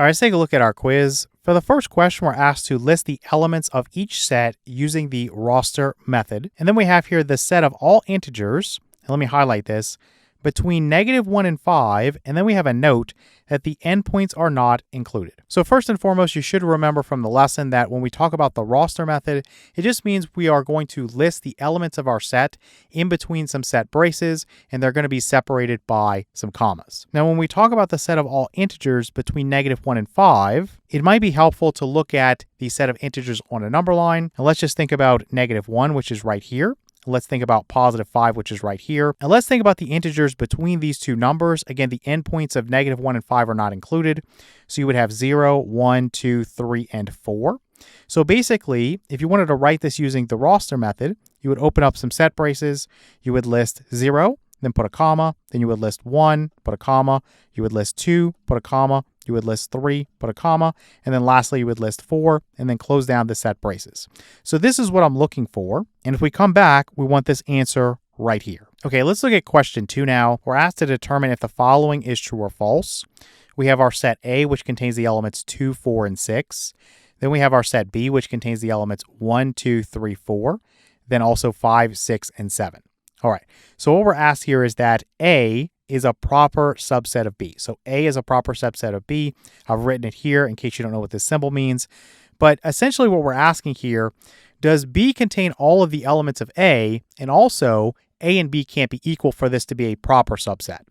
All right, let's take a look at our quiz. For the first question, we're asked to list the elements of each set using the roster method. And then we have here the set of all integers, and let me highlight this, between -1 and 5, and then we have a note that the endpoints are not included. So first and foremost, you should remember from the lesson that when we talk about the roster method, it just means we are going to list the elements of our set in between some set braces, and they're going to be separated by some commas. Now, when we talk about the set of all integers between -1 and 5, it might be helpful to look at the set of integers on a number line. And let's just think about -1, which is right here. Let's think about +5, which is right here. And let's think about the integers between these two numbers. Again, the endpoints of -1 and 5 are not included. So you would have 0, 1, 2, 3, and 4. So basically, if you wanted to write this using the roster method, you would open up some set braces. You would list 0, then put a comma. Then you would list 1, put a comma. You would list 2, put a comma. You would list 3, put a comma, and then lastly, you would list 4, and then close down the set braces. So this is what I'm looking for. And if we come back, we want this answer right here. Okay, let's look at question 2 now. We're asked to determine if the following is true or false. We have our set A, which contains the elements 2, 4, and 6. Then we have our set B, which contains the elements 1, 2, 3, 4. Then also 5, 6, and 7. All right, so what we're asked here is that A is a proper subset of B. So A is a proper subset of B. I've written it here in case you don't know what this symbol means. But essentially what we're asking here, does B contain all of the elements of A, and also A and B can't be equal for this to be a proper subset?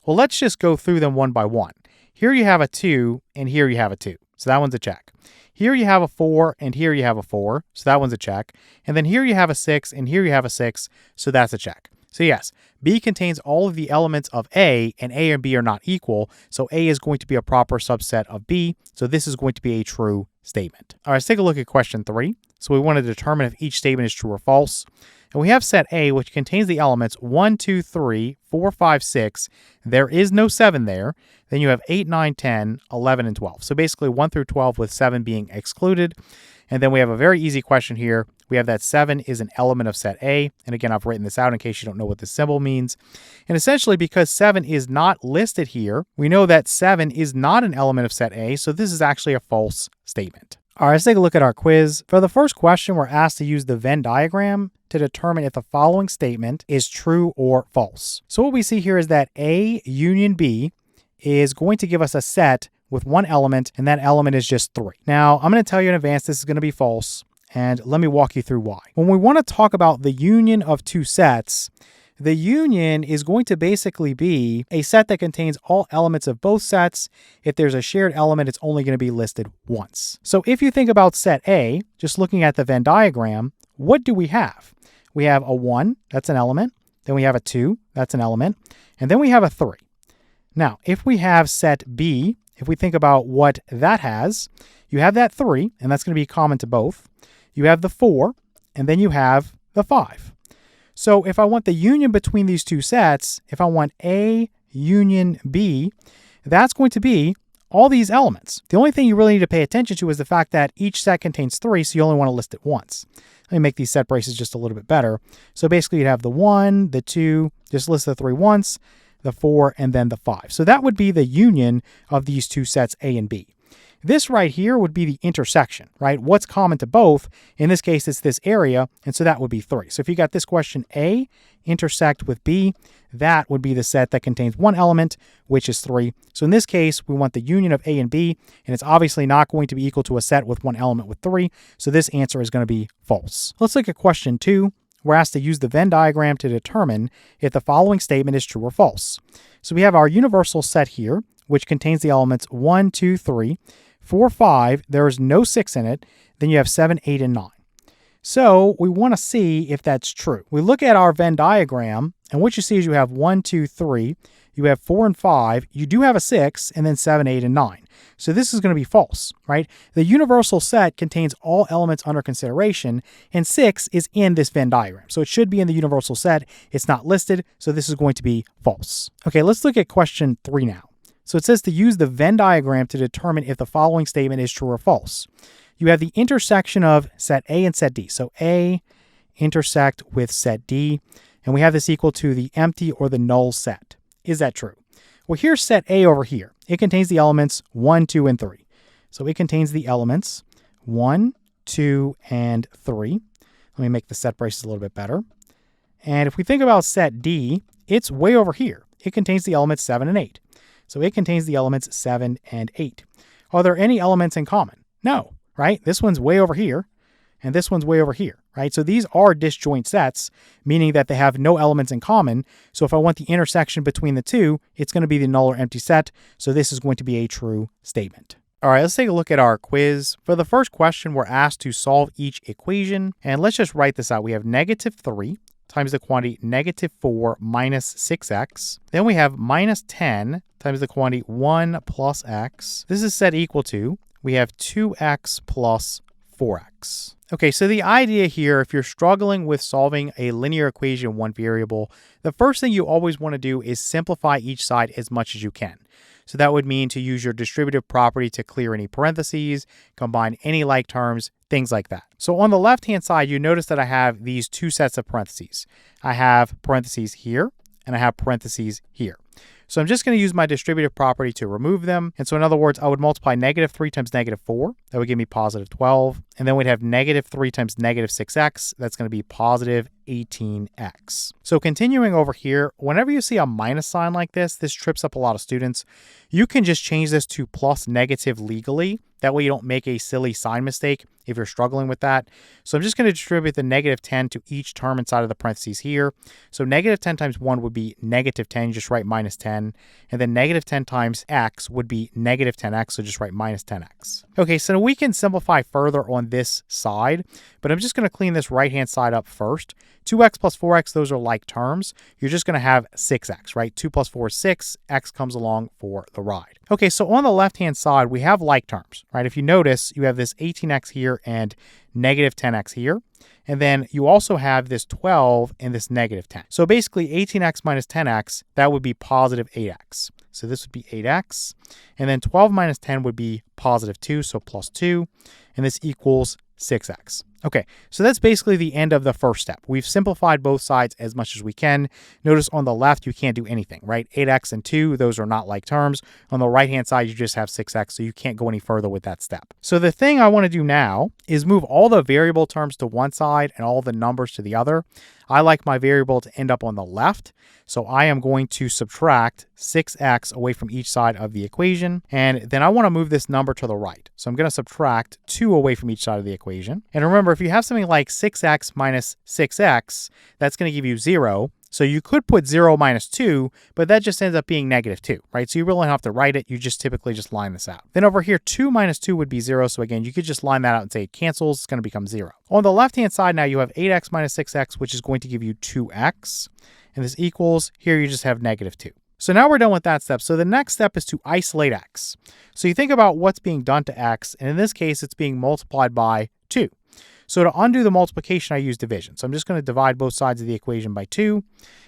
Well, let's just go through them one by one. Here you have a 2, and here you have a 2. So that one's a check. Here you have a 4, and here you have a 4. So that one's a check. And then here you have a 6, and here you have a 6. So that's a check. So yes, B contains all of the elements of A, and A and B are not equal, so A is going to be a proper subset of B, so this is going to be a true statement. All right, let's take a look at question 3. So we want to determine if each statement is true or false. And we have set A, which contains the elements 1, 2, 3, 4, 5, 6. There is no 7 there. Then you have 8, 9, 10, 11, and 12. So basically 1 through 12 with 7 being excluded. And then we have a very easy question here. We have that 7 is an element of set A. And again, I've written this out in case you don't know what this symbol means. And essentially, because 7 is not listed here, we know that 7 is not an element of set A. So this is actually a false statement. All right, let's take a look at our quiz. For the first question, we're asked to use the Venn diagram to determine if the following statement is true or false. So what we see here is that A union B is going to give us a set with one element, and that element is just 3. Now, I'm going to tell you in advance this is going to be false, and let me walk you through why. When we want to talk about the union of two sets, the union is going to basically be a set that contains all elements of both sets. If there's a shared element, it's only going to be listed once. So if you think about set A, just looking at the Venn diagram, what do we have? We have a 1, that's an element. Then we have a 2, that's an element. And then we have a 3. Now, if we have set B, if we think about what that has, you have that 3, and that's going to be common to both. You have the 4, and then you have the 5. So if I want the union between these two sets, if I want A union B, that's going to be all these elements. The only thing you really need to pay attention to is the fact that each set contains 3, so you only want to list it once. Let me make these set braces just a little bit better. So basically you'd have the 1, the 2, just list the 3 once, the 4, and then the 5. So that would be the union of these two sets A and B. This right here would be the intersection, right? What's common to both? In this case, it's this area, and so that would be 3. So if you got this question A intersect with B, that would be the set that contains one element, which is 3. So in this case, we want the union of A and B, and it's obviously not going to be equal to a set with one element with 3, so this answer is going to be false. Let's look at question 2. We're asked to use the Venn diagram to determine if the following statement is true or false. So we have our universal set here, which contains the elements 1, 2, 3, 4, 5. There is no 6 in it. Then you have 7, 8, and 9. So we want to see if that's true. We look at our Venn diagram, and what you see is you have 1, 2, 3, you have 4 and 5, you do have a 6, and then 7, 8, and 9. So this is going to be false, right? The universal set contains all elements under consideration, and 6 is in this Venn diagram. So it should be in the universal set. It's not listed, so this is going to be false. Okay, let's look at question 3 now. So it says to use the Venn diagram to determine if the following statement is true or false. You have the intersection of set A and set D. So A intersect with set D, and we have this equal to the empty or the null set. Is that true? Well, here's set A over here. It contains the elements 1, 2, and 3. So it contains the elements 1, 2, and 3. Let me make the set braces a little bit better. And if we think about set D, it's way over here. It contains the elements 7 and 8. So it contains the elements 7 and 8. Are there any elements in common? No, right? This one's way over here, and this one's way over here, right? So these are disjoint sets, meaning that they have no elements in common. So if I want the intersection between the two, it's going to be the null or empty set. So this is going to be a true statement. All right, let's take a look at our quiz. For the first question, we're asked to solve each equation. And let's just write this out. We have -3 times the quantity -4 minus 6x. Then we have -10 times the quantity 1 plus x. This is set equal to, we have 2x plus 4x. Okay, so the idea here, if you're struggling with solving a linear equation in one variable, the first thing you always want to do is simplify each side as much as you can. So that would mean to use your distributive property to clear any parentheses, combine any like terms, things like that. So on the left-hand side, you notice that I have these two sets of parentheses. I have parentheses here, and I have parentheses here. So I'm just going to use my distributive property to remove them. And so in other words, I would multiply -3 times -4. That would give me positive 12. And then we'd have -3 times -6x. That's going to be positive 18x. So continuing over here, whenever you see a minus sign like this trips up a lot of students. You can just change this to plus negative legally. That way you don't make a silly sign mistake if you're struggling with that. So I'm just going to distribute the -10 to each term inside of the parentheses here. So -10 times 1 would be -10, just write -10. And then -10 times x would be -10x, so just write -10x. Okay, so we can simplify further on this side, but I'm just going to clean this right-hand side up first. 2x plus 4x, those are like terms. You're just going to have 6x, right? 2 plus 4 is 6. X comes along for the ride. Okay, so on the left-hand side, we have like terms, right? If you notice, you have this 18x here and -10x here. And then you also have this 12 and this -10. So basically 18x minus 10x, that would be positive 8x. So this would be 8x. And then 12 minus 10 would be positive 2, so plus 2. And this equals 6x. Okay, so that's basically the end of the first step. We've simplified both sides as much as we can. Notice on the left, you can't do anything, right? 8x and 2, those are not like terms. On the right-hand side, you just have 6x, so you can't go any further with that step. So the thing I want to do now is move all the variable terms to one side and all the numbers to the other. I like my variable to end up on the left, so I am going to subtract 6x away from each side of the equation, and then I want to move this number to the right. So I'm going to subtract 2 away from each side of the equation. And remember, if you have something like 6x minus 6x, that's going to give you 0. So you could put 0 minus 2, but that just ends up being -2, right? So you really don't have to write it. You just typically just line this out. Then over here, 2 minus 2 would be 0. So again, you could just line that out and say it cancels. It's going to become 0. On the left-hand side now, you have 8x minus 6x, which is going to give you 2x. And this equals, here you just have -2. So now we're done with that step. So the next step is to isolate x. So you think about what's being done to x, and in this case, it's being multiplied by 2. So to undo the multiplication, I use division. So I'm just going to divide both sides of the equation by 2.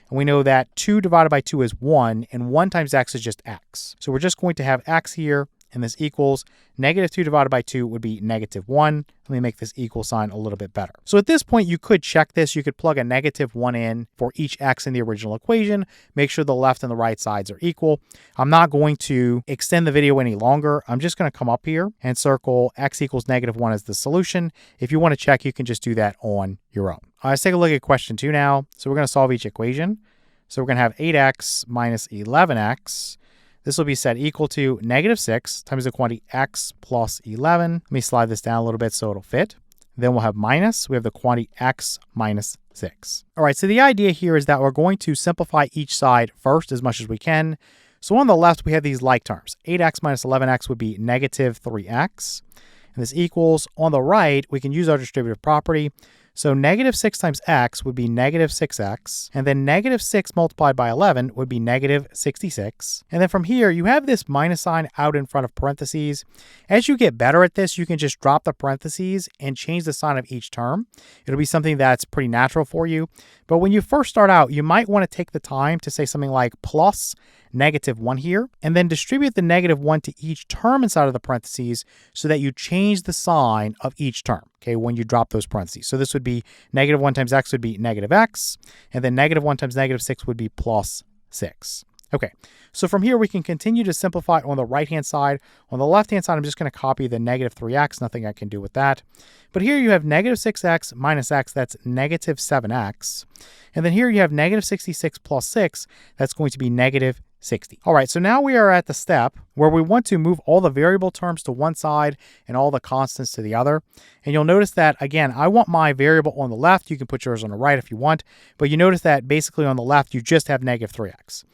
And we know that 2 divided by 2 is 1, and 1 times x is just x. So we're just going to have x here, and this equals -2 divided by 2 would be -1. Let me make this equal sign a little bit better. So at this point, you could check this. You could plug a -1 in for each x in the original equation. Make sure the left and the right sides are equal. I'm not going to extend the video any longer. I'm just going to come up here and circle x equals -1 as the solution. If you want to check, you can just do that on your own. Let's take a look at question 2 now. So we're going to solve each equation. So we're going to have 8x minus 11x. This will be set equal to -6 times the quantity x plus 11. Let me slide this down a little bit so it'll fit. Then we'll have minus. We have the quantity x minus 6. All right, so the idea here is that we're going to simplify each side first as much as we can. So on the left, we have these like terms. 8x minus 11x would be -3x. And this equals, on the right, we can use our distributive property. So -6 times x would be -6x, and then -6 multiplied by 11 would be -66. And then from here, you have this minus sign out in front of parentheses. As you get better at this, you can just drop the parentheses and change the sign of each term. It'll be something that's pretty natural for you. But when you first start out, you might want to take the time to say something like plus -1 here, and then distribute the -1 to each term inside of the parentheses so that you change the sign of each term, okay, when you drop those parentheses. So this would be -1 times x would be -x, and then -1 times -6 would be +6. Okay, so from here we can continue to simplify on the right-hand side. On the left-hand side, I'm just going to copy the negative 3x, nothing I can do with that. But here you have negative 6x minus x, that's negative 7x. And then here you have negative 66 plus 6, that's going to be negative 60. All right, so now we are at the step where we want to move all the variable terms to one side and all the constants to the other. And you'll notice that, again, I want my variable on the left. You can put yours on the right if you want. But you notice that basically on the left, you just have negative 3x.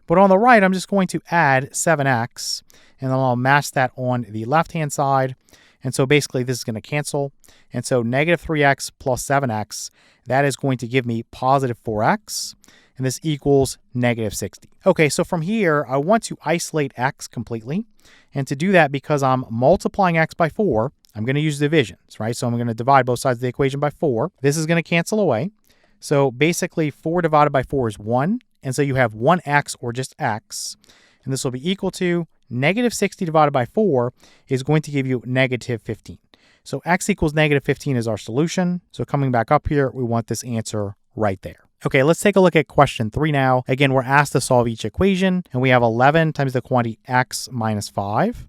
But on the right, I'm just going to add 7x, and then I'll match that on the left-hand side. And so basically this is going to cancel. And so negative 3x plus 7x, that is going to give me positive 4x. And this equals negative 60. Okay, so from here, I want to isolate x completely. And to do that, because I'm multiplying x by 4, I'm going to use divisions, right? So I'm going to divide both sides of the equation by 4. This is going to cancel away. So basically 4 divided by 4 is 1. And so you have 1x or just x. And this will be equal to negative 60 divided by 4 is going to give you negative 15. So x equals negative 15 is our solution. So coming back up here, we want this answer right there. Okay, let's take a look at question 3 now. Again, we're asked to solve each equation, and we have 11 times the quantity x minus 5.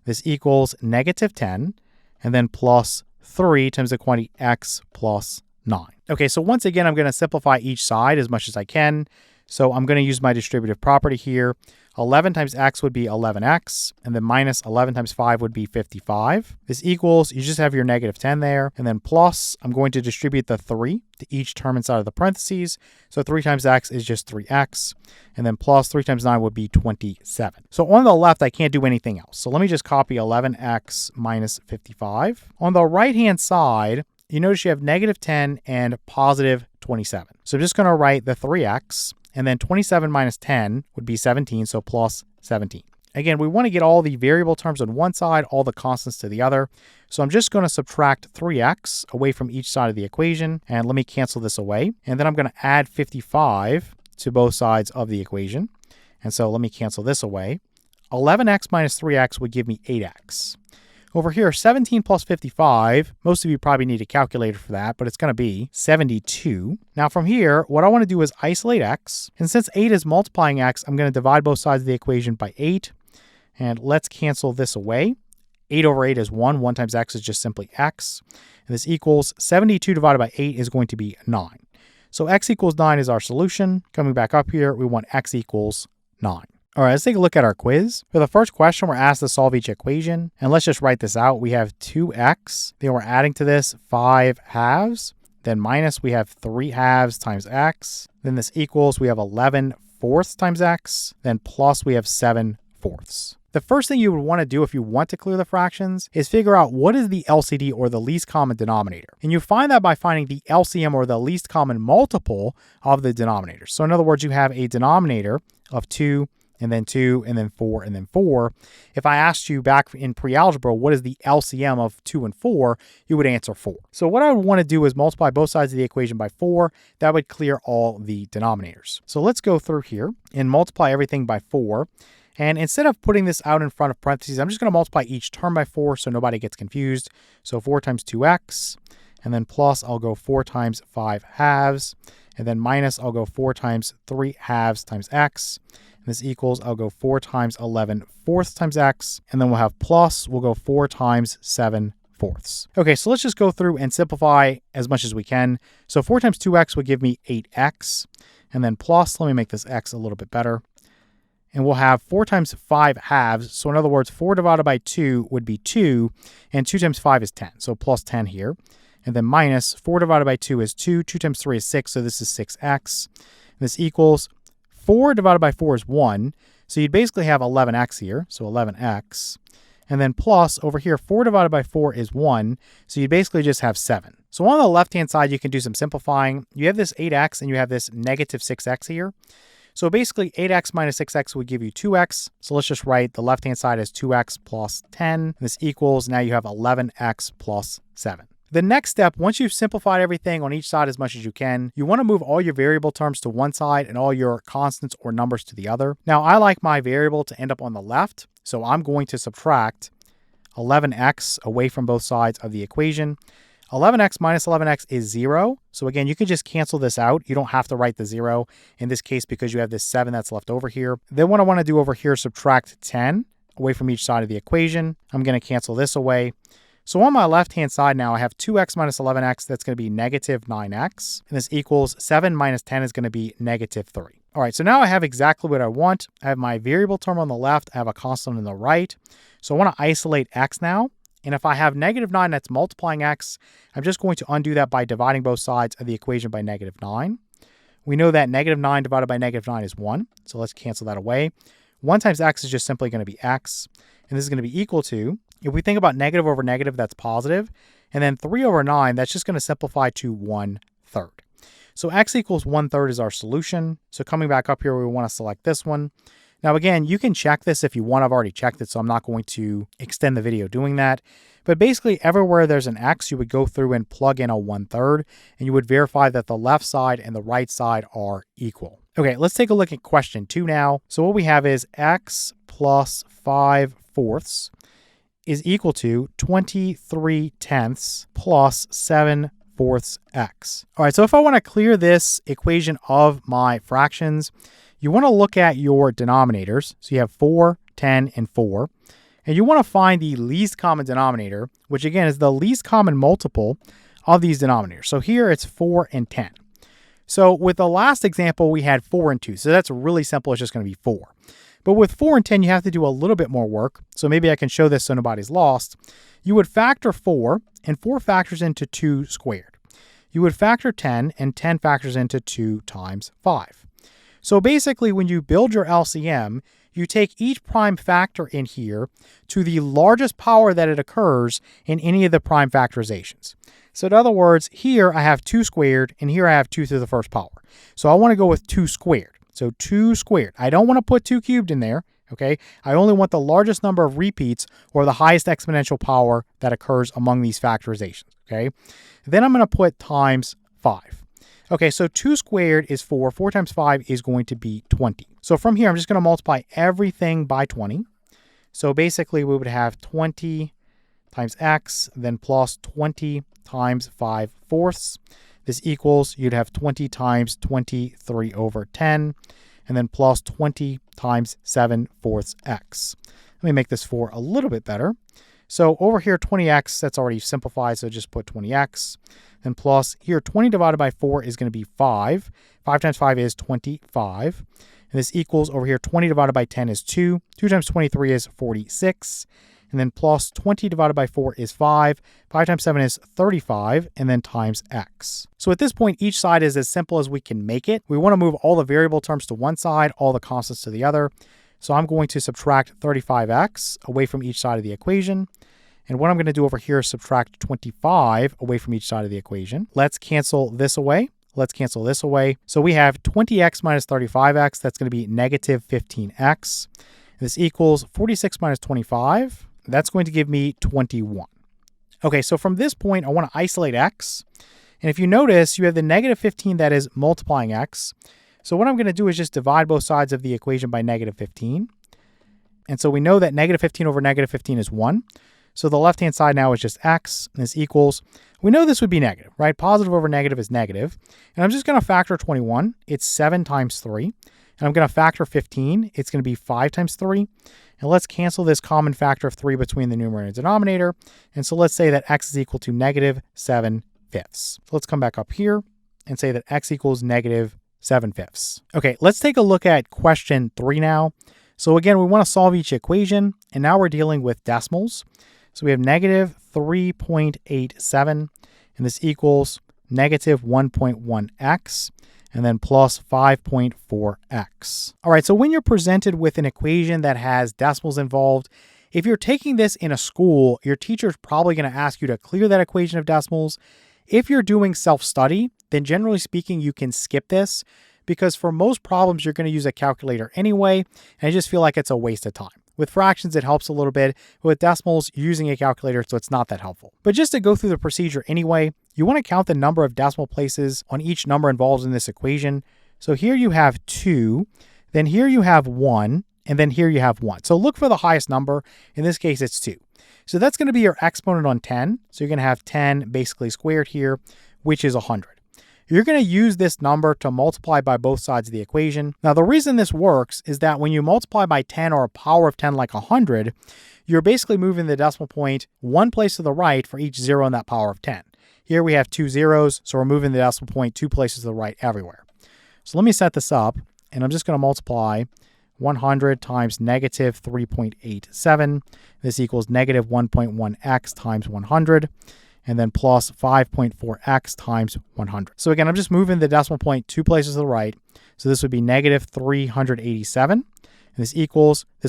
This equals negative 10, and then plus 3 times the quantity x plus 9. Okay, so once again, I'm going to simplify each side as much as I can. So I'm going to use my distributive property here. 11 times x would be 11x, and then minus 11 times 5 would be 55. This equals, you just have your negative 10 there, and then plus, I'm going to distribute the 3 to each term inside of the parentheses. So 3 times x is just 3x, and then plus 3 times 9 would be 27. So on the left, I can't do anything else. So let me just copy 11x minus 55. On the right-hand side, you notice you have negative 10 and positive 27. So I'm just going to write the 3x, and then 27 minus 10 would be 17, so plus 17. Again, we want to get all the variable terms on one side, all the constants to the other. So I'm just going to subtract 3x away from each side of the equation, and let me cancel this away. And then I'm going to add 55 to both sides of the equation. And so let me cancel this away. 11x minus 3x would give me 8x. Over here, 17 plus 55, most of you probably need a calculator for that, but it's going to be 72. Now from here, what I want to do is isolate x. And since 8 is multiplying x, I'm going to divide both sides of the equation by 8. And let's cancel this away. 8 over 8 is 1. 1 times x is just simply x. And this equals 72 divided by 8 is going to be 9. So x equals 9 is our solution. Coming back up here, we want x equals 9. All right, let's take a look at our quiz. For the first question, we're asked to solve each equation. And let's just write this out. We have 2x. Then we're adding to this 5 halves. Then minus, we have 3 halves times x. Then this equals, we have 11 fourths times x. Then plus, we have 7 fourths. The first thing you would want to do if you want to clear the fractions is figure out what is the LCD or the least common denominator. And you find that by finding the LCM or the least common multiple of the denominator. So in other words, you have a denominator of 2, and then 2, and then 4, and then 4. If I asked you back in pre-algebra, what is the LCM of 2 and 4, you would answer 4. So what I would want to do is multiply both sides of the equation by 4. That would clear all the denominators. So let's go through here and multiply everything by 4. And instead of putting this out in front of parentheses, I'm just going to multiply each term by 4 so nobody gets confused. So 4 times 2x, and then plus I'll go 4 times 5 halves, and then minus I'll go 4 times 3 halves times x. This equals, I'll go 4 times 11 fourths times x, and then we'll have plus, we'll go 4 times 7 fourths. Okay, so let's just go through and simplify as much as we can. So 4 times 2x would give me 8x, and then plus, let me make this x a little bit better. And we'll have 4 times 5 halves. So in other words, 4 divided by 2 would be 2, and 2 times 5 is 10. So plus 10 here. And then minus 4 divided by 2 is 2. 2 times 3 is 6, so this is 6x. And this equals 4 divided by 4 is 1. So you'd basically have 11x here. So 11x. And then plus over here, 4 divided by 4 is 1. So you basically just have 7. So on the left-hand side, you can do some simplifying. You have this 8x and you have this negative 6x here. So basically 8x minus 6x would give you 2x. So let's just write the left-hand side as 2x plus 10. This equals, now you have 11x plus 7. The next step, once you've simplified everything on each side as much as you can, you want to move all your variable terms to one side and all your constants or numbers to the other. Now, I like my variable to end up on the left, so I'm going to subtract 11x away from both sides of the equation. 11x minus 11x is 0. So again, you can just cancel this out. You don't have to write the 0 in this case because you have this 7 that's left over here. Then what I want to do over here is subtract 10 away from each side of the equation. I'm going to cancel this away. So on my left-hand side now, I have 2x minus 11x. That's going to be negative 9x. And this equals 7 minus 10 is going to be negative 3. All right, so now I have exactly what I want. I have my variable term on the left. I have a constant on the right. So I want to isolate x now. And if I have negative 9 that's multiplying x, I'm just going to undo that by dividing both sides of the equation by negative 9. We know that negative 9 divided by negative 9 is 1. So let's cancel that away. 1 times x is just simply going to be x. And this is going to be equal to, if we think about negative over negative, that's positive. And then 3 over 9, that's just going to simplify to 1/3. So x equals 1/3 is our solution. So coming back up here, we want to select this one. Now, again, you can check this if you want. I've already checked it, so I'm not going to extend the video doing that. But basically, everywhere there's an x, you would go through and plug in a 1/3, and you would verify that the left side and the right side are equal. Okay, let's take a look at question 2 now. So what we have is x plus 5/4 is equal to 23/10 plus 7/4 x. All right, so if I want to clear this equation of my fractions, you want to look at your denominators. So you have 4, 10, and 4. And you want to find the least common denominator, which again is the least common multiple of these denominators. So here it's 4 and 10. So with the last example, we had 4 and 2. So that's really simple. It's just going to be 4. But with 4 and 10, you have to do a little bit more work. So maybe I can show this so nobody's lost. You would factor 4, and 4 factors into 2 squared. You would factor 10, and 10 factors into 2 times 5. So basically, when you build your LCM, you take each prime factor in here to the largest power that it occurs in any of the prime factorizations. So in other words, here I have 2 squared, and here I have 2 to the first power. So I want to go with 2 squared. So 2 squared. I don't want to put 2 cubed in there, okay? I only want the largest number of repeats or the highest exponential power that occurs among these factorizations, okay? Then I'm going to put times 5. Okay, so 2 squared is 4. 4 times 5 is going to be 20. So from here, I'm just going to multiply everything by 20. So basically, we would have 20 times x, then plus 20 times 5/4. This equals, you'd have 20 times 23 over 10, and then plus 20 times 7/4 x. Let me make this 4 a little bit better. So over here, 20x, that's already simplified, so just put 20x. Then plus here, 20 divided by 4 is going to be 5. 5 times 5 is 25. And this equals over here, 20 divided by 10 is 2. 2 times 23 is 46. And then plus 20 divided by 4 is 5. 5 times 7 is 35, and then times x. So at this point, each side is as simple as we can make it. We want to move all the variable terms to one side, all the constants to the other. So I'm going to subtract 35x away from each side of the equation. And what I'm going to do over here is subtract 25 away from each side of the equation. Let's cancel this away. Let's cancel this away. So we have 20x minus 35x. That's going to be negative 15x. This equals 46 minus 25. That's going to give me 21. Okay, so from this point, I want to isolate x. And if you notice, you have the negative 15 that is multiplying x. So what I'm going to do is just divide both sides of the equation by negative 15. And so we know that negative 15 over negative 15 is 1. So the left-hand side now is just x, and this equals, we know this would be negative, right? Positive over negative is negative. And I'm just going to factor 21. It's 7 times 3. And I'm going to factor 15. It's going to be 5 times 3. And let's cancel this common factor of 3 between the numerator and denominator. And so let's say that x is equal to negative 7/5. So let's come back up here and say that x equals negative 7/5. Okay, let's take a look at question 3 now. So again, we want to solve each equation, and now we're dealing with decimals. So we have negative 3.87, and this equals negative 1.1x, and then plus 5.4x. All right, so when you're presented with an equation that has decimals involved, if you're taking this in a school, your teacher's probably going to ask you to clear that equation of decimals. If you're doing self-study, then generally speaking, you can skip this, because for most problems, you're going to use a calculator anyway, and I just feel like it's a waste of time. With fractions, it helps a little bit. With decimals, you're using a calculator, so it's not that helpful. But just to go through the procedure anyway, you want to count the number of decimal places on each number involved in this equation. So here you have 2, then here you have 1, and then here you have 1. So look for the highest number. In this case, it's 2. So that's going to be your exponent on 10. So you're going to have 10 basically squared here, which is 100. You're going to use this number to multiply by both sides of the equation. Now, the reason this works is that when you multiply by 10 or a power of 10 like 100, you're basically moving the decimal point one place to the right for each zero in that power of 10. Here we have 2 zeros, so we're moving the decimal point 2 places to the right everywhere. So let me set this up, and I'm just going to multiply 100 times negative 3.87. This equals negative 1.1x times 100. And then plus 5.4x times 100. So again, I'm just moving the decimal point 2 places to the right. So this would be negative 387. And this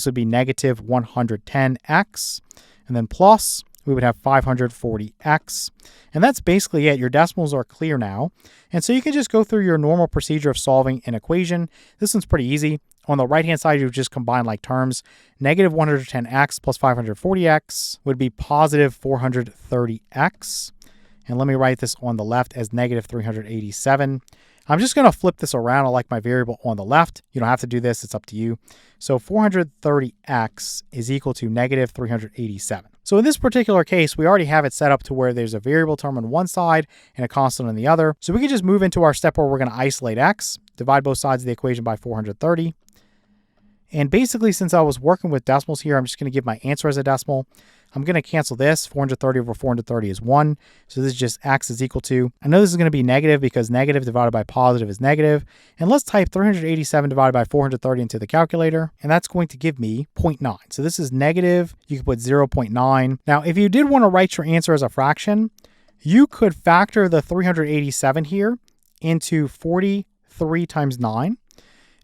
would be negative 110x. And then plus, we would have 540x. And that's basically it. Your decimals are clear now. And so you can just go through your normal procedure of solving an equation. This one's pretty easy. On the right-hand side, you just combine like terms. Negative 110x plus 540x would be positive 430x. And let me write this on the left as negative 387. I'm just going to flip this around. I like my variable on the left. You don't have to do this. It's up to you. So 430x is equal to negative 387. So in this particular case, we already have it set up to where there's a variable term on one side and a constant on the other. So we can just move into our step where we're going to isolate x, divide both sides of the equation by 430. And basically, since I was working with decimals here, I'm just going to give my answer as a decimal. I'm going to cancel this. 430 over 430 is 1. So this is just x is equal to, I know this is going to be negative because negative divided by positive is negative. And let's type 387 divided by 430 into the calculator. And that's going to give me 0.9. So this is negative. You can put 0.9. Now, if you did want to write your answer as a fraction, you could factor the 387 here into 43 times 9.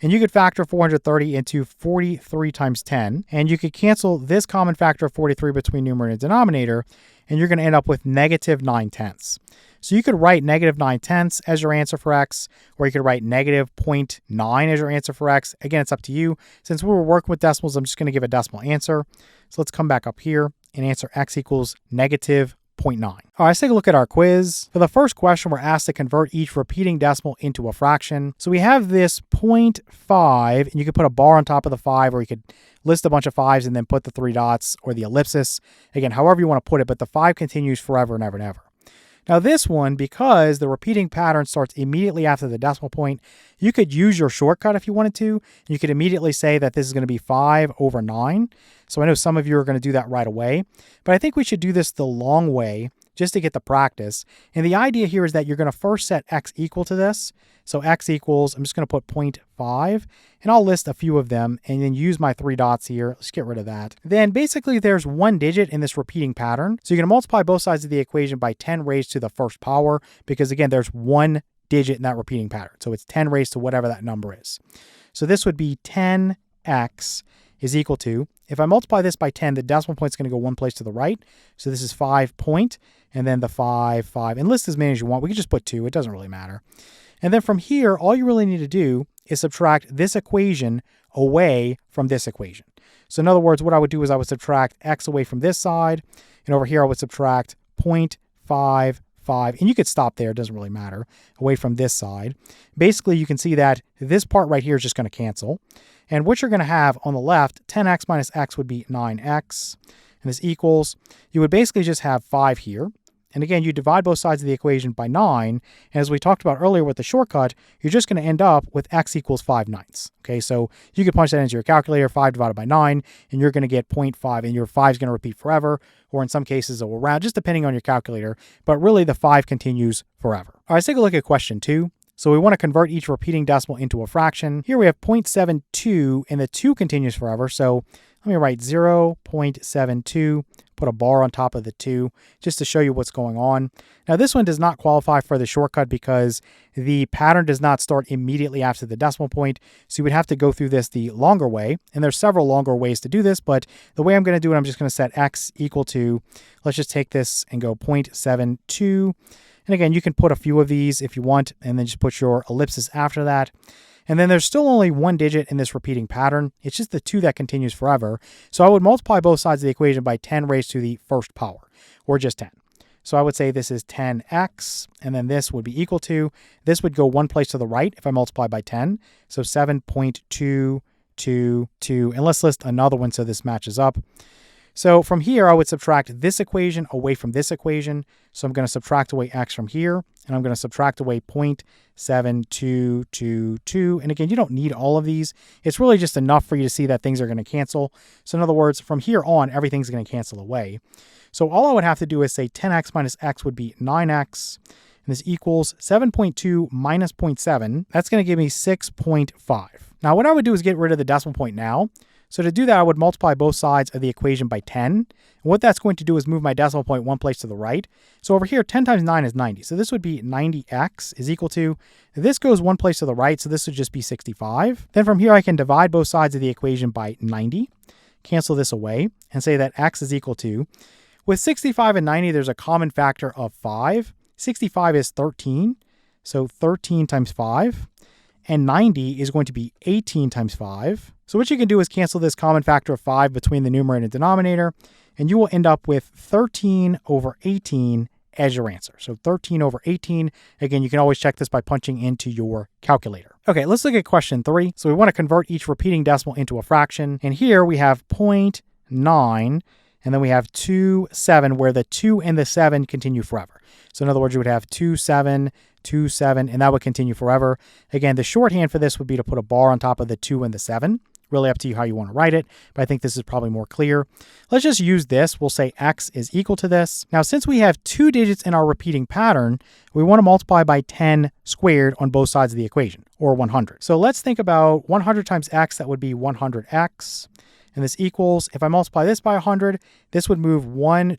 And you could factor 430 into 43 times 10. And you could cancel this common factor of 43 between numerator and denominator. And you're going to end up with negative 9/10. So you could write negative 9/10 as your answer for x. Or you could write negative 0.9 as your answer for x. Again, it's up to you. Since we were working with decimals, I'm just going to give a decimal answer. So let's come back up here and answer x equals negative 0.9. All right, let's take a look at our quiz. For the first question, we're asked to convert each repeating decimal into a fraction. So we have this 0.5, and you could put a bar on top of the 5, or you could list a bunch of 5s and then put the 3 dots or the ellipsis. Again, however you want to put it, but the 5 continues forever and ever and ever. Now this one, because the repeating pattern starts immediately after the decimal point, you could use your shortcut if you wanted to. You could immediately say that this is going to be 5 over 9. So I know some of you are going to do that right away, but I think we should do this the long way just to get the practice. And the idea here is that you're going to first set x equal to this. So x equals, I'm just going to put 0.5, and I'll list a few of them and then use my 3 dots here. Let's get rid of that. Then basically there's 1 digit in this repeating pattern. So you're going to multiply both sides of the equation by 10 raised to the first power, because again, there's 1 digit in that repeating pattern. So it's 10 raised to whatever that number is. So this would be 10x is equal to, if I multiply this by 10, the decimal point is going to go one place to the right. So this is 5 point, and then the 5, 5, and list as many as you want. We can just put 2. It doesn't really matter. And then from here, all you really need to do is subtract this equation away from this equation. So in other words, what I would do is I would subtract x away from this side, and over here I would subtract 0.55, and you could stop there, it doesn't really matter, away from this side. Basically, you can see that this part right here is just going to cancel. And what you're going to have on the left, 10x minus x would be 9x, and this equals, you would basically just have 5 here. And again, you divide both sides of the equation by 9. And as we talked about earlier with the shortcut, you're just going to end up with x equals 5/9. Okay, so you could punch that into your calculator, 5 divided by 9, and you're going to get 0.5, and your 5 is going to repeat forever, or in some cases it will round, just depending on your calculator. But really, the 5 continues forever. All right, let's take a look at question 2. So we want to convert each repeating decimal into a fraction. Here we have 0.72, and the 2 continues forever. So let me write 0.72, put a bar on top of the 2, just to show you what's going on. Now this one does not qualify for the shortcut because the pattern does not start immediately after the decimal point. So you would have to go through this the longer way. And there's several longer ways to do this, but the way I'm going to do it, I'm just going to set x equal to, let's just take this and go 0.72. And again, you can put a few of these if you want, and then just put your ellipsis after that. And then there's still only 1 digit in this repeating pattern. It's just the 2 that continues forever. So I would multiply both sides of the equation by 10 raised to the first power, or just 10. So I would say this is 10x, and then this would be equal to, this would go one place to the right if I multiply by 10. So 7.222, and let's list another one so this matches up. So from here, I would subtract this equation away from this equation. So I'm going to subtract away x from here, and I'm going to subtract away 0.7222. And again, you don't need all of these. It's really just enough for you to see that things are going to cancel. So in other words, from here on, everything's going to cancel away. So all I would have to do is say 10x minus x would be 9x. And this equals 7.2 minus 0.7. That's going to give me 6.5. Now, what I would do is get rid of the decimal point now. So to do that, I would multiply both sides of the equation by 10. And what that's going to do is move my decimal point one place to the right. So over here, 10 times 9 is 90. So this would be 90x is equal to, this goes one place to the right, so this would just be 65. Then from here, I can divide both sides of the equation by 90, cancel this away, and say that x is equal to, with 65 and 90, there's a common factor of 5. 65 is 13, so 13 times 5. And 90 is going to be 18 times 5. So what you can do is cancel this common factor of 5 between the numerator and denominator, and you will end up with 13 over 18 as your answer. So 13 over 18. Again, you can always check this by punching into your calculator. Okay, let's look at question 3. So we want to convert each repeating decimal into a fraction. And here we have 0.9, and then we have 2.7, where the 2 and the 7 continue forever. So in other words, you would have 2.7, 2.7, and that would continue forever. Again, the shorthand for this would be to put a bar on top of the 2 and the 7. Really up to you how you want to write it, but I think this is probably more clear. Let's just use this. We'll say x is equal to this. Now, since we have 2 digits in our repeating pattern, we want to multiply by 10 squared on both sides of the equation, or 100. So let's think about 100 times x, that would be 100x. And this equals, if I multiply this by 100, this would move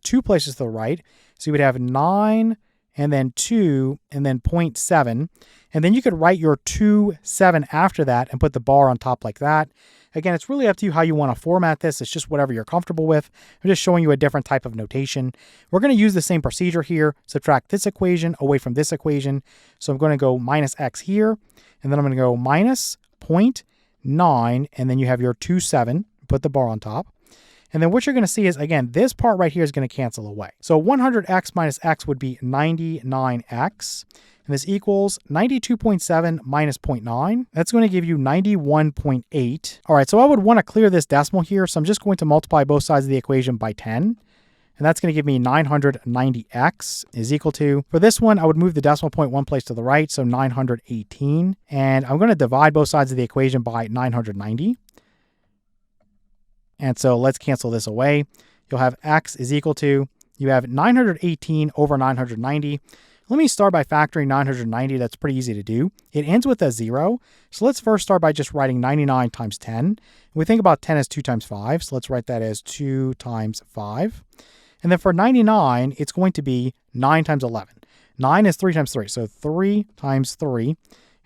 2 places to the right. So you would have 9, and then 2, and then 0.7. And then you could write your 2.7 after that and put the bar on top like that. Again, it's really up to you how you want to format this. It's just whatever you're comfortable with. I'm just showing you a different type of notation. We're going to use the same procedure here. Subtract this equation away from this equation. So I'm going to go minus x here, and then I'm going to go minus 0.9, and then you have your 2.7, put the bar on top. And then what you're going to see is, again, this part right here is going to cancel away. So 100x minus x would be 99x. And this equals 92.7 minus 0.9. That's going to give you 91.8. All right, so I would want to clear this decimal here. So I'm just going to multiply both sides of the equation by 10. And that's going to give me 990x is equal to, for this one, I would move the decimal point one place to the right, so 918. And I'm going to divide both sides of the equation by 990. And so let's cancel this away. You'll have x is equal to, you have 918 over 990. Let me start by factoring 990. That's pretty easy to do. It ends with a 0. So let's first start by just writing 99 times 10. We think about 10 as 2 times 5. So let's write that as 2 times 5. And then for 99, it's going to be 9 times 11. 9 is 3 times 3. So 3 times 3.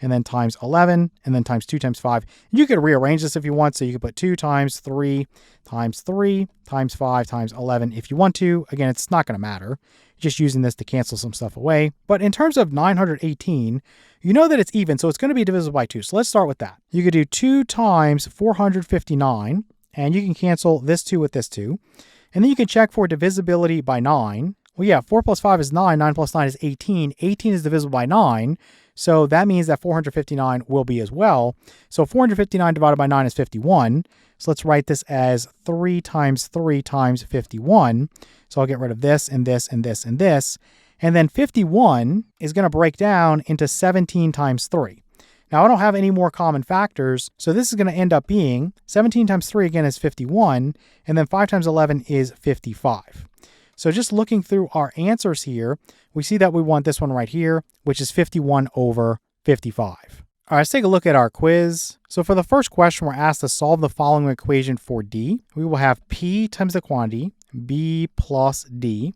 And then times 11, and then times 2 times 5. You could rearrange this if you want, so you could put 2 times 3 times 3 times 5 times 11 if you want to. Again, it's not going to matter. Just using this to cancel some stuff away. But in terms of 918, you know that it's even, so it's going to be divisible by 2. So let's start with that. You could do 2 times 459, and you can cancel this 2 with this 2. And then you can check for divisibility by 9. Well, yeah, 4 plus 5 is 9. 9 plus 9 is 18. 18 is divisible by 9. So that means that 459 will be as well. So 459 divided by 9 is 51. So let's write this as 3 times 3 times 51. So I'll get rid of this and this and this and this. And then 51 is going to break down into 17 times 3. Now I don't have any more common factors. So this is going to end up being 17 times 3 again is 51. And then 5 times 11 is 55. So just looking through our answers here, we see that we want this one right here, which is 51 over 55. All right, let's take a look at our quiz. So for the first question, we're asked to solve the following equation for D. We will have P times the quantity, B plus D,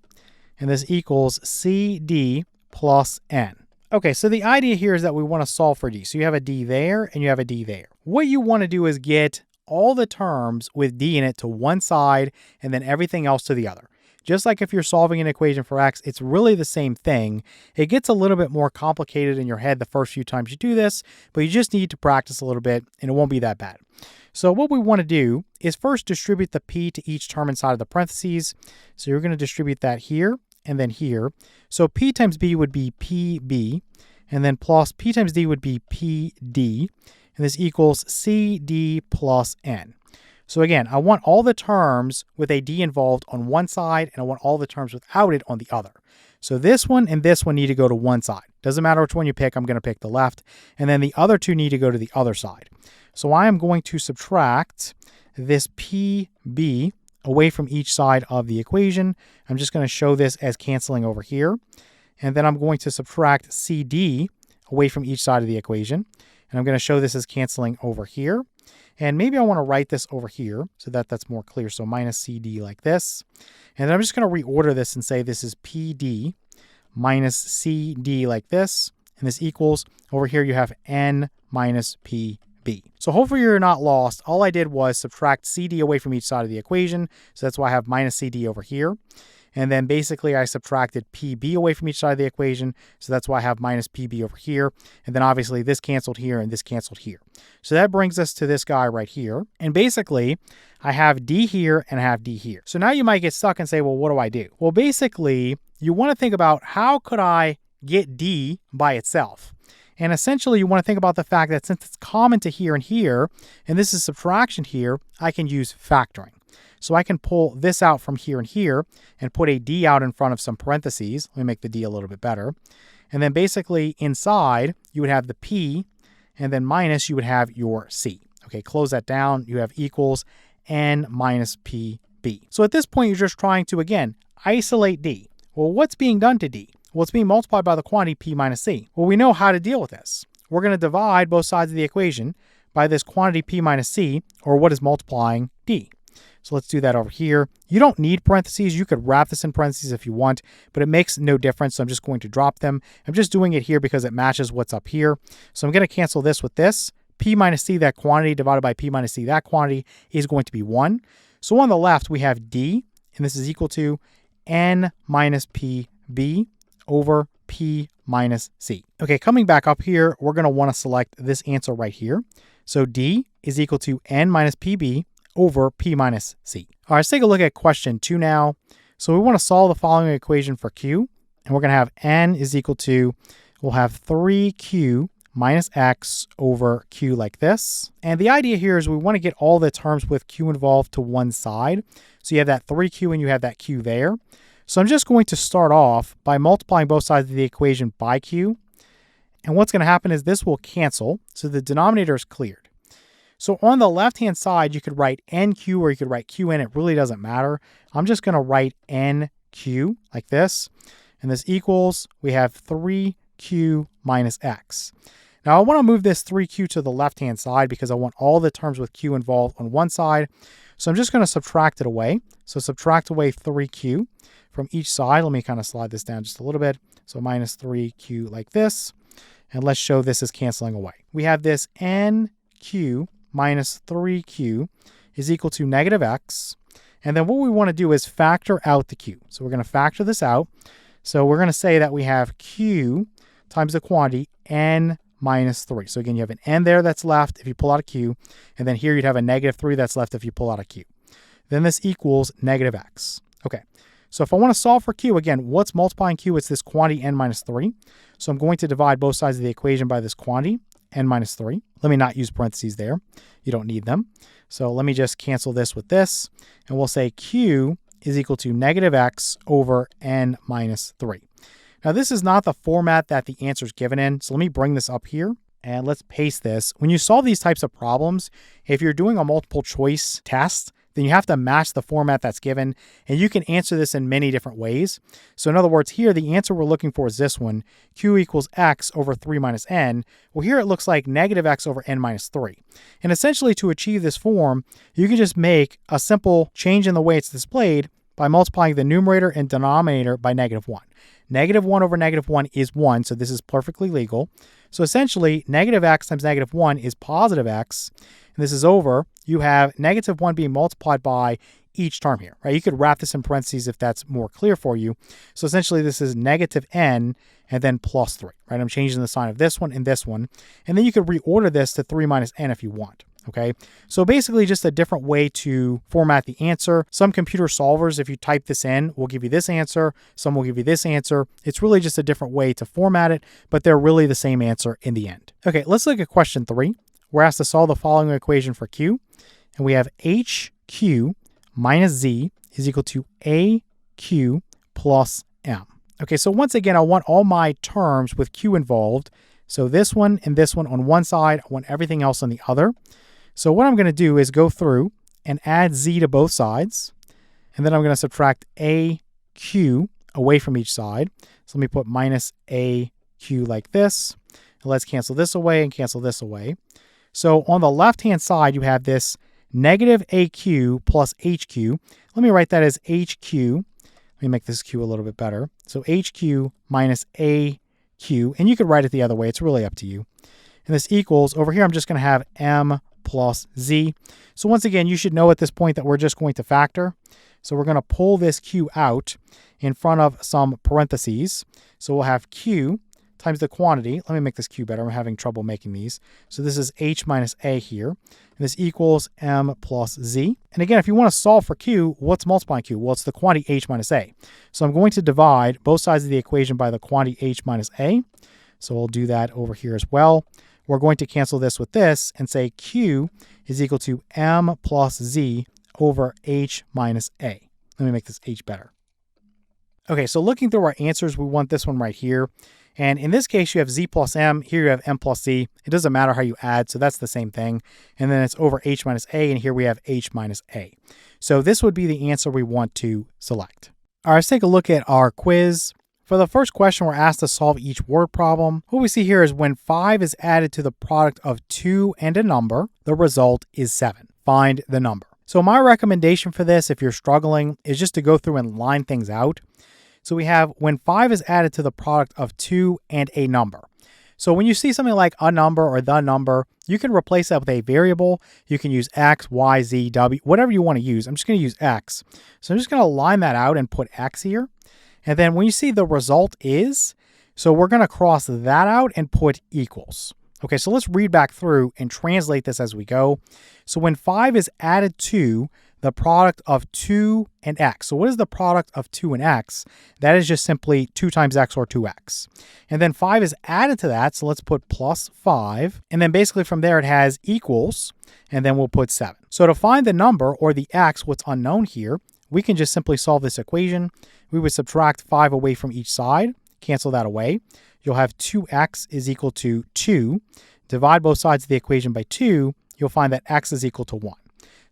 and this equals CD plus N. Okay, so the idea here is that we want to solve for D. So you have a D there and you have a D there. What you want to do is get all the terms with D in it to one side and then everything else to the other. Just like if you're solving an equation for x, it's really the same thing. It gets a little bit more complicated in your head the first few times you do this, but you just need to practice a little bit and it won't be that bad. So what we want to do is first distribute the p to each term inside of the parentheses. So you're going to distribute that here and then here. So p times b would be pb, and then plus p times d would be pd, and this equals cd plus n. So again, I want all the terms with a d involved on one side, and I want all the terms without it on the other. So this one and this one need to go to one side. Doesn't matter which one you pick, I'm going to pick the left. And then the other two need to go to the other side. So I am going to subtract this PB away from each side of the equation. I'm just going to show this as canceling over here. And then I'm going to subtract CD away from each side of the equation. And I'm going to show this as canceling over here. And maybe I want to write this over here so that that's more clear. So minus CD like this. And then I'm just going to reorder this and say this is PD minus CD like this. And this equals, over here you have N minus PB. So hopefully you're not lost. All I did was subtract CD away from each side of the equation. So that's why I have minus CD over here. And then basically I subtracted PB away from each side of the equation. So that's why I have minus PB over here. And then obviously this canceled here and this canceled here. So that brings us to this guy right here. And basically I have D here and I have D here. So now you might get stuck and say, well, what do I do? Well, basically you want to think about how could I get D by itself? And essentially you want to think about the fact that since it's common to here and here, and this is subtraction here, I can use factoring. So I can pull this out from here and here and put a D out in front of some parentheses. Let me make the D a little bit better. And then basically inside you would have the P, and then minus you would have your C. Okay, close that down. You have equals N minus PB. So at this point you're just trying to, again, isolate D. Well, what's being done to D? Well, it's being multiplied by the quantity P minus C. Well, we know how to deal with this. We're going to divide both sides of the equation by this quantity P minus C, or what is multiplying D. So let's do that over here. You don't need parentheses. You could wrap this in parentheses if you want, but it makes no difference. So I'm just going to drop them. I'm just doing it here because it matches what's up here. So I'm going to cancel this with this. P minus C, that quantity, divided by P minus C, that quantity, is going to be 1. So on the left, we have D, and this is equal to N minus PB over P minus C. Okay, coming back up here, we're going to want to select this answer right here. So D is equal to N minus PB over P minus C. All right, let's take a look at question 2 now. So we want to solve the following equation for Q, and we're going to have N is equal to, we'll have 3Q minus X over Q like this. And the idea here is we want to get all the terms with Q involved to one side. So you have that 3Q and you have that Q there. So I'm just going to start off by multiplying both sides of the equation by Q. And what's going to happen is this will cancel, so the denominator is cleared. So on the left-hand side, you could write NQ or you could write QN. It really doesn't matter. I'm just going to write NQ like this. And this equals, we have 3Q minus X. Now I want to move this 3Q to the left-hand side because I want all the terms with Q involved on one side. So I'm just going to subtract it away. So subtract away 3Q from each side. Let me kind of slide this down just a little bit. So minus 3Q like this. And let's show this is canceling away. We have this NQ minus 3Q is equal to negative X. And then what we want to do is factor out the Q. So we're going to factor this out. So we're going to say that we have Q times the quantity N minus 3. So again, you have an N there that's left if you pull out a Q. And then here you'd have a negative 3 that's left if you pull out a Q. Then this equals negative X. Okay. So if I want to solve for Q, again, what's multiplying Q? It's this quantity N minus 3. So I'm going to divide both sides of the equation by this quantity, N minus 3. Let me not use parentheses there. You don't need them. So let me just cancel this with this. And we'll say Q is equal to negative X over N minus 3. Now this is not the format that the answer is given in. So let me bring this up here and let's paste this. When you solve these types of problems, if you're doing a multiple choice test, then you have to match the format that's given, and you can answer this in many different ways. So in other words, here, the answer we're looking for is this one, Q equals X over 3 minus N. Well, here it looks like negative X over N minus 3. And essentially to achieve this form, you can just make a simple change in the way it's displayed by multiplying the numerator and denominator by negative 1. Negative 1 over negative 1 is 1, so this is perfectly legal. So essentially, negative X times negative 1 is positive X, and this is over. You have negative 1 being multiplied by each term here, right? You could wrap this in parentheses if that's more clear for you. So essentially, this is negative N and then plus 3, right? I'm changing the sign of this one and this one. And then you could reorder this to 3 minus N if you want. Okay, so basically just a different way to format the answer. Some computer solvers, if you type this in, will give you this answer. Some will give you this answer. It's really just a different way to format it, but they're really the same answer in the end. Okay, let's look at question 3. We're asked to solve the following equation for Q. and we have HQ minus Z is equal to AQ plus M. Okay, so once again, I want all my terms with Q involved. So this one and this one on one side, I want everything else on the other. So what I'm going to do is go through and add Z to both sides. And then I'm going to subtract AQ away from each side. So let me put minus AQ like this. And let's cancel this away and cancel this away. So on the left-hand side, you have this negative AQ plus HQ. Let me write that as HQ. Let me make this Q a little bit better. So HQ minus AQ, and you could write it the other way. It's really up to you. And this equals, over here, I'm just going to have M plus Z. So once again, you should know at this point that we're just going to factor. So we're going to pull this Q out in front of some parentheses. So we'll have Q times the quantity. Let me make this Q better. I'm having trouble making these. So this is H minus A here. And this equals M plus Z. And again, if you want to solve for Q, what's multiplying Q? Well, it's the quantity H minus A. So I'm going to divide both sides of the equation by the quantity H minus A. So we'll do that over here as well. We're going to cancel this with this and say Q is equal to M plus Z over H minus A. Let me make this H better. Okay, so looking through our answers, we want this one right here. And in this case, you have Z plus M. Here you have M plus Z. It doesn't matter how you add, so that's the same thing. And then it's over H minus A, and here we have H minus A. So this would be the answer we want to select. All right, let's take a look at our quiz. For the first question, we're asked to solve each word problem. What we see here is when 5 is added to the product of 2 and a number, the result is 7. Find the number. So my recommendation for this, if you're struggling, is just to go through and line things out. So we have when 5 is added to the product of 2 and a number. So when you see something like a number or the number, you can replace that with a variable. You can use X, Y, Z, W, whatever you want to use. I'm just going to use X. So I'm just going to line that out and put X here. And then when you see the result is, so we're going to cross that out and put equals. Okay, so let's read back through and translate this as we go. So when 5 is added to the product of 2 and X. So what is the product of 2 and X? That is just simply 2 times X or 2X. And then 5 is added to that. So let's put plus 5. And then basically from there it has equals. And then we'll put 7. So to find the number or the X, what's unknown here, we can just simply solve this equation. We would subtract 5 away from each side. Cancel that away. You'll have 2X is equal to 2. Divide both sides of the equation by 2. You'll find that X is equal to 1.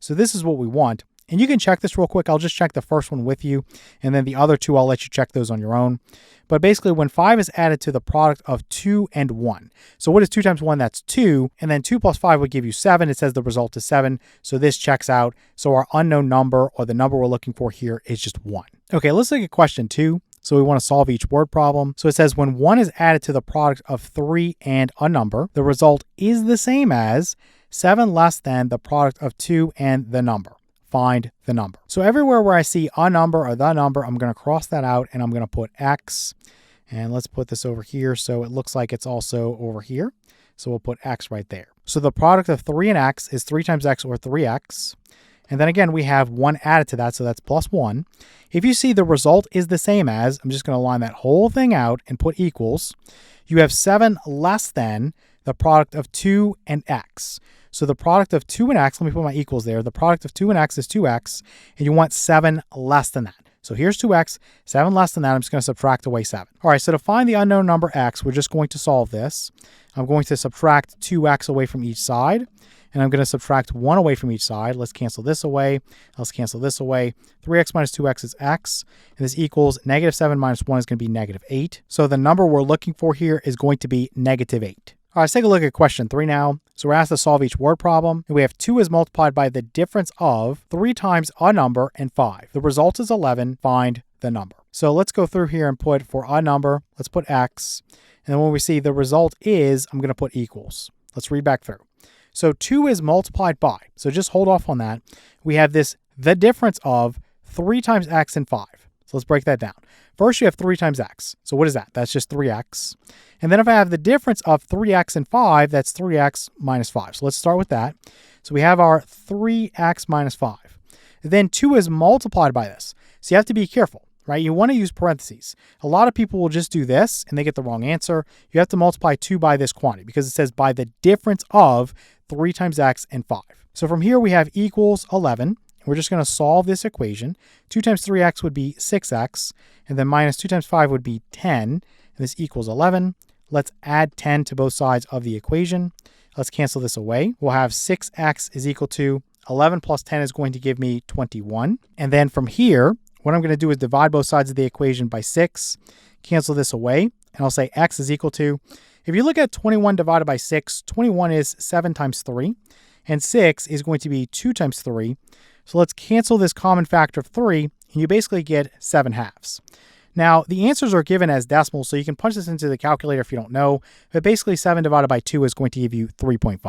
So this is what we want. And you can check this real quick. I'll just check the first one with you. And then the other two, I'll let you check those on your own. But basically, when 5 is added to the product of 2 and 1. So what is 2 times 1? That's 2. And then 2 plus 5 would give you 7. It says the result is 7. So this checks out. So our unknown number, or the number we're looking for here, is just 1. Okay, let's look at question 2. So we want to solve each word problem. So it says when 1 is added to the product of 3 and a number, the result is the same as 7 less than the product of 2 and the number. Find the number. So everywhere where I see a number or the number, I'm going to cross that out and I'm going to put X. And let's put this over here so it looks like it's also over here. So we'll put X right there. So the product of 3 and X is 3 times X or 3X. And then again, we have 1 added to that, so that's plus 1. If you see the result is the same as, I'm just going to line that whole thing out and put equals. You have 7 less than the product of 2 and X. So the product of 2 and X, let me put my equals there. The product of 2 and X is 2X, and you want 7 less than that. So here's 2X, 7 less than that. I'm just going to subtract away 7. All right, so to find the unknown number X, we're just going to solve this. I'm going to subtract 2X away from each side. And I'm going to subtract 1 away from each side. Let's cancel this away. Let's cancel this away. 3x minus 2x is x. And this equals negative 7 minus 1 is going to be negative 8. So the number we're looking for here is going to be negative 8. All right, let's take a look at question 3 now. So we're asked to solve each word problem. And we have 2 is multiplied by the difference of 3 times a number and 5. The result is 11. Find the number. So let's go through here and put for a number, let's put x. And then when we see the result is, I'm going to put equals. Let's read back through. So 2 is multiplied by, so just hold off on that. We have this, the difference of 3 times x and 5. So let's break that down. First, you have 3 times x. So what is that? That's just 3x. And then if I have the difference of 3x and 5, that's 3x minus 5. So let's start with that. So we have our 3x minus 5. Then 2 is multiplied by this. So you have to be careful, right? You want to use parentheses. A lot of people will just do this and they get the wrong answer. You have to multiply 2 by this quantity because it says by the difference of 3 times x, and 5. So from here we have equals 11. We're just going to solve this equation. 2 times 3x would be 6x, and then minus 2 times 5 would be 10, and this equals 11. Let's add 10 to both sides of the equation. Let's cancel this away. We'll have 6x is equal to 11 plus 10 is going to give me 21. And then from here, what I'm going to do is divide both sides of the equation by 6, cancel this away, and I'll say x is equal to, if you look at 21 divided by 6, 21 is 7 times 3, and 6 is going to be 2 times 3. So let's cancel this common factor of 3, and you basically get 7 halves. Now, the answers are given as decimals, so you can punch this into the calculator if you don't know, but basically 7 divided by 2 is going to give you 3.5.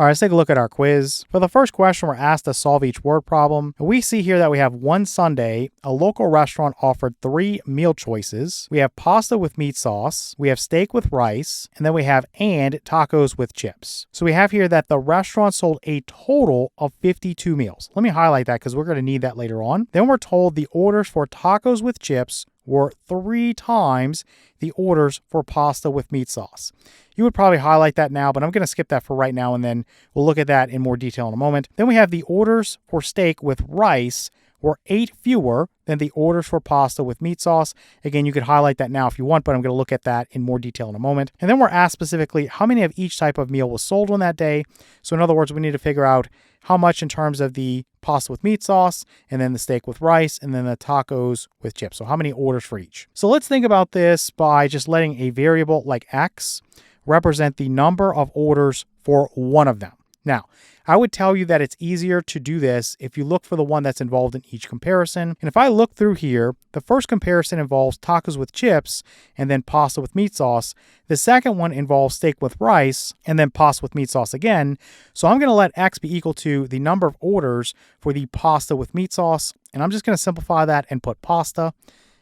All right, let's take a look at our quiz. For the first question, we're asked to solve each word problem. We see here that we have one Sunday, a local restaurant offered 3 meal choices. We have pasta with meat sauce, we have steak with rice, and then we have and tacos with chips. So we have here that the restaurant sold a total of 52 meals. Let me highlight that because we're going to need that later on. Then we're told the orders for tacos with chips were 3 times the orders for pasta with meat sauce. You would probably highlight that now, but I'm going to skip that for right now, and then we'll look at that in more detail in a moment. Then we have the orders for steak with rice were 8 fewer than the orders for pasta with meat sauce. Again, you could highlight that now if you want, but I'm going to look at that in more detail in a moment. And then we're asked specifically how many of each type of meal was sold on that day. So in other words, we need to figure out how much in terms of the pasta with meat sauce, and then the steak with rice, and then the tacos with chips. So how many orders for each? So let's think about this by just letting a variable like x represent the number of orders for one of them. Now, I would tell you that it's easier to do this if you look for the one that's involved in each comparison. And if I look through here, the first comparison involves tacos with chips and then pasta with meat sauce. The second one involves steak with rice and then pasta with meat sauce again. So I'm going to let x be equal to the number of orders for the pasta with meat sauce. And I'm just going to simplify that and put pasta.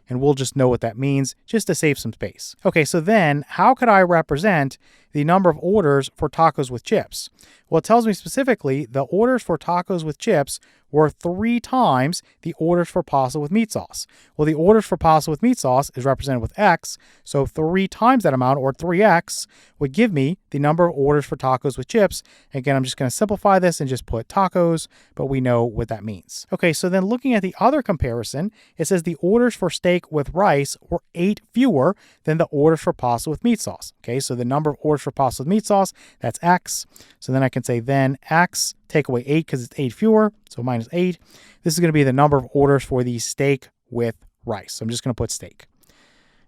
And we'll just know what that means just to save some space. Okay, so then how could I represent the number of orders for tacos with chips? Well, it tells me specifically the orders for tacos with chips were 3 times the orders for pasta with meat sauce. Well, the orders for pasta with meat sauce is represented with x, so 3 times that amount, or 3x, would give me the number of orders for tacos with chips. Again, I'm just going to simplify this and just put tacos, but we know what that means. Okay, so then looking at the other comparison, it says the orders for steak with rice were 8 fewer than the orders for pasta with meat sauce. Okay, so the number of orders for pasta with meat sauce, that's x. So then I can say then x, take away 8 because it's 8 fewer, so minus 8. This is going to be the number of orders for the steak with rice. So I'm just going to put steak.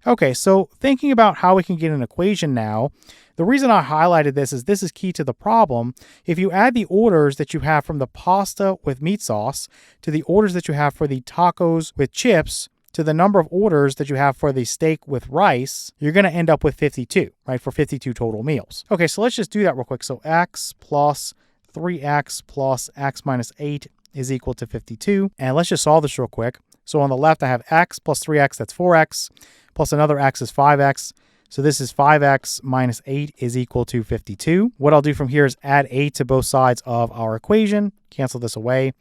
Okay, so thinking about how we can get an equation now, the reason I highlighted this is key to the problem. If you add the orders that you have from the pasta with meat sauce to the orders that you have for the tacos with chips, to the number of orders that you have for the steak with rice, you're going to end up with 52, right, for 52 total meals. Okay, so let's just do that real quick. So x plus 3x plus x minus 8 is equal to 52. And let's just solve this real quick. So on the left, I have x plus 3x, that's 4x, plus another x is 5x. So this is 5x minus 8 is equal to 52. What I'll do from here is add 8 to both sides of our equation, cancel this away.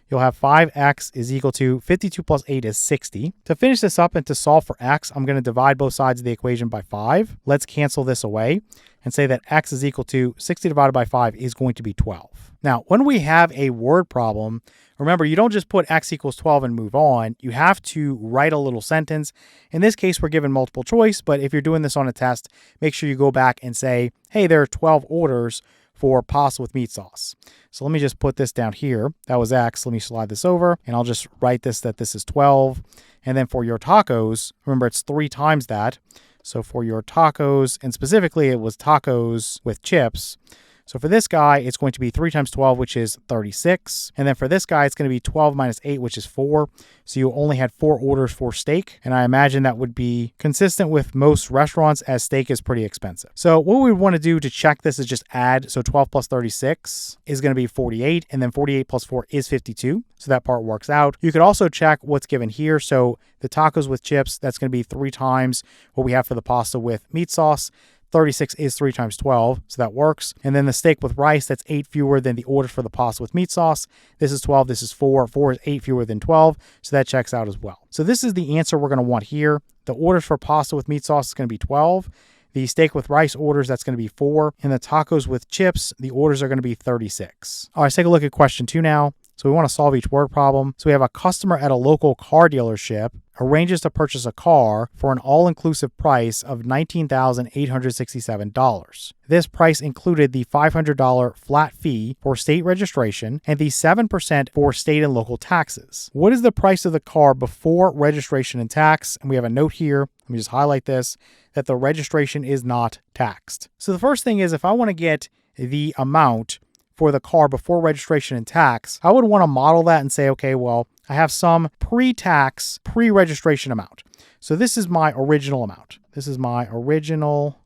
You'll have 5x is equal to 52 plus 8 is 60. To finish this up and to solve for x, I'm going to divide both sides of the equation by 5. Let's cancel this away and say that x is equal to 60 divided by 5 is going to be 12. Now, when we have a word problem, remember, you don't just put x equals 12 and move on. You have to write a little sentence. In this case, we're given multiple choice, but if you're doing this on a test, make sure you go back and say, hey, there are 12 orders for pasta with meat sauce. So let me just put this down here. That was x. Let me slide this over, and I'll just write this that this is 12. And then for your tacos, remember, it's 3 times that. So for your tacos, and specifically it was tacos with chips. So for this guy, it's going to be 3 times 12, which is 36. And then for this guy, it's going to be 12 minus 8, which is 4. So you only had 4 orders for steak. And I imagine that would be consistent with most restaurants, as steak is pretty expensive. So what we want to do to check this is just add. So 12 plus 36 is going to be 48. And then 48 plus 4 is 52. So that part works out. You could also check what's given here. So the tacos with chips, that's going to be 3 times what we have for the pasta with meat sauce. 36 is 3 times 12, so that works. And then the steak with rice, that's 8 fewer than the orders for the pasta with meat sauce. This is 12, this is 4. 4 is 8 fewer than 12, so that checks out as well. So this is the answer we're going to want here. The orders for pasta with meat sauce is going to be 12. The steak with rice orders, that's going to be 4. And the tacos with chips, the orders are going to be 36. All right, let's take a look at question 2 now. So we want to solve each word problem. So we have a customer at a local car dealership arranges to purchase a car for an all-inclusive price of $19,867. This price included the $500 flat fee for state registration and the 7% for state and local taxes. What is the price of the car before registration and tax? And we have a note here. Let me just highlight this, that the registration is not taxed. So the first thing is, if I want to get the amount for the car before registration and tax, I would want to model that and say, okay, well, I have some pre-tax, pre-registration amount. So this is my original amount. This is my original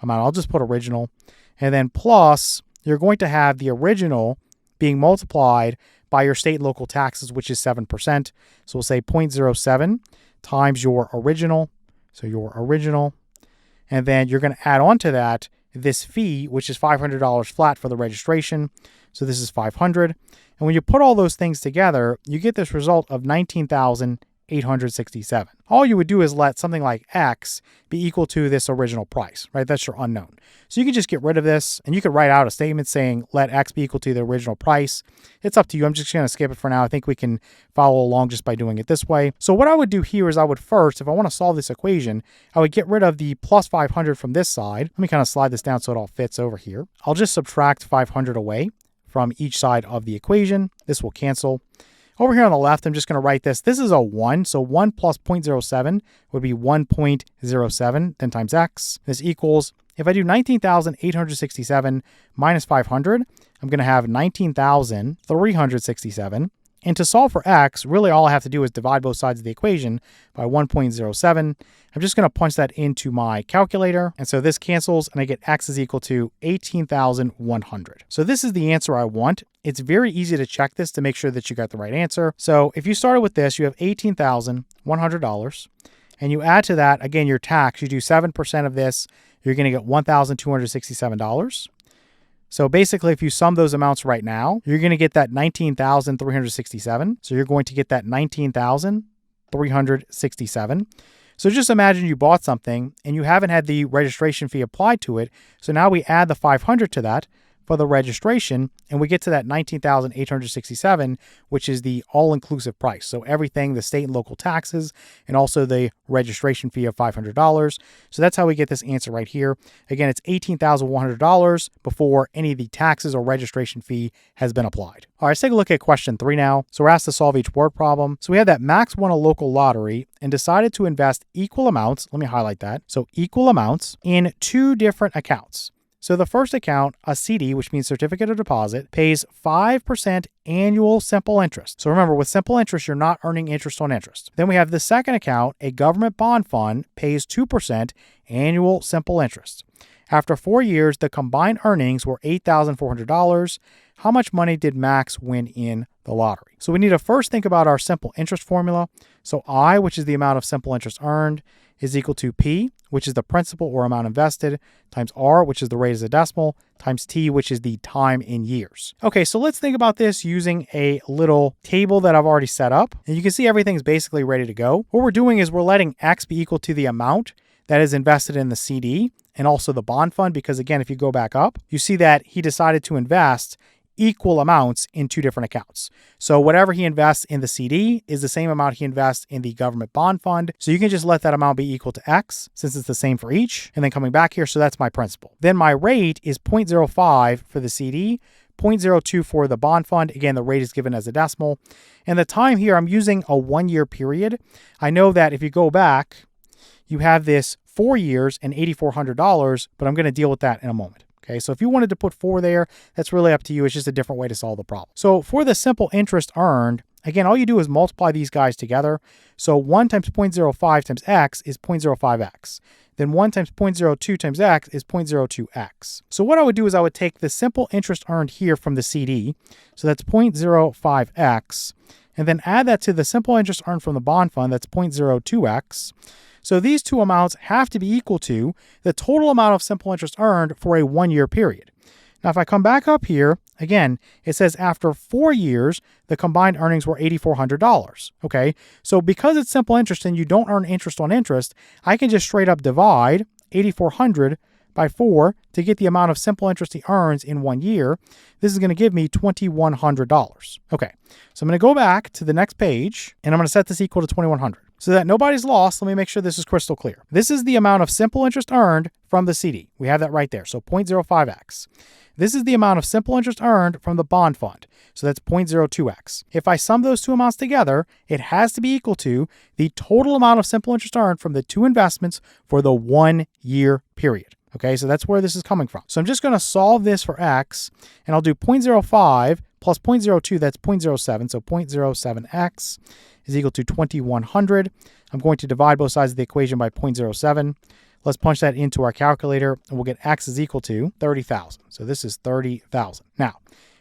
amount. I'll just put original. And then plus, you're going to have the original being multiplied by your state and local taxes, which is 7%. So we'll say 0.07 times your original. So your original. And then you're going to add on to that this fee, which is $500 flat for the registration. So this is 500. And when you put all those things together, you get this result of 19,867. All you would do is let something like X be equal to this original price, right? That's your unknown. So you could just get rid of this and you could write out a statement saying, let X be equal to the original price. It's up to you. I'm just going to skip it for now. I think we can follow along just by doing it this way. So what I would do here is I would first, if I want to solve this equation, I would get rid of the plus 500 from this side. Let me kind of slide this down so it all fits over here. I'll just subtract 500 away from each side of the equation. This will cancel. Over here on the left, I'm just going to write this. This is a 1, so 1 plus 0.07 would be 1.07, then times x. This equals, if I do 19,867 minus 500, I'm going to have 19,367. And to solve for x, really all I have to do is divide both sides of the equation by 1.07. I'm just going to punch that into my calculator. And so this cancels and I get x is equal to 18,100. So this is the answer I want. It's very easy to check this to make sure that you got the right answer. So if you started with this, you have $18,100. And you add to that, again, your tax, you do 7% of this, you're going to get $1,267. So basically, if you sum those amounts right now, you're going to get that 19,367. So you're going to get that 19,367. So just imagine you bought something and you haven't had the registration fee applied to it. So now we add the 500 to that for the registration, and we get to that 19,867, which is the all-inclusive price. So everything, the state and local taxes, and also the registration fee of $500. So that's how we get this answer right here. Again, it's $18,100 before any of the taxes or registration fee has been applied. All right, let's take a look at question 3 now. So we're asked to solve each word problem. So we have that Max won a local lottery and decided to invest equal amounts. Let me highlight that. So equal amounts in 2 different accounts. So the first account, a CD, which means certificate of deposit, pays 5% annual simple interest. So remember, with simple interest, you're not earning interest on interest. Then we have the second account, a government bond fund, pays 2% annual simple interest. After 4 years, the combined earnings were $8,400. How much money did Max win in the lottery? So we need to first think about our simple interest formula. So I, which is the amount of simple interest earned, is equal to P, which is the principal or amount invested, times R, which is the rate as a decimal, times T, which is the time in years. Okay, so let's think about this using a little table that I've already set up. And you can see everything's basically ready to go. What we're doing is we're letting X be equal to the amount that is invested in the CD and also the bond fund, because again, if you go back up, you see that he decided to invest equal amounts in 2 different accounts. So whatever he invests in the CD is the same amount he invests in the government bond fund. So you can just let that amount be equal to X since it's the same for each. And then coming back here, so that's my principal. Then my rate is 0.05 for the CD, 0.02 for the bond fund. Again, the rate is given as a decimal. And the time here, I'm using a 1-year period. I know that if you go back, you have this 4 years and $8,400, but I'm going to deal with that in a moment. Okay, so if you wanted to put 4 there, that's really up to you. It's just a different way to solve the problem. So for the simple interest earned, again, all you do is multiply these guys together. So 1 times 0.05 times x is 0.05x. Then 1 times 0.02 times x is 0.02x. So what I would do is I would take the simple interest earned here from the CD. So that's 0.05x. And then add that to the simple interest earned from the bond fund. That's 0.02x. So these 2 amounts have to be equal to the total amount of simple interest earned for a 1-year period. Now, if I come back up here, again, it says after 4 years, the combined earnings were $8,400. Okay, so because it's simple interest and you don't earn interest on interest, I can just straight up divide 8,400 by 4 to get the amount of simple interest he earns in 1 year. This is going to give me $2,100. Okay, so I'm going to go back to the next page, and I'm going to set this equal to 2,100. So that nobody's lost, let me make sure this is crystal clear. This is the amount of simple interest earned from the CD. We have that right there, so 0.05x. This is the amount of simple interest earned from the bond fund. So that's 0.02x. If I sum those two amounts together, it has to be equal to the total amount of simple interest earned from the two investments for the 1 year period. Okay, so that's where this is coming from. So I'm just going to solve this for x, and I'll do 0.05 plus 0.02, that's 0.07. So 0.07x is equal to 2,100. I'm going to divide both sides of the equation by 0.07. Let's punch that into our calculator, and we'll get x is equal to 30,000. So this is 30,000. Now,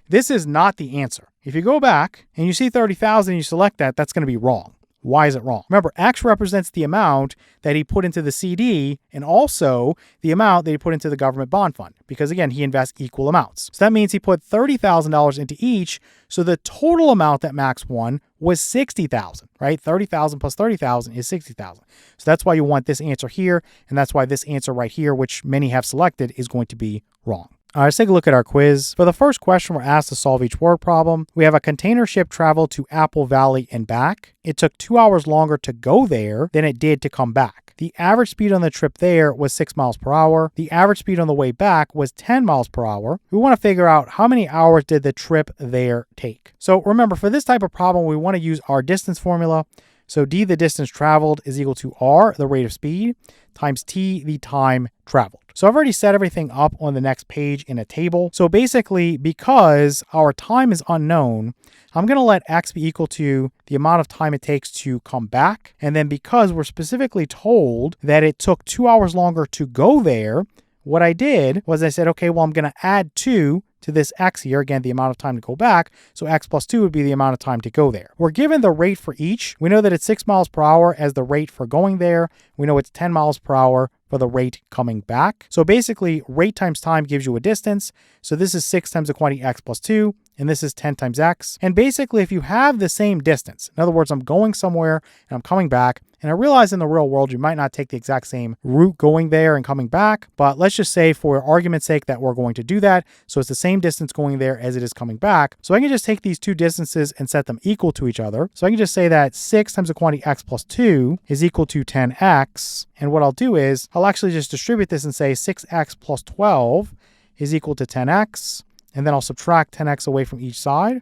this is not the answer. If you go back and you see 30,000 and you select that, that's going to be wrong. Why is it wrong? Remember, x represents the amount that he put into the CD and also the amount that he put into the government bond fund, because again, he invests equal amounts. So that means he put $30,000 into each, so the total amount that Max won was 60,000, right? 30,000 plus 30,000 is 60,000. So that's why you want this answer here, and that's why this answer right here, which many have selected, is going to be wrong. All right, let's take a look at our quiz. For the first question, we're asked to solve each word problem. We have a container ship traveled to Apple Valley and back. It took 2 hours longer to go there than it did to come back. The average speed on the trip there was 6 miles per hour. The average speed on the way back was 10 miles per hour. We want to figure out how many hours did the trip there take. So remember, for this type of problem, we want to use our distance formula. So d, the distance traveled, is equal to r, the rate of speed, times t, the time traveled. So I've already set everything up on the next page in a table. So basically, because our time is unknown, I'm going to let x be equal to the amount of time it takes to come back. And then because we're specifically told that it took 2 hours longer to go there, what I did was I said, okay, well, I'm going to add 2 to this x here, again, the amount of time to go back. So x plus 2 would be the amount of time to go there. We're given the rate for each. We know that it's 6 miles per hour as the rate for going there. We know it's 10 miles per hour for the rate coming back. So basically, rate times time gives you a distance. So this is 6 times the quantity x plus 2, and this is 10 times x. And basically, if you have the same distance, in other words, I'm going somewhere and I'm coming back, and I realize in the real world, you might not take the exact same route going there and coming back, but let's just say for argument's sake that we're going to do that. So it's the same distance going there as it is coming back. So I can just take these two distances and set them equal to each other. So I can just say that 6 times the quantity x plus 2 is equal to 10x. And what I'll do is I'll actually just distribute this and say 6x plus 12 is equal to 10x. And then I'll subtract 10x away from each side.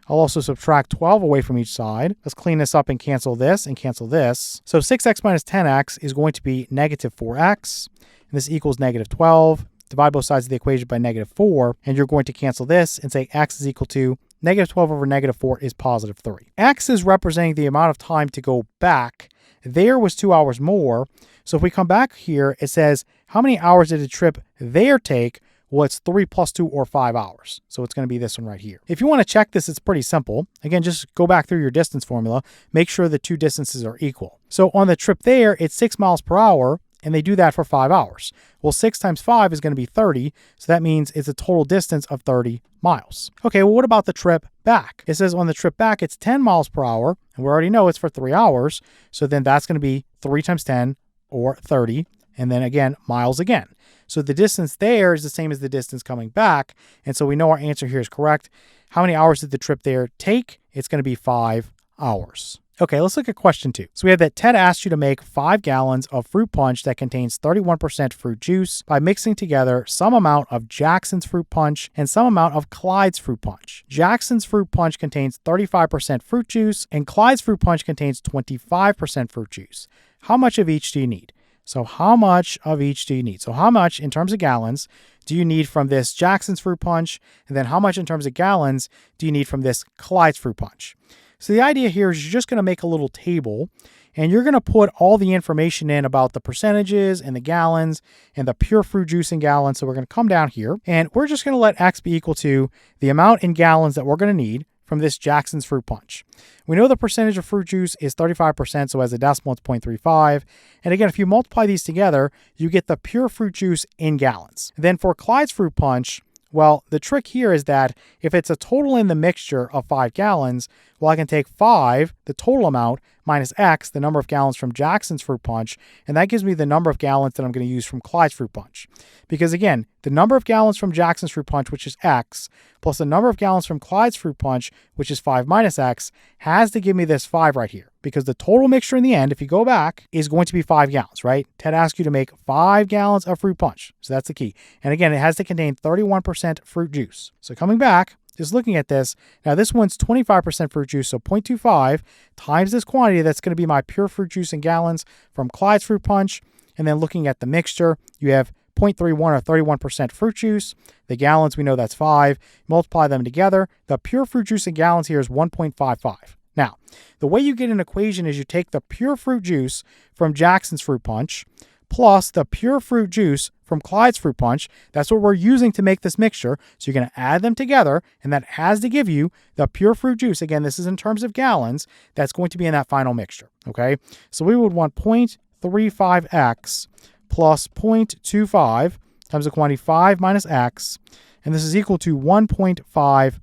I'll also subtract 12 away from each side. Let's clean this up and cancel this and cancel this. So 6x minus 10x is going to be negative 4x. And this equals negative 12. Divide both sides of the equation by negative 4. And you're going to cancel this and say x is equal to negative 12 over negative 4 is positive 3. X is representing the amount of time to go back. There was 2 hours more. So if we come back here, it says, how many hours did the trip there take? Well, it's 3 plus 2 or 5 hours. So it's going to be this one right here. If you want to check this, it's pretty simple. Again, just go back through your distance formula. Make sure the two distances are equal. So on the trip there, it's 6 miles per hour, and they do that for 5 hours. Well, 6 times 5 is going to be 30. So that means it's a total distance of 30 miles. Okay, well, what about the trip back? It says on the trip back, it's 10 miles per hour, and we already know it's for 3 hours. So then that's going to be 3 times 10 or 30. And then again, miles again. So the distance there is the same as the distance coming back. And so we know our answer here is correct. How many hours did the trip there take? It's going to be 5 hours. Okay, let's look at question 2. So we have that Ted asked you to make 5 gallons of fruit punch that contains 31% fruit juice by mixing together some amount of Jackson's fruit punch and some amount of Clyde's fruit punch. Jackson's fruit punch contains 35% fruit juice and Clyde's fruit punch contains 25% fruit juice. How much of each do you need? So how much of each do you need? So how much in terms of gallons do you need from this Jackson's fruit punch? And then how much in terms of gallons do you need from this Clyde's fruit punch? So the idea here is you're just going to make a little table and you're going to put all the information in about the percentages and the gallons and the pure fruit juice in gallons. So we're going to come down here and we're just going to let X be equal to the amount in gallons that we're going to need from this Jackson's fruit punch. We know the percentage of fruit juice is 35%, so as a decimal, it's 0.35. And again, if you multiply these together, you get the pure fruit juice in gallons. Then for Clyde's fruit punch, well, the trick here is that if it's a total in the mixture of 5 gallons, Well, I can take 5, the total amount, minus x, the number of gallons from Jackson's fruit punch, and that gives me the number of gallons that I'm going to use from Clyde's fruit punch. Because again, the number of gallons from Jackson's fruit punch, which is x, plus the number of gallons from Clyde's fruit punch, which is 5 minus x, has to give me this 5 right here. Because the total mixture in the end, if you go back, is going to be 5 gallons, right? Ted asks you to make 5 gallons of fruit punch. So that's the key. And again, it has to contain 31% fruit juice. So coming back, just looking at this, now this one's 25% fruit juice, so 0.25 times this quantity, that's going to be my pure fruit juice in gallons from Clyde's fruit punch. And then looking at the mixture, you have 0.31 or 31% fruit juice. The gallons, we know that's 5. Multiply them together. The pure fruit juice in gallons here is 1.55. Now, the way you get an equation is you take the pure fruit juice from Jackson's fruit punch plus the pure fruit juice from Clyde's fruit punch. That's what we're using to make this mixture. So you're going to add them together, and that has to give you the pure fruit juice. Again, this is in terms of gallons. That's going to be in that final mixture, okay? So we would want 0.35x plus 0.25 times the quantity 5 minus x, and this is equal to 1.55.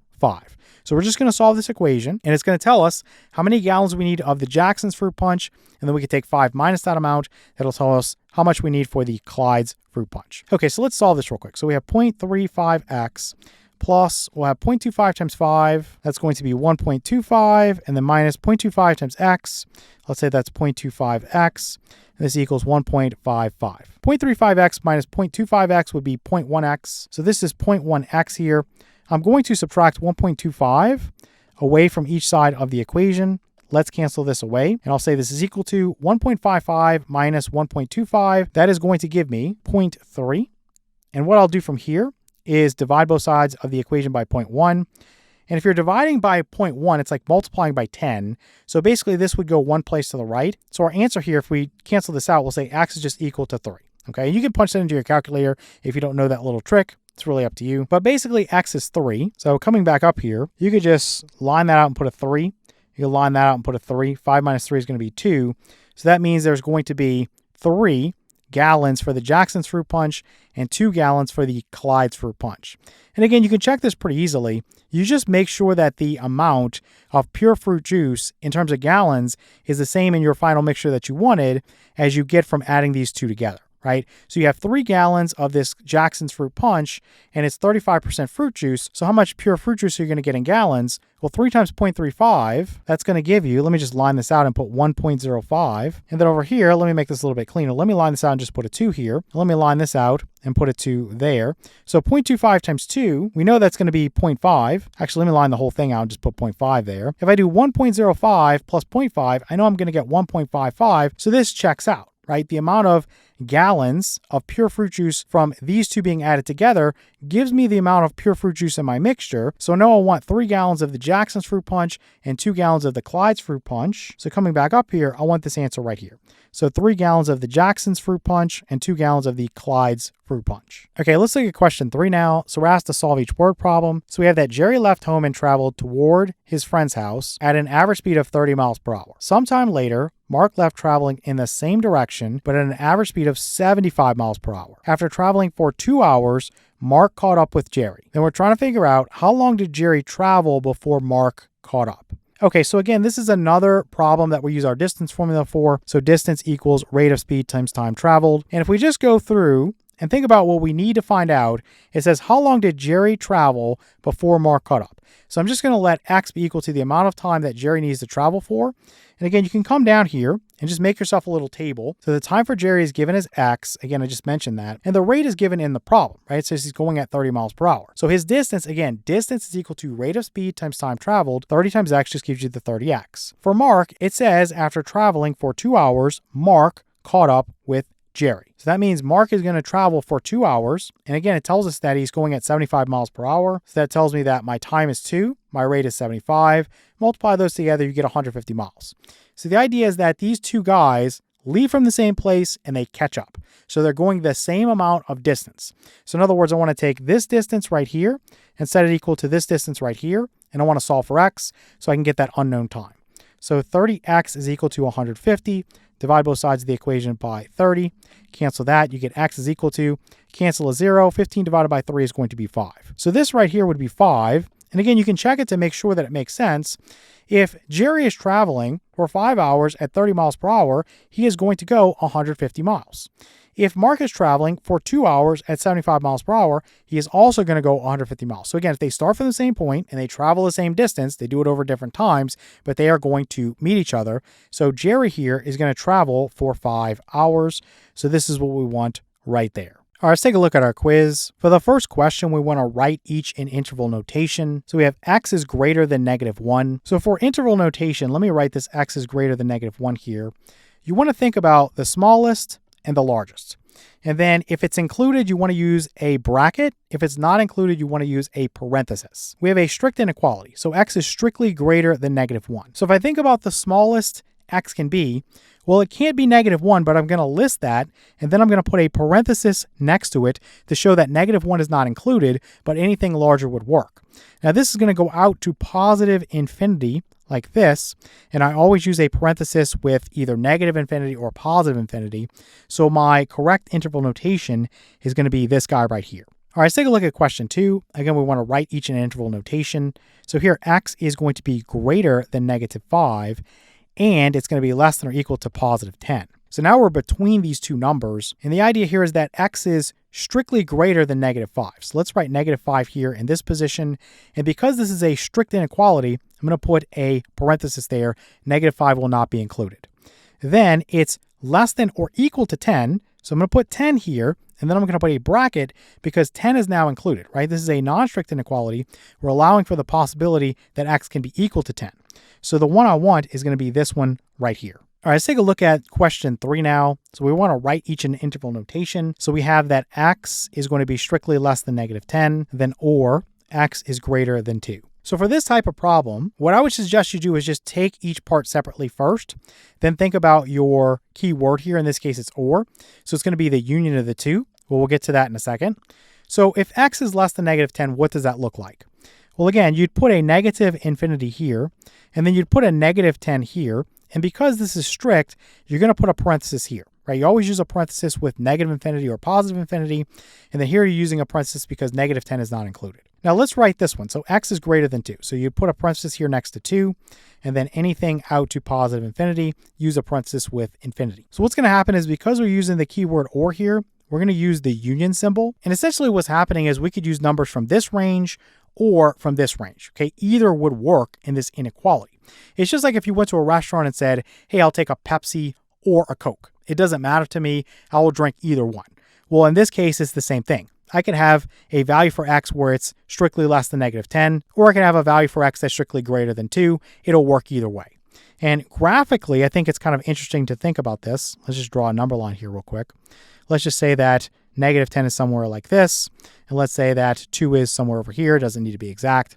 So we're just going to solve this equation, and it's going to tell us how many gallons we need of the Jackson's fruit punch, and then we can take 5 minus that amount. That'll tell us how much we need for the Clyde's fruit punch. Okay, so let's solve this real quick. So we have 0.35x plus, we'll have 0.25 times 5. That's going to be 1.25, and then minus 0.25 times x. Let's say that's 0.25x. And this equals 1.55. 0.35x minus 0.25x would be 0.1x. So this is 0.1x here. I'm going to subtract 1.25 away from each side of the equation. Let's cancel this away. And I'll say this is equal to 1.55 minus 1.25. That is going to give me 0.3. And what I'll do from here is divide both sides of the equation by 0.1. And if you're dividing by 0.1, it's like multiplying by 10. So basically this would go one place to the right. So our answer here, if we cancel this out, we'll say x is just equal to 3. Okay, you can punch that into your calculator if you don't know that little trick. It's really up to you. But basically x is 3. So coming back up here, you could just line that out and put a 3. You can line that out and put a 3. 5 minus 3 is going to be 2. So that means there's going to be 3 gallons for the Jackson's fruit punch and 2 gallons for the Clyde's fruit punch. And again, you can check this pretty easily. You just make sure that the amount of pure fruit juice in terms of gallons is the same in your final mixture that you wanted as you get from adding these two together. Right? So you have 3 gallons of this Jackson's fruit punch, and it's 35% fruit juice. So how much pure fruit juice are you going to get in gallons? Well, 3 times 0.35, that's going to give you, let me just line this out and put 1.05. And then over here, let me make this a little bit cleaner. Let me line this out and just put a 2 here. Let me line this out and put a 2 there. So 0.25 times 2, we know that's going to be 0.5. Actually, let me line the whole thing out and just put 0.5 there. If I do 1.05 plus 0.5, I know I'm going to get 1.55. So this checks out. Right? The amount of gallons of pure fruit juice from these two being added together gives me the amount of pure fruit juice in my mixture. So now I want 3 gallons of the Jackson's fruit punch and 2 gallons of the Clyde's fruit punch. So coming back up here, I want this answer right here. So 3 gallons of the Jackson's fruit punch and 2 gallons of the Clyde's fruit punch. Okay, let's look at question 3 now. So we're asked to solve each word problem. So we have that Jerry left home and traveled toward his friend's house at an average speed of 30 miles per hour. Sometime later, Mark left traveling in the same direction, but at an average speed of 75 miles per hour. After traveling for 2 hours, Mark caught up with Jerry. Then we're trying to figure out how long did Jerry travel before Mark caught up. Okay, so again, this is another problem that we use our distance formula for. So distance equals rate of speed times time traveled. And if we just go through and think about what we need to find out, it says how long did Jerry travel before Mark caught up? So I'm just going to let x be equal to the amount of time that Jerry needs to travel for. And again, you can come down here and just make yourself a little table. So the time for Jerry is given as x. Again, I just mentioned that. And the rate is given in the problem, right? It says he's going at 30 miles per hour. So his distance, again, distance is equal to rate of speed times time traveled. 30 times x just gives you the 30x. For Mark, it says after traveling for 2 hours, Mark caught up with Jerry. So that means Mark is going to travel for 2 hours. And again, it tells us that he's going at 75 miles per hour. So that tells me that my time is 2, my rate is 75. Multiply those together, you get 150 miles. So the idea is that these two guys leave from the same place and they catch up. So they're going the same amount of distance. So in other words, I want to take this distance right here and set it equal to this distance right here. And I want to solve for x so I can get that unknown time. So 30x is equal to 150. Divide both sides of the equation by 30. Cancel that. You get x is equal to, cancel a 0. 15 divided by 3 is going to be 5. So this right here would be 5. And again, you can check it to make sure that it makes sense. If Jerry is traveling for 5 hours at 30 miles per hour, he is going to go 150 miles. If Mark is traveling for 2 hours at 75 miles per hour, he is also going to go 150 miles. So again, if they start from the same point and they travel the same distance, they do it over different times, but they are going to meet each other. So Jerry here is going to travel for 5 hours. So this is what we want right there. All right, let's take a look at our quiz. For the first question, we want to write each in interval notation. So we have x is greater than -1. So for interval notation, let me write this x is greater than -1 here. You want to think about the smallest and the largest. And then if it's included, you want to use a bracket. If it's not included, you want to use a parenthesis. We have a strict inequality. So x is strictly greater than -1. So if I think about the smallest x can be, well, it can't be -1, but I'm going to list that, and then I'm going to put a parenthesis next to it to show that -1 is not included, but anything larger would work. Now, this is going to go out to positive infinity like this, and I always use a parenthesis with either negative infinity or positive infinity, so my correct interval notation is going to be this guy right here. All right, let's take a look at question 2. Again, we want to write each in interval notation. So here, x is going to be greater than -5, and it's going to be less than or equal to +10. So now we're between these two numbers, and the idea here is that x is strictly greater than -5. So let's write -5 here in this position, and because this is a strict inequality, I'm going to put a parenthesis there. -5 will not be included. Then it's less than or equal to 10, so I'm going to put 10 here, and then I'm going to put a bracket because 10 is now included, right? This is a non-strict inequality. We're allowing for the possibility that x can be equal to 10. So the one I want is going to be this one right here. All right, let's take a look at question 3 now. So we want to write each in interval notation. So we have that x is going to be strictly less than -10, then or x is greater than 2. So for this type of problem, what I would suggest you do is just take each part separately first, then think about your key word here. In this case, it's or. So it's going to be the union of the two. Well, we'll get to that in a second. So if x is less than -10, what does that look like? Well, again, you'd put a negative infinity here, and then you'd put a -10 here. And because this is strict, you're going to put a parenthesis here, right? You always use a parenthesis with negative infinity or positive infinity. And then here you're using a parenthesis because -10 is not included. Now let's write this one. So x is greater than 2. So you'd put a parenthesis here next to 2. And then anything out to positive infinity, use a parenthesis with infinity. So what's going to happen is because we're using the keyword or here, we're going to use the union symbol. And essentially what's happening is we could use numbers from this range or from this range. Okay, either would work in this inequality. It's just like if you went to a restaurant and said, hey, I'll take a Pepsi or a Coke. It doesn't matter to me. I will drink either one. Well, in this case, it's the same thing. I could have a value for x where it's strictly less than -10, or I can have a value for x that's strictly greater than 2. It'll work either way. And graphically, I think it's kind of interesting to think about this. Let's just draw a number line here real quick. Let's just say that -10 is somewhere like this. And let's say that 2 is somewhere over here. It doesn't need to be exact.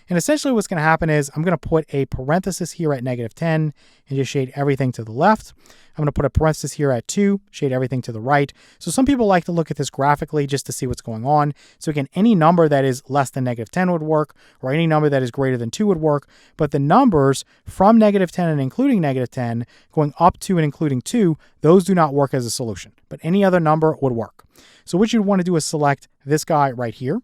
And essentially what's going to happen is I'm going to put a parenthesis here at -10 and just shade everything to the left. I'm going to put a parenthesis here at 2, shade everything to the right. So some people like to look at this graphically just to see what's going on. So again, any number that is less than -10 would work, or any number that is greater than 2 would work. But the numbers from -10 and including -10 going up to and including 2, those do not work as a solution. But any other number would work. So what you'd want to do is select this guy right here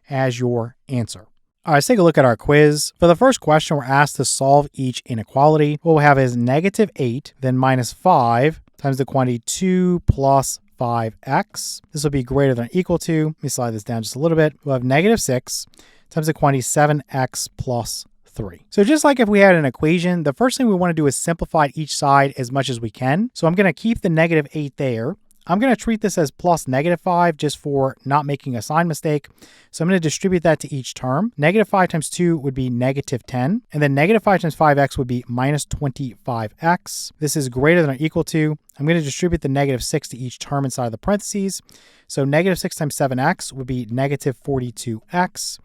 as your answer. All right, let's take a look at our quiz. For the first question, we're asked to solve each inequality. What we'll have is -8, then -5 times the quantity 2 plus 5x. This will be greater than or equal to, let me slide this down just a little bit. We'll have -6 times the quantity 7x plus 3. So just like if we had an equation, the first thing we want to do is simplify each side as much as we can. So I'm going to keep the -8 there. I'm going to treat this as plus -5 just for not making a sign mistake. So I'm going to distribute that to each term. -5 times 2 would be -10. And then -5 times 5x would be -25x. This is greater than or equal to. I'm going to distribute the -6 to each term inside of the parentheses. So -6 times 7x would be -42x.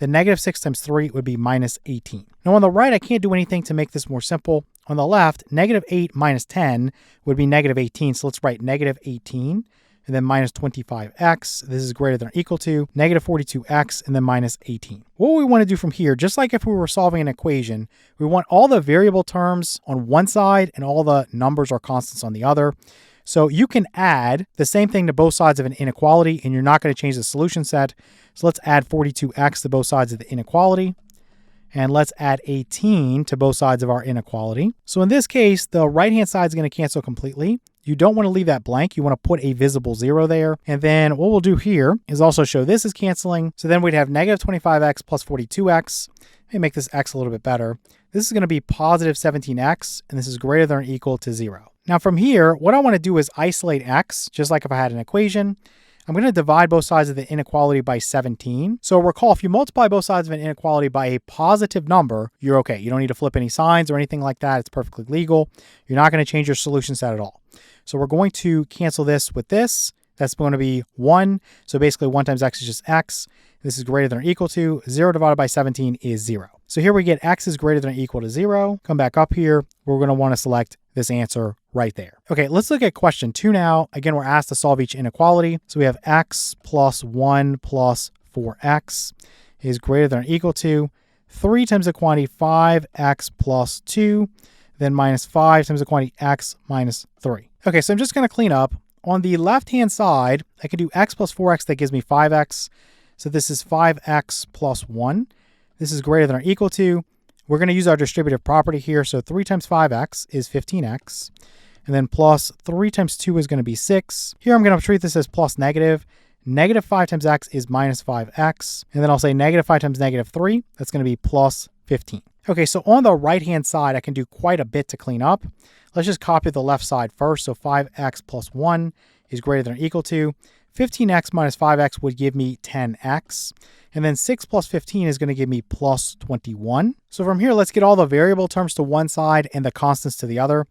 Then -6 times 3 would be -18. Now on the right, I can't do anything to make this more simple. On the left, -8 minus 10 would be -18. So let's write -18 and then -25x. This is greater than or equal to -42x and then -18. What we want to do from here, just like if we were solving an equation, we want all the variable terms on one side and all the numbers or constants on the other. So you can add the same thing to both sides of an inequality, and you're not going to change the solution set. So let's add 42x to both sides of the inequality. And let's add 18 to both sides of our inequality. So in this case, the right-hand side is going to cancel completely. You don't want to leave that blank. You want to put a visible 0 there. And then what we'll do here is also show this is canceling. So then we'd have negative 25x plus 42x. Let me make this x a little bit better. This is going to be positive 17x, and this is greater than or equal to 0. Now from here, what I want to do is isolate x, just like if I had an equation. I'm going to divide both sides of the inequality by 17. So recall, if you multiply both sides of an inequality by a positive number, you're okay. You don't need to flip any signs or anything like that. It's perfectly legal. You're not going to change your solution set at all. So we're going to cancel this with this. That's going to be 1. So basically 1 times x is just x. This is greater than or equal to 0 divided by 17 is 0. So here we get x is greater than or equal to 0. Come back up here. We're going to want to select this answer right there. Okay, let's look at question 2 now. Again, we're asked to solve each inequality. So we have x plus 1 plus 4x is greater than or equal to 3 times the quantity 5x plus 2, then minus 5 times the quantity x minus 3. Okay, so I'm just going to clean up. On the left-hand side, I can do x plus 4x. That gives me 5x. So this is 5x plus 1. This is greater than or equal to. We're going to use our distributive property here. So 3 times 5x is 15x. And then plus 3 times 2 is going to be 6. Here I'm going to treat this as plus negative. Negative 5 times x is minus 5x. And then I'll say negative 5 times negative 3. That's going to be plus 15. Okay, so on the right-hand side, I can do quite a bit to clean up. Let's just copy the left side first. So 5x plus 1 is greater than or equal to. 15x minus 5x would give me 10x. And then 6 plus 15 is going to give me plus 21. So from here, let's get all the variable terms to one side and the constants to the other.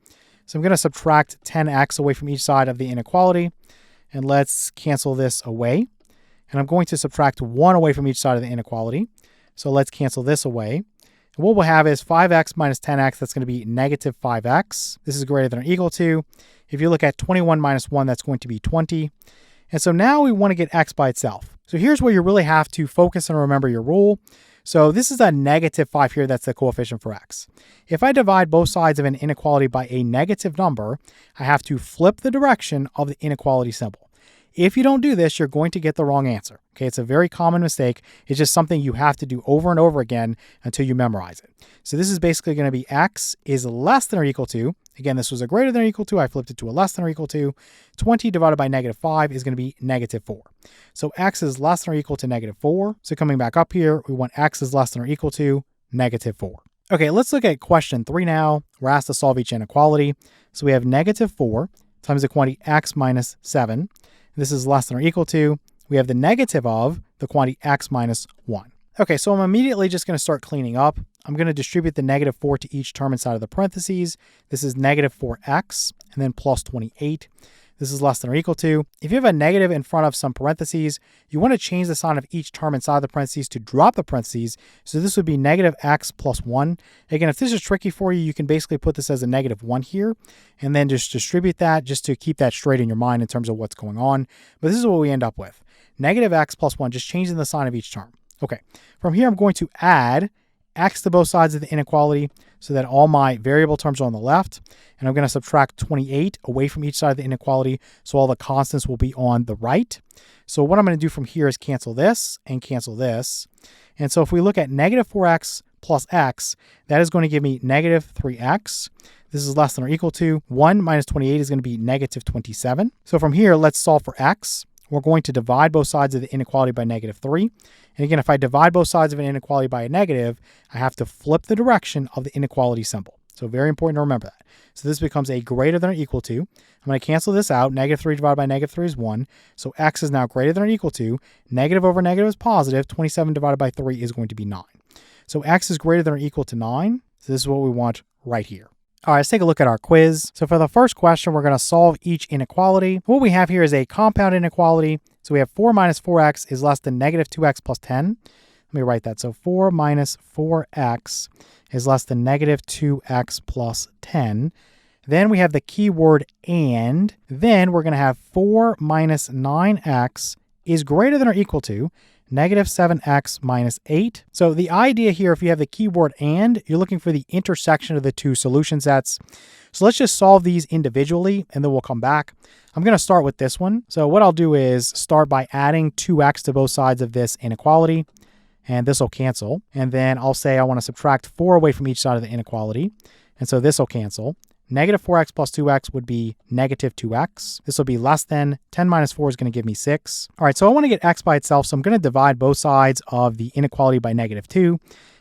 So I'm going to subtract 10x away from each side of the inequality. And let's cancel this away. And I'm going to subtract 1 away from each side of the inequality. So let's cancel this away. And what we'll have is 5x minus 10x, that's going to be negative 5x. This is greater than or equal to. If you look at 21 minus 1, that's going to be 20. And so now we want to get x by itself. So here's where you really have to focus and remember your rule. So this is a negative 5 here. That's the coefficient for x. If I divide both sides of an inequality by a negative number, I have to flip the direction of the inequality symbol. If you don't do this, you're going to get the wrong answer. Okay, it's a very common mistake. It's just something you have to do over and over again until you memorize it. So this is basically going to be x is less than or equal to, again, this was a greater than or equal to, I flipped it to a less than or equal to, 20 divided by negative 5 is going to be negative 4. So x is less than or equal to negative 4. So coming back up here, we want x is less than or equal to negative 4. Okay, let's look at question 3 now. We're asked to solve each inequality. So we have negative 4 times the quantity x minus 7. This is less than or equal to, we have the negative of the quantity x minus 1. Okay, so I'm immediately just going to start cleaning up. I'm going to distribute the negative 4 to each term inside of the parentheses. This is negative 4x, and then plus 28. This is less than or equal to. If you have a negative in front of some parentheses, you want to change the sign of each term inside the parentheses to drop the parentheses. So this would be negative x plus 1. Again, if this is tricky for you, you can basically put this as a negative 1 here, and then just distribute that just to keep that straight in your mind in terms of what's going on. But this is what we end up with. Negative x plus 1, just changing the sign of each term. Okay, from here I'm going to add x to both sides of the inequality so that all my variable terms are on the left. And I'm going to subtract 28 away from each side of the inequality so all the constants will be on the right. So what I'm going to do from here is cancel this and cancel this. And so if we look at negative 4x plus x, that is going to give me negative 3x. This is less than or equal to 1 minus 28 is going to be negative 27. So from here, let's solve for x. We're going to divide both sides of the inequality by negative 3. And again, if I divide both sides of an inequality by a negative, I have to flip the direction of the inequality symbol. So very important to remember that. So this becomes a greater than or equal to. I'm going to cancel this out. Negative 3 divided by negative 3 is 1. So x is now greater than or equal to. Negative over negative is positive. 27 divided by 3 is going to be 9. So x is greater than or equal to 9. So this is what we want right here. All right, let's take a look at our quiz. So for the first question, we're going to solve each inequality. What we have here is a compound inequality. So we have 4 minus 4x is less than negative 2x plus 10. Let me write that. So 4 minus 4x is less than negative 2x plus 10. Then we have the keyword and. Then we're going to have 4 minus 9x is greater than or equal to negative 7x minus 8. So the idea here, if you have the keyword and, you're looking for the intersection of the two solution sets. So let's just solve these individually, and then we'll come back. I'm going to start with this one. So what I'll do is start by adding 2x to both sides of this inequality, and this will cancel. And then I'll say I want to subtract 4 away from each side of the inequality, and so this will cancel. Negative 4x plus 2x would be negative 2x. This will be less than 10 minus 4 is going to give me 6. All right, so I want to get x by itself, so I'm going to divide both sides of the inequality by negative 2.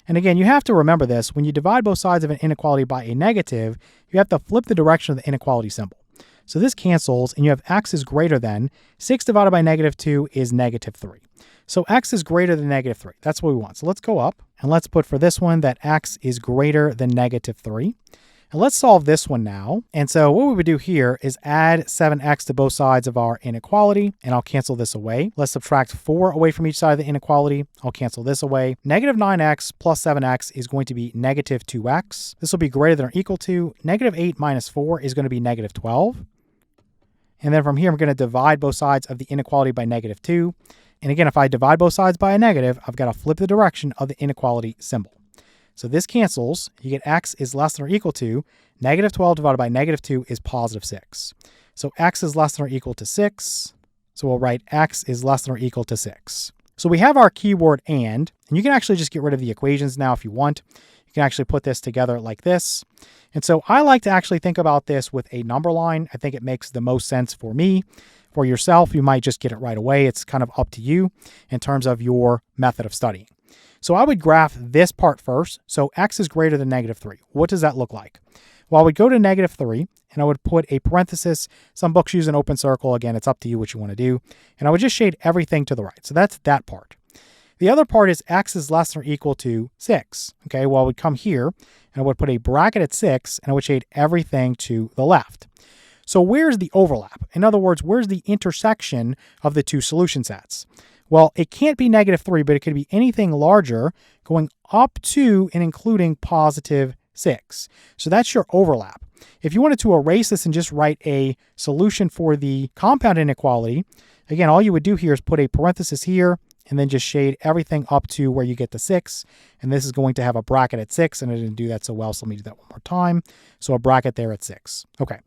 And again, you have to remember this. When you divide both sides of an inequality by a negative, you have to flip the direction of the inequality symbol. So this cancels, and you have x is greater than 6 divided by negative 2 is negative 3. So x is greater than negative 3. That's what we want. So let's go up, and let's put for this one that x is greater than negative 3. And let's solve this one now. And so what we would do here is add 7x to both sides of our inequality, and I'll cancel this away. Let's subtract 4 away from each side of the inequality. I'll cancel this away. Negative 9x plus 7x is going to be negative 2x. This will be greater than or equal to negative 8 minus 4 is going to be negative 12. And then from here, I'm going to divide both sides of the inequality by negative 2. And again, if I divide both sides by a negative, I've got to flip the direction of the inequality symbol. So this cancels. You get x is less than or equal to negative 12 divided by negative 2 is positive 6. So x is less than or equal to 6. So we'll write x is less than or equal to 6. So we have our keyword and you can actually just get rid of the equations now if you want. You can actually put this together like this. And so I like to actually think about this with a number line. I think it makes the most sense for me. For yourself, you might just get it right away. It's kind of up to you in terms of your method of studying. So I would graph this part first. So x is greater than negative 3. What does that look like? Well, I would go to negative 3, and I would put a parenthesis. Some books use an open circle. Again, it's up to you what you want to do. And I would just shade everything to the right. So that's that part. The other part is x is less than or equal to 6. Okay, well, I would come here, and I would put a bracket at 6, and I would shade everything to the left. So where's the overlap? In other words, where's the intersection of the two solution sets? Well, it can't be negative 3, but it could be anything larger going up to and including positive 6. So that's your overlap. If you wanted to erase this and just write a solution for the compound inequality, again, all you would do here is put a parenthesis here and then just shade everything up to where you get the 6. And this is going to have a bracket at 6, and I didn't do that so well, so let me do that one more time. So a bracket there at 6. Okay.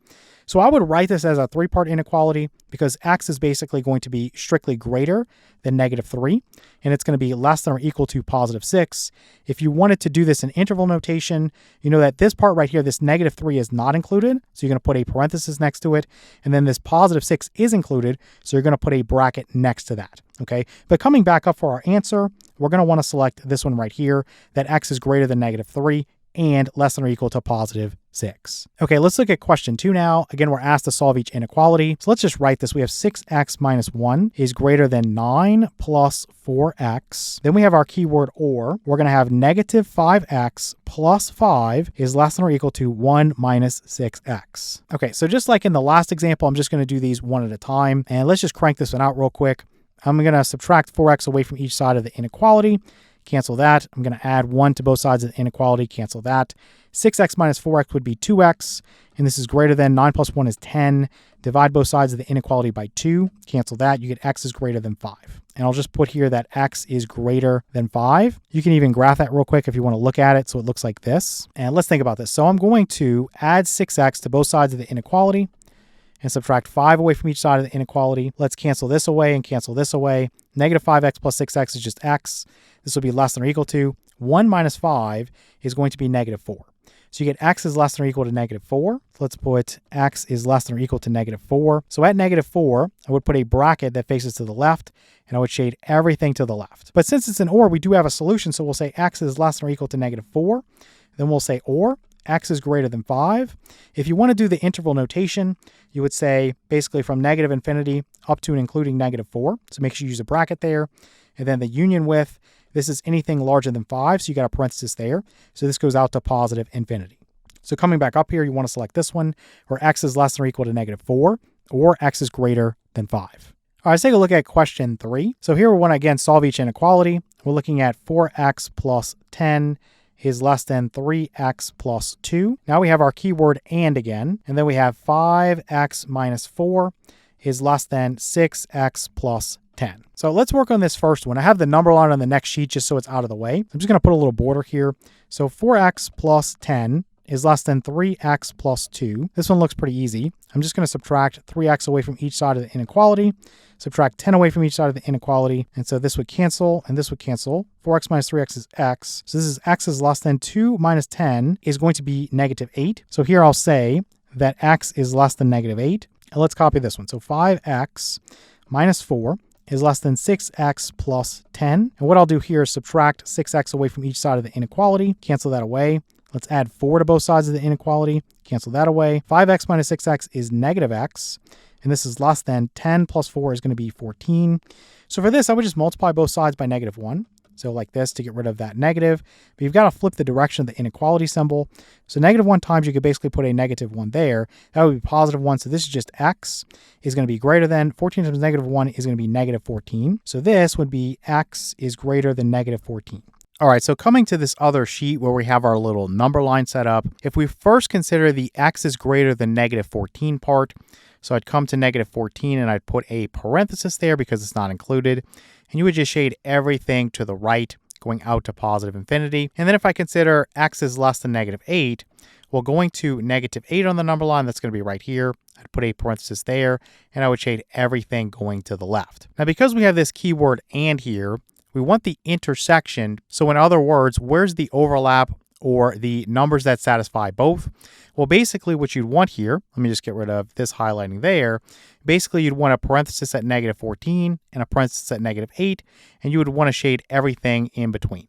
So I would write this as a 3-part inequality because x is basically going to be strictly greater than negative 3, and it's going to be less than or equal to positive 6. If you wanted to do this in interval notation, you know that this part right here, this negative 3 is not included, so you're going to put a parenthesis next to it, and then this positive 6 is included, so you're going to put a bracket next to that, okay? But coming back up for our answer, we're going to want to select this one right here, that x is greater than negative 3, and less than or equal to positive 6. Okay, let's look at question 2 now. Again, we're asked to solve each inequality. So let's just write this. We have 6x minus 1 is greater than 9 plus 4x. Then we have our keyword or. We're going to have negative 5x plus 5 is less than or equal to 1 minus 6x. Okay, so just like in the last example, I'm just going to do these one at a time. And let's just crank this one out real quick. I'm going to subtract 4x away from each side of the inequality. Cancel that. I'm going to add 1 to both sides of the inequality. Cancel that. 6x minus 4x would be 2x, and this is greater than 9 plus 1 is 10. Divide both sides of the inequality by 2. Cancel that. You get x is greater than 5. And I'll just put here that x is greater than 5. You can even graph that real quick if you want to look at it so it looks like this. And let's think about this. So I'm going to add 6x to both sides of the inequality and subtract 5 away from each side of the inequality. Let's cancel this away and cancel this away. Negative 5x plus 6x is just x. This will be less than or equal to 1 minus 5 is going to be negative 4. So you get x is less than or equal to negative 4. So let's put x is less than or equal to negative 4. So at negative 4, I would put a bracket that faces to the left, and I would shade everything to the left. But since it's an or, we do have a solution, so we'll say x is less than or equal to negative 4. Then we'll say or. X is greater than 5. If you want to do the interval notation, you would say basically from negative infinity up to and including negative 4. So make sure you use a bracket there. And then the union with, this is anything larger than 5, so you got a parenthesis there. So this goes out to positive infinity. So coming back up here, you want to select this one where x is less than or equal to negative 4 or x is greater than 5. All right, let's take a look at question 3. So here we want to again solve each inequality. We're looking at 4x plus 10 is less than 3x plus 2. Now we have our keyword and again, and then we have 5x minus 4 is less than 6x plus 10. So let's work on this first one. I have the number line on the next sheet just so it's out of the way. I'm just going to put a little border here. So 4x plus 10 is less than 3x plus 2. This one looks pretty easy. I'm just going to subtract 3x away from each side of the inequality, subtract 10 away from each side of the inequality, and so this would cancel and this would cancel. 4x minus 3x is x. So this is x is less than 2 minus 10 is going to be negative 8. So here I'll say that x is less than negative 8. And let's copy this one. So 5x minus 4 is less than 6x plus 10. And what I'll do here is subtract 6x away from each side of the inequality, cancel that away. Let's add 4 to both sides of the inequality, cancel that away. 5x minus 6x is negative x, and this is less than 10 plus 4 is going to be 14. So for this, I would just multiply both sides by negative 1. So like this to get rid of that negative. But you've got to flip the direction of the inequality symbol. So negative 1 times, you could basically put a negative 1 there. That would be positive 1. So this is just x is going to be greater than 14 times negative 1 is going to be negative 14. So this would be x is greater than negative 14. All right, so coming to this other sheet where we have our little number line set up, if we first consider the x is greater than negative 14 part, so I'd come to negative 14 and I'd put a parenthesis there because it's not included, and you would just shade everything to the right going out to positive infinity. And then if I consider x is less than negative 8, well, going to negative 8 on the number line, that's going to be right here. I'd put a parenthesis there, and I would shade everything going to the left. Now, because we have this keyword and here, we want the intersection. So in other words, where's the overlap or the numbers that satisfy both? Well, basically what you'd want here, let me just get rid of this highlighting there. Basically, you'd want a parenthesis at negative 14 and a parenthesis at negative 8, and you would want to shade everything in between.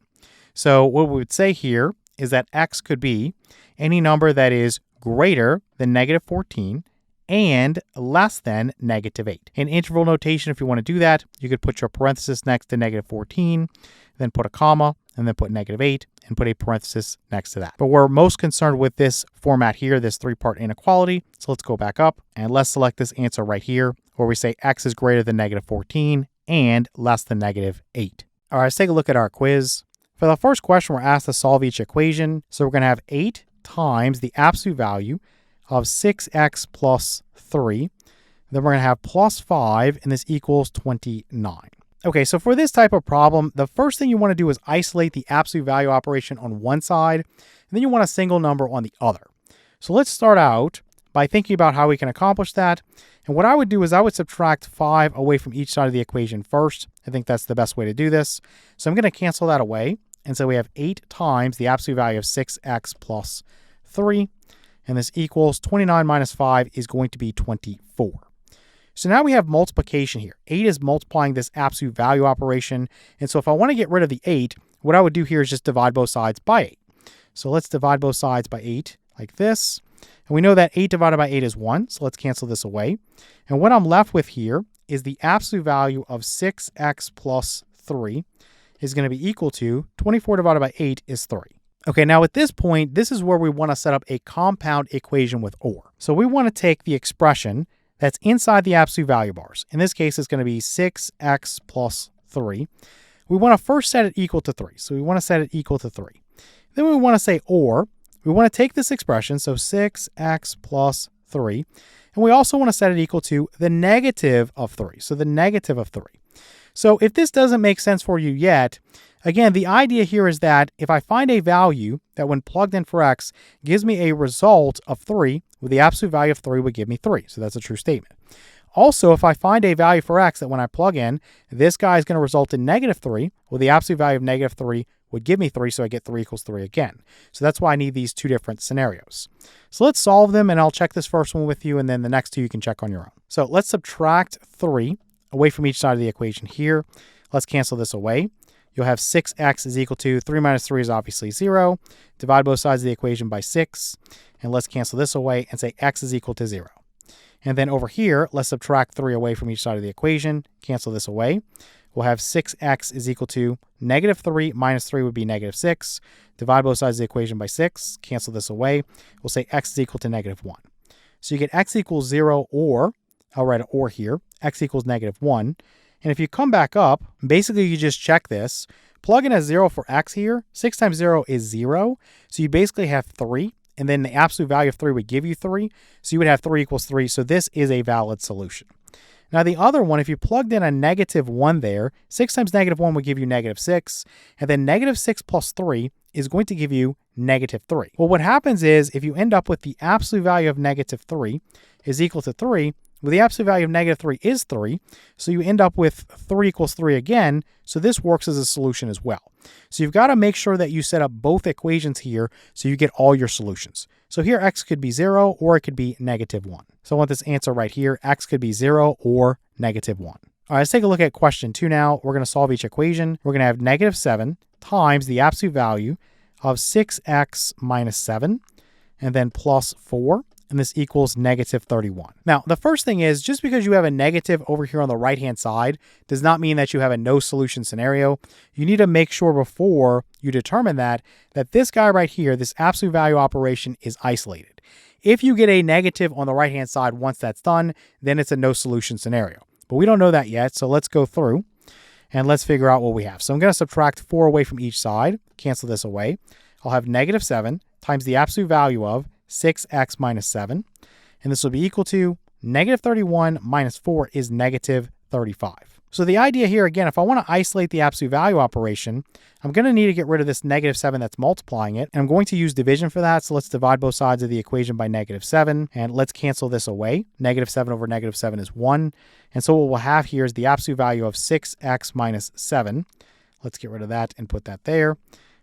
So what we would say here is that x could be any number that is greater than negative 14 and less than negative 8. In interval notation, if you want to do that, you could put your parenthesis next to negative 14, then put a comma, and then put negative 8, and put a parenthesis next to that. But we're most concerned with this format here, this 3-part inequality. So let's go back up, and let's select this answer right here, where we say x is greater than negative 14 and less than negative 8. All right, let's take a look at our quiz. For the first question, we're asked to solve each equation. So we're going to have 8 times the absolute value of 6x plus 3. Then we're going to have plus 5, and this equals 29. Okay, so for this type of problem, the first thing you want to do is isolate the absolute value operation on one side, and then you want a single number on the other. So let's start out by thinking about how we can accomplish that. And what I would do is I would subtract 5 away from each side of the equation first. I think that's the best way to do this. So I'm going to cancel that away. And so we have 8 times the absolute value of 6x plus 3. And this equals 29 minus 5 is going to be 24. So now we have multiplication here. 8 is multiplying this absolute value operation. And so if I want to get rid of the 8, what I would do here is just divide both sides by 8. So let's divide both sides by 8 like this. And we know that 8 divided by 8 is 1. So let's cancel this away. And what I'm left with here is the absolute value of 6x plus 3 is going to be equal to 24 divided by 8 is 3. Okay, now at this point, this is where we want to set up a compound equation with OR. So we want to take the expression that's inside the absolute value bars. In this case, it's going to be 6x plus 3. We want to first set it equal to 3. So we want to set it equal to 3. Then we want to say OR. We want to take this expression, so 6x plus 3, and we also want to set it equal to the negative of 3. So the negative of 3. So if this doesn't make sense for you yet, again, the idea here is that if I find a value that when plugged in for x gives me a result of 3, well, the absolute value of 3 would give me 3. So that's a true statement. Also, if I find a value for x that when I plug in, this guy is going to result in negative 3, well, the absolute value of negative 3 would give me 3, so I get 3 equals 3 again. So that's why I need these two different scenarios. So let's solve them, and I'll check this first one with you, and then the next two you can check on your own. So let's subtract 3 away from each side of the equation here. Let's cancel this away. You'll have 6x is equal to 3 minus 3 is obviously 0. Divide both sides of the equation by 6. And let's cancel this away and say x is equal to 0. And then over here, let's subtract 3 away from each side of the equation. Cancel this away. We'll have 6x is equal to negative 3 minus 3 would be negative 6. Divide both sides of the equation by 6. Cancel this away. We'll say x is equal to negative 1. So you get x equals 0 or, I'll write an or here, x equals negative 1. And if you come back up, basically you just check this. Plug in a 0 for x here. 6 times 0 is 0. So you basically have 3. And then the absolute value of 3 would give you 3. So you would have 3 equals 3. So this is a valid solution. Now the other one, if you plugged in a -1 there, 6 times -1 would give you -6, and then -6 plus 3 is going to give you -3. Well, what happens is if you end up with the absolute value of -3 is equal to 3, well, the absolute value of -3 is 3, so you end up with 3 equals 3 again, so this works as a solution as well. So you've got to make sure that you set up both equations here so you get all your solutions. So here x could be 0 or it could be -1. So I want this answer right here. X could be 0 or -1. All right, let's take a look at question 2 now. We're going to solve each equation. We're going to have -7 times the absolute value of 6x minus 7 and then plus 4. And this equals -31. Now, the first thing is just because you have a negative over here on the right-hand side does not mean that you have a no solution scenario. You need to make sure before you determine that this guy right here, this absolute value operation is isolated. If you get a negative on the right-hand side once that's done, then it's a no solution scenario. But we don't know that yet, so let's go through and let's figure out what we have. So I'm going to subtract 4 away from each side, cancel this away. I'll have -7 times the absolute value of 6x minus 7, and this will be equal to -31 minus 4 is -35. So the idea here, again, if I want to isolate the absolute value operation, I'm going to need to get rid of this -7 that's multiplying it, and I'm going to use division for that, so let's divide both sides of the equation by -7, and let's cancel this away. -7 over -7 is 1, and so what we'll have here is the absolute value of 6x minus 7. Let's get rid of that and put that there,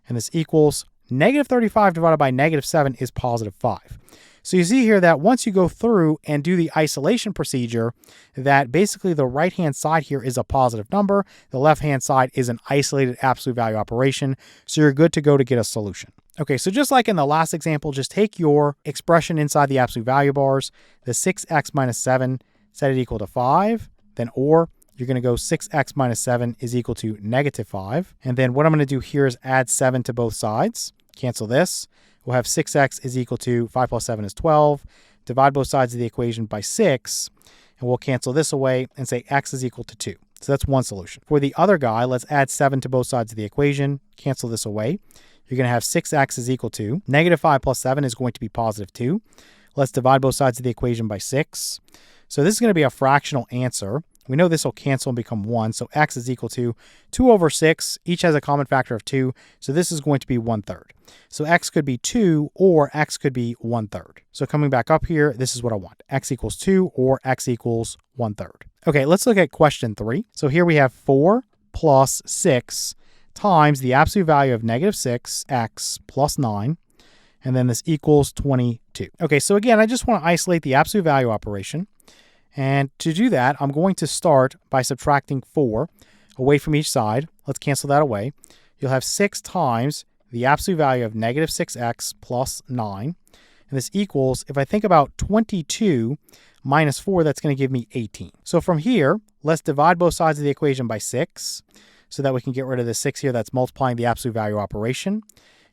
and this equals -35 divided by -7 is +5. So you see here that once you go through and do the isolation procedure, that basically the right-hand side here is a positive number. The left-hand side is an isolated absolute value operation. So you're good to go to get a solution. Okay, so just like in the last example, just take your expression inside the absolute value bars, the 6x minus 7, set it equal to 5, then or you're going to go 6x minus 7 is equal to -5. And then what I'm going to do here is add 7 to both sides. Cancel this. We'll have 6x is equal to 5 plus 7 is 12. Divide both sides of the equation by 6. And we'll cancel this away and say x is equal to 2. So that's one solution. For the other guy, let's add 7 to both sides of the equation. Cancel this away. You're going to have 6x is equal to -5 plus 7 is going to be +2. Let's divide both sides of the equation by 6. So this is going to be a fractional answer. We know this will cancel and become 1, so x is equal to 2 over 6. Each has a common factor of 2, so this is going to be 1/3. So x could be 2 or x could be 1/3. So coming back up here, this is what I want. X equals 2 or x equals 1/3. Okay, let's look at question 3. So here we have 4 plus 6 times the absolute value of -6x plus 9, and then this equals 22. Okay, so again, I just want to isolate the absolute value operation. And to do that, I'm going to start by subtracting 4 away from each side. Let's cancel that away. You'll have 6 times the absolute value of -6x plus 9. And this equals, if I think about 22 minus 4, that's going to give me 18. So from here, let's divide both sides of the equation by 6 so that we can get rid of the 6 here that's multiplying the absolute value operation.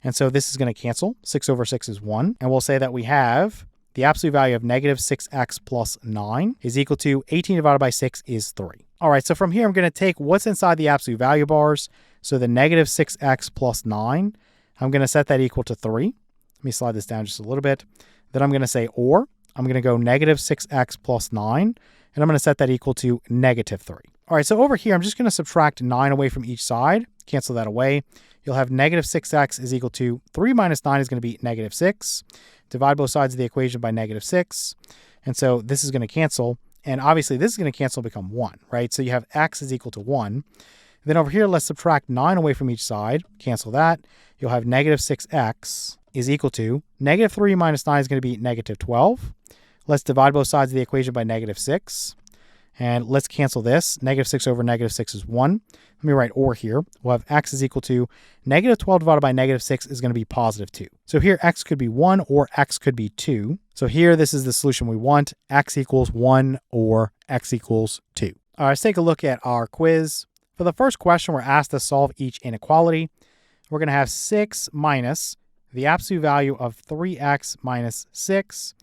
And so this is going to cancel. 6 over 6 is 1. And we'll say that we have the absolute value of -6x plus 9 is equal to 18 divided by 6 is 3. All right, so from here, I'm going to take what's inside the absolute value bars. So the -6x plus 9, I'm going to set that equal to 3. Let me slide this down just a little bit. Then I'm going to say or. I'm going to go -6x plus 9, and I'm going to set that equal to -3. All right, so over here, I'm just going to subtract 9 away from each side. Cancel that away. You'll have -6x is equal to 3 minus 9 is going to be -6. Divide both sides of the equation by -6. And so this is going to cancel. And obviously this is going to cancel and become 1, right? So you have x is equal to 1. Then over here, let's subtract 9 away from each side. Cancel that. You'll have -6x is equal to -3 minus 9 is going to be -12. Let's divide both sides of the equation by -6. And let's cancel this. -6 over -6 is 1. Let me write or here. We'll have x is equal to -12 divided by -6 is going to be +2. So here x could be 1 or x could be 2. So here this is the solution we want. X equals 1 or x equals 2. All right, let's take a look at our quiz. For the first question, we're asked to solve each inequality. We're going to have 6 minus the absolute value of 3x minus 6.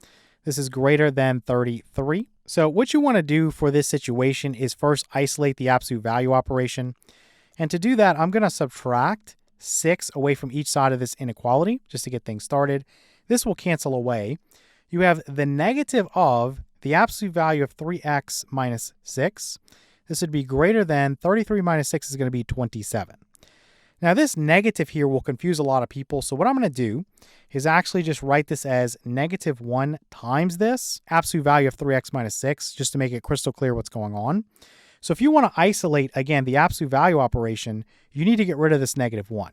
This is greater than 33. So what you want to do for this situation is first isolate the absolute value operation. And to do that, I'm going to subtract 6 away from each side of this inequality just to get things started. This will cancel away. You have the negative of the absolute value of 3x minus 6, this would be greater than 33 minus 6 is going to be 27. Now this negative here will confuse a lot of people, so what I'm going to do is actually just write this as negative 1 times this absolute value of 3x minus 6, just to make it crystal clear what's going on. So if you want to isolate, again, the absolute value operation, you need to get rid of this negative 1.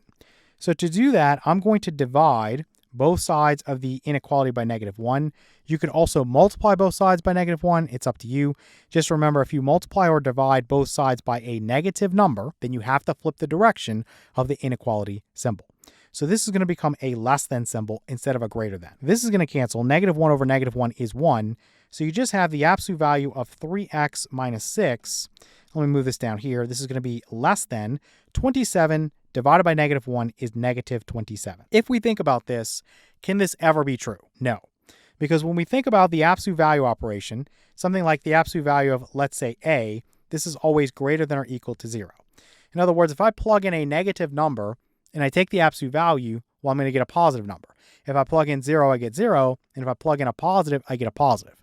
So to do that, I'm going to divide both sides of the inequality by negative 1. You could also multiply both sides by negative 1. It's up to you. Just remember, if you multiply or divide both sides by a negative number, then you have to flip the direction of the inequality symbol. So this is going to become a less than symbol instead of a greater than. This is going to cancel. Negative 1 over negative 1 is 1. So you just have the absolute value of 3x minus 6. Let me move this down here. This is going to be less than 27 divided by negative 1 is negative 27. If we think about this, can this ever be true? No. Because when we think about the absolute value operation, something like the absolute value of, let's say, a, this is always greater than or equal to 0. In other words, if I plug in a negative number and I take the absolute value, well, I'm going to get a positive number. If I plug in 0, I get 0. And if I plug in a positive, I get a positive.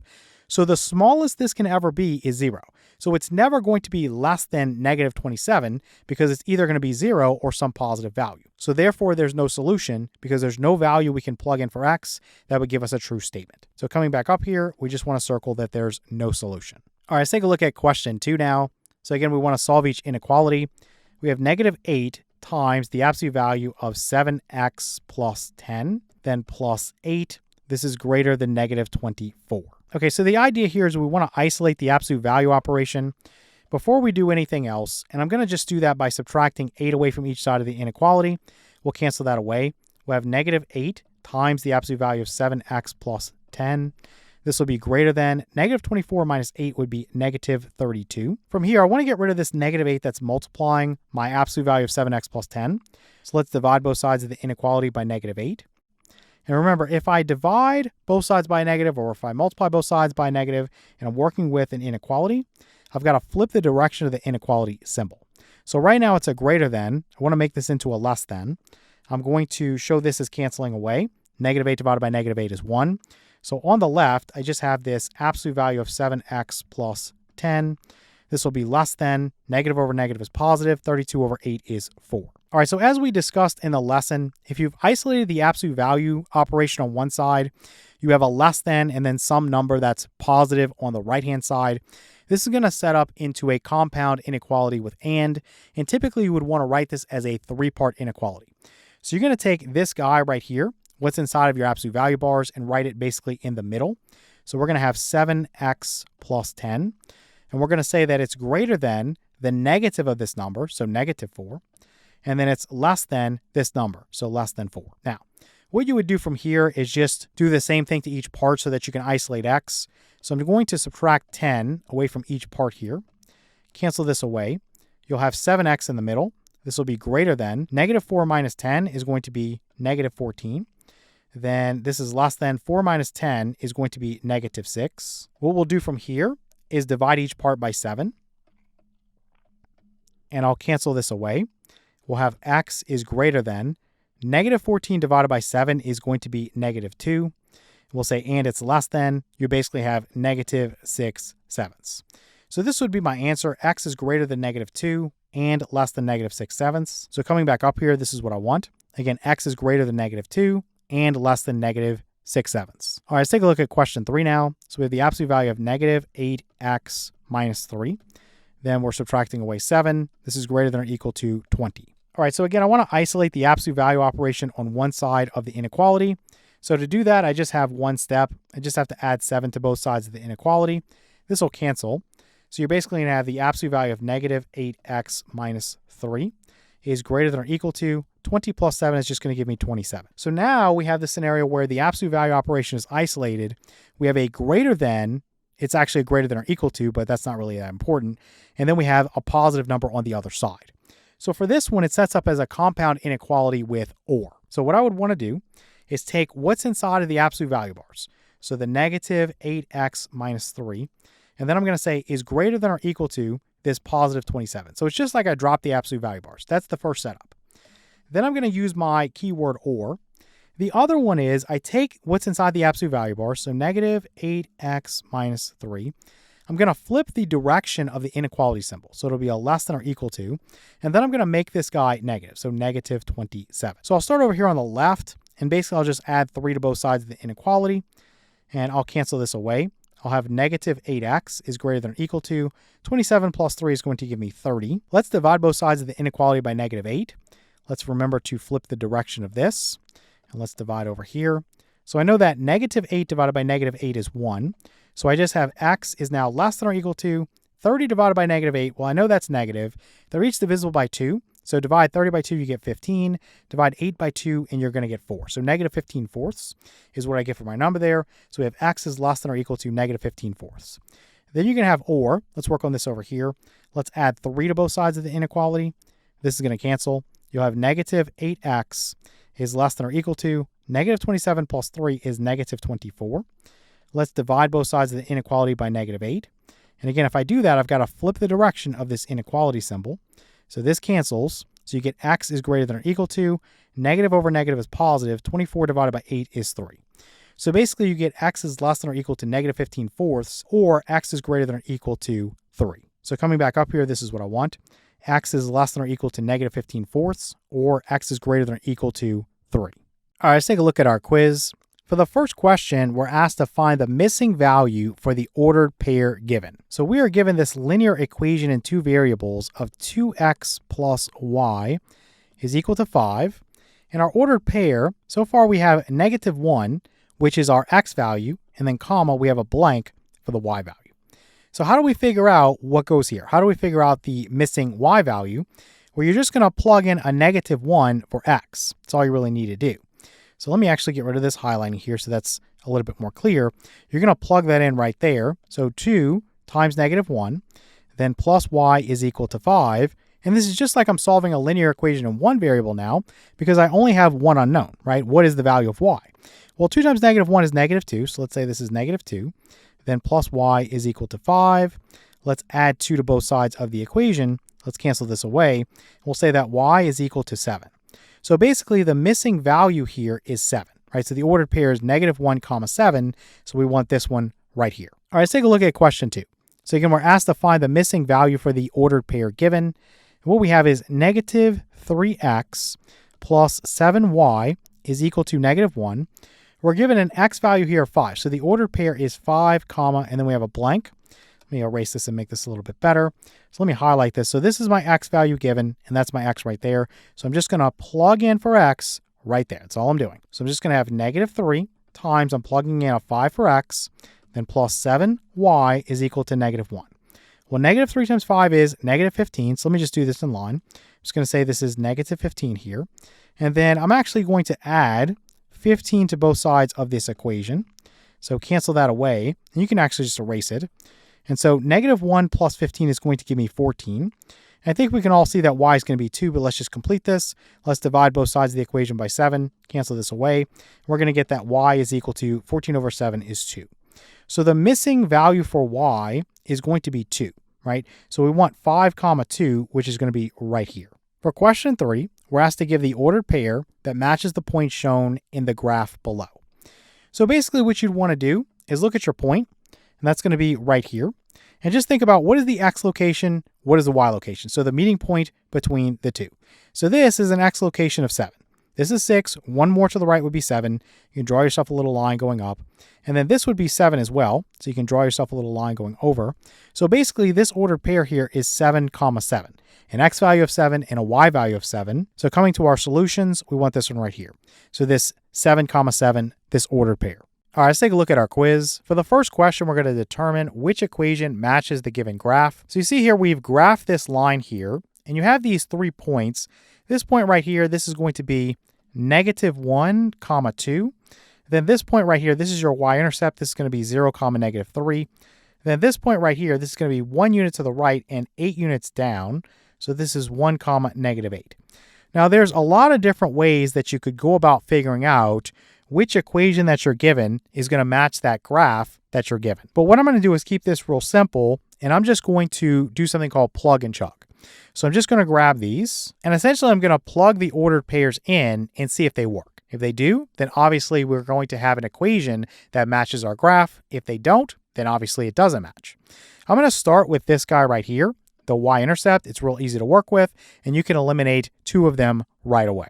So the smallest this can ever be is 0. So it's never going to be less than negative 27 because it's either going to be 0 or some positive value. So therefore, there's no solution because there's no value we can plug in for x that would give us a true statement. So coming back up here, we just want to circle that there's no solution. All right, let's take a look at question 2 now. So again, we want to solve each inequality. We have negative 8 times the absolute value of 7x plus 10, then plus 8. This is greater than negative 24. Okay, so the idea here is we want to isolate the absolute value operation before we do anything else. And I'm going to just do that by subtracting 8 away from each side of the inequality. We'll cancel that away. We'll have negative 8 times the absolute value of 7x plus 10. This will be greater than negative 24 minus 8 would be negative 32. From here, I want to get rid of this negative 8 that's multiplying my absolute value of 7x plus 10. So let's divide both sides of the inequality by negative 8. And remember, if I divide both sides by a negative, or if I multiply both sides by a negative, and I'm working with an inequality, I've got to flip the direction of the inequality symbol. So right now it's a greater than. I want to make this into a less than. I'm going to show this as canceling away. Negative 8 divided by negative 8 is 1. So on the left, I just have this absolute value of 7x plus 10. This will be less than. Negative over negative is positive. 32 over 8 is 4. All right, so as we discussed in the lesson, if you've isolated the absolute value operation on one side, you have a less than and then some number that's positive on the right-hand side. This is going to set up into a compound inequality with and typically you would want to write this as a 3-part inequality. So you're going to take this guy right here, what's inside of your absolute value bars, and write it basically in the middle. So we're going to have 7x plus 10, and we're going to say that it's greater than the negative of this number, so negative 4. And then it's less than this number, so less than 4. Now, what you would do from here is just do the same thing to each part so that you can isolate x. So I'm going to subtract 10 away from each part here. Cancel this away. You'll have 7x in the middle. This will be greater than. Negative 4 minus 10 is going to be negative 14. Then this is less than 4 minus 10 is going to be negative 6. What we'll do from here is divide each part by 7. And I'll cancel this away. We'll have x is greater than. Negative 14 divided by 7 is going to be negative 2. We'll say and it's less than. You basically have negative 6/7. So this would be my answer. X is greater than negative 2 and less than negative 6/7. So coming back up here, this is what I want. Again, x is greater than negative 2 and less than negative 6/7. All right, let's take a look at question 3 now. So we have the absolute value of negative 8x minus 3. Then we're subtracting away 7. This is greater than or equal to 20. All right, so again, I want to isolate the absolute value operation on one side of the inequality. So to do that, I just have one step. I just have to add 7 to both sides of the inequality. This will cancel. So you're basically going to have the absolute value of negative 8x minus 3 is greater than or equal to 20 plus 7 is just going to give me 27. So now we have the scenario where the absolute value operation is isolated. We have a greater than. It's actually greater than or equal to, but that's not really that important. And then we have a positive number on the other side. So for this one, it sets up as a compound inequality with or. So what I would want to do is take what's inside of the absolute value bars. So the negative 8x minus 3. And then I'm going to say is greater than or equal to this positive 27. So it's just like I dropped the absolute value bars. That's the first setup. Then I'm going to use my keyword or. The other one is I take what's inside the absolute value bar, so negative 8x minus 3. I'm going to flip the direction of the inequality symbol. So it'll be a less than or equal to. And then I'm going to make this guy negative, so negative 27. So I'll start over here on the left, and basically I'll just add 3 to both sides of the inequality, and I'll cancel this away. I'll have negative 8x is greater than or equal to 27 plus 3 is going to give me 30. Let's divide both sides of the inequality by negative 8. Let's remember to flip the direction of this. And let's divide over here. So I know that negative 8 divided by negative 8 is 1. So I just have x is now less than or equal to 30 divided by negative 8. Well, I know that's negative. They're each divisible by 2. So divide 30 by 2, you get 15. Divide 8 by 2, and you're going to get 4. So negative 15 fourths is what I get for my number there. So we have x is less than or equal to negative 15 fourths. Then you're going to have or. Let's work on this over here. Let's add 3 to both sides of the inequality. This is going to cancel. You'll have negative 8x is less than or equal to negative 27 plus 3 is negative 24. Let's divide both sides of the inequality by negative 8. And again, if I do that, I've got to flip the direction of this inequality symbol. So this cancels. So you get x is greater than or equal to, negative over negative is positive, 24 divided by 8 is 3. So basically you get x is less than or equal to negative 15 fourths, or x is greater than or equal to 3. So coming back up here, this is what I want. X is less than or equal to negative 15 fourths, or x is greater than or equal to 3. All right, let's take a look at our quiz. For the first question, we're asked to find the missing value for the ordered pair given. So we are given this linear equation in 2 variables of 2x plus y is equal to 5. And our ordered pair, so far we have negative 1, which is our x value, and then comma, we have a blank for the y value. So how do we figure out what goes here? How do we figure out the missing y value? Well, you're just going to plug in a negative 1 for x. That's all you really need to do. So let me actually get rid of this highlighting here so that's a little bit more clear. You're going to plug that in right there. So 2 times negative 1, then plus y is equal to 5. And this is just like I'm solving a linear equation in one variable now because I only have one unknown, right? What is the value of y? Well, 2 times negative 1 is negative 2. So let's say this is negative 2. Then plus y is equal to 5. Let's add 2 to both sides of the equation. Let's cancel this away. We'll say that y is equal to 7. So basically the missing value here is 7, right? So the ordered pair is negative 1 comma 7. So we want this one right here. All right, let's take a look at question 2. So again, we're asked to find the missing value for the ordered pair given. And what we have is negative 3x plus 7y is equal to negative 1. We're given an x value here of 5. So the ordered pair is 5 comma, and then we have a blank. Let me erase this and make this a little bit better. So let me highlight this. So this is my x value given, and that's my x right there. So I'm just going to plug in for x right there. That's all I'm doing. So I'm just going to have negative 3 times, I'm plugging in a 5 for x, then plus 7y is equal to negative 1. Well, negative 3 times 5 is negative 15. So let me just do this in line. I'm just going to say this is negative 15 here. And then I'm actually going to add 15 to both sides of this equation. So cancel that away, and you can actually just erase it. And so negative 1 plus 15 is going to give me 14. And I think we can all see that y is going to be 2, but let's just complete this. Let's divide both sides of the equation by 7, cancel this away. We're going to get that y is equal to 14 over 7 is 2. So the missing value for y is going to be 2, right? So we want 5 comma 2, which is going to be right here. For question 3, we're asked to give the ordered pair that matches the point shown in the graph below. So basically what you'd want to do is look at your point, and that's going to be right here. And just think about what is the x location, what is the y location. So the meeting point between the two. So this is an x location of 7. This is 6. One more to the right would be 7. You can draw yourself a little line going up. And then this would be 7 as well. So you can draw yourself a little line going over. So basically this ordered pair here is 7 comma 7. An x value of 7 and a y value of 7. So coming to our solutions, we want this one right here. So this 7 comma 7, this ordered pair. All right, let's take a look at our quiz. For the first question, we're going to determine which equation matches the given graph. So you see here, we've graphed this line here, and you have these 3 points. This point right here, this is going to be negative 1 comma 2. Then this point right here, this is your y-intercept. This is going to be 0 comma negative 3. Then this point right here, this is going to be 1 unit to the right and 8 units down. So this is 1 comma negative 8. Now there's a lot of different ways that you could go about figuring out which equation that you're given is going to match that graph that you're given. But what I'm going to do is keep this real simple, and I'm just going to do something called plug and chug. So I'm just going to grab these, and essentially I'm going to plug the ordered pairs in and see if they work. If they do, then obviously we're going to have an equation that matches our graph. If they don't, then obviously it doesn't match. I'm going to start with this guy right here, the y-intercept. It's real easy to work with, and you can eliminate two of them right away.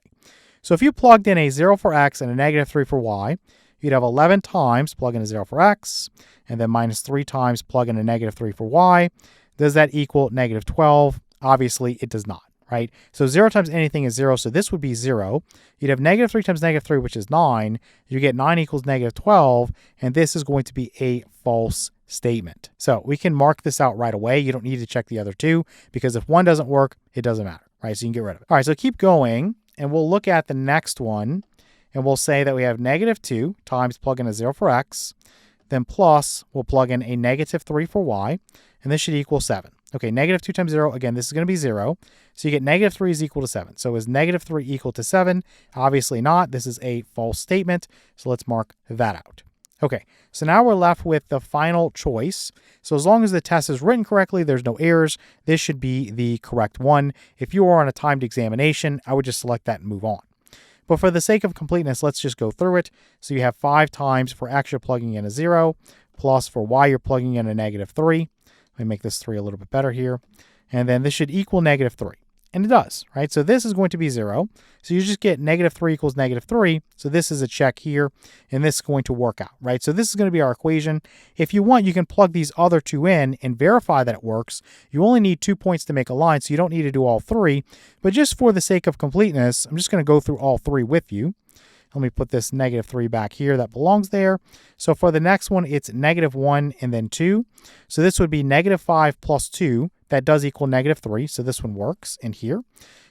So if you plugged in a 0 for x and a negative 3 for y, you'd have 11 times plug in a 0 for x, and then minus 3 times plug in a negative 3 for y. Does that equal negative 12? Obviously, it does not, right? So 0 times anything is 0, so this would be 0. You'd have negative 3 times negative 3, which is 9. You get 9 equals negative 12, and this is going to be a false statement. So we can mark this out right away. You don't need to check the other two, because if one doesn't work, it doesn't matter, right? So you can get rid of it. All right, so keep going, and we'll look at the next one, and we'll say that we have negative 2 times plug in a 0 for x, then plus we'll plug in a negative 3 for y, and this should equal 7. Okay, negative 2 times 0, again, this is going to be 0. So you get negative 3 is equal to 7. So is negative 3 equal to 7? Obviously not. This is a false statement. So let's mark that out. Okay, so now we're left with the final choice. So as long as the test is written correctly, there's no errors, this should be the correct one. If you are on a timed examination, I would just select that and move on. But for the sake of completeness, let's just go through it. So you have 5 times for x you're plugging in a 0, plus for y you're plugging in a negative 3. Let me make this 3 a little bit better here. And then this should equal negative 3. And it does, right? So this is going to be 0. So you just get negative 3 equals negative 3. So this is a check here, and this is going to work out, right? So this is going to be our equation. If you want, you can plug these other two in and verify that it works. You only need 2 points to make a line, so you don't need to do all 3. But just for the sake of completeness, I'm just going to go through all 3 with you. Let me put this negative 3 back here. That belongs there. So for the next one, it's negative 1 and then 2. So this would be negative 5 plus 2. That does equal negative 3. So this one works in here.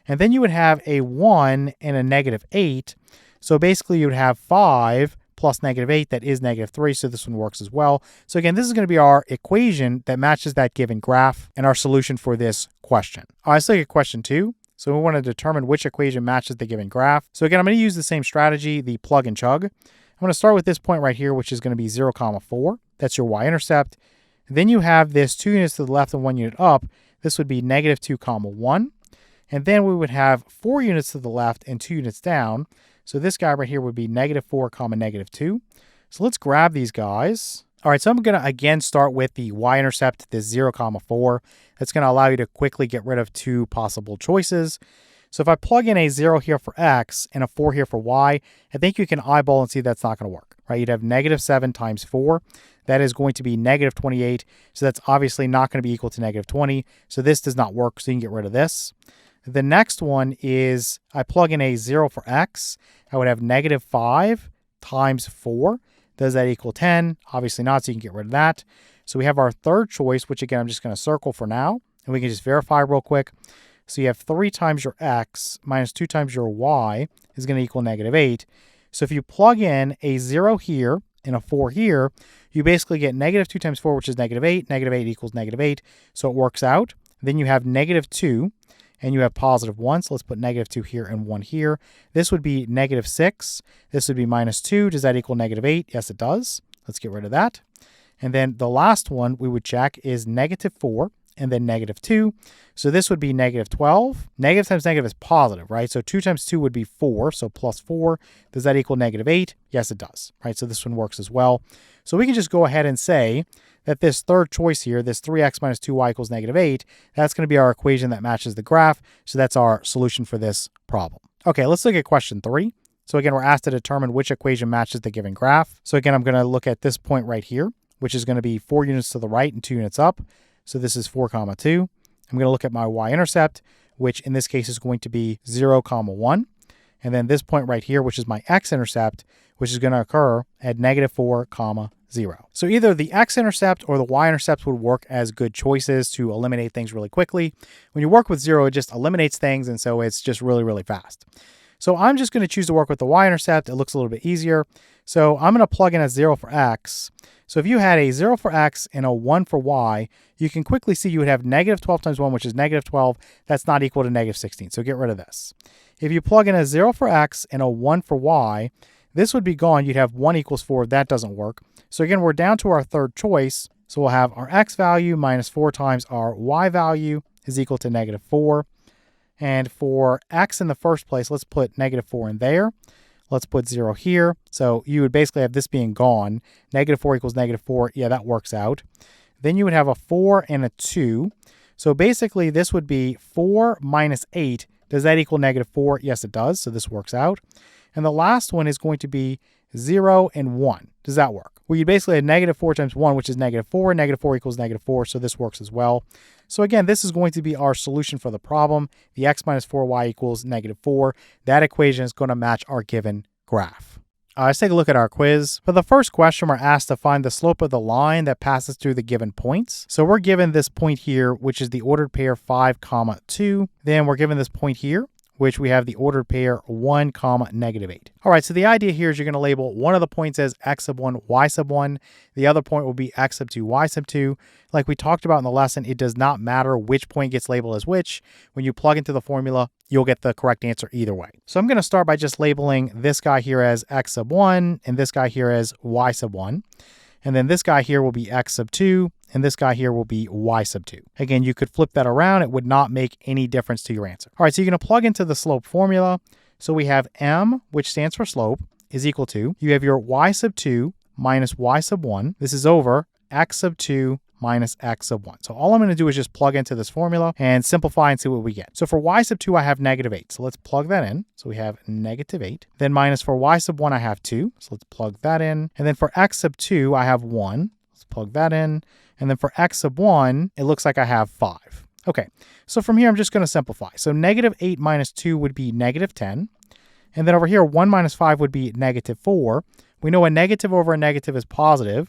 And then you would have a 1 and a negative 8. So basically you would have 5 plus negative 8. That is negative 3. So this one works as well. So again, this is going to be our equation that matches that given graph and our solution for this question. All right, let's look at question 2. So we want to determine which equation matches the given graph. So again, I'm going to use the same strategy, the plug and chug. I'm going to start with this point right here, which is going to be 0, 4. That's your y-intercept. Then you have this 2 units to the left and 1 unit up. This would be negative 2, 1. And then we would have 4 units to the left and 2 units down. So this guy right here would be negative 4, negative 2. So let's grab these guys. All right, so I'm going to again start with the y-intercept, this 0, 4. That's going to allow you to quickly get rid of 2 possible choices. So if I plug in a 0 here for x and a 4 here for y, I think you can eyeball and see that's not going to work, right? You'd have negative 7 times 4. That is going to be negative 28. So that's obviously not going to be equal to negative 20. So this does not work, so you can get rid of this. The next one is I plug in a 0 for x. I would have negative 5 times 4. Does that equal 10? Obviously not, so you can get rid of that. So we have our third choice, which again, I'm just going to circle for now. And we can just verify real quick. So you have 3 times your x minus 2 times your y is going to equal negative 8. So if you plug in a 0 here and a 4 here, you basically get negative 2 times 4, which is negative 8. Negative 8 equals negative 8. So it works out. Then you have negative 2. And you have positive 1, so let's put negative 2 here and 1 here. This would be negative 6. This would be minus 2. Does that equal negative 8? Yes, it does. Let's get rid of that. And then the last one we would check is negative 4 and then negative 2. So this would be negative 12. Negative times negative is positive, right? So 2 times 2 would be 4, so plus 4. Does that equal negative 8? Yes, it does, right? So this one works as well. So we can just go ahead and say that this third choice here, this 3x minus 2y equals negative 8, that's going to be our equation that matches the graph. So that's our solution for this problem. Okay, let's look at question 3. So again, we're asked to determine which equation matches the given graph. So again, I'm going to look at this point right here, which is going to be 4 units to the right and 2 units up. So this is 4, 2. I'm going to look at my y-intercept, which in this case is going to be 0, 1. And then this point right here, which is my x-intercept, which is going to occur at negative 4, 0. So either the x-intercept or the y-intercept would work as good choices to eliminate things really quickly. When you work with 0, it just eliminates things, and so it's just really, really fast. So I'm just going to choose to work with the y-intercept. It looks a little bit easier. So I'm going to plug in a 0 for x. So if you had a 0 for x and a 1 for y, you can quickly see you would have negative 12 times 1, which is negative 12. That's not equal to negative 16, so get rid of this. If you plug in a 0 for x and a 1 for y, this would be gone. You'd have 1 equals 4. That doesn't work. So again, we're down to our third choice. So we'll have our x value minus 4 times our y value is equal to negative 4. And for x in the first place, let's put negative 4 in there. Let's put 0 here. So you would basically have this being gone. -4 equals -4. Yeah, that works out. Then you would have a 4 and a 2. So basically this would be 4 minus 8. Does that equal -4? Yes, it does. So this works out. And the last one is going to be 0 and 1. Does that work? Well, you basically have -4 times 1, which is -4. -4 equals -4, so this works as well. So again, this is going to be our solution for the problem. The x minus 4y equals -4. That equation is going to match our given graph. Let's take a look at our quiz. For the first question, we're asked to find the slope of the line that passes through the given points. So we're given this point here, which is the ordered pair 5, 2. Then we're given this point here, which we have the ordered pair 1, -8. All right, so the idea here is you're going to label one of the points as x sub 1, y sub 1. The other point will be x sub 2, y sub 2. Like we talked about in the lesson, it does not matter which point gets labeled as which. When you plug into the formula, you'll get the correct answer either way. So I'm going to start by just labeling this guy here as x sub 1 and this guy here as y sub 1. And then this guy here will be x sub 2, and this guy here will be y sub 2. Again, you could flip that around. It would not make any difference to your answer. All right, so you're going to plug into the slope formula. So we have m, which stands for slope, is equal to, you have your y sub 2 minus y sub 1. This is over x sub 2 minus x sub 1. So all I'm going to do is just plug into this formula and simplify and see what we get. So for y sub 2, I have -8. So let's plug that in. So we have -8. Then minus for y sub 1, I have 2. So let's plug that in. And then for x sub 2, I have 1. Let's plug that in. And then for x sub 1, it looks like I have 5. Okay, so from here, I'm just going to simplify. So -8 minus 2 would be -10. And then over here, 1 minus 5 would be -4. We know a negative over a negative is positive.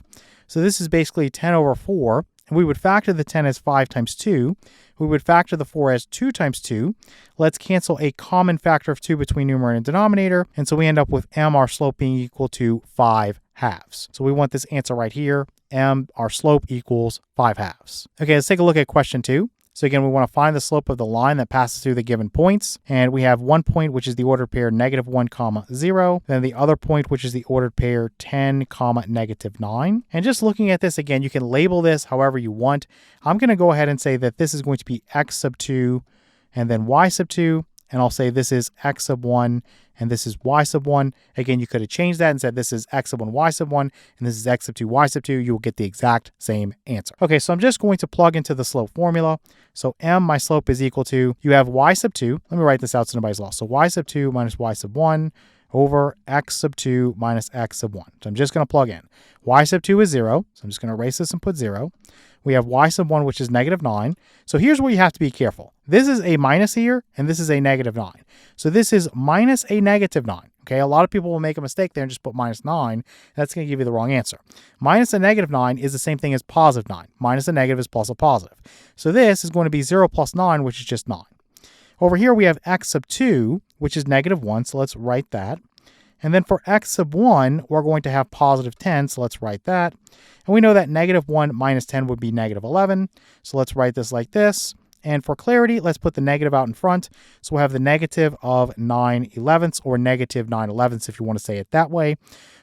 So this is basically 10 over 4. And we would factor the 10 as 5 times 2. We would factor the 4 as 2 times 2. Let's cancel a common factor of 2 between numerator and denominator. And so we end up with m, our slope, being equal to 5/2. So we want this answer right here. M, our slope, equals 5/2. Okay, let's take a look at question 2. So again, we want to find the slope of the line that passes through the given points. And we have one point, which is the ordered pair -1, 0. Then the other point, which is the ordered pair 10, -9. And just looking at this again, you can label this however you want. I'm going to go ahead and say that this is going to be x sub 2 and then y sub 2. And I'll say this is x sub 1 and this is y sub 1. Again, you could have changed that and said this is x sub 1, y sub 1, and this is x sub 2, y sub 2. You will get the exact same answer. Okay, so I'm just going to plug into the slope formula. So m, my slope, is equal to, you have y sub 2. Let me write this out so nobody's lost. So y sub 2 minus y sub 1 over x sub 2 minus x sub 1. So I'm just going to plug in. Y sub 2 is 0. So I'm just going to erase this and put 0. We have y sub 1, which is -9. So here's where you have to be careful. This is a minus here, and this is a -9. So this is minus a -9. Okay, a lot of people will make a mistake there and just put -9. That's going to give you the wrong answer. Minus a -9 is the same thing as +9. Minus a negative is plus a positive. So this is going to be 0 plus 9, which is just 9. Over here, we have x sub 2, which is -1. So let's write that. And then for x sub 1, we're going to have +10. So let's write that. And we know that -1 minus 10 would be -11. So let's write this like this. And for clarity, let's put the negative out in front. So we'll have the negative of 9/11 or -9/11 if you want to say it that way.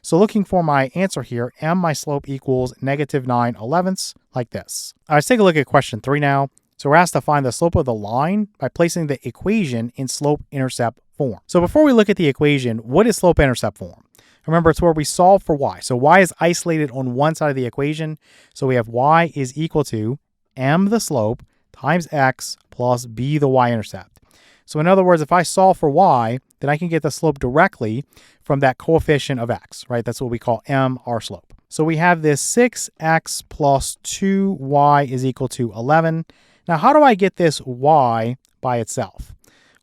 So looking for my answer here, m, my slope, equals -9/11 like this. All right, let's take a look at question 3 now. So we're asked to find the slope of the line by placing the equation in slope-intercept form. So before we look at the equation, what is slope-intercept form? Remember, it's where we solve for y. So y is isolated on one side of the equation. So we have y is equal to m, the slope, times x plus b, the y-intercept. So in other words, if I solve for y, then I can get the slope directly from that coefficient of x, right? That's what we call m, our slope. So we have this 6x plus 2y is equal to 11. Now, how do I get this y by itself?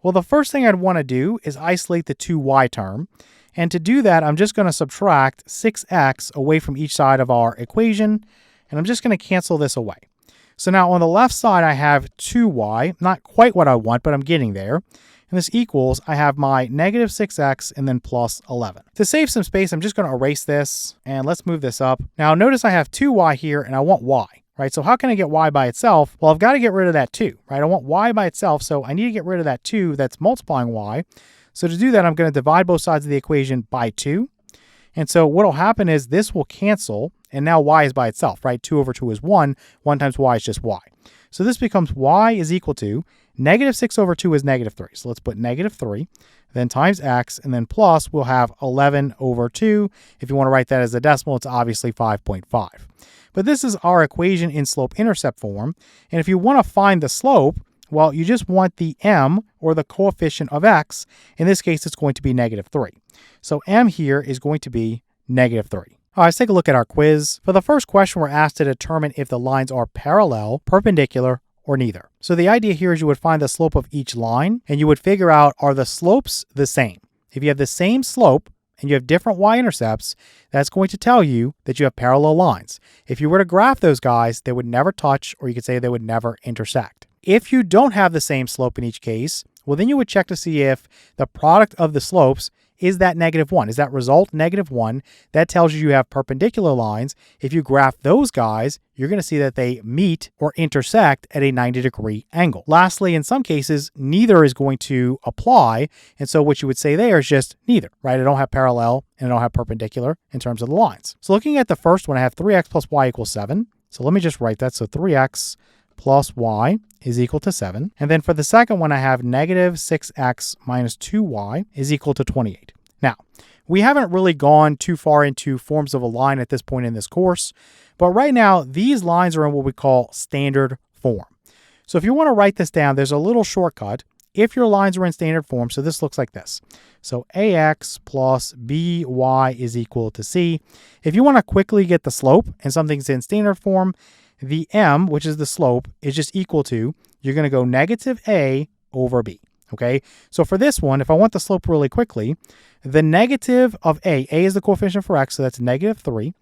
Well, the first thing I'd want to do is isolate the 2y term. And to do that, I'm just going to subtract 6x away from each side of our equation. And I'm just going to cancel this away. So now on the left side, I have 2y, not quite what I want, but I'm getting there. And this equals, I have my -6x and then plus 11. To save some space, I'm just going to erase this. And let's move this up. Now notice I have 2y here and I want y. Right, so how can I get y by itself? Well, I've got to get rid of that 2, right? I want y by itself, so I need to get rid of that 2 that's multiplying y. So to do that, I'm going to divide both sides of the equation by 2. And so what will happen is this will cancel, and now y is by itself, right? 2 over 2 is 1. 1 times y is just y. So this becomes y is equal to negative 6 over 2 is negative 3. So let's put negative 3, then times x, and then plus we'll have 11 over 2. If you want to write that as a decimal, it's obviously 5.5. But this is our equation in slope-intercept form. And if you want to find the slope, well, you just want the m, or the coefficient of x. In this case, it's going to be negative 3. So m here is going to be negative 3. All right, let's take a look at our quiz. For the first question, we're asked to determine if the lines are parallel, perpendicular, or neither. So the idea here is you would find the slope of each line, and you would figure out, are the slopes the same? If you have the same slope, and you have different y-intercepts, that's going to tell you that you have parallel lines. If you were to graph those guys, they would never touch, or you could say they would never intersect. If you don't have the same slope in each case, well, then you would check to see if the product of the slopes is that negative 1. Is that result negative 1? That tells you have perpendicular lines. If you graph those guys, you're going to see that they meet or intersect at a 90-degree angle. Lastly, in some cases, neither is going to apply. And so what you would say there is just neither, right? I don't have parallel and I don't have perpendicular in terms of the lines. So looking at the first one, I have 3x plus y equals 7. So let me just write that. So 3x plus y is equal to 7. And then for the second one, I have negative 6x minus 2y is equal to 28. Now, we haven't really gone too far into forms of a line at this point in this course, but right now, these lines are in what we call standard form. So if you want to write this down, there's a little shortcut. If your lines are in standard form, so this looks like this. So ax plus by is equal to c. If you want to quickly get the slope and something's in standard form, the m, which is the slope, is just equal to, you're going to go negative a over b. Okay, so for this one, if I want the slope really quickly, the negative of a is the coefficient for x, so that's negative 3,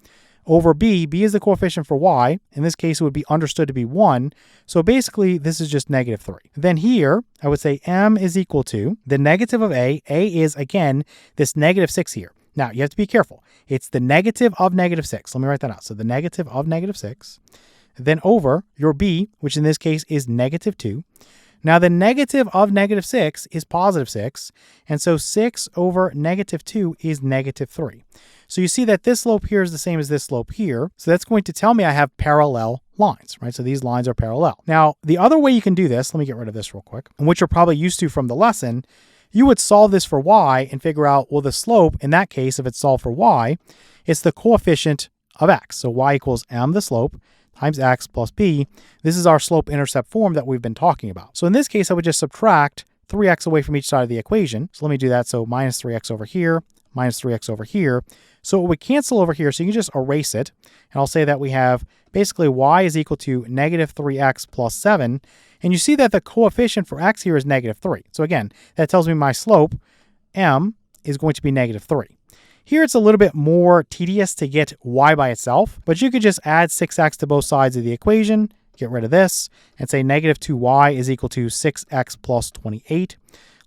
over b is the coefficient for y. In this case, it would be understood to be 1. So basically, this is just negative 3. Then here, I would say m is equal to the negative of a is, again, this negative 6 here. Now, you have to be careful. It's the negative of negative 6. Let me write that out. So the negative of negative 6, then over your b, which in this case is negative 2. Now, the negative of negative 6 is positive 6, and so 6 over negative 2 is negative 3. So you see that this slope here is the same as this slope here, so that's going to tell me I have parallel lines, right? So these lines are parallel. Now, the other way you can do this, let me get rid of this real quick, and which you're probably used to from the lesson, you would solve this for y and figure out, well, the slope, in that case, if it's solved for y, it's the coefficient of x. So y equals m, the slope, times x plus b. This is our slope-intercept form that we've been talking about. So in this case, I would just subtract 3x away from each side of the equation. So let me do that. So minus 3x over here, minus 3x over here. So it would cancel over here, so you can just erase it. And I'll say that we have basically y is equal to negative 3x plus 7. And you see that the coefficient for x here is negative 3. So again, that tells me my slope, m, is going to be negative 3. Here it's a little bit more tedious to get y by itself, but you could just add 6x to both sides of the equation, get rid of this, and say negative 2y is equal to 6x plus 28.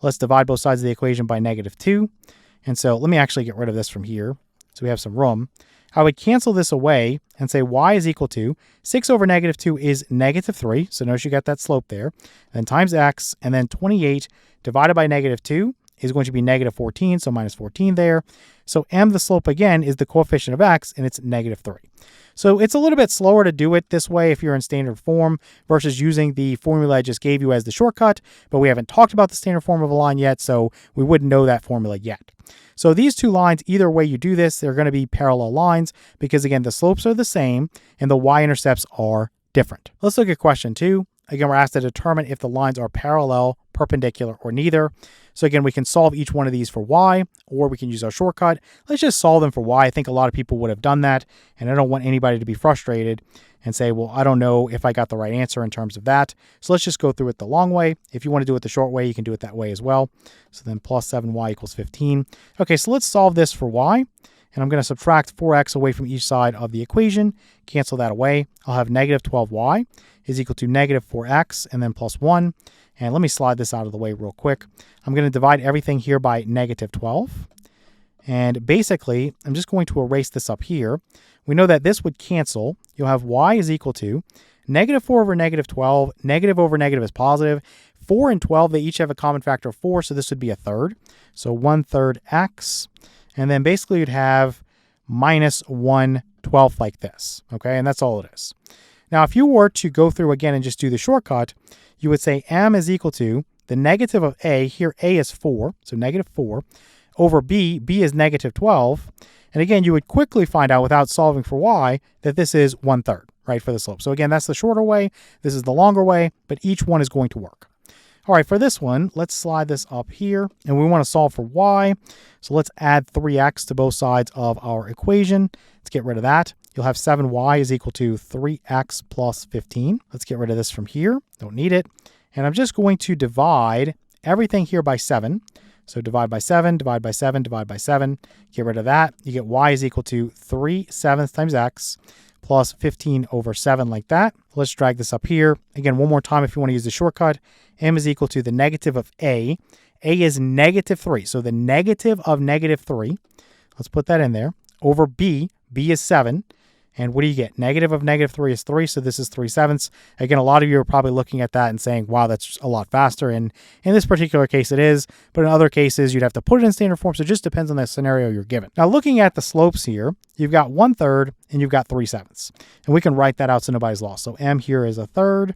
Let's divide both sides of the equation by negative 2. And so let me actually get rid of this from here so we have some room. I would cancel this away and say y is equal to 6 over negative 2 is negative 3. So notice you got that slope there. Then times x, and then 28 divided by negative 2 is going to be negative 14, so minus 14 there. So m, the slope again, is the coefficient of x, and it's negative 3. So it's a little bit slower to do it this way if you're in standard form versus using the formula I just gave you as the shortcut, but we haven't talked about the standard form of a line yet, so we wouldn't know that formula yet. So these two lines, either way you do this, they're going to be parallel lines because, again, the slopes are the same and the y-intercepts are different. Let's look at question 2. Again, we're asked to determine if the lines are parallel, perpendicular, or neither. So again, we can solve each one of these for y, or we can use our shortcut. Let's just solve them for y. I think a lot of people would have done that, and I don't want anybody to be frustrated and say, well, I don't know if I got the right answer in terms of that. So let's just go through it the long way. If you want to do it the short way, you can do it that way as well. So then plus 7y equals 15. Okay, so let's solve this for y. And I'm going to subtract 4x away from each side of the equation, cancel that away. I'll have negative 12y is equal to negative 4x and then plus 1. And let me slide this out of the way real quick. I'm going to divide everything here by negative 12. And basically, I'm just going to erase this up here. We know that this would cancel. You'll have y is equal to negative 4 over negative 12. Negative over negative is positive. 4 and 12, they each have a common factor of 4, so this would be a third. So 1/3 x. And then basically you'd have minus 1/12 like this, okay? And that's all it is. Now, if you were to go through again and just do the shortcut, you would say m is equal to the negative of a, here a is 4, so negative 4, over b, b is negative 12. And again, you would quickly find out without solving for y that this is 1/3, right, for the slope. So again, that's the shorter way. This is the longer way, but each one is going to work. All right, for this one, let's slide this up here, and we want to solve for y. So let's add 3x to both sides of our equation. Let's get rid of that. You'll have 7y is equal to 3x plus 15. Let's get rid of this from here. Don't need it. And I'm just going to divide everything here by 7. So divide by 7, divide by 7, divide by 7. Get rid of that. You get y is equal to 3/7 times x plus 15 over 7 like that. Let's drag this up here. Again, one more time if you want to use the shortcut. M is equal to the negative of a. A is negative 3. So the negative of negative 3. Let's put that in there. Over b. B is 7. And what do you get? Negative of negative 3 is 3, so this is 3/7. Again, a lot of you are probably looking at that and saying, wow, that's a lot faster. And in this particular case, it is. But in other cases, you'd have to put it in standard form, so it just depends on the scenario you're given. Now, looking at the slopes here, you've got 1/3 and you've got 3/7. And we can write that out so nobody's lost. So m here is 1/3,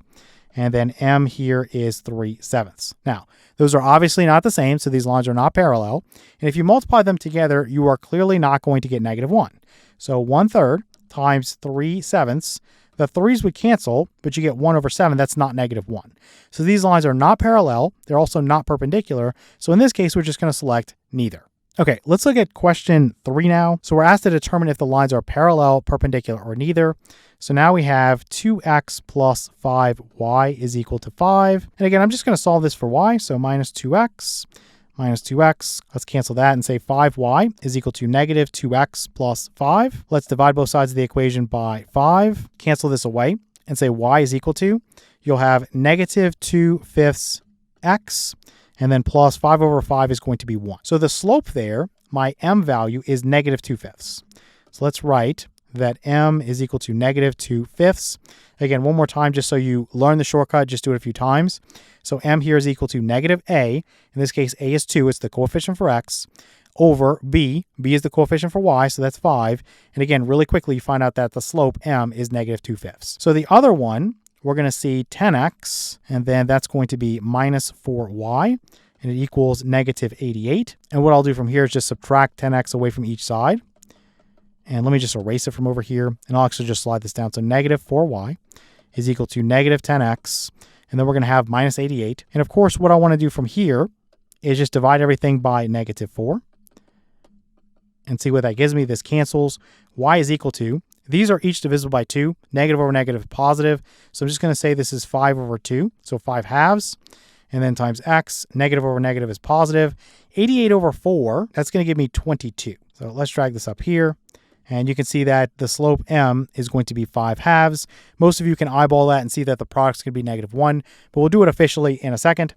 and then m here is 3/7. Now, those are obviously not the same, so these lines are not parallel. And if you multiply them together, you are clearly not going to get -1. So 1/3 times 3/7, the 3's would cancel, but you get 1/7. That's not -1. So these lines are not parallel. They're also not perpendicular. So in this case, we're just going to select neither. Okay, let's look at question 3 now. So we're asked to determine if the lines are parallel, perpendicular, or neither. So now we have 2x plus 5y is equal to 5. And again, I'm just going to solve this for y. So minus 2x. Minus 2x, let's cancel that and say 5y is equal to negative 2x plus 5. Let's divide both sides of the equation by 5. Cancel this away and say y is equal to, you'll have negative 2/5 x, and then plus 5 over 5 is going to be 1. So the slope there, my m value, is negative 2/5. So let's write that m is equal to negative 2/5. Again, one more time, just so you learn the shortcut, just do it a few times. So m here is equal to negative a. In this case, a is 2. It's the coefficient for x. Over b. B is the coefficient for y, so that's 5. And again, really quickly, you find out that the slope m is negative 2/5. So the other one, we're going to see 10x, and then that's going to be minus 4y, and it equals negative 88. And what I'll do from here is just subtract 10x away from each side. And let me just erase it from over here, and I'll actually just slide this down. So negative 4y is equal to negative 10x, and then we're going to have minus 88. And of course, what I want to do from here is just divide everything by negative 4 and see what that gives me. This cancels. Y is equal to, these are each divisible by 2. Negative over negative is positive. So I'm just going to say this is 5 over 2. So 5 halves. And then times x. Negative over negative is positive. 88 over 4, that's going to give me 22. So let's drag this up here. And you can see that the slope m is going to be 5 halves. Most of you can eyeball that and see that the product's going to be -1, but we'll do it officially in a second.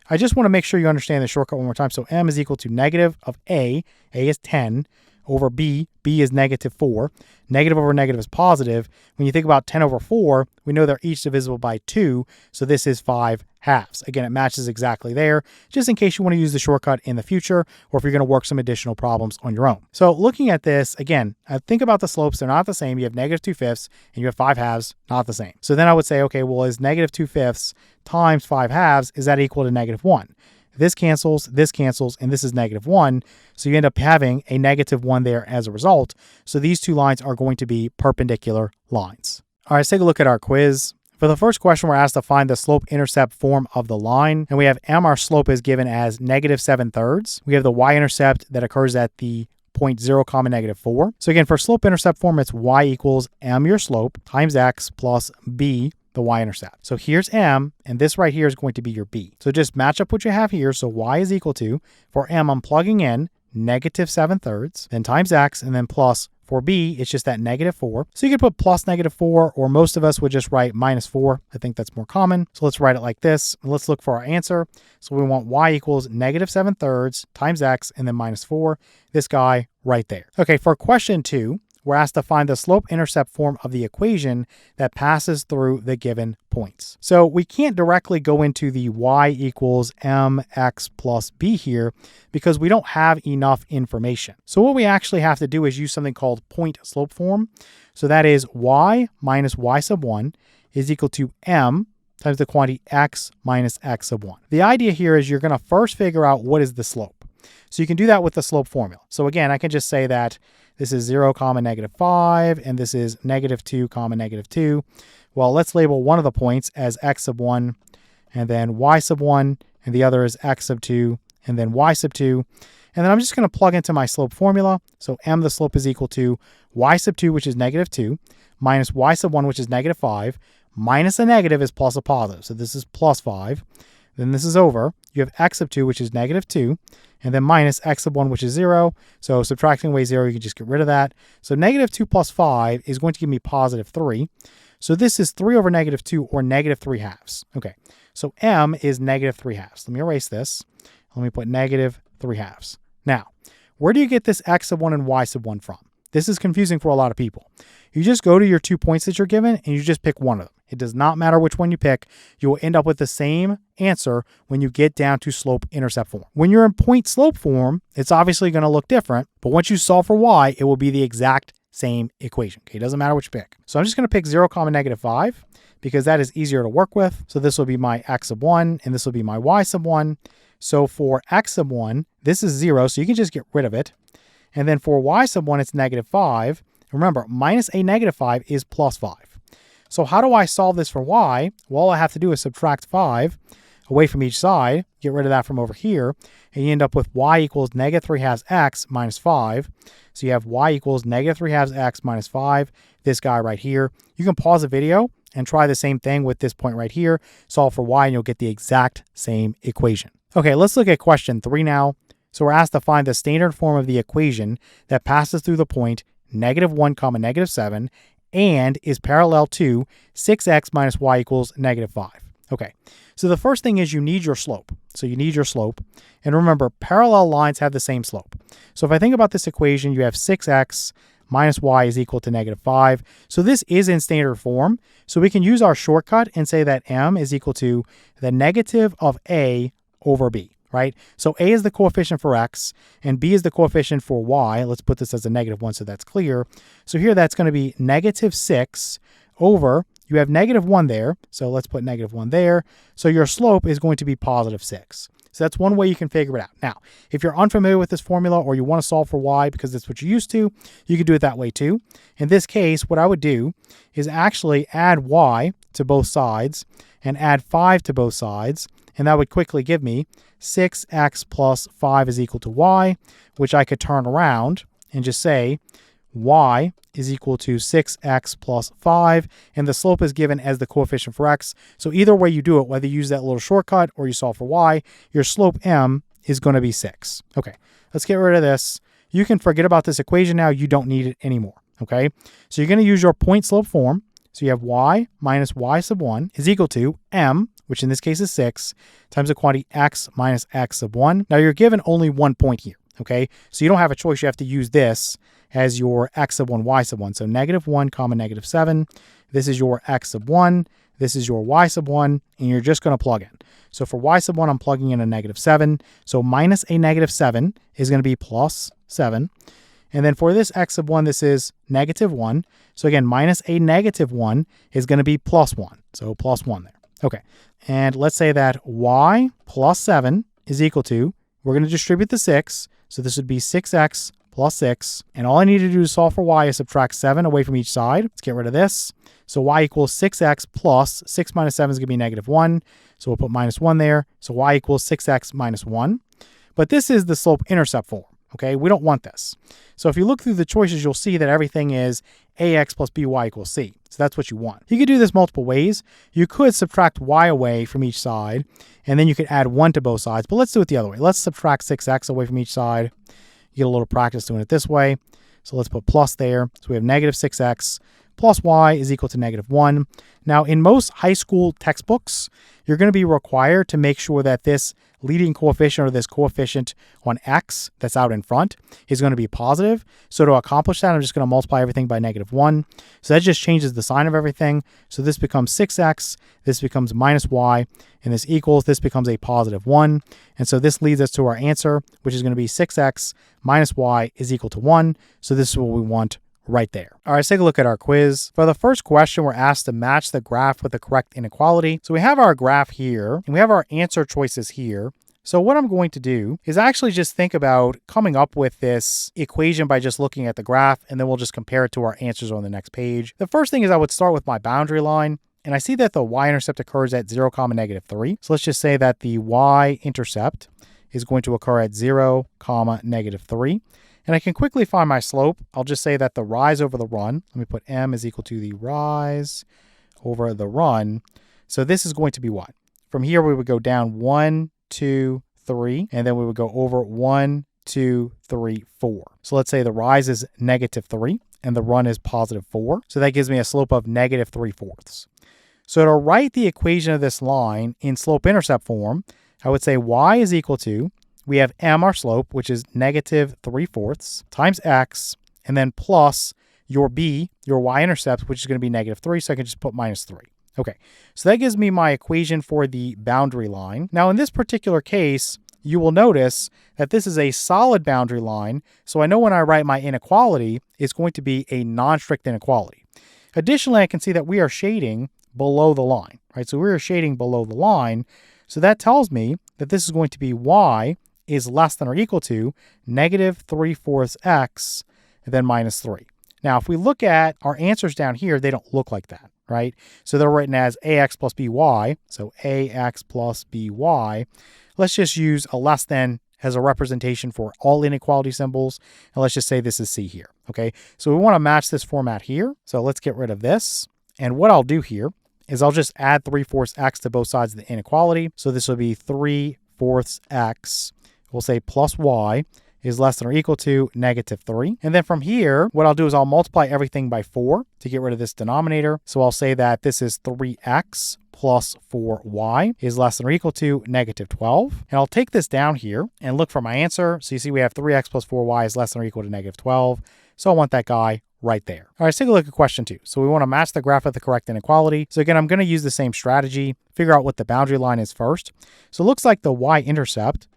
I just want to make sure you understand the shortcut one more time. So m is equal to negative of a is 10, over b is negative 4. Negative over negative is positive. When you think about 10 over 4, we know they're each divisible by 2, so this is 5 halves. Again, it matches exactly there, just in case you want to use the shortcut in the future, or if you're going to work some additional problems on your own. So looking at this, again, think about the slopes. They're not the same. You have negative 2/5 and you have 5 halves, not the same. So then I would say, okay, well, is negative 2/5 times 5 halves, is that equal to -1? This cancels, and this is -1. So you end up having a -1 there as a result. So these two lines are going to be perpendicular lines. All right, let's take a look at our quiz. For the first question, we're asked to find the slope-intercept form of the line. And we have m, our slope is given as -7/3. We have the y-intercept that occurs at the point 0, -4. So again, for slope-intercept form, it's y equals m, your slope, times x plus b, the y-intercept. So here's m, and this right here is going to be your b. So just match up what you have here. So y is equal to, for m, I'm plugging in -7/3, then times x, and then plus, for b, it's just that -4. So you could put plus -4, or most of us would just write -4. I think that's more common. So let's write it like this. Let's look for our answer. So we want y equals -7/3 times x, and then -4. This guy right there. Okay, for question 2, we're asked to find the slope-intercept form of the equation that passes through the given points. So we can't directly go into the y equals mx plus b here because we don't have enough information. So what we actually have to do is use something called point slope form. So that is y minus y sub 1 is equal to m times the quantity x minus x sub 1. The idea here is you're going to first figure out what is the slope. So you can do that with the slope formula. So again, I can just say that this is 0, negative 5, and this is negative 2, negative 2. Well, let's label one of the points as x sub 1, and then y sub 1, and the other is x sub 2, and then y sub 2. And then I'm just going to plug into my slope formula. So m, the slope, is equal to y sub 2, which is negative 2, minus y sub 1, which is negative 5, minus a negative is plus a positive. So this is plus 5. Then this is over. You have x sub 2, which is negative 2, and then minus x sub 1, which is 0. So subtracting away 0, you can just get rid of that. So negative 2 plus 5 is going to give me positive 3. So this is 3 over negative 2, or negative 3 halves. Okay, so m is negative 3 halves. Let me erase this. Let me put negative 3 halves. Now, where do you get this x sub 1 and y sub 1 from? This is confusing for a lot of people. You just go to your 2 points that you're given and you just pick one of them. It does not matter which one you pick. You will end up with the same answer when you get down to slope-intercept form. When you're in point-slope form, it's obviously going to look different, but once you solve for y, it will be the exact same equation. Okay, it doesn't matter what you pick. So I'm just going to pick 0, negative 5 because that is easier to work with. So this will be my x sub 1 and this will be my y sub 1. So for x sub 1, this is 0, so you can just get rid of it. And then for y sub 1, it's negative 5. Remember, minus a negative 5 is plus 5. So how do I solve this for y? Well, all I have to do is subtract 5 away from each side, get rid of that from over here, and you end up with y equals negative 3 halves x minus 5. So you have y equals negative 3 halves x minus 5, this guy right here. You can pause the video and try the same thing with this point right here, solve for y, and you'll get the exact same equation. Okay, let's look at question 3 now. So we're asked to find the standard form of the equation that passes through the point negative 1, negative 7, and is parallel to 6x minus y equals negative 5. Okay, so the first thing is you need your slope. So you need your slope. And remember, parallel lines have the same slope. So if I think about this equation, you have 6x minus y is equal to negative 5. So this is in standard form. So we can use our shortcut and say that m is equal to the negative of a over b. Right? So a is the coefficient for x and b is the coefficient for y. Let's put this as a negative 1 so that's clear. So here that's going to be negative 6 over, you have negative 1 there. So let's put negative 1 there. So your slope is going to be positive 6. So that's one way you can figure it out. Now, if you're unfamiliar with this formula or you want to solve for y because that's what you're used to, you could do it that way too. In this case, what I would do is actually add y to both sides and add 5 to both sides. And that would quickly give me 6x plus 5 is equal to y, which I could turn around and just say y is equal to 6x plus 5, and the slope is given as the coefficient for x. So either way you do it, whether you use that little shortcut or you solve for y, your slope m is going to be 6. Okay, let's get rid of this. You can forget about this equation now. You don't need it anymore. Okay, so you're going to use your point slope form. So you have y minus y sub 1 is equal to m, which in this case is 6, times the quantity x minus x sub 1. Now you're given only one point here, okay? So you don't have a choice. You have to use this as your x sub 1, y sub 1. So negative 1, negative 7. This is your x sub 1. This is your y sub 1, and you're just going to plug in. So for y sub 1, I'm plugging in a negative 7. So minus a negative 7 is going to be plus 7. And then for this x sub 1, this is negative 1. So again, minus a negative 1 is going to be plus 1. So plus 1 there. Okay, and let's say that y plus 7 is equal to, we're going to distribute the 6. So this would be 6x plus 6. And all I need to do to solve for y is subtract 7 away from each side. Let's get rid of this. So y equals 6x plus 6 minus 7 is going to be negative 1. So we'll put minus 1 there. So y equals 6x minus 1. But this is the slope-intercept form. Okay, we don't want this. So if you look through the choices, you'll see that everything is ax plus by equals c. So that's what you want. You could do this multiple ways. You could subtract y away from each side, and then you could add 1 to both sides. But let's do it the other way. Let's subtract 6x away from each side. You get a little practice doing it this way. So let's put plus there. So we have negative 6x plus y is equal to -1. Now, in most high school textbooks, you're going to be required to make sure that this leading coefficient or this coefficient on x that's out in front is going to be positive. So to accomplish that, I'm just going to multiply everything by -1. So that just changes the sign of everything. So this becomes 6x, this becomes -y, and this becomes a +1. And so this leads us to our answer, which is going to be 6x minus y is equal to 1. So this is what we want right there. All right, let's take a look at our quiz. For the first question, we're asked to match the graph with the correct inequality. So we have our graph here, and we have our answer choices here. So what I'm going to do is actually just think about coming up with this equation by just looking at the graph, and then we'll just compare it to our answers on the next page. The first thing is I would start with my boundary line, and I see that the y-intercept occurs at 0, -3. So let's just say that the y-intercept is going to occur at 0, -3. And I can quickly find my slope. I'll just say that the rise over the run, let me put m is equal to the rise over the run. So this is going to be what? From here, we would go down 1, 2, 3, and then we would go over 1, 2, 3, 4. So let's say the rise is -3 and the run is +4. So that gives me a slope of -3/4. So to write the equation of this line in slope-intercept form, I would say y is equal to, we have m, our slope, which is -3/4 times x, and then plus your b, your y-intercept, which is going to be -3, so I can just put -3. Okay, so that gives me my equation for the boundary line. Now, in this particular case, you will notice that this is a solid boundary line, so I know when I write my inequality, it's going to be a non-strict inequality. Additionally, I can see that we are shading below the line, right? So we are shading below the line, so that tells me that this is going to be y is less than or equal to -3/4 x, and then -3. Now, if we look at our answers down here, they don't look like that, right? So they're written as ax plus by, so ax plus by. Let's just use a less than as a representation for all inequality symbols, and let's just say this is c here, okay? So we want to match this format here, so let's get rid of this. And what I'll do here is I'll just add 3/4 x to both sides of the inequality. So this will be 3/4 x. We'll say plus y is less than or equal to -3. And then from here, what I'll do is I'll multiply everything by 4 to get rid of this denominator. So I'll say that this is 3x plus 4y is less than or equal to -12. And I'll take this down here and look for my answer. So you see we have 3x plus 4y is less than or equal to -12. So I want that guy right there. All right, let's take a look at question 2. So we want to match the graph with the correct inequality. So again, I'm going to use the same strategy, figure out what the boundary line is first. So it looks like the y-intercept,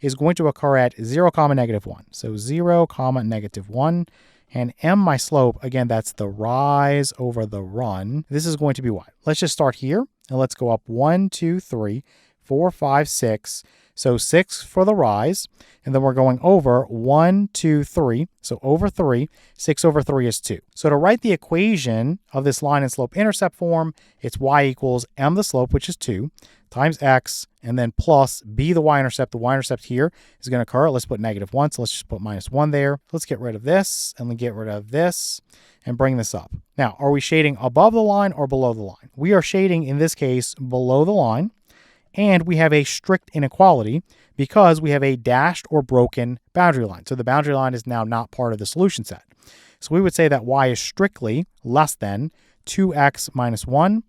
is going to occur at 0, -1. So 0, -1. And m, my slope, again, that's the rise over the run. This is going to be what? Let's just start here, and let's go up 1, 2, 3, 4, 5, 6. So 6 for the rise, and then we're going over 1, 2, 3. So over 3, 6 over 3 is 2. So to write the equation of this line in slope-intercept form, it's y equals m the slope, which is 2, times x, and then plus b the y-intercept. The y-intercept here is going to occur. Let's put -1, so let's just put -1 there. Let's get rid of this, and then get rid of this, and bring this up. Now, are we shading above the line or below the line? We are shading, in this case, below the line. And we have a strict inequality because we have a dashed or broken boundary line. So the boundary line is now not part of the solution set. So we would say that y is strictly less than 2x minus 1.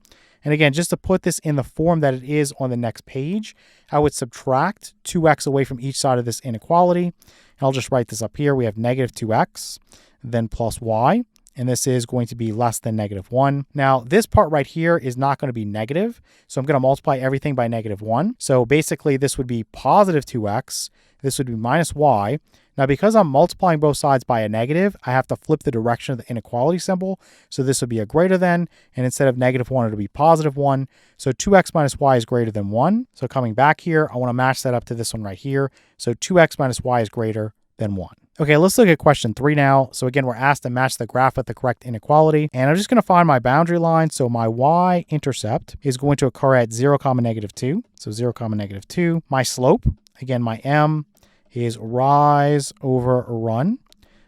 And again, just to put this in the form that it is on the next page, I would subtract 2x away from each side of this inequality. And I'll just write this up here. We have -2x, then plus y. And this is going to be less than -1. Now, this part right here is not going to be negative, so I'm going to multiply everything by -1. So basically, this would be positive 2x. This would be minus y. Now, because I'm multiplying both sides by a negative, I have to flip the direction of the inequality symbol. So this would be a greater than, and instead of -1, it'll be +1. So 2x minus y is greater than 1. So coming back here, I want to match that up to this one right here. So 2x minus y is greater than 1. Okay, let's look at question 3 now. So again, we're asked to match the graph with the correct inequality. And I'm just going to find my boundary line. So my y-intercept is going to occur at 0, -2. So 0, -2. My slope, again, my m, is rise over run.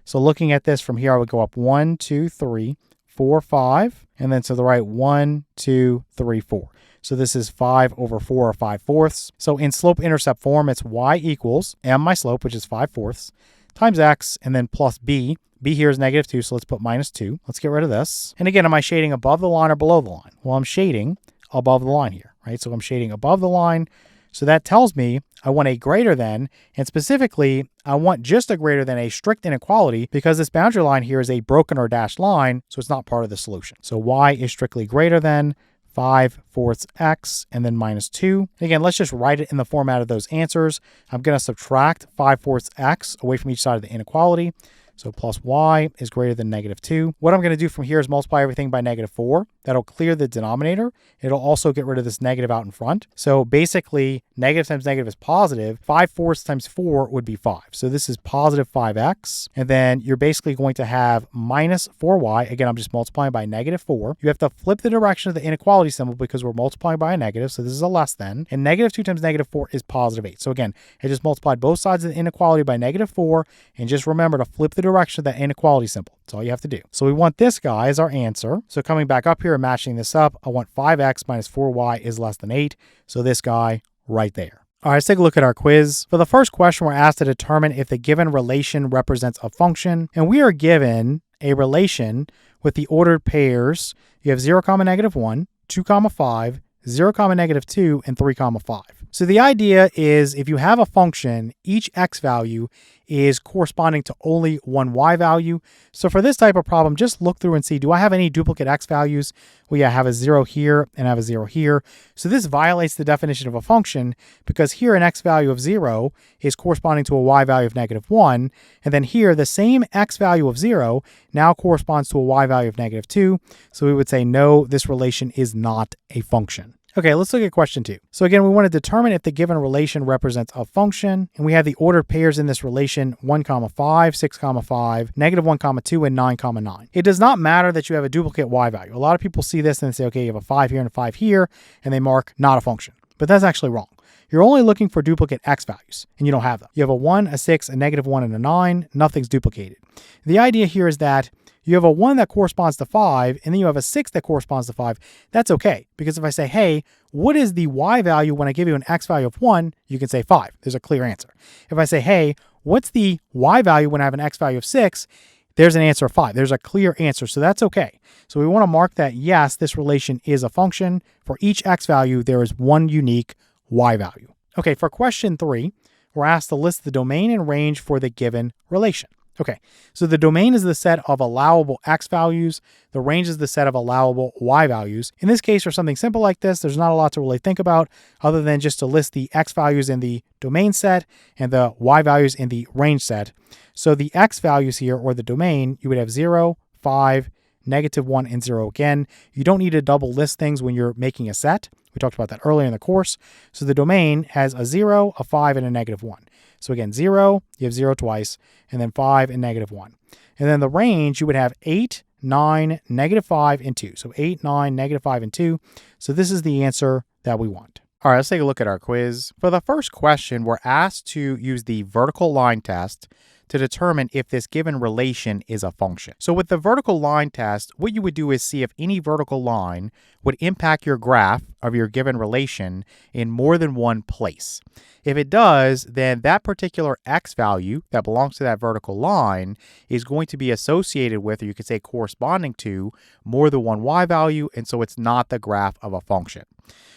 So looking at this from here, I would go up 1, 2, 3, 4, 5. And then to the right, 1, 2, 3, 4. So this is 5 over 4 or 5/4. So in slope-intercept form, it's y equals m, my slope, which is 5/4, times x, and then plus b. B here is -2, so let's put -2. Let's get rid of this. And again, am I shading above the line or below the line? Well, I'm shading above the line here, right? So I'm shading above the line. So that tells me I want a greater than, and specifically, I want just a greater than a strict inequality because this boundary line here is a broken or dashed line, so it's not part of the solution. So y is strictly greater than 5/4 x and then -2. Again, let's just write it in the format of those answers. I'm going to subtract 5/4 x away from each side of the inequality. So plus y is greater than -2. What I'm going to do from here is multiply everything by -4. That'll clear the denominator. It'll also get rid of this negative out in front. So basically, negative times negative is positive. 5/4 times 4 would be 5. So this is positive 5x. And then you're basically going to have minus 4y. Again, I'm just multiplying by -4. You have to flip the direction of the inequality symbol because we're multiplying by a negative. So this is a less than. And -2 times -4 is positive 8. So again, I just multiplied both sides of the inequality by -4. And just remember to flip the direction of that inequality symbol. That's all you have to do. So we want this guy as our answer. So coming back up here and matching this up, I want 5x minus 4y is less than 8. So this guy right there. All right, let's take a look at our quiz. For the first question, we're asked to determine if the given relation represents a function. And we are given a relation with the ordered pairs. You have 0, -1, 2, 5, 0, -2, and 3, 5. So the idea is if you have a function, each x value is corresponding to only one y value. So for this type of problem, just look through and see, do I have any duplicate x values? Well, yeah, I have a 0 here and I have a 0 here. So this violates the definition of a function because here an x value of 0 is corresponding to a y value of -1. And then here the same x value of 0 now corresponds to a y value of -2. So we would say, no, this relation is not a function. Okay, let's look at question 2. So again, we want to determine if the given relation represents a function, and we have the ordered pairs in this relation 1, 5, 6, 5, -1, 2, and 9, 9. It does not matter that you have a duplicate y value. A lot of people see this and say, okay, you have a 5 here and a 5 here, and they mark not a function. But that's actually wrong. You're only looking for duplicate x values, and you don't have them. You have a 1, a 6, a -1, and a 9. Nothing's duplicated. The idea here is that you have a 1 that corresponds to 5, and then you have a 6 that corresponds to 5. That's okay, because if I say, hey, what is the y value when I give you an x value of 1? You can say 5. There's a clear answer. If I say, hey, what's the y value when I have an x value of 6? There's an answer of 5. There's a clear answer, so that's okay. So we want to mark that, yes, this relation is a function. For each x value, there is one unique y value. Okay, for question 3, we're asked to list the domain and range for the given relation. Okay, so the domain is the set of allowable x values. The range is the set of allowable y values. In this case, for something simple like this, there's not a lot to really think about other than just to list the x values in the domain set and the y values in the range set. So the x values here, or the domain, you would have 0, 5, -1, and 0 again. You don't need to double list things when you're making a set. We talked about that earlier in the course. So the domain has a 0, a 5, and a -1. So again, 0, you have 0 twice, and then 5 and -1. And then the range, you would have 8, 9, -5, and 2. So 8, 9, -5, and 2. So this is the answer that we want. All right, let's take a look at our quiz. For the first question, we're asked to use the vertical line test to determine if this given relation is a function. So with the vertical line test, what you would do is see if any vertical line would impact your graph of your given relation in more than one place. If it does, then that particular x value that belongs to that vertical line is going to be associated with, or you could say corresponding to, more than one y value, and so it's not the graph of a function.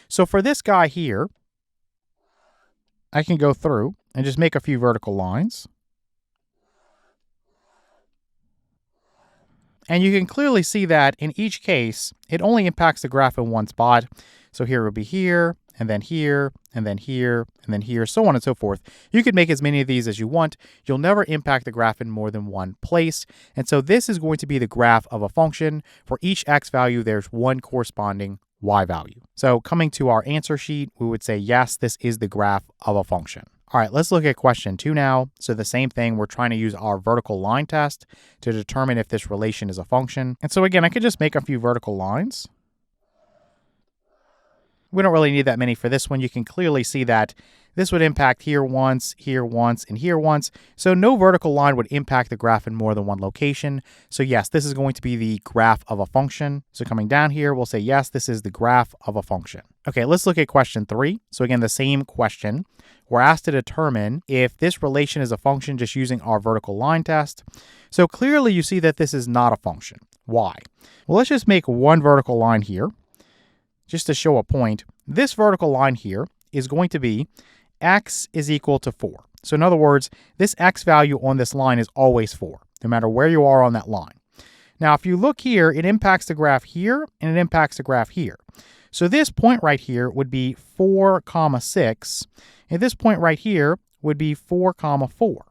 So for this guy here, I can go through and just make a few vertical lines. And you can clearly see that in each case, it only impacts the graph in one spot. So here it would be here, and then here, and then here, and then here, so on and so forth. You could make as many of these as you want. You'll never impact the graph in more than one place. And so this is going to be the graph of a function. For each x value, there's one corresponding y value. So coming to our answer sheet, we would say, yes, this is the graph of a function. All right, let's look at question 2 now. So the same thing, we're trying to use our vertical line test to determine if this relation is a function. And so again, I could just make a few vertical lines. We don't really need that many for this one. You can clearly see that this would impact here once, and here once. So no vertical line would impact the graph in more than one location. So yes, this is going to be the graph of a function. So coming down here, we'll say, yes, this is the graph of a function. Okay, let's look at question 3. So again, the same question. We're asked to determine if this relation is a function just using our vertical line test. So clearly you see that this is not a function. Why? Well, let's just make one vertical line here just to show a point. This vertical line here is going to be x is equal to 4. So in other words, this x value on this line is always 4, no matter where you are on that line. Now, if you look here, it impacts the graph here, and it impacts the graph here. So this point right here would be 4, 6, and this point right here would be 4, 4.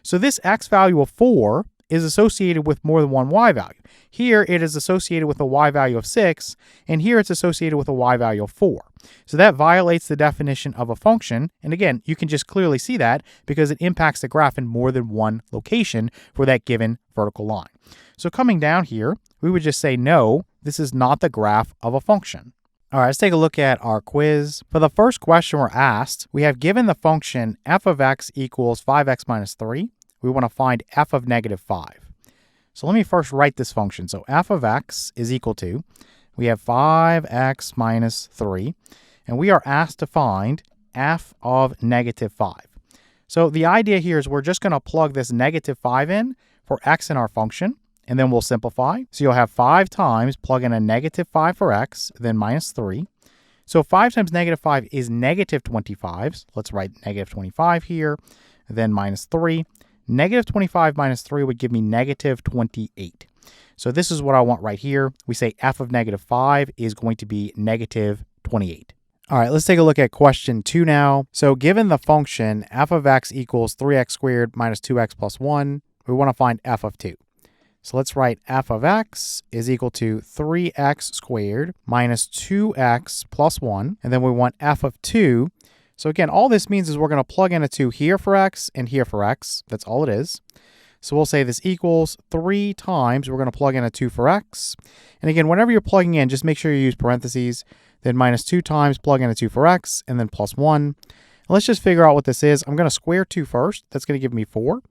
So this x value of 4 is associated with more than one y value. Here it is associated with a y value of 6, and here it's associated with a y value of 4. So that violates the definition of a function, and again, you can just clearly see that because it impacts the graph in more than one location for that given vertical line. So coming down here, we would just say, no, this is not the graph of a function. All right, let's take a look at our quiz. For the first question we're asked, we have given the function f of x equals 5x minus 3. We want to find f of negative 5. So let me first write this function. So f of x is equal to, we have 5x minus 3, and we are asked to find f of negative 5. So the idea here is we're just going to plug this negative 5 in for x in our function, and then we'll simplify. So you'll have 5 times, plug in a negative 5 for x, then minus 3. So 5 times negative 5 is negative 25. So let's write negative 25 here, then minus 3. Negative 25 minus 3 would give me negative 28. So this is what I want right here. We say f of negative 5 is going to be negative 28. All right, let's take a look at question 2 now. So given the function f of x equals 3x squared minus 2x plus 1, we want to find f of 2. So let's write f of x is equal to 3x squared minus 2x plus 1, and then we want f of 2. So again, all this means is we're going to plug in a 2 here for x and here for x. That's all it is. So we'll say this equals 3 times, we're going to plug in a 2 for x. And again, whenever you're plugging in, just make sure you use parentheses. Then minus 2 times, plug in a 2 for x, and then plus 1. And let's just figure out what this is. I'm going to square 2 first. That's going to give me 4.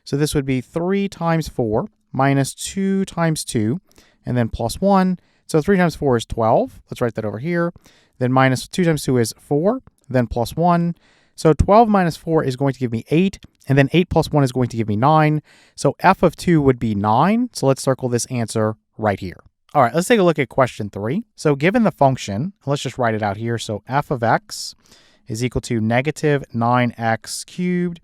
So this would be 3 times 4 minus 2 times 2, and then plus 1. So 3 times 4 is 12. Let's write that over here. Then minus 2 times 2 is 4, then plus 1. So 12 minus 4 is going to give me 8, and then 8 plus 1 is going to give me 9. So f of 2 would be 9. So let's circle this answer right here. All right, let's take a look at question 3. So given the function, let's just write it out here. So f of x is equal to negative 9x cubed,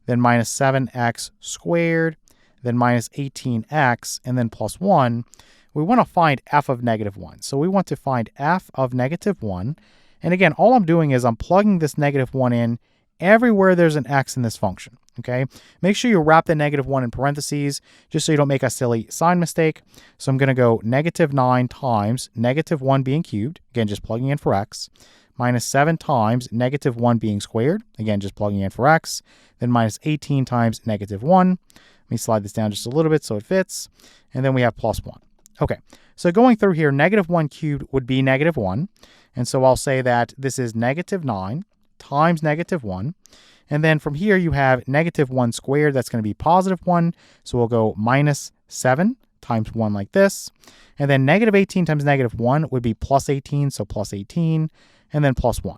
then minus 7x squared, then minus 18x, and then plus 1. We want to find f of negative 1. So we want to find f of negative 1. And again, all I'm doing is I'm plugging this negative 1 in everywhere there's an x in this function. Okay, make sure you wrap the negative 1 in parentheses just so you don't make a silly sign mistake. So I'm going to go negative 9 times negative 1 being cubed, again, just plugging in for x, minus 7 times negative 1 being squared, again, just plugging in for x, then minus 18 times negative 1. Let me slide this down just a little bit so it fits, and then we have plus 1. Okay, so going through here, negative 1 cubed would be negative 1, and so I'll say that this is negative 9 times negative 1. And then from here, you have negative 1 squared. That's going to be positive 1. So we'll go minus 7 times 1 like this. And then negative 18 times negative 1 would be plus 18. So plus 18 and then plus 1.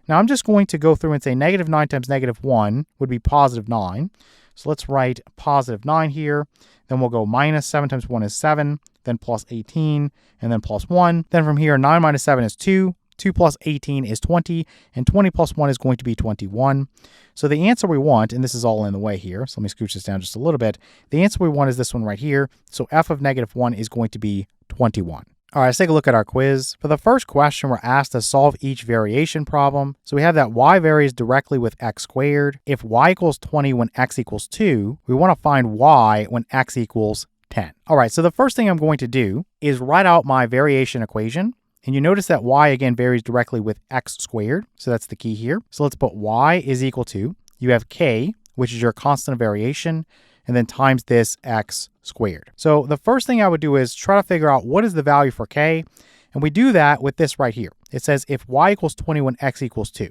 Now I'm just going to go through and say negative 9 times negative 1 would be positive 9. So let's write positive 9 here. Then we'll go minus 7 times 1 is 7. Then plus 18 and then plus 1. Then from here, 9 minus 7 is 2. 2 plus 18 is 20, and 20 plus 1 is going to be 21. So the answer we want, and this is all in the way here, so let me scooch this down just a little bit. The answer we want is this one right here. So f of negative 1 is going to be 21. All right, let's take a look at our quiz. For the first question, we're asked to solve each variation problem. So we have that y varies directly with x squared. If y equals 20 when x equals 2, we want to find y when x equals 10. All right, so the first thing I'm going to do is write out my variation equation. And you notice that y, again, varies directly with x squared. So that's the key here. So let's put y is equal to, you have k, which is your constant of variation, and then times this x squared. So the first thing I would do is try to figure out what is the value for k. And we do that with this right here. It says if y equals 20 when x equals 2.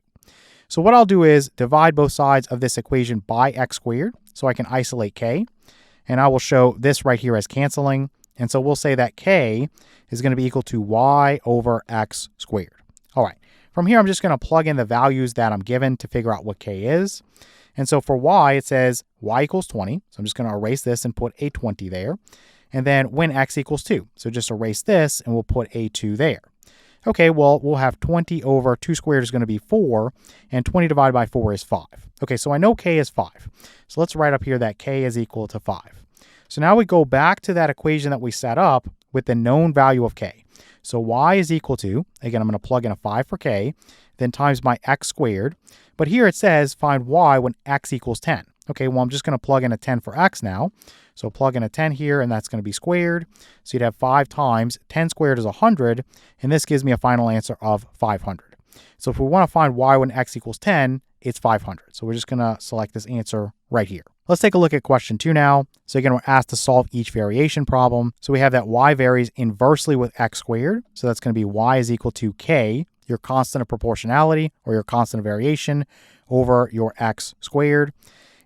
So what I'll do is divide both sides of this equation by x squared so I can isolate k. And I will show this right here as canceling. And so we'll say that k is going to be equal to y over x squared. All right. From here, I'm just going to plug in the values that I'm given to figure out what k is. And so for y, it says y equals 20. So I'm just going to erase this and put a 20 there. And then when x equals 2. So just erase this and we'll put a 2 there. Okay, well, we'll have 20 over 2 squared is going to be 4, and 20 divided by 4 is 5. Okay, so I know k is 5. So let's write up here that k is equal to 5. So now we go back to that equation that we set up with the known value of k. So y is equal to, again, I'm going to plug in a 5 for k, then times my x squared. But here it says find y when x equals 10. Okay, well, I'm just going to plug in a 10 for x now. So plug in a 10 here, and that's going to be squared. So you'd have 5 times 10 squared is 100, and this gives me a final answer of 500. So if we want to find y when x equals 10, it's 500. So we're just going to select this answer right here. Let's take a look at question 2 now. So again, we're asked to solve each variation problem. So we have that y varies inversely with x squared. So that's going to be y is equal to k, your constant of proportionality, or your constant of variation, over your x squared.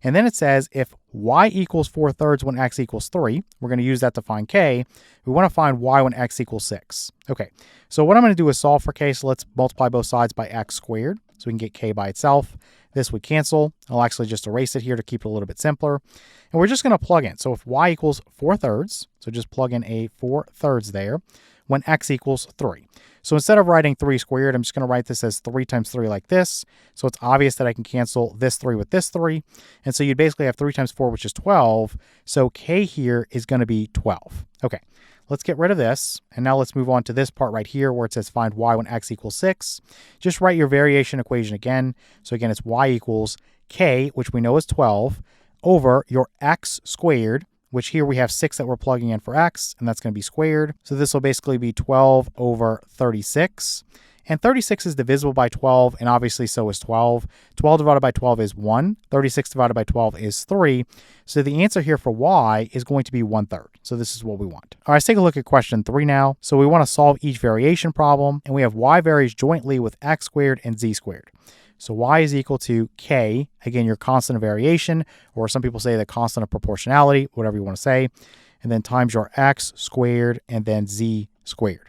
And then it says if y equals 4/3 when x equals 3, we're going to use that to find k. We want to find y when x equals 6. Okay, so what I'm going to do is solve for k. So let's multiply both sides by x squared so we can get k by itself. This would cancel. I'll actually just erase it here to keep it a little bit simpler. And we're just going to plug in. So if y equals 4/3, so just plug in a 4/3 there, when x equals 3. So instead of writing 3 squared, I'm just going to write this as 3 times 3 like this. So it's obvious that I can cancel this 3 with this 3. And so you'd basically have 3 times 4, which is 12. So k here is going to be 12. Okay, let's get rid of this. And now let's move on to this part right here where it says find y when x equals 6. Just write your variation equation again. So again, it's y equals k, which we know is 12, over your x squared, which here we have 6 that we're plugging in for x, and that's going to be squared. So this will basically be 12 over 36. And 36 is divisible by 12, and obviously so is 12. 12 divided by 12 is 1. 36 divided by 12 is 3. So the answer here for y is going to be 1/3. So this is what we want. All right, let's take a look at question 3 now. So we want to solve each variation problem, and we have y varies jointly with x squared and z squared. So y is equal to k, again, your constant of variation, or some people say the constant of proportionality, whatever you want to say, and then times your x squared and then z squared.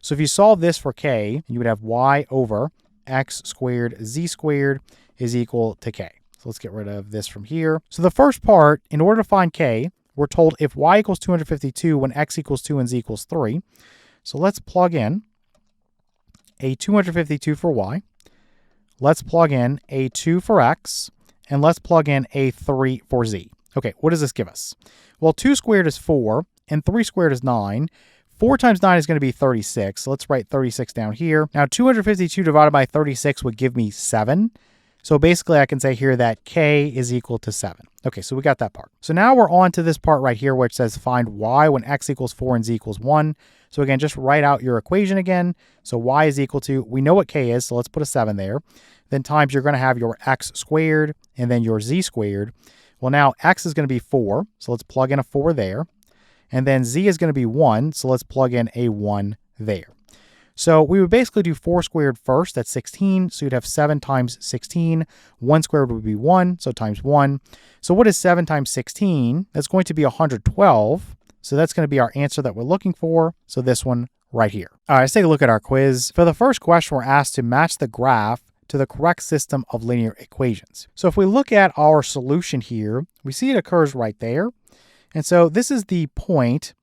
So if you solve this for k, you would have y over x squared z squared is equal to k. So let's get rid of this from here. So the first part, in order to find k, we're told if y equals 252 when x equals 2 and z equals 3. So let's plug in a 252 for y. Let's plug in a 2 for x, and let's plug in a 3 for z. Okay, what does this give us? Well, 2 squared is 4, and 3 squared is 9. 4 times 9 is going to be 36, so let's write 36 down here. Now, 252 divided by 36 would give me 7. So basically, I can say here that k is equal to 7. Okay, so we got that part. So now we're on to this part right here, which says find y when x equals 4 and z equals 1. So again, just write out your equation again. So y is equal to, we know what k is, so let's put a 7 there. Then times you're going to have your x squared and then your z squared. Well, now x is going to be 4, so let's plug in a 4 there. And then z is going to be 1, so let's plug in a 1 there. So we would basically do 4 squared first, that's 16. So you'd have 7 times 16. 1 squared would be 1, so times 1. So what is 7 times 16? That's going to be 112. So that's going to be our answer that we're looking for. So this one right here. All right, let's take a look at our quiz. For the first question, we're asked to match the graph to the correct system of linear equations. So if we look at our solution here, we see it occurs right there. And so this is the point.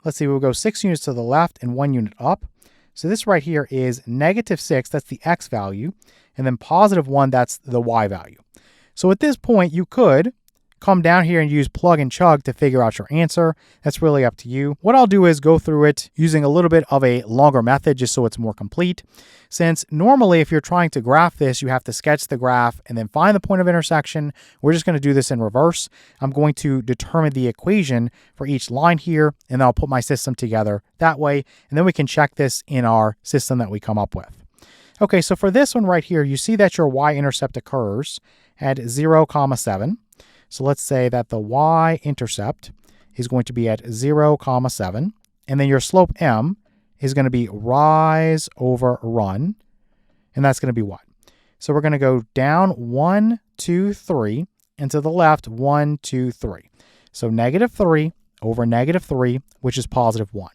Let's see, we'll go 6 units to the left and 1 unit up. So this right here is -6, that's the x value, and then +1, that's the y value. So at this point, you could come down here and use plug and chug to figure out your answer. That's really up to you. What I'll do is go through it using a little bit of a longer method just so it's more complete. Since normally if you're trying to graph this, you have to sketch the graph and then find the point of intersection. We're just going to do this in reverse. I'm going to determine the equation for each line here, and then I'll put my system together that way, and then we can check this in our system that we come up with. Okay, so for this one right here, you see that your y-intercept occurs at 0, 7. So let's say that the y-intercept is going to be at 0, 7, and then your slope m is going to be rise over run, and that's going to be what? So we're going to go down 1, 2, 3, and to the left 1, 2, 3. So negative 3 over negative 3, which is positive 1.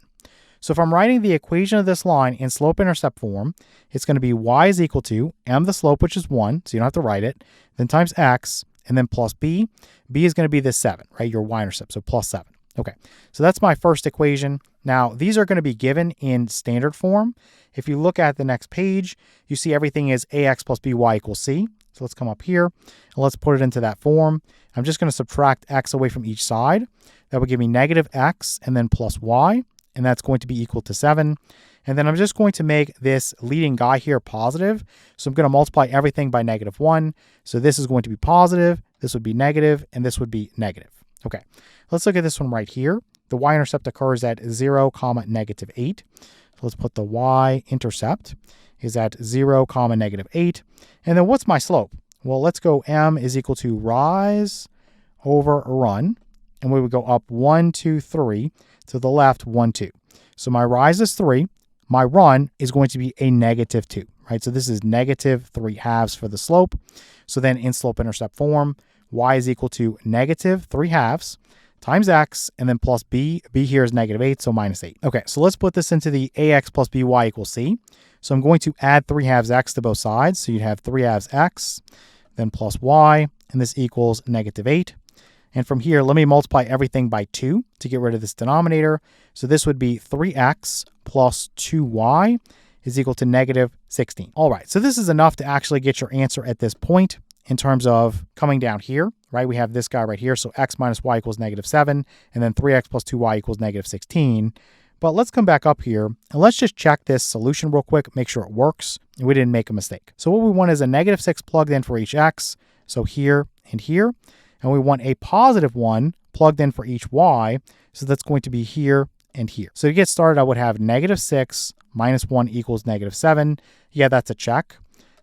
So if I'm writing the equation of this line in slope-intercept form, it's going to be y is equal to m the slope, which is 1, so you don't have to write it, then times x, and then plus b. b is going to be this 7, right, your y-intercept, so plus 7. Okay, so that's my first equation. Now, these are going to be given in standard form. If you look at the next page, you see everything is ax plus by equals c. So let's come up here, and let's put it into that form. I'm just going to subtract x away from each side. That would give me negative x and then plus y, and that's going to be equal to 7. And then I'm just going to make this leading guy here positive. So I'm going to multiply everything by negative 1. So this is going to be positive, this would be negative, and this would be negative. Okay, let's look at this one right here. The y-intercept occurs at 0, negative 8. So let's put the y-intercept is at 0, negative 8. And then what's my slope? Well, let's go m is equal to rise over run. And we would go up 1, 2, 3, to the left 1, 2. So my rise is 3. My run is going to be a negative 2, right? So this is negative 3/2 for the slope. So then in slope-intercept form, y is equal to negative 3/2 times x, and then plus b. b here is negative 8, so minus 8. Okay, so let's put this into the ax plus by equals c. So I'm going to add 3/2 x to both sides. So you'd have 3/2 x, then plus y, and this equals negative 8. And from here, let me multiply everything by 2 to get rid of this denominator. So this would be 3x plus 2y is equal to negative 16. All right, so this is enough to actually get your answer at this point in terms of coming down here, right? We have this guy right here. So x minus y equals negative 7, and then 3x plus 2y equals negative 16. But let's come back up here, and let's just check this solution real quick, make sure it works, and we didn't make a mistake. So what we want is a negative 6 plugged in for each x, so here and here. And we want a positive 1 plugged in for each y, so that's going to be here and here. So to get started, I would have negative 6 minus 1 equals negative 7. Yeah, that's a check.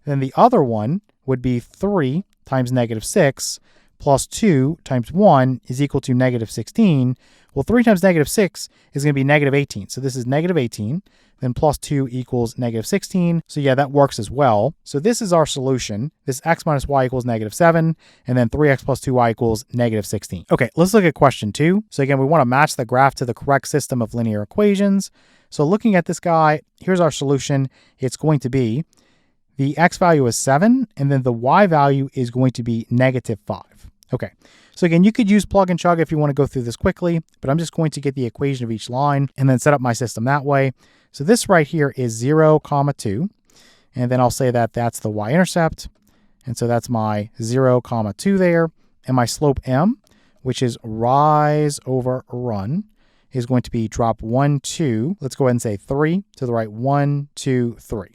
Then the other one would be 3 times negative 6 plus 2 times 1 is equal to negative 16. Well, 3 times negative 6 is going to be negative 18. So this is negative 18. Then plus 2 equals negative 16. So yeah, that works as well. So this is our solution. This x minus y equals negative 7. And then 3x plus 2y equals negative 16. Okay, let's look at question 2. So again, we want to match the graph to the correct system of linear equations. So looking at this guy, here's our solution. It's going to be the x value is 7, and then the y value is going to be negative 5. Okay, so again, you could use plug and chug if you want to go through this quickly, but I'm just going to get the equation of each line and then set up my system that way. So this right here is 0, 2, and then I'll say that that's the y-intercept, and so that's my 0, 2 there, and my slope m, which is rise over run, is going to be drop 1, 2. Let's go ahead and say 3 to the right, 1, 2, 3.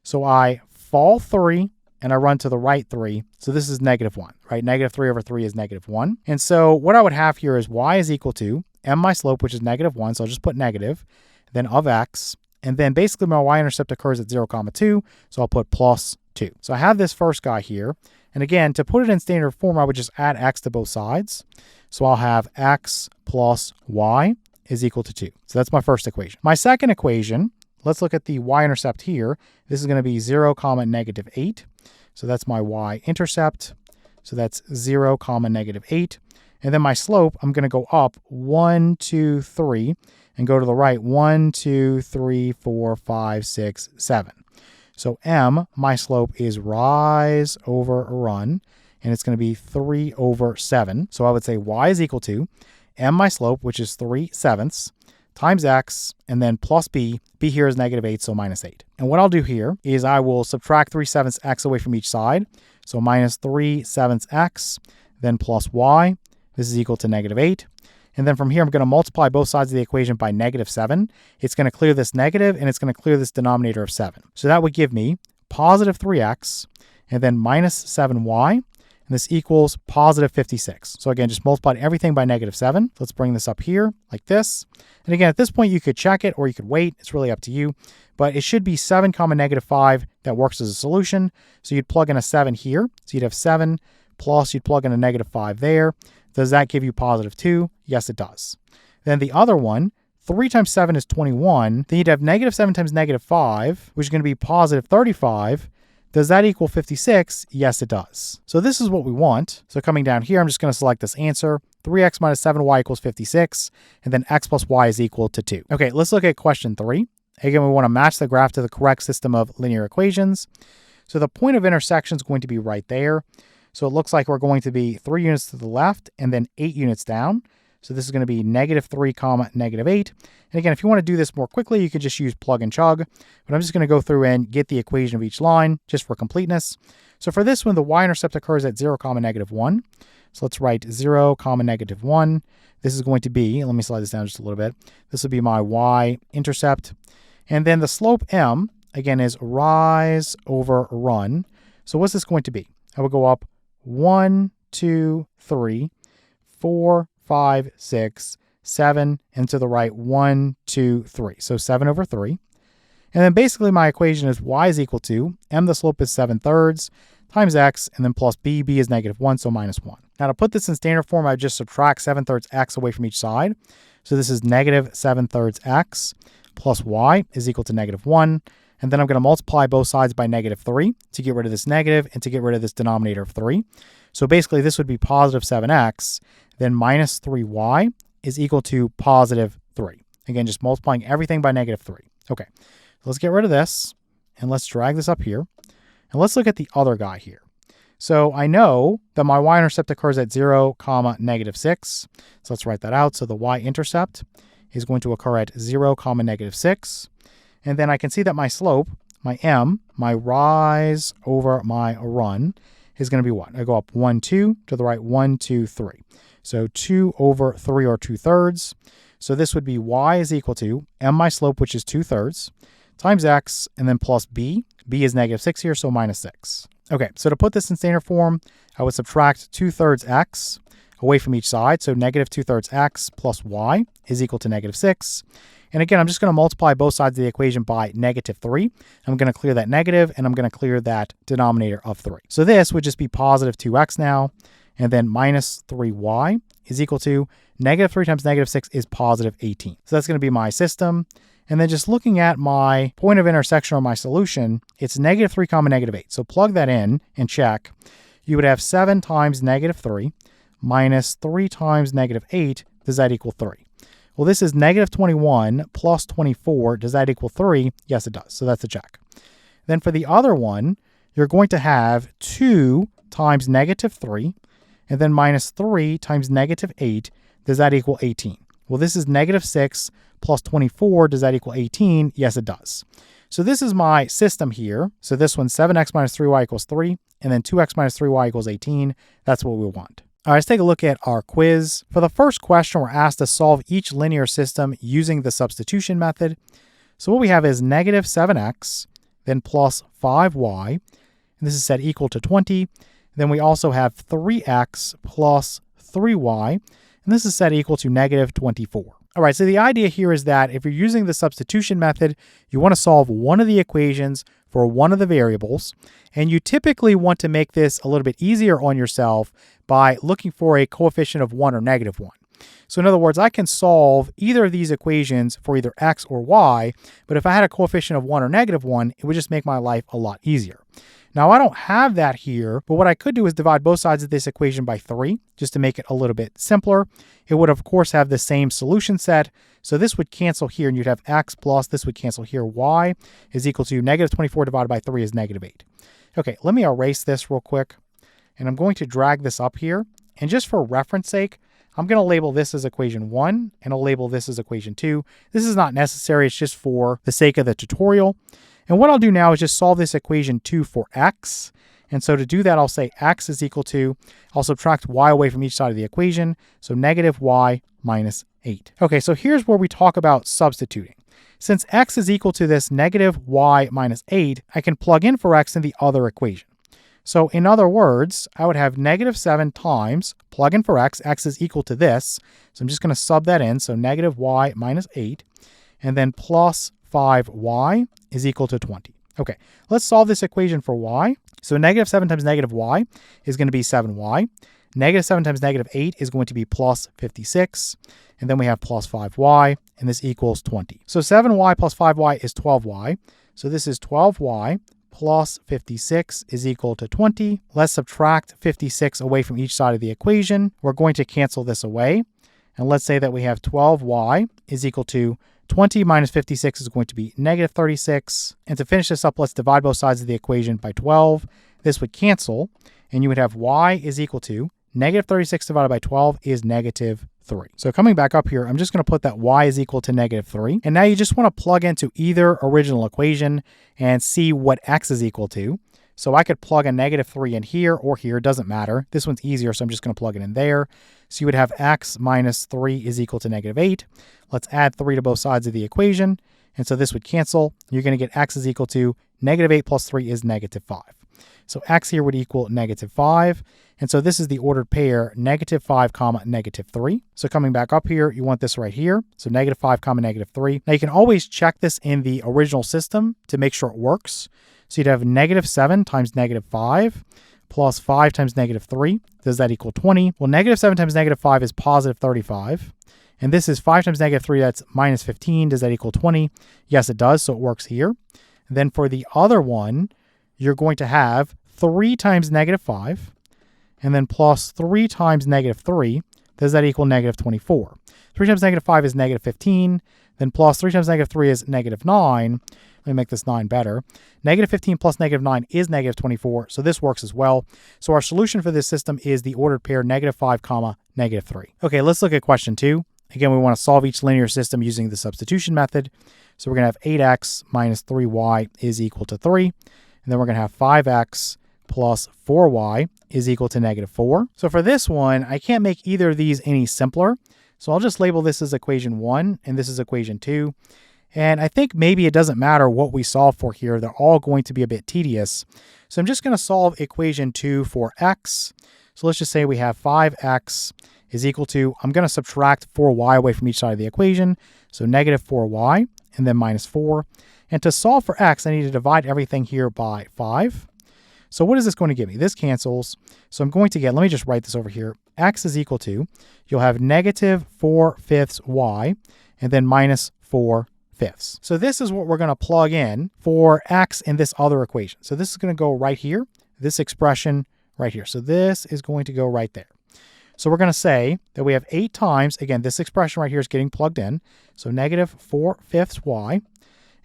So I fall 3, and I run to the right 3. So this is negative 1, right? Negative 3 over 3 is negative 1. And so what I would have here is y is equal to m my slope, which is negative 1. So I'll just put negative, then of x. And then basically my y-intercept occurs at 0, 2. So I'll put plus 2. So I have this first guy here. And again, to put it in standard form, I would just add x to both sides. So I'll have x plus y is equal to 2. So that's my first equation. My second equation, let's look at the y-intercept here. This is going to be 0, negative 8. So that's my y-intercept. So that's 0, negative 8. And then my slope, I'm going to go up 1, 2, 3, and go to the right 1, 2, 3, 4, 5, 6, 7. So m, my slope, is rise over run, and it's going to be 3 over 7. So I would say y is equal to m, my slope, which is 3/7, times x, and then plus b. b here is negative 8, so minus 8. And what I'll do here is I will subtract 3/7 x away from each side. So minus 3/7 x, then plus y. This is equal to negative 8. And then from here, I'm going to multiply both sides of the equation by negative 7. It's going to clear this negative, and it's going to clear this denominator of 7. So that would give me positive 3x, and then minus 7y. And this equals positive 56. So again, just multiplied everything by negative 7. Let's bring this up here like this. And again, at this point, you could check it or you could wait. It's really up to you. But it should be 7, negative 5 that works as a solution. So you'd plug in a 7 here. So you'd have 7 plus you'd plug in a negative 5 there. Does that give you positive 2? Yes, it does. Then the other one, 3 times 7 is 21. Then you'd have negative 7 times negative 5, which is going to be positive 35, Does that equal 56? Yes, it does. So this is what we want. So coming down here, I'm just going to select this answer. 3x minus 7y equals 56, and then x plus y is equal to 2. Okay, let's look at question 3. Again, we want to match the graph to the correct system of linear equations. So the point of intersection is going to be right there. So it looks like we're going to be 3 units to the left and then 8 units down. So this is going to be -3, -8. And again, if you want to do this more quickly, you could just use plug and chug. But I'm just going to go through and get the equation of each line just for completeness. So for this one, the y-intercept occurs at 0, -1. So let's write 0, -1. This is going to be, let me slide this down just a little bit. This will be my y-intercept. And then the slope m, again, is rise over run. So what's this going to be? I will go up 1, 2, 3, 4, 5, 6, 7, and to the right 1, 2, 3. So 7 over 3. And then basically my equation is y is equal to m, the slope is 7/3, times x, and then plus b. B is -1, so -1. Now to put this in standard form, I just subtract 7/3 x away from each side. So this is -7/3 x plus y is equal to -1. And then I'm going to multiply both sides by -3 to get rid of this negative and to get rid of this denominator of 3. So basically this would be positive 7x, then minus 3y is equal to positive 3. Again, just multiplying everything by -3. Okay, so let's get rid of this and let's drag this up here. And let's look at the other guy here. So I know that my y-intercept occurs at 0, -6. So let's write that out. So the y-intercept is going to occur at 0, -6. And then I can see that my slope, my m, my rise over my run, is going to be what? I go up 1, 2, to the right 1, 2, 3. So 2 over 3 or 2/3. So this would be y is equal to m, my slope, which is 2/3, times x, and then plus b. B is -6 here, so -6. Okay, so to put this in standard form, I would subtract 2/3 x away from each side. So -2/3 x plus y is equal to -6. And again, I'm just going to multiply both sides of the equation by -3. I'm going to clear that negative, and I'm going to clear that denominator of 3. So this would just be positive 2x now, and then minus 3y is equal to -3 times -6 is positive 18. So that's going to be my system. And then just looking at my point of intersection or my solution, it's -3, -8. So plug that in and check. You would have 7 times -3 minus 3 times -8. Does that equal 3? Well, this is -21 plus 24. Does that equal 3? Yes, it does. So that's a check. Then for the other one, you're going to have 2 times -3 and then minus 3 times -8. Does that equal 18? Well, this is -6 plus 24. Does that equal 18? Yes, it does. So this is my system here. So this one, 7x minus 3y equals 3, and then 2x minus 3y equals 18. That's what we want. All right, let's take a look at our quiz. For the first question, we're asked to solve each linear system using the substitution method. So what we have is -7x, then plus 5y, and this is set equal to 20. Then we also have 3x plus 3y, and this is set equal to -24. All right, so the idea here is that if you're using the substitution method, you want to solve one of the equations for one of the variables, and you typically want to make this a little bit easier on yourself by looking for a coefficient of 1 or -1. So in other words, I can solve either of these equations for either x or y, but if I had a coefficient of 1 or -1, it would just make my life a lot easier. Now, I don't have that here, but what I could do is divide both sides of this equation by 3, just to make it a little bit simpler. It would, of course, have the same solution set. So this would cancel here, and you'd have x plus, this would cancel here, y is equal to -24 divided by 3 is -8. Okay, let me erase this real quick, and I'm going to drag this up here. And just for reference sake, I'm going to label this as equation 1, and I'll label this as equation 2. This is not necessary. It's just for the sake of the tutorial. And what I'll do now is just solve this equation 2 for x. And so to do that, I'll say x is equal to, I'll subtract y away from each side of the equation. So -y minus 8. Okay, so here's where we talk about substituting. Since x is equal to this -y minus 8, I can plug in for x in the other equation. So in other words, I would have -7 times, plug in for x is equal to this. So I'm just going to sub that in. So -y minus 8, and then plus 5y is equal to 20. Okay, let's solve this equation for y. So -7 times -y is going to be 7y. -7 times -8 is going to be plus 56. And then we have plus 5y, and this equals 20. So 7y plus 5y is 12y. So this is 12y plus 56 is equal to 20. Let's subtract 56 away from each side of the equation. We're going to cancel this away. And let's say that we have 12y is equal to 20 minus 56 is going to be negative 36. And to finish this up, let's divide both sides of the equation by 12. This would cancel, and you would have y is equal to negative 36 divided by 12 is negative 3. So coming back up here, I'm just going to put that y is equal to negative 3. And now you just want to plug into either original equation and see what x is equal to. So I could plug a negative 3 in here or here, doesn't matter. This one's easier, so I'm just going to plug it in there. So you would have x minus 3 is equal to negative 8. Let's add 3 to both sides of the equation. And so this would cancel. You're going to get x is equal to negative 8 plus 3 is negative 5. So x here would equal negative 5. And so this is the ordered pair, negative 5 comma negative 3. So coming back up here, you want this right here. So negative 5 comma negative 3. Now you can always check this in the original system to make sure it works. So you'd have negative 7 times negative 5 plus 5 times negative 3. Does that equal 20? Well, negative 7 times negative 5 is positive 35. And this is 5 times negative 3, that's minus 15. Does that equal 20? Yes, it does, so it works here. And then for the other one, you're going to have 3 times negative 5, and then plus 3 times negative 3. Does that equal negative 24? 3 times negative 5 is negative 15, then plus 3 times negative 3 is negative 9. Let me make this 9 better. Negative 15 plus negative 9 is negative 24, so this works as well. So our solution for this system is the ordered pair negative 5 comma negative 3. Okay, let's look at question 2. Again, we want to solve each linear system using the substitution method. So we're going to have 8x minus 3y is equal to 3. And then we're going to have 5x plus 4y is equal to negative 4. So for this one, I can't make either of these any simpler. So I'll just label this as equation 1, and this is equation 2. And I think maybe it doesn't matter what we solve for here. They're all going to be a bit tedious. So I'm just going to solve equation 2 for x. So let's just say we have 5x is equal to, I'm going to subtract 4y away from each side of the equation. So negative 4y and then minus 4. And to solve for x, I need to divide everything here by 5. So what is this going to give me? This cancels. So I'm going to get, let me just write this over here. X is equal to, you'll have negative 4/5 y and then minus 4/5. So this is what we're going to plug in for x in this other equation. So this is going to go right here, this expression right here. So this is going to go right there. So we're going to say that we have 8 times, again, this expression right here is getting plugged in. So negative 4/5 y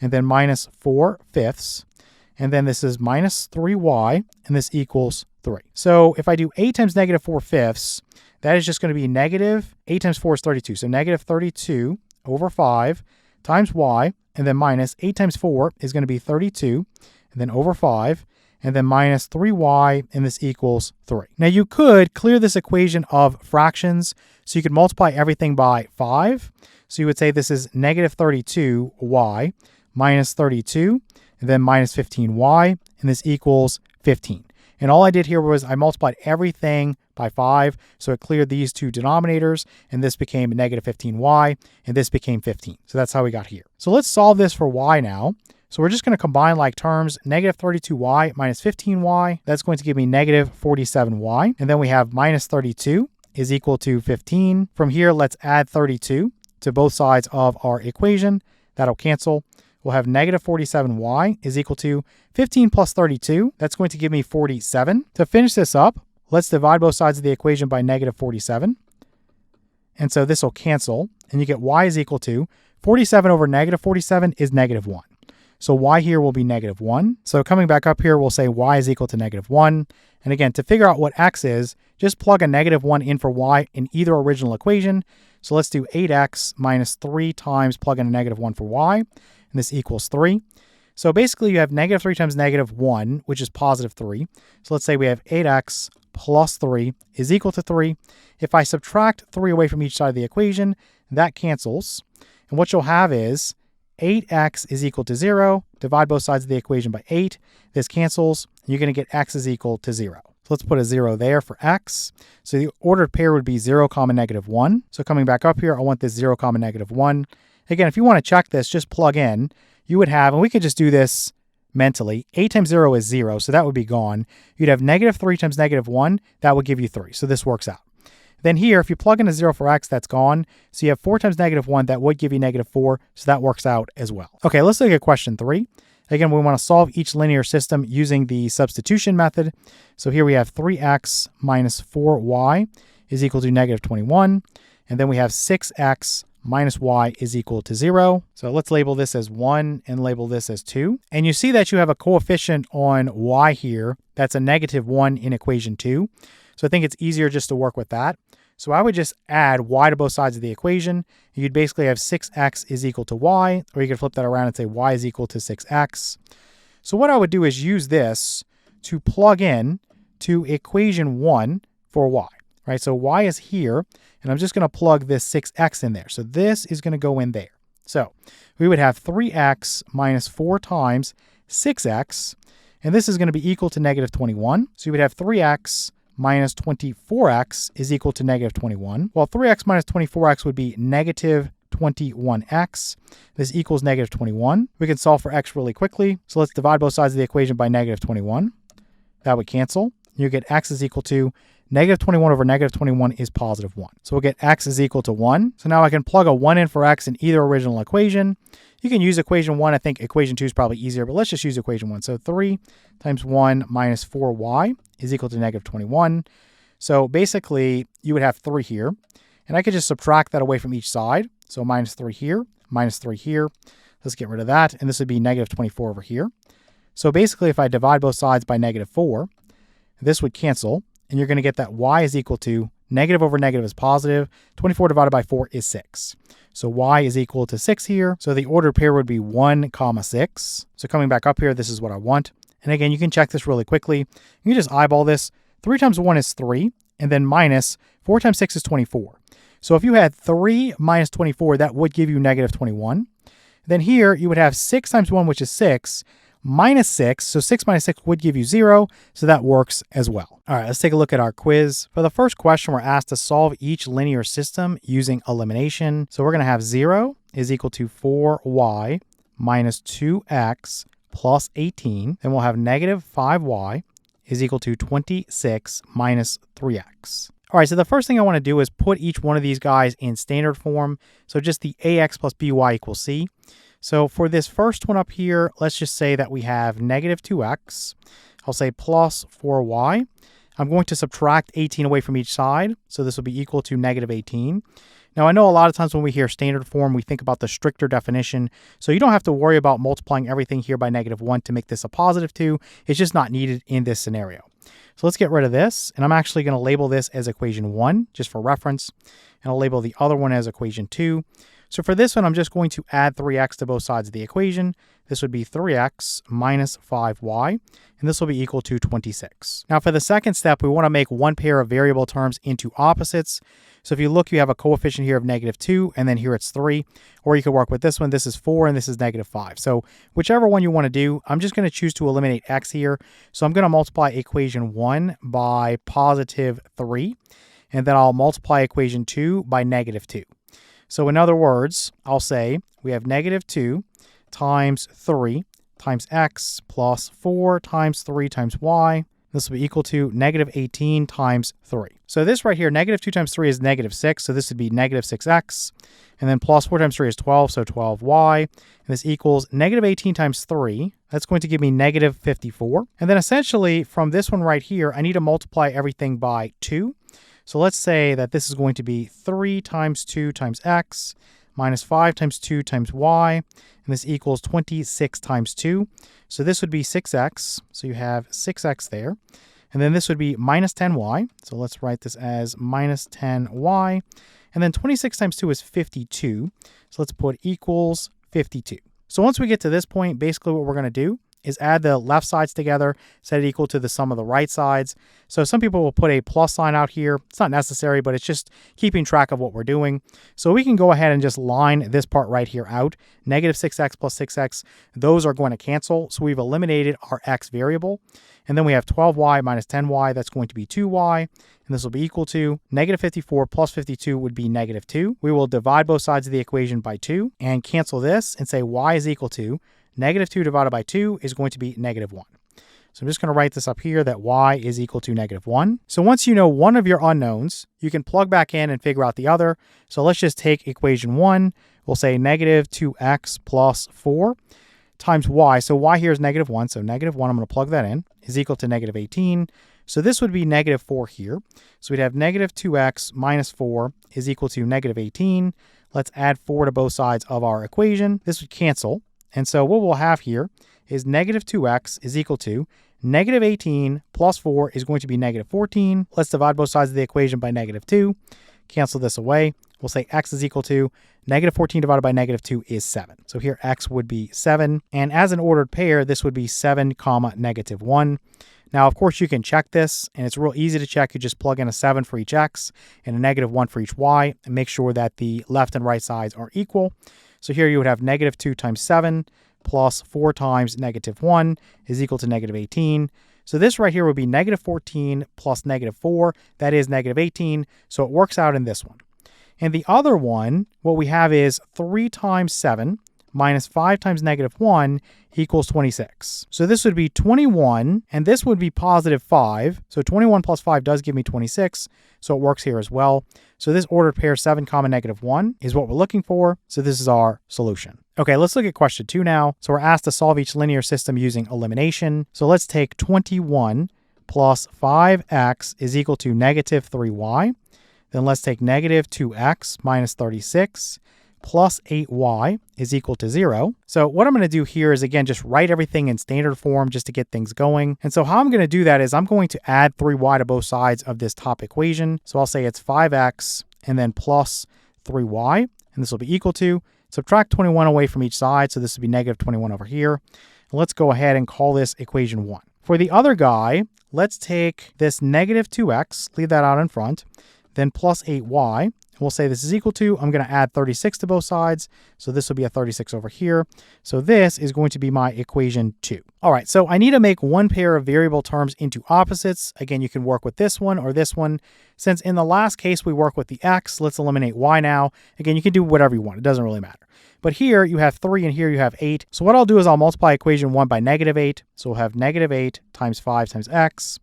and then minus 4/5. And then this is minus 3y, and this equals 3. So if I do 8 times negative 4/5, that is just going to be negative, 8 times 4 is 32. So negative 32 over 5 times y, and then minus 8 times 4 is going to be 32, and then over 5, and then minus 3y, and this equals 3. Now you could clear this equation of fractions, so you could multiply everything by 5. So you would say this is negative 32y minus 32, and then minus 15y, and this equals 15. And all I did here was I multiplied everything by 5, so it cleared these two denominators, and this became negative 15y, and this became 15. So that's how we got here. So let's solve this for y now. So we're just going to combine like terms, negative 32y minus 15y. That's going to give me negative 47y. And then we have minus 32 is equal to 15. From here, let's add 32 to both sides of our equation. That'll cancel. We'll have negative 47y is equal to 15 plus 32. That's going to give me 47. To finish this up, let's divide both sides of the equation by negative 47. And so this will cancel, and you get y is equal to 47 over negative 47 is negative 1. So y here will be negative 1. So coming back up here, we'll say y is equal to negative 1. And again, to figure out what x is, just plug a negative 1 in for y in either original equation. So let's do 8x minus 3 times plug in a negative 1 for y. And this equals 3. So basically you have negative 3 times negative 1, which is positive 3. So let's say we have 8x plus 3 is equal to 3. If I subtract 3 away from each side of the equation, that cancels. And what you'll have is 8x is equal to 0. Divide both sides of the equation by 8. This cancels. You're going to get x is equal to 0. So let's put a 0 there for x. So the ordered pair would be 0, negative 1. So coming back up here, I want this 0, negative 1. Again, if you want to check this, just plug in. You would have, and we could just do this mentally, 8 times 0 is 0, so that would be gone. You'd have negative 3 times negative 1, that would give you 3. So this works out. Then here, if you plug in a 0 for x, that's gone. So you have 4 times negative 1, that would give you negative 4, so that works out as well. Okay, let's look at question 3. Again, we want to solve each linear system using the substitution method. So here we have 3x minus 4y is equal to negative 21. And then we have 6x minus y is equal to 0. So let's label this as 1 and label this as 2. And you see that you have a coefficient on y here that's a negative 1 in equation 2. So I think it's easier just to work with that. So I would just add y to both sides of the equation. You'd basically have 6x is equal to y, or you could flip that around and say y is equal to 6x. So what I would do is use this to plug in to equation 1 for y, right? So y is here, and I'm just going to plug this 6x in there. So this is going to go in there. So we would have 3x minus 4 times 6x, and this is going to be equal to negative 21. So you would have 3x minus 24x is equal to negative 21. Well, 3x minus 24x would be negative 21x. This equals negative 21. We can solve for x really quickly. So let's divide both sides of the equation by negative 21. That would cancel. You get x is equal to negative 21 over negative 21 is positive 1. So we'll get x is equal to 1. So now I can plug a 1 in for x in either original equation. You can use equation 1. I think equation 2 is probably easier, but let's just use equation 1. So 3 times 1 minus 4y is equal to negative 21. So basically, you would have 3 here. And I could just subtract that away from each side. So minus 3 here, minus 3 here. Let's get rid of that. And this would be negative 24 over here. So basically, if I divide both sides by negative 4, this would cancel. And you're going to get that y is equal to negative over negative is positive. 24 divided by 4 is 6. So y is equal to 6 here. So the ordered pair would be 1, 6. So coming back up here, this is what I want. And again, you can check this really quickly. You can just eyeball this. 3 times 1 is 3. And then minus 4 times 6 is 24. So if you had 3 minus 24, that would give you negative 21. Then here you would have 6 times 1, which is 6, minus 6. So 6 minus 6 would give you 0. So that works as well. All right, let's take a look at our quiz. For the first question, we're asked to solve each linear system using elimination. So we're going to have 0 is equal to 4y minus 2x plus 18. Then we'll have negative 5y is equal to 26 minus 3x. All right, so the first thing I want to do is put each one of these guys in standard form. So just the ax plus by equals c. So for this first one up here, let's just say that we have negative 2x. I'll say plus 4y. I'm going to subtract 18 away from each side. So this will be equal to negative 18. Now, I know a lot of times when we hear standard form, we think about the stricter definition. So you don't have to worry about multiplying everything here by negative 1 to make this a positive 2. It's just not needed in this scenario. So let's get rid of this. And I'm actually going to label this as equation 1, just for reference. And I'll label the other one as equation 2. So for this one, I'm just going to add 3x to both sides of the equation. This would be 3x minus 5y, and this will be equal to 26. Now for the second step, we want to make one pair of variable terms into opposites. So if you look, you have a coefficient here of negative 2, and then here it's 3. Or you could work with this one. This is 4, and this is negative 5. So whichever one you want to do, I'm just going to choose to eliminate x here. So I'm going to multiply equation 1 by positive 3, and then I'll multiply equation 2 by negative 2. So in other words, I'll say we have negative 2 times 3 times x plus 4 times 3 times y. This will be equal to negative 18 times 3. So this right here, negative 2 times 3 is negative 6. So this would be negative 6x. And then plus 4 times 3 is 12, so 12y. And this equals negative 18 times 3. That's going to give me negative 54. And then essentially from this one right here, I need to multiply everything by 2. So let's say that this is going to be 3 times 2 times x minus 5 times 2 times y, and this equals 26 times 2. So this would be 6x, so you have 6x there. And then this would be minus 10y, so let's write this as minus 10y. And then 26 times 2 is 52, so let's put equals 52. So once we get to this point, basically what we're going to do is add the left sides together, set it equal to the sum of the right sides. So some people will put a plus sign out here. It's not necessary, but it's just keeping track of what we're doing. So we can go ahead and just line this part right here out. Negative 6x plus 6x, those are going to cancel. So we've eliminated our x variable. And then we have 12y minus 10y, that's going to be 2y. And this will be equal to negative 54 plus 52 would be negative 2. We will divide both sides of the equation by 2 and cancel this and say y is equal to negative 2 divided by 2 is going to be negative 1. So I'm just going to write this up here that y is equal to negative 1. So once you know one of your unknowns, you can plug back in and figure out the other. So let's just take equation 1. We'll say negative 2x plus 4 times y. So y here is negative 1. So negative 1, I'm going to plug that in, is equal to negative 18. So this would be negative 4 here. So we'd have negative 2x minus 4 is equal to negative 18. Let's add 4 to both sides of our equation. This would cancel. And so what we'll have here is negative 2x is equal to negative 18 plus 4 is going to be negative 14. Let's divide both sides of the equation by negative 2. Cancel this away. We'll say x is equal to negative 14 divided by negative 2 is 7. So here x would be 7. And as an ordered pair, this would be 7 comma negative 1. Now, of course, you can check this, and it's real easy to check. You just plug in a 7 for each x and a negative 1 for each y, and make sure that the left and right sides are equal. So here you would have negative 2 times 7 plus 4 times negative 1 is equal to negative 18. So this right here would be negative 14 plus negative 4. That is negative 18. So it works out in this one. And the other one, what we have is 3 times 7 minus 5 times negative 1 equals 26. So this would be 21, and this would be positive 5. So 21 plus 5 does give me 26, so it works here as well. So this ordered pair 7 comma negative 1 is what we're looking for. So this is our solution. Okay, let's look at question 2 now. So we're asked to solve each linear system using elimination. So let's take 21 plus 5x is equal to negative 3y. Then let's take negative 2x minus 36 plus 8y is equal to 0. So what I'm going to do here is, again, just write everything in standard form just to get things going. And so how I'm going to do that is I'm going to add 3y to both sides of this top equation. So I'll say it's 5x and then plus 3y, and this will be equal to, subtract 21 away from each side, so this would be negative 21 over here. And let's go ahead and call this equation 1. For the other guy, let's take this negative 2x, leave that out in front, then plus 8y. We'll say this is equal to, I'm going to add 36 to both sides. So this will be a 36 over here. So this is going to be my equation 2. All right, so I need to make one pair of variable terms into opposites. Again, you can work with this one or this one. Since in the last case we work with the x, let's eliminate y now. Again, you can do whatever you want. It doesn't really matter. But here you have 3 and here you have 8. So what I'll do is I'll multiply equation 1 by negative 8. So we'll have negative 8 times 5 times x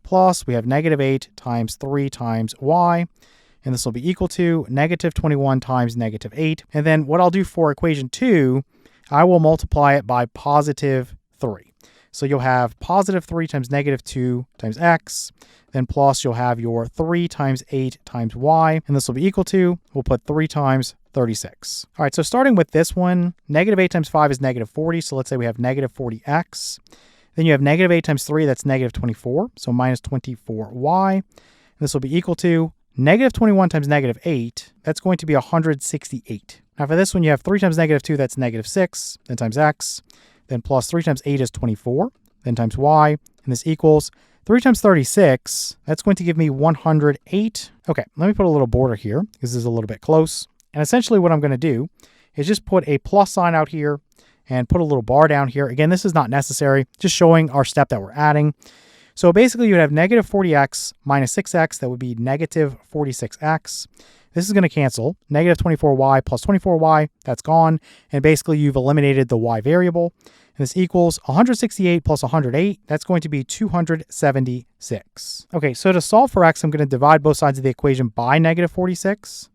plus we have negative 8 times 3 times y. And this will be equal to negative 21 times negative 8. And then what I'll do for equation 2, I will multiply it by positive 3. So you'll have positive 3 times negative 2 times x. Then plus you'll have your 3 times 8 times y. And this will be equal to, we'll put 3 times 36. All right, so starting with this one, negative 8 times 5 is negative 40. So let's say we have negative 40x. Then you have negative 8 times 3, that's negative 24. So minus 24y. And this will be equal to negative 21 times negative 8, that's going to be 168. Now for this one, you have 3 times negative 2, that's negative 6, then times x, then plus 3 times 8 is 24, then times y, and this equals 3 times 36, that's going to give me 108. Okay, let me put a little border here, because this is a little bit close. And essentially what I'm going to do is just put a plus sign out here, and put a little bar down here. Again, this is not necessary, just showing our step that we're adding. So basically you'd have negative 40x minus 6x, that would be negative 46x. This is going to cancel. Negative 24y plus 24y, that's gone. And basically you've eliminated the y variable. And this equals 168 plus 108, that's going to be 276. Okay, so to solve for x, I'm going to divide both sides of the equation by negative 46.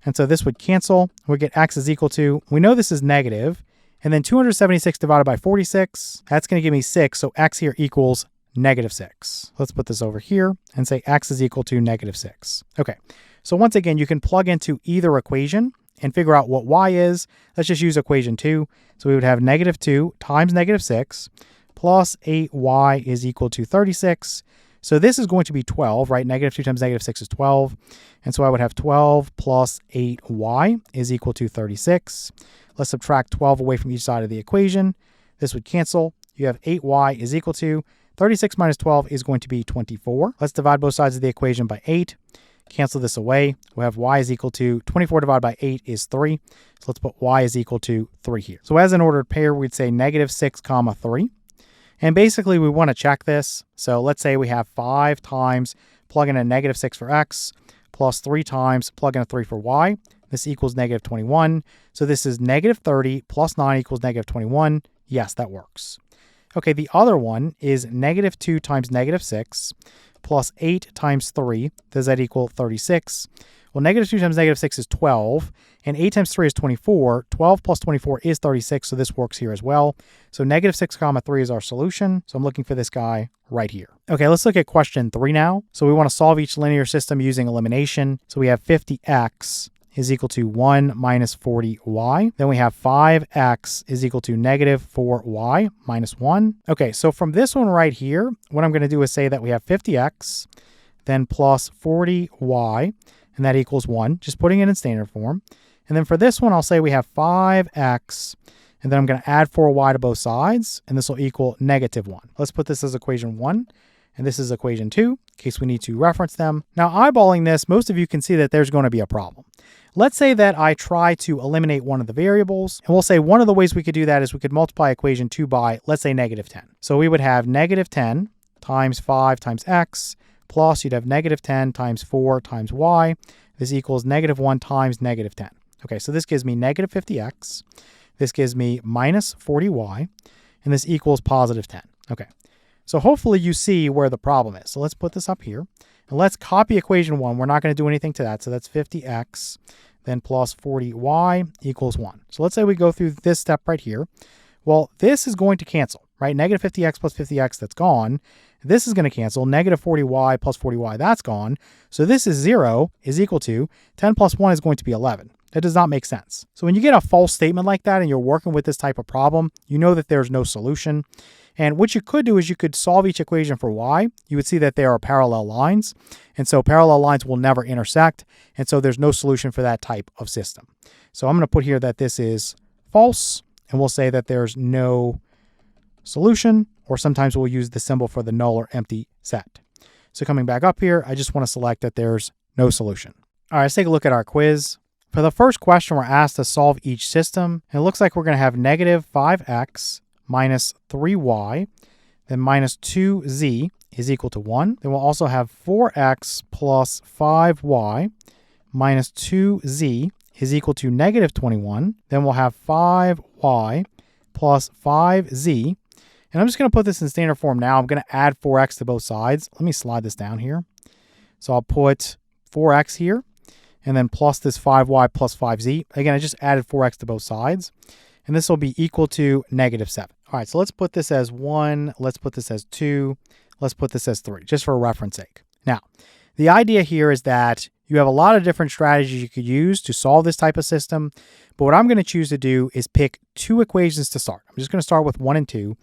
And so this would cancel. We get x is equal to, we know this is negative, and then 276 divided by 46, that's going to give me 6. So x here equals negative 6. Let's put this over here and say x is equal to negative 6. Okay, so once again, you can plug into either equation and figure out what y is. Let's just use equation 2. So we would have negative 2 times negative 6 plus 8y is equal to 36. So this is going to be 12, right? Negative 2 times negative 6 is 12. And so I would have 12 plus 8y is equal to 36. Let's subtract 12 away from each side of the equation. This would cancel. You have 8y is equal to 36 minus 12 is going to be 24. Let's divide both sides of the equation by 8. Cancel this away. We'll have y is equal to 24 divided by 8 is 3. So let's put y is equal to 3 here. So as an ordered pair, we'd say negative 6 comma 3. And basically we want to check this. So let's say we have 5 times, plug in a negative 6 for x, plus 3 times, plug in a 3 for y. This equals negative 21. So this is negative 30 plus 9 equals negative 21. Yes, that works. Okay, the other one is negative 2 times negative 6 plus 8 times 3. Does that equal 36? Well, negative 2 times negative 6 is 12, and 8 times 3 is 24. 12 plus 24 is 36, so this works here as well. So negative 6 comma 3 is our solution. So I'm looking for this guy right here. Okay, let's look at question 3 now. So we want to solve each linear system using elimination. So we have 50x is equal to 1 minus 40y. Then we have 5x is equal to negative 4y minus 1. Okay, so from this one right here, what I'm going to do is say that we have 50x, then plus 40y, and that equals 1, just putting it in standard form. And then for this one, I'll say we have 5x, and then I'm going to add 4y to both sides, and this will equal negative 1. Let's put this as equation 1, and this is equation 2, in case we need to reference them. Now, eyeballing this, most of you can see that there's going to be a problem. Let's say that I try to eliminate one of the variables, and we'll say one of the ways we could do that is we could multiply equation 2 by, let's say, negative 10. So we would have negative 10 times 5 times x, plus you'd have negative 10 times 4 times y. This equals negative 1 times negative 10. Okay, so this gives me negative 50x. This gives me minus 40y. And this equals positive 10. Okay, so hopefully you see where the problem is. So let's put this up here. And let's copy equation 1. We're not going to do anything to that. So that's 50x, then plus 40y equals 1. So let's say we go through this step right here. Well, this is going to cancel, right? Negative 50x plus 50x, that's gone. This is going to cancel. Negative 40y plus 40y, that's gone. So this is 0 is equal to 10 plus 1 is going to be 11. That does not make sense. So when you get a false statement like that and you're working with this type of problem, you know that there's no solution. And what you could do is you could solve each equation for y. You would see that there are parallel lines. And so parallel lines will never intersect. And so there's no solution for that type of system. So I'm going to put here that this is false. And we'll say that there's no solution, or sometimes we'll use the symbol for the null or empty set. So coming back up here, I just want to select that there's no solution. All right, let's take a look at our quiz. For the first question, we're asked to solve each system. And it looks like we're going to have negative 5x minus 3y, then minus 2z is equal to 1. Then we'll also have 4x plus 5y minus 2z is equal to negative 21. Then we'll have 5y plus 5z. And I'm just going to put this in standard form now. I'm going to add 4x to both sides. Let me slide this down here. So I'll put 4x here, and then plus this 5y plus 5z. Again, I just added 4x to both sides. And this will be equal to negative 7. All right, so let's put this as 1. Let's put this as 2. Let's put this as 3, just for reference sake. Now, the idea here is that you have a lot of different strategies you could use to solve this type of system. But what I'm going to choose to do is pick 2 equations to start. I'm just going to start with 1 and 2.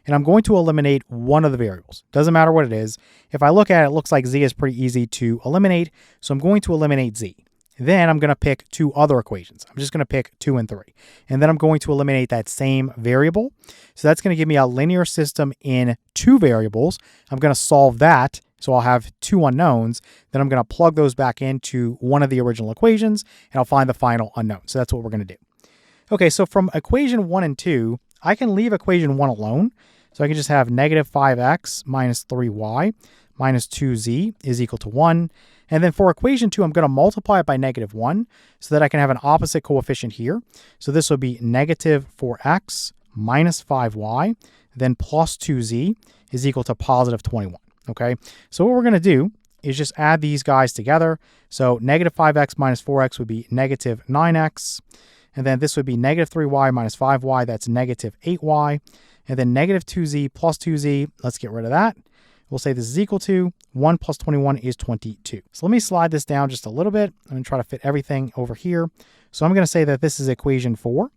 And I'm going to eliminate one of the variables. Doesn't matter what it is. If I look at it, it looks like z is pretty easy to eliminate. So I'm going to eliminate z. Then I'm going to pick 2 other equations. I'm just going to pick 2 and 3. And then I'm going to eliminate that same variable. So that's going to give me a linear system in 2 variables. I'm going to solve that. So I'll have 2 unknowns. Then I'm going to plug those back into one of the original equations, and I'll find the final unknown. So that's what we're going to do. Okay, so from equation 1 and 2, I can leave equation 1 alone. So I can just have negative 5x minus 3y minus 2z is equal to 1. And then for equation 2, I'm going to multiply it by negative 1 so that I can have an opposite coefficient here. So this will be negative 4x minus 5y, then plus 2z is equal to positive 21. Okay, so what we're going to do is just add these guys together. So negative 5x minus 4x would be negative 9x. And then this would be negative 3y minus 5y. That's negative 8y. And then negative 2z plus 2z. Let's get rid of that. We'll say this is equal to 1 plus 21 is 22. So let me slide this down just a little bit. I'm going to try to fit everything over here. So I'm going to say that this is equation 4.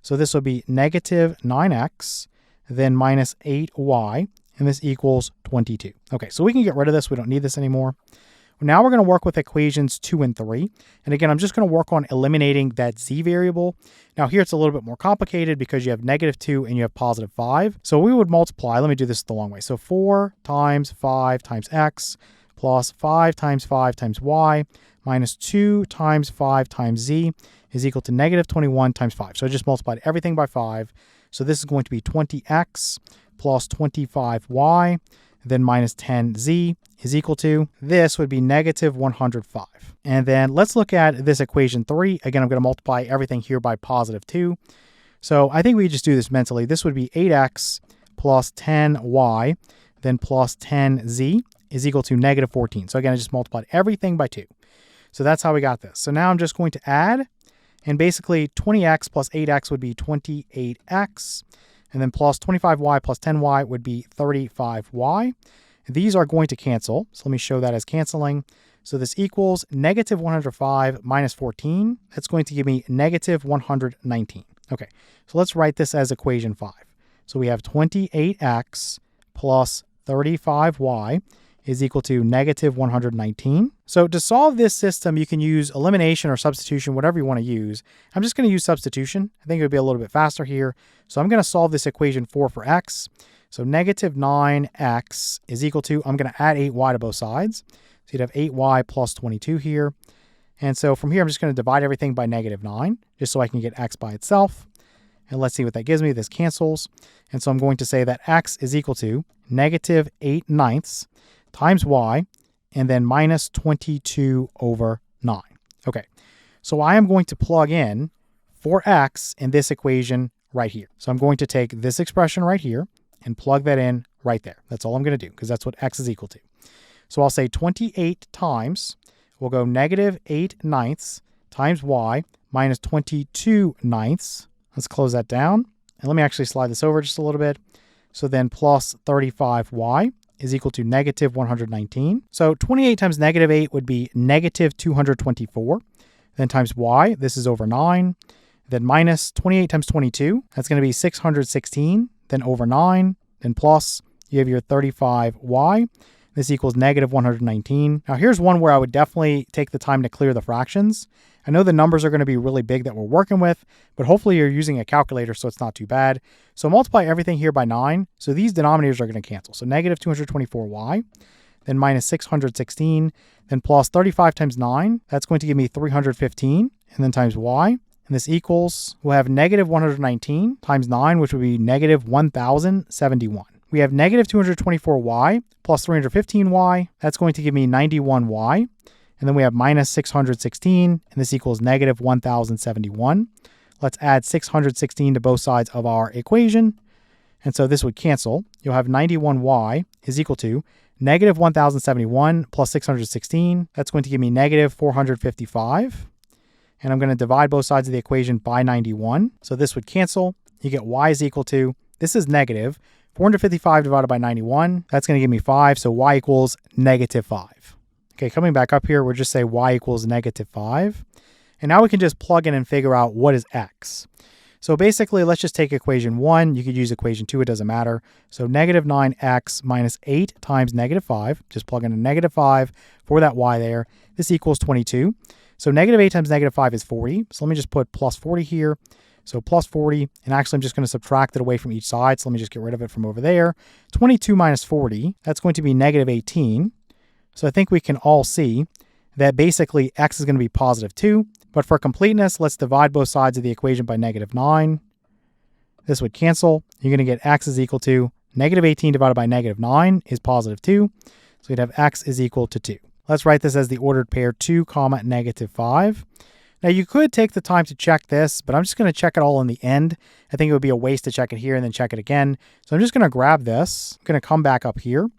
So this will be negative 9x, then minus 8y. And this equals 22. Okay, so we can get rid of this. We don't need this anymore. Now we're going to work with equations 2 and 3. And again, I'm just going to work on eliminating that z variable. Now here it's a little bit more complicated because you have negative 2 and you have positive 5. So we would multiply. Let me do this the long way. So 4 times 5 times x plus 5 times y minus 2 times 5 times z is equal to negative 21 times 5. So I just multiplied everything by 5. So this is going to be 20x plus 25y, then minus 10z is equal to, this would be negative 105. And then let's look at this equation 3. Again, I'm going to multiply everything here by positive 2. So I think we just do this mentally. This would be 8x plus 10y, then plus 10z is equal to negative 14. So again, I just multiplied everything by 2. So that's how we got this. So now I'm just going to add, and basically 20x plus 8x would be 28x, and then plus 25y plus 10y would be 35y. These are going to cancel, so let me show that as canceling. So this equals negative 105 minus 14. That's going to give me negative 119. Okay, so let's write this as equation 5. So we have 28x plus 35y is equal to negative 119. So to solve this system, you can use elimination or substitution, whatever you want to use. I'm just going to use substitution. I think it would be a little bit faster here. So I'm going to solve this equation 4 for x. So negative 9x is equal to, I'm going to add 8y to both sides. So you'd have 8y plus 22 here. And so from here, I'm just going to divide everything by negative 9, just so I can get x by itself. And let's see what that gives me. This cancels. And so I'm going to say that x is equal to negative 8/9 times y, and then minus 22 over 9. Okay, so I am going to plug in for x in this equation right here. So I'm going to take this expression right here and plug that in right there. That's all I'm going to do, because that's what x is equal to. So I'll say 28 times, we'll go negative 8/9 times y minus 22/9. Let's close that down. And let me actually slide this over just a little bit. So then plus 35y is equal to negative 119. So 28 times negative 8 would be negative 224. Then times y, this is over 9. Then minus 28 times 22, that's going to be 616. Then over 9. Then plus, you have your 35y. This equals negative 119. Now here's one where I would definitely take the time to clear the fractions. I know the numbers are going to be really big that we're working with, but hopefully you're using a calculator, so it's not too bad. So multiply everything here by 9. So these denominators are going to cancel. So negative 224y, then minus 616, then plus 35 times 9. That's going to give me 315, and then times y. And this equals, we'll have negative 119 times 9, which would be negative 1,071. We have negative 224y plus 315y. That's going to give me 91y. And then we have minus 616, and this equals negative 1,071. Let's add 616 to both sides of our equation. And so this would cancel. You'll have 91y is equal to negative 1,071 plus 616. That's going to give me negative 455. And I'm going to divide both sides of the equation by 91. So this would cancel. You get y is equal to, this is negative 455 divided by 91. That's going to give me 5. So y equals negative 5. Okay, coming back up here, we'll just say y equals negative 5. And now we can just plug in and figure out what is x. So basically, let's just take equation 1. You could use equation 2. It doesn't matter. So negative 9x minus 8 times negative 5. Just plug in a negative 5 for that y there. This equals 22. So negative 8 times negative 5 is 40. So let me just put plus 40 here. So plus 40. And actually, I'm just going to subtract it away from each side. So let me just get rid of it from over there. 22 minus 40, that's going to be negative 18. So I think we can all see that basically x is going to be positive 2. But for completeness, let's divide both sides of the equation by negative 9. This would cancel. You're going to get x is equal to negative 18 divided by negative 9 is positive 2. So we'd have x is equal to 2. Let's write this as the ordered pair 2 comma negative 5. Now you could take the time to check this, but I'm just going to check it all in the end. I think it would be a waste to check it here and then check it again. So I'm just going to grab this. I'm going to come back up here.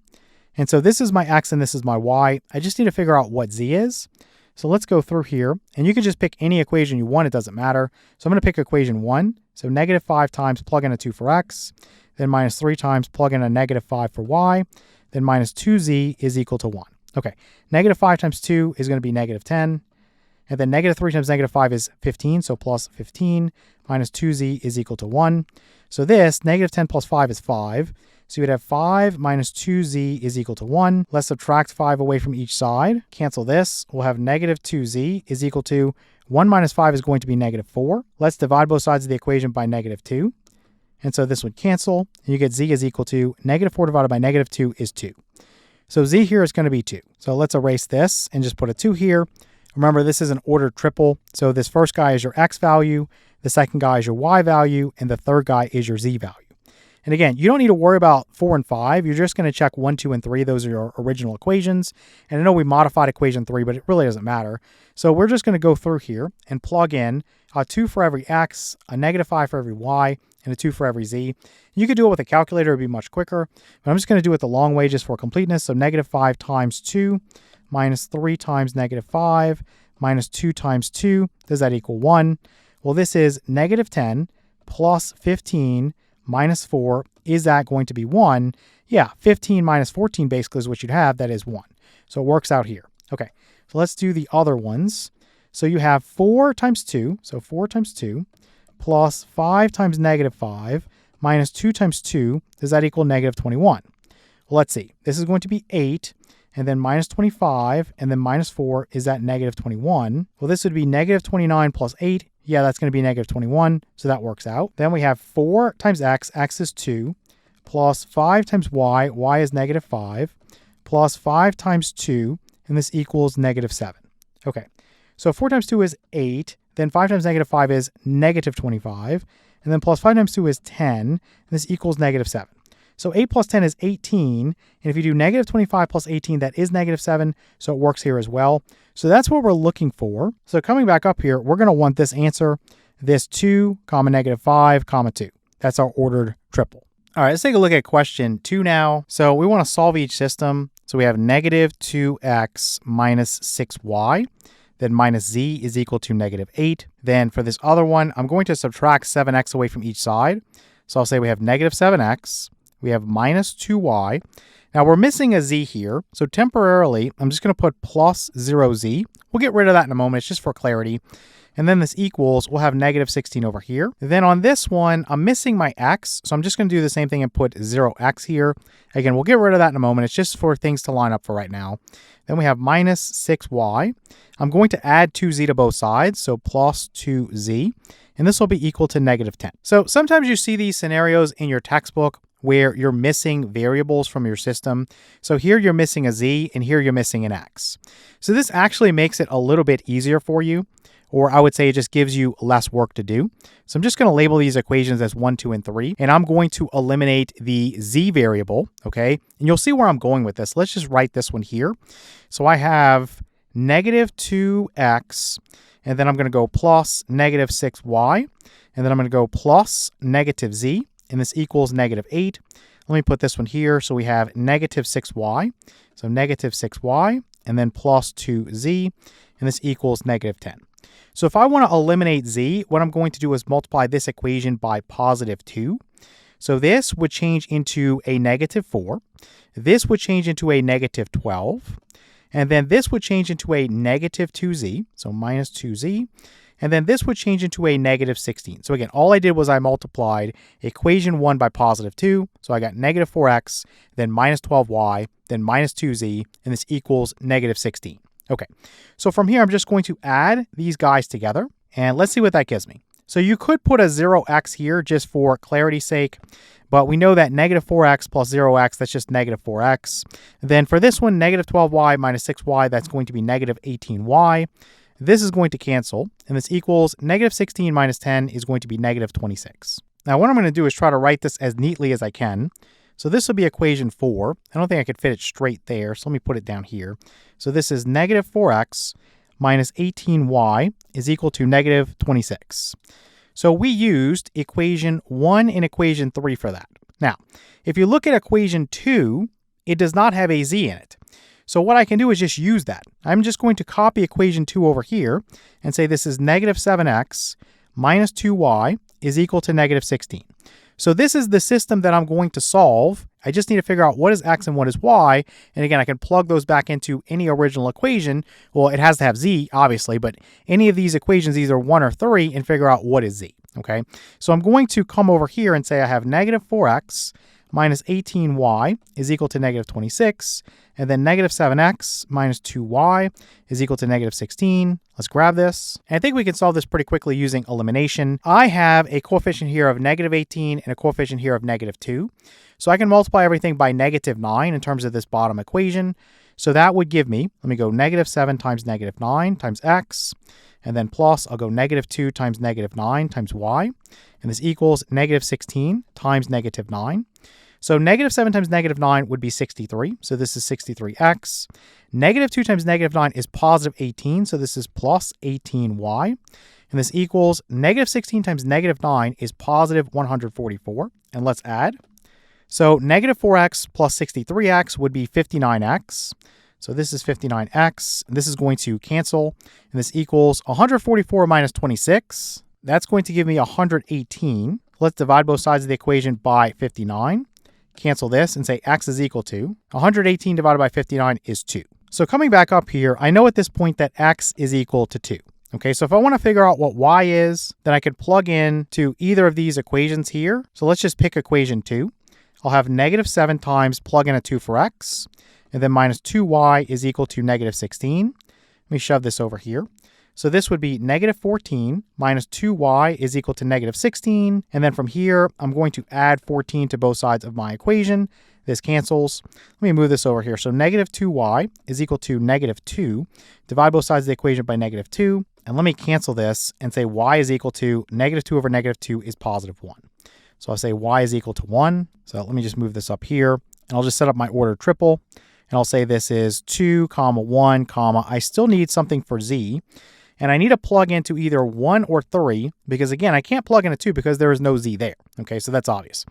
And so this is my x and this is my y. I just need to figure out what z is. So let's go through here. And you can just pick any equation you want. It doesn't matter. So I'm going to pick equation 1. So negative 5 times plug in a 2 for x. Then minus 3 times plug in a negative 5 for y. Then minus 2z is equal to 1. Okay, negative 5 times 2 is going to be negative 10. And then negative 3 times negative 5 is 15, so plus 15. Minus 2z is equal to 1. So this, negative 10 plus 5 is 5. So you would have 5 minus 2z is equal to 1. Let's subtract 5 away from each side. Cancel this. We'll have negative 2z is equal to 1 minus 5 is going to be negative 4. Let's divide both sides of the equation by negative 2. And so this would cancel. And you get z is equal to negative 4 divided by negative 2 is 2. So z here is going to be 2. So let's erase this and just put a 2 here. Remember, this is an ordered triple. So this first guy is your x value, the second guy is your y value, and the third guy is your z value. And again, you don't need to worry about 4 and 5. You're just going to check 1, 2, and 3. Those are your original equations. And I know we modified equation 3, but it really doesn't matter. So we're just going to go through here and plug in a 2 for every x, a negative 5 for every y, and a 2 for every z. You could do it with a calculator. It would be much quicker. But I'm just going to do it the long way just for completeness. So negative 5 times 2 minus 3 times negative 5 minus 2 times 2. Does that equal 1? Well, this is negative 10 plus 15 minus 4. Is that going to be 1? Yeah, 15 minus 14 basically is what you'd have. That is 1. So it works out here. Okay, so let's do the other ones. So you have 4 times 2, so 4 times 2, plus 5 times negative 5, minus 2 times 2. Does that equal negative 21? Well, let's see. This is going to be 8, and then minus 25, and then minus 4 is at negative 21. Well, this would be negative 29 plus 8. Yeah, that's going to be negative 21, so that works out. Then we have 4 times x is 2, plus 5 times y is negative 5, plus 5 times 2, and this equals negative 7. Okay, so 4 times 2 is 8, then 5 times negative 5 is negative 25, and then plus 5 times 2 is 10, and this equals negative 7. So 8 plus 10 is 18, and if you do negative 25 plus 18, that is negative 7, so it works here as well. So that's what we're looking for. So coming back up here, we're going to want this answer, this 2, comma negative 5, comma 2. That's our ordered triple. All right, let's take a look at question 2 now. So we want to solve each system. So we have negative 2x minus 6y. Then minus z is equal to negative 8. Then for this other one, I'm going to subtract 7x away from each side. So I'll say we have negative 7x. We have minus 2y. Now we're missing a z here. So temporarily, I'm just going to put plus 0z. We'll get rid of that in a moment. It's just for clarity. And then this equals, we'll have negative 16 over here. Then on this one, I'm missing my x. So I'm just going to do the same thing and put 0x here. Again, we'll get rid of that in a moment. It's just for things to line up for right now. Then we have minus 6y. I'm going to add 2z to both sides, so plus 2z. And this will be equal to negative 10. So sometimes you see these scenarios in your textbook where you're missing variables from your system. So here you're missing a z, and here you're missing an x. So this actually makes it a little bit easier for you, or I would say it just gives you less work to do. So I'm just going to label these equations as 1, 2, and 3, and I'm going to eliminate the z variable, okay? And you'll see where I'm going with this. Let's just write this one here. So I have negative 2x, and then I'm going to go plus negative 6y, and then I'm going to go plus negative z, and this equals negative 8. Let me put this one here. So we have negative 6y, so negative 6y, and then plus 2z, and this equals negative 10. So if I want to eliminate z, what I'm going to do is multiply this equation by positive 2. So this would change into a negative 4. This would change into a negative 12. And then this would change into a negative 2z, so minus 2z. And then this would change into a negative 16. So again, all I did was I multiplied equation 1 by positive 2. So I got negative 4x, then minus 12y, then minus 2z, and this equals negative 16. Okay, so from here, I'm just going to add these guys together, and let's see what that gives me. So you could put a 0x here just for clarity's sake, but we know that negative 4x plus 0x, that's just negative 4x. Then for this one, negative 12y minus 6y, that's going to be negative 18y. This is going to cancel, and this equals negative 16 minus 10 is going to be negative 26. Now, what I'm going to do is try to write this as neatly as I can. So this will be equation 4. I don't think I could fit it straight there, so let me put it down here. So this is negative 4x minus 18y is equal to negative 26. So we used equation 1 and equation 3 for that. Now, if you look at equation 2, it does not have a z in it. So what I can do is just use that. I'm just going to copy equation 2 over here and say this is negative 7x minus 2y is equal to negative 16. So this is the system that I'm going to solve. I just need to figure out what is x and what is y. And again, I can plug those back into any original equation. Well, it has to have z, obviously, but any of these equations, either 1 or 3, and figure out what is z, okay? So I'm going to come over here and say I have negative 4x minus 18y is equal to negative 26. And then negative 7x minus 2y is equal to negative 16. Let's grab this. And I think we can solve this pretty quickly using elimination. I have a coefficient here of negative 18 and a coefficient here of negative 2. So I can multiply everything by negative 9 in terms of this bottom equation. So that would give me, let me go negative 7 times negative 9 times x. And then plus, I'll go negative 2 times negative 9 times y. And this equals negative 16 times negative 9. So negative 7 times negative 9 would be 63. So this is 63x. Negative 2 times negative 9 is positive 18. So this is plus 18y. And this equals negative 16 times negative 9 is positive 144. And let's add. So negative 4x plus 63x would be 59x. So this is 59x. And this is going to cancel. And this equals 144 minus 26. That's going to give me 118. Let's divide both sides of the equation by 59. Cancel this and say x is equal to 118 divided by 59 is 2. So coming back up here, I know at this point that x is equal to 2. Okay, so if I want to figure out what y is, then I could plug in to either of these equations here. So let's just pick equation 2. I'll have negative 7 times plug in a 2 for x, and then minus 2y is equal to negative 16. Let me shove this over here. So this would be negative 14 minus 2y is equal to negative 16. And then from here, I'm going to add 14 to both sides of my equation. This cancels. Let me move this over here. So negative 2y is equal to negative 2. Divide both sides of the equation by negative 2. And let me cancel this and say y is equal to negative 2 over negative 2 is positive 1. So I'll say y is equal to 1. So let me just move this up here. And I'll just set up my order triple. And I'll say this is 2, 1, I still need something for z. And I need to plug into either 1 or 3 because, again, I can't plug in a 2 because there is no z there. Okay, so that's obvious.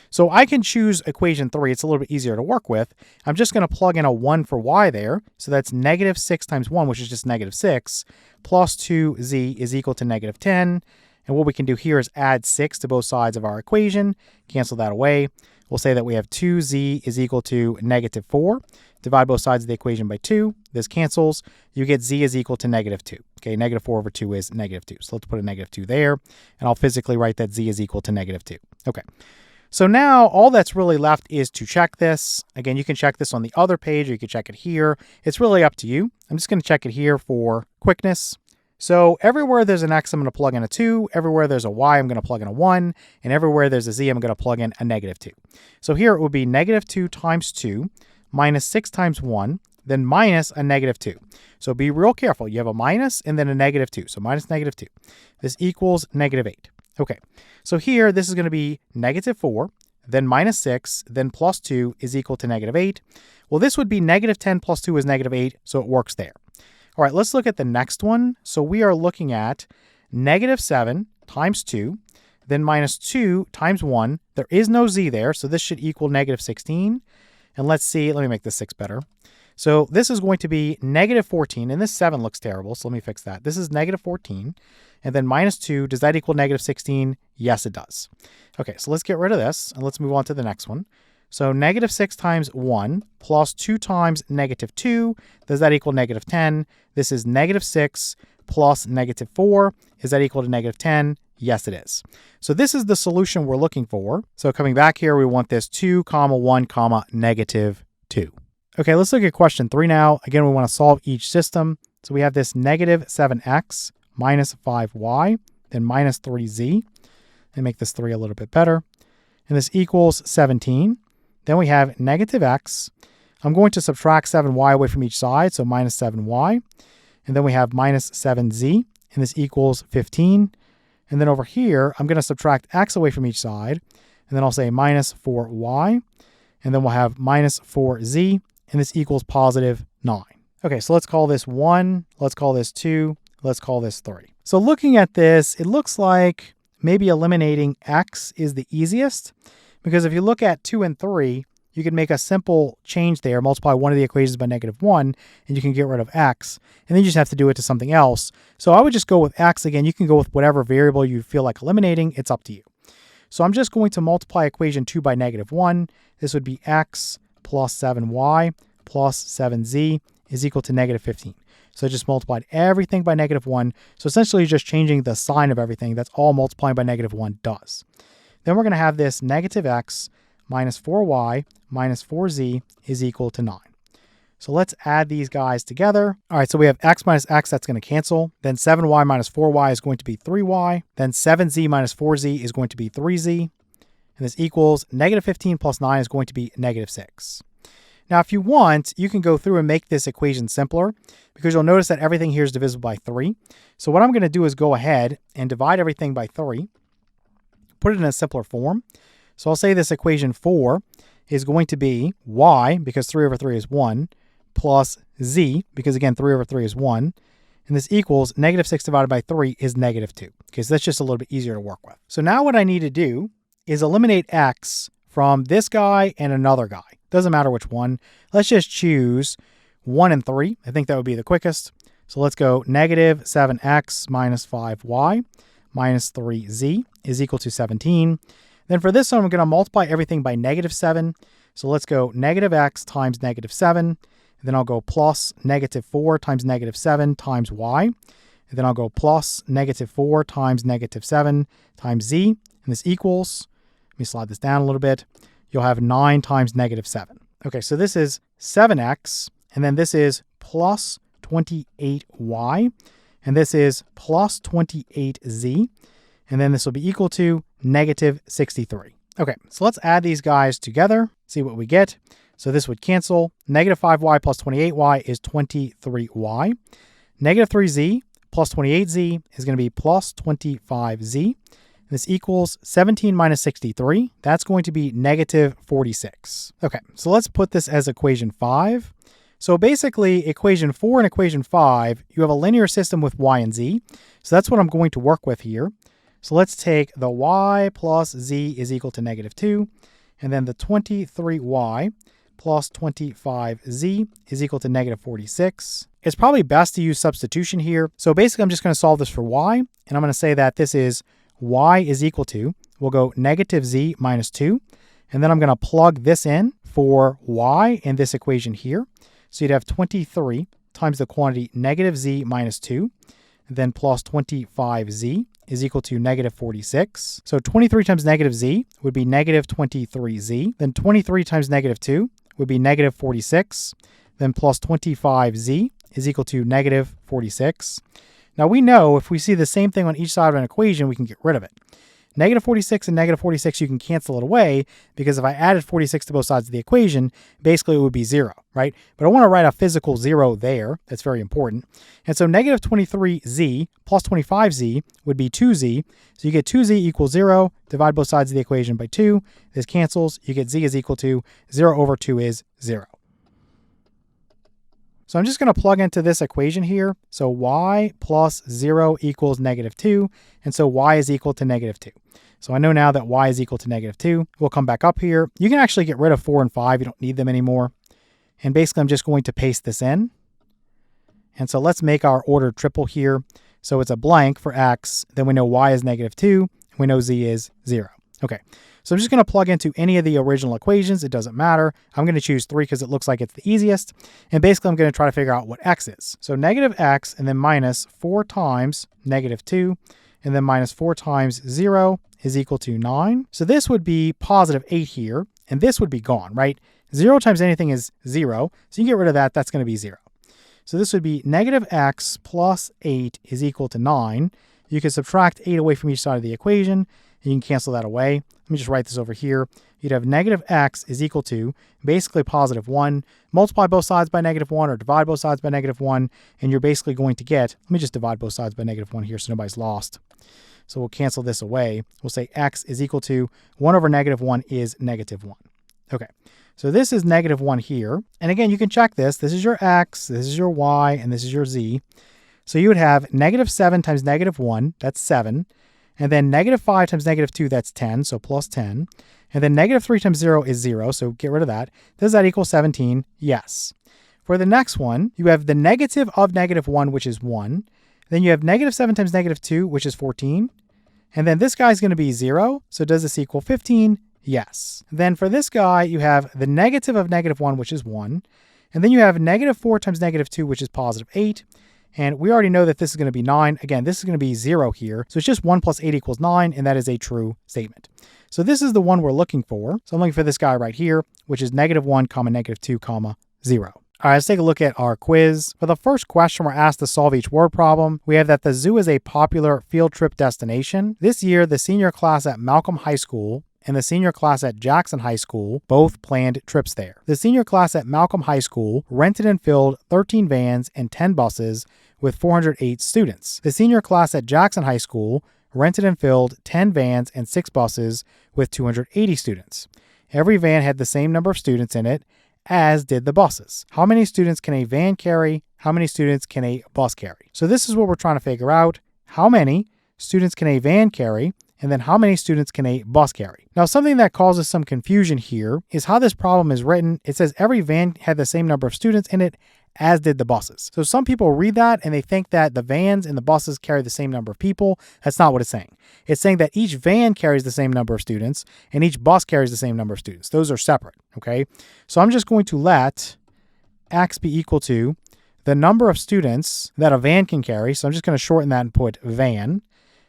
So I can choose equation 3. It's a little bit easier to work with. I'm just going to plug in a 1 for y there. So that's negative 6 times 1, which is just negative 6, plus 2z is equal to negative 10. And what we can do here is add 6 to both sides of our equation. Cancel that away. We'll say that we have 2z is equal to negative 4. Divide both sides of the equation by 2. This cancels. You get z is equal to negative 2. Okay, negative 4 over 2 is negative 2. So let's put a negative 2 there. And I'll physically write that z is equal to negative 2. Okay. So now all that's really left is to check this. Again, you can check this on the other page or you can check it here. It's really up to you. I'm just going to check it here for quickness. So everywhere there's an x, I'm going to plug in a 2. Everywhere there's a y, I'm going to plug in a 1. And everywhere there's a z, I'm going to plug in a negative 2. So here it would be negative 2 times 2 minus 6 times 1, then minus a negative 2. So be real careful. You have a minus and then a negative 2. So minus negative 2. This equals negative 8. Okay, so here this is going to be negative 4, then minus 6, then plus 2 is equal to negative 8. Well, this would be negative 10 plus 2 is negative 8, so it works there. All right, let's look at the next one. So we are looking at negative 7 times 2, then minus 2 times 1. There is no z there, so this should equal negative 16. And let's see, let me make this 6 better. So this is going to be negative 14, and this 7 looks terrible, so let me fix that. This is negative 14, and then minus 2, does that equal negative 16? Yes, it does. Okay, so let's get rid of this, and let's move on to the next one. So negative 6 times 1 plus 2 times negative 2, does that equal negative 10? This is negative 6 plus negative 4, is that equal to negative 10? Yes, it is. So this is the solution we're looking for. So coming back here, we want this 2, 1, negative 2. Okay, let's look at question 3 now. Again, we want to solve each system. So we have this negative 7x minus 5y, then minus 3z. And make this 3 a little bit better. And this equals 17. Then we have negative x. I'm going to subtract 7y away from each side, so minus 7y. And then we have minus 7z, and this equals 15. And then over here, I'm going to subtract x away from each side, and then I'll say minus 4y. And then we'll have minus 4z, and this equals positive 9. Okay, so let's call this 1, let's call this 2, let's call this 3. So looking at this, it looks like maybe eliminating x is the easiest, because if you look at 2 and 3, you can make a simple change there, multiply one of the equations by negative 1, and you can get rid of x, and then you just have to do it to something else. So I would just go with x. Again, you can go with whatever variable you feel like eliminating. It's up to you. So I'm just going to multiply equation 2 by negative 1. This would be x plus 7y plus 7z is equal to negative 15. So I just multiplied everything by negative 1. So essentially just changing the sign of everything. That's all multiplying by negative 1 does. Then we're going to have this negative x minus 4y minus 4z is equal to 9. So let's add these guys together. All right, so we have x minus x, that's going to cancel. Then 7y minus 4y is going to be 3y. Then 7z minus 4z is going to be 3z. And this equals negative 15 plus 9 is going to be negative 6. Now, if you want, you can go through and make this equation simpler, because you'll notice that everything here is divisible by 3. So what I'm going to do is go ahead and divide everything by 3, put it in a simpler form. So I'll say this equation 4 is going to be y, because 3 over 3 is 1, plus z, because again, 3 over 3 is 1. and this equals negative 6 divided by 3 is negative 2. Okay, so that's just a little bit easier to work with. So now what I need to do is eliminate x from this guy and another guy. Doesn't matter which one. Let's just choose 1 and 3. I think that would be the quickest. So let's go negative 7x minus 5y minus 3z is equal to 17. Then for this one, we're going to multiply everything by negative 7. So let's go negative x times negative 7. Then I'll go plus negative 4 times negative 7 times y. And then I'll go plus negative 4 times negative 7 times z. And this equals, let me slide this down a little bit. You'll have 9 times negative 7. Okay, so this is 7x, and then this is plus 28y, and this is plus 28z, and then this will be equal to negative 63. Okay, so let's add these guys together, see what we get. So this would cancel. Negative 5y plus 28y is 23y. Negative 3z plus 28z is going to be plus 25z. This equals 17 minus 63. That's going to be negative 46. Okay, so let's put this as equation 5. So basically, equation 4 and equation 5, you have a linear system with y and z. So that's what I'm going to work with here. So let's take the y plus z is equal to negative 2, and then the 23y plus 25z is equal to negative 46. It's probably best to use substitution here. So basically, I'm just going to solve this for y, and I'm going to say that this is y is equal to, we'll go negative z minus 2, and then I'm going to plug this in for y in this equation here. So you'd have 23 times the quantity negative z minus 2, then plus 25z is equal to negative 46. So 23 times negative z would be negative 23z. Then 23 times negative 2 would be negative 46. Then plus 25z is equal to negative 46. Now we know if we see the same thing on each side of an equation, we can get rid of it. Negative 46 and negative 46, you can cancel it away because if I added 46 to both sides of the equation, basically it would be 0, right? But I want to write a physical 0 there. That's very important. And so negative 23z plus 25z would be 2z. So you get 2z equals 0. Divide both sides of the equation by 2. This cancels. You get z is equal to 0 over 2 is 0. So I'm just going to plug into this equation here. So y plus 0 equals negative 2. And so y is equal to negative 2. So I know now that y is equal to negative 2. We'll come back up here. You can actually get rid of 4 and 5. You don't need them anymore. And basically, I'm just going to paste this in. And so let's make our order triple here. So it's a blank for x. Then we know y is negative 2. And we know z is 0. Okay. So I'm just going to plug into any of the original equations. It doesn't matter. I'm going to choose 3 because it looks like it's the easiest. And basically, I'm going to try to figure out what x is. So negative x and then minus 4 times negative 2 and then minus 4 times 0 is equal to 9. So this would be positive 8 here, and this would be gone, right? 0 times anything is 0. So you get rid of that. That's going to be 0. So this would be negative x plus 8 is equal to 9. You can subtract 8 away from each side of the equation, and you can cancel that away. Let me just write this over here. You'd have negative x is equal to basically positive 1. Multiply both sides by negative 1 or divide both sides by negative 1, and you're basically going to get, let me just divide both sides by negative 1 here so nobody's lost. So we'll cancel this away. We'll say x is equal to 1 over negative 1 is negative 1. Okay, so this is negative 1 here. And again, you can check this. This is your x, this is your y, and this is your z. So you would have negative 7 times negative 1, that's 7. And then negative 5 times negative 2, that's 10, so plus 10. And then negative 3 times 0 is 0, so get rid of that. Does that equal 17? Yes. For the next one, you have the negative of negative 1, which is 1. Then you have negative 7 times negative 2, which is 14. And then this guy's going to be 0, so does this equal 15? Yes. Then for this guy, you have the negative of negative 1, which is 1. And then you have negative 4 times negative 2, which is positive 8. And we already know that this is going to be 9. Again, this is going to be 0 here. So it's just 1 plus 8 equals 9, and that is a true statement. So this is the one we're looking for. So I'm looking for this guy right here, which is negative 1, negative 2, 0. All right, let's take a look at our quiz. For the first question, we're asked to solve each word problem. We have that the zoo is a popular field trip destination. This year, the senior class at Malcolm High School and the senior class at Jackson High School both planned trips there. The senior class at Malcolm High School rented and filled 13 vans and 10 buses with 408 students. The senior class at Jackson High School rented and filled 10 vans and 6 buses with 280 students. Every van had the same number of students in it, as did the buses. How many students can a van carry? how many students can a bus carry? So this is what we're trying to figure out. How many students can a van carry? And then how many students can a bus carry? Now, something that causes some confusion here is how this problem is written. It says every van had the same number of students in it, as did the buses. So some people read that and they think that the vans and the buses carry the same number of people. That's not what it's saying. It's saying that each van carries the same number of students and each bus carries the same number of students. Those are separate, okay? So I'm just going to let x be equal to the number of students that a van can carry. So I'm just going to shorten that and put van.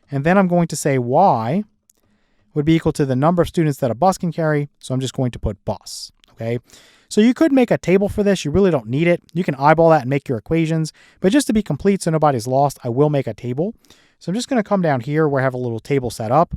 And then I'm going to say y would be equal to the number of students that a bus can carry. So I'm just going to put bus, okay? So you could make a table for this. You really don't need it. You can eyeball that and make your equations. But just to be complete so nobody's lost, I will make a table. So I'm just going to come down here where I have a little table set up.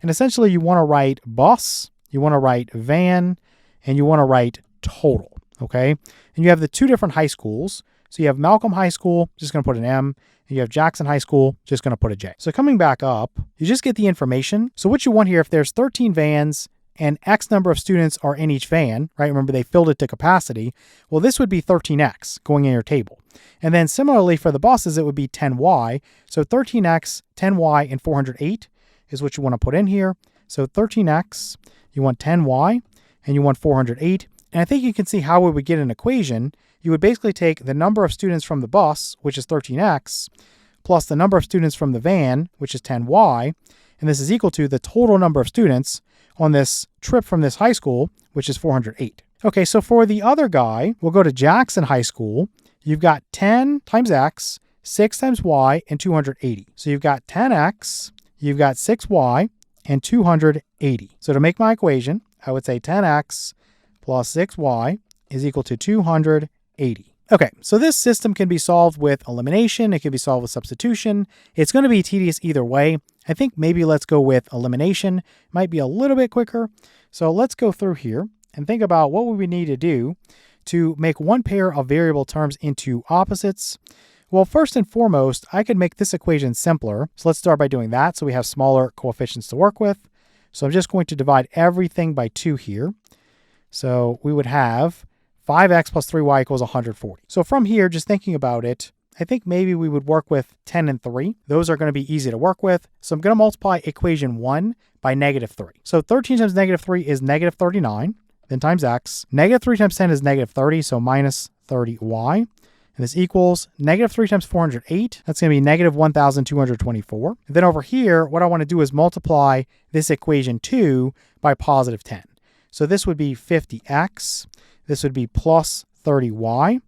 And essentially you want to write bus, you want to write van, and you want to write total, okay? And you have the two different high schools. So you have Malcolm High School, just going to put an M. And you have Jackson High School, just going to put a J. So coming back up, you just get the information. So what you want here, if there's 13 vans and X number of students are in each van, right? Remember, they filled it to capacity. Well, this would be 13X going in your table. And then similarly for the buses, it would be 10Y. So 13X, 10Y, and 408 is what you want to put in here. So 13X, you want 10Y, and you want 408. And I think you can see how we would get an equation. You would basically take the number of students from the bus, which is 13x, plus the number of students from the van, which is 10y, and this is equal to the total number of students on this trip from this high school, which is 408. Okay, so for the other guy, we'll go to Jackson High School. You've got 10 times x, 6 times y, and 280. So you've got 10x, you've got 6y, and 280. So to make my equation, I would say 10x plus 6y is equal to 280. Okay, so this system can be solved with elimination. It can be solved with substitution. It's going to be tedious either way. I think maybe let's go with elimination. Might be a little bit quicker. So let's go through here and think about what would we need to do to make one pair of variable terms into opposites. Well, first and foremost, I could make this equation simpler. So let's start by doing that so we have smaller coefficients to work with. So I'm just going to divide everything by 2 here. So we would have 5x plus 3y equals 140. So from here, just thinking about it, I think maybe we would work with 10 and 3. Those are going to be easy to work with. So I'm going to multiply equation 1 by negative 3. So 13 times negative 3 is negative 39, then times x. Negative 3 times 10 is negative 30, so minus 30y. And this equals negative 3 times 408. That's going to be negative 1,224. And then over here, what I want to do is multiply this equation 2 by positive 10. So this would be 50x. This would be plus 30y, and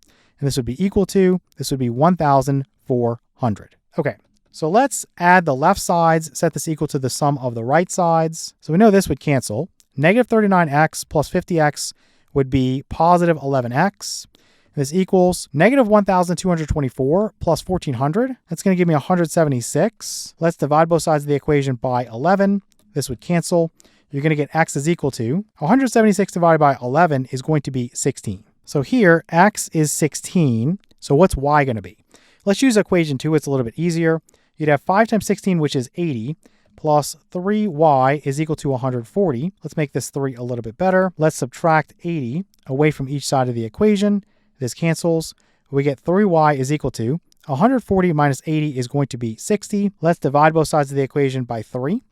this would be equal to, this would be 1,400. Okay, so let's add the left sides, set this equal to the sum of the right sides. So we know this would cancel. Negative 39x plus 50x would be positive 11x. This equals negative 1,224 plus 1,400. That's going to give me 176. Let's divide both sides of the equation by 11. This would cancel. You're going to get x is equal to 176 divided by 11 is going to be 16. So here, x is 16. So what's y going to be? Let's use equation 2. It's a little bit easier. You'd have 5 times 16, which is 80, plus 3y is equal to 140. Let's make this 3 a little bit better. Let's subtract 80 away from each side of the equation. This cancels. We get 3y is equal to 140 minus 80 is going to be 60. Let's divide both sides of the equation by 3.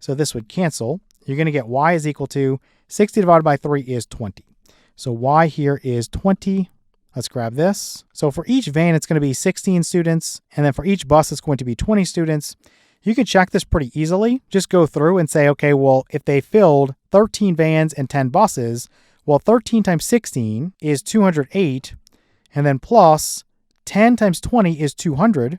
So this would cancel. You're going to get y is equal to 60 divided by 3 is 20. So y here is 20. Let's grab this. So for each van, it's going to be 16 students. And then for each bus, it's going to be 20 students. You can check this pretty easily. Just go through and say, okay, well, if they filled 13 vans and 10 buses, well, 13 times 16 is 208. And then plus 10 times 20 is 200.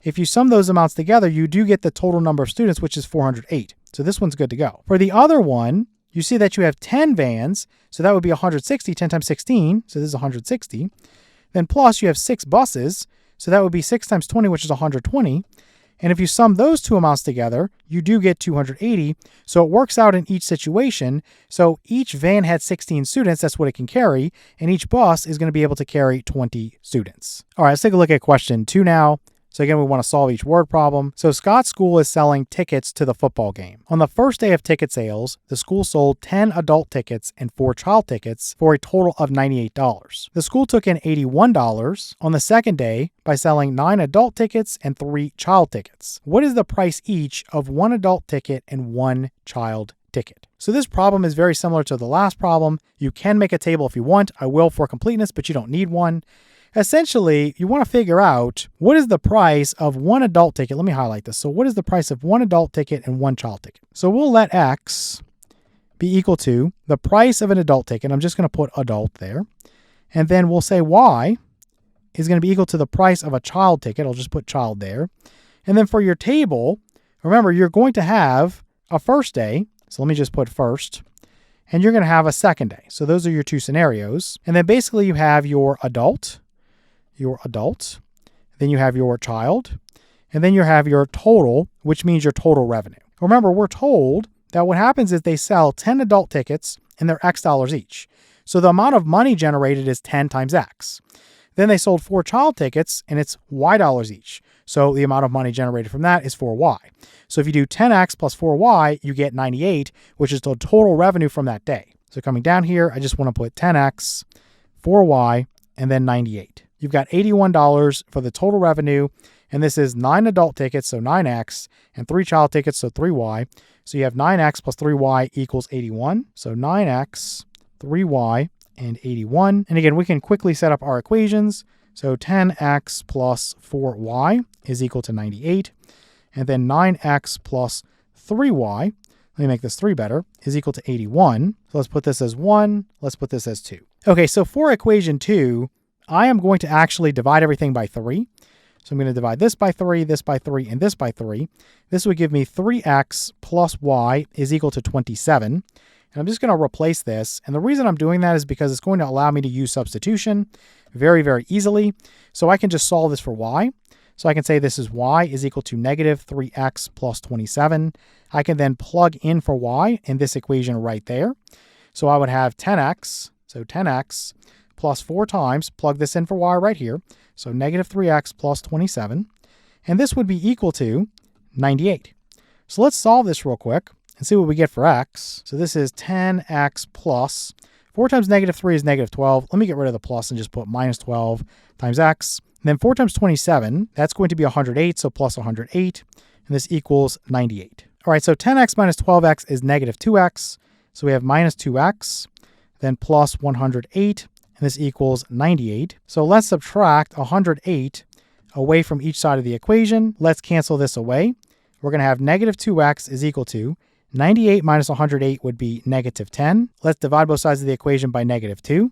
If you sum those amounts together, you do get the total number of students, which is 408. So this one's good to go. For the other one, you see that you have 10 vans, so that would be 160, 10 times 16, so this is 160. Then plus you have 6 buses, so that would be 6 times 20, which is 120. And if you sum those two amounts together, you do get 280. So it works out in each situation. So each van had 16 students, that's what it can carry, and each bus is going to be able to carry 20 students. All right, let's take a look at question 2 now. So again, we want to solve each word problem. So Scott's school is selling tickets to the football game. On the first day of ticket sales, the school sold 10 adult tickets and 4 child tickets for a total of $98. The school took in $81 on the second day by selling 9 adult tickets and 3 child tickets. What is the price each of 1 adult ticket and 1 child ticket? So this problem is very similar to the last problem. You can make a table if you want. I will for completeness, but you don't need one. Essentially, you want to figure out what is the price of 1 adult ticket. Let me highlight this. So what is the price of 1 adult ticket and 1 child ticket? So we'll let X be equal to the price of an adult ticket. I'm just going to put adult there. And then we'll say Y is going to be equal to the price of a child ticket. I'll just put child there. And then for your table, remember, you're going to have a first day. So let me just put first. And you're going to have a second day. So those are your 2 scenarios. And then basically you have your adult, then you have your child, and then you have your total, which means your total revenue. Remember, we're told that what happens is they sell 10 adult tickets and they're X dollars each. So the amount of money generated is 10 times X. Then they sold 4 child tickets and it's Y dollars each. So the amount of money generated from that is 4Y. So if you do 10X plus 4Y, you get 98, which is the total revenue from that day. So coming down here, I just want to put 10X, 4Y, and then 98. You've got $81 for the total revenue, and this is 9 adult tickets, so 9X, and 3 child tickets, so 3Y. So you have 9X plus 3Y equals 81. So 9X, 3Y, and 81. And again, we can quickly set up our equations. So 10X plus 4Y is equal to 98. And then 9X plus 3Y, let me make this 3 better, is equal to 81. So let's put this as 1. Let's put this as 2. Okay, so for equation 2, I am going to actually divide everything by 3. So I'm going to divide this by 3, this by 3, and this by 3. This would give me 3x plus y is equal to 27. And I'm just going to replace this. And the reason I'm doing that is because it's going to allow me to use substitution very, very easily. So I can just solve this for y. So I can say this is y is equal to negative 3x plus 27. I can then plug in for y in this equation right there. So I would have 10x, so 10x plus 4 times, plug this in for y right here, so negative 3x plus 27, and this would be equal to 98. So let's solve this real quick and see what we get for x. So this is 10x plus 4 times negative 3 is negative 12. Let me get rid of the plus and just put minus 12 times x. And then 4 times 27, that's going to be 108, so plus 108, and this equals 98. All right, so 10x minus 12x is negative 2x, so we have minus 2x, then plus 108, and this equals 98. So let's subtract 108 away from each side of the equation. Let's cancel this away. We're going to have negative 2x is equal to 98 minus 108 would be negative 10. Let's divide both sides of the equation by negative 2.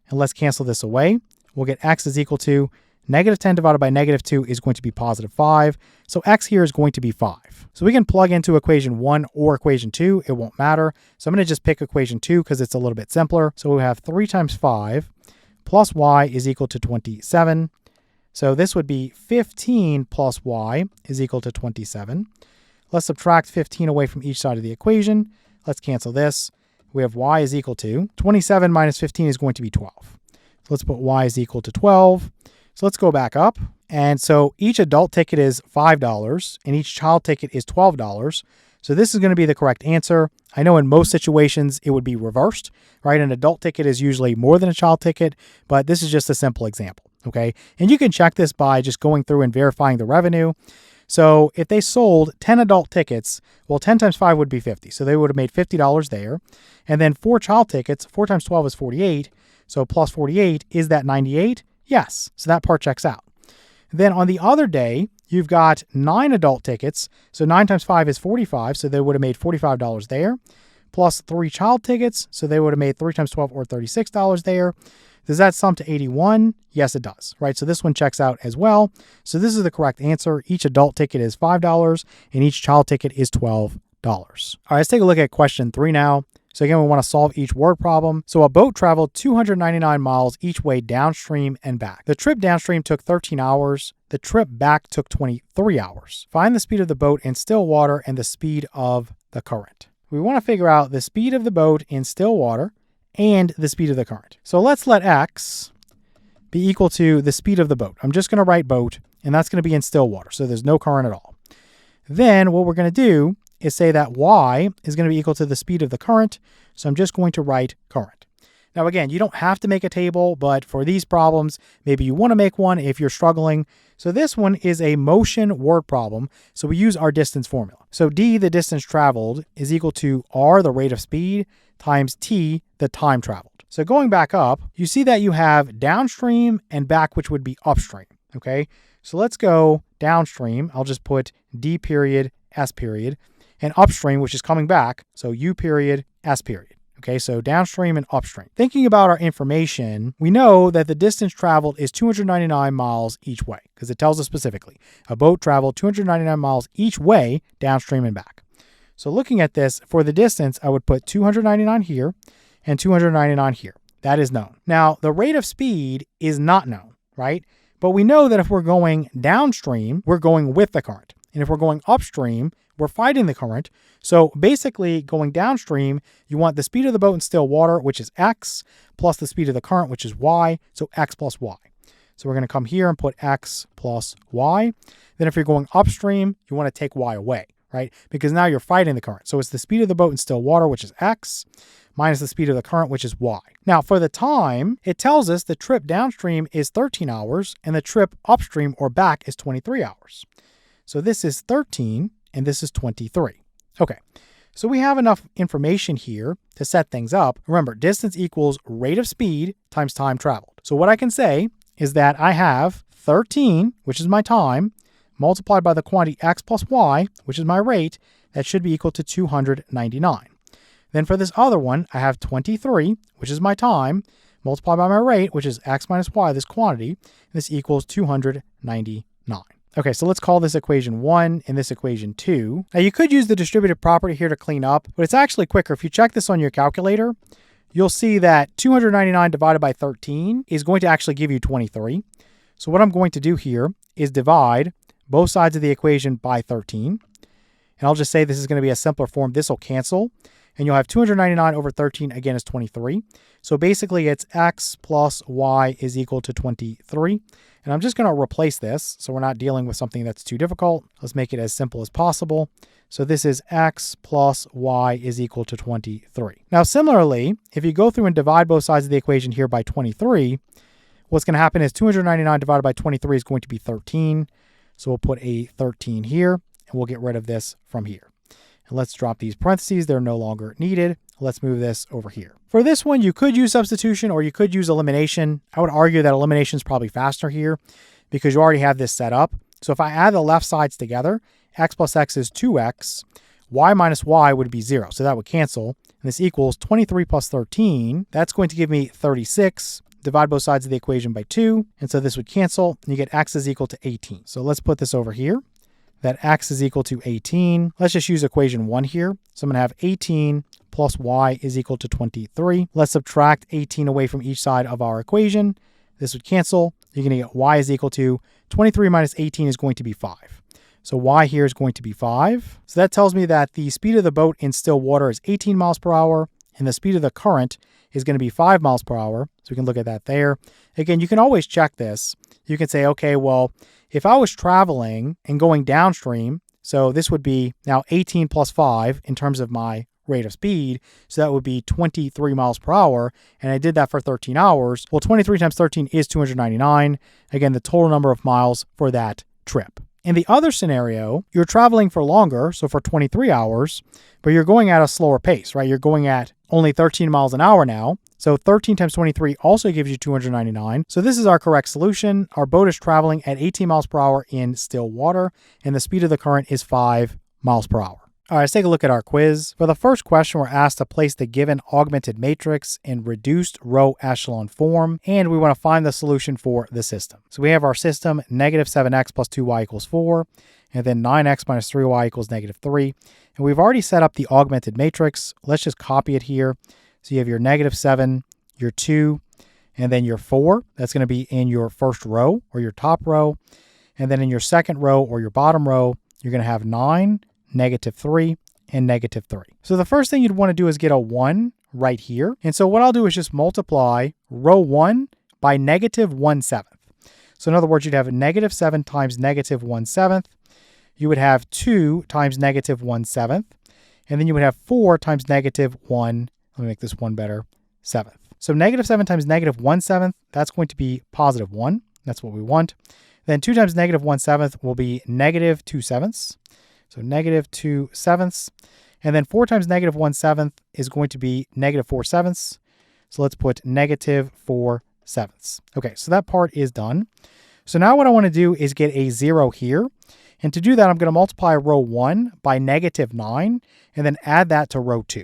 And let's cancel this away. We'll get x is equal to negative 10 divided by negative 2 is going to be positive 5. So x here is going to be 5. So we can plug into equation 1 or equation 2. It won't matter. So I'm going to just pick equation 2 because it's a little bit simpler. So we have 3 times 5 plus y is equal to 27. So this would be 15 plus y is equal to 27. Let's subtract 15 away from each side of the equation. Let's cancel this. We have y is equal to 27 minus 15 is going to be 12. So let's put y is equal to 12. So let's go back up. And so each adult ticket is $5 and each child ticket is $12. So this is going to be the correct answer. I know in most situations it would be reversed, right? An adult ticket is usually more than a child ticket, but this is just a simple example, okay? And you can check this by just going through and verifying the revenue. So if they sold 10 adult tickets, well, 10 times 5 would be 50. So they would have made $50 there. And then 4 child tickets, 4 times 12 is 48. So plus 48, is that 98? Yes. So that part checks out. Then on the other day, you've got 9 adult tickets. So 9 times 5 is 45. So they would have made $45 there. Plus 3 child tickets. So they would have made 3 times 12 or $36 there. Does that sum to 81? Yes, it does, right? So this one checks out as well. So this is the correct answer. Each adult ticket is $5 and each child ticket is $12. All right, let's take a look at question 3 now. So again, we want to solve each word problem. So a boat traveled 299 miles each way downstream and back. The trip downstream took 13 hours. The trip back took 23 hours. Find the speed of the boat in still water and the speed of the current. We want to figure out the speed of the boat in still water and the speed of the current. So let's let x be equal to the speed of the boat. I'm just going to write boat, and that's going to be in still water, so there's no current at all. Then what we're going to do is say that y is going to be equal to the speed of the current, so I'm just going to write current. Now again, you don't have to make a table, but for these problems, maybe you want to make one if you're struggling. So this one is a motion word problem, so we use our distance formula. So d, the distance traveled, is equal to r, the rate of speed, times t, the time traveled. So going back up, you see that you have downstream and back, which would be upstream, okay? So let's go downstream. I'll just put d period, s period, and upstream, which is coming back, so u period, s period. Okay, so downstream and upstream. Thinking about our information, we know that the distance traveled is 299 miles each way, because it tells us specifically. A boat traveled 299 miles each way, downstream and back. So looking at this, for the distance, I would put 299 here and 299 here. That is known. Now, the rate of speed is not known, right? But we know that if we're going downstream, we're going with the current. And if we're going upstream, we're fighting the current. So basically going downstream, you want the speed of the boat in still water, which is x, plus the speed of the current, which is y. So x plus y. So we're going to come here and put x plus y. Then if you're going upstream, you want to take y away, right? Because now you're fighting the current. So it's the speed of the boat in still water, which is x, minus the speed of the current, which is y. Now for the time, it tells us the trip downstream is 13 hours and the trip upstream or back is 23 hours. So this is 13 and this is 23. Okay, so we have enough information here to set things up. Remember, distance equals rate of speed times time traveled. So what I can say is that I have 13, which is my time, multiplied by the quantity x plus y, which is my rate, that should be equal to 299. Then for this other one, I have 23, which is my time, multiplied by my rate, which is x minus y, this quantity, and this equals 299. Okay, so let's call this equation 1 and this equation 2. Now you could use the distributive property here to clean up, but it's actually quicker. If you check this on your calculator, you'll see that 299 divided by 13 is going to actually give you 23. So what I'm going to do here is divide both sides of the equation by 13. And I'll just say this is going to be a simpler form. This will cancel. And you'll have 299 over 13, again, is 23. So basically, it's x plus y is equal to 23. And I'm just going to replace this, so we're not dealing with something that's too difficult. Let's make it as simple as possible. So this is x plus y is equal to 23. Now, similarly, if you go through and divide both sides of the equation here by 23, what's going to happen is 299 divided by 23 is going to be 13. So we'll put a 13 here, and we'll get rid of this from here. And let's drop these parentheses. They're no longer needed. Let's move this over here. For this one, you could use substitution or you could use elimination. I would argue that elimination is probably faster here because you already have this set up. So if I add the left sides together, x plus x is 2x. Y minus y would be 0. So that would cancel. And this equals 23 plus 13. That's going to give me 36. Divide both sides of the equation by 2. And so this would cancel. And you get x is equal to 18. So let's put this over here. That x is equal to 18. Let's just use equation 1 here. So I'm going to have 18 plus y is equal to 23. Let's subtract 18 away from each side of our equation. This would cancel. You're going to get y is equal to 23 minus 18 is going to be 5. So y here is going to be 5. So that tells me that the speed of the boat in still water is 18 miles per hour, and the speed of the current is going to be 5 miles per hour. So we can look at that there. Again, you can always check this. You can say, okay, well, if I was traveling and going downstream, so this would be now 18 plus 5 in terms of my rate of speed. So that would be 23 miles per hour. And I did that for 13 hours. Well, 23 times 13 is 299. Again, the total number of miles for that trip. In the other scenario, you're traveling for longer, so for 23 hours, but you're going at a slower pace, right? You're going at only 13 miles an hour now. So 13 times 23 also gives you 299. So this is our correct solution. Our boat is traveling at 18 miles per hour in still water, and the speed of the current is 5 miles per hour. All right, let's take a look at our quiz. For the first question, we're asked to place the given augmented matrix in reduced row echelon form, and we want to find the solution for the system. So we have our system, negative 7x plus 2y equals 4, and then 9x minus 3y equals negative 3. And we've already set up the augmented matrix. Let's just copy it here. So you have your negative 7, your 2, and then your 4. That's going to be in your first row or your top row. And then in your second row or your bottom row, you're going to have 9, negative 3, and negative 3. So the first thing you'd want to do is get a 1 right here. And so what I'll do is just multiply row 1 by negative 1/7. So in other words, you'd have negative 7 times negative 1/7. You would have 2 times negative 1/7. And then you would have 4 times negative 1, let me make this 1 better, 7th. So negative 7 times negative 1/7, that's going to be positive 1. That's what we want. Then 2 times negative 1/7 will be negative 2/7. So negative 2/7. And then 4 times negative 1/7 is going to be negative 4/7. So let's put negative 4/7. Okay, so that part is done. So now what I want to do is get a 0 here. And to do that, I'm going to multiply row 1 by negative 9 and then add that to row 2.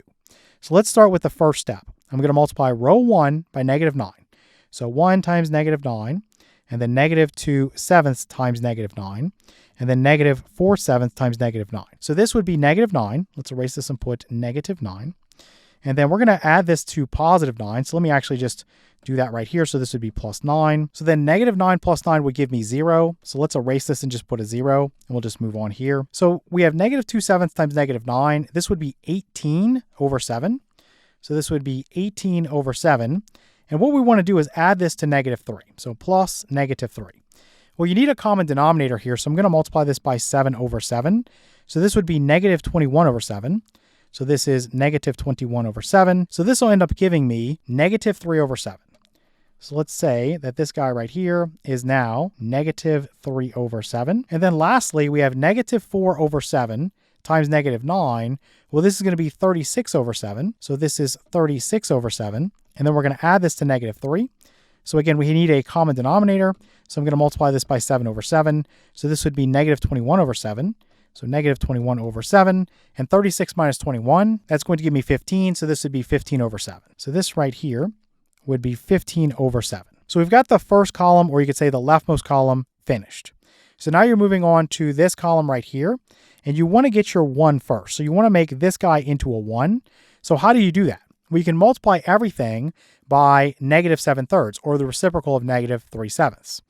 So let's start with the first step. I'm going to multiply row 1 by negative 9. So 1 times negative 9, and then negative 2/7 times negative 9, and then negative 4/7 times negative 9. So this would be negative 9. Let's erase this and put negative 9. And then we're going to add this to positive 9. So let me actually just do that right here. So this would be plus 9. So then negative 9 plus 9 would give me 0. So let's erase this and just put a 0, and we'll just move on here. So we have negative 2/7 times negative 9. This would be 18 over 7. So this would be 18 over 7. And what we want to do is add this to negative 3. So plus negative 3. Well, you need a common denominator here. So I'm going to multiply this by 7 over 7. So this would be negative 21 over 7. So this is negative 21 over 7. So this will end up giving me negative 3 over 7. So let's say that this guy right here is now negative 3 over 7. And then lastly, we have negative 4 over 7 times negative 9. Well, this is going to be 36 over 7. So this is 36 over 7. And then we're going to add this to negative 3. So again, we need a common denominator. So I'm going to multiply this by 7 over 7. So this would be negative 21 over 7. So negative 21 over 7. And 36 minus 21, that's going to give me 15. So this would be 15 over 7. So this right here would be 15 over 7. So we've got the first column, or you could say the leftmost column, finished. So now you're moving on to this column right here, and you want to get your 1 first. So you want to make this guy into a 1. So how do you do that? Well, you can multiply everything by negative 7/3, or the reciprocal of negative 3/7.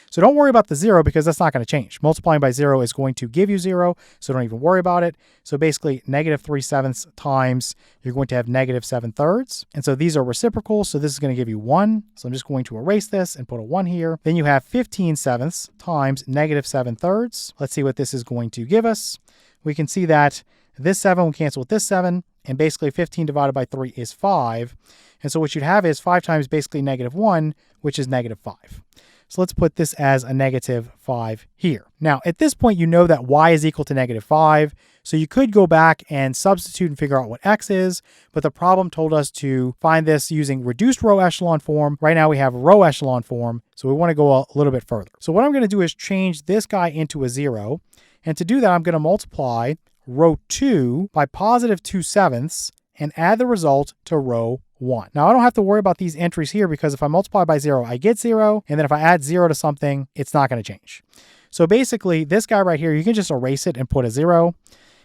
So don't worry about the 0 because that's not going to change. Multiplying by 0 is going to give you 0, so don't even worry about it. So basically, negative 3/7 times, you're going to have negative 7/3. And so these are reciprocal, so this is going to give you 1. So I'm just going to erase this and put a 1 here. Then you have 15/7 times negative 7/3. Let's see what this is going to give us. We can see that this 7 will cancel with this 7, and basically 15 divided by 3 is 5. And so what you'd have is 5 times basically negative 1, which is negative 5. So let's put this as a negative 5 here. Now, at this point, you know that y is equal to negative 5. So you could go back and substitute and figure out what x is, but the problem told us to find this using reduced row echelon form. Right now we have row echelon form, so we want to go a little bit further. So what I'm going to do is change this guy into a 0. And to do that, I'm going to multiply row 2 by positive 2/7 and add the result to row 1. Now, I don't have to worry about these entries here because if I multiply by 0, I get 0. And then if I add 0 to something, it's not going to change. So basically, this guy right here, you can just erase it and put a 0.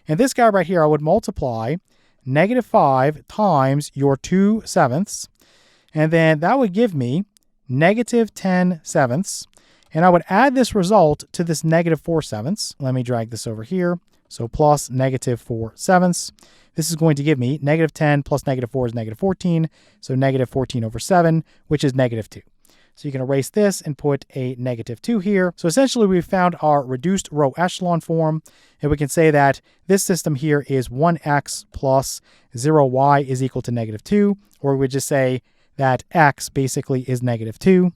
And this guy right here, I would multiply negative 5 times your 2/7. And then that would give me negative 10/7. And I would add this result to this negative 4/7. Let me drag this over here. So plus negative 4/7. This is going to give me negative 10 plus negative 4 is negative 14. So negative 14 over 7, which is negative 2. So you can erase this and put a negative 2 here. So essentially we've found our reduced row echelon form. And we can say that this system here is 1x plus 0y is equal to negative 2. Or we would just say that x basically is negative 2.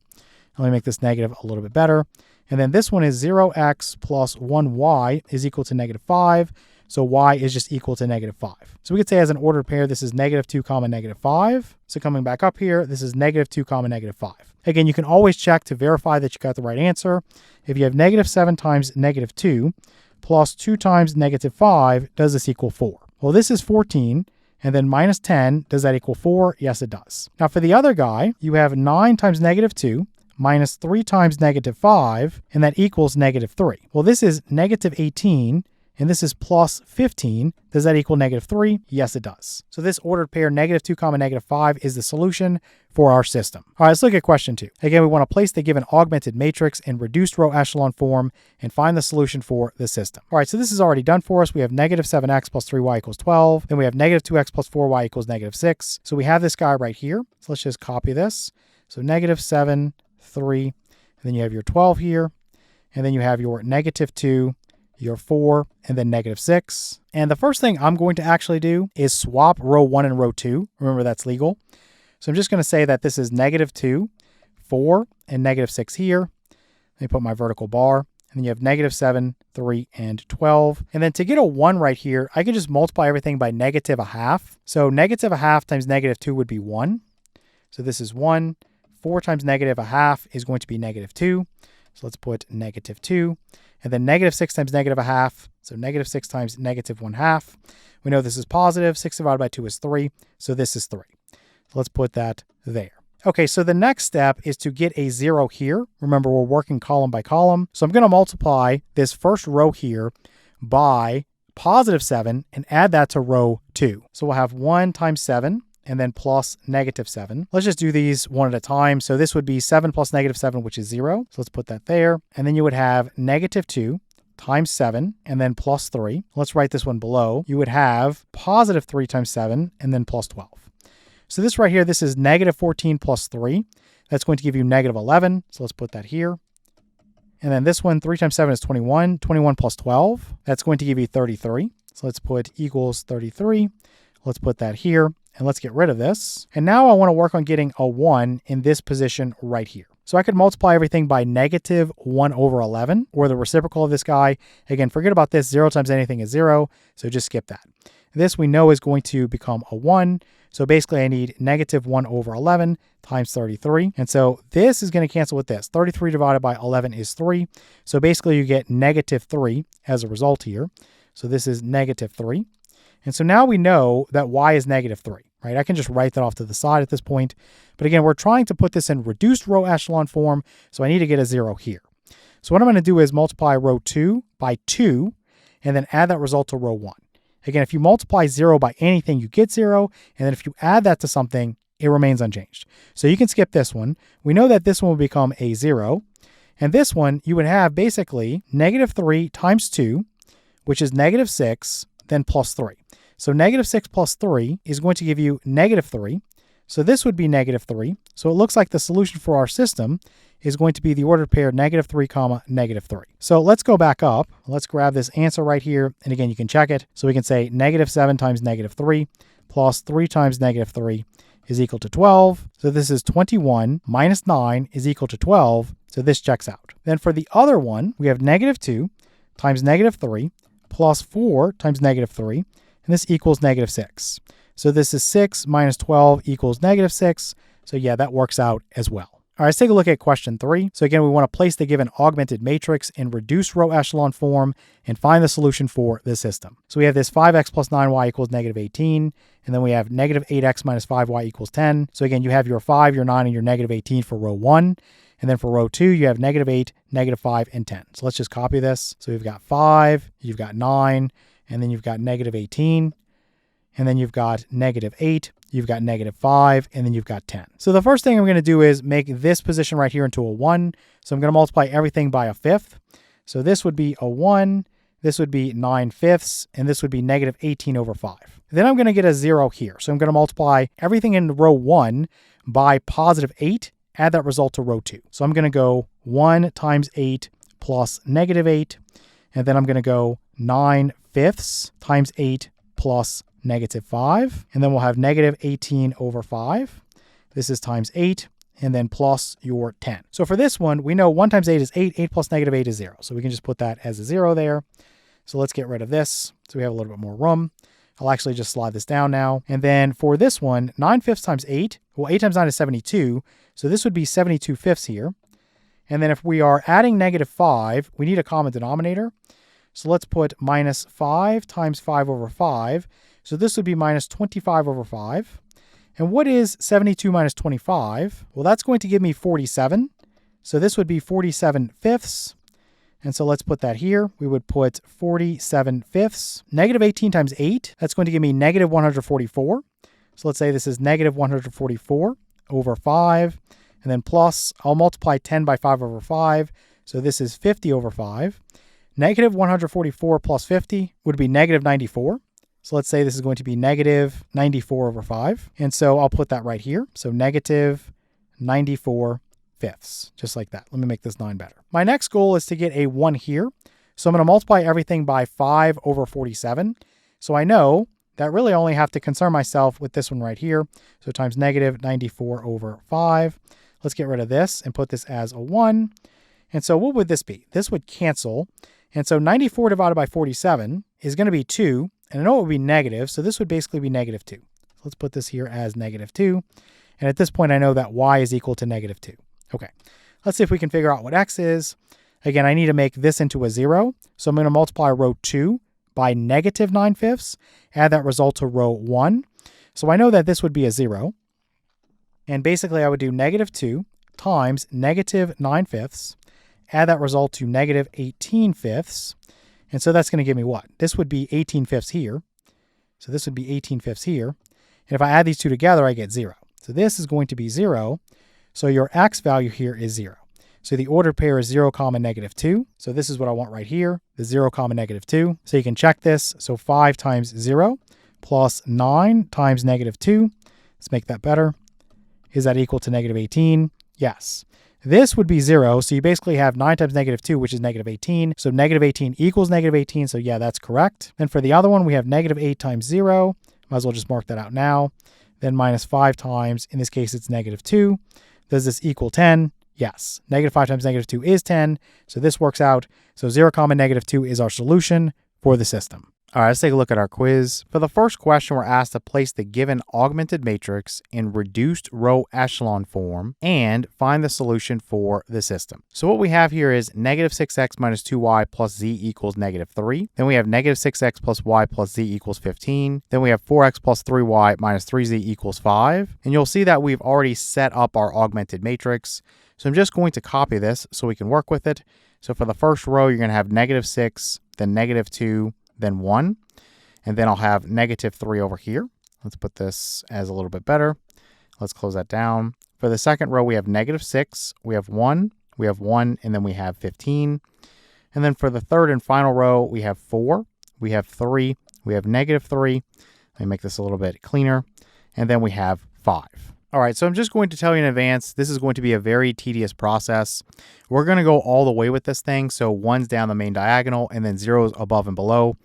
Let me make this negative a little bit better. And then this one is 0x plus 1y is equal to negative 5. So y is just equal to negative 5. So we could say as an ordered pair, this is negative 2 comma negative 5. So coming back up here, this is negative 2 comma negative 5. Again, you can always check to verify that you got the right answer. If you have negative 7 times negative 2 plus 2 times negative 5, does this equal 4? Well, this is 14. And then minus 10, does that equal 4? Yes, it does. Now for the other guy, you have 9 times negative 2 minus 3 times negative 5, and that equals negative 3. Well, this is negative 18, and this is plus 15. Does that equal negative 3? Yes, it does. So this ordered pair negative 2 comma negative 5 is the solution for our system. All right, let's look at question 2. Again, we want to place the given augmented matrix in reduced row echelon form and find the solution for the system. All right, so this is already done for us. We have negative 7x plus 3y equals 12. Then we have negative 2x plus 4y equals negative 6. So we have this guy right here. So let's just copy this. So negative 7 3, and then you have your 12 here, and then you have your -2, your 4, and then -6. And the first thing I'm going to actually do is swap row 1 and row 2. Remember, that's legal. So I'm just going to say that this is -2, 4, and -6 here. Let me put my vertical bar. And then you have -7, 3, and 12. And then to get a 1 right here, I can just multiply everything by -1/2. So -1/2 times -2 would be 1. So this is 1. 4 times -1/2 is going to be -2. So let's put -2. And then -6 times -1/2. So -6 times -1/2. We know this is positive. 6 divided by 2 is 3. So this is 3. So let's put that there. Okay, so the next step is to get a 0 here. Remember, we're working column by column. So I'm going to multiply this first row here by +7 and add that to row 2. So we'll have 1 times 7 and then plus -7. Let's just do these one at a time. So this would be 7 plus -7, which is 0. So let's put that there. And then you would have -2 times 7 and then plus 3. Let's write this one below. You would have +3 times 7 and then plus 12. So this right here, this is -14 plus 3. That's going to give you -11. So let's put that here. And then this one, 3 times 7 is 21. 21 plus 12, that's going to give you 33. So let's put equals 33. Let's put that here. And let's get rid of this. And now I want to work on getting a 1 in this position right here. So I could multiply everything by -1/11, or the reciprocal of this guy. Again, forget about this. 0 times anything is 0. So just skip that. This we know is going to become a 1. So basically I need -1/11 times 33. And so this is going to cancel with this. 33 divided by 11 is 3. So basically you get -3 as a result here. So this is -3. And so now we know that y is -3, right? I can just write that off to the side at this point. But again, we're trying to put this in reduced row echelon form. So I need to get a 0 here. So what I'm going to do is multiply row 2 by 2 and then add that result to row 1. Again, if you multiply 0 by anything, you get 0. And then if you add that to something, it remains unchanged. So you can skip this one. We know that this one will become a 0. And this one, you would have basically -3 times 2, which is -6, then plus 3. So -6 plus 3 is going to give you -3. So this would be -3. So it looks like the solution for our system is going to be the ordered pair -3, -3. So let's go back up. Let's grab this answer right here. And again, you can check it. So we can say -7 times -3 plus 3 times -3 is equal to 12. So this is 21 minus 9 is equal to 12. So this checks out. Then for the other one, we have -2 times -3 plus 4 times -3. And this equals -6. So this is 6 minus 12 equals -6. So yeah, that works out as well. All right, let's take a look at question 3. So again, we want to place the given augmented matrix in reduced row echelon form and find the solution for the system. So we have this 5x plus 9y equals -18. And then we have -8x minus 5y equals 10. So again, you have your 5, your 9, and your -18 for row 1. And then for row 2, you have -8, -5, and 10. So let's just copy this. So we've got 5, you've got 9, and then you've got -18, and then you've got -8, you've got -5, and then you've got 10. So the first thing I'm going to do is make this position right here into a 1. So I'm going to multiply everything by a fifth. So this would be a 1, this would be 9/5, and this would be -18/5. Then I'm going to get a 0 here. So I'm going to multiply everything in row 1 by +8, add that result to row 2. So I'm going to go 1 times 8 plus -8, and then I'm going to go 9/5 times 8 plus -5, and then we'll have -18/5. This is times 8, and then plus your 10. So for this one, we know 1 times 8 is 8, 8 plus -8 is 0. So we can just put that as a 0 there. So let's get rid of this so we have a little bit more room. I'll actually just slide this down now. And then for this one, 9/5 times 8, well, 8 times 9 is 72. So this would be 72/5 here. And then if we are adding -5, we need a common denominator. So let's put -5 times 5/5. So this would be -25/5. And what is 72 minus 25? Well, that's going to give me 47. So this would be 47/5. And so let's put that here. We would put 47/5. -18 times 8, that's going to give me -144. So let's say this is -144/5. And then plus, I'll multiply 10 by 5/5. So this is 50/5. -144 plus 50 would be -94. So let's say this is going to be -94/5. And so I'll put that right here. So -94/5. fifths, just like that. Let me make this 9 better. My next goal is to get a 1 here. So I'm going to multiply everything by 5 over 47. So I know that really I only have to concern myself with this one right here. So times negative 94 over 5. Let's get rid of this and put this as a 1. And so what would this be? This would cancel. And so 94 divided by 47 is going to be 2. And I know it would be negative, so this would basically be negative 2. So let's put this here as negative 2. And at this point, I know that y is equal to negative 2. Okay, let's see if we can figure out what x is. Again, I need to make this into a 0. So I'm going to multiply row 2 by negative 9 fifths, add that result to row 1. So I know that this would be a 0. And basically, I would do negative 2 times negative 9 fifths, add that result to negative 18 fifths. And so that's going to give me what? This would be 18 fifths here. So this would be 18 fifths here. And if I add these two together, I get 0. So this is going to be 0. So your x value here is 0. So the ordered pair is 0, negative 2. So this is what I want right here, the 0, negative 2. So you can check this. So 5 times 0 plus 9 times negative 2. Let's make that better. Is that equal to negative 18? Yes. This would be 0. So you basically have 9 times negative 2, which is negative 18. So negative 18 equals negative 18. So yeah, that's correct. Then for the other one, we have negative 8 times 0. Might as well just mark that out now. Then minus 5 times, in this case, it's negative 2. Does this equal 10? Yes. Negative 5 times negative 2 is 10. So this works out. So 0, negative 2 is our solution for the system. All right, let's take a look at our quiz. For the first question, we're asked to place the given augmented matrix in reduced row echelon form and find the solution for the system. So what we have here is negative 6x minus 2y plus z equals negative 3. Then we have negative 6x plus y plus z equals 15. Then we have 4x plus 3y minus 3z equals 5. And you'll see that we've already set up our augmented matrix. So I'm just going to copy this so we can work with it. So for the first row, you're going to have negative 6, then negative 2, then 1, and then I'll have negative 3 over here. Let's put this as a little bit better. Let's close that down. For the second row, we have negative 6, we have 1, and then we have 15. And then for the third and final row, we have 4, we have 3, we have negative 3. Let me make this a little bit cleaner. And then we have 5. All right, so I'm just going to tell you in advance, this is going to be a very tedious process. We're going to go all the way with this thing. So 1's down the main diagonal and then 0's above and below.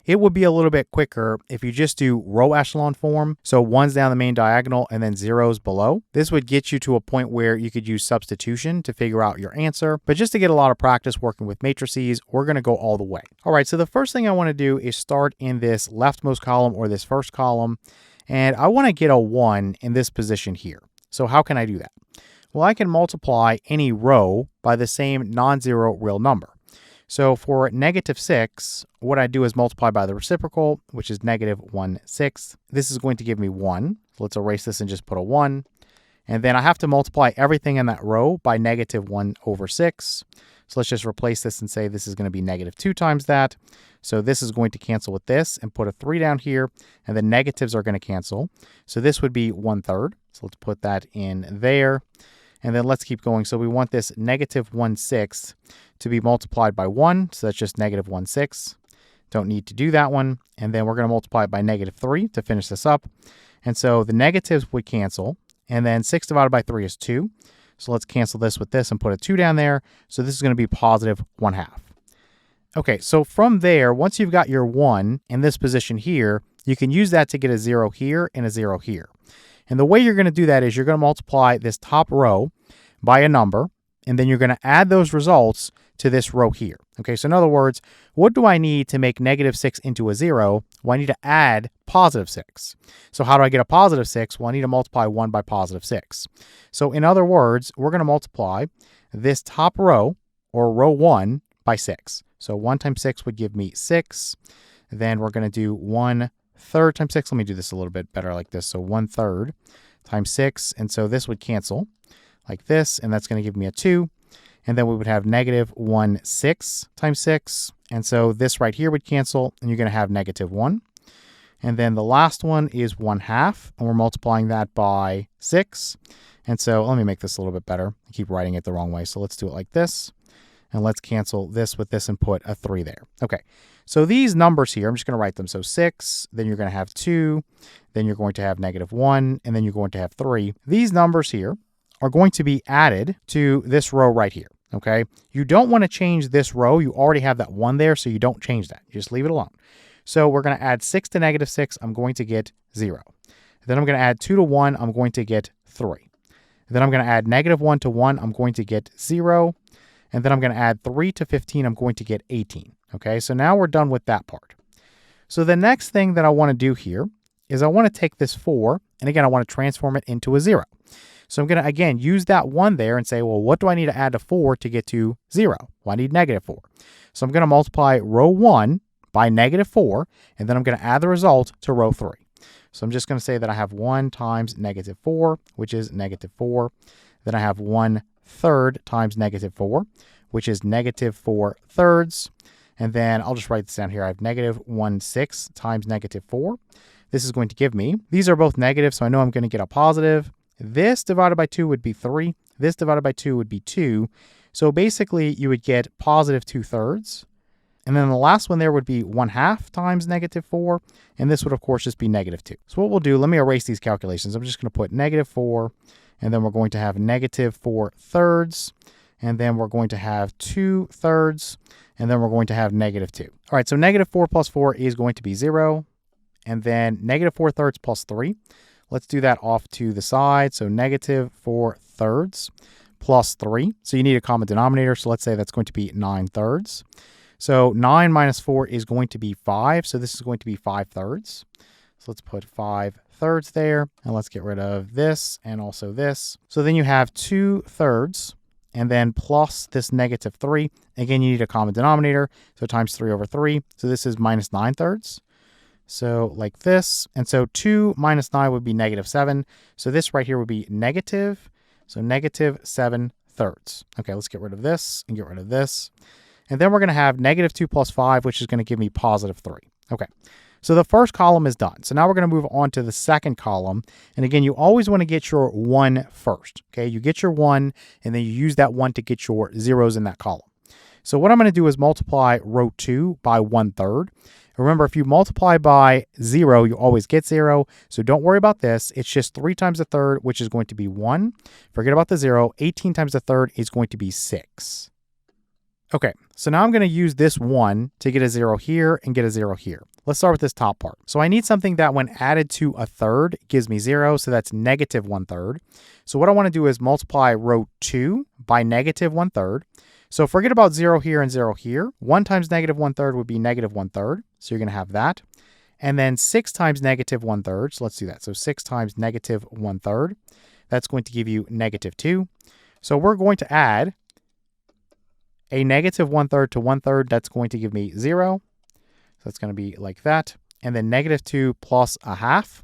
It would be a little bit quicker if you just do row echelon form. So 1's down the main diagonal and then 0's below. This would get you to a point where you could use substitution to figure out your answer. But just to get a lot of practice working with matrices, we're going to go all the way. All right, so the first thing I want to do is start in this leftmost column or this first column. And I want to get a 1 in this position here. So how can I do that? Well, I can multiply any row by the same non-zero real number. So for negative 6, what I do is multiply by the reciprocal, which is negative 1/6. This is going to give me 1. So let's erase this and just put a 1. And then I have to multiply everything in that row by negative 1/6. So let's just replace this and say this is going to be negative 2 times that. So this is going to cancel with this and put a 3 down here. And the negatives are going to cancel. So this would be 1/3. So let's put that in there. And then let's keep going. So we want this negative 1/6 to be multiplied by 1. So that's just negative 1/6. Don't need to do that one. And then we're going to multiply it by negative 3 to finish this up. And so the negatives would cancel. And then 6 divided by 3 is 2. So let's cancel this with this and put a 2 down there. So this is going to be positive 1/2. Okay, so from there, once you've got your 1 in this position here, you can use that to get a 0 here and a 0 here. And the way you're going to do that is you're going to multiply this top row by a number, and then you're going to add those results to this row here. Okay, so in other words, what do I need to make negative 6 into a 0? Well, I need to add positive 6. So how do I get a positive 6? Well, I need to multiply 1 by positive 6. So in other words, we're going to multiply this top row, or row 1, by 6. So 1 times 6 would give me 6. Then we're going to do 1/3 times 6. Let me do this a little bit better like this. So 1/3 times 6. And so this would cancel like this, and that's going to give me a 2. And then we would have negative 1/6 times 6. And so this right here would cancel, and you're going to have negative 1. And then the last one is 1/2, and we're multiplying that by 6. And so let me make this a little bit better. I keep writing it the wrong way. So let's do it like this. And let's cancel this with this and put a 3 there. Okay, so these numbers here, I'm just going to write them. So 6, then you're going to have 2, then you're going to have negative 1, and then you're going to have 3. These numbers here are going to be added to this row right here, okay? You don't want to change this row. You already have that 1 there, so you don't change that. You just leave it alone. So we're going to add 6 to negative 6. I'm going to get 0. Then I'm going to add 2 to 1. I'm going to get 3. Then I'm going to add negative 1 to 1. I'm going to get 0. And then I'm going to add 3 to 15. I'm going to get 18. Okay, so now we're done with that part. So the next thing that I want to do here is I want to take this 4, and again, I want to transform it into a 0. So I'm going to, again, use that 1 there and say, well, what do I need to add to 4 to get to 0? Well, I need negative 4. So I'm going to multiply row 1 by negative 4, and then I'm going to add the result to row 3. So I'm just going to say that I have 1 times negative 4, which is negative 4. Then I have 1/3 times negative 4, which is negative 4/3. And then I'll just write this down here. I have negative 1/6 times negative 4. This is going to give me, these are both negative, so I know I'm going to get a positive. This divided by 2 would be 3. This divided by 2 would be 2. So basically, you would get positive 2/3. And then the last one there would be 1/2 times negative 4. And this would, of course, just be negative 2. So what we'll do, let me erase these calculations. I'm just going to put negative 4. And then we're going to have negative 4/3. And then we're going to have 2/3. And then we're going to have negative 2. All right, so negative 4 plus 4 is going to be 0. And then negative 4/3 plus 3. Let's do that off to the side. So negative 4/3 plus 3. So you need a common denominator. So let's say that's going to be 9/3. So 9 minus 4 is going to be 5. So this is going to be 5/3. So let's put 5/3 there. And let's get rid of this and also this. So then you have 2/3. And then plus this negative 3. Again, you need a common denominator. So times 3 over 3. So this is minus 9/3. So like this. And so 2 minus 9 would be negative 7. So this right here would be negative. So negative 7/3. Okay, let's get rid of this and get rid of this. And then we're going to have negative 2 plus 5, which is going to give me positive 3. Okay. So the first column is done. So now we're going to move on to the second column. And again, you always want to get your 1 first. Okay, you get your 1, and then you use that 1 to get your zeros in that column. So what I'm going to do is multiply row 2 by 1/3. Remember, if you multiply by 0, you always get 0. So don't worry about this. It's just 3 times a third, which is going to be 1. Forget about the 0. 18 times a third is going to be 6. Okay, so now I'm going to use this 1 to get a 0 here and get a 0 here. Let's start with this top part. So I need something that when added to a third gives me 0, so that's negative 1/3. So what I want to do is multiply row 2 by negative 1/3. So forget about 0 here and 0 here. 1 times negative 1/3 would be negative 1/3. So you're going to have that. And then 6 times negative 1/3. So let's do that. So 6 times negative 1/3. That's going to give you negative 2. So we're going to add a negative 1/3 to 1/3. That's going to give me 0. So it's going to be like that. And then negative 2 plus 1/2.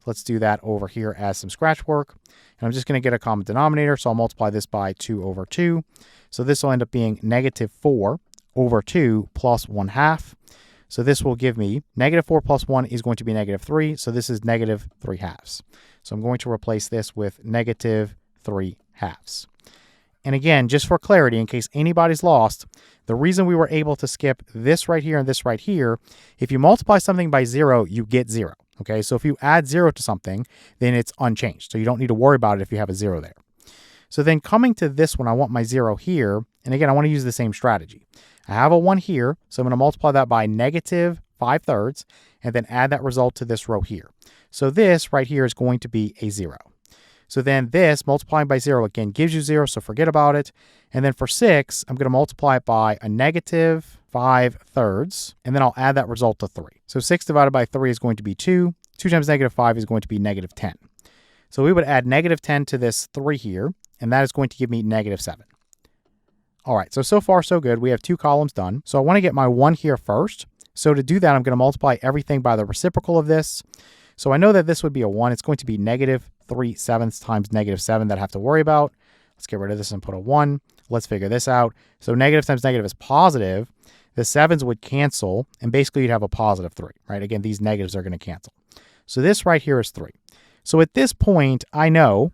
Let's do that over here as some scratch work. And I'm just going to get a common denominator. So I'll multiply this by 2 over 2. So this will end up being negative 4 over 2 plus 1/2. So this will give me negative 4 plus 1 is going to be negative 3. So this is negative 3/2. So I'm going to replace this with negative 3/2. And again, just for clarity, in case anybody's lost, the reason we were able to skip this right here and this right here, if you multiply something by 0, you get 0. Okay, so if you add 0 to something, then it's unchanged. So you don't need to worry about it if you have a 0 there. So then coming to this one, I want my 0 here. And again, I want to use the same strategy. I have a 1 here, so I'm going to multiply that by negative 5/3 and then add that result to this row here. So this right here is going to be a 0. So then this multiplying by 0 again gives you 0, so forget about it. And then for 6, I'm going to multiply it by a negative 5/3, and then I'll add that result to 3. So 6 divided by 3 is going to be 2. 2 times negative 5 is going to be negative 10. So we would add negative 10 to this 3 here, and that is going to give me negative 7. All right, so far so good. We have 2 columns done. So I want to get my 1 here first. So to do that, I'm going to multiply everything by the reciprocal of this. So I know that this would be a 1. It's going to be negative 3/7 times negative 7 that I have to worry about. Let's get rid of this and put a 1. Let's figure this out. So negative times negative is positive. The 7s would cancel, and basically you'd have a positive 3, right? Again, these negatives are going to cancel. So this right here is 3. So at this point, I know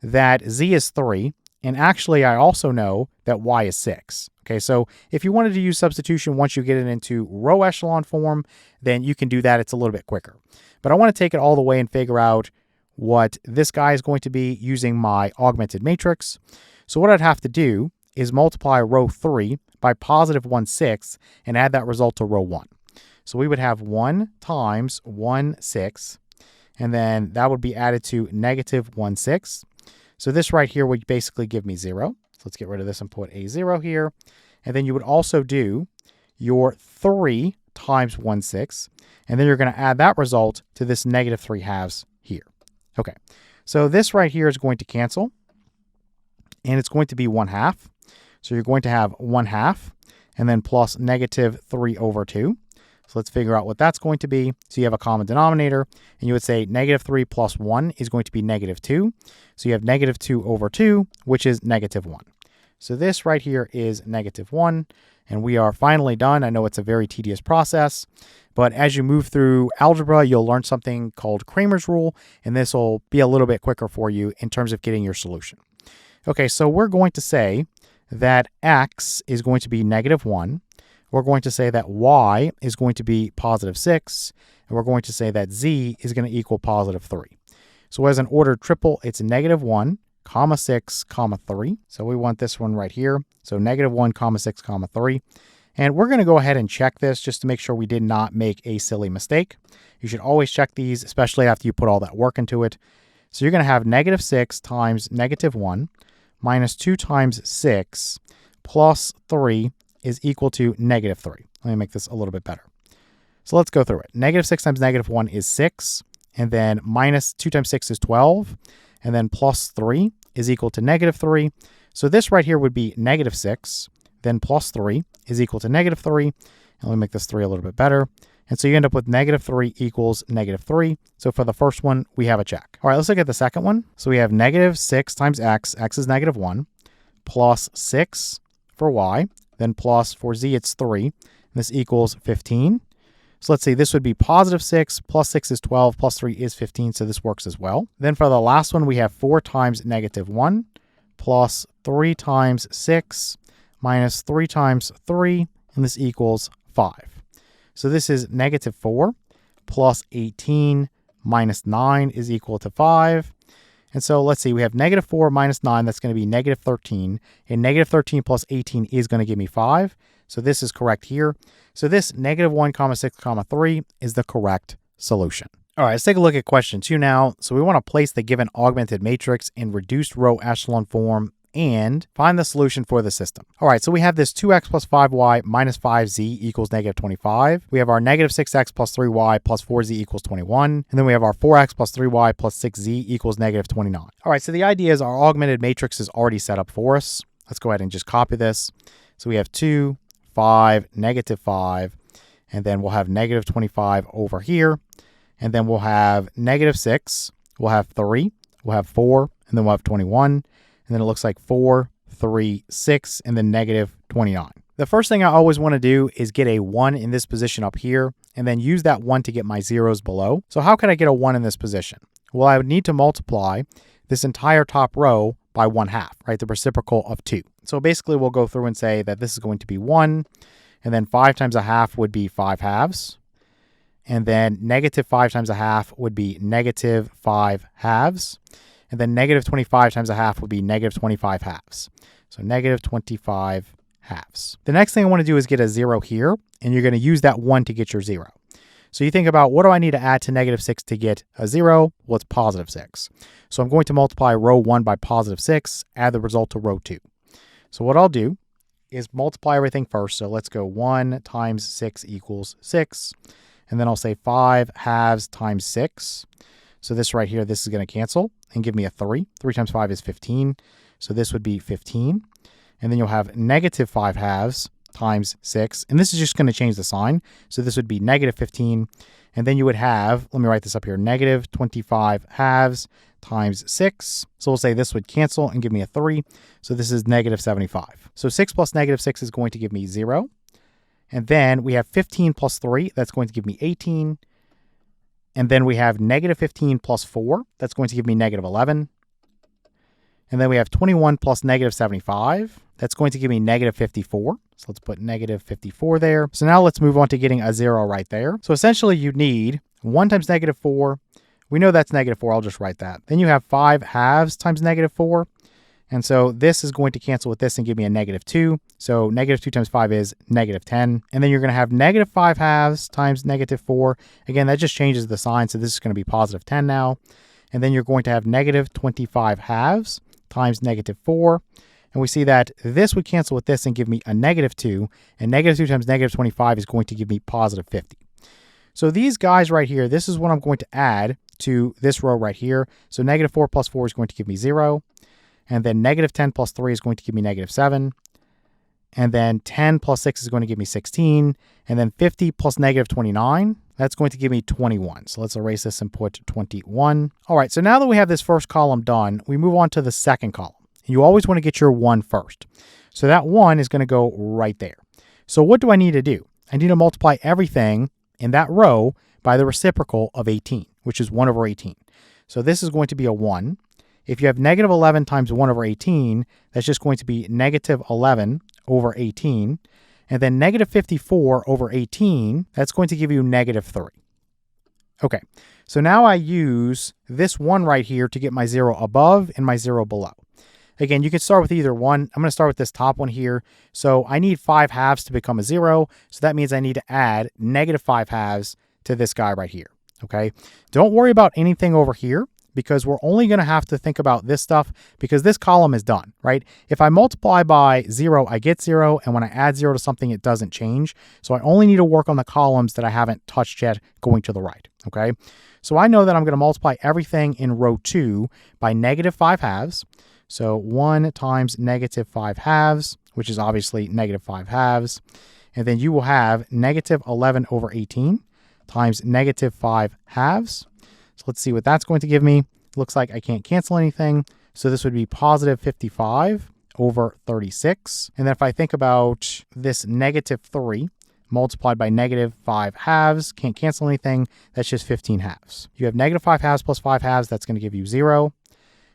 that z is 3, and actually I also know that y is 6. Okay, so if you wanted to use substitution once you get it into row echelon form, then you can do that. It's a little bit quicker. But I want to take it all the way and figure out what this guy is going to be using my augmented matrix. So what I'd have to do is multiply row 3 by positive 1/6 and add that result to row 1. So we would have 1 times 1/6, and then that would be added to negative 1/6. So this right here would basically give me 0. So let's get rid of this and put a 0 here. And then you would also do your 3 times 1/6, and then you're going to add that result to this negative 3/2 here. Okay, so this right here is going to cancel, and it's going to be 1/2. So you're going to have 1/2, and then plus negative 3/2. So let's figure out what that's going to be. So you have a common denominator, and you would say negative 3 plus 1 is going to be negative 2. So you have negative 2/2, which is negative 1. So this right here is negative 1, and we are finally done. I know it's a very tedious process, but as you move through algebra, you'll learn something called Cramer's rule, and this will be a little bit quicker for you in terms of getting your solution. Okay, so we're going to say that x is going to be negative 1. We're going to say that y is going to be positive 6, and we're going to say that z is going to equal positive 3. So as an ordered triple, it's negative 1, comma 6, comma 3. So we want this one right here. So negative 1, comma 6, comma 3. And we're going to go ahead and check this just to make sure we did not make a silly mistake. You should always check these, especially after you put all that work into it. So you're going to have negative 6 times negative 1 minus 2 times 6 plus 3 is equal to negative 3. Let me make this a little bit better. So let's go through it. Negative 6 times negative 1 is 6, and then minus 2 times 6 is 12, and then plus 3 is equal to negative 3. So this right here would be negative 6, then plus 3 is equal to negative 3. And let me make this 3 a little bit better. And so you end up with negative 3 equals negative 3. So for the first one, we have a check. All right, let's look at the second one. So we have negative 6 times x is negative 1, plus 6 for y, then plus for z, it's 3. This equals 15. So let's see, this would be positive 6, plus 6 is 12, plus 3 is 15, so this works as well. Then for the last one, we have 4 times negative 1, plus 3 times 6, minus 3 times 3, and this equals 5. So this is negative 4 plus 18 minus 9 is equal to 5. And so let's see, we have negative 4 minus 9, that's going to be negative 13. And negative 13 plus 18 is going to give me 5. So this is correct here. So this negative 1, comma 6, comma 3 is the correct solution. All right, let's take a look at question 2 now. So we want to place the given augmented matrix in reduced row echelon form and find the solution for the system. All right, so we have this 2x plus 5y minus 5z equals negative 25. We have our negative 6x plus 3y plus 4z equals 21. And then we have our 4x plus 3y plus 6z equals negative 29. All right, so the idea is our augmented matrix is already set up for us. Let's go ahead and just copy this. So we have 2, 5, negative 5, and then we'll have negative 25 over here. And then we'll have negative 6, we'll have 3, we'll have 4, and then we'll have 21. And then it looks like 4, 3, 6, and then negative 29. The first thing I always want to do is get a 1 in this position up here, and then use that 1 to get my zeros below. So how can I get a 1 in this position? Well, I would need to multiply this entire top row by 1/2, right? The reciprocal of 2. So basically we'll go through and say that this is going to be 1, and then 5 times 1/2 would be 5/2. And then negative 5 times 1/2 would be negative 5/2. And then negative 25 times 1/2 would be negative 25/2. So negative 25/2. The next thing I want to do is get a 0 here, and you're going to use that 1 to get your 0. So you think about, what do I need to add to negative 6 to get a 0? Well, it's positive 6. So I'm going to multiply row 1 by positive 6, add the result to row 2. So what I'll do is multiply everything first. So let's go 1 times 6 equals 6. And then I'll say 5/2 times 6. So this right here, this is going to cancel and give me a 3. 3 times 5 is 15. So this would be 15. And then you'll have negative 5/2 times 6. And this is just going to change the sign. So this would be negative 15. And then you would have, let me write this up here, negative 25/2 times 6. So we'll say this would cancel and give me a 3. So this is negative 75. So 6 plus negative 6 is going to give me 0. And then we have 15 plus 3. That's going to give me 18. And then we have negative 15 plus 4. That's going to give me negative 11. And then we have 21 plus negative 75. That's going to give me negative 54. So let's put negative 54 there. So now let's move on to getting a 0 right there. So essentially you need 1 times negative 4, We know that's -4. I'll just write that. Then you have 5 halves times -4. And so this is going to cancel with this and give me a -2. So -2 times 5 is -10. And then you're going to have -5 halves times -4. Again, that just changes the sign. So this is going to be +10 now. And then you're going to have -25 halves times -4. And we see that this would cancel with this and give me a -2. And -2 times -25 is going to give me +50. So these guys right here, this is what I'm going to add to this row right here. So -4 plus 4 is going to give me 0. And then -10 plus 3 is going to give me -7. And then 10 plus 6 is going to give me 16. And then 50 plus -29, that's going to give me 21. So let's erase this and put 21. All right, so now that we have this first column done, we move on to the second column. You always want to get your 1 first. So that 1 is going to go right there. So what do I need to do? I need to multiply everything in that row by the reciprocal of 18, which is 1 over 18. So this is going to be a 1. If you have -11 times 1 over 18, that's just going to be -11 over 18. And then -54 over 18, that's going to give you -3. Okay, so now I use this 1 right here to get my 0 above and my 0 below. Again, you can start with either one. I'm going to start with this top one here. So I need 5 halves to become a 0. So that means I need to add -5 halves to this guy right here. Okay, don't worry about anything over here, because we're only going to have to think about this stuff because this column is done, right? If I multiply by 0, I get 0. And when I add 0 to something, it doesn't change. So I only need to work on the columns that I haven't touched yet going to the right, okay? So I know that I'm going to multiply everything in row 2 by -5 halves. So 1 times -5 halves, which is obviously -5 halves. And then you will have -11 over 18 times -5 halves. So let's see what that's going to give me. Looks like I can't cancel anything. So this would be +55 over 36. And then if I think about this -3 multiplied by -5 halves, can't cancel anything. That's just 15 halves. You have -5 halves plus 5 halves. That's going to give you 0.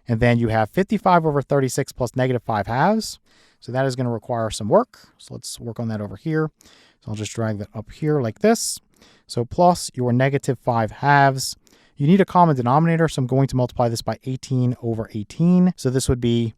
And then you have 55 over 36 plus -5 halves. So that is going to require some work. So let's work on that over here. So I'll just drag that up here like this. So plus your -5 halves. You need a common denominator, so I'm going to multiply this by 18 over 18. So this would be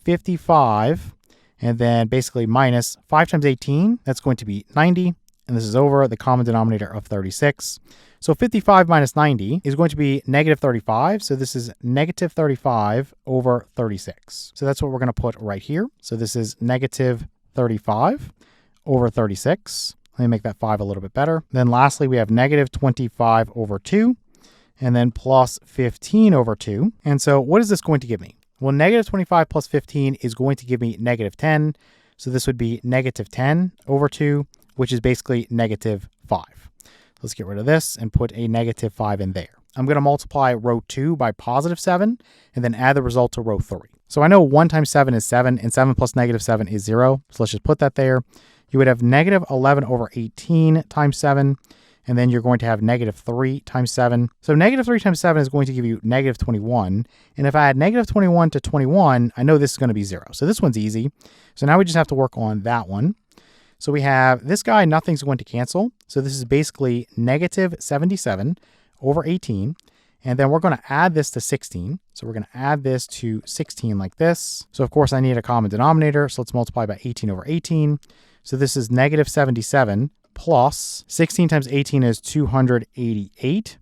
55, and then basically minus 5 times 18, that's going to be 90. And this is over the common denominator of 36. So 55 minus 90 is going to be -35. So this is -35 over 36. So that's what we're going to put right here. So this is -35 over 36. Let me make that 5 a little bit better. Then lastly, we have -25 over 2. And then plus 15 over 2. And so what is this going to give me? Well, -25 plus 15 is going to give me -10. So this would be -10 over 2, which is basically -5. Let's get rid of this and put a -5 in there. I'm going to multiply row 2 by +7 and then add the result to row 3. So I know 1 times 7 is 7 and 7 plus -7 is 0. So let's just put that there. You would have -11 over 18 times 7. And then you're going to have -3 times 7. So -3 times 7 is going to give you -21. And if I add -21 to 21, I know this is going to be 0. So this one's easy. So now we just have to work on that one. So we have this guy, nothing's going to cancel. So this is basically -77 over 18. And then we're going to add this to 16. So we're going to add this to 16 like this. So of course I need a common denominator. So let's multiply by 18 over 18. So this is -77 plus 16 times 18 is 288.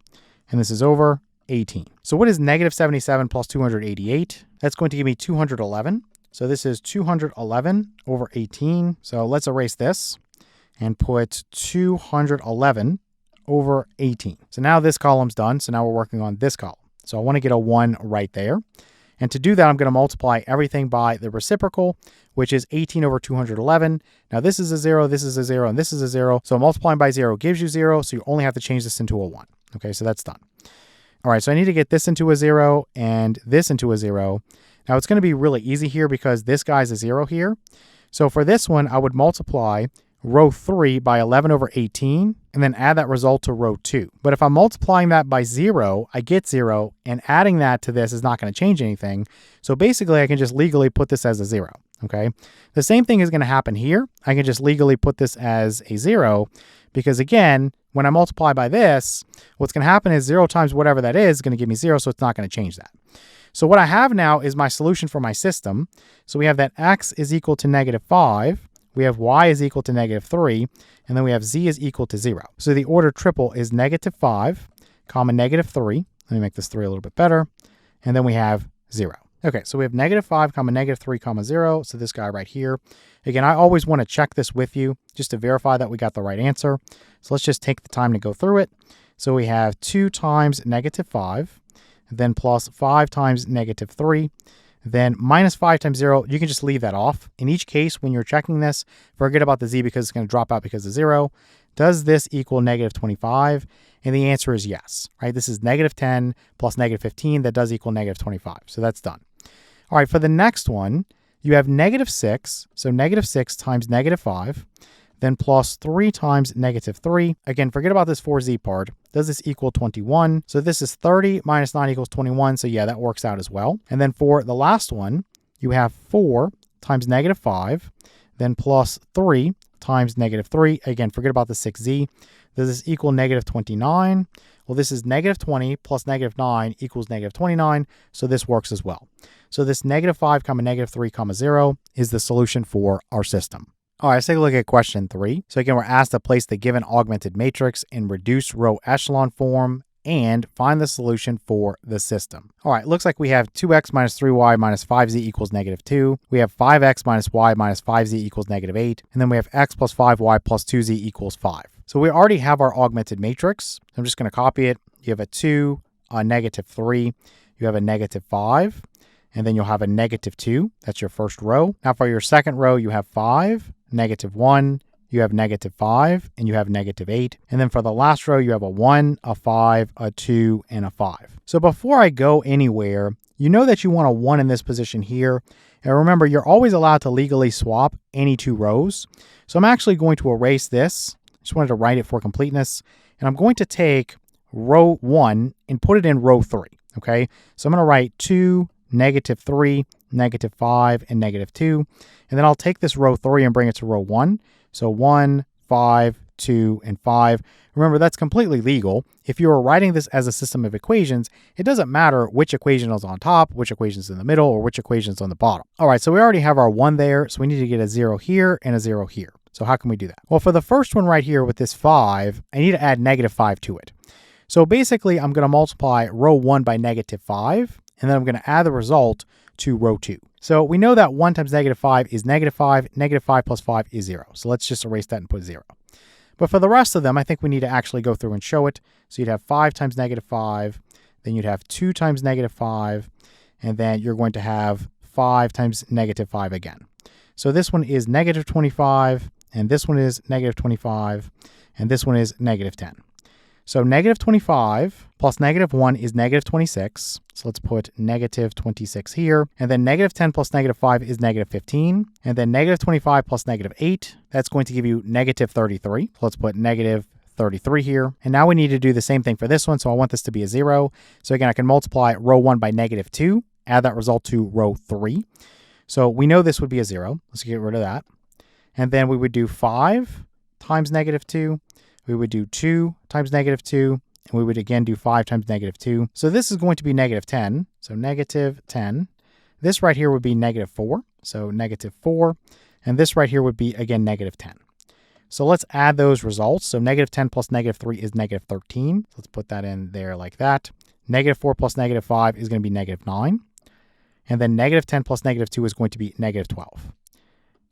And this is over 18. So what is -77 plus 288? That's going to give me 211. So this is 211 over 18. So let's erase this and put 211 over 18. So now this column's done. So now we're working on this column. So I want to get a 1 right there. And to do that, I'm going to multiply everything by the reciprocal, which is 18 over 211. Now this is a 0, this is a 0, and this is a 0. So multiplying by 0 gives you 0. So you only have to change this into a 1. Okay, so that's done. All right, so I need to get this into a 0 and this into a 0. Now it's going to be really easy here because this guy's a 0 here. So for this one, I would multiply row 3 by 11 over 18 and then add that result to row 2. But if I'm multiplying that by 0, I get 0, and adding that to this is not going to change anything. So basically, I can just legally put this as a 0, okay? The same thing is going to happen here. I can just legally put this as a 0 because again, when I multiply by this, what's going to happen is 0 times whatever that is going to give me 0, so it's not going to change that. So what I have now is my solution for my system. So we have that x is equal to -5, we have y is equal to -3, and then we have z is equal to 0. So the order triple is -5, comma -3. Let me make this 3 a little bit better. And then we have 0. Okay, so we have -5, comma -3, comma 0. So this guy right here. Again, I always want to check this with you just to verify that we got the right answer. So let's just take the time to go through it. So we have 2 times -5, then plus 5 times -3, then minus 5 times 0. You can just leave that off. In each case, when you're checking this, forget about the z because it's going to drop out because of 0. Does this equal -25? And the answer is yes, right? This is -10 plus -15. That does equal -25. So that's done. All right, for the next one, you have -6. So -6 times -5, then plus 3 times -3. Again, forget about this 4z part. Does this equal 21? So this is 30 minus 9 equals 21. So yeah, that works out as well. And then for the last one, you have 4 times -5, then plus 3 times -3. Again, forget about the 6z. Does this equal -29? Well, this is -20 plus -9 equals -29. So this works as well. So this -5, comma -3, comma 0 is the solution for our system. All right, let's take a look at question 3. So again, we're asked to place the given augmented matrix in reduced row echelon form and find the solution for the system. All right, looks like we have 2x minus 3y minus 5z equals -2. We have 5x minus y minus 5z equals -8. And then we have x plus 5y plus 2z equals 5. So we already have our augmented matrix. I'm just going to copy it. You have a 2, a -3. You have a -5. And then you'll have a -2. That's your first row. Now for your second row, you have 5, -1, you have -5, and you have -8. And then for the last row, you have a 1, a 5, a 2, and a 5. So before I go anywhere, you know that you want a 1 in this position here. And remember, you're always allowed to legally swap any 2 rows. So I'm actually going to erase this. Just wanted to write it for completeness. And I'm going to take row 1 and put it in row 3. Okay, so I'm going to write 2, -3, -5, and -2. And then I'll take this row 3 and bring it to row 1. So 1, 5, 2, and 5. Remember, that's completely legal. If you were writing this as a system of equations, it doesn't matter which equation is on top, which equation is in the middle, or which equation is on the bottom. All right, so we already have our 1 there, so we need to get a 0 here and a 0 here. So how can we do that? Well, for the first one right here with this 5, I need to add -5 to it. So basically, I'm going to multiply row 1 by -5, and then I'm going to add the result to row 2. So we know that 1 times -5 is -5. -5 plus 5 is 0. So let's just erase that and put 0. But for the rest of them, I think we need to actually go through and show it. So you'd have 5 times -5, then you'd have 2 times -5, and then you're going to have 5 times -5 again. So this one is -25, and this one is -25, and this one is -10. So -25 plus -1 is -26. So let's put -26 here. And then -10 plus -5 is -15. And then -25 plus -8, that's going to give you -33. So let's put -33 here. And now we need to do the same thing for this one. So I want this to be a 0. So again, I can multiply row 1 by -2, add that result to row 3. So we know this would be a 0. Let's get rid of that. And then we would do 5 times -2. We would do 2 times -2, and we would again do 5 times -2. So this is going to be -10. So -10. This right here would be -4. So -4. And this right here would be, again, -10. So let's add those results. So -10 plus -3 is -13. Let's put that in there like that. -4 plus -5 is going to be -9. And then -10 plus -2 is going to be -12.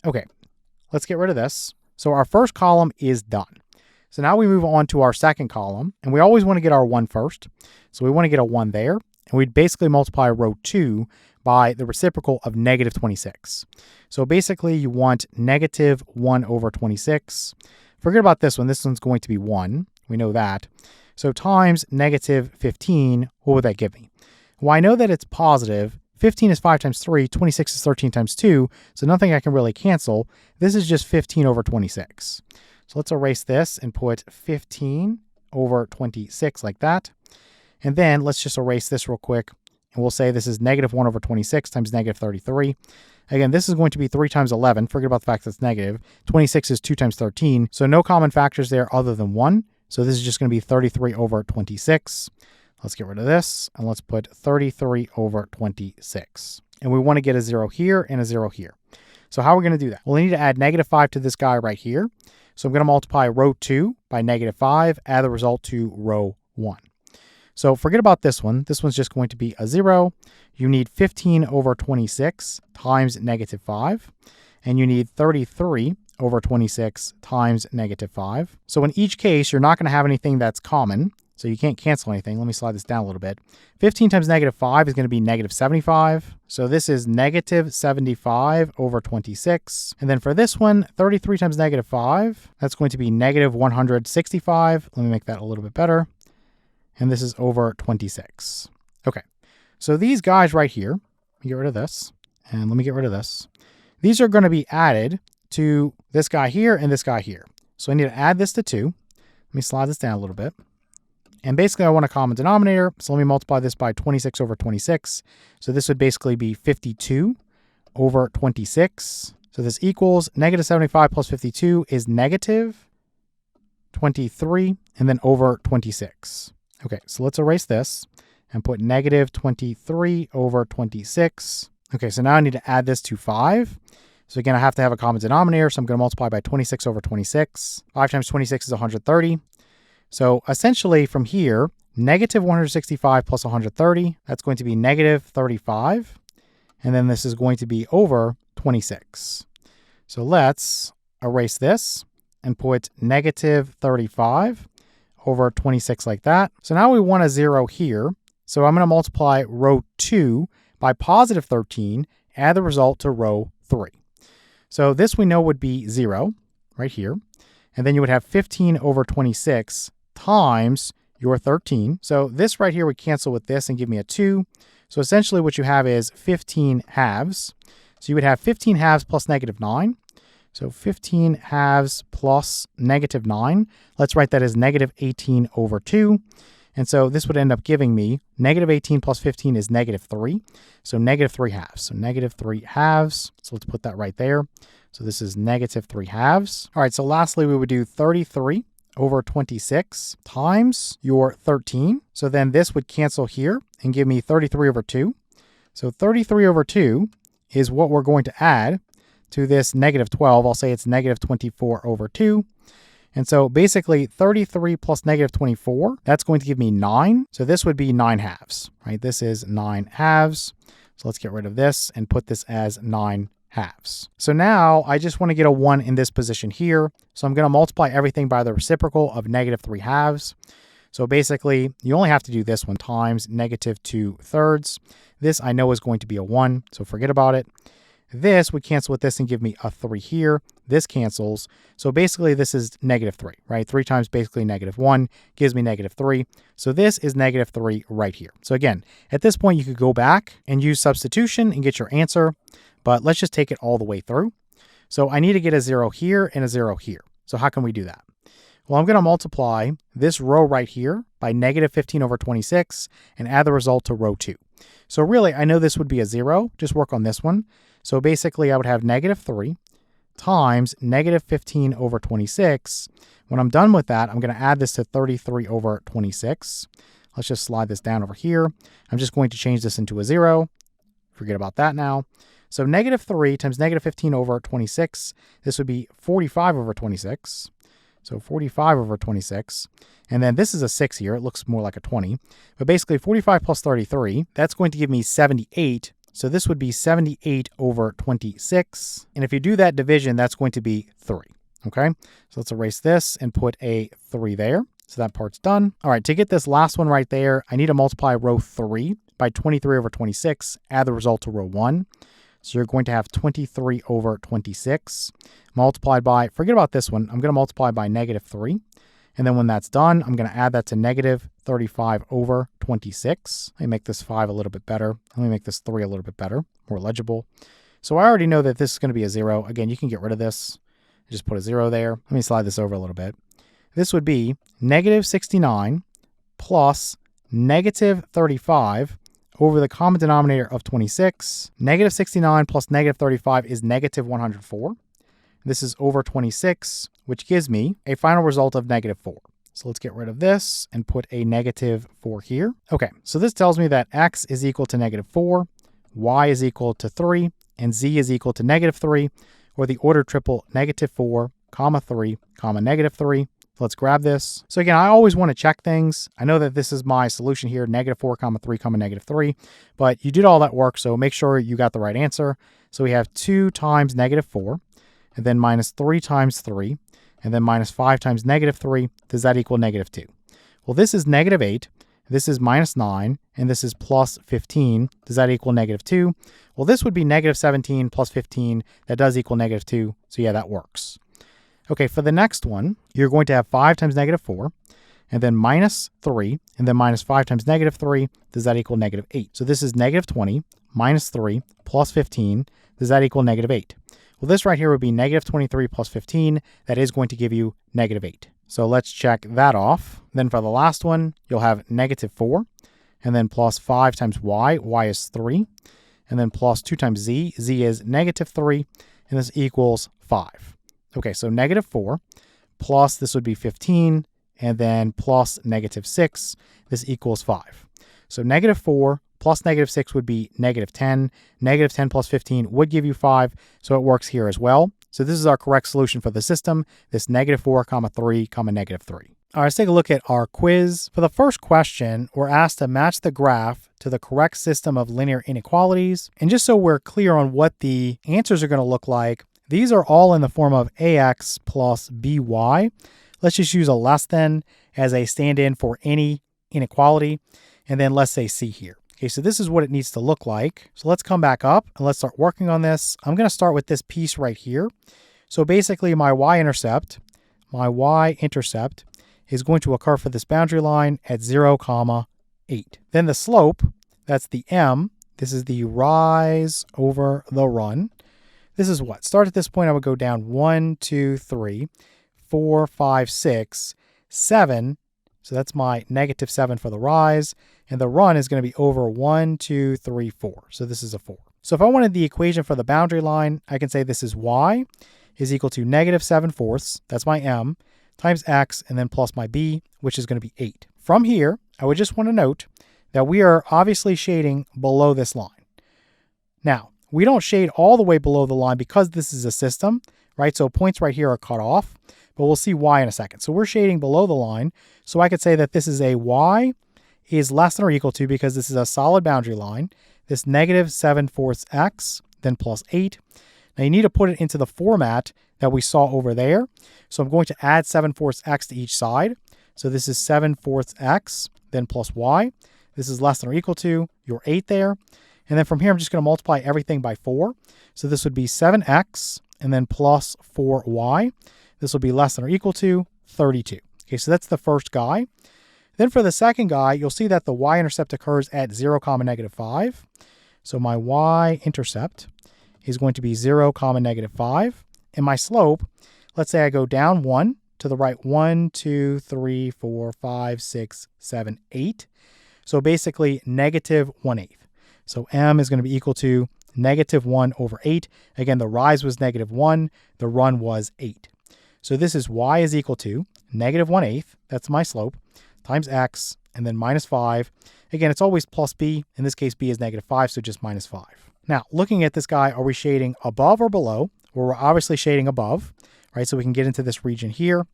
Okay, let's get rid of this. So our first column is done. So now we move on to our second column, and we always want to get our 1 first. So we want to get a 1 there, and we'd basically multiply row 2 by the reciprocal of -26. So basically you want -1 over 26. Forget about this one. This one's going to be 1. We know that. So times -15, what would that give me? Well, I know that it's positive. 15 is 5 times 3, 26 is 13 times 2, so nothing I can really cancel. This is just 15 over 26. So let's erase this and put 15 over 26 like that. And then let's just erase this real quick. And we'll say this is -1 over 26 times -33. Again, this is going to be 3 times 11. Forget about the fact that it's negative. 26 is 2 times 13. So no common factors there other than 1. So this is just going to be 33 over 26. Let's get rid of this, and let's put 33 over 26. And we want to get a 0 here and a 0 here. So how are we going to do that? Well, we need to add negative 5 to this guy right here. So I'm going to multiply row 2 by negative 5, add the result to row 1. So forget about this one. This one's just going to be a 0. You need 15 over 26 times negative 5. And you need 33 over 26 times negative 5. So in each case, you're not going to have anything that's common. So you can't cancel anything. Let me slide this down a little bit. 15 times negative 5 is going to be negative 75. So this is negative 75 over 26. And then for this one, 33 times negative 5, that's going to be negative 165. Let me make that a little bit better. And this is over 26. Okay, so these guys right here, let me get rid of this, and let me get rid of this. These are going to be added to this guy here and this guy here. So I need to add this to 2. Let me slide this down a little bit. And basically, I want a common denominator. So let me multiply this by 26 over 26. So this would basically be 52 over 26. So this equals negative 75 plus 52 is negative 23, and then over 26. Okay, so let's erase this and put negative 23 over 26. Okay, so now I need to add this to 5. So again, I have to have a common denominator. So I'm going to multiply by 26 over 26. 5 times 26 is 130. So essentially from here, negative 165 plus 130, that's going to be negative 35. And then this is going to be over 26. So let's erase this and put negative 35 over 26 like that. So now we want a 0 here. So I'm going to multiply row 2 by positive 13, add the result to row 3. So this we know would be 0 right here. And then you would have 15 over 26 times your 13. So this right here would cancel with this and give me a 2. So essentially what you have is 15 halves. So you would have 15 halves plus negative 9. So 15 halves plus negative 9. Let's write that as negative 18 over 2. And so this would end up giving me negative 18 plus 15 is negative 3. So negative 3 halves. So negative 3 halves. So let's put that right there. So this is negative 3 halves. All right, so lastly, we would do 33 over 26 times your 13. So then this would cancel here and give me 33 over 2. So 33 over 2 is what we're going to add to this negative 12. I'll say it's negative 24 over 2. And so basically 33 plus negative 24, that's going to give me 9. So this would be 9 halves, right? This is 9 halves. So let's get rid of this and put this as 9 halves. So now I just want to get a 1 in this position here. So I'm going to multiply everything by the reciprocal of negative 3 halves. So basically, you only have to do this one times negative 2 thirds. This I know is going to be a 1, so forget about it. This would cancel with this and give me a 3 here. This cancels. So basically, this is negative 3, right? 3 times basically negative 1 gives me negative 3. So this is negative 3 right here. So again, at this point, you could go back and use substitution and get your answer. But let's just take it all the way through. So I need to get a 0 here and a 0 here. So how can we do that? Well, I'm going to multiply this row right here by negative 15 over 26 and add the result to row 2. So really, I know this would be a 0. Just work on this one. So basically, I would have negative 3 times negative 15 over 26. When I'm done with that, I'm going to add this to 33 over 26. Let's just slide this down over here. I'm just going to change this into a 0. Forget about that now. So negative 3 times negative 15 over 26, this would be 45 over 26. So 45 over 26. And then this is a 6 here. It looks more like a 20. But basically 45 plus 33, that's going to give me 78. So this would be 78 over 26. And if you do that division, that's going to be 3. Okay, so let's erase this and put a 3 there. So that part's done. All right, to get this last one right there, I need to multiply row 3 by 23 over 26, add the result to row 1. So you're going to have 23 over 26 multiplied by, forget about this one, I'm going to multiply by negative 3. And then when that's done, I'm going to add that to negative 35 over 26. Let me make this 5 a little bit better. Let me make this 3 a little bit better, more legible. So I already know that this is going to be a 0. Again, you can get rid of this. Just put a 0 there. Let me slide this over a little bit. This would be negative 69 plus negative 35 over the common denominator of 26. Negative 69 plus negative 35 is negative 104. This is over 26, which gives me a final result of negative 4. So let's get rid of this and put a negative 4 here. Okay, so this tells me that x is equal to negative 4, y is equal to 3, and z is equal to negative 3, or the order triple negative 4, comma 3, comma negative 3. Let's grab this. So again, I always want to check things. I know that this is my solution here, negative 4, comma 3, comma negative 3, but you did all that work, so make sure you got the right answer. So we have 2 times negative 4, and then minus 3 times 3, and then minus 5 times negative 3. Does that equal negative 2? Well, this is negative 8, this is minus 9, and this is plus 15. Does that equal negative 2? Well, this would be negative 17 plus 15. That does equal negative 2, so yeah, that works. Okay, for the next one, you're going to have 5 times negative 4, and then minus 3, and then minus 5 times negative 3. Does that equal negative 8? So this is negative 20 minus 3 plus 15. Does that equal negative 8? Well, this right here would be negative 23 plus 15. That is going to give you negative 8. So let's check that off. Then for the last one, you'll have negative 4, and then plus 5 times y. Y is 3. And then plus 2 times z. Z is negative 3. And this equals 5. Okay, so negative 4 plus this would be 15. And then plus negative 6. This equals 5. So negative 4 plus negative 6 would be negative 10. Negative 10 plus 15 would give you 5. So it works here as well. So this is our correct solution for the system, this negative 4, comma 3, comma negative 3. All right, let's take a look at our quiz. For the first question, we're asked to match the graph to the correct system of linear inequalities. And just so we're clear on what the answers are going to look like, these are all in the form of ax plus by. Let's just use a less than as a stand-in for any inequality. And then let's say c here. Okay, so this is what it needs to look like. So let's come back up and let's start working on this. I'm going to start with this piece right here. So basically my y-intercept is going to occur for this boundary line at 0, 8. Then the slope, that's the m. This is the rise over the run. This is what? Start at this point, I would go down 1, 2, 3, 4, 5, 6, 7. So that's my negative 7 for the rise. And the run is going to be over 1, 2, 3, 4. So this is a 4. So if I wanted the equation for the boundary line, I can say this is y is equal to negative 7/4, that's my m, times x, and then plus my b, which is going to be 8. From here, I would just want to note that we are obviously shading below this line. Now, we don't shade all the way below the line because this is a system, right? So points right here are cut off, but we'll see why in a second. So we're shading below the line. So I could say that this is a y is less than or equal to, because this is a solid boundary line, this negative 7/4 x, then plus 8. Now you need to put it into the format that we saw over there. So I'm going to add 7/4 x to each side. So this is 7/4 x, then plus y. This is less than or equal to your 8 there. And then from here, I'm just going to multiply everything by 4. So this would be 7x and then plus 4y. This will be less than or equal to 32. Okay, so that's the first guy. Then for the second guy, you'll see that the y-intercept occurs at 0, negative 5. So my y-intercept is going to be 0, negative 5. And my slope, let's say I go down 1 to the right, 1, 2, 3, 4, 5, 6, 7, 8. So basically negative 1/8. So m is going to be equal to negative 1 over 8. Again, the rise was negative 1. The run was 8. So this is y is equal to negative 1/8. That's my slope, times x, and then minus 5. Again, it's always plus b. In this case, b is negative 5, so just minus 5. Now, looking at this guy, are we shading above or below? Well, we're obviously shading above, right? So we can get into this region here.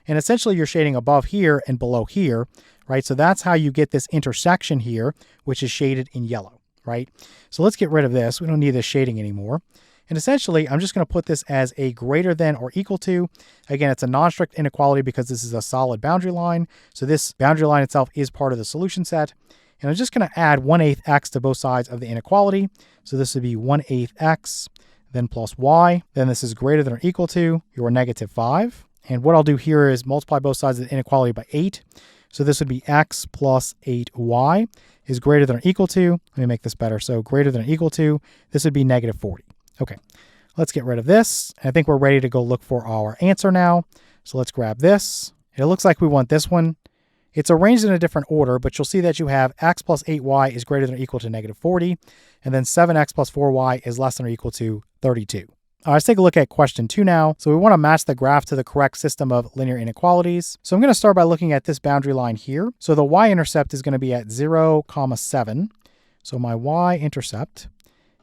And essentially, you're shading above here and below here, right? So that's how you get this intersection here, which is shaded in yellow, right? So let's get rid of this. We don't need this shading anymore. And essentially, I'm just going to put this as a greater than or equal to. Again, it's a non-strict inequality because this is a solid boundary line. So this boundary line itself is part of the solution set. And I'm just going to add 1/8 x to both sides of the inequality. So this would be 1/8 x, then plus y. Then this is greater than or equal to your negative 5. And what I'll do here is multiply both sides of the inequality by 8. So this would be x plus 8y is greater than or equal to, let me make this better. So greater than or equal to, this would be negative 40. Okay, let's get rid of this. I think we're ready to go look for our answer now. So let's grab this. It looks like we want this one. It's arranged in a different order, but you'll see that you have x plus 8y is greater than or equal to negative 40, and then 7x plus 4y is less than or equal to 32. Let's take a look at question 2 now. So we want to match the graph to the correct system of linear inequalities. So I'm going to start by looking at this boundary line here. So the y-intercept is going to be at 0, 7. So my y-intercept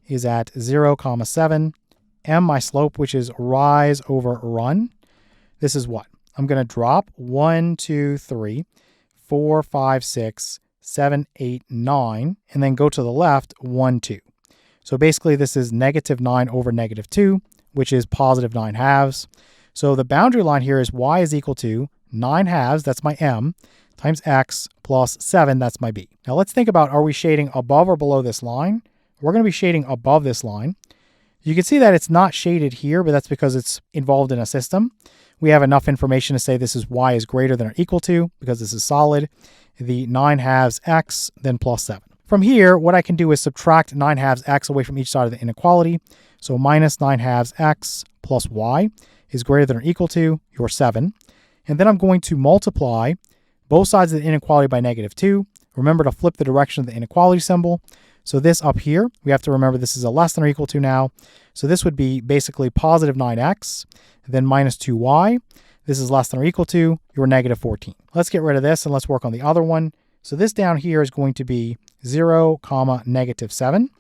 is at 0, 7. M, my slope, which is rise over run. This is what? I'm going to drop 1, 2, 3, 4, 5, 6, 7, 8, 9, and then go to the left 1, 2. So basically this is negative 9 over negative 2, which is positive 9 halves. So the boundary line here is y is equal to 9 halves, that's my m, times x plus 7, that's my b. Now let's think about, are we shading above or below this line? We're going to be shading above this line. You can see that it's not shaded here, but that's because it's involved in a system. We have enough information to say this is y is greater than or equal to, because this is solid, the 9 halves x, then plus 7. From here, what I can do is subtract 9 halves x away from each side of the inequality. So minus 9 halves x plus y is greater than or equal to your 7. And then I'm going to multiply both sides of the inequality by negative 2. Remember to flip the direction of the inequality symbol. So this up here, we have to remember this is a less than or equal to now. So this would be basically positive 9x, then minus 2y. This is less than or equal to your negative 14. Let's get rid of this and let's work on the other one. So this down here is going to be 0, negative 7.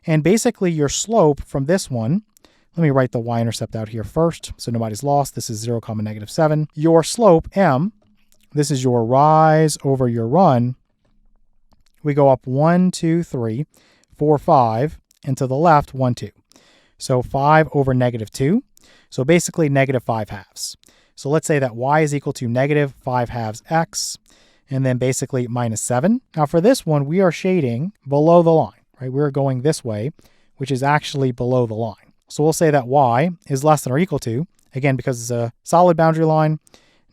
And basically your slope from this one, let me write the y-intercept out here first so nobody's lost. This is 0, negative 7. Your slope, m, this is your rise over your run. We go up 1, 2, 3, 4, 5, and to the left, 1, 2. So 5 over negative 2. So basically negative 5 halves. So let's say that y is equal to negative 5 halves x, and then basically minus 7. Now for this one, we are shading below the line, right? We're going this way, which is actually below the line. So we'll say that y is less than or equal to, again, because it's a solid boundary line,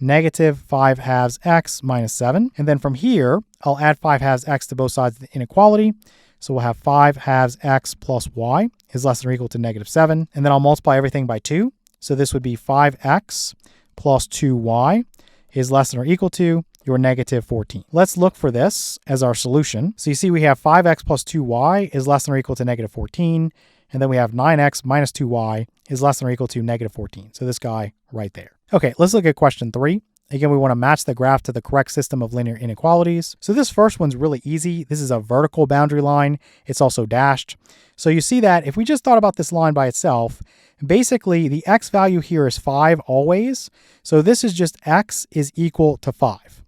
negative 5 halves x minus 7. And then from here, I'll add 5 halves x to both sides of the inequality. So we'll have 5 halves x plus y is less than or equal to negative 7. And then I'll multiply everything by 2. So this would be 5x plus 2y is less than or equal to your negative 14. Let's look for this as our solution. So you see we have 5x plus 2y is less than or equal to negative 14. And then we have 9x minus 2y is less than or equal to negative 14. So this guy right there. Okay, let's look at question 3. Again, we want to match the graph to the correct system of linear inequalities. So this first one's really easy. This is a vertical boundary line. It's also dashed. So you see that if we just thought about this line by itself, basically the x value here is 5 always. So this is just x is equal to 5.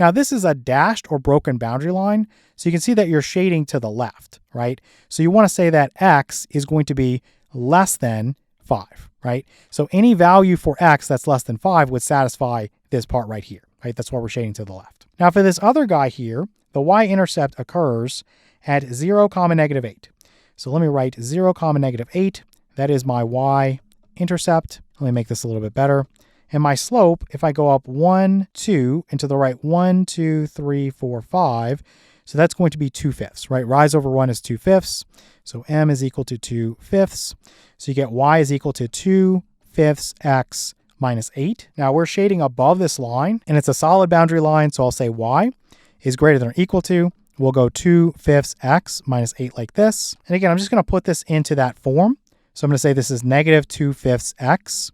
Now this is a dashed or broken boundary line. So you can see that you're shading to the left, right? So you want to say that x is going to be less than 5, right? So any value for x that's less than 5 would satisfy this part right here, right? That's why we're shading to the left. Now for this other guy here, the y-intercept occurs at 0, negative 8. So let me write 0, negative 8. That is my y-intercept. Let me make this a little bit better. And my slope, if I go up 1, 2, and to the right 1, 2, 3, 4, 5, so that's going to be 2/5, right? Rise over 1 is 2/5. So m is equal to 2/5. So you get y is equal to 2/5 x minus 8. Now we're shading above this line, and it's a solid boundary line, so I'll say y is greater than or equal to, we'll go 2/5 x minus 8 like this. And again, I'm just going to put this into that form. So I'm going to say this is negative 2/5 x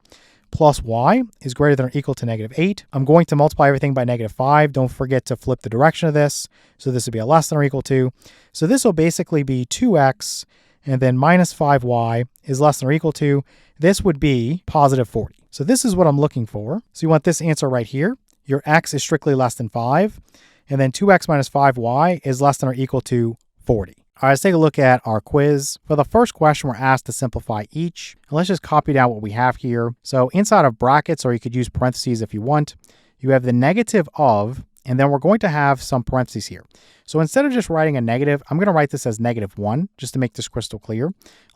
plus y is greater than or equal to negative 8. I'm going to multiply everything by negative 5. Don't forget to flip the direction of this. So this would be a less than or equal to. So this will basically be 2x, and then minus 5y is less than or equal to. This would be positive 40. So this is what I'm looking for. So you want this answer right here. Your x is strictly less than 5. And then 2x minus 5y is less than or equal to 40. All right, let's take a look at our quiz. For the first question, we're asked to simplify each. And let's just copy down what we have here. So inside of brackets, or you could use parentheses if you want, you have the negative of, and then we're going to have some parentheses here. So instead of just writing a negative, I'm going to write this as -1, just to make this crystal clear.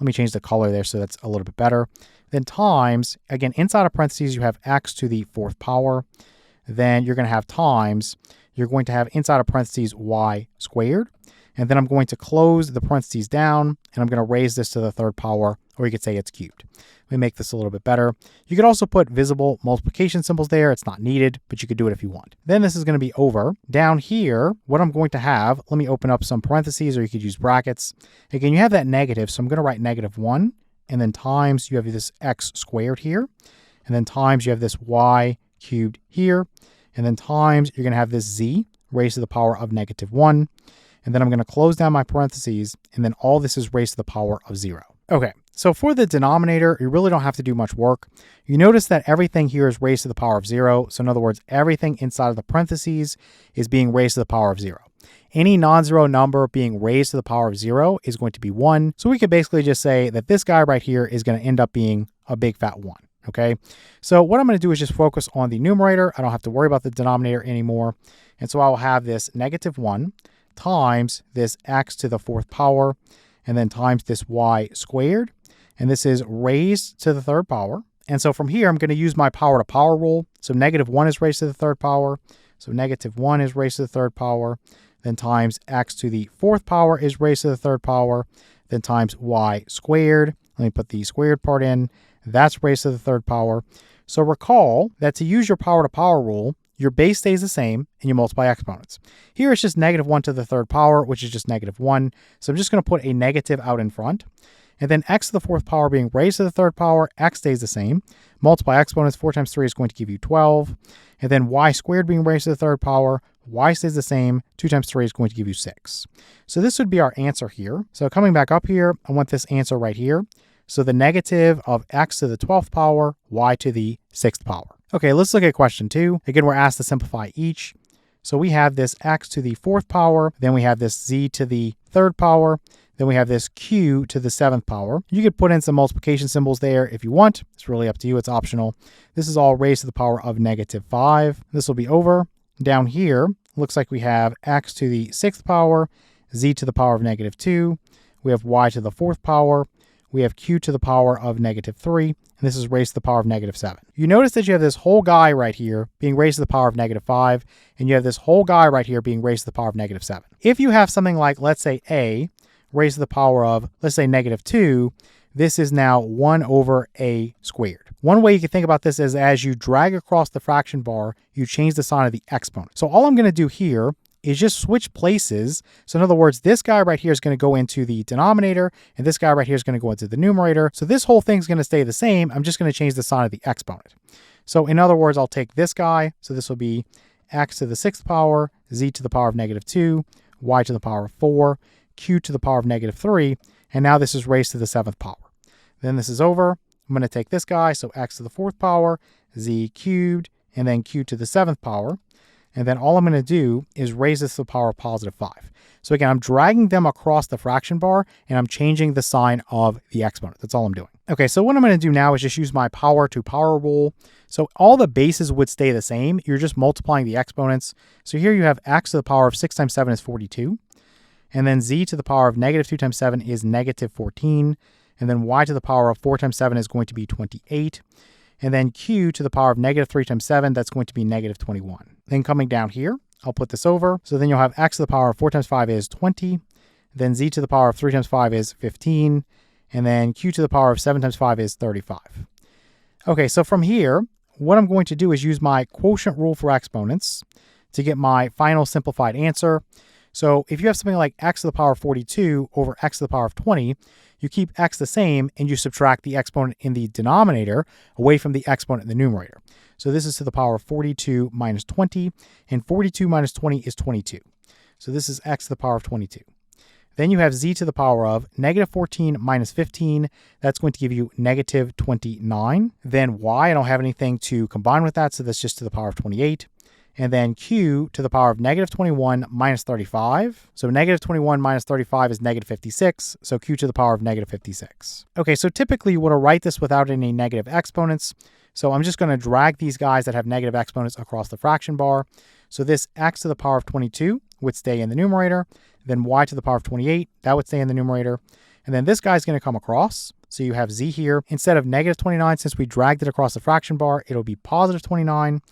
Let me change the color there so that's a little bit better. Then times, again, inside of parentheses, you have x to the 4th power. Then you're going to have times, you're going to have inside of parentheses y squared. And then I'm going to close the parentheses down, and I'm going to raise this to the third power, or you could say it's cubed. Let me make this a little bit better. You could also put visible multiplication symbols there. It's not needed, but you could do it if you want. Then this is going to be over. Down here, what I'm going to have, let me open up some parentheses, or you could use brackets. Again, you have that negative, so I'm going to write -1, and then times you have this x squared here, and then times you have this y cubed here, and then times you're going to have this z raised to the power of -1. And then I'm going to close down my parentheses, and then all this is raised to the power of 0. Okay, so for the denominator, you really don't have to do much work. You notice that everything here is raised to the power of 0. So in other words, everything inside of the parentheses is being raised to the power of 0. Any non-zero number being raised to the power of 0 is going to be 1. So we could basically just say that this guy right here is going to end up being a big fat 1. Okay, so what I'm going to do is just focus on the numerator. I don't have to worry about the denominator anymore. And so I will have this -1 times this x to the 4th power, and then times this y squared, and this is raised to the 3rd power. And so from here, I'm going to use my power to power rule. So -1 is raised to the 3rd power, so -1 is raised to the 3rd power, then times x to the 4th power is raised to the 3rd power, then times y squared. Let me put the squared part in. That's raised to the 3rd power. So recall that to use your power to power rule, your base stays the same and you multiply exponents. Here it's just -1 to the 3rd power, which is just -1. So I'm just going to put a negative out in front. And then x to the 4th power being raised to the 3rd power, x stays the same. Multiply exponents, 4 times 3 is going to give you 12. And then y squared being raised to the 3rd power, y stays the same. 2 times 3 is going to give you 6. So this would be our answer here. So coming back up here, I want this answer right here. So the negative of x to the 12th power, y to the 6th power. Okay, let's look at question 2. Again, we're asked to simplify each. So we have this x to the 4th power, then we have this z to the 3rd power, then we have this q to the 7th power. You could put in some multiplication symbols there if you want. It's really up to you. It's optional. This is all raised to the power of -5. This will be over. Down here, looks like we have x to the 6th power, z to the power of -2. We have y to the 4th power. We have q to the power of -3, and this is raised to the power of -7. You notice that you have this whole guy right here being raised to the power of -5, and you have this whole guy right here being raised to the power of -7. If you have something like, let's say, a raised to the power of, let's say, -2, this is now 1 over a squared. One way you can think about this is as you drag across the fraction bar, you change the sign of the exponent. So all I'm going to do here is just switch places. So in other words, this guy right here is going to go into the denominator, and this guy right here is going to go into the numerator. So this whole thing's going to stay the same. I'm just going to change the sign of the exponent. So in other words, I'll take this guy. So this will be x to the 6th power, z to the power of -2, y to the power of 4, q to the power of -3, and now this is raised to the 7th power. Then this is over. I'm going to take this guy, so x to the 4th power, z cubed, and then q to the 7th power. And then all I'm going to do is raise this to the power of +5. So again, I'm dragging them across the fraction bar, and I'm changing the sign of the exponent. That's all I'm doing. Okay, so what I'm going to do now is just use my power to power rule. So all the bases would stay the same. You're just multiplying the exponents. So here you have x to the power of 6 times 7 is 42. And then z to the power of -2 times 7 is -14. And then y to the power of 4 times 7 is going to be 28. And then q to the power of -3 times 7, that's going to be -21. Then coming down here, I'll put this over. So then you'll have x to the power of 4 times 5 is 20. Then z to the power of 3 times 5 is 15. And then q to the power of 7 times 5 is 35. Okay, so from here, what I'm going to do is use my quotient rule for exponents to get my final simplified answer. So if you have something like x to the power of 42 over x to the power of 20, you keep x the same and you subtract the exponent in the denominator away from the exponent in the numerator. So this is to the power of 42 minus 20, and 42 minus 20 is 22. So this is x to the power of 22. Then you have z to the power of -14 minus 15. That's going to give you -29. Then y, I don't have anything to combine with that, so that's just to the power of 28. And then q to the power of -21 minus 35. So -21 minus 35 is -56. So q to the power of -56. Okay, so typically you want to write this without any negative exponents. So I'm just going to drag these guys that have negative exponents across the fraction bar. So this x to the power of 22 would stay in the numerator. Then y to the power of 28, that would stay in the numerator. And then this guy's going to come across. So you have z here. Instead of -29, since we dragged it across the fraction bar, it'll be +29.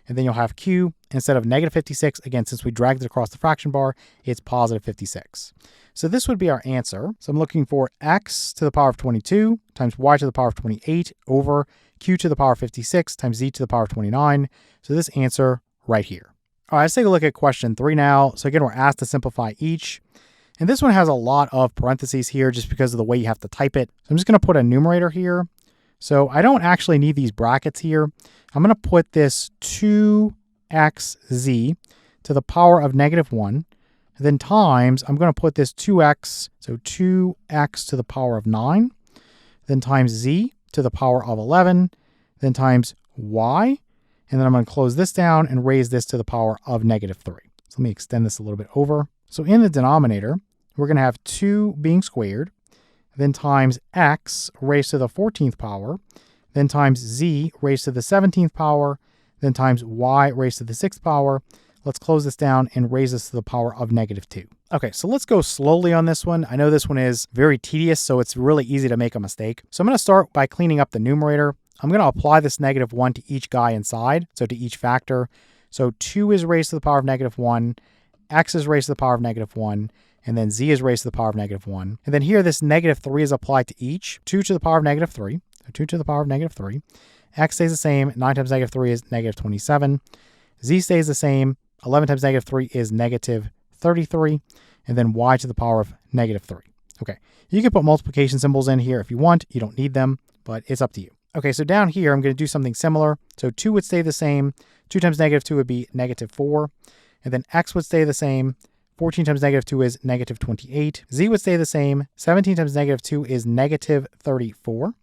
And then you'll have q instead of negative 56. Again, since we dragged it across the fraction bar, it's positive 56. So this would be our answer. So I'm looking for x to the power of 22 times y to the power of 28 over q to the power of 56 times z to the power of 29. So this answer right here. All right, let's take a look at question 3 now. So again, we're asked to simplify each. And this one has a lot of parentheses here just because of the way you have to type it. So I'm just going to put a numerator here. So I don't actually need these brackets here. I'm going to put this 2xz to the power of negative 1. Then times, I'm going to put this 2x, so 2x to the power of 9. Then times z to the power of 11. Then times y. And then I'm going to close this down and raise this to the power of negative 3. So let me extend this a little bit over. So in the denominator, we're going to have 2 being squared, then times x raised to the 14th power, then times z raised to the 17th power, then times y raised to the 6th power. Let's close this down and raise this to the power of negative 2. Okay, so let's go slowly on this one. I know this one is very tedious, so it's really easy to make a mistake. So I'm going to start by cleaning up the numerator. I'm going to apply this negative 1 to each guy inside, so to each factor. So 2 is raised to the power of negative 1, x is raised to the power of negative 1, and then z is raised to the power of negative 1. And then here, this negative 3 is applied to each. 2 to the power of negative 3, so 2 to the power of negative 3. X stays the same. 9 times negative 3 is negative 27. Z stays the same. 11 times negative 3 is negative 33. And then y to the power of negative 3. Okay, you can put multiplication symbols in here if you want. You don't need them, but it's up to you. Okay, so down here, I'm going to do something similar. So 2 would stay the same. 2 times negative 2 would be negative 4. And then x would stay the same. 14 times negative 2 is negative 28. Z would stay the same. 17 times negative 2 is negative 34.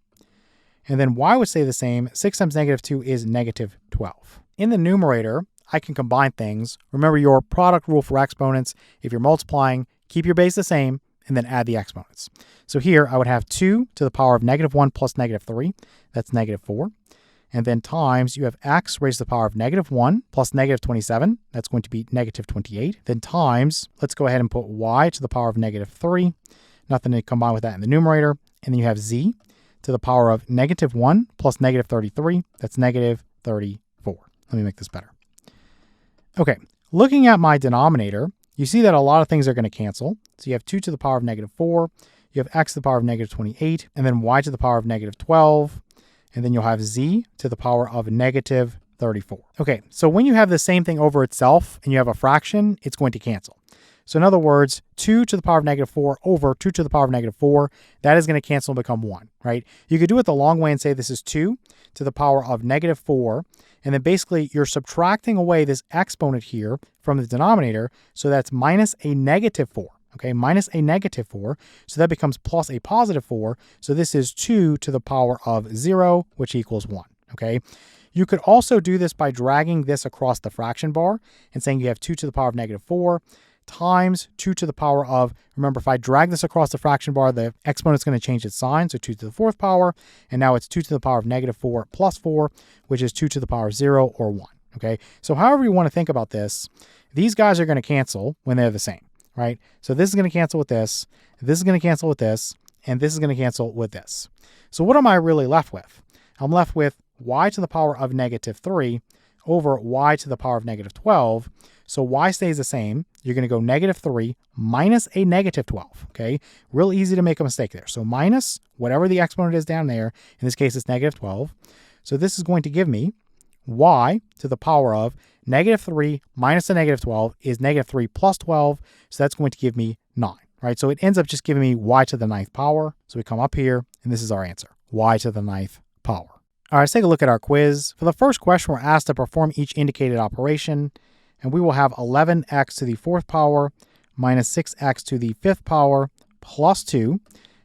And then y would stay the same. 6 times negative 2 is negative 12. In the numerator, I can combine things. Remember your product rule for exponents. If you're multiplying, keep your base the same and then add the exponents. So here I would have 2 to the power of negative 1 plus negative 3. That's negative 4. And then times, you have x raised to the power of negative 1 plus negative 27. That's going to be negative 28. Then times, let's go ahead and put y to the power of negative 3. Nothing to combine with that in the numerator. And then you have z to the power of negative 1 plus negative 33. That's negative 34. Let me make this better. Okay, looking at my denominator, you see that a lot of things are going to cancel. So you have 2 to the power of negative 4. You have x to the power of negative 28. And then y to the power of negative 12. And then you'll have z to the power of negative 34. Okay, so when you have the same thing over itself and you have a fraction, it's going to cancel. So in other words, 2 to the power of negative 4 over 2 to the power of negative 4, that is going to cancel and become 1, right? You could do it the long way and say this is 2 to the power of negative 4. And then basically you're subtracting away this exponent here from the denominator. So that's minus a negative 4. Okay, minus a negative 4. So that becomes plus a positive 4. So this is 2 to the power of 0, which equals 1. Okay. You could also do this by dragging this across the fraction bar and saying you have 2 to the power of negative 4 times 2 to the power of, remember, if I drag this across the fraction bar, the exponent's going to change its sign. So 2 to the 4th power. And now it's 2 to the power of negative 4 plus 4, which is 2 to the power of 0 or 1. Okay. So however you want to think about this, these guys are going to cancel when they're the same. Right? So this is going to cancel with this is going to cancel with this, and this is going to cancel with this. So what am I really left with? I'm left with y to the power of negative 3 over y to the power of negative 12. So y stays the same. You're going to go negative 3 minus a negative 12. Okay? Real easy to make a mistake there. So minus whatever the exponent is down there. In this case, it's negative 12. So this is going to give me y to the power of negative 3 minus the negative 12 is negative 3 plus 12. So that's going to give me 9, right? So it ends up just giving me y to the 9th power. So we come up here, and this is our answer, y to the 9th power. All right, let's take a look at our quiz. For the first question, we're asked to perform each indicated operation, and we will have 11x to the 4th power minus 6x to the 5th power plus 2.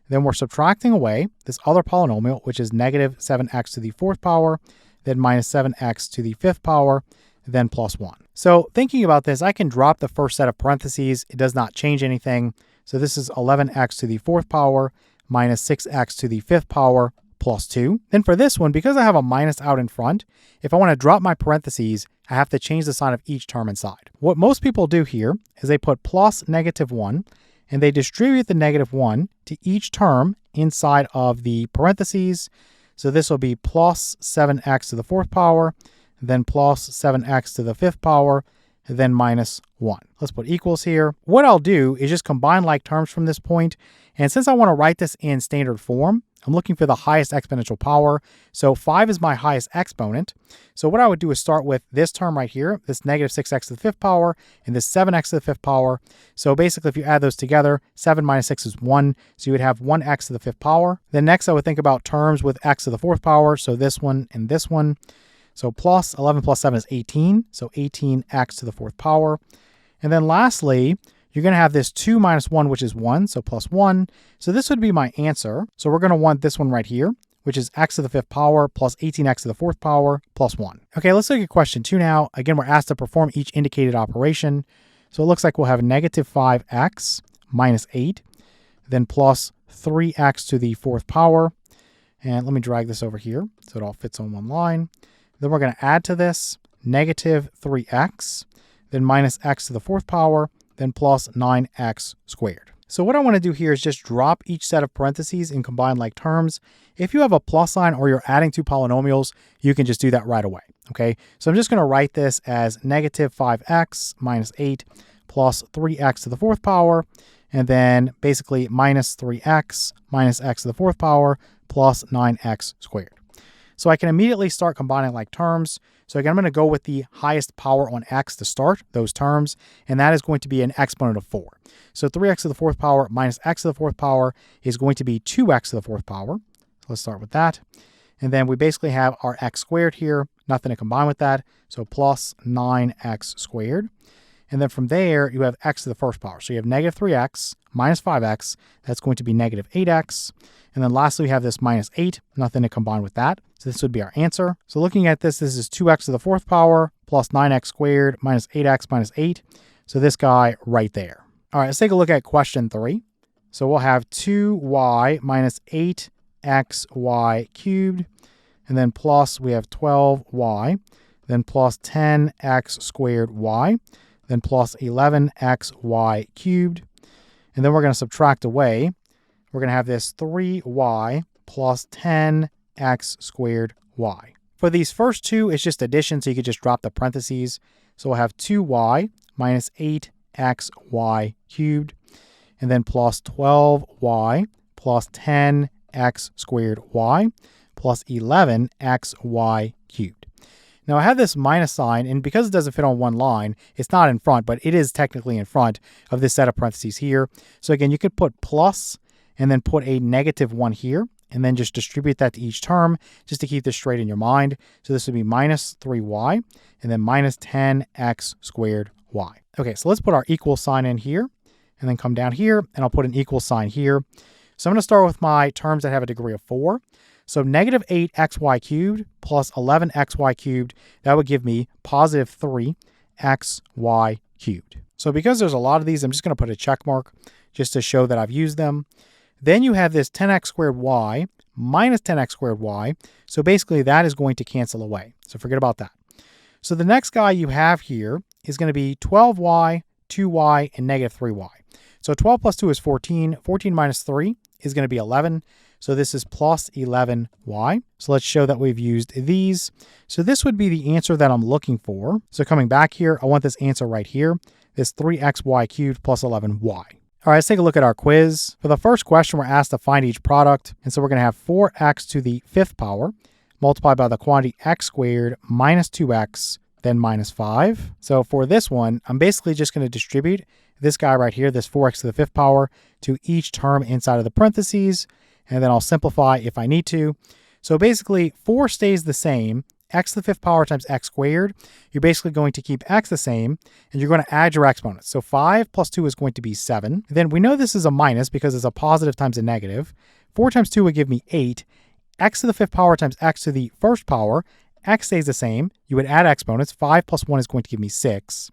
Then we're subtracting away this other polynomial, which is negative 7x to the 4th power, then minus 7x to the 5th power, then plus 1. So thinking about this, I can drop the first set of parentheses. It does not change anything. So this is 11x to the 4th power minus 6x to the 5th power plus 2. Then for this one, because I have a minus out in front, if I want to drop my parentheses, I have to change the sign of each term inside. What most people do here is they put plus negative 1, and they distribute the negative 1 to each term inside of the parentheses. So this will be plus 7x to the 4th power, then plus 7x to the 5th power, then minus 1. Let's put equals here. What I'll do is just combine like terms from this point. And since I want to write this in standard form, I'm looking for the highest exponential power. So 5 is my highest exponent. So what I would do is start with this term right here, this negative 6x to the 5th power, and this 7x to the 5th power. So basically, if you add those together, 7 minus 6 is 1. So you would have 1x to the 5th power. Then next, I would think about terms with x to the 4th power. So this one and this one. So plus 11 plus 7 is 18. So 18x to the 4th power. And then lastly, you're going to have this 2 minus 1, which is 1, so plus 1. So this would be my answer. So we're going to want this one right here, which is x to the 5th power plus 18x to the 4th power plus 1. Okay, let's look at question 2 now. Again, we're asked to perform each indicated operation. So it looks like we'll have negative 5x minus 8, then plus 3x to the 4th power. And let me drag this over here so it all fits on one line. Then we're going to add to this negative 3x, then minus x to the 4th power, then plus 9x squared. So what I want to do here is just drop each set of parentheses and combine like terms. If you have a plus sign or you're adding two polynomials, you can just do that right away. Okay, so I'm just going to write this as negative 5x minus 8 plus 3x to the 4th power, and then basically minus 3x minus x to the 4th power plus 9x squared. So I can immediately start combining like terms. So again, I'm going to go with the highest power on x to start those terms, and that is going to be an exponent of 4. So 3x to the 4th power minus x to the 4th power is going to be 2x to the 4th power. So let's start with that. And then we basically have our x squared here, nothing to combine with that. So plus 9x squared. And then from there, you have x to the 1st power. So you have negative 3x minus 5x. That's going to be negative 8x. And then lastly, we have this minus 8, nothing to combine with that. So this would be our answer. So looking at this, this is 2x to the 4th power plus 9x squared minus 8x minus 8. So this guy right there. All right, let's take a look at question 3. So we'll have 2y minus 8xy cubed. And then plus we have 12y. Then plus 10x squared y. Then plus 11xy cubed. And then we're going to subtract away. We're going to have this 3y plus 10x squared y. For these first two, it's just addition, so you could just drop the parentheses. So we'll have 2y minus 8xy cubed, and then plus 12y plus 10x squared y plus 11xy cubed. Now I have this minus sign, and because it doesn't fit on one line, it's not in front, but it is technically in front of this set of parentheses here. So again, you could put plus and then put a negative 1 here, and then just distribute that to each term just to keep this straight in your mind. So this would be minus 3y, and then minus 10x squared y. Okay, so let's put our equal sign in here, and then come down here, and I'll put an equal sign here. So I'm going to start with my terms that have a degree of 4. So negative 8xy cubed plus 11xy cubed, that would give me positive 3xy cubed. So because there's a lot of these, I'm just going to put a check mark just to show that I've used them. Then you have this 10x squared y minus 10x squared y. So basically that is going to cancel away. So forget about that. So the next guy you have here is going to be 12y, 2y, and negative 3y. So 12 plus 2 is 14. 14 minus 3 is going to be 11. So this is plus 11y. So let's show that we've used these. So this would be the answer that I'm looking for. So coming back here, I want this answer right here, this 3xy cubed plus 11y. All right, let's take a look at our quiz. For the first question, we're asked to find each product. And so we're going to have 4x to the 5th power multiplied by the quantity x squared minus 2x, then minus 5. So for this one, I'm basically just going to distribute this guy right here, this 4x to the 5th power, to each term inside of the parentheses. And then I'll simplify if I need to. So basically, 4 stays the same. X to the 5th power times x squared, you're basically going to keep x the same, and you're going to add your exponents. So 5 plus 2 is going to be 7. Then we know this is a minus because it's a positive times a negative. 4 times 2 would give me 8. X to the 5th power times x to the 1st power, x stays the same. You would add exponents. 5 plus 1 is going to give me 6.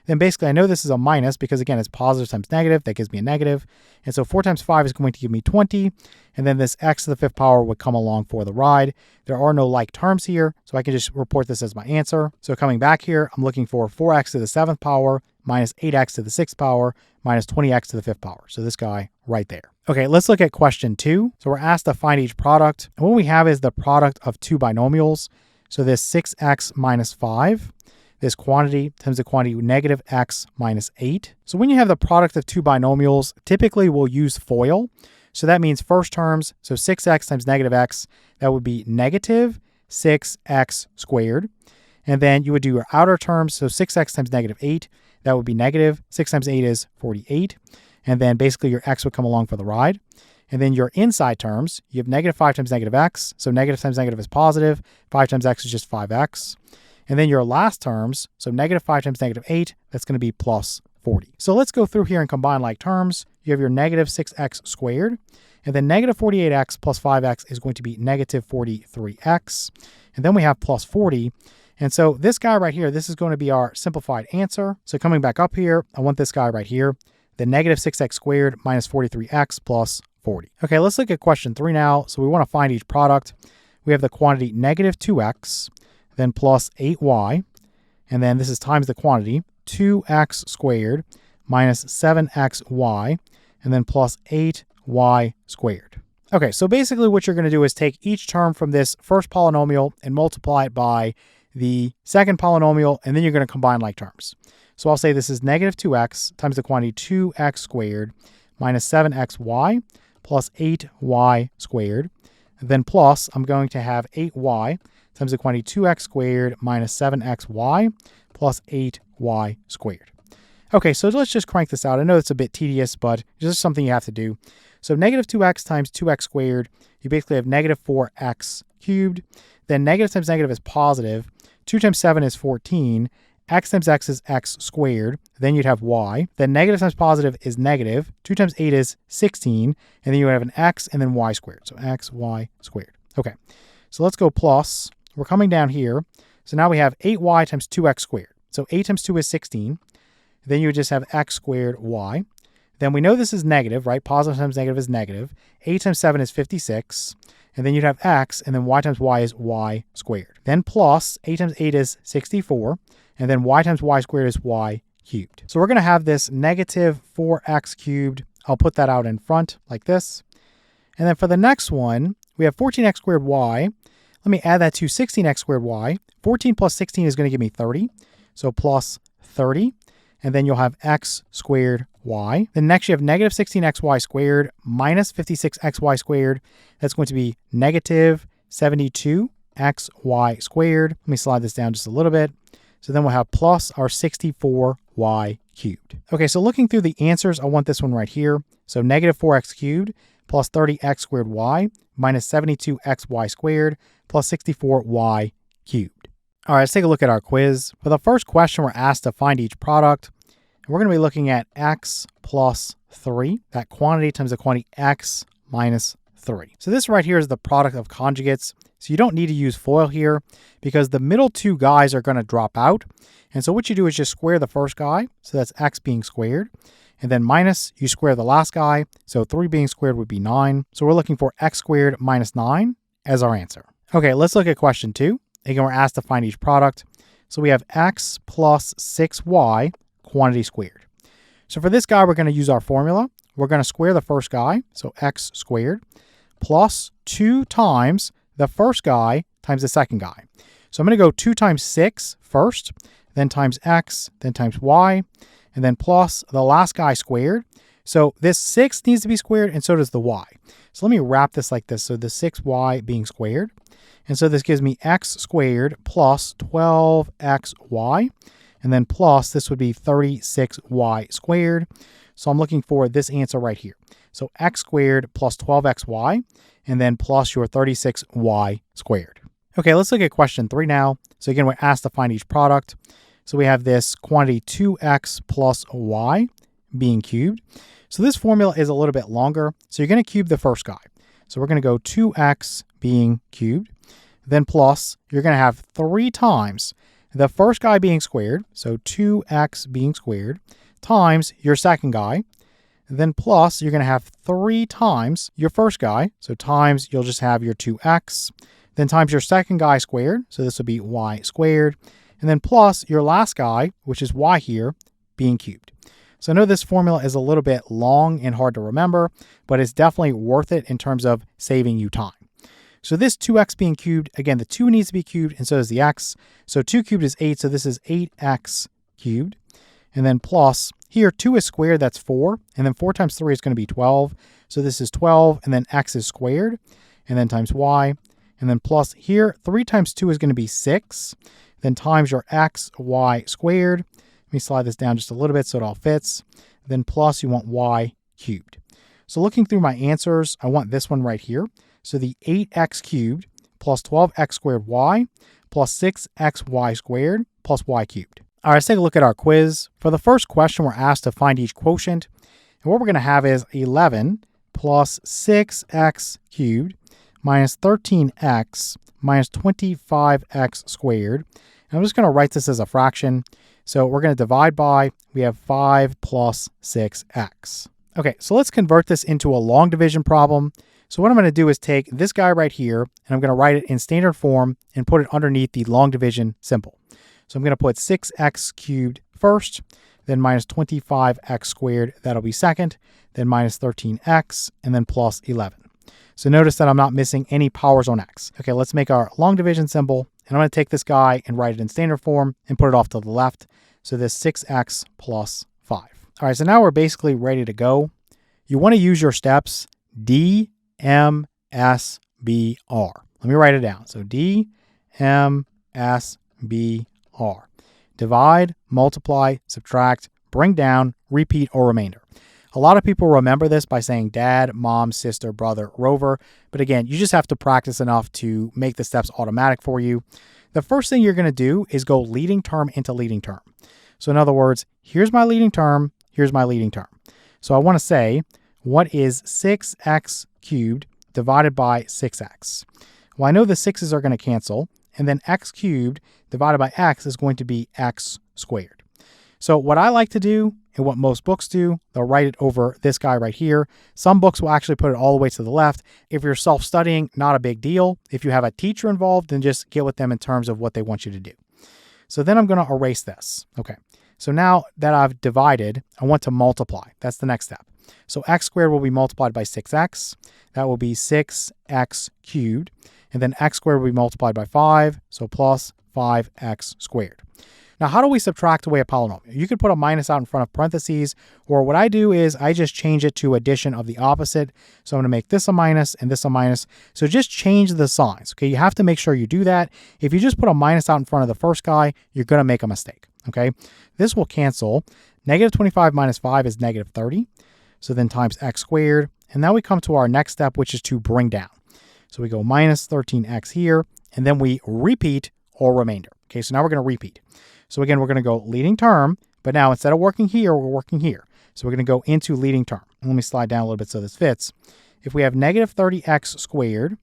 Then basically I know this is a minus because again it's positive times negative, that gives me a negative. And so 4 times 5 is going to give me 20. And then this x to the 5th power would come along for the ride. There are no like terms here, so I can just report this as my answer. So coming back here, I'm looking for 4x to the 7th power minus 8x to the 6th power minus 20x to the 5th power. So this guy right there. Okay, let's look at question 2. So we're asked to find each product. And what we have is the product of two binomials. So this 6x minus 5, this quantity times the quantity negative x minus 8. So when you have the product of two binomials, typically we'll use FOIL. So that means first terms, so 6x times negative x, that would be negative 6x squared. And then you would do your outer terms, so 6x times negative 8, that would be negative. 6 times 8 is 48. And then basically your x would come along for the ride. And then your inside terms, you have negative 5 times negative x, so negative times negative is positive. 5 times x is just 5x. And then your last terms, so negative 5 times negative 8, that's going to be plus 40. So let's go through here and combine like terms. You have your negative 6x squared, and then negative 48x plus 5x is going to be negative 43x. And then we have plus 40. And so this guy right here, this is going to be our simplified answer. So coming back up here, I want this guy right here, the negative 6x squared minus 43x plus 40. Okay, let's look at question 3 now. So we want to find each product. We have the quantity negative 2x, then plus 8y, and then this is times the quantity 2x squared minus 7xy, and then plus 8y squared. Okay, so basically what you're going to do is take each term from this first polynomial and multiply it by the second polynomial, and then you're going to combine like terms. So I'll say this is negative 2x times the quantity 2x squared minus 7xy plus 8y squared. And then plus, I'm going to have 8y times the quantity 2x squared minus 7xy plus 8y squared. Okay, so let's just crank this out. I know it's a bit tedious, but it's just something you have to do. So negative 2x times 2x squared, you basically have negative 4x cubed. Then negative times negative is positive. 2 times 7 is 14. X times x is x squared. Then you'd have y. Then negative times positive is negative. 2 times 8 is 16. And then you have an x and then y squared. So x, y squared. Okay, so let's go plus. We're coming down here. So now we have 8y times 2x squared. So 8 times 2 is 16. Then you would just have x squared y. Then we know this is negative, right? Positive times negative is negative. 8 times 7 is 56. And then you'd have x, and then y times y is y squared. Then plus 8 times 8 is 64. And then y times y squared is y cubed. So we're going to have this negative 4x cubed. I'll put that out in front like this. And then for the next one, we have 14x squared y. Let me add that to 16x squared y. 14 plus 16 is going to give me 30. So plus 30. And then you'll have x squared y. Then next you have negative 16xy squared minus 56xy squared. That's going to be negative 72xy squared. Let me slide this down just a little bit. So then we'll have plus our 64y cubed. Okay, so looking through the answers, I want this one right here. So negative 4x cubed plus 30x squared y minus 72xy squared plus 64y cubed. All right, let's take a look at our quiz. For the first question, we're asked to find each product. We're going to be looking at x plus 3, that quantity times the quantity x minus 3. So this right here is the product of conjugates. So you don't need to use FOIL here because the middle two guys are going to drop out. And so what you do is just square the first guy. So that's x being squared. And then minus, you square the last guy. So 3 being squared would be 9. So we're looking for x squared minus 9 as our answer. Okay, let's look at question 2. Again, we're asked to find each product. So we have x plus 6y quantity squared. So for this guy, we're going to use our formula. We're going to square the first guy, so x squared, plus 2 times the first guy times the second guy. So I'm going to go 2 times 6 first, then times x, then times y, and then plus the last guy squared. So this 6 needs to be squared, and so does the y. So let me wrap this like this. So the 6y being squared. And so this gives me x squared plus 12xy. And then plus, this would be 36y squared. So I'm looking for this answer right here. So x squared plus 12xy, and then plus your 36y squared. Okay, let's look at question 3 now. So again, we're asked to find each product. So we have this quantity 2x plus y being cubed. So this formula is a little bit longer. So you're going to cube the first guy. So we're going to go 2x being cubed. Then plus, you're going to have 3 times the first guy being squared, so 2x being squared, times your second guy. Then plus, you're going to have 3 times your first guy, so times, you'll just have your 2x. Then times your second guy squared, so this would be y squared. And then plus your last guy, which is y here, being cubed. So I know this formula is a little bit long and hard to remember, but it's definitely worth it in terms of saving you time. So this 2x being cubed, again, the 2 needs to be cubed, and so does the x. So 2 cubed is 8, so this is 8x cubed. And then plus, here 2 is squared, that's 4. And then 4 times 3 is going to be 12. So this is 12, and then x is squared, and then times y. And then plus here, 3 times 2 is going to be 6. Then times your x, y squared. Let me slide this down just a little bit so it all fits. Then plus you want y cubed. So looking through my answers, I want this one right here. So the 8x cubed plus 12x squared y plus 6xy squared plus y cubed. All right, let's take a look at our quiz. For the first question, we're asked to find each quotient. And what we're going to have is 11 plus 6x cubed minus 13x minus 25x squared. And I'm just going to write this as a fraction. So we're going to divide by, we have 5 plus 6x. Okay, so let's convert this into a long division problem. So what I'm going to do is take this guy right here, and I'm going to write it in standard form and put it underneath the long division symbol. So I'm going to put 6x cubed first, then minus 25x squared, that'll be second, then minus 13x, and then plus 11. So notice that I'm not missing any powers on x. Okay, let's make our long division symbol, and I'm going to take this guy and write it in standard form and put it off to the left. So this 6x plus 5. All right, so now we're basically ready to go. You want to use your steps D, M, S, B, R. Let me write it down. So D, M, S, B, R. Divide, multiply, subtract, bring down, repeat, or remainder. A lot of people remember this by saying dad, mom, sister, brother, rover. But again, you just have to practice enough to make the steps automatic for you. The first thing you're going to do is go leading term into leading term. So in other words, here's my leading term, here's my leading term. So I want to say, what is 6x cubed divided by 6x? Well, I know the 6's are going to cancel, and then x cubed divided by x is going to be x squared. So what I like to do, and what most books do, they'll write it over this guy right here. Some books will actually put it all the way to the left. If you're self-studying, not a big deal. If you have a teacher involved, then just get with them in terms of what they want you to do. So then I'm going to erase this. Okay, so now that I've divided, I want to multiply. That's the next step. So x squared will be multiplied by 6x. That will be 6x cubed. And then x squared will be multiplied by 5, so plus 5x squared. Now, how do we subtract away a polynomial? You could put a minus out in front of parentheses, or what I do is I just change it to addition of the opposite. So I'm going to make this a minus and this a minus. So just change the signs, okay? You have to make sure you do that. If you just put a minus out in front of the first guy, you're going to make a mistake, okay? This will cancel. Negative 25 minus 5 is negative 30. So then times x squared. And now we come to our next step, which is to bring down. So we go minus 13x here, and then we repeat or remainder. Okay, so now we're going to repeat. So again, we're going to go leading term, but now instead of working here, we're working here. So we're going to go into leading term. Let me slide down a little bit so this fits. If we have negative 30x squared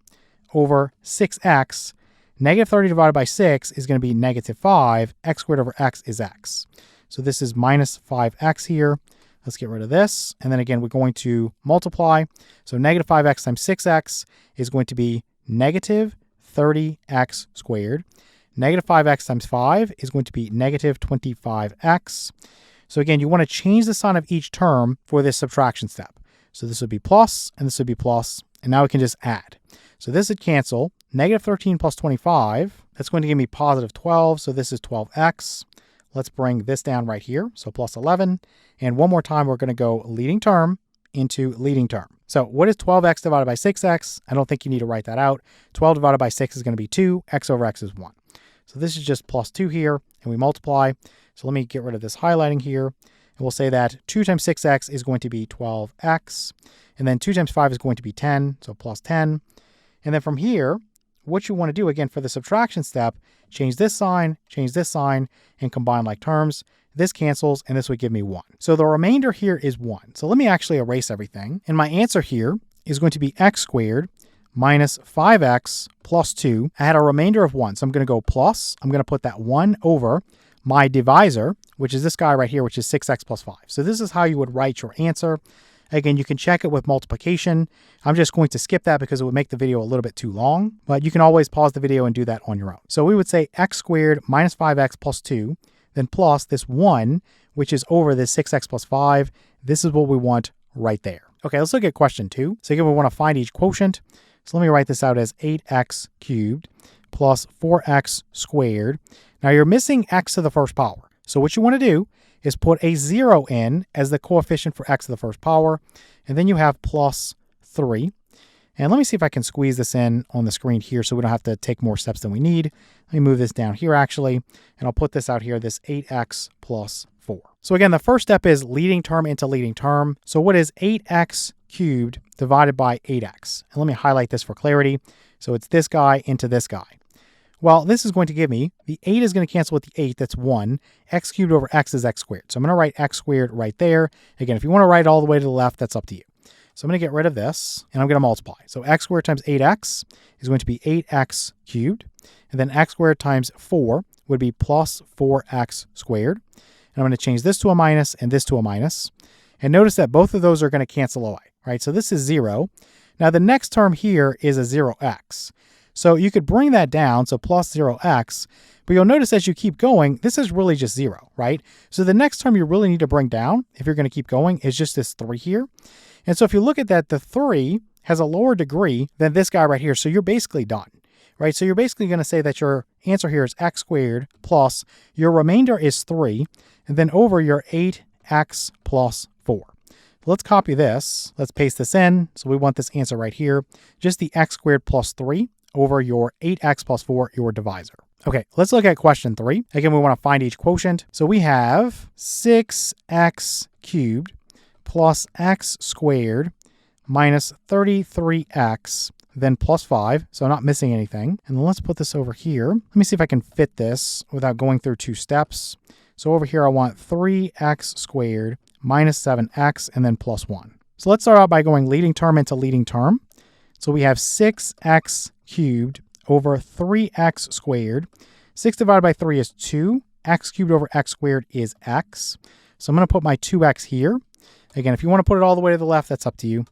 over 6x, negative 30 divided by 6 is going to be negative 5. X squared over x is x. So this is minus 5x here. Let's get rid of this. And then again, we're going to multiply. So negative 5x times 6x is going to be negative 30x squared. Negative 5x times 5 is going to be negative 25x. So again, you want to change the sign of each term for this subtraction step. So this would be plus, and this would be plus, and now we can just add. So this would cancel. Negative 13 plus 25, that's going to give me positive 12, so this is 12x. Let's bring this down right here, so plus 11. And one more time, we're going to go leading term into leading term. So what is 12x divided by 6x? I don't think you need to write that out. 12 divided by 6 is going to be 2. X over x is 1. So this is just plus 2 here, and we multiply. So let me get rid of this highlighting here. And we'll say that 2 times 6x is going to be 12x. And then 2 times 5 is going to be 10, so plus 10. And then from here, what you want to do, again, for the subtraction step, change this sign, and combine like terms. This cancels, and this would give me 1. So the remainder here is 1. So let me actually erase everything. And my answer here is going to be x squared minus 5x plus 2. I had a remainder of 1, so I'm going to go plus. I'm going to put that 1 over my divisor, which is this guy right here, which is 6x plus 5. So this is how you would write your answer. Again, you can check it with multiplication. I'm just going to skip that because it would make the video a little bit too long, but you can always pause the video and do that on your own. So we would say x squared minus 5x plus 2, then plus this 1, which is over this 6x plus 5. This is what we want right there. Okay, let's look at question 2. So again, we want to find each quotient. So let me write this out as 8x cubed plus 4x squared. Now you're missing x to the first power. So what you want to do is put a 0 in as the coefficient for x to the first power, and then you have plus 3. And let me see if I can squeeze this in on the screen here so we don't have to take more steps than we need. Let me move this down here actually, and I'll put this out here, this 8x plus 4. So again, the first step is leading term into leading term. So what is 8x cubed divided by 8x? And let me highlight this for clarity. So it's this guy into this guy. Well, this is going to give me, the 8 is going to cancel with the 8, that's 1. X cubed over x is x squared. So I'm going to write x squared right there. Again, if you want to write it all the way to the left, that's up to you. So I'm going to get rid of this, and I'm going to multiply. So x squared times 8x is going to be 8x cubed. And then x squared times 4 would be plus 4x squared. And I'm going to change this to a minus and this to a minus. And notice that both of those are going to cancel away, right? So this is 0. Now the next term here is a 0x. So you could bring that down, so plus 0x, but you'll notice as you keep going, this is really just 0, right? So the next term you really need to bring down, if you're going to keep going, is just this 3 here. And so if you look at that, the 3 has a lower degree than this guy right here, so you're basically done, right? So you're basically going to say that your answer here is x squared plus your remainder is 3, and then over your 8x plus 4. Let's copy this. Let's paste this in. So we want this answer right here, just the x squared plus 3 over your 8x plus 4, your divisor. Okay, let's look at question 3. Again, we want to find each quotient. So we have 6x cubed plus x squared minus 33x, then plus 5. So I'm not missing anything. And let's put this over here. Let me see if I can fit this without going through 2 steps. So over here, I want 3x squared minus 7x and then plus 1. So let's start out by going leading term into leading term. So we have 6x cubed over 3x squared. 6 divided by 3 is 2. X cubed over x squared is x. So I'm going to put my 2x here. Again, if you want to put it all the way to the left, that's up to you.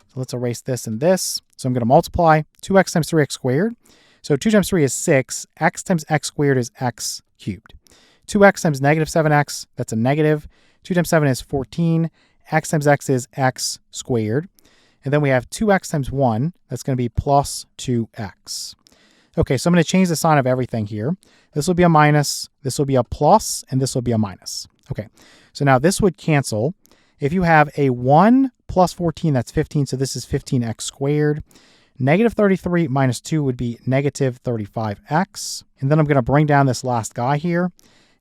So let's erase this and this. So I'm going to multiply 2x times 3x squared. So 2 times 3 is 6. X times x squared is x cubed. 2x times negative 7x, that's a negative. 2 times 7 is 14. X times x is x squared. And then we have 2x times 1. That's going to be plus 2x. Okay, so I'm going to change the sign of everything here. This will be a minus, this will be a plus, and this will be a minus. Okay, so now this would cancel. If you have a 1 plus 14, that's 15, so this is 15x squared. Negative 33 minus 2 would be negative 35x. And then I'm going to bring down this last guy here.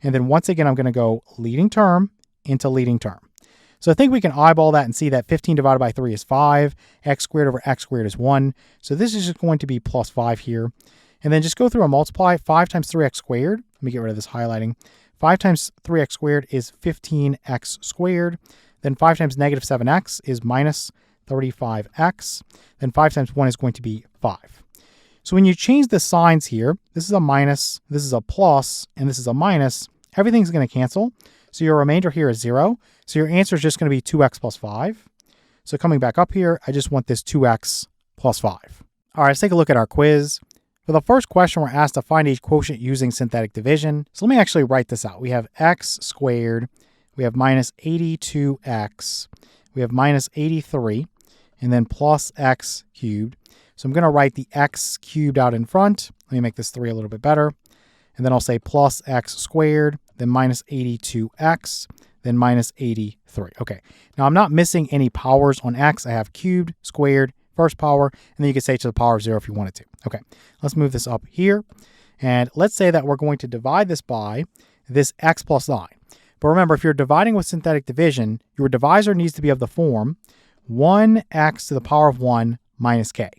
And then once again, I'm going to go leading term into leading term. So I think we can eyeball that and see that 15 divided by 3 is 5. X squared over x squared is 1. So this is just going to be plus 5 here. And then just go through and multiply. 5 times 3x squared. Let me get rid of this highlighting. 5 times 3x squared is 15x squared. Then 5 times negative 7x is minus 35x. Then 5 times 1 is going to be 5. So when you change the signs here, this is a minus, this is a plus, and this is a minus, everything's going to cancel. So your remainder here is 0. So your answer is just going to be 2x plus 5. So coming back up here, I just want this 2x plus 5. All right, let's take a look at our quiz. For the first question, we're asked to find each quotient using synthetic division. So let me actually write this out. We have x squared, we have minus 82x, we have minus 83, and then plus x cubed. So I'm going to write the x cubed out in front. Let me make this 3 a little bit better. And then I'll say plus x squared, then minus 82x, then minus 83. Okay, now I'm not missing any powers on x. I have cubed, squared, first power, and then you can say to the power of 0 if you wanted to. Okay, let's move this up here. And let's say that we're going to divide this by this x plus 9. But remember, if you're dividing with synthetic division, your divisor needs to be of the form 1x to the power of 1 minus k.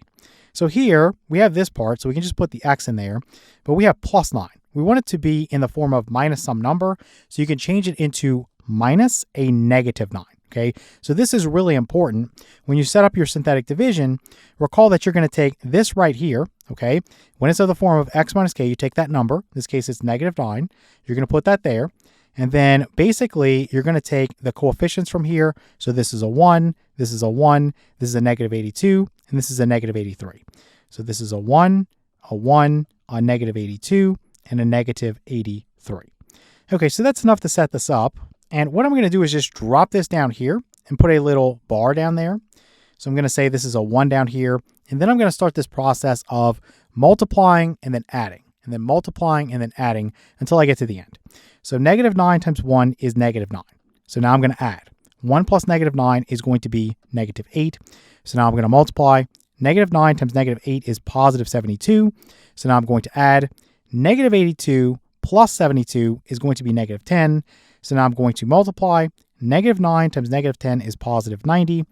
So here we have this part, so we can just put the x in there, but we have plus 9. We want it to be in the form of minus some number, so you can change it into minus a negative 9. Okay, so this is really important. When you set up your synthetic division, recall that you're going to take this right here, okay? When it's of the form of x minus k, you take that number. In this case, it's negative 9. You're going to put that there. And then basically, you're going to take the coefficients from here. So this is a 1, this is a 1, this is a negative 82, and this is a negative 83. So this is a 1, a negative 82, and a negative 83. Okay, so that's enough to set this up. And what I'm going to do is just drop this down here and put a little bar down there. So I'm going to say this is a 1 down here, And then I'm going to start this process of multiplying and then adding, and then multiplying and then adding until I get to the end. So negative 9 times 1 is negative 9. So now I'm going to add. 1 plus negative 9 is going to be negative 8. So now I'm going to multiply. Negative 9 times negative 8 is positive 72. So now I'm going to add. Negative 82 plus 72 is going to be negative 10. So now I'm going to multiply. Negative 9 times negative 10 is positive 90.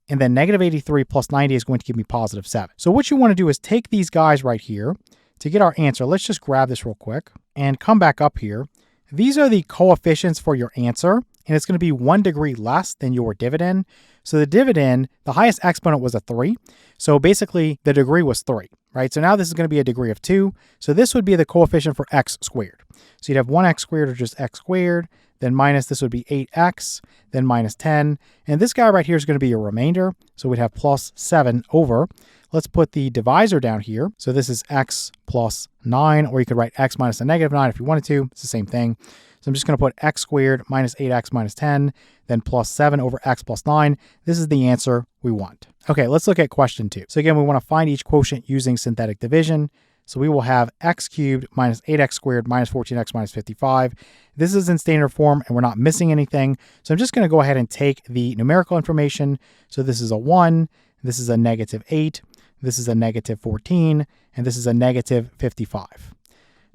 And then negative 83 plus 90 is going to give me positive 7. So what you want to do is take these guys right here to get our answer. Let's just grab this real quick and come back up here. These are the coefficients for your answer, and it's going to be 1 degree less than your dividend. So the dividend, the highest exponent was a 3. So basically the degree was 3, right? So now this is going to be a degree of 2. So this would be the coefficient for x squared. So you'd have 1x squared or just x squared, then minus this would be 8x, then minus 10. And this guy right here is going to be your remainder. So we'd have plus 7 over. Let's put the divisor down here. So this is x plus 9, or you could write x minus a negative 9 if you wanted to. It's the same thing. So I'm just going to put x squared minus 8x minus 10, then plus 7 over x plus 9. This is the answer we want. Okay, let's look at question 2. So again, we want to find each quotient using synthetic division. So we will have x cubed minus 8x squared minus 14x minus 55. This is in standard form and we're not missing anything. So I'm just going to go ahead and take the numerical information. So this is a 1, this is a negative 8, this is a negative 14, and this is a negative 55.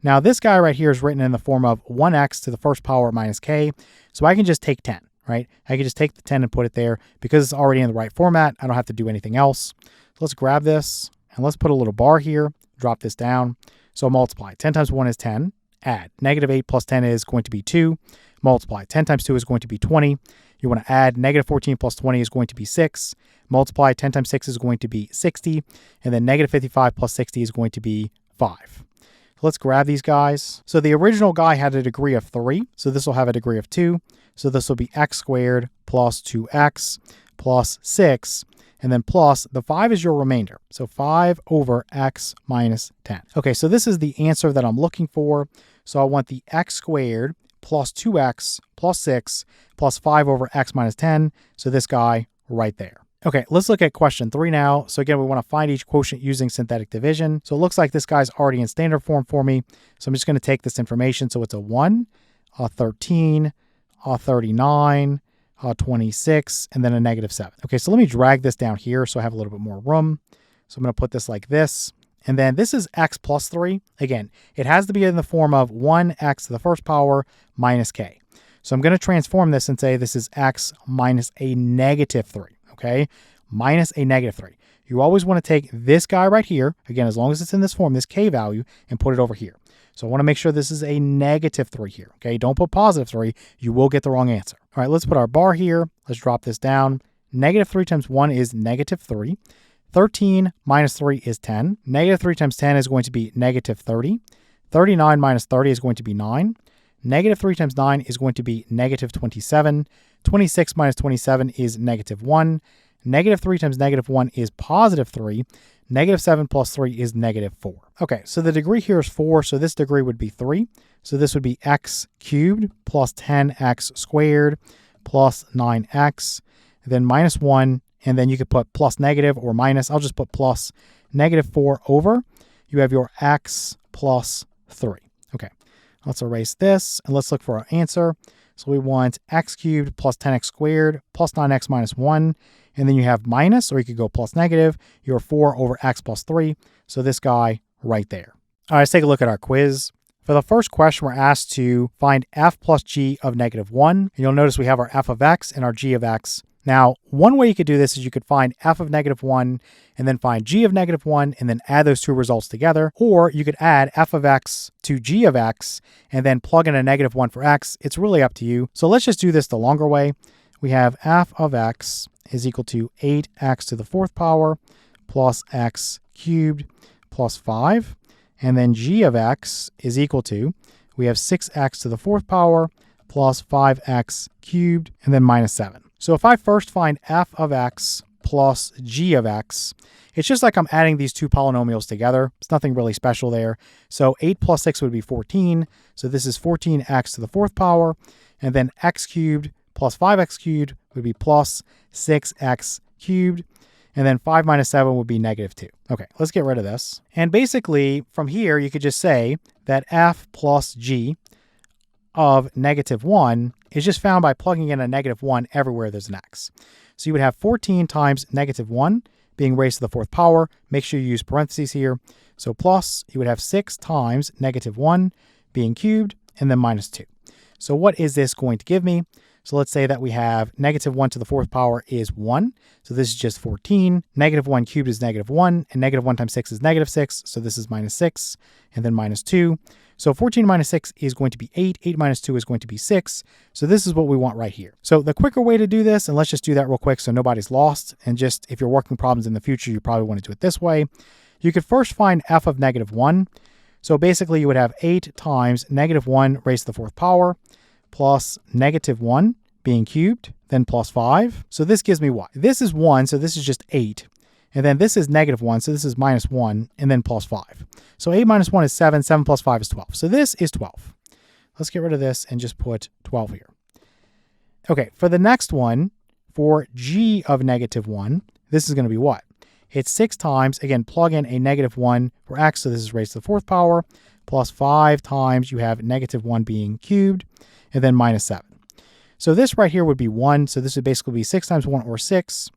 Now this guy right here is written in the form of 1x to the first power minus k. So I can just take 10, right? I can just take the 10 and put it there because it's already in the right format. I don't have to do anything else. So let's grab this and let's put a little bar here. Drop this down. So multiply. 10 times 1 is 10. Add. Negative 8 plus 10 is going to be 2. Multiply. 10 times 2 is going to be 20. You want to add. Negative 14 plus 20 is going to be 6. Multiply. 10 times 6 is going to be 60. And then negative 55 plus 60 is going to be 5. Let's grab these guys. So the original guy had a degree of 3. So this will have a degree of 2. So this will be x squared plus 2x plus 6. And then plus the 5 is your remainder. So 5 over x minus 10. Okay, so this is the answer that I'm looking for. So I want the x squared plus 2x plus 6 plus 5 over x minus 10. So this guy right there. Okay, let's look at question 3 now. So again, we want to find each quotient using synthetic division. So it looks like this guy's already in standard form for me. So I'm just going to take this information. So it's a 1, a 13, a 39, 26, and then a negative 7. Okay, so let me drag this down here so I have a little bit more room. So I'm going to put this like this. And then this is x plus 3. Again, it has to be in the form of 1x to the first power minus k. So I'm going to transform this and say this is x minus a negative 3. Okay, minus a negative 3. You always want to take this guy right here, again, as long as it's in this form, this k value, and put it over here. So I want to make sure this is a negative 3 here. Okay, don't put positive 3. You will get the wrong answer. All right, let's put our bar here. Let's drop this down. Negative 3 times 1 is negative 3. 13 minus 3 is 10. Negative 3 times 10 is going to be negative 30. 39 minus 30 is going to be 9. Negative 3 times 9 is going to be negative 27. 26 minus 27 is negative 1. Negative 3 times negative 1 is positive 3. Negative 7 plus 3 is negative 4. Okay, so the degree here is 4, so this degree would be 3. So this would be x cubed plus 10x squared plus 9x, then minus 1, and then you could put plus negative or minus. I'll just put plus negative 4 over. You have your x plus 3. Okay, let's erase this, and let's look for our answer. So we want x cubed plus 10x squared plus 9x minus 1. And then you have minus, or you could go plus negative, your 4 over x plus 3. So this guy right there. All right, let's take a look at our quiz. For the first question, we're asked to find f plus g of negative 1. And you'll notice we have our f of x and our g of x. Now, one way you could do this is you could find f of negative 1 and then find g of negative 1 and then add those two results together. Or you could add f of x to g of x and then plug in a negative 1 for x. It's really up to you. So let's just do this the longer way. We have f of x is equal to 8x to the fourth power plus x cubed plus 5. And then g of x is equal to, we have 6x to the fourth power plus 5x cubed and then minus 7. So if I first find f of x plus g of x, it's just like I'm adding these two polynomials together. It's nothing really special there. So 8 plus 6 would be 14. So this is 14x to the fourth power. And then x cubed plus 5x cubed would be plus 6x cubed. And then 5 minus 7 would be negative 2. Okay, let's get rid of this. And basically, from here, you could just say that f plus g of negative 1 is just found by plugging in a negative 1 everywhere there's an x. So you would have 14 times negative 1 being raised to the fourth power. Make sure you use parentheses here. So plus, you would have 6 times negative 1 being cubed, and then minus 2. So what is this going to give me? So let's say that we have negative 1 to the fourth power is 1. So this is just 14. Negative 1 cubed is negative 1, and negative 1 times 6 is negative 6. So this is minus 6, and then minus 2. So 14 minus 6 is going to be 8. 8 minus 2 is going to be 6. So this is what we want right here. So the quicker way to do this, and let's just do that real quick so nobody's lost, and just if you're working problems in the future, you probably want to do it this way. You could first find f of negative 1. So basically you would have 8 times negative 1 raised to the fourth power plus negative 1 being cubed, then plus 5. So this gives me what? This is 1, so this is just 8. And then this is negative 1, so this is minus 1, and then plus 5. So 8 minus 1 is 7, 7 plus 5 is 12. So this is 12. Let's get rid of this and just put 12 here. Okay, for the next one, for g of negative 1, this is going to be what? It's 6 times, again, plug in a negative 1 for x, so this is raised to the fourth power, plus 5 times you have negative 1 being cubed, and then minus 7. So this right here would be 1, so this would basically be 6 times 1 or 6.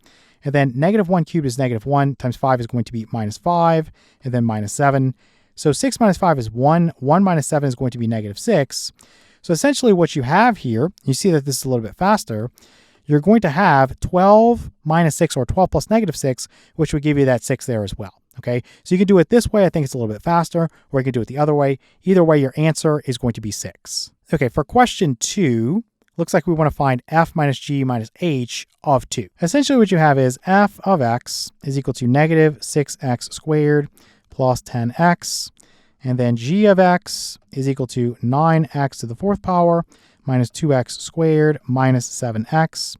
And then negative 1 cubed is negative 1 times 5 is going to be minus 5, and then minus 7. So 6 minus 5 is 1. 1 minus 7 is going to be negative 6. So essentially what you have here, you see that this is a little bit faster, you're going to have 12 minus 6 or 12 plus negative 6, which would give you that 6 there as well. Okay, so you can do it this way. I think it's a little bit faster, or you can do it the other way. Either way, your answer is going to be 6. Okay, for question 2, looks like we want to find f minus g minus h of 2. Essentially what you have is f of x is equal to negative 6x squared plus 10x. And then g of x is equal to 9x to the fourth power minus 2x squared minus 7x.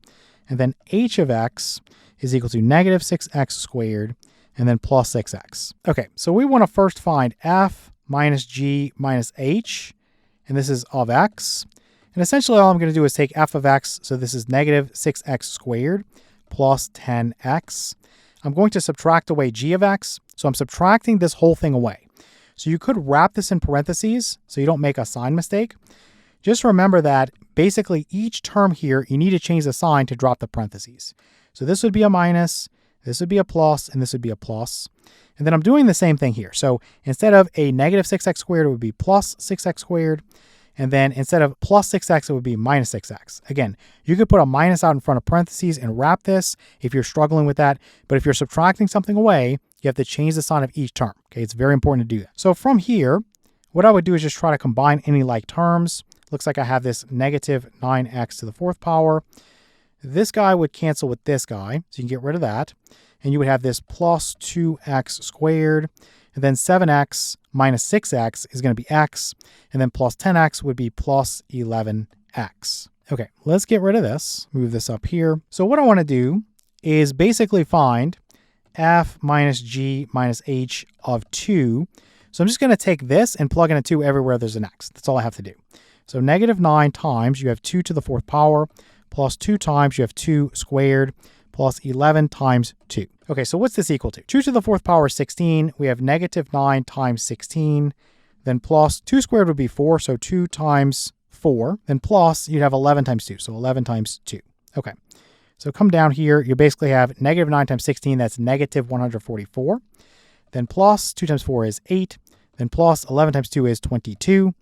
And then h of x is equal to negative 6x squared and then plus 6x. Okay, so we want to first find f minus g minus h, and this is of x. And essentially all I'm going to do is take f of x, so this is negative 6x squared plus 10x. I'm going to subtract away g of x, so I'm subtracting this whole thing away. So you could wrap this in parentheses so you don't make a sign mistake. Just remember that basically each term here, you need to change the sign to drop the parentheses. So this would be a minus, this would be a plus, and this would be a plus. And then I'm doing the same thing here. So instead of a negative 6x squared, it would be plus 6x squared. And then instead of plus 6x, it would be minus 6x. Again, you could put a minus out in front of parentheses and wrap this if you're struggling with that. But if you're subtracting something away, you have to change the sign of each term. Okay, it's very important to do that. So from here, what I would do is just try to combine any like terms. Looks like I have this negative 9x to the fourth power. This guy would cancel with this guy, so you can get rid of that. And you would have this plus 2x squared. And then 7x minus 6x is going to be x. And then plus 10x would be plus 11x. Okay, let's get rid of this. Move this up here. So what I want to do is basically find f minus g minus h of 2. So I'm just going to take this and plug in a 2 everywhere there's an x. That's all I have to do. So negative 9 times you have 2 to the fourth power plus 2 times you have 2 squared plus 11 times 2. Okay, so what's this equal to? 2 to the fourth power is 16. We have negative 9 times 16. Then plus 2 squared would be 4, so 2 times 4. Then plus, you'd have 11 times 2, so 11 times 2. Okay, so come down here. You basically have negative 9 times 16. That's negative 144. Then plus 2 times 4 is 8. Then plus 11 times 2 is 22.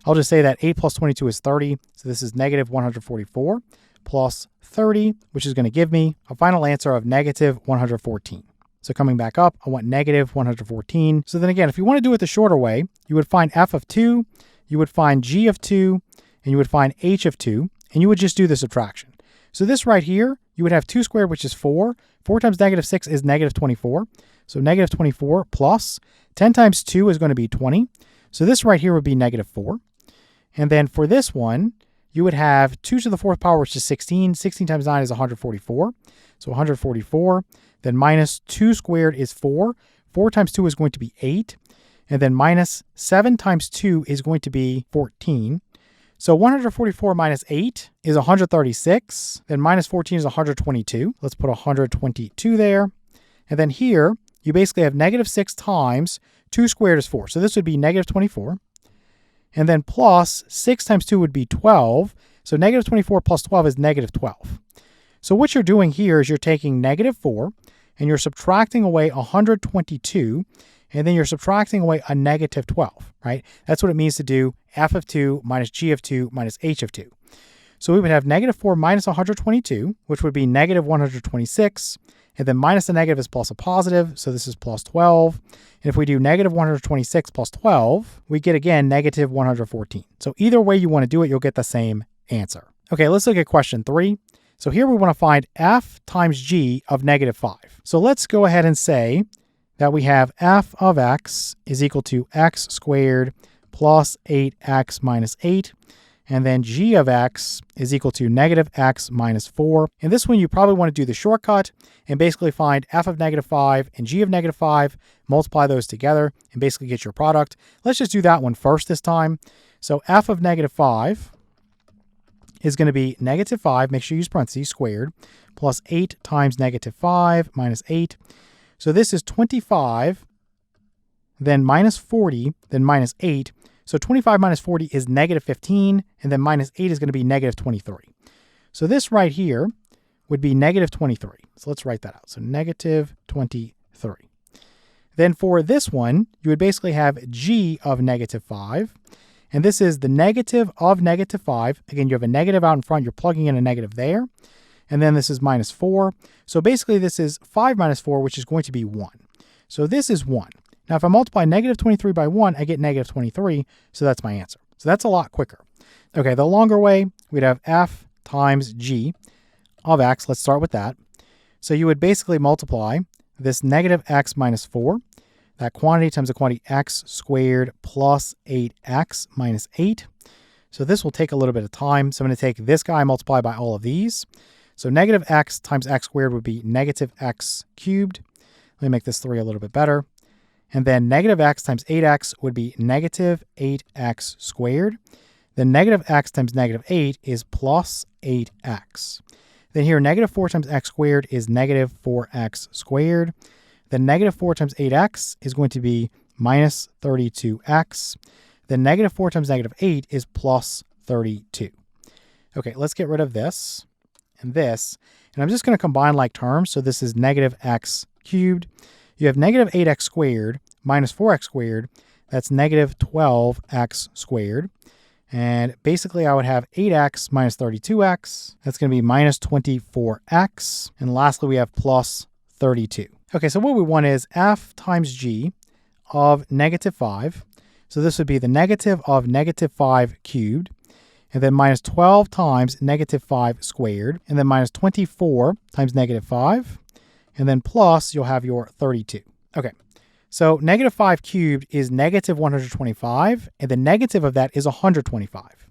I'll just say that 8 plus 22 is 30. So this is negative 144 plus 30, which is going to give me a final answer of negative 114. So coming back up, I want negative 114. So then again, if you want to do it the shorter way, you would find f of 2, you would find g of 2, and you would find h of 2, and you would just do the subtraction. So this right here, you would have 2 squared, which is 4. 4 times negative 6 is negative 24. So negative 24 plus 10 times 2 is going to be 20. So this right here would be negative 4. And then for this one, you would have 2 to the fourth power, which is 16. 16 times 9 is 144. So 144. Then minus 2 squared is 4. 4 times 2 is going to be 8. And then minus 7 times 2 is going to be 14. So 144 minus 8 is 136. Then minus 14 is 122. Let's put 122 there. And then here, you basically have negative 6 times 2 squared is 4. So this would be negative 24. And then plus 6 times 2 would be 12. So negative 24 plus 12 is negative 12. So what you're doing here is you're taking negative 4 and you're subtracting away 122, and then you're subtracting away a negative 12, right? That's what it means to do f of 2 minus g of 2 minus h of 2. So we would have negative 4 minus 122, which would be negative 126, and then minus the negative is plus a positive, so this is plus 12. And if we do negative 126 plus 12, we get again negative 114. So either way you want to do it, you'll get the same answer. Okay, let's look at question 3. So here we want to find f times g of negative 5. So let's go ahead and say that we have f of x is equal to x squared plus 8x minus 8. And then g of x is equal to negative x minus 4. In this one, you probably want to do the shortcut and basically find f of negative 5 and g of negative 5, multiply those together, and basically get your product. Let's just do that one first this time. So f of negative 5 is going to be negative 5, make sure you use parentheses, squared, plus 8 times negative 5 minus 8. So this is 25, then minus 40, then minus 8. So 25 minus 40 is negative 15, and then minus 8 is going to be negative 23. So this right here would be negative 23. So let's write that out. So negative 23. Then for this one, you would basically have g of negative 5. And this is the negative of negative 5. Again, you have a negative out in front. You're plugging in a negative there. And then this is minus 4. So basically this is 5 minus 4, which is going to be 1. So this is 1. Now, if I multiply negative 23 by 1, I get negative 23. So that's my answer. So that's a lot quicker. Okay, the longer way, we'd have f times g of x. Let's start with that. So you would basically multiply this negative x minus 4. That quantity times the quantity x squared plus 8x minus 8. So this will take a little bit of time. So I'm going to take this guy and multiply by all of these. So negative x times x squared would be negative x cubed. Let me make this 3 a little bit better. And then negative x times 8x would be negative 8x squared. Then negative x times negative 8 is plus 8x. Then here negative 4 times x squared is negative 4x squared. Then negative 4 times 8x is going to be minus 32x. Then negative 4 times negative 8 is plus 32. Okay, let's get rid of this and this. And I'm just going to combine like terms. So this is negative x cubed. You have negative 8x squared minus 4x squared. That's negative 12x squared. And basically I would have 8x minus 32x. That's going to be minus 24x. And lastly, we have plus 32. Okay, so what we want is f times g of negative 5. So this would be the negative of negative 5 cubed, and then minus 12 times negative 5 squared, and then minus 24 times negative 5, and then plus you'll have your 32. Okay, so negative 5 cubed is negative 125, and the negative of that is 125.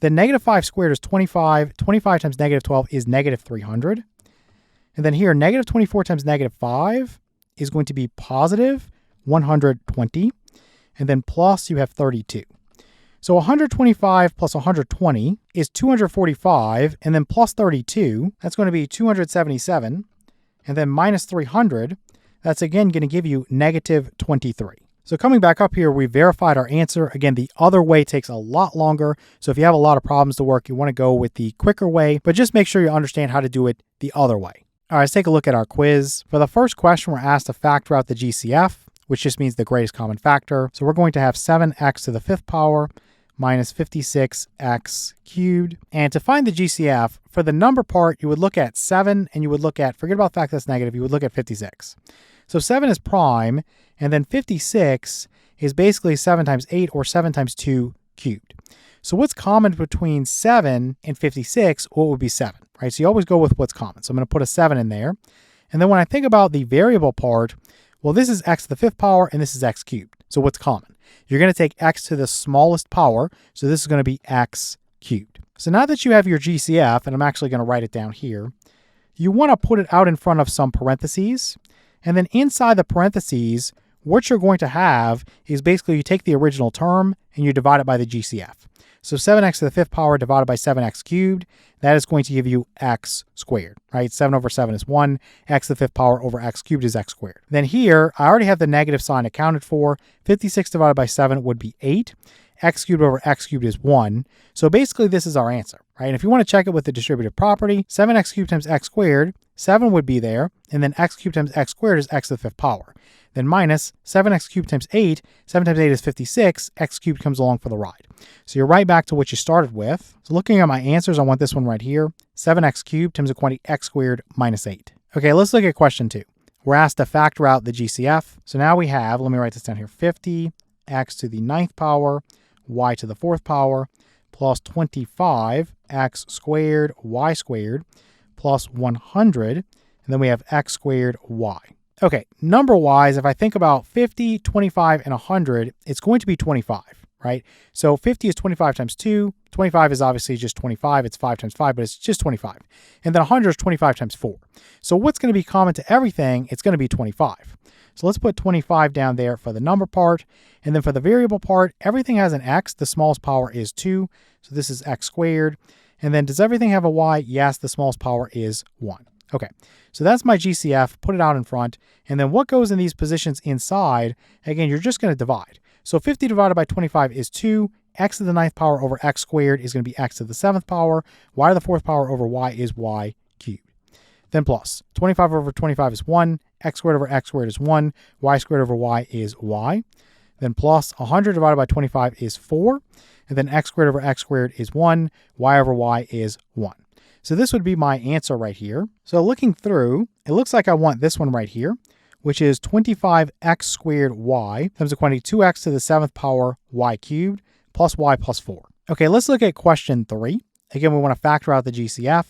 Then negative 5 squared is 25. 25 times negative 12 is negative 300. And then here, negative 24 times negative 5 is going to be positive 120. And then plus you have 32. So 125 plus 120 is 245. And then plus 32, that's going to be 277. And then minus 300, that's again going to give you negative 23. So coming back up here, we verified our answer. Again, the other way takes a lot longer. So if you have a lot of problems to work, you want to go with the quicker way. But just make sure you understand how to do it the other way. All right, let's take a look at our quiz. For the first question, we're asked to factor out the GCF, which just means the greatest common factor. So we're going to have 7x to the 5th power minus 56x cubed. And to find the GCF, for the number part, you would look at 7 and you would look at, forget about the fact that's negative, you would look at 56. So 7 is prime, and then 56 is basically 7 times 8 or 7 times 2 cubed. So what's common between 7 and 56? What would be 7? Right? So you always go with what's common. So I'm going to put a 7 in there. And then when I think about the variable part, well, this is x to the 5th power and this is x cubed. So what's common? You're going to take x to the smallest power. So this is going to be x cubed. So now that you have your GCF, and I'm actually going to write it down here, you want to put it out in front of some parentheses. And then inside the parentheses, what you're going to have is basically you take the original term and you divide it by the GCF. So 7x to the 5th power divided by 7x cubed, that is going to give you x squared, right? 7 over 7 is 1, x to the 5th power over x cubed is x squared. Then here, I already have the negative sign accounted for. 56 divided by 7 would be 8. X cubed over x cubed is 1. So basically this is our answer, right? And if you want to check it with the distributive property, 7x cubed times x squared, 7 would be there, and then x cubed times x squared is x to the 5th power. Then minus 7x cubed times 8, 7 times 8 is 56, x cubed comes along for the ride. So you're right back to what you started with. So looking at my answers, I want this one right here, 7x cubed times the quantity x squared minus 8. Okay, let's look at question 2. We're asked to factor out the GCF. So now we have, let me write this down here, 50 x to the 9th power, y to the 4th power, plus 25 x squared, y squared, plus 100, and then we have x squared, y. Okay, number-wise, if I think about 50, 25, and 100, it's going to be 25, right? So 50 is 25 times 2. 25 is obviously just 25. It's 5 times 5, but it's just 25. And then 100 is 25 times 4. So what's going to be common to everything? It's going to be 25. So let's put 25 down there for the number part. And then for the variable part, everything has an x. The smallest power is 2. So this is x squared. And then does everything have a y? Yes, the smallest power is 1. Okay, so that's my GCF. Put it out in front. And then what goes in these positions inside? Again, you're just going to divide. So 50 divided by 25 is 2. X to the 9th power over x squared is going to be x to the 7th power. Y to the 4th power over y is y cubed. Then plus 25 over 25 is 1. X squared over x squared is 1. Y squared over y is y. Then plus 100 divided by 25 is 4. And then x squared over x squared is 1. Y over y is 1. So this would be my answer right here. So looking through, it looks like I want this one right here, which is 25x squared y times the quantity 2x to the 7th power y cubed plus y plus 4. Okay, let's look at question 3. Again, we want to factor out the GCF.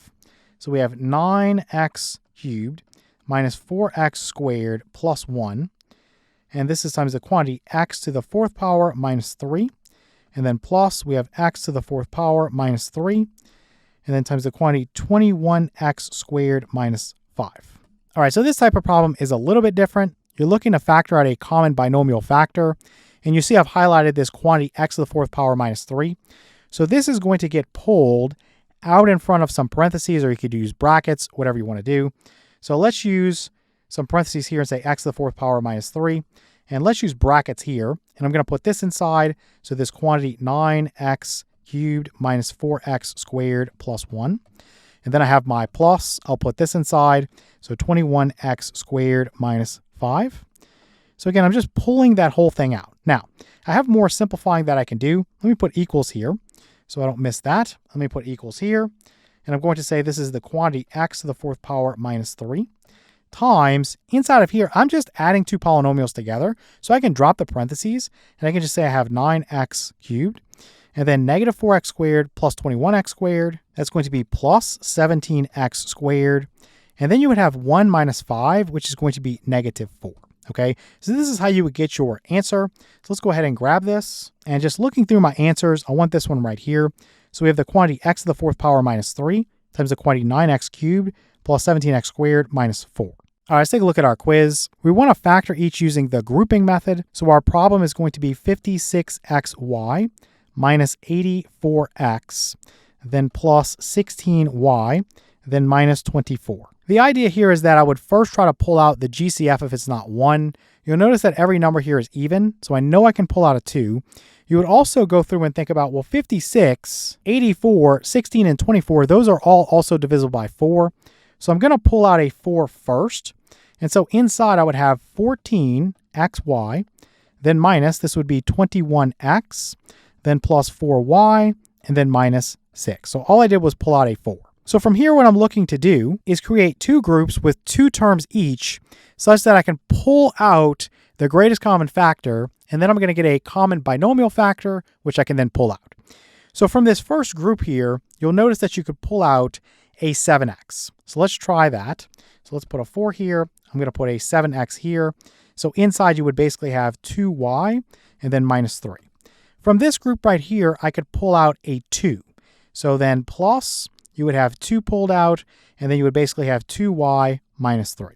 So we have 9x cubed minus 4x squared plus 1. And this is times the quantity x to the 4th power minus 3. And then plus, we have x to the 4th power minus 3. And then times the quantity 21x squared minus 5. All right, so this type of problem is a little bit different. You're looking to factor out a common binomial factor. And you see I've highlighted this quantity x to the 4th power minus 3. So this is going to get pulled out in front of some parentheses, or you could use brackets, whatever you want to do. So let's use some parentheses here and say x to the 4th power minus 3. And let's use brackets here. And I'm going to put this inside. So this quantity 9x cubed minus 4x squared plus 1. And then I have my plus. I'll put this inside. So 21x squared minus 5. So again, I'm just pulling that whole thing out. Now, I have more simplifying that I can do. Let me put equals here so I don't miss that. Let me put equals here. And I'm going to say this is the quantity x to the 4th power minus 3 times, inside of here, I'm just adding two polynomials together. So I can drop the parentheses and I can just say I have 9x cubed. And then negative 4x squared plus 21x squared. That's going to be plus 17x squared. And then you would have 1 minus 5, which is going to be negative 4. Okay, so this is how you would get your answer. So let's go ahead and grab this. And just looking through my answers, I want this one right here. So we have the quantity x to the 4th power minus 3 times the quantity 9x cubed plus 17x squared minus 4. All right, let's take a look at our quiz. We want to factor each using the grouping method. So our problem is going to be 56xy minus 84x, then plus 16y, then minus 24. The idea here is that I would first try to pull out the GCF if it's not 1. You'll notice that every number here is even, so I know I can pull out a 2. You would also go through and think about, well, 56, 84, 16, and 24, those are all also divisible by 4. So I'm going to pull out a 4 first. And so inside I would have 14xy, then minus, this would be 21x, then plus 4y, and then minus 6. So all I did was pull out a 4. So from here, what I'm looking to do is create two groups with two terms each, such that I can pull out the greatest common factor, and then I'm going to get a common binomial factor, which I can then pull out. So from this first group here, you'll notice that you could pull out a 7x. So let's try that. So let's put a 4 here. I'm going to put a 7x here. So inside you would basically have 2y and then minus 3. From this group right here, I could pull out a 2. So then plus, you would have 2 pulled out, and then you would basically have 2y minus 3.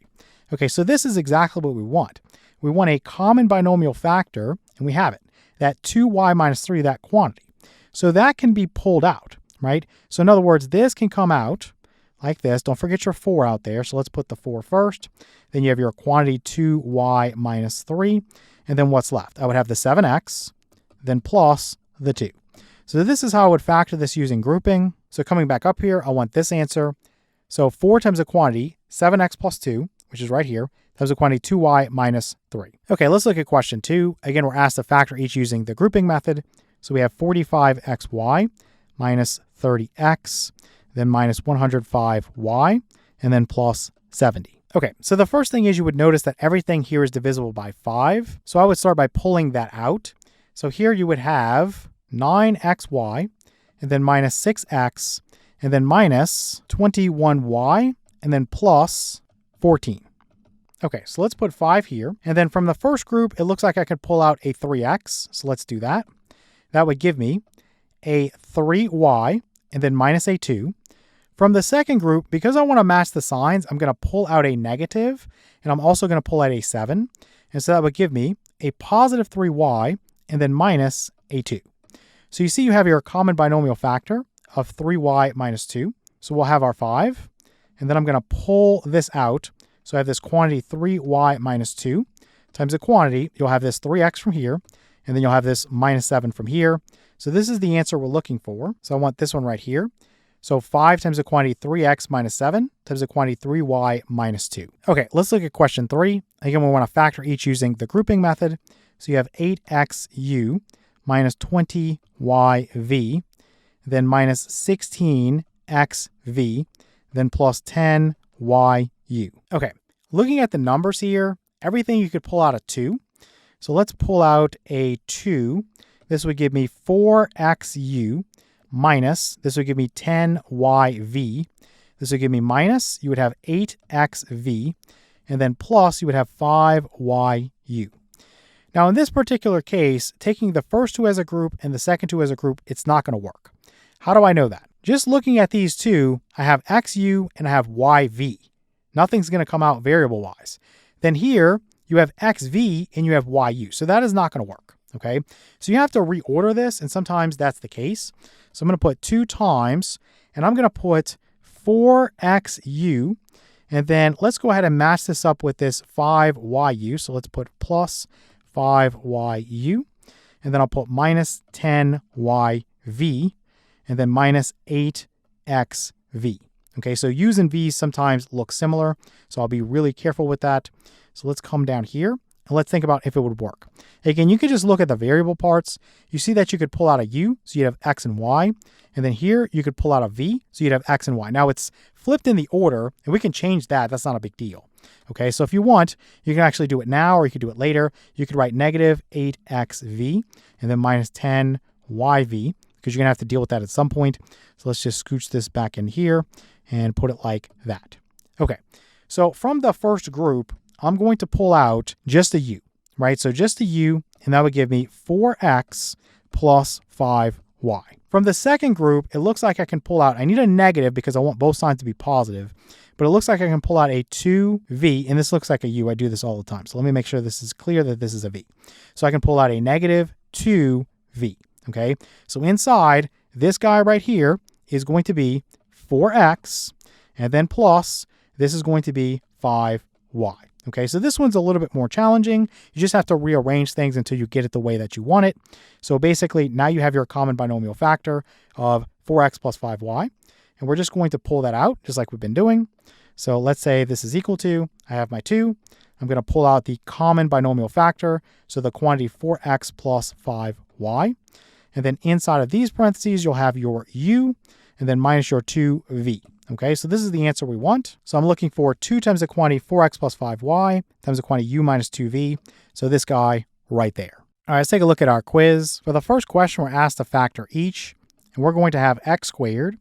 Okay, so this is exactly what we want. we want a common binomial factor, and we have it, that 2y minus 3, that quantity. So that can be pulled out, right? So in other words, this can come out like this. Don't forget your 4 out there. So let's put the 4 first. Then you have your quantity 2y minus 3. And then what's left? I would have the 7x, then plus the 2. So this is how I would factor this using grouping. So coming back up here, I want this answer. So 4 times the quantity, 7x plus 2, which is right here, times the quantity 2y minus 3. Okay, let's look at question 2. Again, we're asked to factor each using the grouping method. So we have 45xy minus 30x, then minus 105y, and then plus 70. Okay, so the first thing is you would notice that everything here is divisible by 5. So I would start by pulling that out. So here you would have 9xy, and then minus 6x, and then minus 21y, and then plus 14. Okay, so let's put 5 here. And then from the first group, it looks like I could pull out a 3x. So let's do that. That would give me a 3y, and then minus a 2. From the second group, because I want to match the signs, I'm going to pull out a negative, and I'm also going to pull out a 7. And so that would give me a positive 3y, and then minus a 2. So you see you have your common binomial factor of 3y minus 2. So we'll have our 5. And then I'm going to pull this out. So I have this quantity 3y minus 2 times the quantity. You'll have this 3x from here. And then you'll have this minus 7 from here. So this is the answer we're looking for. So I want this one right here. So 5 times the quantity 3x minus 7 times the quantity 3y minus 2. Okay, let's look at question 3. Again, we want to factor each using the grouping method. So you have 8xu minus 20yv, then minus 16xv, then plus 10yu. Okay, looking at the numbers here, everything you could pull out a 2. So let's pull out a 2. This would give me 4xu minus, this would give me 10yv. This would give me minus, you would have 8xv, and then plus, you would have 5yu. Now, in this particular case, taking the first 2 as a group and the second 2 as a group, it's not going to work. How do I know that? Just looking at these two, I have xu and I have yv. Nothing's going to come out variable-wise. Then here, you have xv and you have yu. So that is not going to work, okay? So you have to reorder this, and sometimes that's the case. So I'm going to put 2 times, and I'm going to put 4xu, and then let's go ahead and match this up with this 5yu. So let's put plus 5yu, and then I'll put minus 10yv, and then minus 8xv. Okay, so u's and v's sometimes look similar, so I'll be really careful with that. So let's come down here, and let's think about if it would work. Again, you could just look at the variable parts. You see that you could pull out a u, so you'd have x and y, and then here you could pull out a v, so you'd have x and y. Now it's flipped in the order, and we can change that. That's not a big deal. Okay, so if you want, you can actually do it now, or you could do it later. You could write negative 8xv, and then minus 10yv, because you're going to have to deal with that at some point. So let's just scooch this back in here and put it like that. Okay, so from the first group, I'm going to pull out just a u, right? So just a u, and that would give me 4x plus 5y. From the second group, it looks like I can pull out, I need a negative because I want both signs to be positive, but it looks like I can pull out a 2v, and this looks like a u. I do this all the time. So let me make sure this is clear that this is a v. So I can pull out a negative 2v, okay? So inside, this guy right here is going to be 4x, and then plus, this is going to be 5y. Okay, so this one's a little bit more challenging. You just have to rearrange things until you get it the way that you want it. So basically, now you have your common binomial factor of 4x plus 5y. And we're just going to pull that out, just like we've been doing. So let's say this is equal to, I have my 2. I'm going to pull out the common binomial factor, so the quantity 4x plus 5y. And then inside of these parentheses, you'll have your u, and then minus your 2v. Okay, so this is the answer we want. So I'm looking for 2 times the quantity 4x plus 5y times the quantity u minus 2v. So this guy right there. All right, let's take a look at our quiz. For the first question, we're asked to factor each, and we're going to have x squared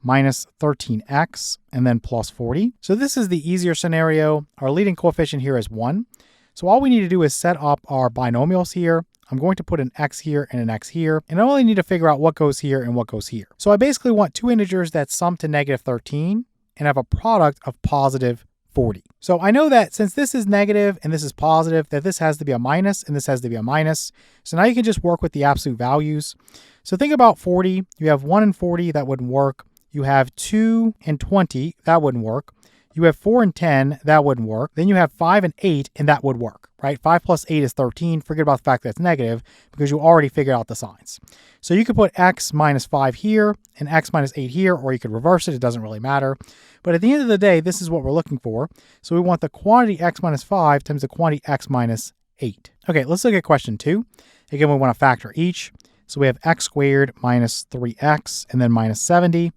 minus 13x and then plus 40. So this is the easier scenario. Our leading coefficient here is 1. So all we need to do is set up our binomials here. I'm going to put an x here and an x here, and I only need to figure out what goes here and what goes here. So I basically want 2 integers that sum to negative 13 and have a product of positive 40. So I know that since this is negative and this is positive, that this has to be a minus and this has to be a minus. So now you can just work with the absolute values. So think about 40. You have 1 and 40, that wouldn't work. You have 2 and 20, that wouldn't work. You have 4 and 10, that wouldn't work. Then you have 5 and 8, and that would work, right? 5 plus 8 is 13. Forget about the fact that it's negative because you already figured out the signs. So you could put x minus 5 here and x minus 8 here, or you could reverse it. It doesn't really matter. But at the end of the day, this is what we're looking for. So we want the quantity x minus 5 times the quantity x minus 8. Okay, let's look at question 2. Again, we want to factor each. So we have x squared minus 3x and then minus 70.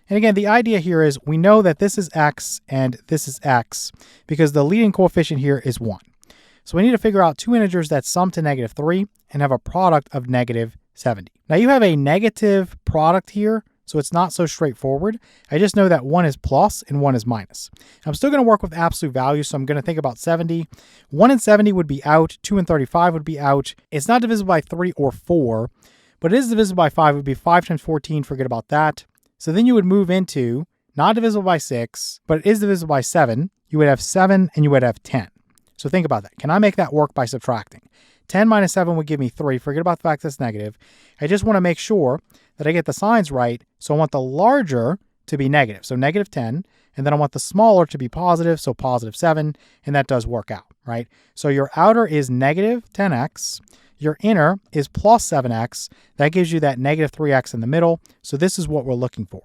And again, the idea here is we know that this is x and this is x because the leading coefficient here is 1. So we need to figure out two integers that sum to negative 3 and have a product of negative 70. Now you have a negative product here, so it's not so straightforward. I just know that one is plus and one is minus. I'm still going to work with absolute values, so I'm going to think about 70. 1 and 70 would be out. 2 and 35 would be out. It's not divisible by 3 or 4, but it is divisible by 5. It would be 5 times 14. Forget about that. So then you would move into not divisible by 6, but it is divisible by 7. You would have 7 and you would have 10. So think about that. Can I make that work by subtracting? 10 minus 7 would give me 3. Forget about the fact that it's negative. I just want to make sure that I get the signs right. So I want the larger to be negative, so negative 10. And then I want the smaller to be positive, so positive 7. And that does work out, right? So your outer is negative 10x. Your inner is plus 7x. That gives you that negative 3x in the middle. So this is what we're looking for.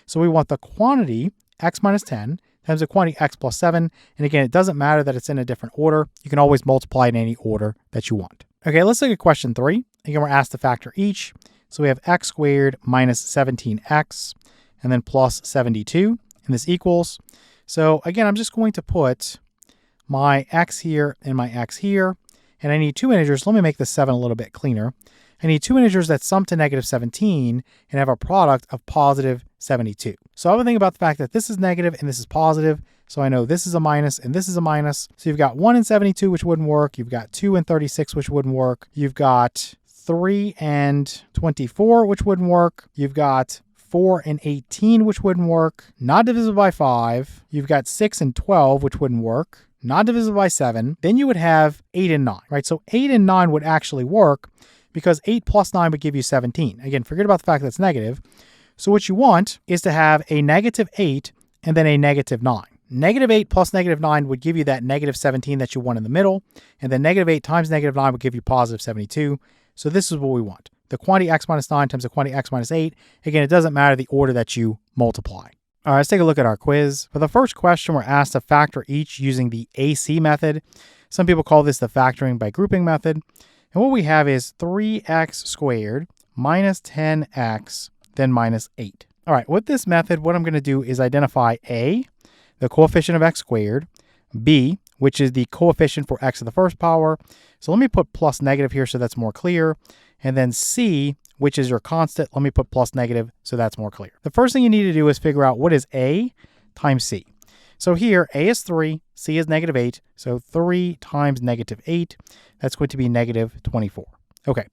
So we want the quantity x minus 10 times the quantity x plus 7. And again, it doesn't matter that it's in a different order. You can always multiply in any order that you want. Okay, let's look at question 3. Again, we're asked to factor each. So we have x squared minus 17x and then plus 72. And this equals. So again, I'm just going to put my x here and my x here. And I need two integers. Let me make the 7 a little bit cleaner. I need two integers that sum to negative 17 and have a product of positive 72. So I would think about the fact that this is negative and this is positive. So I know this is a minus and this is a minus. So you've got 1 and 72, which wouldn't work. You've got 2 and 36, which wouldn't work. You've got 3 and 24, which wouldn't work. You've got 4 and 18, which wouldn't work. Not divisible by 5. You've got 6 and 12, which wouldn't work. Not divisible by 7. Then you would have 8 and 9, right? So 8 and 9 would actually work because 8 plus 9 would give you 17. Again, forget about the fact that it's negative. So what you want is to have a negative 8 and then a negative 9. Negative 8 plus negative 9 would give you that negative 17 that you want in the middle. And then negative 8 times negative 9 would give you positive 72. So this is what we want. The quantity x minus 9 times the quantity x minus 8. Again, it doesn't matter the order that you multiply. All right, let's take a look at our quiz. For the first question, we're asked to factor each using the AC method. Some people call this the factoring by grouping method. And what we have is 3x squared minus 10x, then minus 8. All right, with this method, what I'm going to do is identify A, the coefficient of x squared, B, which is the coefficient for x to the first power. So let me put plus negative here so that's more clear. And then C, which is your constant. Let me put plus negative so that's more clear. The first thing you need to do is figure out what is A times C. So here, A is 3, C is negative 8. So 3 times negative 8, that's going to be negative 24. Okay,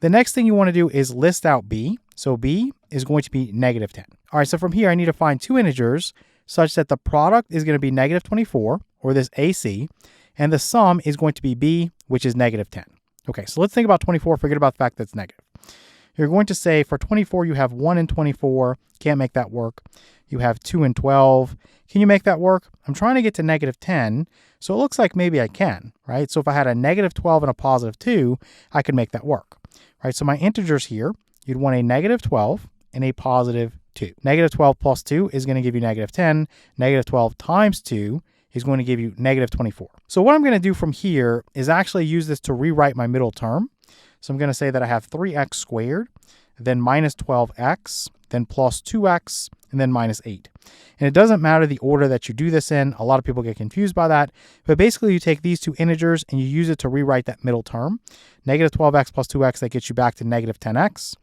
the next thing you want to do is list out B. So B is going to be negative 10. All right, so from here, I need to find two integers such that the product is going to be negative 24, or this AC, and the sum is going to be B, which is negative 10. Okay, so let's think about 24. Forget about the fact that it's negative. You're going to say for 24, you have 1 and 24. Can't make that work. You have 2 and 12. Can you make that work? I'm trying to get to negative 10, so it looks like maybe I can, right? So if I had a negative 12 and a positive 2, I could make that work, right? So my integers here, you'd want a negative 12 and a positive 2. Negative 12 plus 2 is going to give you negative 10. Negative 12 times 2 is going to give you negative 24. So what I'm going to do from here is actually use this to rewrite my middle term. So I'm going to say that I have 3x squared, then minus 12x, then plus 2x, and then minus 8. And it doesn't matter the order that you do this in. A lot of people get confused by that. But basically, you take these two integers and you use it to rewrite that middle term. Negative 12x plus 2x, that gets you back to negative 10x.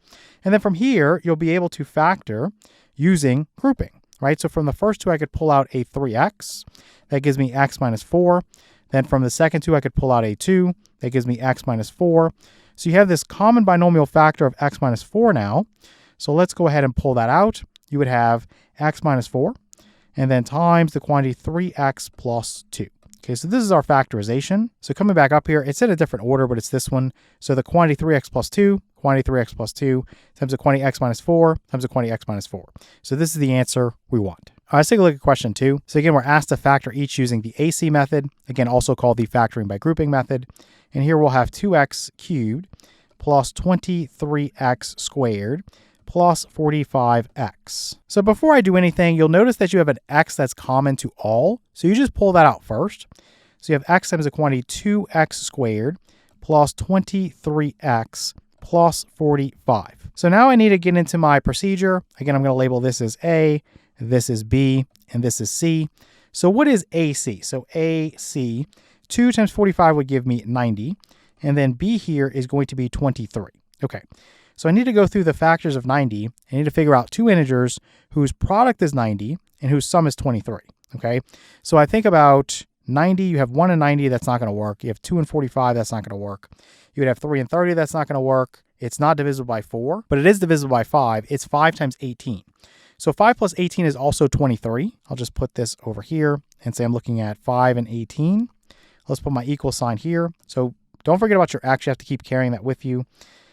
And then from here, you'll be able to factor using grouping, right? So from the first two, I could pull out a 3x. That gives me x minus 4. Then from the second two, I could pull out a 2. That gives me x minus 4. So you have this common binomial factor of x minus 4 now. So let's go ahead and pull that out. You would have x minus 4. and then times the quantity 3x plus 2. Okay, so this is our factorization. So coming back up here, it's in a different order, but it's this one. So the quantity 3x plus 2, quantity 3x plus 2, times the quantity x minus 4, times the quantity x minus 4. So this is the answer we want. All right, let's take a look at question 2. So again, we're asked to factor each using the AC method, again, also called the factoring by grouping method. And here we'll have 2x cubed plus 23x squared plus 45x. So before I do anything, you'll notice that you have an x that's common to all. So you just pull that out first. So you have x times the quantity 2x squared plus 23x plus 45. So now I need to get into my procedure. Again, I'm going to label this as A, this is B, and this is C. So what is AC? So AC, 2 times 45 would give me 90. And then B here is going to be 23. Okay. So I need to go through the factors of 90. I need to figure out two integers whose product is 90 and whose sum is 23. Okay. So I think about 90, you have 1 and 90, that's not going to work. You have 2 and 45, that's not going to work. You would have 3 and 30, that's not going to work. It's not divisible by 4, but it is divisible by 5. It's 5 times 18. So 5 plus 18 is also 23. I'll just put this over here and say I'm looking at 5 and 18. Let's put my equal sign here. So don't forget about your x. You have to keep carrying that with you.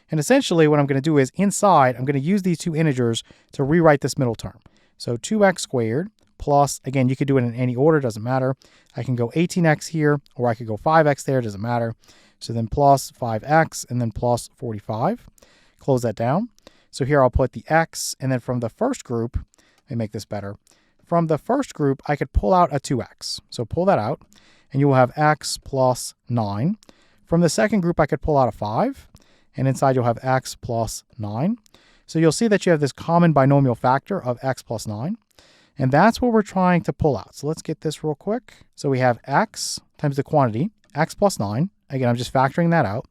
And essentially what I'm going to do is inside, I'm going to use these two integers to rewrite this middle term. So 2x squared plus, again, you could do it in any order, doesn't matter. I can go 18x here, or I could go 5x there, doesn't matter. So then plus 5x and then plus 45. Close that down. So here I'll put the x, and then from the first group, let me make this better. From the first group, I could pull out a 2x. So pull that out, and you will have x plus 9. From the second group, I could pull out a 5, and inside you'll have x plus 9. So you'll see that you have this common binomial factor of x plus 9. And that's what we're trying to pull out. So let's get this real quick. So we have x times the quantity, x plus 9. Again, I'm just factoring that out.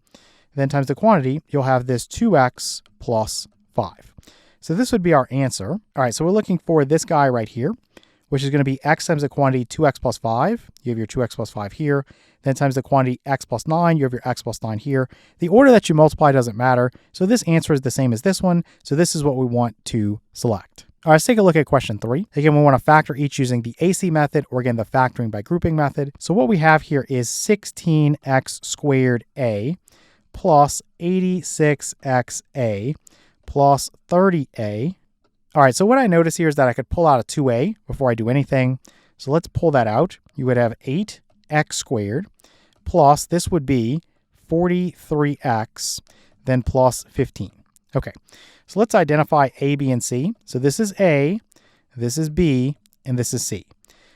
Then times the quantity, you'll have this 2x plus 5. So this would be our answer. All right, so we're looking for this guy right here, which is going to be x times the quantity 2x plus 5. You have your 2x plus 5 here. Then times the quantity x plus 9, you have your x plus 9 here. The order that you multiply doesn't matter. So this answer is the same as this one. So this is what we want to select. All right, let's take a look at question 3. Again, we want to factor each using the AC method, or again, the factoring by grouping method. So what we have here is 16x squared a plus 86xa plus 30a. All right, so what I notice here is that I could pull out a 2a before I do anything. So let's pull that out. You would have 8x squared plus, this would be 43x, then plus 15. Okay, so let's identify A, B, and C. So this is A, this is B, and this is C.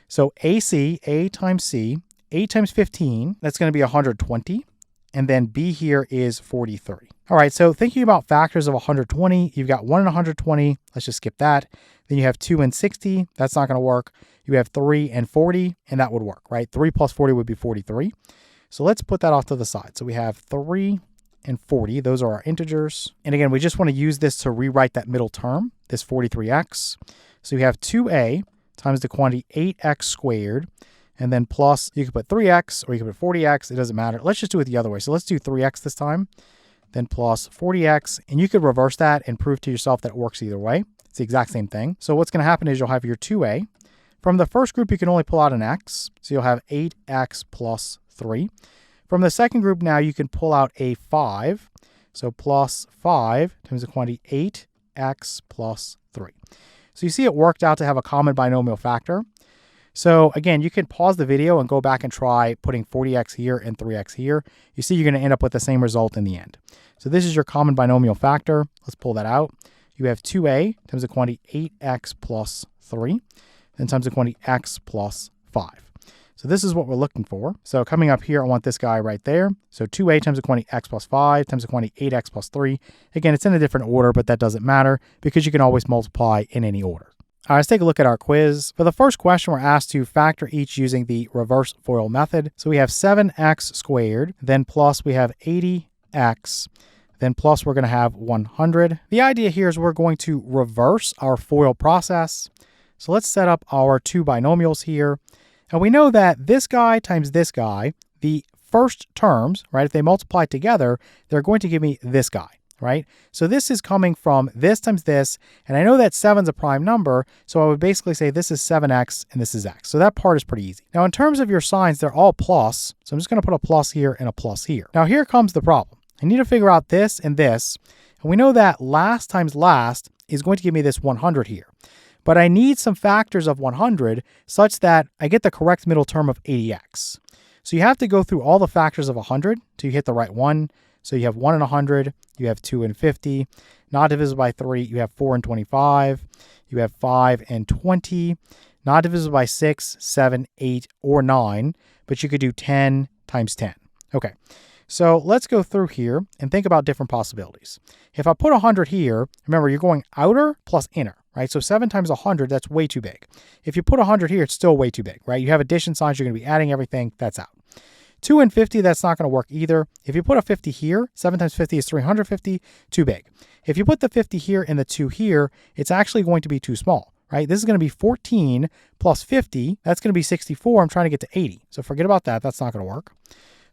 So AC, A times C, 8 times 15, that's going to be 120. And then B here is 43. All right, so thinking about factors of 120, you've got 1 and 120. Let's just skip that. Then you have 2 and 60. That's not going to work. You have 3 and 40, and that would work, right? 3 plus 40 would be 43. So let's put that off to the side. So we have 3 and 40. Those are our integers. And again, we just want to use this to rewrite that middle term, this 43x. So we have 2a times the quantity 8x squared, and then plus, you could put 3x or you could put 40x. It doesn't matter. Let's just do it the other way. So let's do 3x this time, then plus 40x. And you could reverse that and prove to yourself that it works either way. It's the exact same thing. So what's going to happen is you'll have your 2a. From the first group, you can only pull out an x. So you'll have 8x plus 3. From the second group now, you can pull out a 5. So plus 5 times the quantity 8x plus 3. So you see it worked out to have a common binomial factor. So again, you can pause the video and go back and try putting 40x here and 3x here. You see you're going to end up with the same result in the end. So this is your common binomial factor. Let's pull that out. You have 2a times the quantity 8x plus 3, then times the quantity x plus 5. So this is what we're looking for. So coming up here, I want this guy right there. So 2a times the quantity x plus 5 times the quantity 8x plus 3. Again, it's in a different order, but that doesn't matter because you can always multiply in any order. All right, let's take a look at our quiz. For the first question, we're asked to factor each using the reverse FOIL method. So we have 7x squared, then plus we have 80x, then plus we're going to have 100. The idea here is we're going to reverse our FOIL process. So let's set up our two binomials here. And we know that this guy times this guy, the first terms, right, if they multiply together, they're going to give me this guy. right? So this is coming from this times this, and I know that 7's a prime number, so I would basically say this is 7x and this is x. So that part is pretty easy. Now in terms of your signs, they're all plus, so I'm just going to put a plus here and a plus here. Now here comes the problem. I need to figure out this and this, and we know that last times last is going to give me this 100 here. But I need some factors of 100 such that I get the correct middle term of 80x. So you have to go through all the factors of 100 till you hit the right one. So you have 1 and 100, you have 2 and 50, not divisible by 3, you have 4 and 25, you have 5 and 20, not divisible by 6, 7, 8, or 9, but you could do 10 times 10. Okay, so let's go through here and think about different possibilities. If I put 100 here, remember you're going outer plus inner, right? So 7 times 100, that's way too big. If you put 100 here, it's still way too big, right? You have addition signs, you're going to be adding everything, that's out. 2 and 50, that's not going to work either. If you put a 50 here, 7 times 50 is 350, too big. If you put the 50 here and the 2 here, it's actually going to be too small, right? This is going to be 14 plus 50, that's going to be 64. I'm trying to get to 80. So forget about that, that's not going to work.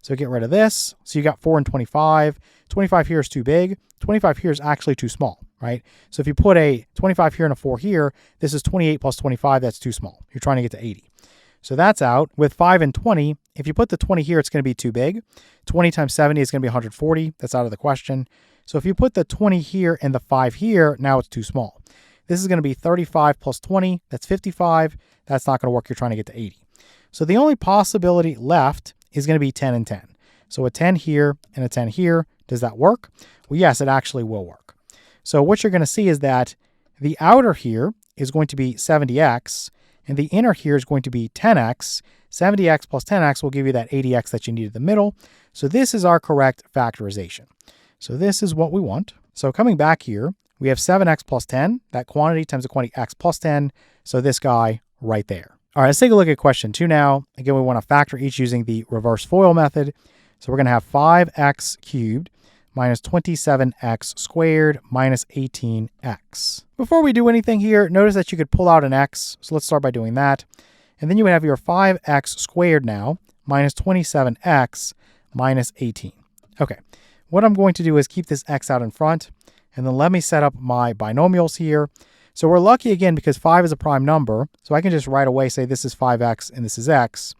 So get rid of this. So you got 4 and 25. 25 here is too big. 25 here is actually too small, right? So if you put a 25 here and a 4 here, this is 28 plus 25, that's too small. You're trying to get to 80. So that's out. With 5 and 20, if you put the 20 here, it's going to be too big. 20 times 70 is going to be 140. That's out of the question. So if you put the 20 here and the 5 here, now it's too small. This is going to be 35 plus 20. That's 55. That's not going to work. You're trying to get to 80. So the only possibility left is going to be 10 and 10. So a 10 here and a 10 here. Does that work? Well, yes, it actually will work. So what you're going to see is that the outer here is going to be 70x, and the inner here is going to be 10x. 70x plus 10x will give you that 80x that you need in the middle. So this is our correct factorization. So this is what we want. So coming back here, we have 7x plus 10, that quantity times the quantity x plus 10. So this guy right there. All right, let's take a look at question 2 now. Again, we want to factor each using the reverse FOIL method. So we're going to have 5x cubed minus 27x squared minus 18x. Before we do anything here, notice that you could pull out an x. So let's start by doing that. And then you would have your 5x squared now minus 27x minus 18. Okay, what I'm going to do is keep this x out in front, and then let me set up my binomials here. So we're lucky again because 5 is a prime number, so I can just right away say this is 5x and this is x.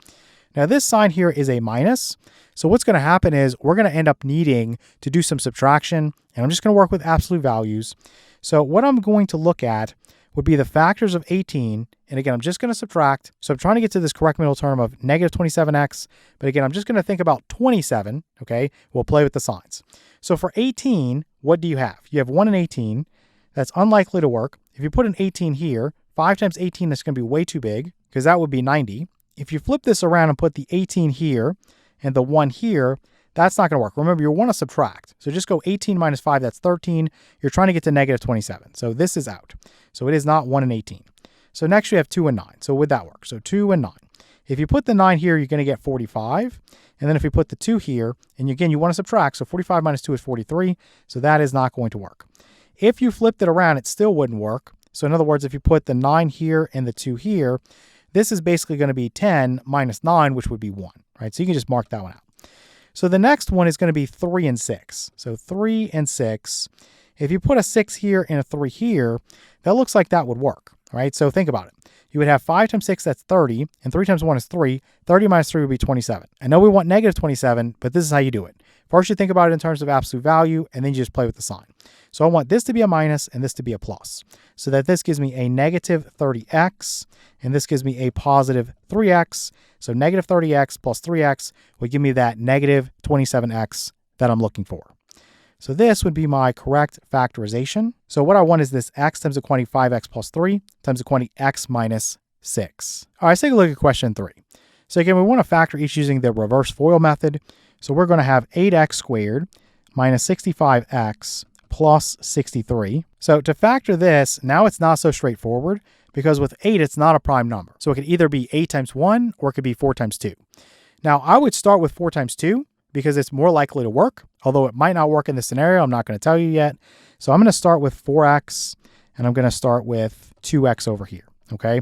Now this sign here is a minus, so what's going to happen is we're going to end up needing to do some subtraction, and I'm just going to work with absolute values. So what I'm going to look at would be the factors of 18, and again, I'm just going to subtract. So I'm trying to get to this correct middle term of negative 27x, but again, I'm just going to think about 27, okay? We'll play with the signs. So for 18, what do you have? You have 1 and 18. That's unlikely to work. If you put an 18 here, 5 times 18 is going to be way too big, because that would be 90. If you flip this around and put the 18 here and the 1 here, that's not going to work. Remember, you want to subtract. So just go 18 minus 5, that's 13. You're trying to get to negative 27. So this is out. So it is not 1 and 18. So next you have 2 and 9. So would that work? So 2 and 9. If you put the 9 here, you're going to get 45. And then if you put the 2 here, and again, you want to subtract. So 45 minus 2 is 43. So that is not going to work. If you flipped it around, it still wouldn't work. So in other words, if you put the 9 here and the 2 here, this is basically going to be 10 minus 9, which would be 1, right? So you can just mark that one out. So the next one is going to be 3 and 6. So 3 and 6. If you put a 6 here and a 3 here, that looks like that would work, right? So think about it. You would have 5 times 6, that's 30, and 3 times 1 is 3. 30 minus 3 would be 27. I know we want negative 27, but this is how you do it. First, you think about it in terms of absolute value, and then you just play with the sign. So I want this to be a minus and this to be a plus, so that this gives me a negative 30x, and this gives me a positive 3x. So negative 30x plus 3x would give me that negative 27x that I'm looking for. So this would be my correct factorization. So what I want is this x times the quantity 5x plus 3 times the quantity x minus 6. All right, let's take a look at question 3. So again, we want to factor each using the reverse FOIL method. So we're going to have 8x squared minus 65x plus 63. So to factor this, now it's not so straightforward, because with 8, it's not a prime number. So it could either be 8 times 1 or it could be 4 times 2. Now, I would start with 4 times 2 because it's more likely to work, although it might not work in this scenario. I'm not going to tell you yet. So I'm going to start with 4x, and I'm going to start with 2x over here, okay?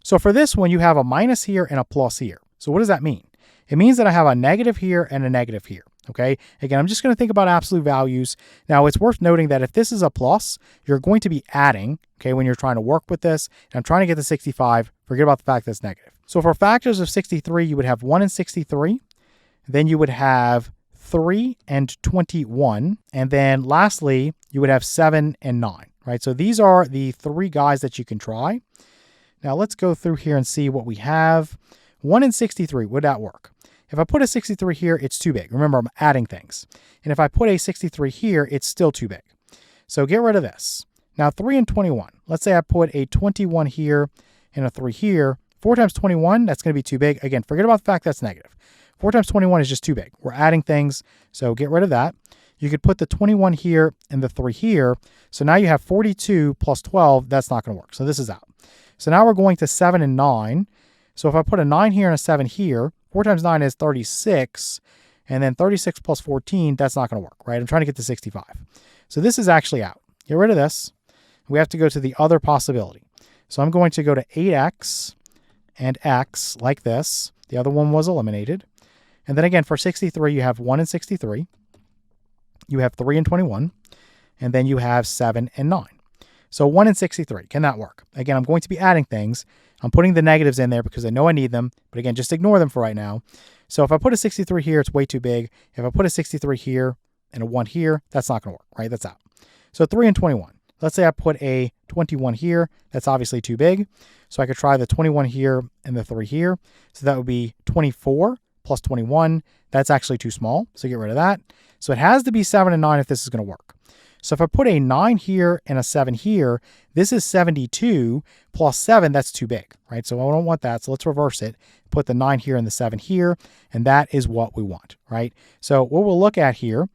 So for this one, you have a minus here and a plus here. So what does that mean? It means that I have a negative here and a negative here. Okay, again, I'm just going to think about absolute values. Now, it's worth noting that if this is a plus, you're going to be adding, okay, when you're trying to work with this. And I'm trying to get to 65. Forget about the fact that it's negative. So for factors of 63, you would have 1 and 63. Then you would have 3 and 21. And then lastly, you would have 7 and 9, right? So these are the 3 guys that you can try. Now, let's go through here and see what we have. 1 and 63, would that work? If I put a 63 here, it's too big. Remember, I'm adding things. And if I put a 63 here, it's still too big. So get rid of this. Now, 3 and 21. Let's say I put a 21 here and a 3 here. 4 times 21, that's going to be too big. Again, forget about the fact that's negative. 4 times 21 is just too big. We're adding things, so get rid of that. You could put the 21 here and the 3 here. So now you have 42 plus 12. That's not going to work. So this is out. So now we're going to 7 and 9. So if I put a 9 here and a 7 here, 4 times 9 is 36, and then 36 plus 14, that's not going to work, right? I'm trying to get to 65. So this is actually out. Get rid of this. We have to go to the other possibility. So I'm going to go to 8x and x like this. The other one was eliminated. And then again, for 63, you have 1 and 63. You have 3 and 21. And then you have 7 and 9. So 1 and 63, can that work? Again, I'm going to be adding things. I'm putting the negatives in there because I know I need them. But again, just ignore them for right now. So if I put a 63 here, it's way too big. If I put a 63 here and a 1 here, that's not going to work, right? That's out. So 3 and 21. Let's say I put a 21 here. That's obviously too big. So I could try the 21 here and the 3 here. So that would be 24 plus 21. That's actually too small. So get rid of that. So it has to be 7 and 9 if this is going to work. So if I put a 9 here and a 7 here, this is 72 plus 7. That's too big, right? So I don't want that. So let's reverse it. Put the 9 here and the 7 here. And that is what we want, right? So what we'll look at here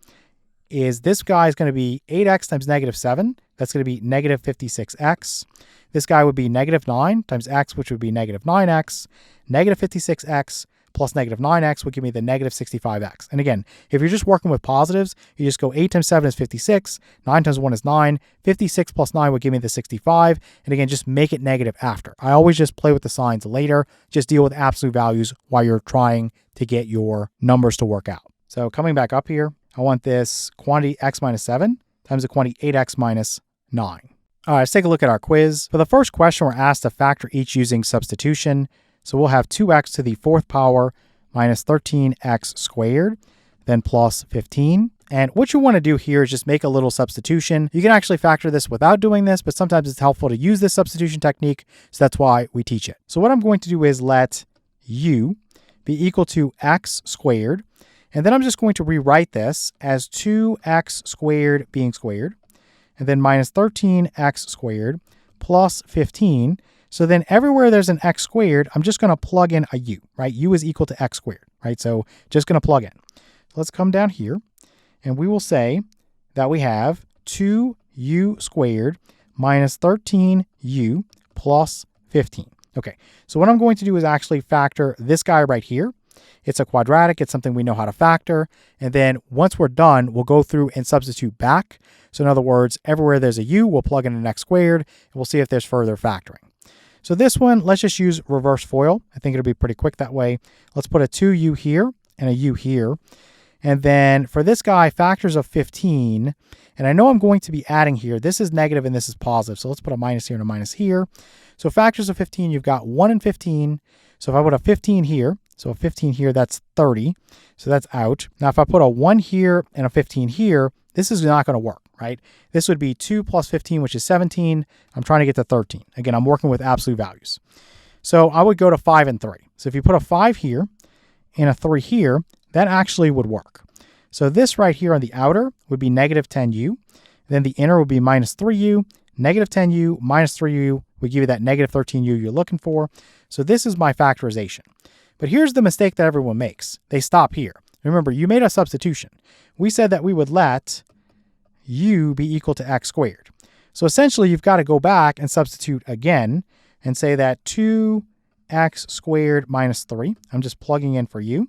is this guy is going to be 8x times negative 7. That's going to be negative 56x. This guy would be negative 9 times x, which would be negative 9x. Negative 56x plus negative 9x would give me the negative 65x. And again, if you're just working with positives, you just go 8 times 7 is 56, 9 times 1 is 9, 56 plus 9 would give me the 65. And again, just make it negative after. I always just play with the signs later. Just deal with absolute values while you're trying to get your numbers to work out. So coming back up here, I want this quantity x minus 7 times the quantity 8x minus 9. All right, let's take a look at our quiz. For the first question, we're asked to factor each using substitution. So we'll have 2x to the 4th power minus 13x squared, then plus 15. And what you want to do here is just make a little substitution. You can actually factor this without doing this, but sometimes it's helpful to use this substitution technique. So that's why we teach it. So what I'm going to do is let u be equal to x squared. And then I'm just going to rewrite this as 2x squared being squared, and then minus 13x squared plus 15. So then everywhere there's an x squared, I'm just going to plug in a u, right? U is equal to x squared, right? So just going to plug in. So let's come down here, and we will say that we have 2u squared minus 13u plus 15. Okay, so what I'm going to do is actually factor this guy right here. It's a quadratic. It's something we know how to factor. And then once we're done, we'll go through and substitute back. So in other words, everywhere there's a u, we'll plug in an x squared, and we'll see if there's further factoring. So this one, let's just use reverse FOIL. I think it'll be pretty quick that way. Let's put a 2u here and a u here. And then for this guy, factors of 15. And I know I'm going to be adding here. This is negative and this is positive. So let's put a minus here and a minus here. So factors of 15, you've got 1 and 15. So if I put a 15 here, so a 15 here, that's 30. So that's out. Now, if I put a 1 here and a 15 here, this is not going to work, right? This would be 2 plus 15, which is 17. I'm trying to get to 13. Again, I'm working with absolute values. So I would go to 5 and 3. So if you put a 5 here and a 3 here, that actually would work. So this right here on the outer would be negative 10u. Then the inner would be minus 3u. Negative 10u minus 3u would give you that negative 13u you're looking for. So this is my factorization. But here's the mistake that everyone makes. They stop here. Remember, you made a substitution. We said that we would let u be equal to x squared. So essentially, you've got to go back and substitute again and say that 2x squared minus 3. I'm just plugging in for u.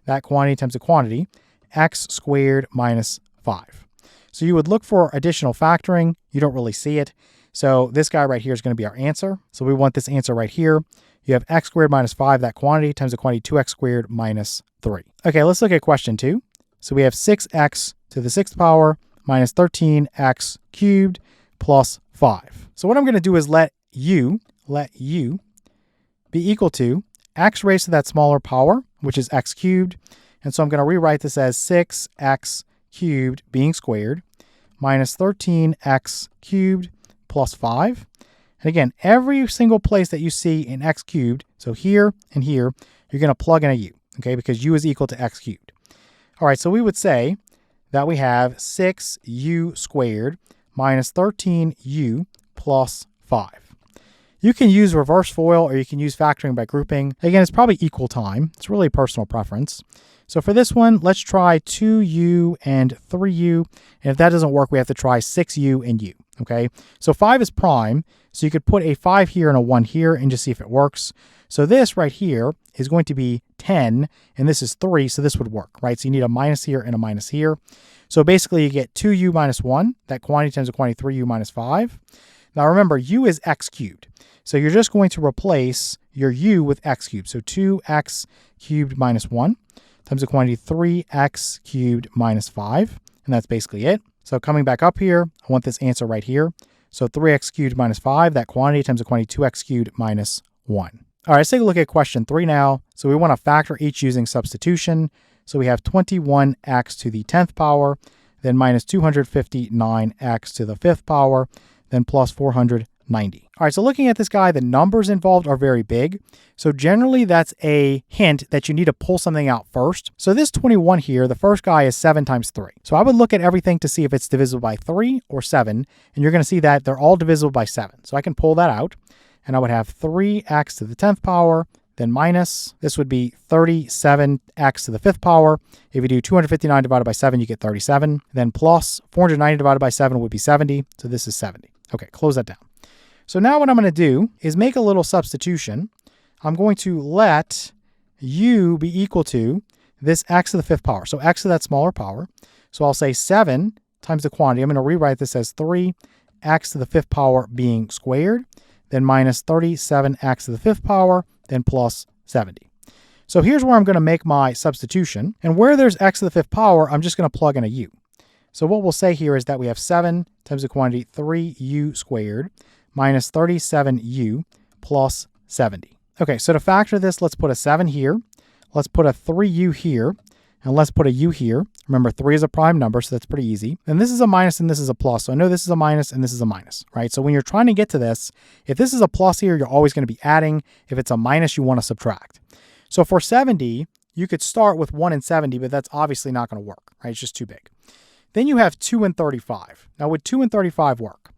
That quantity times the quantity, x squared minus 5. So you would look for additional factoring. You don't really see it. So this guy right here is going to be our answer. So we want this answer right here. You have x squared minus 5, that quantity, times the quantity 2x squared minus 3. Okay, let's look at question 2. So we have 6x to the 6th power minus 13x cubed plus 5. So what I'm going to do is let u be equal to x raised to that smaller power, which is x cubed. And so I'm going to rewrite this as 6x cubed being squared minus 13x cubed plus 5. And again, every single place that you see in x cubed, so here and here, you're going to plug in a u, okay, because u is equal to x cubed. All right, so we would say that we have 6u squared minus 13u plus 5. You can use reverse FOIL or you can use factoring by grouping. Again, it's probably equal time. It's really personal preference. So for this one, let's try 2u and 3u. And if that doesn't work, we have to try 6u and u, okay? So 5 is prime, so you could put a 5 here and a 1 here and just see if it works. So this right here is going to be 10, and this is 3, so this would work, right? So you need a minus here and a minus here. So basically you get 2u minus 1, that quantity times the quantity 3u minus 5. Now remember, u is x cubed. So you're just going to replace your u with x cubed. So 2x cubed minus 1 times the quantity 3x cubed minus 5. And that's basically it. So coming back up here, I want this answer right here. So 3x cubed minus 5, that quantity times the quantity 2x cubed minus 1. All right, let's take a look at question 3 now. So we want to factor each using substitution. So we have 21x to the 10th power, then minus 259x to the 5th power, then plus 490. All right, so looking at this guy, the numbers involved are very big. So generally that's a hint that you need to pull something out first. So this 21 here, the first guy is 7 times 3. So I would look at everything to see if it's divisible by 3 or 7, and you're going to see that they're all divisible by 7. So I can pull that out, and I would have 3x to the 10th power, then minus, this would be 37x to the 5th power. If you do 259 divided by 7, you get 37. Then plus 490 divided by 7 would be 70. So this is 70. Okay, close that down. So now what I'm going to do is make a little substitution. I'm going to let u be equal to this x to the 5th power. So x to that smaller power. So I'll say 7 times the quantity. I'm going to rewrite this as 3x to the 5th power being squared, then minus 37x to the 5th power, then plus 70. So here's where I'm going to make my substitution. And where there's x to the 5th power, I'm just going to plug in a u. So what we'll say here is that we have 7 times the quantity 3u squared minus 37u plus 70. Okay, so to factor this, let's put a 7 here. Let's put a 3u here. And let's put a u here. Remember, 3 is a prime number, so that's pretty easy. And this is a minus and this is a plus. So I know this is a minus and this is a minus, right? So when you're trying to get to this, if this is a plus here, you're always going to be adding. If it's a minus, you want to subtract. So for 70, you could start with 1 and 70, but that's obviously not going to work, right? It's just too big. Then you have 2 and 35. Now, would 2 and 35 work?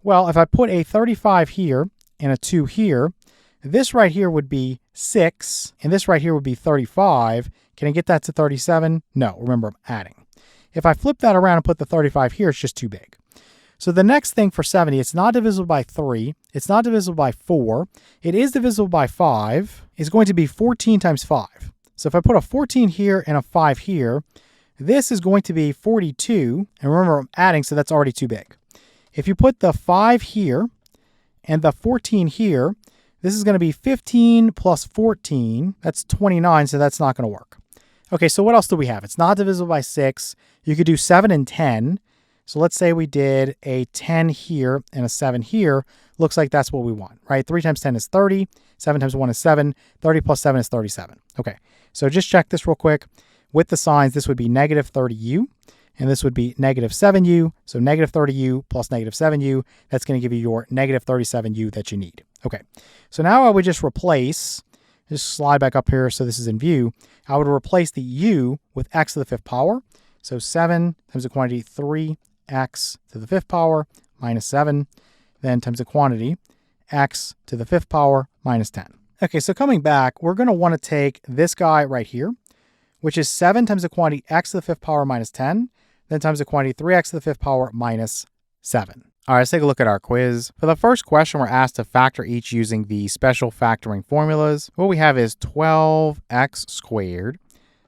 Well, if I put a 35 here and a 2 here, this right here would be 6, and this right here would be 35. Can I get that to 37? No, remember, I'm adding. If I flip that around and put the 35 here, it's just too big. So the next thing for 70, it's not divisible by 3. It's not divisible by 4. It is divisible by 5. It's going to be 14 times 5. So if I put a 14 here and a 5 here, this is going to be 42. And remember, I'm adding, so that's already too big. If you put the 5 here and the 14 here, this is going to be 15 plus 14. That's 29, so that's not going to work. Okay, so what else do we have? It's not divisible by 6. You could do 7 and 10. So let's say we did a 10 here and a 7 here. Looks like that's what we want, right? 3 times 10 is 30. 7 times 1 is 7. 30 plus 7 is 37. Okay, so just check this real quick. With the signs, this would be negative 30u, and this would be negative 7u. So negative 30u plus negative 7u, that's going to give you your negative 37u that you need. Okay, so now I would just replace, just slide back up here so this is in view. I would replace the u with x to the 5th power. So 7 times the quantity 3x to the 5th power minus 7, then times the quantity x to the 5th power minus 10. Okay, so coming back, we're going to want to take this guy right here, which is 7 times the quantity x to the 5th power minus 10, then times the quantity 3x to the 5th power minus 7. All right, let's take a look at our quiz. For the first question, we're asked to factor each using the special factoring formulas. What we have is 12x squared,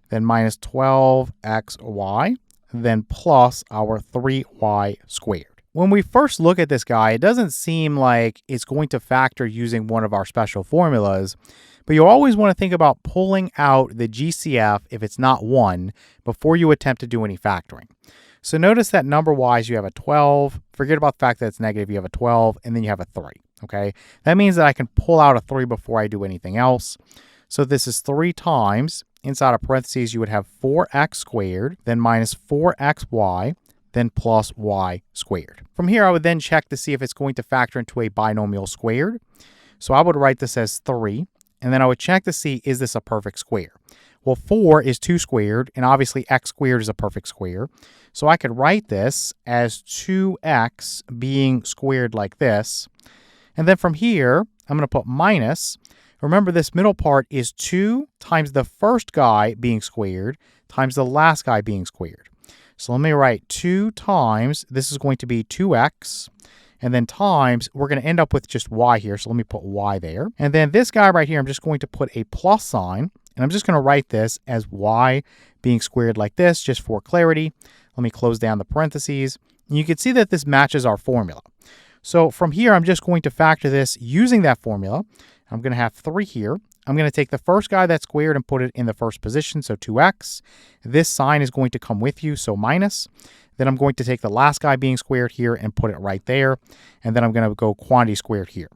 then minus 12xy, then plus our 3y squared. when we first look at this guy, it doesn't seem like it's going to factor using one of our special formulas, but you always want to think about pulling out the GCF if it's not 1 before you attempt to do any factoring. So notice that number-wise, you have a 12. Forget about the fact that it's negative. You have a 12, and then you have a 3, okay? That means that I can pull out a 3 before I do anything else. So this is 3 times. Inside of parentheses, you would have 4x squared, then minus 4xy, then plus y squared. From here, I would then check to see if it's going to factor into a binomial squared. So I would write this as 3, and then I would check to see, is this a perfect square? Well, 4 is 2 squared, and obviously x squared is a perfect square. So I could write this as 2x being squared like this. And then from here, I'm going to put minus. Remember, this middle part is 2 times the first guy being squared times the last guy being squared. So let me write 2 times, this is going to be 2x, and then times, we're going to end up with just y here, so let me put y there. And then this guy right here, I'm just going to put a plus sign, and I'm just going to write this as y being squared like this, just for clarity. Let me close down the parentheses. And you can see that this matches our formula. So from here, I'm just going to factor this using that formula. I'm going to have 3 here. I'm going to take the first guy that's squared and put it in the first position, so 2x. This sign is going to come with you, so minus. Then I'm going to take the last guy being squared here and put it right there. And then I'm going to go quantity squared here.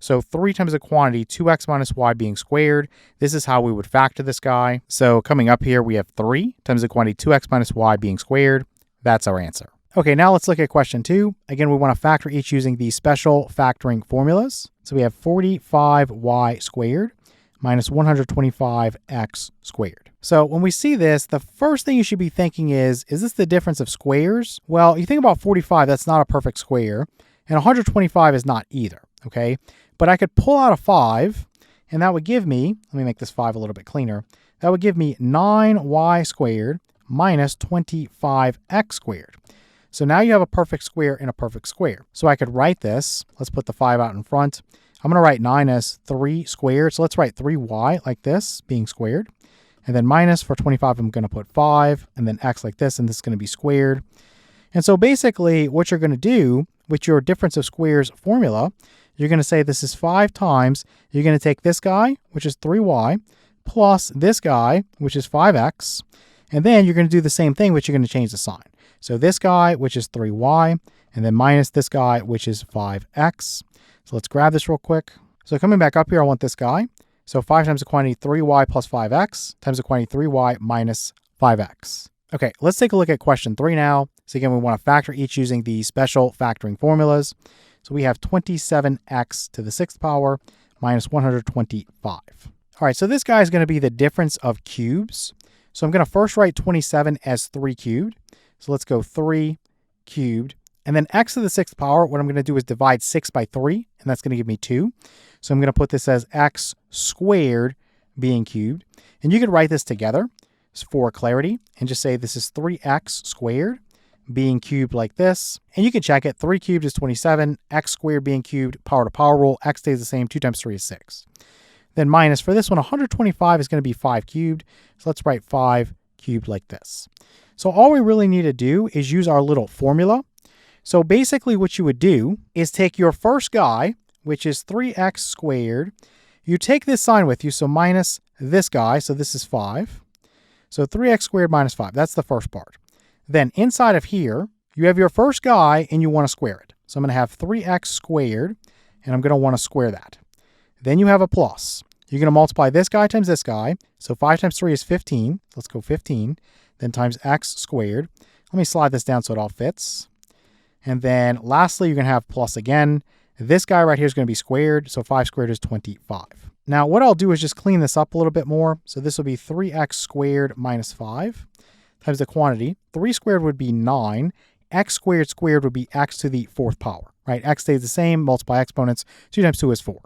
So 3 times the quantity, 2x minus y being squared. This is how we would factor this guy. So coming up here, we have 3 times the quantity, 2x minus y being squared. That's our answer. Okay, now let's look at question 2. Again, we want to factor each using the special factoring formulas. So we have 45y squared minus 125x squared. So when we see this, the first thing you should be thinking is this the difference of squares? Well, you think about 45, that's not a perfect square, and 125 is not either, okay? But I could pull out a 5, and that would give me, let me make this 5 a little bit cleaner, that would give me 9y squared minus 25x squared. So now you have a perfect square and a perfect square. So I could write this, let's put the 5 out in front. I'm going to write 9 as 3 squared. So let's write 3y like this, being squared. And then minus for 25, I'm going to put 5. And then x like this, and this is going to be squared. And so basically, what you're going to do with your difference of squares formula, you're going to say this is 5 times. You're going to take this guy, which is 3y, plus this guy, which is 5x. And then you're going to do the same thing, but you're going to change the sign. So this guy, which is 3y, and then minus this guy, which is 5x. So let's grab this real quick. So coming back up here, I want this guy. So 5 times the quantity 3y plus 5x times the quantity 3y minus 5x. Okay, let's take a look at question 3 now. So again, we want to factor each using the special factoring formulas. So we have 27x to the 6th power minus 125. All right, so this guy is going to be the difference of cubes. So I'm going to first write 27 as 3 cubed. So let's go 3 cubed. And then x to the 6th power, what I'm going to do is divide 6 by 3, and that's going to give me 2. So I'm going to put this as x squared being cubed. And you could write this together for clarity and just say this is 3x squared being cubed like this. And you can check it. 3 cubed is 27, x squared being cubed, power to power rule, x stays the same, 2 times 3 is 6. Then minus for this one, 125 is going to be 5 cubed. So let's write 5 cubed like this. So all we really need to do is use our little formula. So basically what you would do is take your first guy, which is 3x squared. You take this sign with you, so minus this guy, so this is 5. So 3x squared minus 5, that's the first part. Then inside of here, you have your first guy and you want to square it. So I'm going to have 3x squared, and I'm going to want to square that. Then you have a plus. You're going to multiply this guy times this guy. So 5 times 3 is 15. Let's go 15. Then times x squared. Let me slide this down so it all fits. And then lastly, you're going to have plus again. This guy right here is going to be squared. So 5 squared is 25. Now what I'll do is just clean this up a little bit more. So this will be 3x squared minus 5 times the quantity. 3 squared would be 9. X squared squared would be x to the 4th power, right? X stays the same, multiply exponents. 2 times 2 is 4.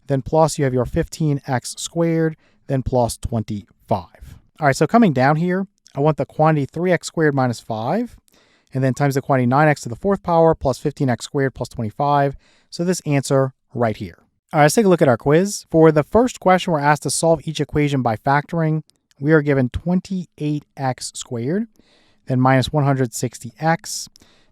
Then plus you have your 15x squared, then plus 25. All right, so coming down here, I want the quantity 3x squared minus 5, and then times the quantity 9x to the 4th power plus 15x squared plus 25. So this answer right here. All right, let's take a look at our quiz. For the first question, we're asked to solve each equation by factoring. We are given 28x squared, then minus 160x,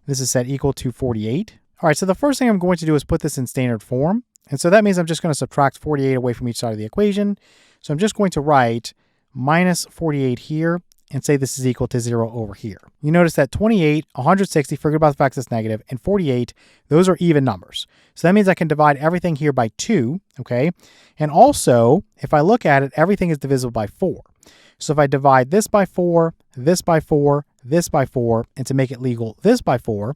This is set equal to 48. All right, so the first thing I'm going to do is put this in standard form. And so that means I'm just going to subtract 48 away from each side of the equation. So I'm just going to write minus 48 here and say this is equal to 0 over here. You notice that 28, 160, forget about the fact that it's negative, and 48, those are even numbers. So that means I can divide everything here by 2, okay? And also, if I look at it, everything is divisible by 4. So if I divide this by 4, this by 4, this by 4, and to make it legal, this by 4,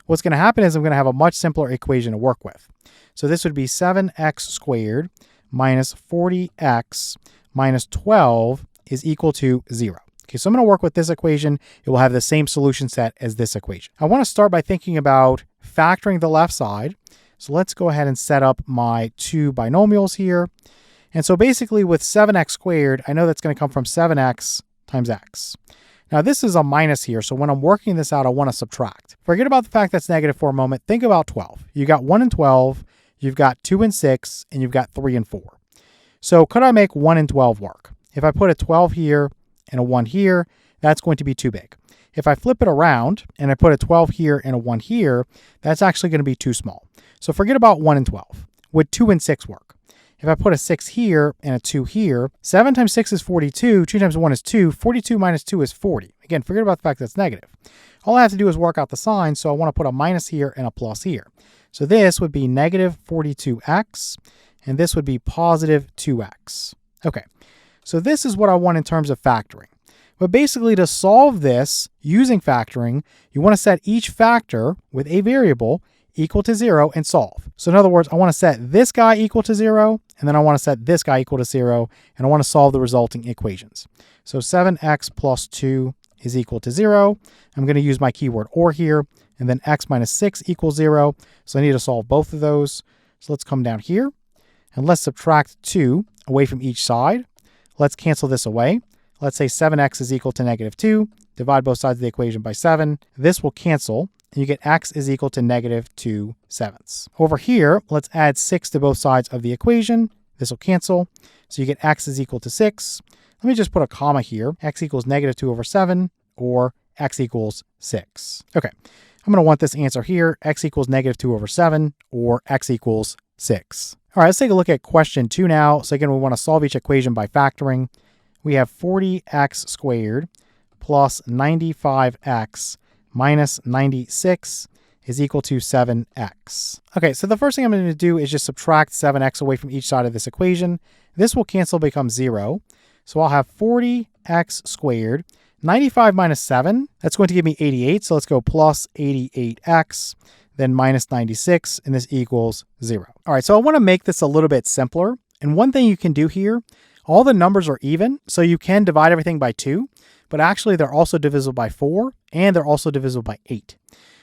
what's going to happen is I'm going to have a much simpler equation to work with. So this would be 7x squared minus 40x minus 12 is equal to 0. Okay, so I'm going to work with this equation. It will have the same solution set as this equation. I want to start by thinking about factoring the left side. So let's go ahead and set up my two binomials here. And so basically with 7x squared, I know that's going to come from 7x times x. Now this is a minus here, so when I'm working this out, I want to subtract. Forget about the fact that's negative for a moment. Think about 12. You got 1 and 12, you've got 2 and 6, and you've got 3 and 4. So could I make 1 and 12 work? If I put a 12 here and a 1 here, that's going to be too big. If I flip it around and I put a 12 here and a 1 here, that's actually going to be too small. So forget about 1 and 12. Would 2 and 6 work? If I put a 6 here and a 2 here, 7 times 6 is 42, 2 times 1 is 2, 42 minus 2 is 40. Again, forget about the fact that it's negative. All I have to do is work out the sign, so I want to put a minus here and a plus here. So this would be negative 42x, and this would be positive 2x. Okay, so this is what I want in terms of factoring. But basically to solve this using factoring, you want to set each factor with a variable equal to 0 and solve. So in other words, I want to set this guy equal to 0, and then I want to set this guy equal to 0, and I want to solve the resulting equations. So 7x plus 2 is equal to 0. I'm going to use my keyword or here, and then x minus 6 equals 0. So I need to solve both of those. So let's come down here, and let's subtract 2 away from each side. Let's cancel this away. Let's say 7x is equal to negative 2. Divide both sides of the equation by 7. This will cancel, and you get x is equal to negative 2/7. Over here, let's add 6 to both sides of the equation. This will cancel, so you get x is equal to 6. Let me just put a comma here. X equals negative 2/7, or x equals 6. Okay, I'm going to want this answer here. X equals negative 2/7, or x equals 6. All right, let's take a look at question 2 now. So again, we want to solve each equation by factoring. We have 40x squared plus 95x minus 96 is equal to 7x. Okay, so the first thing I'm going to do is just subtract 7x away from each side of this equation. This will cancel, become 0. So I'll have 40x squared. 95 minus 7, that's going to give me 88. So let's go plus 88x, then minus 96, and this equals 0. All right, so I want to make this a little bit simpler. And one thing you can do here, all the numbers are even, so you can divide everything by 2, but actually they're also divisible by 4, and they're also divisible by 8.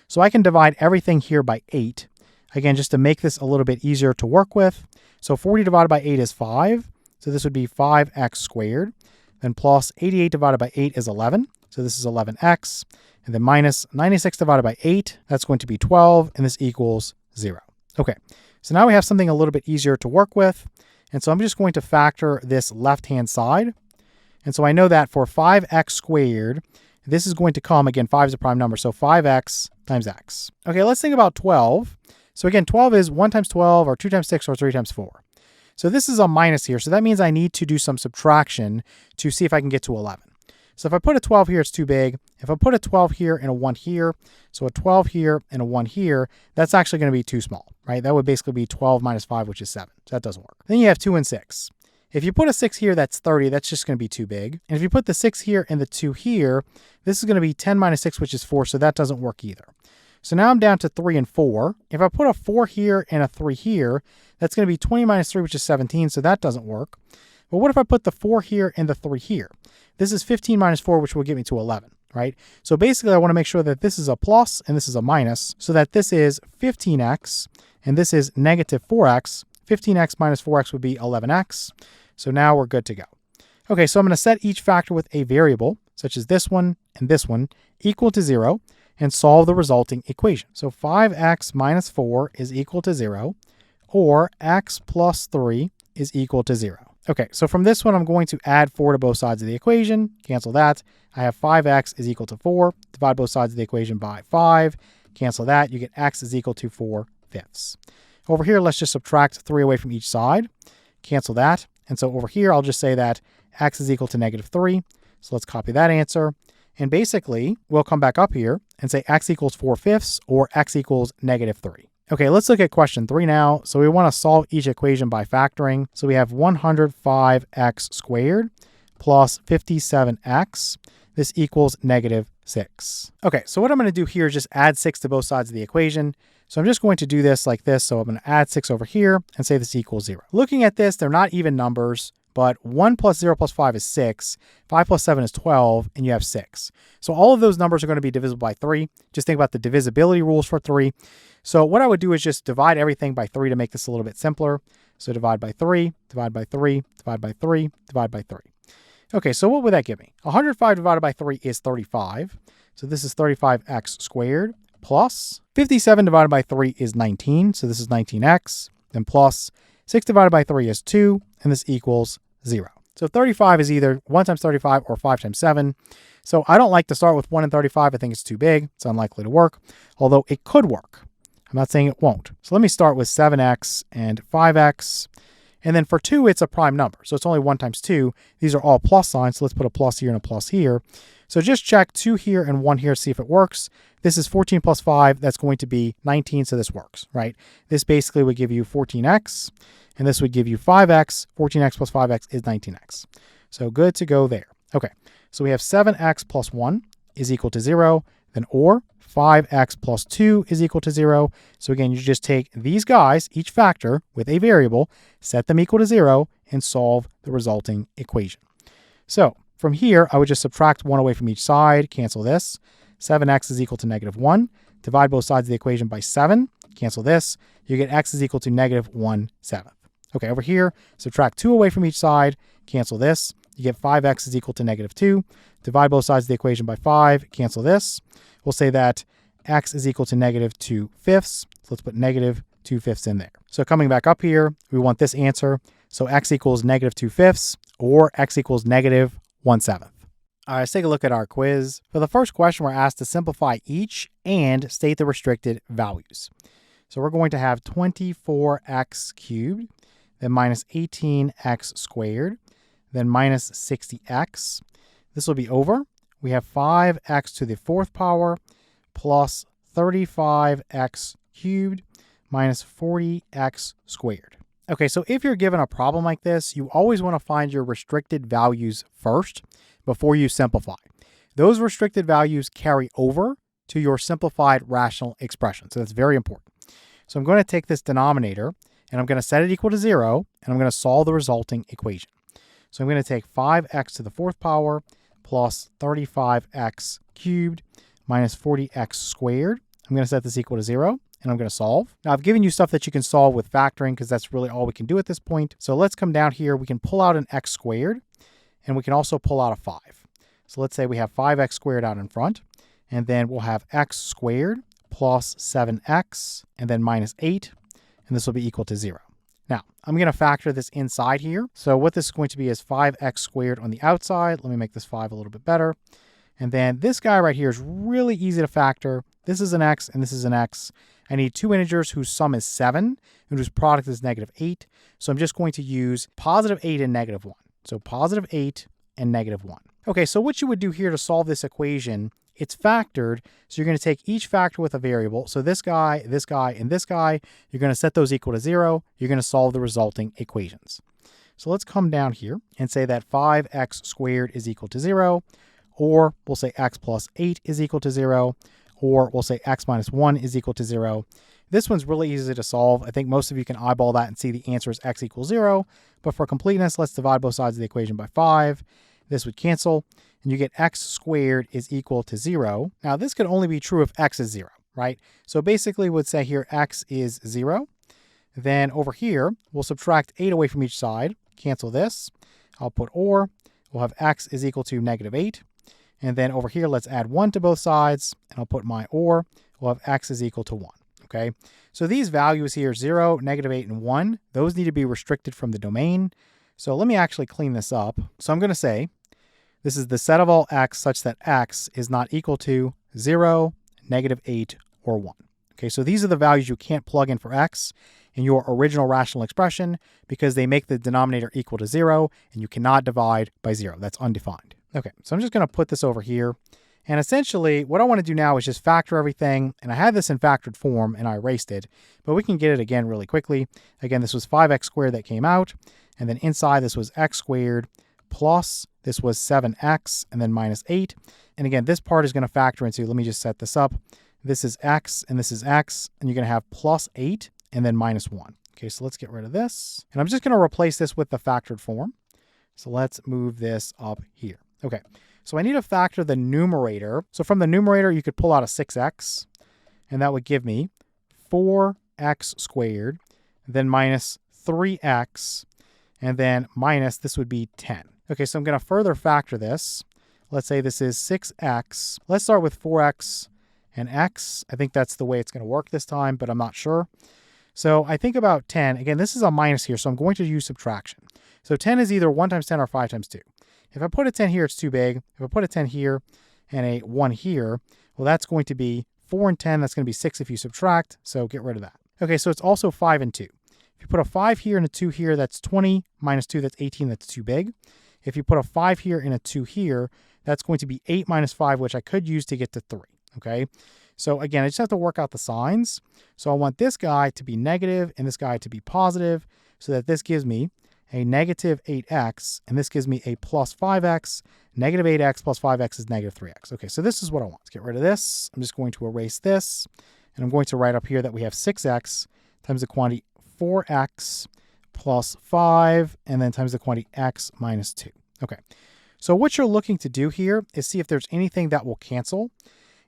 So I can divide everything here by 8, again, just to make this a little bit easier to work with. So 40 divided by 8 is 5, so this would be 5x squared. Then plus 88 divided by 8 is 11, so this is 11x. And then minus 96 divided by 8, that's going to be 12, and this equals 0. Okay, so now we have something a little bit easier to work with. And so I'm just going to factor this left-hand side. And so I know that for 5x squared, this is going to come, again, 5 is a prime number, so 5x times x. Okay, let's think about 12. So again, 12 is 1 times 12, or 2 times 6, or 3 times 4. So this is a minus here, so that means I need to do some subtraction to see if I can get to 11. So if I put a 12 here, it's too big. If I put a 12 here and a 1 here, so a 12 here and a 1 here, that's actually going to be too small, right? That would basically be 12 minus 5, which is 7. So that doesn't work. Then you have 2 and 6. If you put a 6 here, that's 30. That's just going to be too big. And if you put the 6 here and the 2 here, this is going to be 10 minus 6, which is 4. So that doesn't work either. So now I'm down to 3 and 4. If I put a 4 here and a 3 here, that's going to be 20 minus 3, which is 17. So that doesn't work. But what if I put the 4 here and the 3 here? This is 15 minus 4, which will get me to 11, right? So basically, I want to make sure that this is a plus and this is a minus, so that this is 15x and this is negative 4x. 15x minus 4x would be 11x. So now we're good to go. Okay, so I'm going to set each factor with a variable, such as this one and this one, equal to 0, and solve the resulting equation. So 5x minus 4 is equal to 0, or x plus 3 is equal to 0. Okay, so from this one, I'm going to add 4 to both sides of the equation, cancel that. I have 5x is equal to 4, divide both sides of the equation by 5, Cancel that. You get x is equal to 4/5. Over here, let's just subtract 3 away from each side. Cancel that. And so over here, I'll just say that x is equal to -3. So let's copy that answer. And basically, we'll come back up here and say x equals 4/5 or x equals -3. Okay, let's look at question 3 now. So we want to solve each equation by factoring. So we have 105x squared plus 57x. This equals -6. Okay, so what I'm going to do here is just add 6 to both sides of the equation. So I'm just going to do this like this. So I'm going to add 6 over here and say this equals 0. Looking at this, they're not even numbers, but 1 plus 0 plus 5 is 6, 5 plus 7 is 12, and you have 6. So all of those numbers are going to be divisible by 3. Just think about the divisibility rules for 3. So what I would do is just divide everything by 3 to make this a little bit simpler. So divide by 3, divide by 3, divide by 3, divide by 3. Okay, so what would that give me? 105 divided by 3 is 35. So this is 35x squared plus 57 divided by 3 is 19. So this is 19x. Then plus 6 divided by 3 is 2, and this equals 0. So 35 is either 1 times 35 or 5 times 7. So I don't like to start with 1 and 35. I think it's too big. It's unlikely to work, although it could work. I'm not saying it won't. So let me start with 7x and 5x. And then for 2, it's a prime number. So it's only 1 times 2. These are all plus signs. So let's put a plus here and a plus here. So just check 2 here and 1 here, see if it works. This is 14 plus 5. That's going to be 19. So this works, right? This basically would give you 14x. And this would give you 5x. 14x plus 5x is 19x. So good to go there. Okay, so we have 7x plus 1 is equal to 0. Then or 5x plus 2 is equal to 0. So again, you just take these guys, each factor with a variable, set them equal to 0, and solve the resulting equation. So from here, I would just subtract 1 away from each side, cancel this. 7x is equal to -1. Divide both sides of the equation by 7, cancel this. You get x is equal to -1/7. Okay, over here, subtract 2 away from each side, cancel this. You get 5x is equal to -2. Divide both sides of the equation by 5, cancel this. We'll say that x is equal to -2/5. So let's put -2/5 in there. So coming back up here, we want this answer. So x equals -2/5 or x equals -1/7. All right, let's take a look at our quiz. For the first question, we're asked to simplify each and state the restricted values. So we're going to have 24x cubed, then minus 18x squared, then minus 60x. This will be over. We have 5x to the 4th power plus 35x cubed minus 40x squared. Okay, so if you're given a problem like this, you always want to find your restricted values first before you simplify. Those restricted values carry over to your simplified rational expression. So that's very important. So I'm going to take this denominator and I'm going to set it equal to 0 and I'm going to solve the resulting equation. So I'm going to take 5x to the 4th power plus 35x cubed minus 40x squared. I'm going to set this equal to 0 and I'm going to solve. Now I've given you stuff that you can solve with factoring because that's really all we can do at this point. So let's come down here. We can pull out an x squared and we can also pull out a 5. So let's say we have 5x squared out in front and then we'll have x squared plus 7x and then minus 8 and this will be equal to 0. Now, I'm going to factor this inside here. So what this is going to be is 5x squared on the outside. Let me make this 5 a little bit better. And then this guy right here is really easy to factor. This is an x and this is an x. I need two integers whose sum is 7 and whose product is -8. So I'm just going to use +8 and -1. So +8 and -1. Okay, so what you would do here to solve this equation, it's factored. So you're going to take each factor with a variable. So this guy, and this guy, you're going to set those equal to 0. You're going to solve the resulting equations. So let's come down here and say that 5x squared is equal to 0, or we'll say x plus 8 is equal to 0, or we'll say x minus 1 is equal to 0. This one's really easy to solve. I think most of you can eyeball that and see the answer is x equals 0. But for completeness, let's divide both sides of the equation by 5. This would cancel, and you get x squared is equal to 0. Now, this could only be true if x is 0, right? So basically, we'd say here x is 0. Then over here, we'll subtract 8 away from each side. Cancel this. I'll put or. We'll have x is equal to -8. And then over here, let's add 1 to both sides. And I'll put my or. We'll have x is equal to 1. Okay, so these values here, 0, -8, and 1, those need to be restricted from the domain. So let me actually clean this up. So I'm going to say this is the set of all x such that x is not equal to 0, -8, or 1. Okay, so these are the values you can't plug in for x in your original rational expression because they make the denominator equal to 0, and you cannot divide by 0. That's undefined. Okay, so I'm just going to put this over here. And essentially, what I want to do now is just factor everything. And I had this in factored form, and I erased it. But we can get it again really quickly. Again, this was 5x squared that came out. And then inside, this was x squared plus, this was 7x, and then minus 8. And again, this part is going to factor into, let me just set this up. This is x, and this is x. And you're going to have plus 8, and then minus 1. Okay, so let's get rid of this. And I'm just going to replace this with the factored form. So let's move this up here. Okay. So I need to factor the numerator. So from the numerator, you could pull out a 6x, and that would give me 4x squared, then minus 3x, and then minus, this would be 10. Okay, so I'm going to further factor this. Let's say this is 6x. Let's start with 4x and x. I think that's the way it's going to work this time, but I'm not sure. So I think about 10. Again, this is a minus here, so I'm going to use subtraction. So 10 is either 1 times 10 or 5 times 2. If I put a 10 here, it's too big. If I put a 10 here and a 1 here, well, that's going to be 4 and 10. That's going to be 6 if you subtract, so get rid of that. Okay, so it's also 5 and 2. If you put a 5 here and a 2 here, that's 20 minus 2, that's 18. That's too big. If you put a 5 here and a 2 here, that's going to be 8 minus 5, which I could use to get to 3. Okay, so again, I just have to work out the signs. So I want this guy to be negative and this guy to be positive so that this gives me a negative 8x, and this gives me a plus 5x. Negative 8x plus 5x is negative 3x. Okay, so this is what I want. Let's get rid of this. I'm just going to erase this, and I'm going to write up here that we have 6x times the quantity 4x plus 5, and then times the quantity x minus 2. Okay, so what you're looking to do here is see if there's anything that will cancel.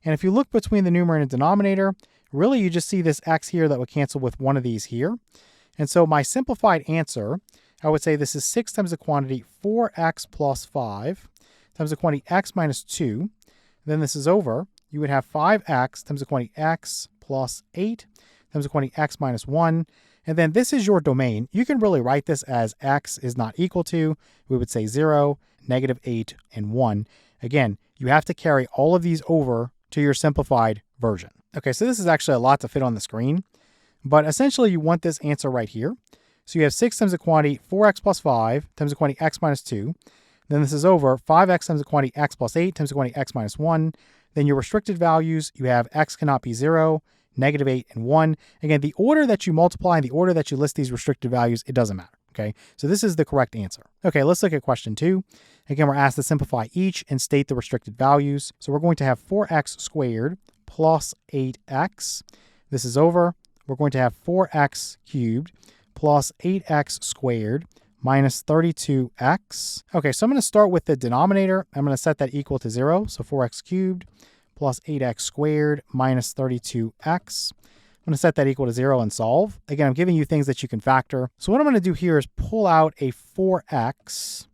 And if you look between the numerator and denominator, really you just see this x here that would cancel with one of these here. And so my simplified answer, I would say this is 6 times the quantity 4x plus 5 times the quantity x minus 2. Then this is over. You would have 5x times the quantity x plus 8 times the quantity x minus 1. And then this is your domain. You can really write this as x is not equal to, we would say 0, negative 8, and 1. Again, you have to carry all of these over to your simplified version. Okay, so this is actually a lot to fit on the screen. But essentially, you want this answer right here. So you have 6 times the quantity 4x plus 5 times the quantity x minus 2. Then this is over 5x times the quantity x plus 8 times the quantity x minus 1. Then your restricted values, you have x cannot be 0, negative 8, and 1. Again, the order that you multiply and the order that you list these restricted values, it doesn't matter. Okay, so this is the correct answer. Okay, let's look at question 2. Again, we're asked to simplify each and state the restricted values. So we're going to have 4x squared plus 8x. This is over. We're going to have 4x cubed plus 8x squared minus 32x. Okay, so I'm going to start with the denominator. I'm going to set that equal to 0. So 4x cubed plus 8x squared minus 32x. I'm going to set that equal to 0 and solve. Again, I'm giving you things that you can factor. So what I'm going to do here is pull out a 4x.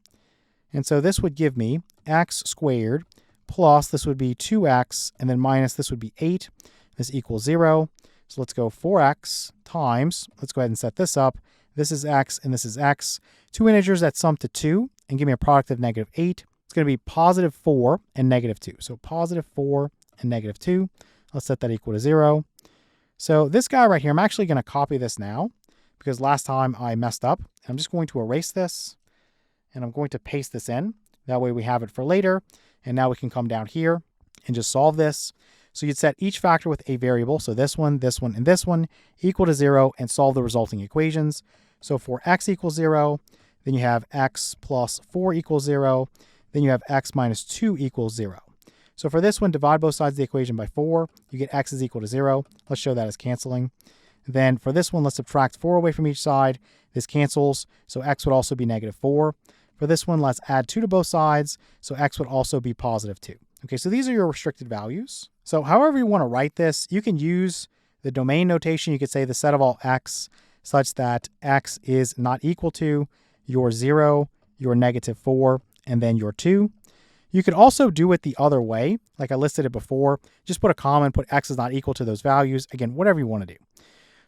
And so this would give me x squared plus this would be 2x, and then minus this would be 8. This equals 0. So let's go 4x times, let's go ahead and set this up. This is x and this is x. Two integers that sum to 2 and give me a product of negative 8. It's going to be positive 4 and negative 2. So positive 4 and negative 2. Let's set that equal to 0. So this guy right here, I'm actually going to copy this now because last time I messed up. I'm just going to erase this and I'm going to paste this in. That way we have it for later. And now we can come down here and just solve this. So you'd set each factor with a variable. So this one, and this one equal to 0 and solve the resulting equations. So for x equals 0, then you have x plus 4 equals 0. Then you have x minus 2 equals 0. So for this one, divide both sides of the equation by 4. You get x is equal to 0. Let's show that as canceling. Then for this one, let's subtract 4 away from each side. This cancels, so x would also be negative 4. For this one, let's add 2 to both sides, so x would also be positive 2. Okay, so these are your restricted values. So however you want to write this, you can use the domain notation. You could say the set of all x such that x is not equal to your 0, your negative 4, and then your 2. You could also do it the other way, like I listed it before. Just put a comma and put x is not equal to those values. Again, whatever you want to do.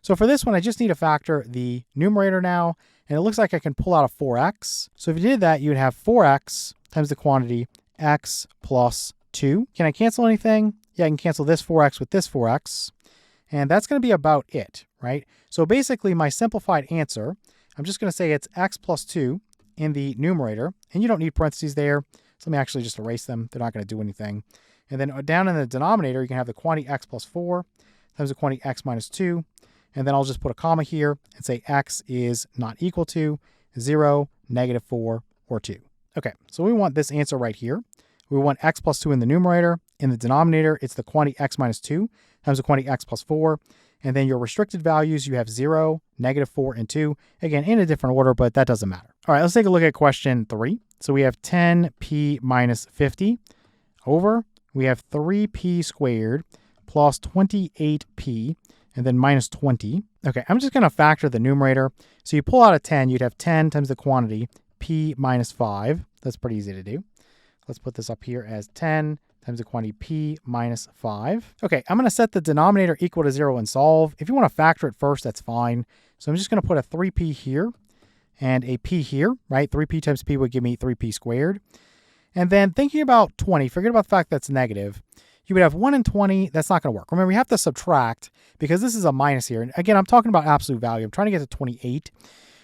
So for this one, I just need to factor the numerator now, and it looks like I can pull out a 4x. So if you did that, you'd have 4x times the quantity x plus 2. Can I cancel anything? Yeah, I can cancel this 4x with this 4x. And that's going to be about it, right? So basically my simplified answer, I'm just going to say it's x plus 2 in the numerator, and you don't need parentheses there. So let me actually just erase them. They're not going to do anything. And then down in the denominator, you can have the quantity x plus 4 times the quantity x minus 2. And then I'll just put a comma here and say x is not equal to 0, -4, or 2. Okay, so we want this answer right here. We want x plus 2 in the numerator. In the denominator, it's the quantity x minus 2 times the quantity x plus 4. And then your restricted values, you have 0, -4, and 2. Again, in a different order, but that doesn't matter. All right, let's take a look at question 3. So we have 10p minus 50 over, we have 3p squared plus 28p, and then minus 20. Okay, I'm just going to factor the numerator. So you pull out a 10, you'd have 10 times the quantity p minus 5. That's pretty easy to do. Let's put this up here as 10 times the quantity p minus 5. Okay, I'm going to set the denominator equal to 0 and solve. If you want to factor it first, that's fine. So I'm just going to put a 3p here and a p here, right? 3p times p would give me 3p squared. And then thinking about 20, forget about the fact that's negative. You would have 1 and 20. That's not going to work. Remember, we have to subtract because this is a minus here. And again, I'm talking about absolute value. I'm trying to get to 28.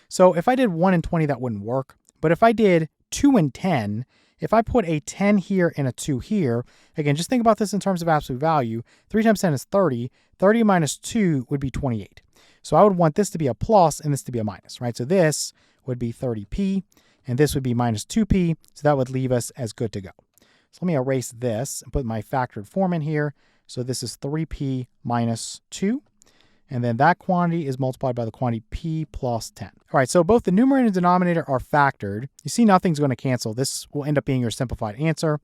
So if I did 1 and 20, that wouldn't work. But if I did 2 and 10, if I put a 10 here and a 2 here, again, just think about this in terms of absolute value. 3 times 10 is 30. 30 minus 2 would be 28. So I would want this to be a plus and this to be a minus, right? So this would be 30p and this would be minus 2p. So that would leave us as good to go. So let me erase this and put my factored form in here. So this is 3p minus 2. And then that quantity is multiplied by the quantity p plus 10. All right, so both the numerator and denominator are factored. You see nothing's going to cancel. This will end up being your simplified answer.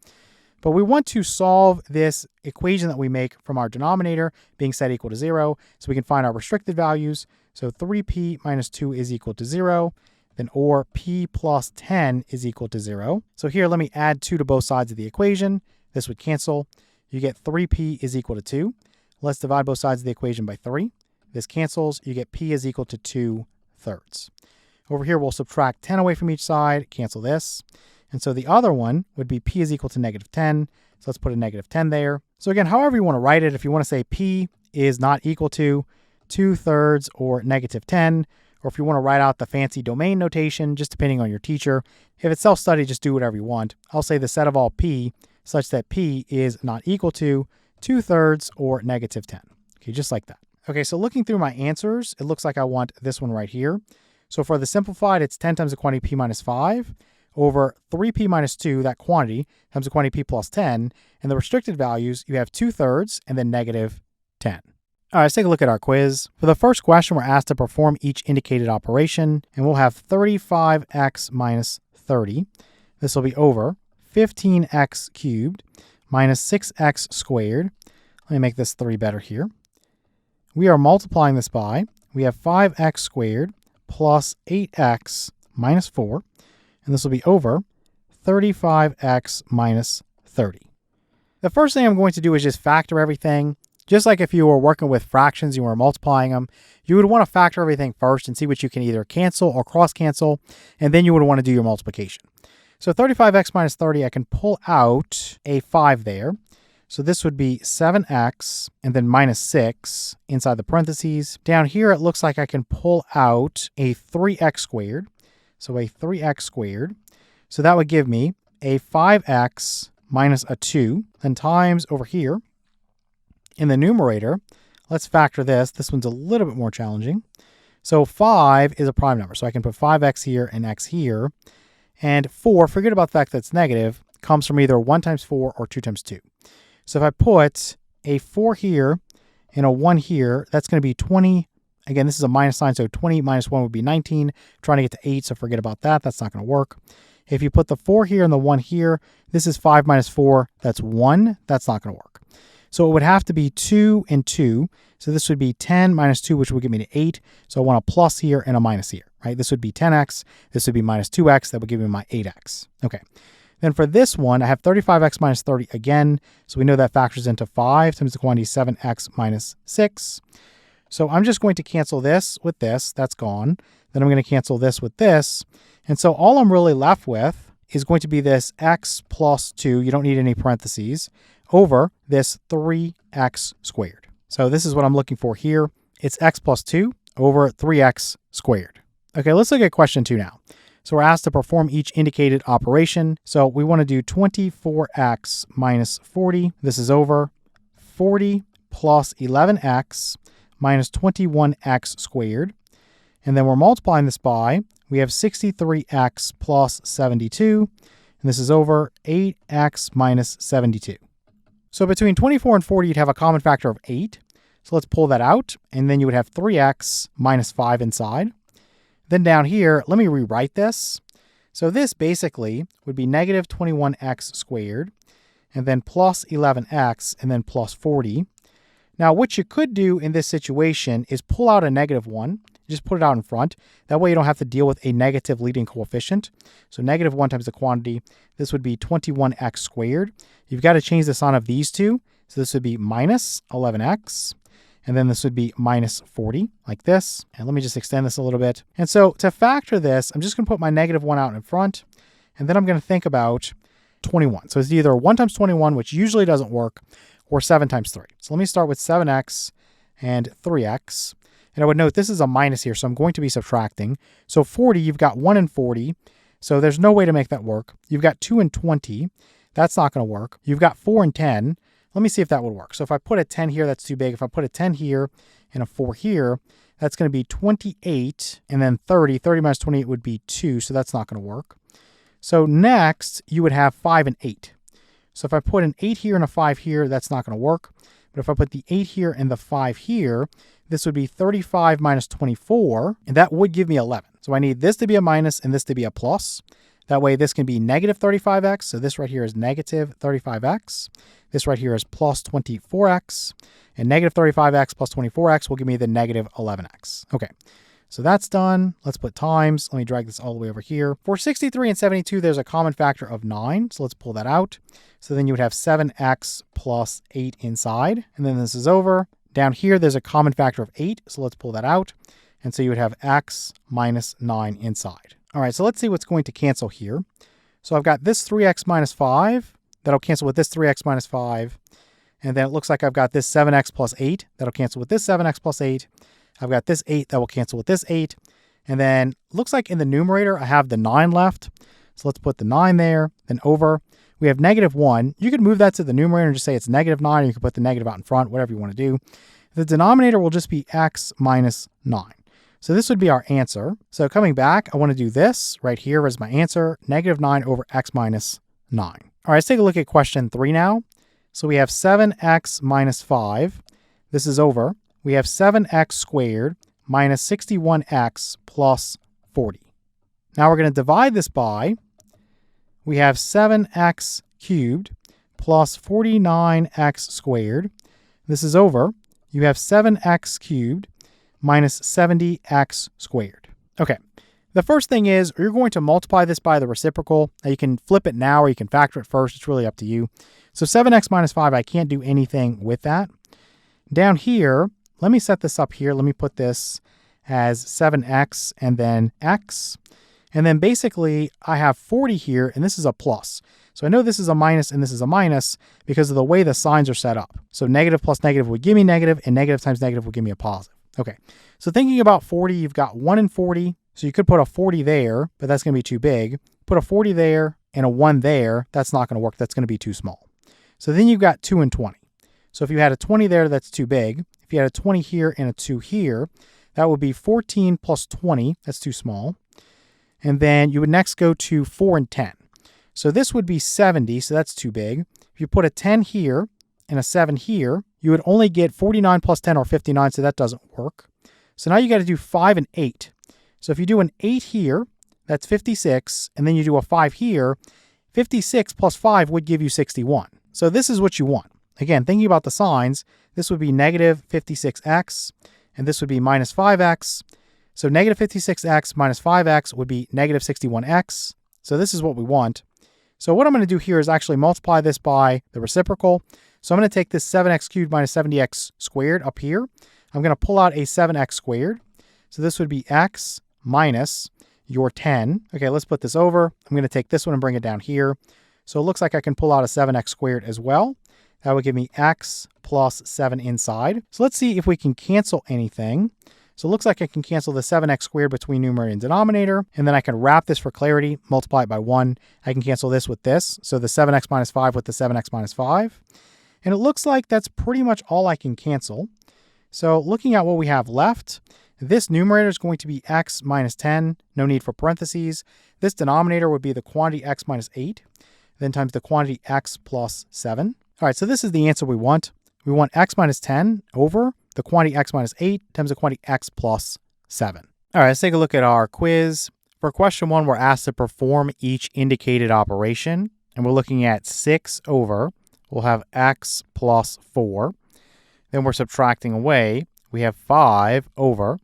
But we want to solve this equation that we make from our denominator being set equal to 0. So we can find our restricted values. So 3p minus 2 is equal to 0. Then or p plus 10 is equal to 0. So here, let me add 2 to both sides of the equation. This would cancel. You get 3p is equal to 2. Let's divide both sides of the equation by 3. This cancels. You get p is equal to 2/3. Over here, we'll subtract 10 away from each side, cancel this. And so the other one would be p is equal to -10. So let's put a -10 there. So again, however you want to write it, if you want to say p is not equal to 2/3 or -10, or if you want to write out the fancy domain notation, just depending on your teacher. If it's self-study, just do whatever you want. I'll say the set of all p such that p is not equal to 2/3 or -10. Okay, just like that. Okay, so looking through my answers, it looks like I want this one right here. So for the simplified, it's 10 times the quantity p minus 5 over 3p minus 2, that quantity, times the quantity p plus 10. And the restricted values, you have 2/3 and then -10. All right, let's take a look at our quiz. For the first question, we're asked to perform each indicated operation, and we'll have 35x minus 30. This will be over 15x cubed minus 6x squared. Let me make this 3 better here. We are multiplying this by, we have 5x squared plus 8x minus 4, and this will be over 35x minus 30. The first thing I'm going to do is just factor everything. Just like if you were working with fractions, you were multiplying them, you would want to factor everything first and see what you can either cancel or cross-cancel, and then you would want to do your multiplication. So 35x minus 30, I can pull out a 5 there. So this would be 7x and then minus 6 inside the parentheses. Down here, it looks like I can pull out a 3x squared. So a 3x squared. So that would give me a 5x minus a 2. Then times over here. In the numerator, let's factor this. This one's a little bit more challenging. So 5 is a prime number. So I can put 5x here and x here. And 4, forget about the fact that it's negative, comes from either 1 times 4 or 2 times 2. So if I put a 4 here and a 1 here, that's going to be 20. Again, this is a minus sign, so 20 minus 1 would be 19. I'm trying to get to 8, so forget about that. That's not going to work. If you put the 4 here and the 1 here, this is 5 minus 4. That's 1. That's not going to work. So it would have to be 2 and 2. So this would be 10 minus 2, which would give me to 8. So I want a plus here and a minus here, right? This would be 10x. This would be minus 2x. That would give me my 8x. Okay. Then for this one, I have 35x minus 30 again. So we know that factors into 5 times the quantity 7x minus 6. So I'm just going to cancel this with this. That's gone. Then I'm going to cancel this with this. And so all I'm really left with is going to be this x plus 2. You don't need any parentheses. Over this 3x squared. So this is what I'm looking for here. It's x plus 2 over 3x squared. Okay, let's look at question 2 now. So we're asked to perform each indicated operation. So we want to do 24x minus 40. This is over 40 plus 11x minus 21x squared. And then we're multiplying this by, we have 63x plus 72. And this is over 8x minus 72. So between 24 and 40, you'd have a common factor of 8. So let's pull that out. And then you would have 3x minus 5 inside. Then down here, let me rewrite this. So this basically would be negative 21x squared, and then plus 11x, and then plus 40. Now, what you could do in this situation is pull out a negative 1. Just put it out in front. That way you don't have to deal with a negative leading coefficient. So negative 1 times the quantity. This would be 21x squared. You've got to change the sign of these two. So this would be minus 11x. And then this would be minus 40, like this. And let me just extend this a little bit. And so to factor this, I'm just going to put my negative 1 out in front. And then I'm going to think about 21. So it's either 1 times 21, which usually doesn't work, or 7 times 3. So let me start with 7x and 3x. And I would note this is a minus here, so I'm going to be subtracting. So 40, you've got 1 and 40. So there's no way to make that work. You've got 2 and 20. That's not going to work. You've got 4 and 10. Let me see if that would work. So if I put a 10 here, that's too big. If I put a 10 here and a 4 here, that's going to be 28 and then 30. 30 minus 28 would be 2, so that's not going to work. So next, you would have 5 and 8. So if I put an 8 here and a 5 here, that's not going to work. But if I put the 8 here and the 5 here, this would be 35 minus 24, and that would give me 11. So I need this to be a minus and this to be a plus. That way this can be negative 35x. So this right here is negative 35x. This right here is plus 24x. And negative 35x plus 24x will give me the negative 11x. Okay, so that's done. Let's put times. Let me drag this all the way over here. For 63 and 72, there's a common factor of 9. So let's pull that out. So then you would have 7x plus 8 inside. And then this is over. Down here, there's a common factor of 8. So let's pull that out. And so you would have x minus 9 inside. All right, so let's see what's going to cancel here. So I've got this 3x minus 5. That'll cancel with this 3x minus 5. And then it looks like I've got this 7x plus 8. That'll cancel with this 7x plus 8. I've got this 8 that will cancel with this 8. And then it looks like in the numerator, I have the 9 left. So let's put the 9 there, then over. We have negative 1. You could move that to the numerator and just say it's negative 9, or you can put the negative out in front, whatever you want to do. The denominator will just be x minus 9. So this would be our answer. So coming back, I want to do this right here as my answer, negative 9 over x minus 9. All right, let's take a look at question 3 now. So we have 7x minus 5. This is over. We have 7x squared minus 61x plus 40. Now we're going to divide this by, we have 7x cubed plus 49x squared. This is over. You have 7x cubed minus 70x squared. Okay, the first thing is you're going to multiply this by the reciprocal. Now you can flip it now or you can factor it first. It's really up to you. So 7x minus 5, I can't do anything with that. Down here, let me set this up here. Let me put this as 7x and then x. And then basically I have 40 here and this is a plus. So I know this is a minus and this is a minus because of the way the signs are set up. So negative plus negative would give me negative and negative times negative would give me a positive. Okay, so thinking about 40, you've got 1 and 40. So you could put a 40 there, but that's going to be too big. Put a 40 there and a 1 there. That's not going to work. That's going to be too small. So then you've got 2 and 20. So if you had a 20 there, that's too big. If you had a 20 here and a 2 here, that would be 14 plus 20. That's too small. And then you would next go to 4 and 10. So this would be 70, so that's too big. If you put a 10 here and a 7 here, you would only get 49 plus 10 or 59, so that doesn't work. So now you got to do 5 and 8. So if you do an 8 here, that's 56, and then you do a 5 here, 56 plus 5 would give you 61. So this is what you want. Again, thinking about the signs, this would be negative 56x, and this would be minus 5x. So negative 56x minus 5x would be negative 61x. So this is what we want. So what I'm going to do here is actually multiply this by the reciprocal. So I'm going to take this 7x cubed minus 70x squared up here. I'm going to pull out a 7x squared. So this would be x minus your 10. Okay, let's put this over. I'm going to take this one and bring it down here. So it looks like I can pull out a 7x squared as well. That would give me x plus 7 inside. So let's see if we can cancel anything. So it looks like I can cancel the 7x squared between numerator and denominator. And then I can wrap this for clarity, multiply it by 1. I can cancel this with this. So the 7x minus 5 with the 7x minus 5. And it looks like that's pretty much all I can cancel. So looking at what we have left, this numerator is going to be x minus 10. No need for parentheses. This denominator would be the quantity x minus 8. Then times the quantity x plus 7. All right, so this is the answer we want. We want x minus 10 over the quantity x minus 8 times the quantity x plus 7. All right, let's take a look at our quiz. For question 1, we're asked to perform each indicated operation. And we're looking at 6 over, we'll have x plus 4. Then we're subtracting away. We have 5 over,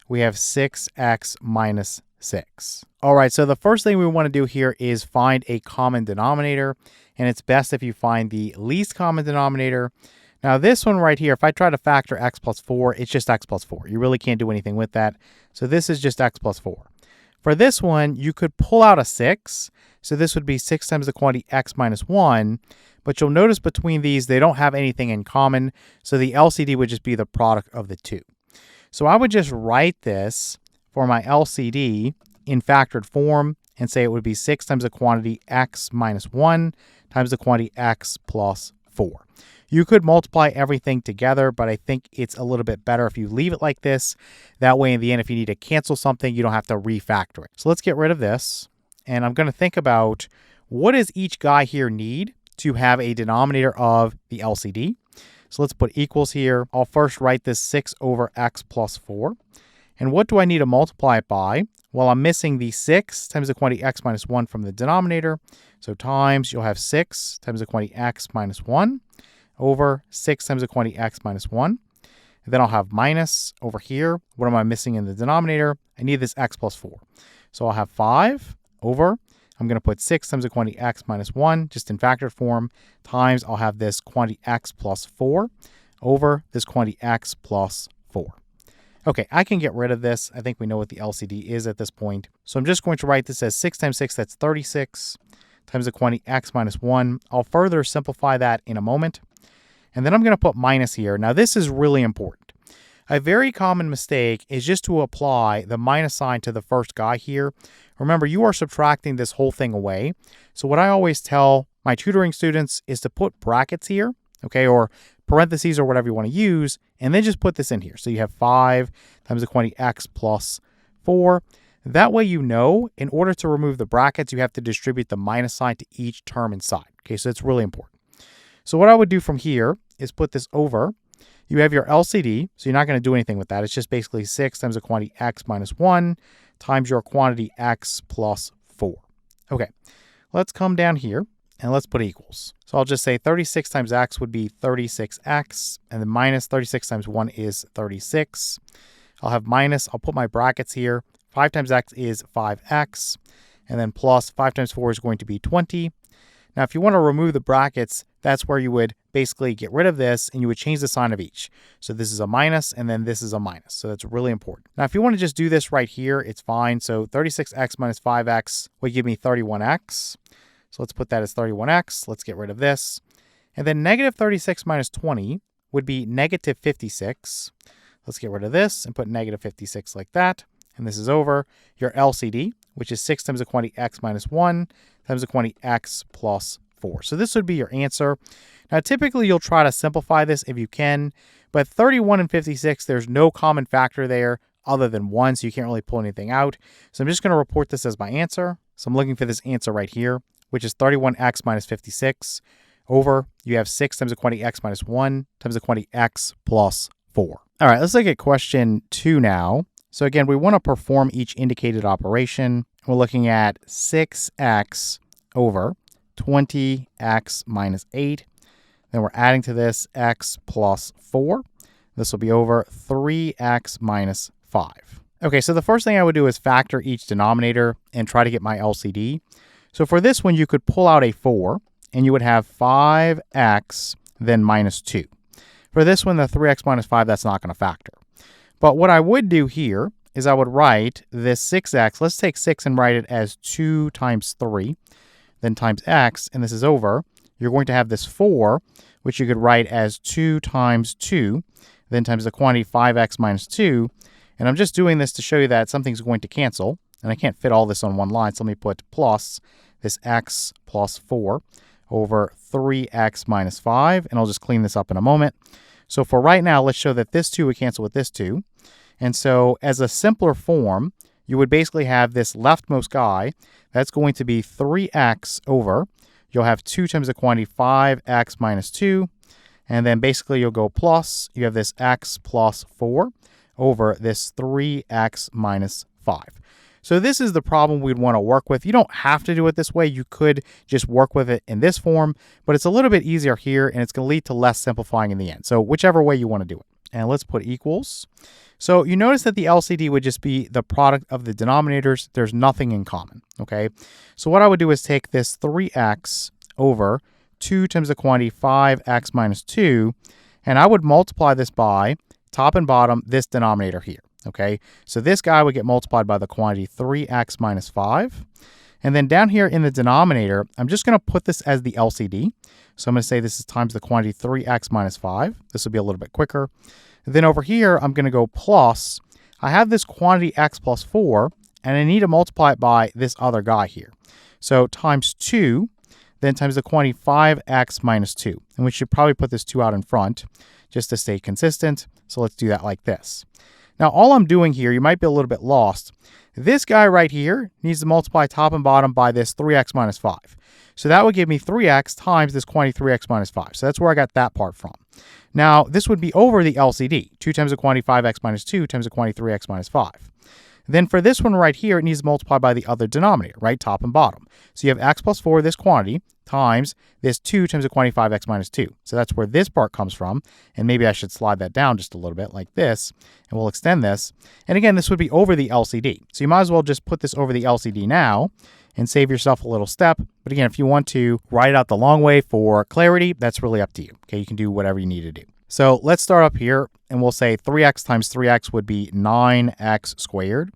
we have 6x minus 6. All right, so the first thing we want to do here is find a common denominator. And it's best if you find the least common denominator. Now this one right here, if I try to factor x plus 4, it's just x plus 4. You really can't do anything with that. So this is just x plus 4. For this one, you could pull out a 6. So this would be 6 times the quantity x minus 1. But you'll notice between these, they don't have anything in common. So the LCD would just be the product of the two. So I would just write this for my LCD in factored form and say it would be 6 times the quantity x minus 1 times the quantity x plus 4. You could multiply everything together, but I think it's a little bit better if you leave it like this. That way, in the end, if you need to cancel something, you don't have to refactor it. So let's get rid of this. And I'm going to think about what does each guy here need to have a denominator of the LCD. So let's put equals here. I'll first write this 6 over x plus 4. And what do I need to multiply it by? Well, I'm missing the 6 times the quantity x minus 1 from the denominator. So times, you'll have 6 times the quantity x minus 1 over 6 times the quantity x minus 1. And then I'll have minus over here. What am I missing in the denominator? I need this x plus 4. So I'll have 5 over, I'm going to put 6 times the quantity x minus 1, just in factored form, times I'll have this quantity x plus 4 over this quantity x plus 4. Okay, I can get rid of this. I think we know what the LCD is at this point. So I'm just going to write this as 6 times 6, that's 36, times the quantity x minus 1. I'll further simplify that in a moment. And then I'm going to put minus here. Now this is really important. A very common mistake is just to apply the minus sign to the first guy here. Remember, you are subtracting this whole thing away. So what I always tell my tutoring students is to put brackets here, okay, or parentheses or whatever you want to use, and then just put this in here. So you have 5 times the quantity x plus 4. That way you know, in order to remove the brackets, you have to distribute the minus sign to each term inside. Okay, so it's really important. So what I would do from here is put this over. You have your LCD, so you're not going to do anything with that. It's just basically 6 times the quantity x minus 1 times your quantity x plus 4. Okay, let's come down here and let's put equals. So I'll just say 36 times x would be 36x, and then minus 36 times 1 is 36. I'll have minus, I'll put my brackets here. 5 times x is 5x, and then plus 5 times 4 is going to be 20. Now, if you want to remove the brackets, that's where you would basically get rid of this and you would change the sign of each. So this is a minus and then this is a minus. So that's really important. Now, if you want to just do this right here, it's fine. So 36x minus 5x would give me 31x. So let's put that as 31x. Let's get rid of this. And then negative 36 minus 20 would be negative 56. Let's get rid of this and put negative 56 like that. And this is over your LCD, which is 6 times the quantity x minus 1 times the quantity x plus 4. So this would be your answer. Now, typically, you'll try to simplify this if you can, but 31 and 56, there's no common factor there other than 1, so you can't really pull anything out. So I'm just going to report this as my answer. So I'm looking for this answer right here, which is 31x minus 56 over, you have 6 times the quantity x minus 1 times the quantity x plus 4. All right, let's look at question 2 now. So again, we want to perform each indicated operation. We're looking at 6x over 20x minus 8. Then we're adding to this x plus 4. This will be over 3x minus 5. Okay, so the first thing I would do is factor each denominator and try to get my LCD. So for this one, you could pull out a 4, and you would have 5x, then minus 2. For this one, the 3x minus 5, that's not going to factor. But what I would do here is I would write this 6x. Let's take 6 and write it as 2 times 3, then times x, and this is over. You're going to have this 4, which you could write as 2 times 2, then times the quantity 5x minus 2. And I'm just doing this to show you that something's going to cancel. And I can't fit all this on one line, so let me put plus this x plus 4 over 3x minus 5. And I'll just clean this up in a moment. So for right now, let's show that this 2 would cancel with this 2. And so as a simpler form, you would basically have this leftmost guy. That's going to be 3x over. You'll have 2 times the quantity 5x minus 2. And then basically you'll go plus. You have this x plus 4 over this 3x minus 5. So this is the problem we'd want to work with. You don't have to do it this way. You could just work with it in this form, but it's a little bit easier here, and it's going to lead to less simplifying in the end. So whichever way you want to do it. And let's put equals. So you notice that the LCD would just be the product of the denominators. There's nothing in common, okay? So what I would do is take this 3x over 2 times the quantity 5x minus 2, and I would multiply this by top and bottom this denominator here. Okay, so this guy would get multiplied by the quantity 3x minus 5. And then down here in the denominator, I'm just going to put this as the LCD. So I'm going to say this is times the quantity 3x minus 5. This will be a little bit quicker. And then over here, I'm going to go plus. I have this quantity x plus 4, and I need to multiply it by this other guy here. So times 2, then times the quantity 5x minus 2. And we should probably put this 2 out in front just to stay consistent. So let's do that like this. Now, all I'm doing here, you might be a little bit lost. This guy right here needs to multiply top and bottom by this 3x minus 5. So that would give me 3x times this quantity 3x minus 5. So that's where I got that part from. Now, this would be over the LCD. 2 times the quantity 5x minus 2 times the quantity 3x minus 5. Then for this one right here, it needs to multiply by the other denominator, right? Top and bottom. So you have x plus 4, this quantity, times this 2 times the quantity 5x minus 2. So that's where this part comes from. And maybe I should slide that down just a little bit like this. And we'll extend this. And again, this would be over the LCD. So you might as well just put this over the LCD now and save yourself a little step. But again, if you want to write it out the long way for clarity, that's really up to you. Okay, you can do whatever you need to do. So let's start up here, and we'll say 3x times 3x would be 9x squared.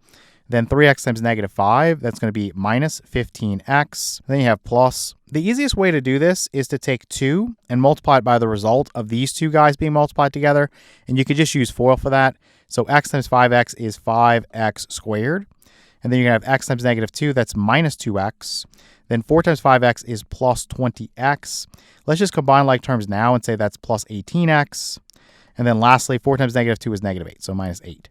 Then 3x times negative 5, that's going to be minus 15x. Then you have plus. The easiest way to do this is to take 2 and multiply it by the result of these two guys being multiplied together. And you could just use FOIL for that. So x times 5x is 5x squared. And then you're going to have x times negative 2, that's minus 2x. Then 4 times 5x is plus 20x. Let's just combine like terms now and say that's plus 18x. And then lastly, 4 times negative 2 is negative 8, so minus 8.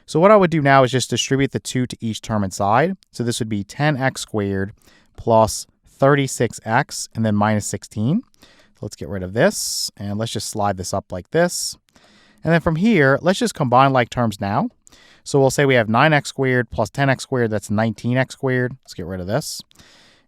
So what I would do now is just distribute the 2 to each term inside. So this would be 10x squared plus 36x and then minus 16. So let's get rid of this and let's just slide this up like this. And then from here, let's just combine like terms now. So we'll say we have 9x squared plus 10x squared, that's 19x squared. Let's get rid of this.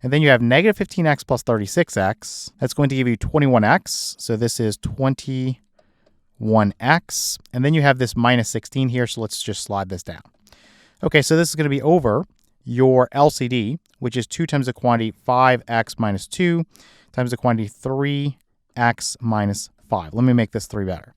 And then you have negative 15x plus 36x. That's going to give you 21x. So this is 21x. And then you have this minus 16 here. So let's just slide this down. Okay, so this is going to be over your LCD, which is 2 times the quantity 5x minus 2 times the quantity 3x minus 5. Let me make this 3 better.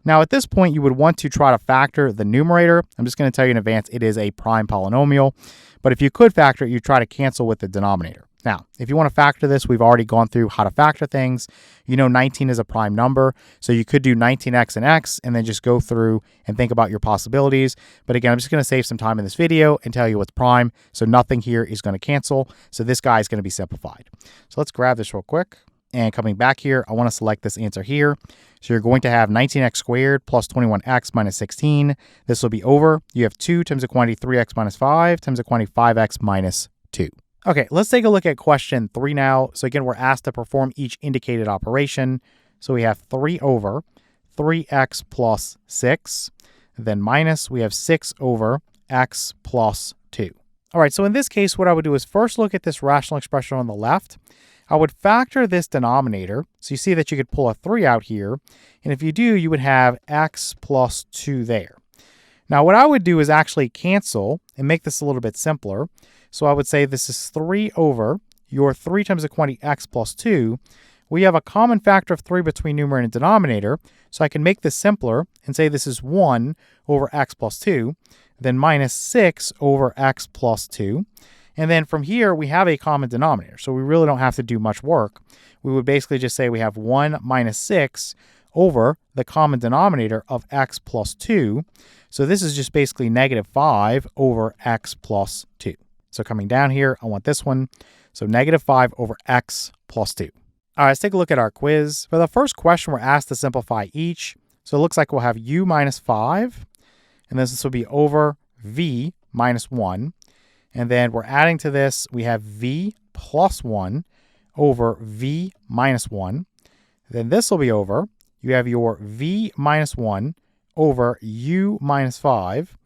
Now, at this point, you would want to try to factor the numerator. I'm just going to tell you in advance, it is a prime polynomial. But if you could factor it, you try to cancel with the denominator. Now, if you want to factor this, we've already gone through how to factor things. You know 19 is a prime number, so you could do 19x and x and then just go through and think about your possibilities. But again, I'm just going to save some time in this video and tell you what's prime, so nothing here is going to cancel. So this guy is going to be simplified. So let's grab this real quick. And coming back here, I want to select this answer here. So you're going to have 19x squared plus 21x minus 16. This will be over. You have 2 times the quantity 3x minus 5 times the quantity 5x minus 2. Okay, let's take a look at question 3 now. So again, we're asked to perform each indicated operation. So we have 3 over 3x plus 6. Then minus, we have 6 over x plus 2. All right, so in this case, what I would do is first look at this rational expression on the left. I would factor this denominator. So you see that you could pull a 3 out here. And if you do, you would have x plus 2 there. Now, what I would do is actually cancel and make this a little bit simpler. So I would say this is 3 over your 3 times the quantity x plus 2. We have a common factor of 3 between numerator and denominator. So I can make this simpler and say this is 1 over x plus 2. Then minus 6 over x plus 2. And then from here, we have a common denominator. So we really don't have to do much work. We would basically just say we have 1 minus 6 over the common denominator of x plus 2. So this is just basically negative 5 over x plus 2. So coming down here, I want this one. So negative 5 over x plus 2. All right, let's take a look at our quiz. For the first question, we're asked to simplify each. So it looks like we'll have u minus 5. And this will be over v minus 1. And then we're adding to this, we have v plus 1 over v minus 1. Then this will be over. You have your v minus 1 over u minus 5.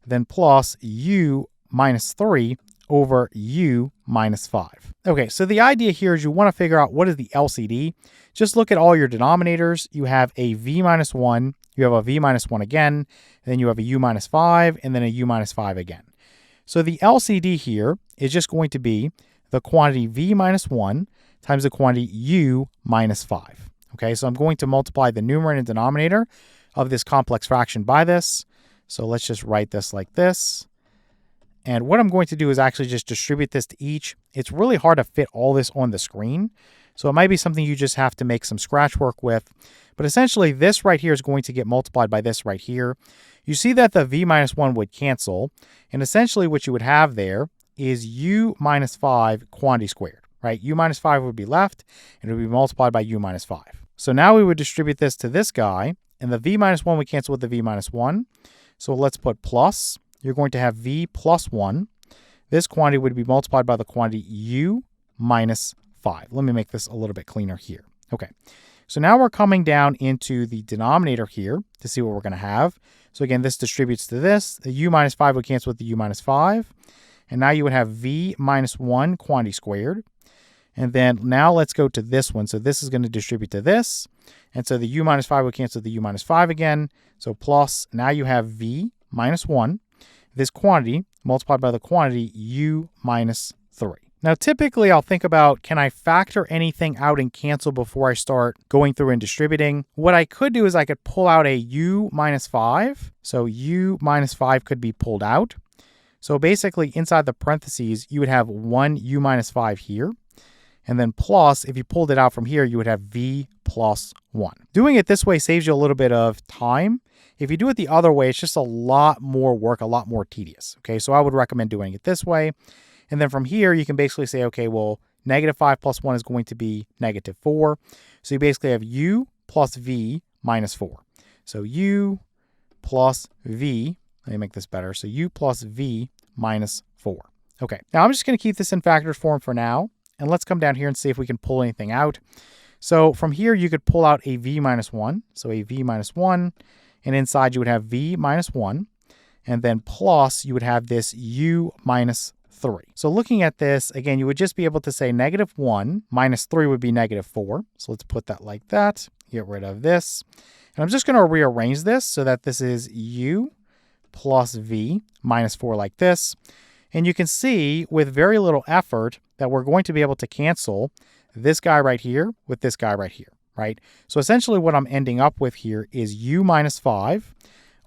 Then plus u minus 3 over u minus 5. Okay, so the idea here is you want to figure out what is the LCD. Just look at all your denominators. You have a v minus 1, you have a v minus 1 again, then you have a u minus 5, and then a u minus 5 again. So the LCD here is just going to be the quantity v minus 1 times the quantity u minus 5. Okay, so I'm going to multiply the numerator and denominator of this complex fraction by this. So let's just write this like this. And what I'm going to do is actually just distribute this to each. It's really hard to fit all this on the screen. So it might be something you just have to make some scratch work with. But essentially, this right here is going to get multiplied by this right here. You see that the v minus 1 would cancel. And essentially what you would have there is u minus 5 quantity squared, right? U minus 5 would be left, and it would be multiplied by u minus 5. So now we would distribute this to this guy, and the v minus 1 would cancel with the v minus 1. So let's put plus. You're going to have v plus 1. This quantity would be multiplied by the quantity u minus 5. Let me make this a little bit cleaner here. Okay, so now we're coming down into the denominator here to see what we're going to have. So again, this distributes to this. The u minus 5 would cancel with the u minus 5. And now you would have v minus 1 quantity squared. And then now let's go to this one. So this is going to distribute to this. And so the u minus 5 would cancel the u minus 5 again. So plus, now you have v minus 1. This quantity multiplied by the quantity u minus 3. Now, typically, I'll think about, can I factor anything out and cancel before I start going through and distributing? What I could do is I could pull out a u minus 5. So u minus 5 could be pulled out. So basically, inside the parentheses, you would have 1 u minus 5 here. And then plus, if you pulled it out from here, you would have v plus 1. Doing it this way saves you a little bit of time. If you do it the other way, it's just a lot more work, a lot more tedious. Okay, so I would recommend doing it this way. And then from here, you can basically say, okay, well, negative 5 plus 1 is going to be negative 4. So you basically have u plus v minus 4. So u plus v, let me make this better. So u plus v minus 4. Okay, now I'm just going to keep this in factored form for now. And let's come down here and see if we can pull anything out. So from here, you could pull out a v minus 1. So a v minus 1. And inside, you would have v minus 1. And then plus, you would have this u minus 3. So looking at this, again, you would just be able to say negative 1 minus 3 would be negative 4. So let's put that like that. Get rid of this. And I'm just going to rearrange this so that this is u plus v minus 4 like this. And you can see with very little effort that we're going to be able to cancel this guy right here with this guy right here, right? So essentially what I'm ending up with here is u minus 5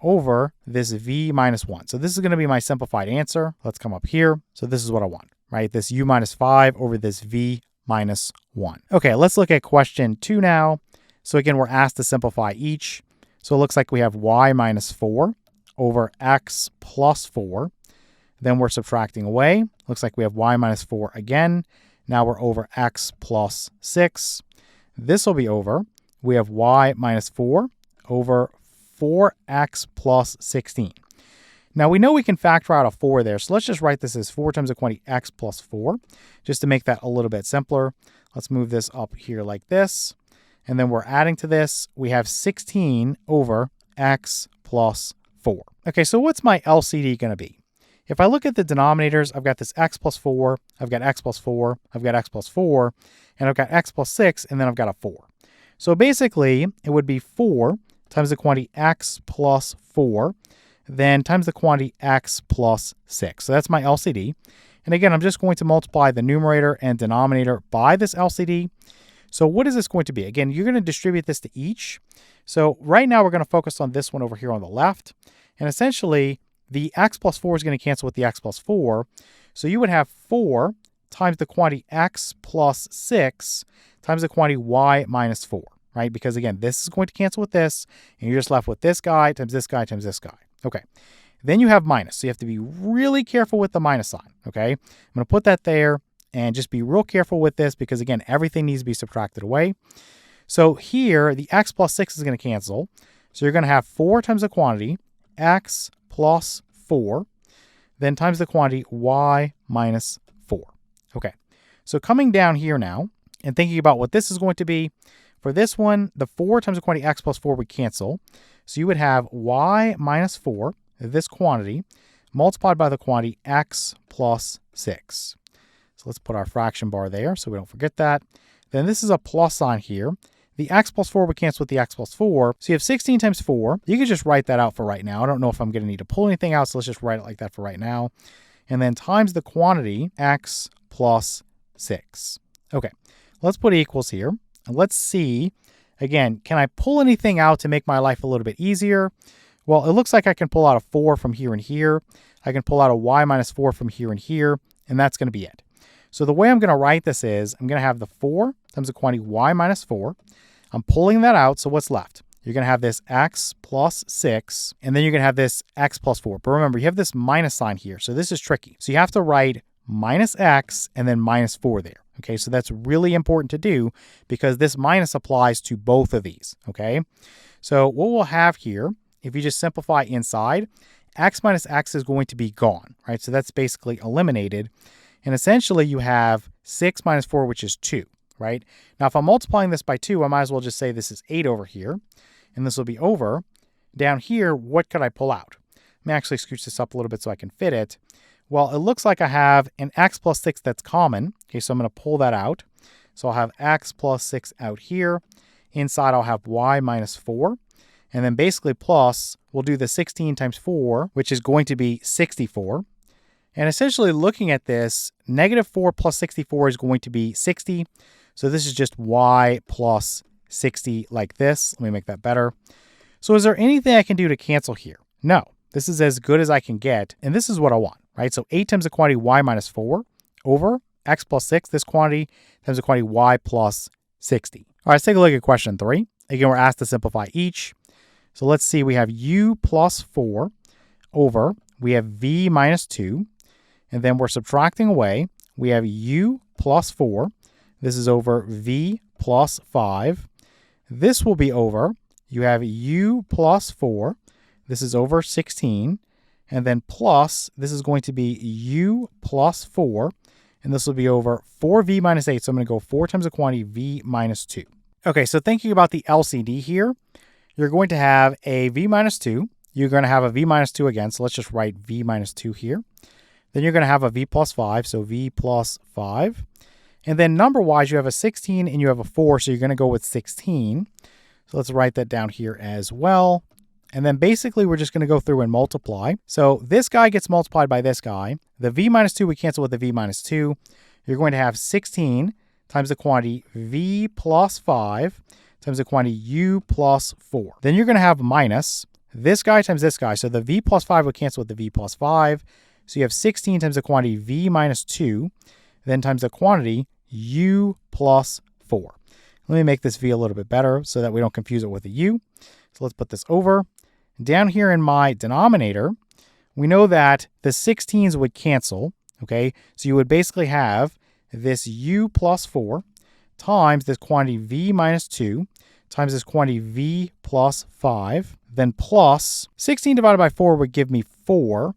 over this v minus 1. So this is going to be my simplified answer. Let's come up here. So this is what I want, right? This u minus 5 over this v minus 1. Okay, let's look at question 2 now. So again, we're asked to simplify each. So it looks like we have y minus 4 over x plus 4. Then we're subtracting away. Looks like we have y minus 4 again. Now we're over x plus 6. This will be over. We have y minus 4 over 4x plus 16. Now we know we can factor out a 4 there. So let's just write this as 4 times the quantity x plus 4, just to make that a little bit simpler. Let's move this up here like this. And then we're adding to this. We have 16 over x plus 4. Okay, so what's my LCD going to be? If I look at the denominators, I've got this x plus 4, I've got x plus 4, I've got x plus 4, and I've got x plus 6, and then I've got a 4. So basically, it would be 4 times the quantity x plus 4, then times the quantity x plus 6. So that's my LCD. And again, I'm just going to multiply the numerator and denominator by this LCD. So what is this going to be? Again, you're going to distribute this to each. So right now, we're going to focus on this one over here on the left. And essentially, the x plus 4 is going to cancel with the x plus 4. So you would have 4 times the quantity x plus 6 times the quantity y minus 4, right? Because again, this is going to cancel with this, and you're just left with this guy times this guy times this guy. Okay. Then you have minus, so you have to be really careful with the minus sign, okay? I'm going to put that there and just be real careful with this because, again, everything needs to be subtracted away. So here, the x plus 6 is going to cancel. So you're going to have 4 times the quantity, x plus 4, then times the quantity y minus 4. Okay, so coming down here now and thinking about what this is going to be, for this one, the 4 times the quantity x plus 4 would cancel. So you would have y minus 4, this quantity, multiplied by the quantity x plus 6. So let's put our fraction bar there so we don't forget that. Then this is a plus sign here. The x plus 4 would cancel with the x plus 4. So you have 16 times 4. You can just write that out for right now. I don't know if I'm going to need to pull anything out, so let's just write it like that for right now. And then times the quantity x plus 6. Okay, let's put equals here. And let's see, again, can I pull anything out to make my life a little bit easier? Well, it looks like I can pull out a 4 from here and here. I can pull out a y minus 4 from here and here, and that's going to be it. So the way I'm going to write this is I'm going to have the 4 times the quantity y minus 4. I'm pulling that out, so what's left? You're going to have this x plus 6, and then you're going to have this x plus 4. But remember, you have this minus sign here, so this is tricky. So you have to write minus x and then minus 4 there. Okay, so that's really important to do because this minus applies to both of these. Okay, so what we'll have here, if you just simplify inside, x minus x is going to be gone, right? So that's basically eliminated. And essentially you have 6 minus 4, which is 2, right? Now, if I'm multiplying this by 2, I might as well just say this is 8 over here. And this will be over. Down here, what could I pull out? Let me actually scooch this up a little bit so I can fit it. Well, it looks like I have an x plus 6 that's common. Okay, so I'm going to pull that out. So I'll have x plus 6 out here. Inside, I'll have y minus 4. And then basically plus, we'll do the 16 times 4, which is going to be 64. And essentially looking at this, negative 4 plus 64 is going to be 60. So this is just y plus 60 like this. Let me make that better. So is there anything I can do to cancel here? No. This is as good as I can get. And this is what I want, right? So 8 times the quantity y minus 4 over x plus 6, this quantity, times the quantity y plus 60. All right, let's take a look at question 3. Again, we're asked to simplify each. So let's see, we have u plus 4 over, we have v minus 2, and then we're subtracting away. We have u plus 4. This is over v plus 5. This will be over, you have u plus 4. This is over 16. And then plus, this is going to be u plus 4. And this will be over 4v minus 8. So I'm going to go 4 times the quantity v minus 2. Okay, so thinking about the LCD here, you're going to have a v minus 2. You're going to have a v minus 2 again. So let's just write v minus 2 here. Then you're going to have a v plus 5. So v plus 5. And then number-wise, you have a 16 and you have a 4. So you're going to go with 16. So let's write that down here as well. And then basically, we're just going to go through and multiply. So this guy gets multiplied by this guy. The v minus 2, we cancel with the v minus 2. You're going to have 16 times the quantity v plus 5 times the quantity u plus 4. Then you're going to have minus this guy times this guy. So the v plus 5 would cancel with the v plus 5. So you have 16 times the quantity v minus 2, then times the quantity u plus 4. Let me make this v a little bit better so that we don't confuse it with a u. So let's put this over. Down here in my denominator, we know that the 16s would cancel, okay? So you would basically have this u plus 4 times this quantity v minus 2 times this quantity v plus 5, then plus 16 divided by 4 would give me 4,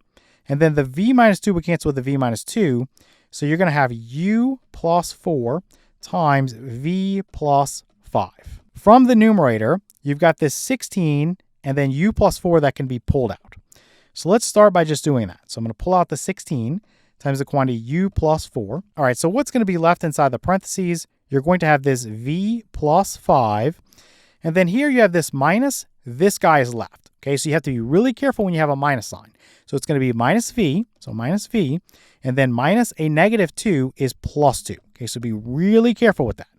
and then the v minus 2 would cancel with the v minus 2, so you're going to have u plus 4 times v plus 5. From the numerator, you've got this 16 and then u plus 4 that can be pulled out. So let's start by just doing that. So I'm going to pull out the 16 times the quantity u plus 4. All right, so what's going to be left inside the parentheses? You're going to have this v plus 5. And then here you have this minus. This guy is left. Okay, so you have to be really careful when you have a minus sign. So it's going to be minus v, so minus v, and then minus a negative 2 is plus 2. Okay, so be really careful with that.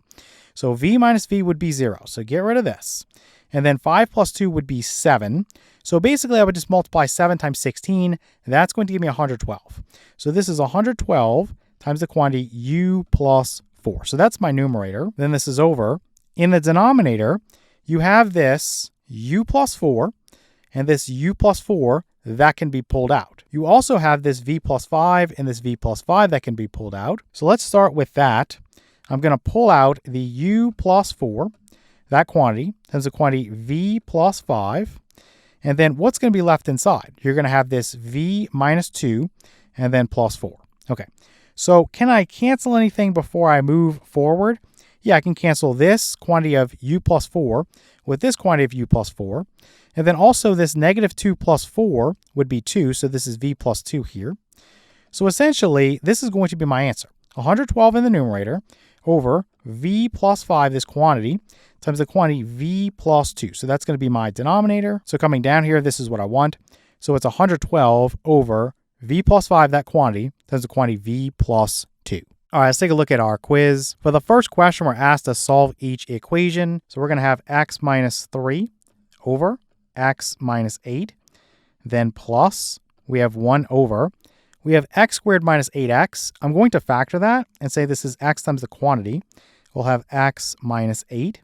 So v minus v would be 0. So get rid of this. And then 5 plus 2 would be 7. So basically, I would just multiply 7 times 16. That's going to give me 112. So this is 112 times the quantity u plus 4. So that's my numerator. Then this is over. In the denominator, you have this u plus 4 and this u plus 4 that can be pulled out. You also have this v plus 5 and this v plus 5 that can be pulled out. So let's start with that. I'm going to pull out the u plus 4, that quantity, times the quantity v plus 5. And then what's going to be left inside? You're going to have this v minus 2 and then plus 4. Okay, so can I cancel anything before I move forward? Yeah, I can cancel this quantity of u plus 4 with this quantity of u plus 4. And then also this negative 2 plus 4 would be 2, so this is v plus 2 here. So essentially, this is going to be my answer. 112 in the numerator over v plus 5, this quantity, times the quantity v plus 2. So that's going to be my denominator. So coming down here, this is what I want. So it's 112 over v plus 5, that quantity, times the quantity v plus 2. All right, let's take a look at our quiz. For the first question, we're asked to solve each equation. So we're going to have x minus 3 over x minus 8. Then plus, we have 1 over. We have x squared minus 8x. I'm going to factor that and say this is x times the quantity. We'll have x minus 8.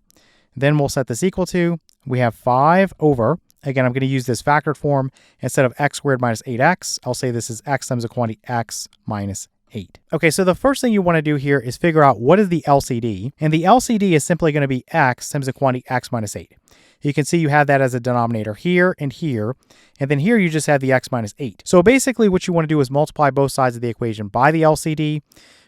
Then we'll set this equal to, we have 5 over. Again, I'm going to use this factored form. Instead of x squared minus 8x, I'll say this is x times the quantity x minus 8. Okay, so the first thing you want to do here is figure out what is the LCD. And the LCD is simply going to be x times the quantity x minus 8. You can see you have that as a denominator here and here. And then here you just have the x minus 8. So basically what you want to do is multiply both sides of the equation by the LCD.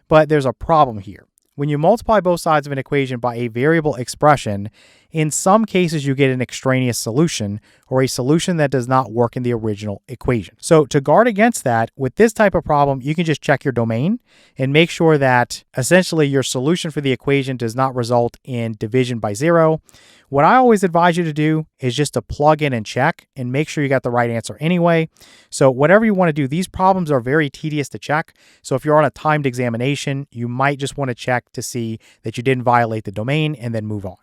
But there's a problem here. When you multiply both sides of an equation by a variable expression, in some cases you get an extraneous solution or a solution that does not work in the original equation. So to guard against that, with this type of problem, you can just check your domain and make sure that essentially your solution for the equation does not result in division by 0. What I always advise you to do is just to plug in and check and make sure you got the right answer anyway. So whatever you want to do, these problems are very tedious to check. So if you're on a timed examination, you might just want to check to see that you didn't violate the domain and then move on.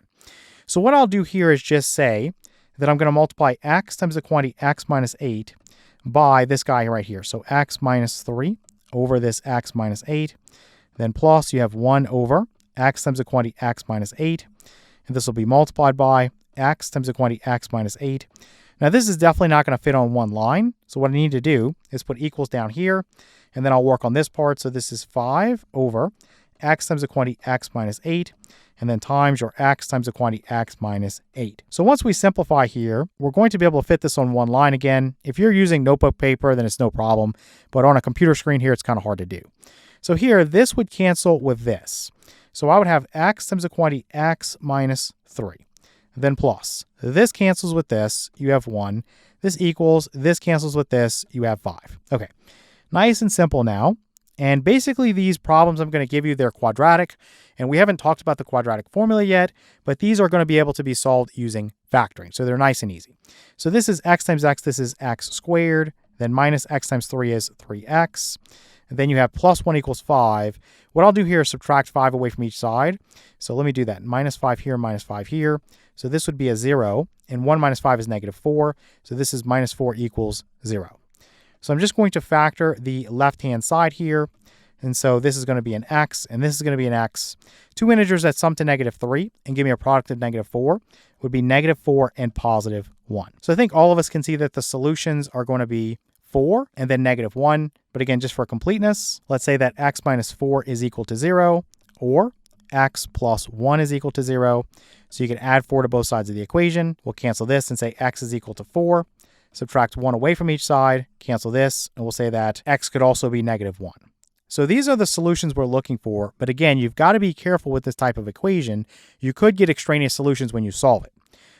So what I'll do here is just say that I'm going to multiply x times the quantity x minus 8 by this guy right here. So x minus 3 over this x minus 8. Then plus you have 1 over x times the quantity x minus 8. And this will be multiplied by x times the quantity x minus 8. Now this is definitely not going to fit on one line. So what I need to do is put equals down here. And then I'll work on this part. So this is 5 over x times the quantity x minus 8. And then times your x times the quantity x minus 8. So once we simplify here, we're going to be able to fit this on one line again. If you're using notebook paper, then it's no problem. But on a computer screen here, it's kind of hard to do. So here, this would cancel with this. So I would have x times the quantity x minus 3. Then plus. This cancels with this. You have 1. This equals. This cancels with this. You have 5. Okay. Nice and simple now. And basically these problems I'm going to give you, they're quadratic. And we haven't talked about the quadratic formula yet, but these are going to be able to be solved using factoring. So they're nice and easy. So this is x times x. This is x squared. Then minus x times 3 is 3x. And then you have plus 1 equals 5. What I'll do here is subtract 5 away from each side. So let me do that. Minus 5 here, minus 5 here. So this would be a 0. And 1 minus 5 is negative 4. So this is minus 4 equals 0. So I'm just going to factor the left-hand side here. And so this is going to be an x, and this is going to be an x. Two integers that sum to negative 3 and give me a product of negative 4 would be negative 4 and positive 1. So I think all of us can see that the solutions are going to be 4 and then negative 1. But again, just for completeness, let's say that x minus 4 is equal to 0, or x plus 1 is equal to 0. So you can add 4 to both sides of the equation. We'll cancel this and say x is equal to 4. Subtract 1 away from each side, cancel this, and we'll say that x could also be negative 1. So these are the solutions we're looking for. But again, you've got to be careful with this type of equation. You could get extraneous solutions when you solve it.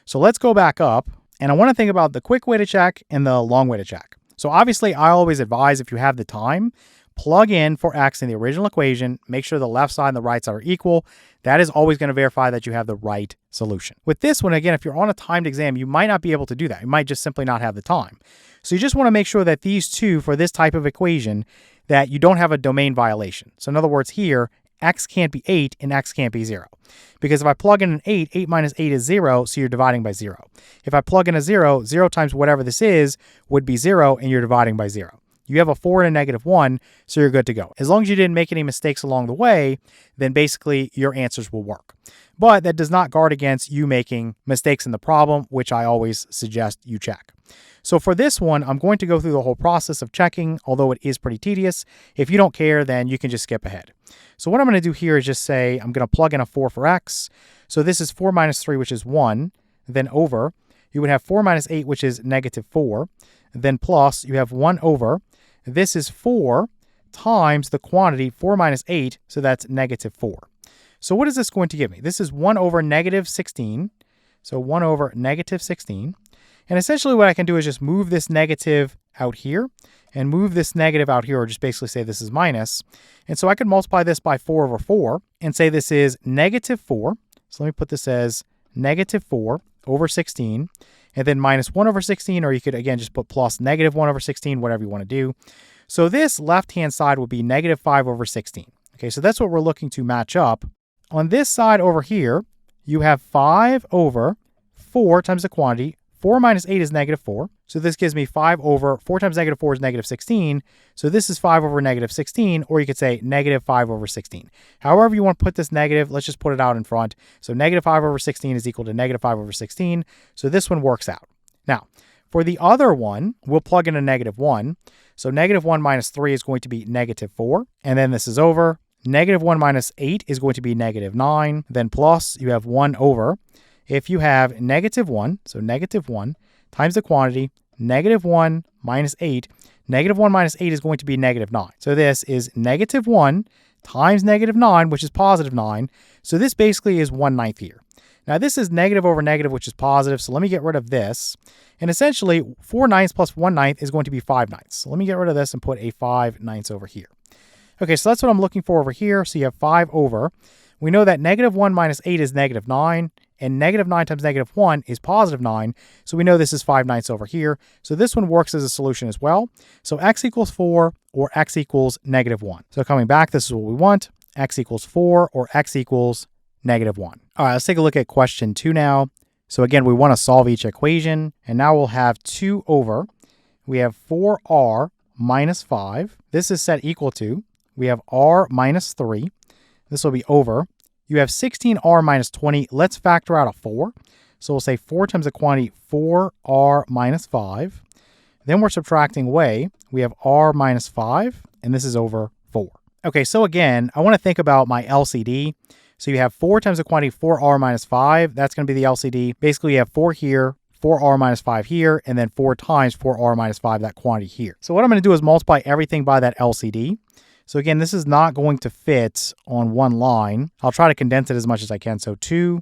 So let's go back up. And I want to think about the quick way to check and the long way to check. So obviously, I always advise if you have the time, plug in for x in the original equation. Make sure the left side and the right side are equal. That is always going to verify that you have the right solution. With this one, again, if you're on a timed exam, you might not be able to do that. You might just simply not have the time. So you just want to make sure that these two, for this type of equation, that you don't have a domain violation. So in other words, here, x can't be 8 and x can't be 0. Because if I plug in an 8, 8 minus 8 is 0, so you're dividing by 0. If I plug in a 0, 0 times whatever this is would be 0, and you're dividing by 0. You have a 4 and a negative 1, so you're good to go. As long as you didn't make any mistakes along the way, then basically your answers will work. But that does not guard against you making mistakes in the problem, which I always suggest you check. So for this one, I'm going to go through the whole process of checking, although it is pretty tedious. If you don't care, then you can just skip ahead. So what I'm going to do here is just say I'm going to plug in a 4 for x. So this is 4 minus 3, which is 1. Then over, you would have 4 minus 8, which is negative 4. Then plus, you have 1 over. This is 4 times the quantity 4 minus 8, so that's negative 4. So what is this going to give me? This is 1 over negative 16. So 1 over negative 16. And essentially what I can do is just move this negative out here and move this negative out here, or just basically say this is minus. And so I could multiply this by 4 over 4 and say this is negative 4. So let me put this as negative 4 over 16. And then minus 1 over 16, or you could, again, just put plus negative 1 over 16, whatever you want to do. So this left-hand side would be negative 5 over 16. Okay, so that's what we're looking to match up. On this side over here, you have 5 over 4 times the quantity. 4 minus 8 is negative 4. So this gives me 5 over 4 times negative 4 is negative 16. So this is 5 over negative 16, or you could say negative 5 over 16. However you want to put this negative, let's just put it out in front. So negative 5 over 16 is equal to negative 5 over 16. So this one works out. Now, for the other one, we'll plug in a negative 1. So negative 1 minus 3 is going to be negative 4. And then this is over. Negative 1 minus 8 is going to be negative 9. Then plus, you have 1 over. If you have negative 1, so negative 1 times the quantity, negative 1 minus 8, negative 1 minus 8 is going to be negative 9. So this is negative 1 times negative 9, which is positive 9. So this basically is 1/9 here. Now this is negative over negative, which is positive. So let me get rid of this. And essentially 4/9 plus 1/9 is going to be 5/9. So let me get rid of this and put a 5/9 over here. Okay, so that's what I'm looking for over here. So you have 5 over. We know that negative 1 minus 8 is negative 9. And negative 9 times negative 1 is positive 9. So we know this is 5/9 over here. So this one works as a solution as well. So x equals 4 or x equals negative 1. So coming back, this is what we want. X equals 4 or x equals negative 1. All right, let's take a look at question 2 now. So again, we want to solve each equation. And now we'll have 2 over. We have 4r minus 5. This is set equal to. We have r minus 3. This will be over. You have 16r minus 20. Let's factor out a 4. So we'll say 4 times the quantity 4r minus 5. Then we're subtracting away. We have r minus 5, and this is over 4. Okay, so again, I want to think about my LCD. So you have 4 times the quantity 4r minus 5. That's going to be the LCD. Basically, you have 4 here, 4r minus 5 here, and then 4 times 4r minus 5, that quantity here. So what I'm going to do is multiply everything by that LCD. So again, this is not going to fit on one line. I'll try to condense it as much as I can. So 2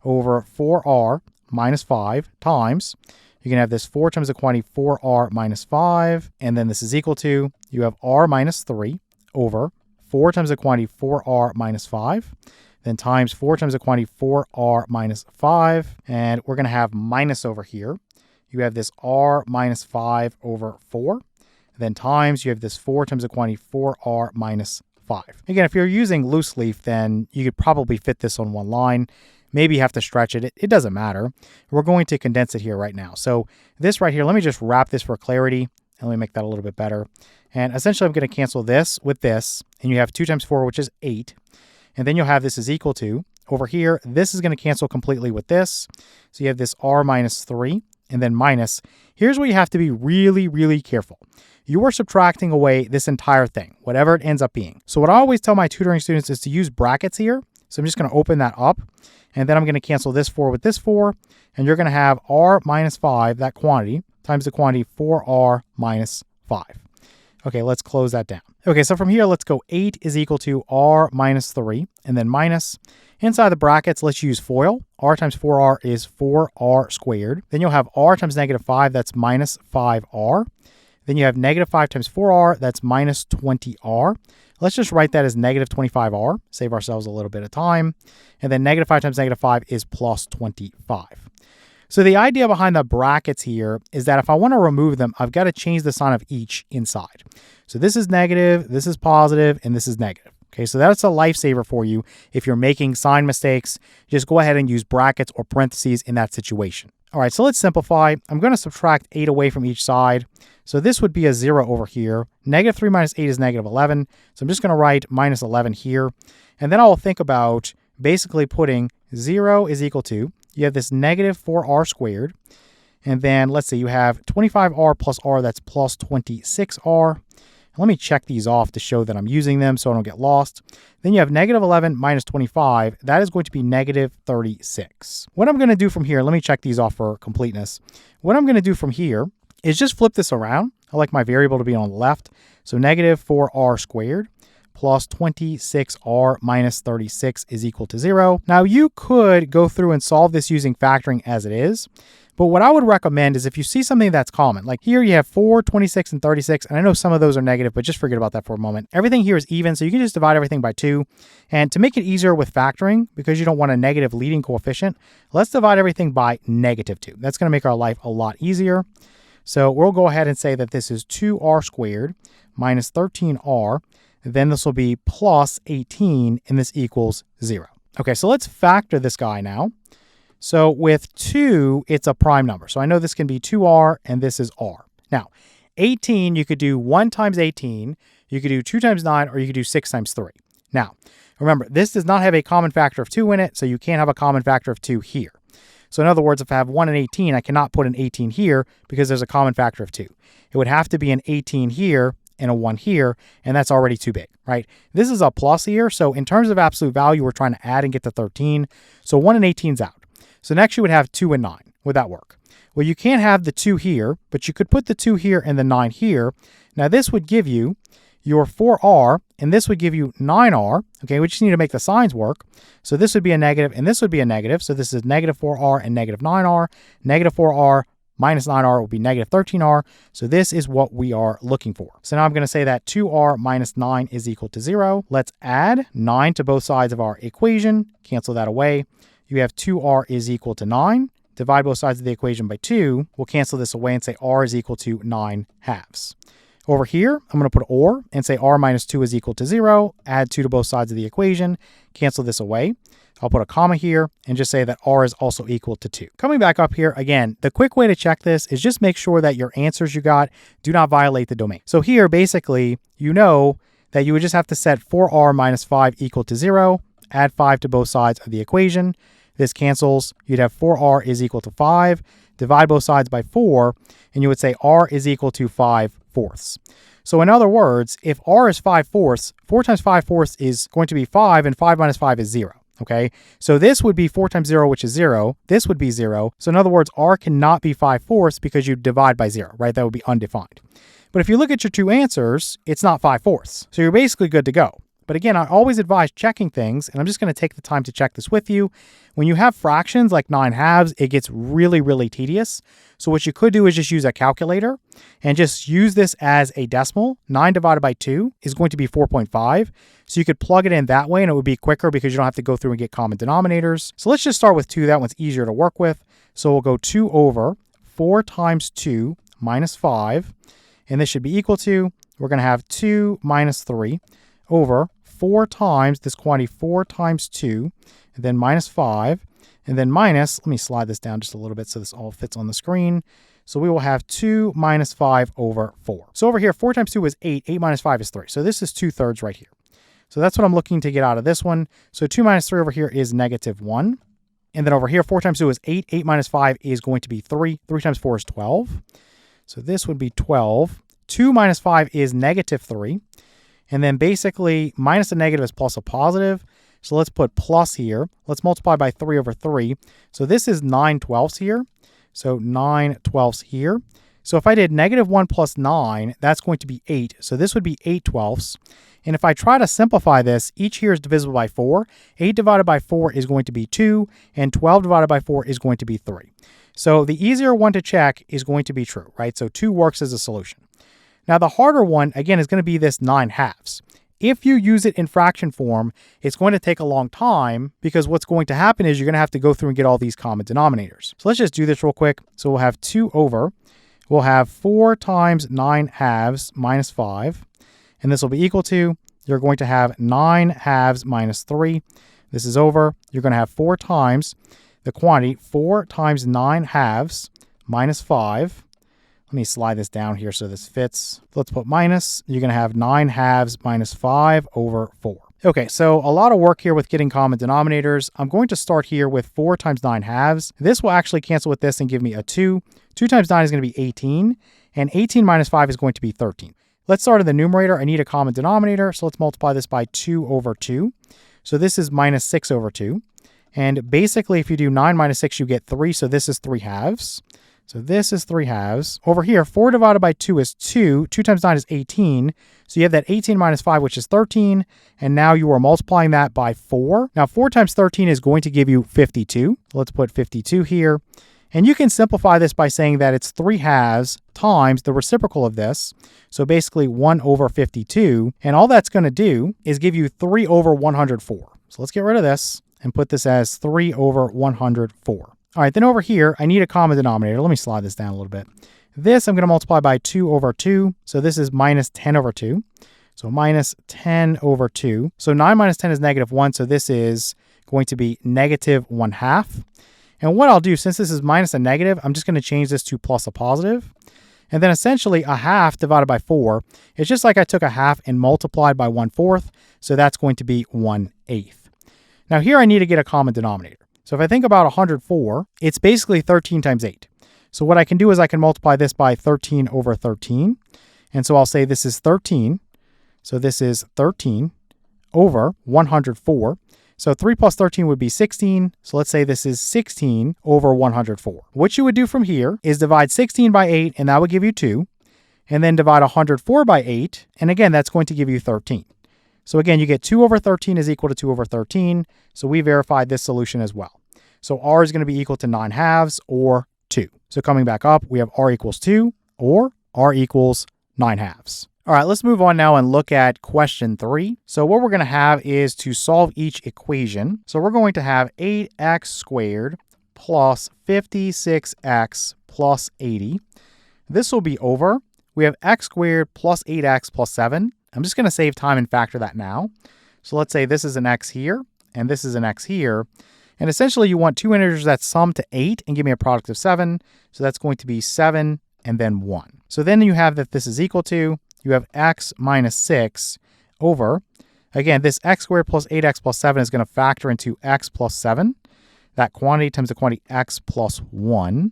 over 4r minus 5 times, you can have this 4 times the quantity 4r minus 5, and then this is equal to, you have r minus 3 over 4 times the quantity 4r minus 5, then times 4 times the quantity 4r minus 5, and we're going to have minus over here. You have this r minus 5 over 4. Then times, you have this 4 times the quantity 4r minus 5. Again, if you're using loose leaf, then you could probably fit this on one line. Maybe you have to stretch it. It doesn't matter. We're going to condense it here right now. So this right here, let me just wrap this for clarity. And let me make that a little bit better. And essentially, I'm going to cancel this with this. And you have 2 times 4, which is 8. And then you'll have this is equal to, over here, this is going to cancel completely with this. So you have this r minus 3 and then minus. Here's where you have to be really, really careful. You are subtracting away this entire thing, whatever it ends up being. So what I always tell my tutoring students is to use brackets here. So I'm just going to open that up, and then I'm going to cancel this 4 with this 4, and you're going to have r minus 5, that quantity, times the quantity 4r minus 5. Okay, let's close that down. Okay, so from here, let's go 8 is equal to r minus 3, and then minus. Inside the brackets, let's use FOIL. R times 4r is 4r squared. Then you'll have r times negative 5, that's minus 5r. Then you have negative 5 times 4r, that's minus 20r. Let's just write that as negative 25r, save ourselves a little bit of time. And then negative 5 times negative 5 is plus 25. So the idea behind the brackets here is that if I want to remove them, I've got to change the sign of each inside. So this is negative, this is positive, and this is negative. Okay, so that's a lifesaver for you. If you're making sign mistakes, just go ahead and use brackets or parentheses in that situation. All right, so let's simplify. I'm going to subtract 8 away from each side. So this would be a 0 over here. Negative 3 minus 8 is negative 11. So I'm just going to write minus 11 here. And then I'll think about basically putting 0 is equal to, you have this negative 4r squared. And then let's see, you have 25r plus r, that's plus 26r. Let me check these off to show that I'm using them so I don't get lost. Then you have negative 11 minus 25. That is going to be negative 36. What I'm going to do from here, let me check these off for completeness. What I'm going to do from here is just flip this around. I like my variable to be on the left. So negative 4r squared plus 26r minus 36 is equal to 0. Now you could go through and solve this using factoring as it is. But what I would recommend is if you see something that's common, like here you have 4, 26, and 36, and I know some of those are negative, but just forget about that for a moment. Everything here is even, so you can just divide everything by 2. And to make it easier with factoring, because you don't want a negative leading coefficient, let's divide everything by negative 2. That's going to make our life a lot easier. So we'll go ahead and say that this is 2r squared minus 13r. Then this will be plus 18, and this equals 0. Okay, so let's factor this guy now. So with 2, it's a prime number. So I know this can be 2r, and this is r. Now, 18, you could do 1 times 18, you could do 2 times 9, or you could do 6 times 3. Now, remember, this does not have a common factor of 2 in it, so you can't have a common factor of 2 here. So in other words, if I have 1 and 18, I cannot put an 18 here because there's a common factor of 2. It would have to be an 18 here and a 1 here, and that's already too big, right? This is a plus here, so in terms of absolute value, we're trying to add and get to 13. So 1 and 18 is out. So next you would have 2 and 9. Would that work? Well, you can't have the 2 here, but you could put the 2 here and the 9 here. Now this would give you your 4r, and this would give you 9r. Okay, we just need to make the signs work. So this would be a negative, and this would be a negative. So this is negative 4r and negative 9r. Negative 4r minus 9r will be negative 13r. So this is what we are looking for. So now I'm going to say that 2r minus 9 is equal to 0. Let's add 9 to both sides of our equation. Cancel that away. You have 2r is equal to 9. Divide both sides of the equation by 2. We'll cancel this away and say r is equal to 9 halves. Over here, I'm going to put or and say r minus 2 is equal to 0. Add 2 to both sides of the equation. Cancel this away. I'll put a comma here and just say that r is also equal to 2. Coming back up here, again, the quick way to check this is just make sure that your answers you got do not violate the domain. So here, basically, you know that you would just have to set 4r minus 5 equal to 0. Add 5 to both sides of the equation. This cancels. You'd have 4r is equal to 5. Divide both sides by 4, and you would say r is equal to 5/4. So in other words, if r is 5/4, 4 times 5/4 is going to be 5, and 5 minus 5 is 0. Okay, so this would be 4 times 0, which is 0. This would be 0. So in other words, r cannot be 5/4 because you divide by 0, right? That would be undefined. But if you look at your two answers, it's not 5/4. So you're basically good to go. But again, I always advise checking things, and I'm just going to take the time to check this with you. When you have fractions like 9 halves, it gets really, really tedious. So what you could do is just use a calculator and just use this as a decimal. 9 divided by 2 is going to be 4.5. So you could plug it in that way, and it would be quicker because you don't have to go through and get common denominators. So let's just start with 2. That one's easier to work with. So we'll go 2 over 4 times 2 minus 5. And this should be equal to, we're going to have 2 minus 3 over 4 times this quantity, 4 times 2, and then minus 5, and then minus, let me slide this down just a little bit so this all fits on the screen. So we will have 2 minus 5 over 4. So over here, 4 times 2 is 8. 8 minus 5 is 3. So this is 2/3 right here. So that's what I'm looking to get out of this one. So 2 minus 3 over here is negative 1. And then over here, 4 times 2 is 8. 8 minus 5 is going to be 3. 3 times 4 is 12. So this would be 12. 2 minus 5 is negative 3. And then basically minus a negative is plus a positive. So let's put plus here. Let's multiply by 3 over 3. So this is 9/12 here. So 9/12 here. So if I did negative 1 plus 9, that's going to be 8. So this would be 8/12. And if I try to simplify this, each here is divisible by 4. 8 divided by 4 is going to be 2. And 12 divided by 4 is going to be 3. So the easier one to check is going to be true, right? So 2 works as a solution. Now the harder one, again, is going to be this 9 halves. If you use it in fraction form, it's going to take a long time because what's going to happen is you're going to have to go through and get all these common denominators. So let's just do this real quick. So we'll have 2 over, we'll have 4 times 9 halves minus 5, and this will be equal to, you're going to have 9 halves minus 3. This is over. You're going to have 4 times the quantity, 4 times 9 halves minus 5. Let me slide this down here so this fits. Let's put minus. You're going to have 9 halves minus 5 over 4. Okay, so a lot of work here with getting common denominators. I'm going to start here with 4 times 9 halves. This will actually cancel with this and give me a 2. 2 times 9 is going to be 18, and 18 minus 5 is going to be 13. Let's start in the numerator. I need a common denominator, so let's multiply this by 2 over 2. So this is minus 6 over 2. And basically, if you do 9 minus 6, you get 3, so this is 3 halves. So this is 3 halves. Over here, 4 divided by 2 is 2. 2 times 9 is 18. So you have that 18 minus 5, which is 13. And now you are multiplying that by 4. Now, 4 times 13 is going to give you 52. Let's put 52 here. And you can simplify this by saying that it's 3 halves times the reciprocal of this. So basically 1 over 52. And all that's going to do is give you 3 over 104. So let's get rid of this and put this as 3 over 104. All right, then over here, I need a common denominator. Let me slide this down a little bit. This I'm going to multiply by 2 over 2. So this is minus 10 over 2. So minus 10 over 2. So 9 minus 10 is negative 1. So this is going to be negative 1/2. And what I'll do, since this is minus a negative, I'm just going to change this to plus a positive. And then essentially a half divided by 4. It's just like I took a half and multiplied by 1/4. So that's going to be 1/8. Now here I need to get a common denominator. So if I think about 104, it's basically 13 times 8. So what I can do is I can multiply this by 13 over 13. And so I'll say this is 13. So this is 13 over 104. So 3 plus 13 would be 16. So let's say this is 16 over 104. What you would do from here is divide 16 by 8, and that would give you 2. And then divide 104 by 8. And again, that's going to give you 13. So again, you get 2 over 13 is equal to 2 over 13. So we verified this solution as well. So r is going to be equal to 9 halves or 2. So coming back up, we have r equals 2 or r equals 9 halves. All right, let's move on now and look at question 3. So what we're going to have is to solve each equation. So we're going to have 8x squared plus 56x plus 80. This will be over. We have x squared plus 8x plus 7. I'm just going to save time and factor that now. So let's say this is an x here, and this is an x here. And essentially, you want two integers that sum to 8 and give me a product of 7. So that's going to be 7 and then 1. So then you have that this is equal to, you have x minus 6 over, again, this x squared plus 8x plus 7 is going to factor into x plus 7. That quantity times the quantity x plus 1.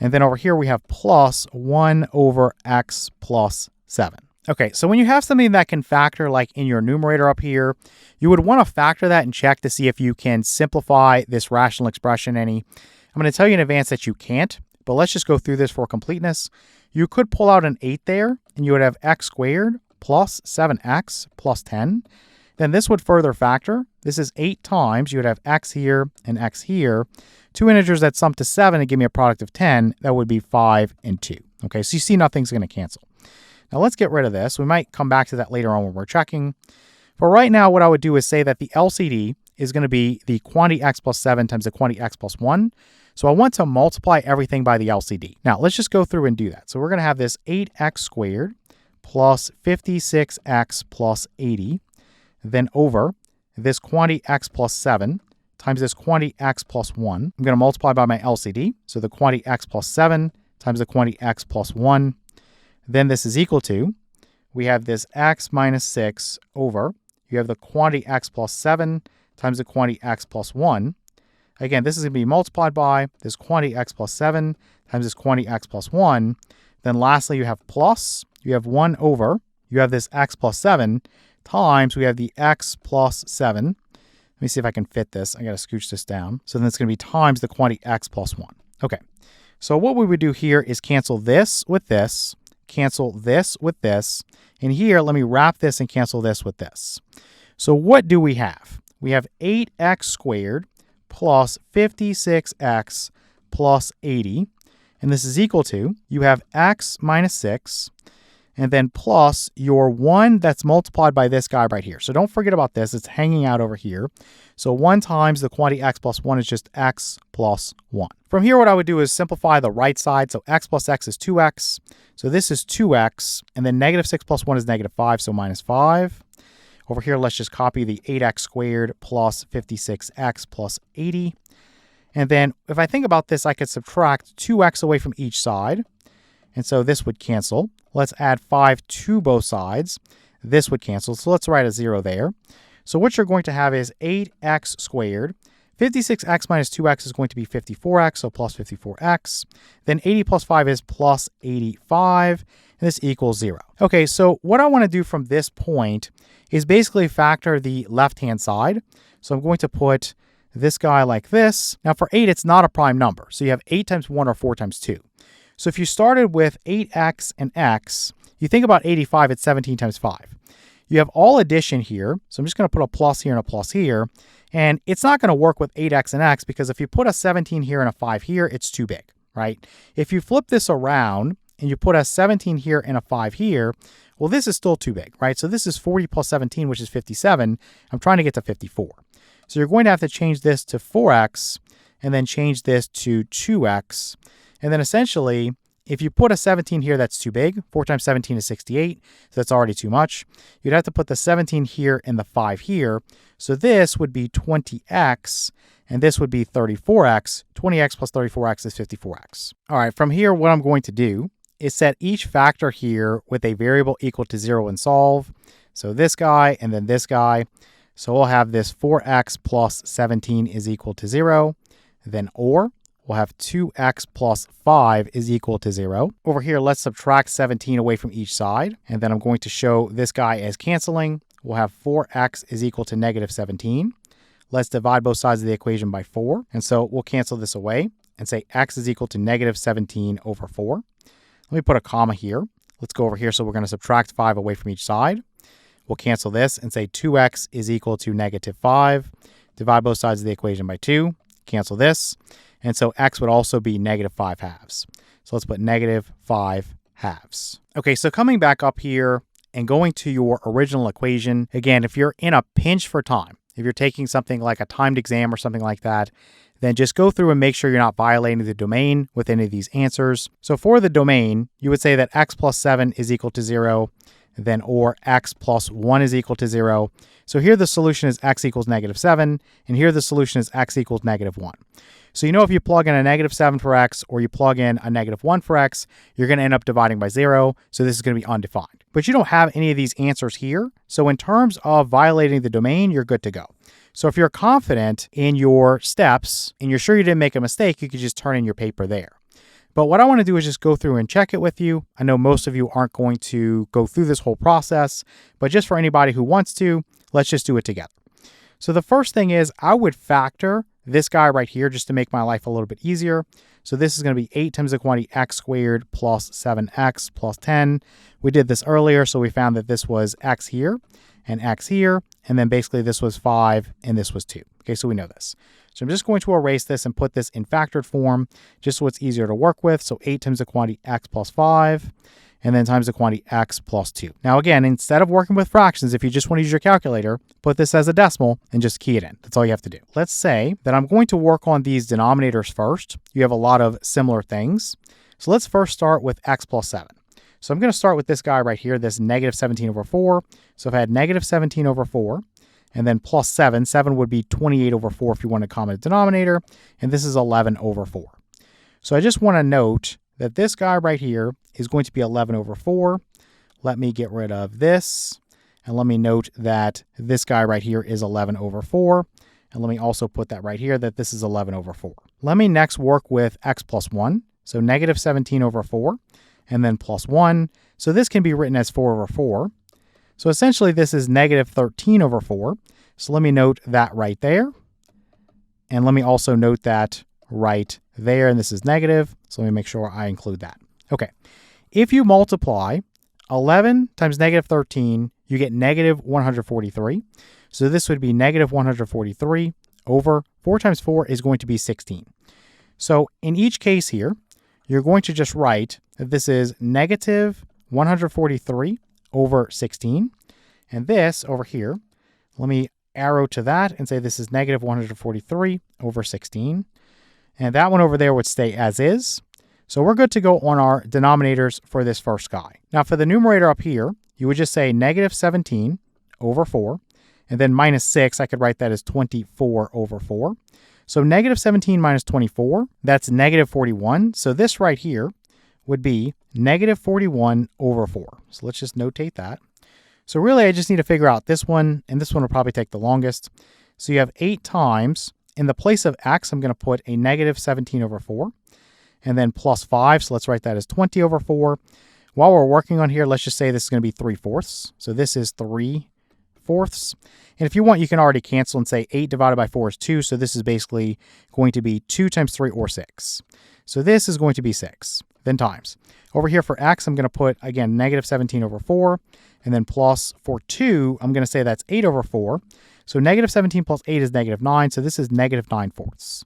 And then over here, we have plus 1 over x plus 7. Okay, so when you have something that can factor like in your numerator up here, you would want to factor that and check to see if you can simplify this rational expression any. I'm going to tell you in advance that you can't, but let's just go through this for completeness. You could pull out an 8 there, and you would have x squared plus 7x plus 10. Then this would further factor. This is 8 times. You would have x here and x here. Two integers that sum to 7 and give me a product of 10. That would be 5 and 2. Okay, so you see nothing's going to cancel. Now let's get rid of this. We might come back to that later on when we're checking. But right now, what I would do is say that the LCD is going to be the quantity x plus 7 times the quantity x plus 1. So I want to multiply everything by the LCD. Now let's just go through and do that. So we're going to have this 8x squared plus 56x plus 80, then over this quantity x plus 7 times this quantity x plus 1. I'm going to multiply by my LCD. So the quantity x plus 7 times the quantity x plus 1. Then this is equal to, we have this x minus 6 over, you have the quantity x plus 7 times the quantity x plus 1. Again, this is going to be multiplied by this quantity x plus 7 times this quantity x plus 1. Then lastly, you have plus, you have 1 over, you have this x plus 7 times, we have the x plus 7. Let me see if I can fit this. I got to scooch this down. So then it's going to be times the quantity x plus 1. Okay, so what we would do here is cancel this with this, cancel this with this, and here let me wrap this and cancel this with this. So what do we have? We have 8x squared plus 56x plus 80, and this is equal to, you have x minus 6, and then plus your 1 that's multiplied by this guy right here. So don't forget about this. It's hanging out over here. So 1 times the quantity x plus 1 is just x plus 1. From here, what I would do is simplify the right side. So x plus x is 2x. So this is 2x. And then negative 6 plus 1 is negative 5, so minus 5. Over here, let's just copy the 8x squared plus 56x plus 80. And then if I think about this, I could subtract 2x away from each side. And so this would cancel. Let's add 5 to both sides. This would cancel. So let's write a 0 there. So what you're going to have is 8x squared. 56x minus 2x is going to be 54x, so plus 54x. Then 80 plus 5 is plus 85, and this equals 0. Okay, so what I want to do from this point is basically factor the left-hand side. So I'm going to put this guy like this. Now for 8, it's not a prime number. So you have 8 times 1 or 4 times 2. So if you started with 8x and x, you think about 85, it's 17 times 5. You have all addition here. So I'm just going to put a plus here and a plus here. And it's not going to work with 8x and x because if you put a 17 here and a 5 here, it's too big, right? If you flip this around and you put a 17 here and a 5 here, well, this is still too big, right? So this is 40 plus 17, which is 57. I'm trying to get to 54. So you're going to have to change this to 4x and then change this to 2x. And then essentially, if you put a 17 here, that's too big. 4 times 17 is 68, so that's already too much. You'd have to put the 17 here and the 5 here. So this would be 20x, and this would be 34x. 20x plus 34x is 54x. All right, from here, what I'm going to do is set each factor here with a variable equal to 0 and solve. So this guy and then this guy. So we'll have this 4x plus 17 is equal to 0. Then or. We'll have 2x plus 5 is equal to 0. Over here, let's subtract 17 away from each side. And then I'm going to show this guy as canceling. We'll have 4x is equal to negative 17. Let's divide both sides of the equation by 4. And so we'll cancel this away and say x is equal to negative 17 over 4. Let me put a comma here. Let's go over here. So we're going to subtract 5 away from each side. We'll cancel this and say 2x is equal to negative 5. Divide both sides of the equation by 2. Cancel this. And so x would also be negative 5 halves. So let's put negative 5 halves. Okay, so coming back up here and going to your original equation, again, if you're in a pinch for time, if you're taking something like a timed exam or something like that, then just go through and make sure you're not violating the domain with any of these answers. So for the domain, you would say that x plus 7 is equal to 0, then or x plus 1 is equal to 0. So here the solution is x equals negative 7, and here the solution is x equals negative 1. So you know if you plug in a negative 7 for x or you plug in a negative 1 for x, you're going to end up dividing by 0, so this is going to be undefined. But you don't have any of these answers here, so in terms of violating the domain, you're good to go. So if you're confident in your steps and you're sure you didn't make a mistake, you could just turn in your paper there. But what I want to do is just go through and check it with you. I know most of you aren't going to go through this whole process, but just for anybody who wants to, let's just do it together. So the first thing is I would factor this guy right here just to make my life a little bit easier. So this is going to be 8 times the quantity x squared plus 7x plus 10. We did this earlier, so we found that this was x here and x here, and then basically this was 5 and this was 2. Okay, so we know this. So I'm just going to erase this and put this in factored form just so it's easier to work with. So 8 times the quantity x plus 5, and then times the quantity x plus 2. Now again, instead of working with fractions, if you just want to use your calculator, put this as a decimal and just key it in. That's all you have to do. Let's say that I'm going to work on these denominators first. You have a lot of similar things. So let's first start with x plus 7. So I'm going to start with this guy right here, this negative 17 over 4. So if I had negative 17 over 4, and then plus 7, 7 would be 28 over 4 if you want a common denominator, and this is 11 over 4. So I just want to note that this guy right here is going to be 11 over 4. Let me get rid of this, and let me note that this guy right here is 11 over 4, and let me also put that right here that this is 11 over 4. Let me next work with x plus 1, so negative 17 over 4, and then plus 1. So this can be written as 4 over 4. So essentially this is negative 13 over 4. So let me note that right there. And let me also note that right there, and this is negative. So let me make sure I include that. Okay, if you multiply 11 times negative 13, you get negative 143. So this would be negative 143 over 4 times 4 is going to be 16. So in each case here, you're going to just write that this is negative 143 over 16. And this over here, let me arrow to that and say this is negative 143 over 16. And that one over there would stay as is. So we're good to go on our denominators for this first guy. Now for the numerator up here, you would just say negative 17 over 4. And then minus 6, I could write that as 24 over 4. So negative 17 minus 24, that's negative 41. So this right here would be negative 41 over 4. So let's just notate that. So really, I just need to figure out this one, and this one will probably take the longest. So you have 8 times. In the place of x, I'm going to put a negative 17 over 4, and then plus 5. So let's write that as 20 over 4. While we're working on here, let's just say this is going to be 3/4. So this is 3/4. And if you want, you can already cancel and say 8 divided by 4 is 2. So this is basically going to be 2 times 3 or 6. So this is going to be 6, then times. Over here for x, I'm going to put, again, negative 17 over 4. And then plus for 2, I'm going to say that's 8 over 4. So negative 17 plus 8 is negative 9. So this is negative 9/4. So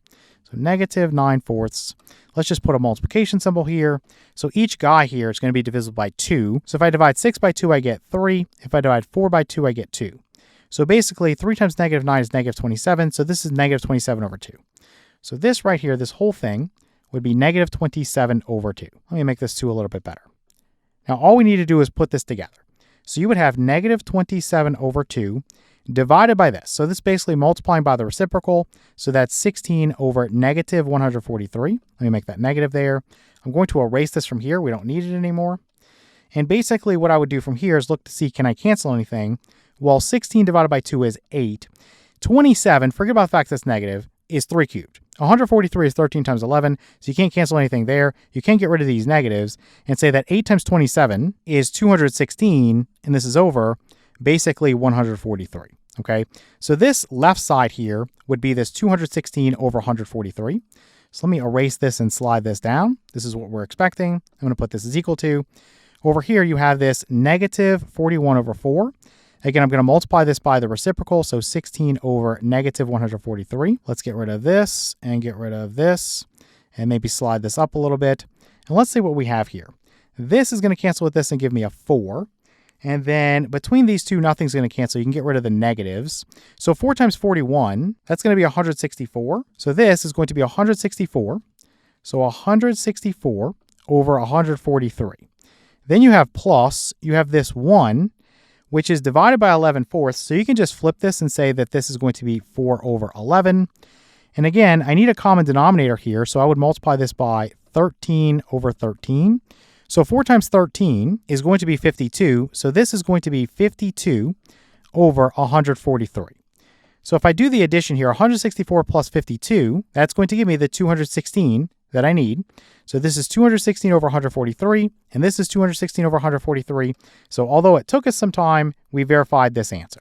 negative 9/4. Let's just put a multiplication symbol here. So each guy here is going to be divisible by 2. So if I divide 6 by 2, I get 3. If I divide 4 by 2, I get 2. So basically, 3 times negative 9 is negative 27. So this is negative 27 over 2. So this right here, this whole thing, would be negative 27 over 2. Let me make this 2 a little bit better. Now, all we need to do is put this together. So you would have negative 27 over 2 divided by this. So this is basically multiplying by the reciprocal. So that's 16 over negative 143. Let me make that negative there. I'm going to erase this from here. We don't need it anymore. And basically what I would do from here is look to see, can I cancel anything? Well, 16 divided by 2 is 8. 27, forget about the fact that's negative, is 3 cubed. 143 is 13 times 11, so you can't cancel anything there. You can't get rid of these negatives and say that 8 times 27 is 216, and this is over basically 143. Okay, so this left side here would be this 216 over 143. So let me erase this and slide this down. This is what we're expecting. I'm going to put this as equal to. Over here, you have this negative 41 over 4. Again, I'm going to multiply this by the reciprocal, so 16 over negative 143. Let's get rid of this and get rid of this, and maybe slide this up a little bit. And let's see what we have here. This is going to cancel with this and give me a 4. And then between these two, nothing's going to cancel. You can get rid of the negatives. So 4 times 41, that's going to be 164. So this is going to be 164. So 164 over 143. Then you have plus, you have this 1, which is divided by 11/4. So you can just flip this and say that this is going to be 4 over 11. And again, I need a common denominator here. So I would multiply this by 13 over 13. So 4 times 13 is going to be 52. So this is going to be 52 over 143. So if I do the addition here, 164 plus 52, that's going to give me the 216 that I need. So this is 216 over 143, and this is 216 over 143. So although it took us some time, we verified this answer.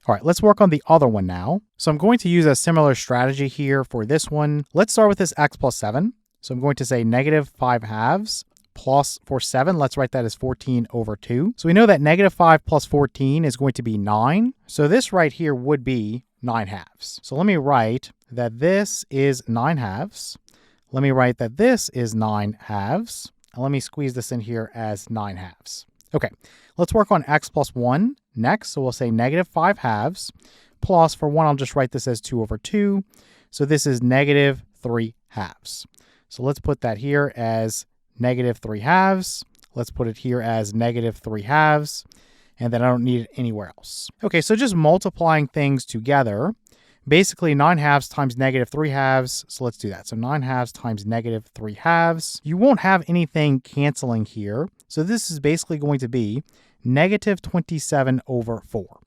All right, let's work on the other one now. So I'm going to use a similar strategy here for this one. Let's start with this x plus 7. So I'm going to say negative 5 halves plus for 7. Let's write that as 14 over 2. So we know that negative 5 plus 14 is going to be 9. So this right here would be 9 halves. So let me write that this is 9 halves. Let me write that this is 9 halves. And let me squeeze this in here as 9 halves. Okay, let's work on x plus 1 next. So we'll say negative 5 halves plus, for 1, I'll just write this as 2 over 2. So this is negative 3 halves. So let's put that here as negative 3 halves. Let's put it here as negative 3 halves. And then I don't need it anywhere else. Okay, so just multiplying things together. Basically, 9 halves times negative 3 halves. So let's do that. So 9 halves times negative 3 halves. You won't have anything canceling here. So this is basically going to be negative 27 over 4.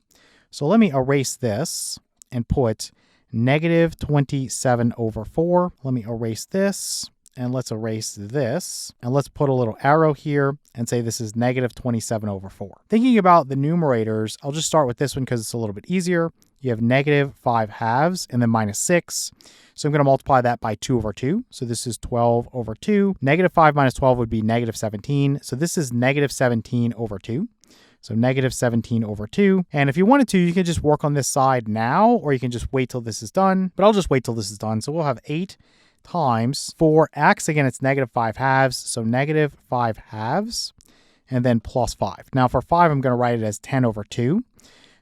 So let me erase this and put negative 27 over 4. Let me erase this. And let's erase this. And let's put a little arrow here and say this is negative 27 over 4. Thinking about the numerators, I'll just start with this one because it's a little bit easier. You have negative 5 halves and then minus 6. So I'm going to multiply that by 2 over 2. So this is 12 over 2. Negative 5 minus 12 would be negative 17. So this is negative 17 over 2. So negative 17 over 2. And if you wanted to, you can just work on this side now, or you can just wait till this is done. But I'll just wait till this is done. So we'll have 8 times for x. Again, it's negative 5 halves. So negative 5 halves and then plus 5. Now for 5, I'm going to write it as 10 over 2.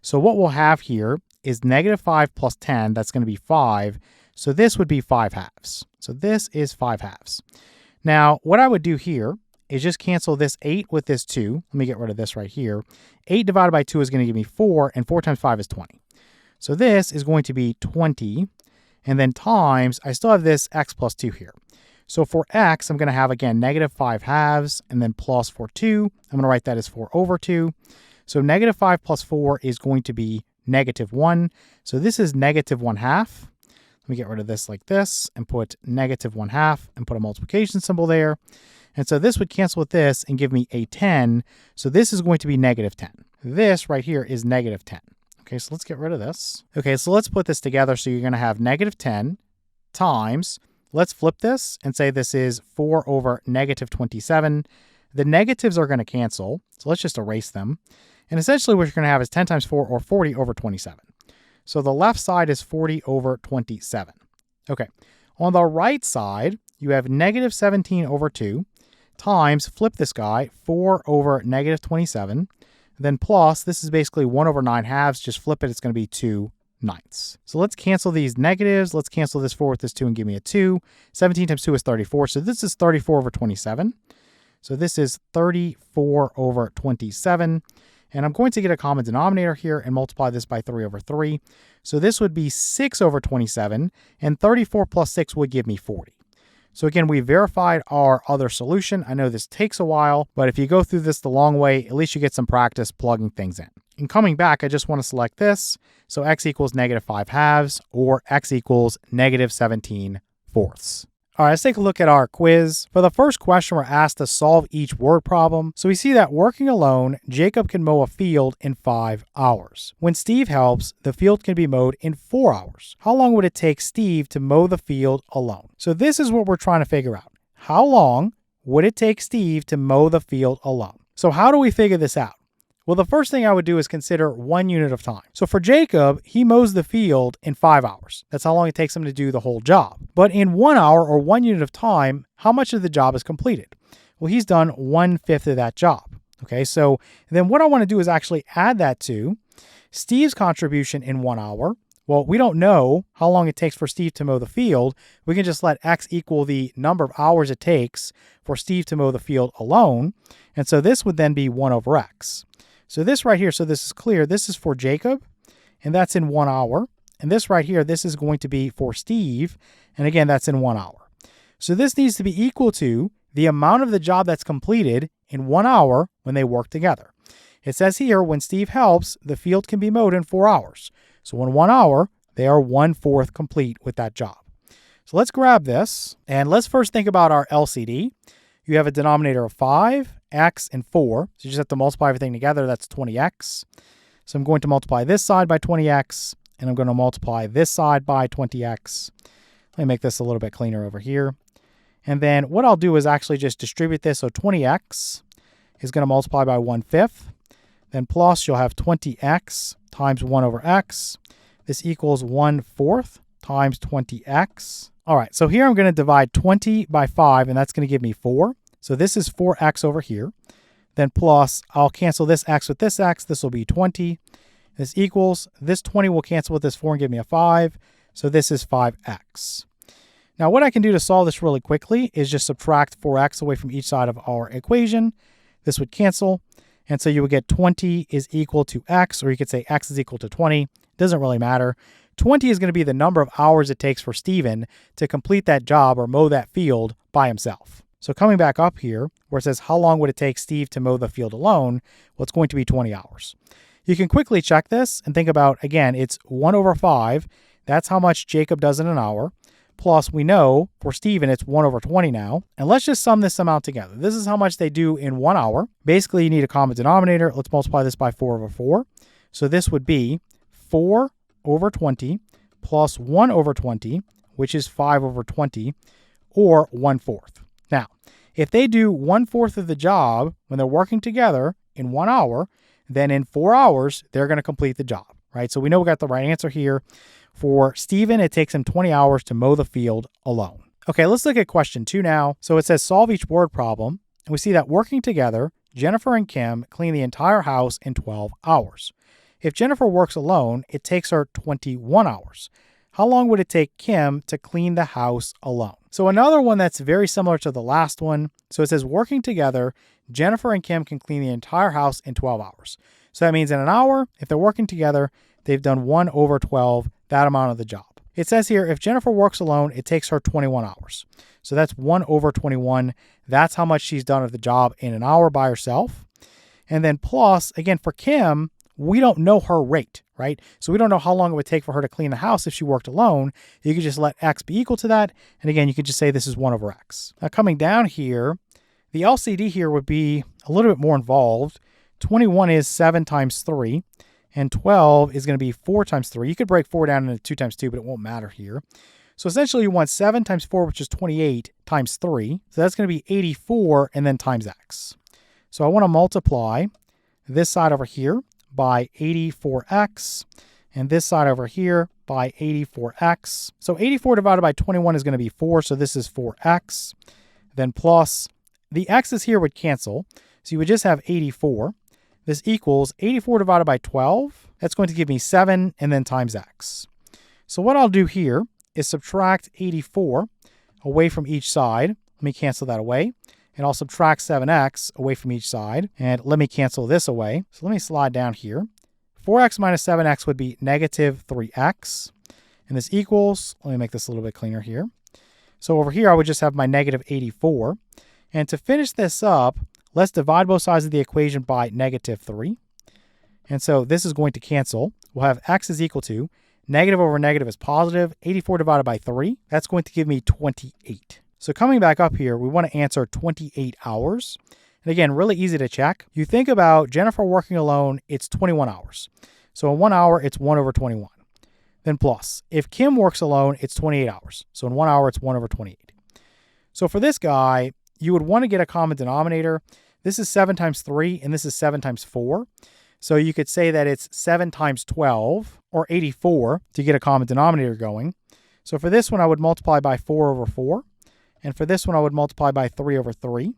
So what we'll have here is negative 5 plus 10. That's going to be 5. So this would be 5 halves. So this is 5 halves. Now, what I would do here is just cancel this 8 with this 2. Let me get rid of this right here. 8 divided by 2 is going to give me 4, and 4 times 5 is 20. So this is going to be 20, and then times, I still have this x plus 2 here. So for x, I'm going to have, again, negative 5 halves, and then plus for 2. I'm going to write that as 4 over 2. So negative 5 plus 4 is going to be negative 1. So this is negative 1/2. Let me get rid of this like this and put negative 1/2 and put a multiplication symbol there. And so this would cancel with this and give me a 10. So this is going to be negative 10. This right here is negative 10. Okay, so let's get rid of this. Okay, so let's put this together. So you're going to have negative 10 times, let's flip this and say this is 4 over negative 27. The negatives are going to cancel. So let's just erase them. And essentially what you're going to have is 10 times 4 or 40 over 27. So the left side is 40 over 27. Okay, on the right side, you have negative 17 over 2 times, flip this guy, 4 over negative 27. Then plus, this is basically 1 over 9 halves. Just flip it, it's going to be 2 ninths. So let's cancel these negatives. Let's cancel this 4 with this 2 and give me a 2. 17 times 2 is 34. So this is 34 over 27. So this is 34 over 27. And I'm going to get a common denominator here and multiply this by 3 over 3. So this would be 6 over 27, and 34 plus 6 would give me 40. So again, we verified our other solution. I know this takes a while, but if you go through this the long way, at least you get some practice plugging things in. And coming back, I just want to select this. So x equals negative 5 halves, or x equals negative 17 fourths. All right, let's take a look at our quiz. For the first question, we're asked to solve each word problem. So we see that working alone, Jacob can mow a field in 5 hours. When Steve helps, the field can be mowed in 4 hours. How long would it take Steve to mow the field alone? So this is what we're trying to figure out. How long would it take Steve to mow the field alone? So how do we figure this out? Well, the first thing I would do is consider 1 unit of time. So for Jacob, he mows the field in 5 hours. That's how long it takes him to do the whole job. But in 1 hour or 1 unit of time, how much of the job is completed? Well, he's done 1/5 of that job. Okay, so then what I want to do is actually add that to Steve's contribution in 1 hour. Well, we don't know how long it takes for Steve to mow the field. We can just let x equal the number of hours it takes for Steve to mow the field alone. And so this would then be 1 over x. So this right here, so this is clear, this is for Jacob, and that's in 1 hour. And this right here, this is going to be for Steve, and again, that's in 1 hour. So this needs to be equal to the amount of the job that's completed in 1 hour when they work together. It says here, when Steve helps, the field can be mowed in 4 hours. So in 1 hour, they are 1/4 complete with that job. So let's grab this, and let's first think about our LCD. You have a denominator of 5, x, and 4. So you just have to multiply everything together. That's 20x. So I'm going to multiply this side by 20x, and I'm going to multiply this side by 20x. Let me make this a little bit cleaner over here. And then what I'll do is actually just distribute this. So 20x is going to multiply by 1/5. Then plus you'll have 20x times 1 over x. This equals 1/4 times 20x. All right, so here I'm going to divide 20 by 5, and that's going to give me 4. So this is 4x over here. Then plus, I'll cancel this x with this x. This will be 20. This equals, this 20 will cancel with this 4 and give me a 5. So this is 5x. Now what I can do to solve this really quickly is just subtract 4x away from each side of our equation. This would cancel. And so you would get 20 is equal to x, or you could say x is equal to 20. Doesn't really matter. 20 is going to be the number of hours it takes for Steven to complete that job or mow that field by himself. So coming back up here, where it says how long would it take Steve to mow the field alone, well, it's going to be 20 hours. You can quickly check this and think about, again, it's 1 over 5. That's how much Jacob does in an hour. Plus, we know for Steven, it's 1 over 20 now. And let's just sum this amount together. This is how much they do in 1 hour. Basically, you need a common denominator. Let's multiply this by 4 over 4. So this would be 4 over 20 plus 1 over 20, which is 5 over 20, or 1/4. Now, if they do 1/4 of the job when they're working together in 1 hour, then in 4 hours, they're going to complete the job, right? So we know we got the right answer here. For Steven, it takes him 20 hours to mow the field alone. Okay, let's look at question 2 now. So it says solve each word problem. And we see that working together, Jennifer and Kim clean the entire house in 12 hours. If Jennifer works alone, it takes her 21 hours. How long would it take Kim to clean the house alone? So another one that's very similar to the last one. So it says, working together, Jennifer and Kim can clean the entire house in 12 hours. So that means in an hour, if they're working together, they've done 1 over 12, that amount of the job. It says here, if Jennifer works alone, it takes her 21 hours. So that's 1 over 21. That's how much she's done of the job in an hour by herself. And then plus, again, for Kim, we don't know her rate, right? So we don't know how long it would take for her to clean the house if she worked alone. You could just let x be equal to that. And again, you could just say this is 1 over x. Now coming down here, the LCD here would be a little bit more involved. 21 is 7 times 3, and 12 is going to be 4 times 3. You could break 4 down into 2 times 2, but it won't matter here. So essentially you want 7 times 4, which is 28, times 3. So that's going to be 84, and then times x. So I want to multiply this side over here by 84x, and this side over here by 84x. So 84 divided by 21 is going to be 4, so this is 4x. Then plus, the x's here would cancel, so you would just have 84. This equals 84 divided by 12. That's going to give me 7, and then times x. So what I'll do here is subtract 84 away from each side. Let me cancel that away. And I'll subtract 7x away from each side. And let me cancel this away. So let me slide down here. 4x minus 7x would be negative 3x. And this equals, let me make this a little bit cleaner here. So over here, I would just have my negative 84. And to finish this up, let's divide both sides of the equation by negative 3. And so this is going to cancel. We'll have x is equal to negative over negative is positive. 84 divided by 3. That's going to give me 28. So coming back up here, we want to answer 28 hours. And again, really easy to check. You think about Jennifer working alone, it's 21 hours. So in 1 hour, it's 1 over 21. Then plus, if Kim works alone, it's 28 hours. So in 1 hour, it's 1 over 28. So for this guy, you would want to get a common denominator. This is 7 times 3, and this is 7 times 4. So you could say that it's 7 times 12, or 84, to get a common denominator going. So for this one, I would multiply by 4 over 4. And for this one, I would multiply by 3 over 3.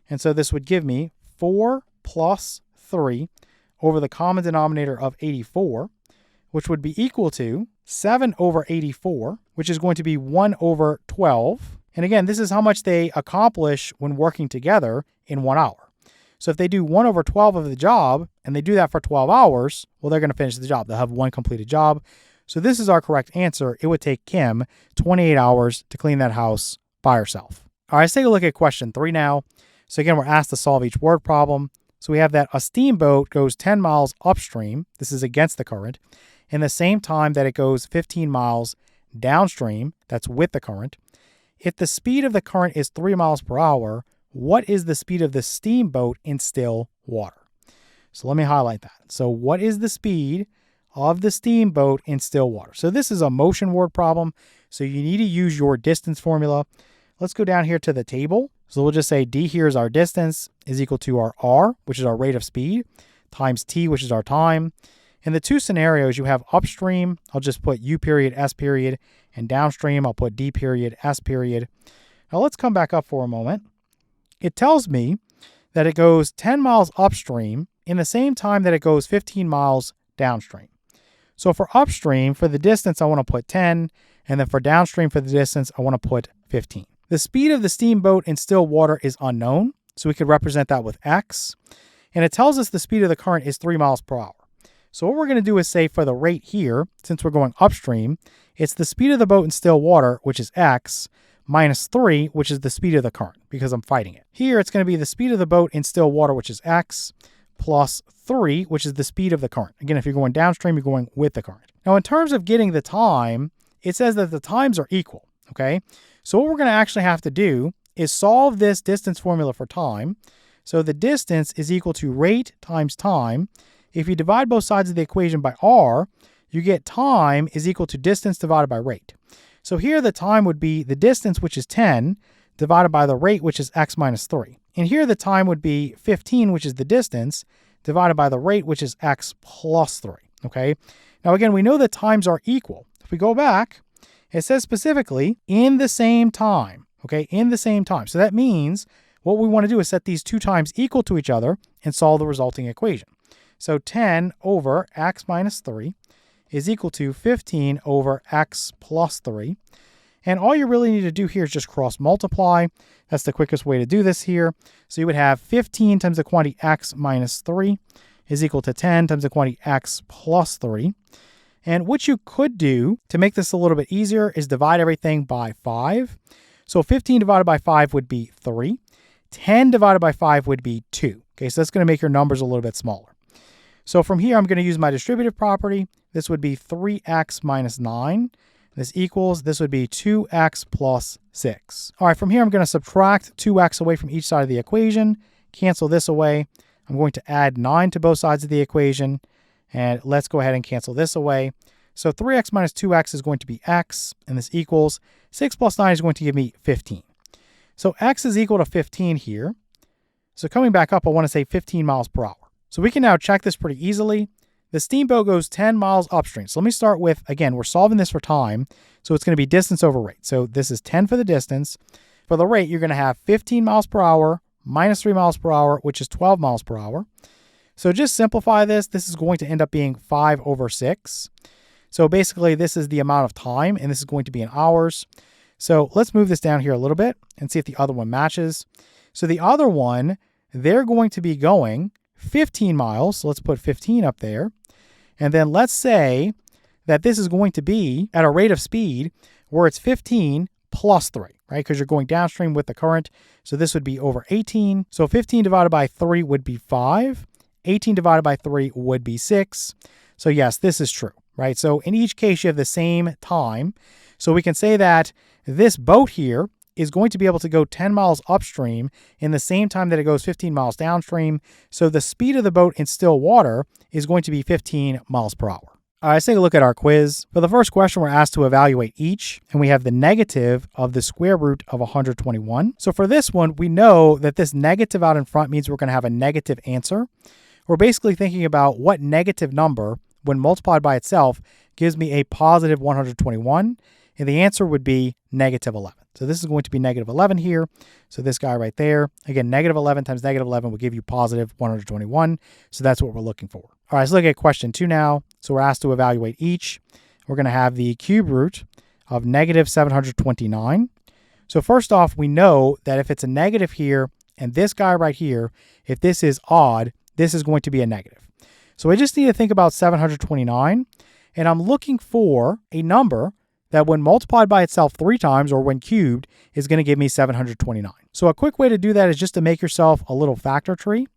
And so this would give me 4 plus 3 over the common denominator of 84, which would be equal to 7 over 84, which is going to be 1 over 12. And again, this is how much they accomplish when working together in 1 hour. So if they do 1 over 12 of the job, and they do that for 12 hours, well, they're going to finish the job. They'll have one completed job. So this is our correct answer. It would take Kim 28 hours to clean that house by herself. All right, let's take a look at question 3 now. So again, we're asked to solve each word problem. So we have that a steamboat goes 10 miles upstream. This is against the current. In the same time that it goes 15 miles downstream, that's with the current. If the speed of the current is 3 miles per hour, what is the speed of the steamboat in still water? So let me highlight that. So what is the speed of the steamboat in still water? So this is a motion word problem. So you need to use your distance formula. Let's go down here to the table. So we'll just say d here is our distance is equal to our r, which is our rate of speed, times t, which is our time. In the two scenarios, you have upstream, I'll just put u period, s period, and downstream, I'll put d period, s period. Now let's come back up for a moment. It tells me that it goes 10 miles upstream in the same time that it goes 15 miles downstream. So for upstream, for the distance, I want to put 10, and then for downstream, for the distance, I want to put 15. The speed of the steamboat in still water is unknown, so we could represent that with x. And it tells us the speed of the current is 3 miles per hour. So what we're going to do is say for the rate here, since we're going upstream, it's the speed of the boat in still water, which is x, minus 3, which is the speed of the current, because I'm fighting it. Here, it's going to be the speed of the boat in still water, which is x, plus 3, which is the speed of the current. Again, if you're going downstream, you're going with the current. Now, in terms of getting the time, it says that the times are equal, okay? So what we're going to actually have to do is solve this distance formula for time. So the distance is equal to rate times time. If you divide both sides of the equation by r, you get time is equal to distance divided by rate. So here the time would be the distance, which is 10, divided by the rate, which is x minus 3. And here the time would be 15, which is the distance, divided by the rate, which is x plus 3, okay? Now again, we know that times are equal. If we go back, it says specifically in the same time, okay, in the same time. So that means what we want to do is set these two times equal to each other and solve the resulting equation. So 10 over x minus 3 is equal to 15 over x plus 3. And all you really need to do here is just cross multiply. That's the quickest way to do this here. So you would have 15 times the quantity x minus 3 is equal to 10 times the quantity x plus 3. And what you could do to make this a little bit easier is divide everything by 5. So 15 divided by 5 would be 3. 10 divided by 5 would be 2. Okay, so that's going to make your numbers a little bit smaller. So from here, I'm going to use my distributive property. This would be 3x minus 9. This would be 2x plus 6. All right, from here, I'm going to subtract 2x away from each side of the equation, cancel this away. I'm going to add 9 to both sides of the equation, and let's go ahead and cancel this away. So 3x minus 2x is going to be x, and this equals 6 plus 9 is going to give me 15. So x is equal to 15 here. So coming back up, I want to say 15 miles per hour. So we can now check this pretty easily. The steamboat goes 10 miles upstream. So let me start with, again, we're solving this for time. So it's going to be distance over rate. So this is 10 for the distance. For the rate, you're going to have 15 miles per hour minus 3 miles per hour, which is 12 miles per hour. So just simplify this. This is going to end up being 5 over 6. So basically, this is the amount of time, and this is going to be in hours. So let's move this down here a little bit and see if the other one matches. So the other one, they're going to be going 15 miles. So let's put 15 up there. And then let's say that this is going to be at a rate of speed where it's 15 plus 3, right? Because you're going downstream with the current. So this would be over 18. So 15 divided by 3 would be 5. 18 divided by 3 would be 6. So yes, this is true, right? So in each case, you have the same time. So we can say that this boat here is going to be able to go 10 miles upstream in the same time that it goes 15 miles downstream. So the speed of the boat in still water is going to be 15 miles per hour. All right, let's take a look at our quiz. For the first question, we're asked to evaluate each, and we have the negative of the square root of 121. So for this one, we know that this negative out in front means we're going to have a negative answer. We're basically thinking about what negative number, when multiplied by itself, gives me a positive 121, and the answer would be negative 11. So this is going to be negative 11 here. So this guy right there, again, negative 11 times negative 11 will give you positive 121. So that's what we're looking for. All right, let's look at question 2 now. So we're asked to evaluate each. We're going to have the cube root of negative 729. So first off, we know that if it's a negative here and this guy right here, if this is odd, this is going to be a negative. So I just need to think about 729, and I'm looking for a number that when multiplied by itself 3 times or when cubed is going to give me 729. So a quick way to do that is just to make yourself a little factor tree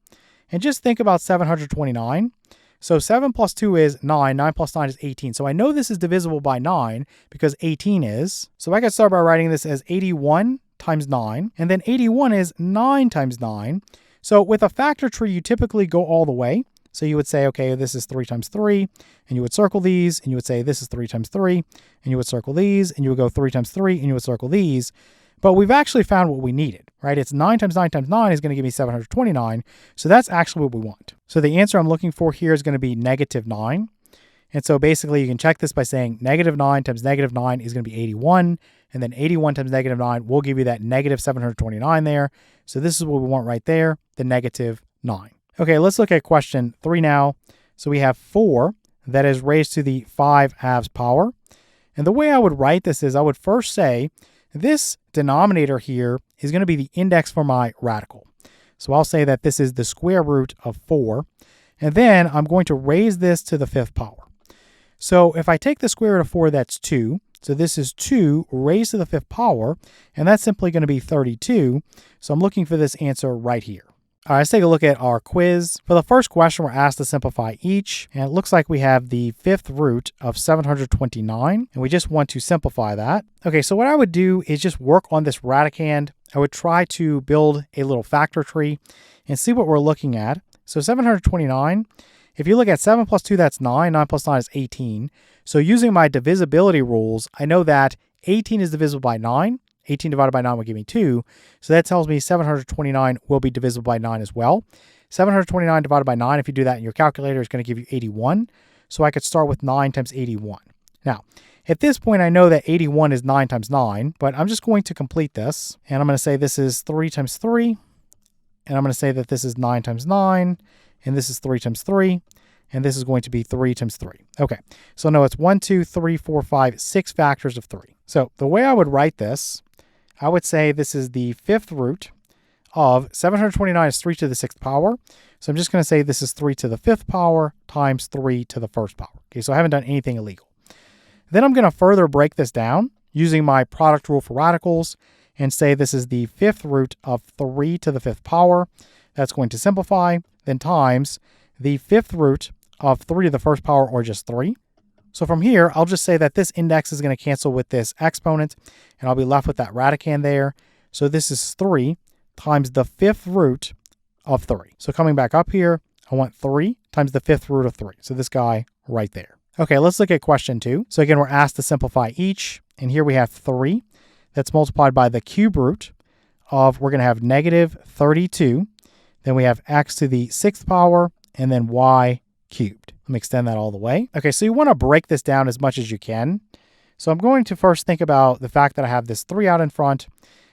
and just think about 729. So 7 plus 2 is 9, 9 plus 9 is 18. So I know this is divisible by 9 because 18 is. So I can start by writing this as 81 times 9, and then 81 is 9 times 9. So with a factor tree, you typically go all the way. So you would say, okay, this is 3 times 3, and you would circle these, and you would say this is 3 times 3, and you would circle these, and you would go 3 times 3, and you would circle these. But we've actually found what we needed, right? It's 9 times 9 times 9 is going to give me 729. So that's actually what we want. So the answer I'm looking for here is going to be negative 9. And so basically you can check this by saying negative 9 times negative 9 is going to be 81. And then 81 times negative 9 will give you that negative 729 there. So this is what we want right there, the negative 9. Okay, let's look at question 3 now. So we have 4 that is raised to the 5/2 power. And the way I would write this is I would first say this denominator here is going to be the index for my radical. So I'll say that this is the square root of 4. And then I'm going to raise this to the 5th power. So if I take the square root of 4, that's 2. So this is 2 raised to the 5th power, and that's simply going to be 32. So I'm looking for this answer right here. All right, let's take a look at our quiz. For the first question, we're asked to simplify each, and it looks like we have the 5th root of 729, and we just want to simplify that. Okay, so what I would do is just work on this radicand. I would try to build a little factor tree and see what we're looking at. So 729, if you look at 7 plus 2, that's 9. 9 plus 9 is 18. So using my divisibility rules, I know that 18 is divisible by 9. 18 divided by 9 will give me 2. So that tells me 729 will be divisible by 9 as well. 729 divided by 9, if you do that in your calculator, is going to give you 81. So I could start with 9 times 81. Now, at this point, I know that 81 is 9 times 9, but I'm just going to complete this. And I'm going to say this is 3 times 3. And I'm going to say that this is 9 times 9. And this is 3 times 3. and this is going to be 3 times 3. Okay, so no, it's 1, 2, 3, 4, 5, 6 factors of 3. So the way I would write this, I would say this is the fifth root of 729 is 3 to the 6th power. So I'm just going to say this is 3 to the 5th power times 3 to the 1st power. Okay, so I haven't done anything illegal. Then I'm going to further break this down using my product rule for radicals and say this is the fifth root of 3 to the 5th power. That's going to simplify, then times the fifth root of 3 to the 1st power, or just 3. So from here, I'll just say that this index is going to cancel with this exponent, and I'll be left with that radicand there. So this is 3 times the fifth root of 3. So coming back up here, I want 3 times the fifth root of 3. So this guy right there. Okay, let's look at question 2. So again, we're asked to simplify each, and here we have 3 that's multiplied by the cube root of, we're going to have negative 32. Then we have x to the 6th power, and then y cubed. Let me extend that all the way. Okay, so you want to break this down as much as you can. So I'm going to first think about the fact that I have this 3 out in front,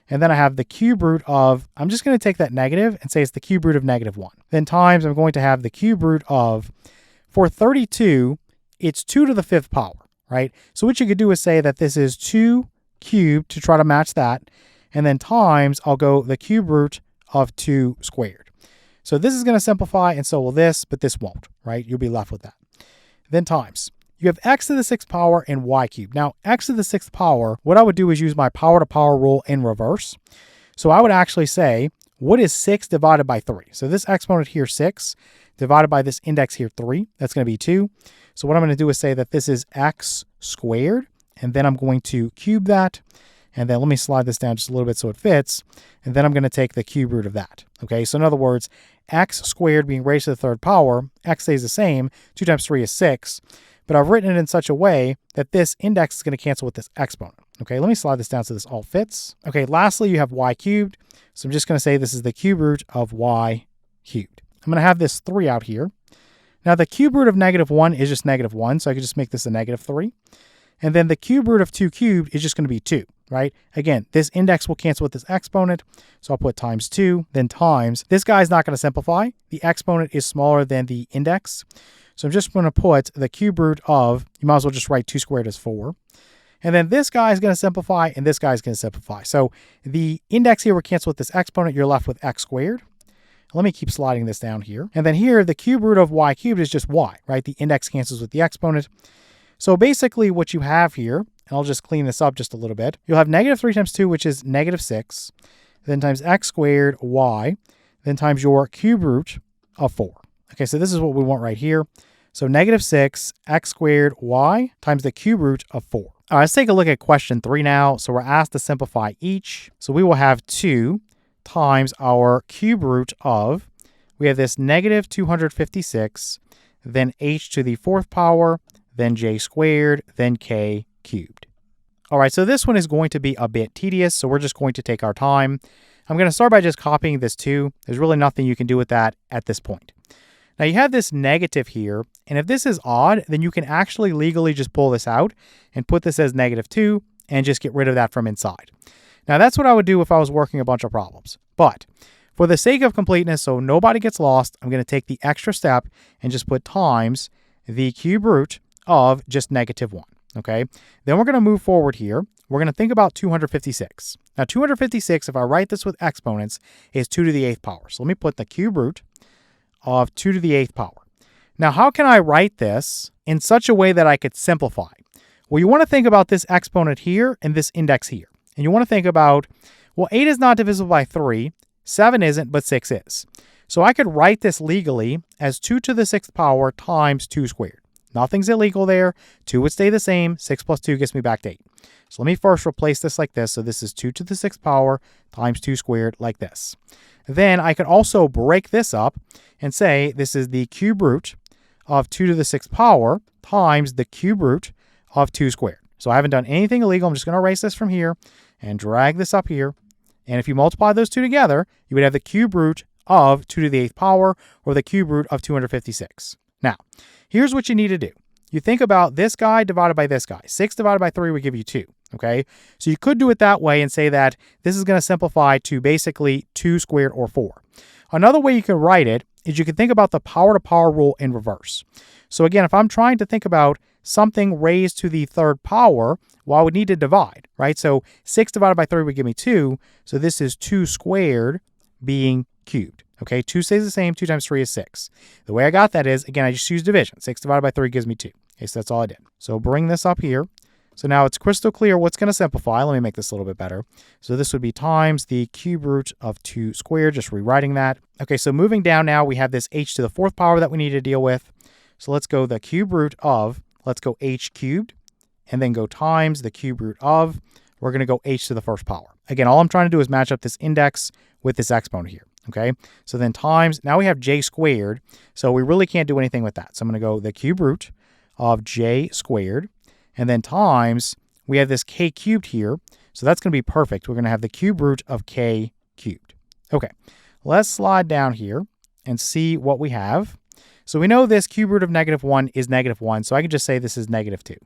and then I have the cube root of, I'm just going to take that negative and say it's the cube root of negative 1. Then times, I'm going to have the cube root of, for 32, it's 2 to the 5th power, right? So what you could do is say that this is 2 cubed to try to match that, and then times, I'll go the cube root of 2 squared. So this is going to simplify, and so will this, but this won't, right? You'll be left with that. Then times. You have x to the 6th power and y cubed. Now, x to the 6th power, what I would do is use my power to power rule in reverse. So I would actually say, what is 6 divided by 3? So this exponent here, 6, divided by this index here, 3. That's going to be 2. So what I'm going to do is say that this is x squared, and then I'm going to cube that. And then let me slide this down just a little bit so it fits. And then I'm going to take the cube root of that. Okay, so in other words, x squared being raised to the 3rd power, x stays the same. 2 times 3 is 6. But I've written it in such a way that this index is going to cancel with this exponent. Okay, let me slide this down so this all fits. Okay, lastly, you have y cubed. So I'm just going to say this is the cube root of y cubed. I'm going to have this 3 out here. Now the cube root of negative 1 is just negative 1, so I could just make this a negative 3. And then the cube root of 2 cubed is just going to be 2, right? Again, this index will cancel with this exponent, so I'll put times 2, then times. This guy is not going to simplify. The exponent is smaller than the index. So I'm just going to put the cube root of, you might as well just write 2 squared as 4. And then this guy is going to simplify, and this guy is going to simplify. So the index here will cancel with this exponent. You're left with x squared. Let me keep sliding this down here. And then here, the cube root of y cubed is just y, right? The index cancels with the exponent. So basically what you have here, and I'll just clean this up just a little bit. You'll have negative 3 times 2, which is negative 6. Then times x squared y. Then times your cube root of 4. Okay, so this is what we want right here. So negative 6 x squared y times the cube root of 4. All right, let's take a look at question 3 now. So we're asked to simplify each. So we will have 2 times our cube root of, we have this negative 256, then h to the 4th power, then j squared, then k cubed. All right, so this one is going to be a bit tedious, so we're just going to take our time. I'm going to start by just copying this 2. There's really nothing you can do with that at this point. Now you have this negative here, and if this is odd, then you can actually legally just pull this out and put this as negative 2 and just get rid of that from inside. Now that's what I would do if I was working a bunch of problems. But for the sake of completeness, so nobody gets lost, I'm going to take the extra step and just put times the cube root of just negative 1. Okay, then we're going to move forward here. We're going to think about 256. Now 256, if I write this with exponents, is 2 to the 8th power. So let me put the cube root of 2 to the 8th power. Now how can I write this in such a way that I could simplify? Well, you want to think about this exponent here and this index here. And you want to think about, well, 8 is not divisible by 3, 7 isn't, but 6 is. So I could write this legally as 2 to the 6th power times 2 squared. Nothing's illegal there. 2 would stay the same. 6 plus 2 gets me back to 8. So let me first replace this like this. So this is 2 to the 6th power times 2 squared like this. Then I could also break this up and say this is the cube root of 2 to the 6th power times the cube root of 2 squared. So I haven't done anything illegal. I'm just going to erase this from here and drag this up here. And if you multiply those two together, you would have the cube root of 2 to the 8th power, or the cube root of 256. Now, here's what you need to do. You think about this guy divided by this guy. 6 divided by 3 would give you 2. Okay, so you could do it that way and say that this is going to simplify to basically 2 squared or 4. Another way you can write it is you can think about the power-to-power rule in reverse. So again, if I'm trying to think about something raised to the third power, well, I would need to divide, right? So 6 divided by 3 would give me 2. So this is 2 squared being cubed. Okay, 2 stays the same. 2 times 3 is 6. The way I got that is, again, I just use division. 6 divided by 3 gives me 2. Okay, so that's all I did. So bring this up here. So now it's crystal clear what's going to simplify. Let me make this a little bit better. So this would be times the cube root of 2 squared, just rewriting that. Okay, so moving down now, we have this h to the 4th power that we need to deal with. So let's go the cube root of, let's go h cubed, and then go times the cube root of, we're going to go h to the 1st power. Again, all I'm trying to do is match up this index with this exponent here. Okay, so then times, now we have j squared, so we really can't do anything with that. So I'm going to go the cube root of j squared, and then times, we have this k cubed here, so that's going to be perfect. We're going to have the cube root of k cubed. Okay, let's slide down here and see what we have. So we know this cube root of -1 is -1, so I can just say this is -2.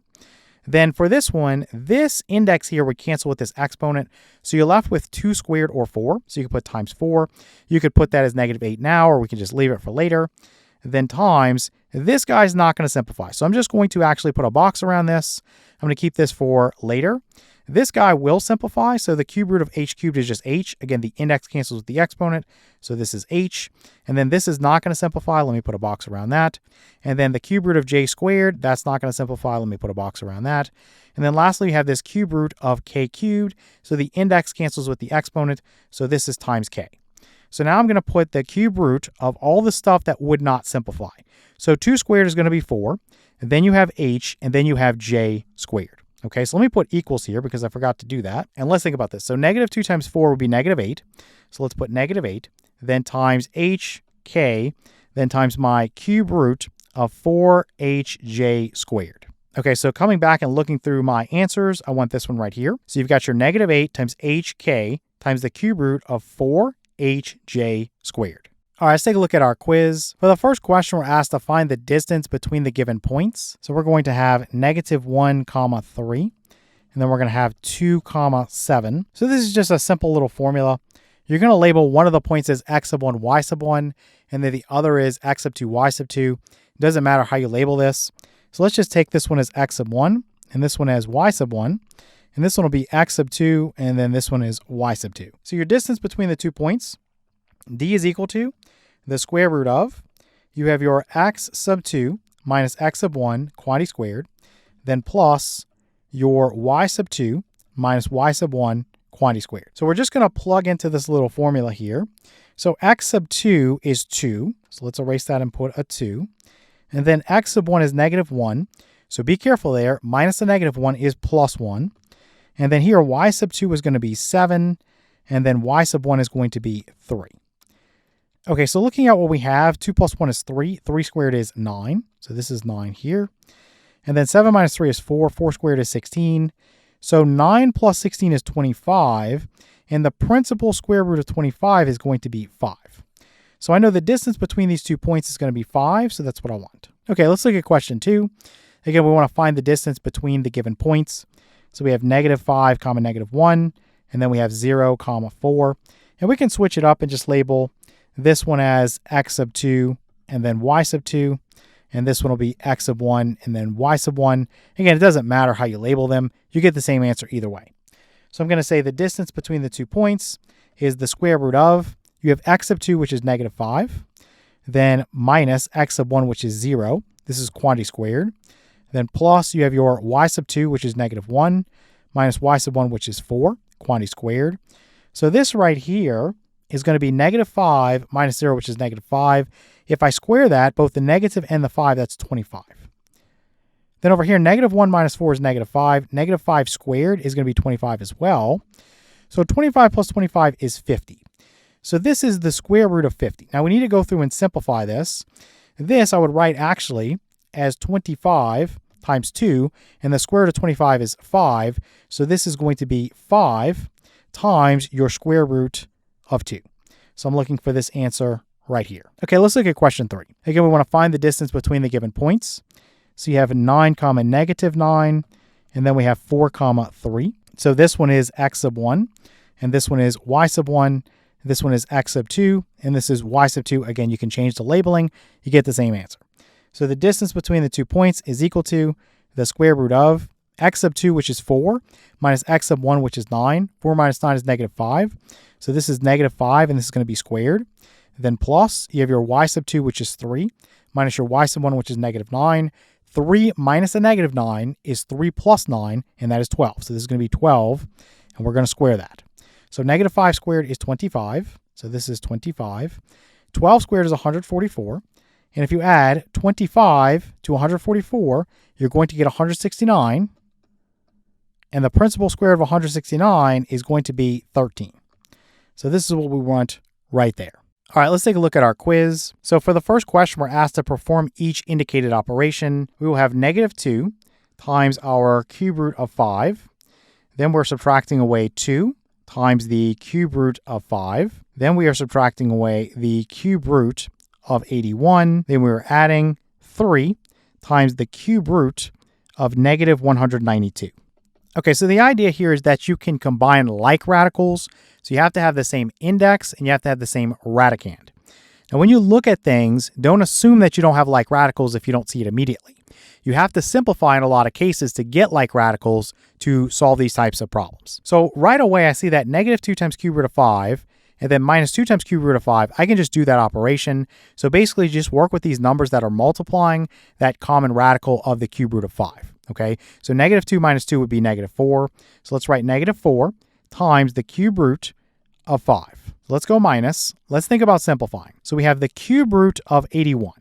Then for this one, this index here would cancel with this exponent. So you're left with 2 squared or 4. So you could put times 4. You could put that as -8 now, or we can just leave it for later. Then times, this guy's not going to simplify. So I'm just going to actually put a box around this. I'm going to keep this for later. This guy will simplify. So the cube root of h cubed is just h. Again, the index cancels with the exponent. So this is h. And then this is not going to simplify. Let me put a box around that. And then the cube root of j squared, that's not going to simplify. Let me put a box around that. And then lastly, you have this cube root of k cubed. So the index cancels with the exponent. So this is times k. So now I'm going to put the cube root of all the stuff that would not simplify. So 2 squared is going to be 4. And then you have h, and then you have j squared. Okay, so let me put equals here because I forgot to do that. And let's think about this. So -2 times 4 would be -8. So let's put -8, then times hk, then times my cube root of 4hj squared. Okay, so coming back and looking through my answers, I want this one right here. So you've got your -8 times hk times the cube root of 4hj squared. All right, let's take a look at our quiz. For the first question, we're asked to find the distance between the given points. So we're going to have -1, 3, and then we're going to have 2, 7. So this is just a simple little formula. You're going to label one of the points as x sub 1, y sub 1, and then the other is x sub 2, y sub 2. It doesn't matter how you label this. So let's just take this one as x sub 1, and this one as y sub 1, and this one will be x sub 2, and then this one is y sub 2. So your distance between the 2 points, d is equal to the square root of, you have your x sub 2 minus x sub 1 quantity squared, then plus your y sub 2 minus y sub 1 quantity squared. So we're just going to plug into this little formula here. So x sub 2 is 2. So let's erase that and put a 2. And then x sub 1 is -1. So be careful there. Minus the -1 is plus 1. And then here y sub 2 is going to be 7. And then y sub 1 is going to be 3. Okay, so looking at what we have, 2 plus 1 is 3. 3 squared is 9. So this is 9 here. And then 7 minus 3 is 4. 4 squared is 16. So 9 plus 16 is 25. And the principal square root of 25 is going to be 5. So I know the distance between these 2 points is going to be 5. So that's what I want. Okay, let's look at question 2. Again, we want to find the distance between the given points. So we have -5, -1. And then we have 0, 4. And we can switch it up and just label this one as x sub 2 and then y sub 2. And this one will be x sub 1 and then y sub 1. Again, it doesn't matter how you label them. You get the same answer either way. So I'm going to say the distance between the 2 points is the square root of, you have x sub 2, which is -5, then minus x sub 1, which is 0. This is quantity squared. Then plus you have your y sub 2, which is -1, minus y sub 1, which is 4, quantity squared. So this right here is going to be -5 minus 0, which is -5. If I square that, both the negative and the 5, that's 25. Then over here, -1 minus 4 is -5. -5 squared is going to be 25 as well. So 25 plus 25 is 50. So this is the square root of 50. Now we need to go through and simplify this. This I would write actually as 25 times 2, and the square root of 25 is 5. So this is going to be 5 times your square root of 2. So I'm looking for this answer right here. Okay, let's look at question 3. Again, we want to find the distance between the given points. So you have 9, -9, and then we have 4, 3. So this one is x sub 1, and this one is y sub 1. This one is x sub 2, and this is y sub 2. Again, you can change the labeling. You get the same answer. So the distance between the 2 points is equal to the square root of x sub 2, which is 4, minus x sub 1, which is 9. 4 minus 9 is negative 5. So this is negative 5, and this is going to be squared. Then plus, you have your y sub 2, which is 3, minus your y sub 1, which is negative 9. 3 minus a negative 9 is 3 plus 9, and that is 12. So this is going to be 12, and we're going to square that. So negative 5 squared is 25. So this is 25. 12 squared is 144. And if you add 25 to 144, you're going to get 169. And the principal square of 169 is going to be 13. So this is what we want right there. All right, let's take a look at our quiz. So for the first question, we're asked to perform each indicated operation. We will have negative 2 times our cube root of 5. Then we're subtracting away 2 times the cube root of 5. Then we are subtracting away the cube root of 81. Then we're adding 3 times the cube root of negative 192. Okay, so the idea here is that you can combine like radicals. So you have to have the same index and you have to have the same radicand. Now, when you look at things, don't assume that you don't have like radicals if you don't see it immediately. You have to simplify in a lot of cases to get like radicals to solve these types of problems. So right away, I see that negative 2 times cube root of 5 and then minus 2 times cube root of 5. I can just do that operation. So basically just work with these numbers that are multiplying that common radical of the cube root of 5. Okay, so negative 2 minus 2 would be negative 4. So let's write negative 4 times the cube root of 5. Let's go minus. Let's think about simplifying. So we have the cube root of 81.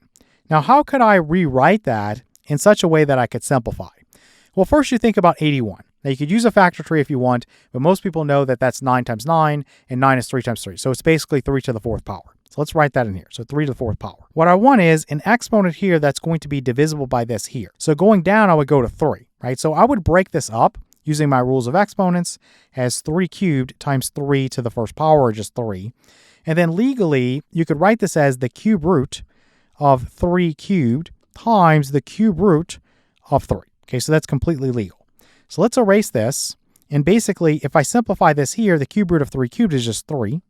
Now, how could I rewrite that in such a way that I could simplify? Well, first you think about 81. Now, you could use a factor tree if you want, but most people know that that's 9 times 9, and 9 is 3 times 3. So it's basically 3 to the 4th power. So let's write that in here. So 3 to the 4th power. What I want is an exponent here that's going to be divisible by this here. So going down, I would go to 3, right? So I would break this up using my rules of exponents as 3 cubed times 3 to the 1st power, or just 3. And then legally, you could write this as the cube root of 3 cubed times the cube root of 3. Okay, so that's completely legal. So let's erase this. And basically, if I simplify this here, the cube root of 3 cubed is just 3.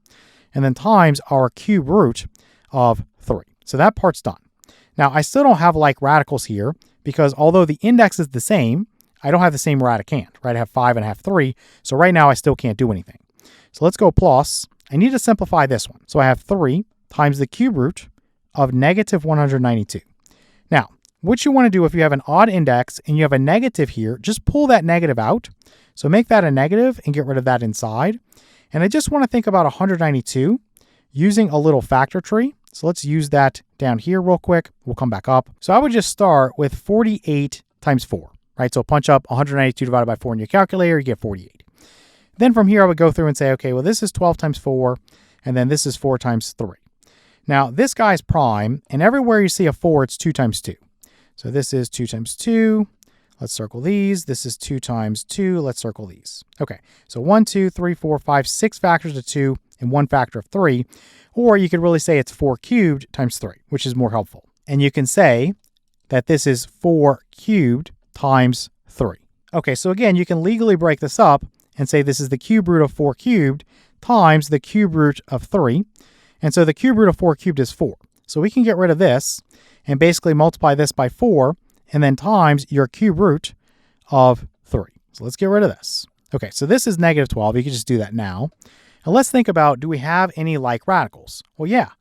And then times our cube root of 3. So that part's done. Now, I still don't have like radicals here because although the index is the same, I don't have the same radicand, right? I have 5 and I have 3. So right now I still can't do anything. So let's go plus. I need to simplify this one. So I have 3 times the cube root of negative 192. Now, what you want to do if you have an odd index and you have a negative here, just pull that negative out. So make that a negative and get rid of that inside. And I just want to think about 192 using a little factor tree. So let's use that down here real quick. We'll come back up. So I would just start with 48 times 4, right? So punch up 192 divided by 4 in your calculator, you get 48. Then from here, I would go through and say, okay, well, this is 12 times 4, and then this is 4 times 3. Now, this guy's prime, and everywhere you see a 4, it's 2 times 2. So this is 2 times 2. Let's circle these. This is 2 times 2. Let's circle these. Okay, so 1, 2, 3, 4, 5, 6 factors of 2 and 1 factor of 3. Or you could really say it's 4 cubed times 3, which is more helpful. And you can say that this is 4 cubed times 3. Okay, so again, you can legally break this up and say this is the cube root of 4 cubed times the cube root of 3. And so the cube root of 4 cubed is 4. So we can get rid of this and basically multiply this by 4 and then times your cube root of 3. So let's get rid of this. Okay, so this is negative 12. You can just do that now. And let's think about, do we have any like radicals? Well, yeah,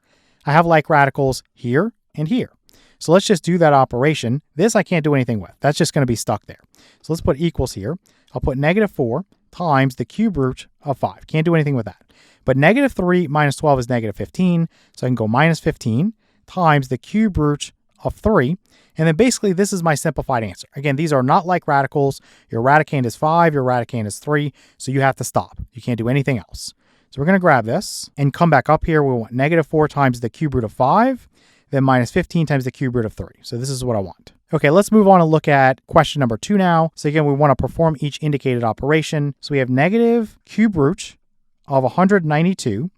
I have like radicals here and here. So let's just do that operation. This I can't do anything with. That's just going to be stuck there. So let's put equals here. I'll put negative 4 times the cube root of 5. Can't do anything with that. But negative 3 minus 12 is negative 15. So I can go minus 15 times the cube root of 3. And then basically this is my simplified answer. Again, these are not like radicals. Your radicand is 5, your radicand is 3. So you have to stop. You can't do anything else. So we're going to grab this and come back up here. We want negative 4 times the cube root of 5, then minus 15 times the cube root of 3. So this is what I want. Okay, let's move on and look at question number 2 now. So again, we want to perform each indicated operation. So we have negative cube root of 192.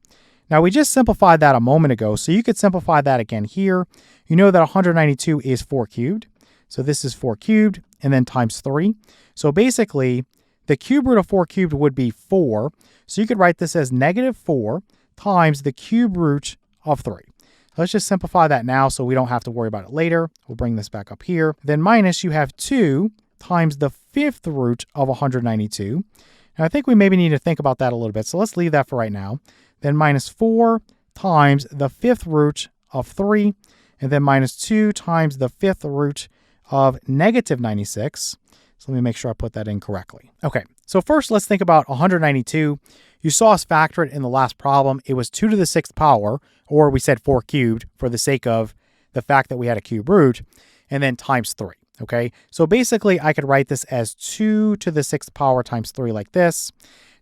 Now we just simplified that a moment ago, so you could simplify that again here. You know that 192 is 4 cubed. So this is 4 cubed and then times 3. So basically, the cube root of 4 cubed would be 4. So you could write this as negative 4 times the cube root of 3. Let's just simplify that now so we don't have to worry about it later. We'll bring this back up here. Then minus, you have 2 times the 5th root of 192. Now I think we maybe need to think about that a little bit, so let's leave that for right now. Then minus 4 times the 5th root of 3, and then minus 2 times the 5th root of negative 96. So let me make sure I put that in correctly. Okay, so first let's think about 192. You saw us factor it in the last problem. It was 2 to the 6th power, or we said 4 cubed for the sake of the fact that we had a cube root, and then times 3. Okay, so basically I could write this as 2 to the 6th power times 3 like this.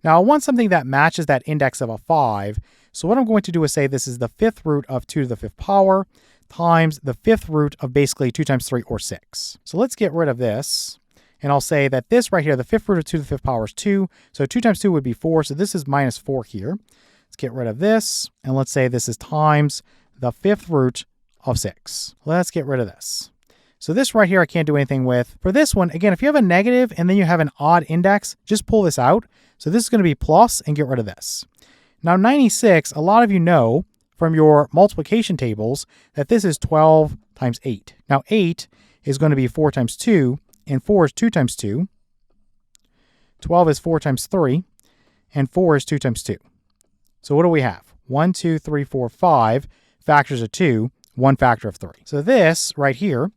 Now I want something that matches that index of a 5. So what I'm going to do is say this is the 5th root of 2 to the 5th power times the 5th root of basically 2 times 3 or 6. So let's get rid of this. And I'll say that this right here, the 5th root of 2 to the 5th power is 2. So 2 times 2 would be 4. So this is minus 4 here. Let's get rid of this. And let's say this is times the 5th root of 6. Let's get rid of this. So this right here I can't do anything with. For this one, again, if you have a negative and then you have an odd index, just pull this out. So this is going to be plus and get rid of this. Now 96, a lot of you know from your multiplication tables that this is 12 times 8. Now 8 is going to be 4 times 2, and 4 is 2 times 2. 12 is 4 times 3, and 4 is 2 times 2. So what do we have? 1, 2, 3, 4, 5 factors of 2, 1 factor of 3. So this right here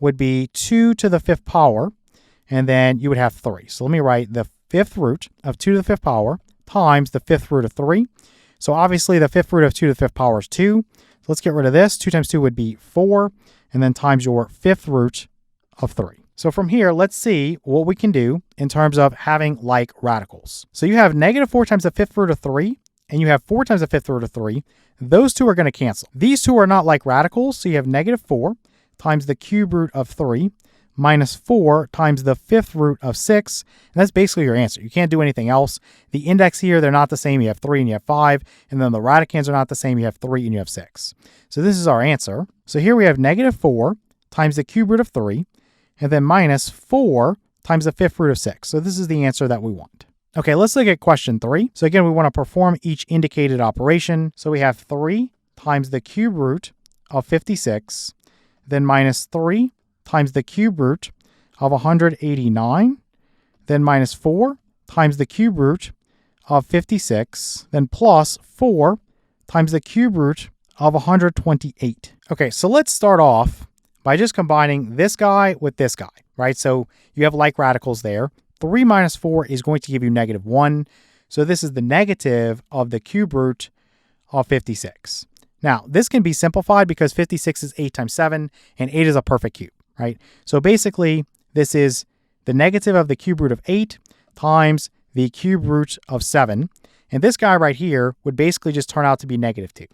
would be 2 to the 5th power, and then you would have 3. So let me write the 5th root of 2 to the 5th power times the 5th root of 3. So obviously the 5th root of 2 to the 5th power is 2. So let's get rid of this. 2 times 2 would be 4, and then times your 5th root of 3. So from here, let's see what we can do in terms of having like radicals. So you have negative 4 times the 5th root of 3, and you have 4 times the 5th root of 3. Those two are going to cancel. These two are not like radicals, so you have negative 4 times the cube root of 3 minus 4 times the 5th root of 6. And that's basically your answer. You can't do anything else. The index here, they're not the same. You have 3 and you have 5. And then the radicands are not the same. You have 3 and you have 6. So this is our answer. So here we have negative 4 times the cube root of 3, and then minus 4 times the 5th root of 6. So this is the answer that we want. Okay, let's look at question 3. So again, we want to perform each indicated operation. So we have 3 times the cube root of 56, then minus 3 times the cube root of 189, then minus 4 times the cube root of 56, then plus 4 times the cube root of 128. Okay, so let's start off by just combining this guy with this guy, right? So you have like radicals there. 3 minus 4 is going to give you negative 1. So this is the negative of the cube root of 56. Now, this can be simplified because 56 is 8 times 7, and 8 is a perfect cube, right? So basically, this is the negative of the cube root of 8 times the cube root of 7. And this guy right here would basically just turn out to be negative 2.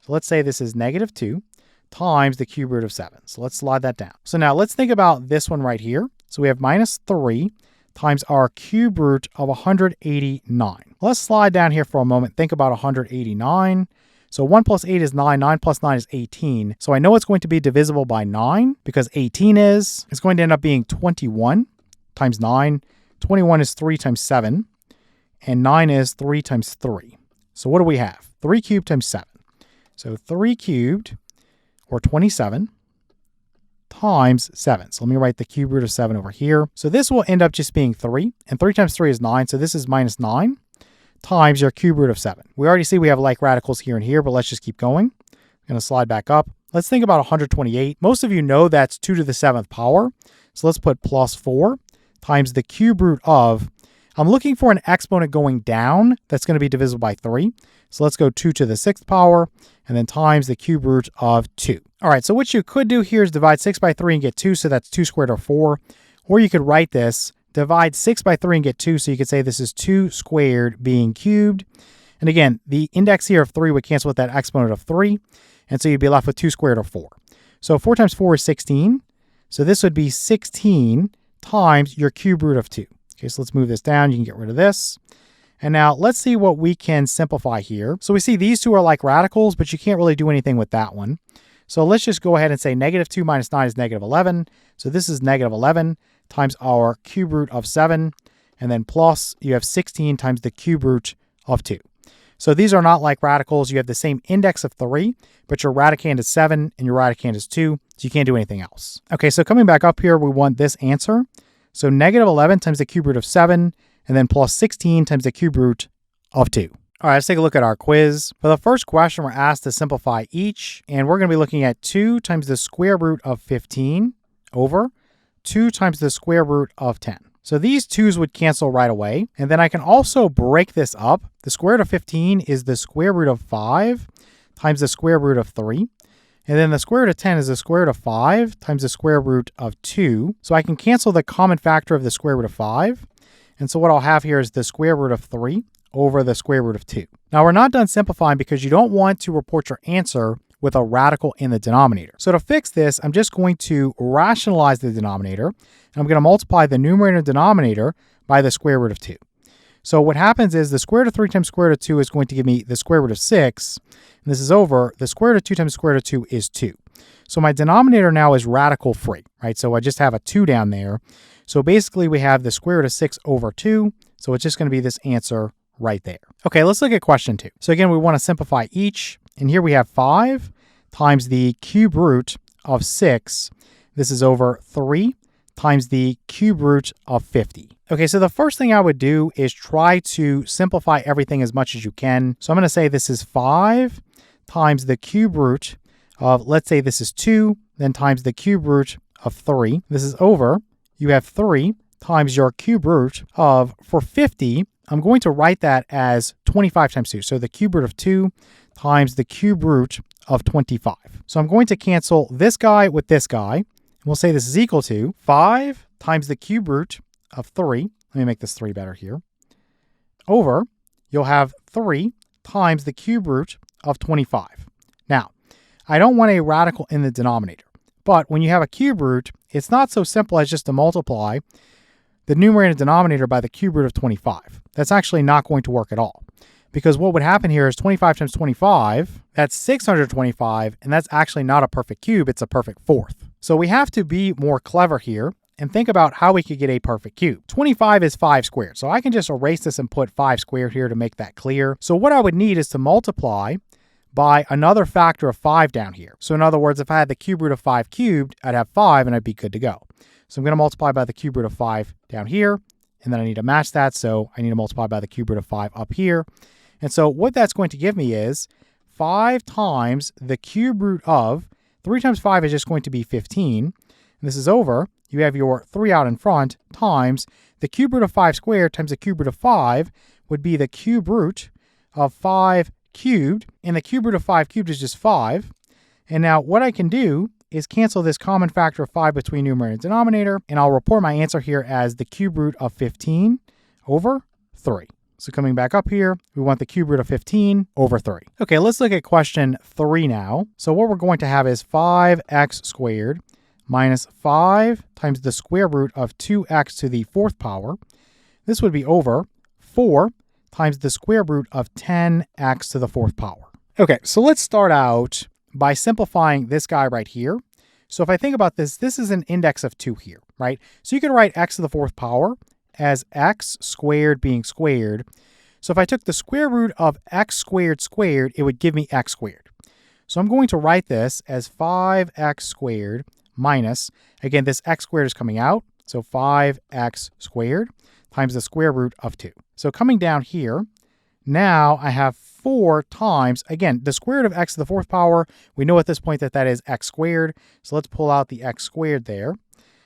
So let's say this is negative 2 times the cube root of 7. So let's slide that down. So now let's think about this one right here. So we have minus 3 times our cube root of 189. Let's slide down here for a moment. Think about 189. So 1 plus 8 is 9. 9 plus 9 is 18. So I know it's going to be divisible by 9 because 18 is. It's going to end up being 21 times 9. 21 is 3 times 7. And 9 is 3 times 3. So what do we have? 3 cubed times 7. So 3 cubed, or 27, times 7. So let me write the cube root of 7 over here. So this will end up just being 3. And 3 times 3 is 9. So this is minus 9 times your cube root of 7. We already see we have like radicals here and here, but let's just keep going. I'm going to slide back up. Let's think about 128. Most of you know that's 2 to the 7th power. So let's put plus 4 times the cube root of, I'm looking for an exponent going down that's going to be divisible by 3. So let's go 2 to the 6th power and then times the cube root of 2. All right, so what you could do here is divide 6 by 3 and get 2, so that's 2 squared or 4. Or you could write this, divide 6 by 3 and get 2, so you could say this is 2 squared being cubed. And again, the index here of 3 would cancel with that exponent of 3, and so you'd be left with 2 squared or 4. So 4 times 4 is 16, so this would be 16 times your cube root of 2. Okay, so let's move this down. You can get rid of this. And now let's see what we can simplify here. So we see these two are like radicals, but you can't really do anything with that one. So let's just go ahead and say negative 2 minus 9 is negative 11. So this is negative 11 times our cube root of 7. And then plus, you have 16 times the cube root of 2. So these are not like radicals. You have the same index of 3, but your radicand is 7 and your radicand is 2, so you can't do anything else. Okay, so coming back up here, we want this answer. So negative 11 times the cube root of 7, and then plus 16 times the cube root of 2. All right, let's take a look at our quiz. For the first question, we're asked to simplify each, and we're going to be looking at 2 times the square root of 15 over 2 times the square root of 10. So these 2's would cancel right away. And then I can also break this up. The square root of 15 is the square root of 5 times the square root of 3. And then the square root of 10 is the square root of 5 times the square root of 2. So I can cancel the common factor of the square root of 5. And so what I'll have here is the square root of 3 over the square root of 2. Now we're not done simplifying because you don't want to report your answer with a radical in the denominator. So to fix this, I'm just going to rationalize the denominator, and I'm going to multiply the numerator and denominator by the square root of 2. So what happens is the square root of 3 times square root of 2 is going to give me the square root of 6, and this is over, the square root of 2 times square root of 2 is 2. So my denominator now is radical free, right? So I just have a 2 down there. So basically we have the square root of 6 over 2, so it's just going to be this answer right there. Okay, let's look at question 2. So again, we want to simplify each. And here we have 5 times the cube root of 6. This is over 3 times the cube root of 50. Okay, so the first thing I would do is try to simplify everything as much as you can. So I'm going to say this is 5 times the cube root of, let's say this is 2, then times the cube root of 3. This is over, you have 3 times your cube root of, for 50, I'm going to write that as 25 times 2. So the cube root of 2 times the cube root of 25. So I'm going to cancel this guy with this guy. And we'll say this is equal to 5 times the cube root of 3. Let me make this 3 better here. Over, you'll have 3 times the cube root of 25. Now, I don't want a radical in the denominator. But when you have a cube root, it's not so simple as just to multiply the numerator and denominator by the cube root of 25. That's actually not going to work at all. Because what would happen here is 25 times 25, that's 625, and that's actually not a perfect cube, it's a perfect fourth. So we have to be more clever here and think about how we could get a perfect cube. 25 is 5 squared, so I can just erase this and put 5 squared here to make that clear. So what I would need is to multiply by another factor of 5 down here. So in other words, if I had the cube root of 5 cubed, I'd have 5 and I'd be good to go. So I'm going to multiply by the cube root of 5 down here, and then I need to match that, so I need to multiply by the cube root of 5 up here. And so what that's going to give me is 5 times the cube root of, 3 times 5 is just going to be 15. And this is over, you have your 3 out in front, times the cube root of 5 squared times the cube root of 5 would be the cube root of 5 cubed. And the cube root of 5 cubed is just 5. And now what I can do is cancel this common factor of 5 between numerator and denominator, and I'll report my answer here as the cube root of 15 over 3. So coming back up here, we want the cube root of 15 over 3. Okay, let's look at question 3 now. So what we're going to have is 5x squared minus 5 times the square root of 2x to the 4th power. This would be over 4 times the square root of 10x to the 4th power. Okay, so let's start out by simplifying this guy right here. So if I think about this, this is an index of 2 here, right? So you could write x to the 4th power as x squared being squared. So if I took the square root of x squared squared, it would give me x squared. So I'm going to write this as 5x squared minus, again, this x squared is coming out, so 5x squared times the square root of 2. So coming down here, now I have 4 times, again, the square root of x to the 4th power, we know at this point that that is x squared. So let's pull out the x squared there,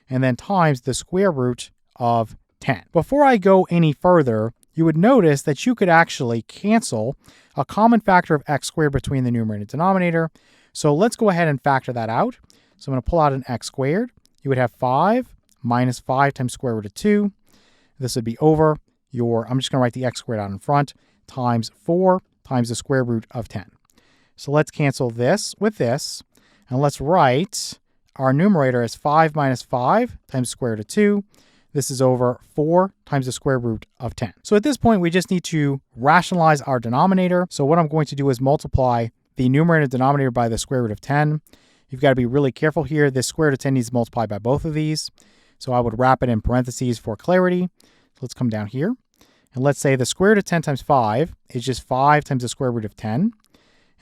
and then times the square root of 10. Before I go any further, you would notice that you could actually cancel a common factor of x squared between the numerator and denominator. So let's go ahead and factor that out. So I'm going to pull out an x squared. You would have 5 minus 5 times square root of 2. This would be over your, I'm just going to write the x squared out in front, times 4 times the square root of 10. So let's cancel this with this, and let's write our numerator as 5 minus 5 times square root of 2. This is over 4 times the square root of 10. So at this point, we just need to rationalize our denominator. So what I'm going to do is multiply the numerator and denominator by the square root of 10. You've got to be really careful here. This square root of 10 needs to multiply by both of these. So I would wrap it in parentheses for clarity. So let's come down here. And let's say the square root of 10 times 5 is just 5 times the square root of 10.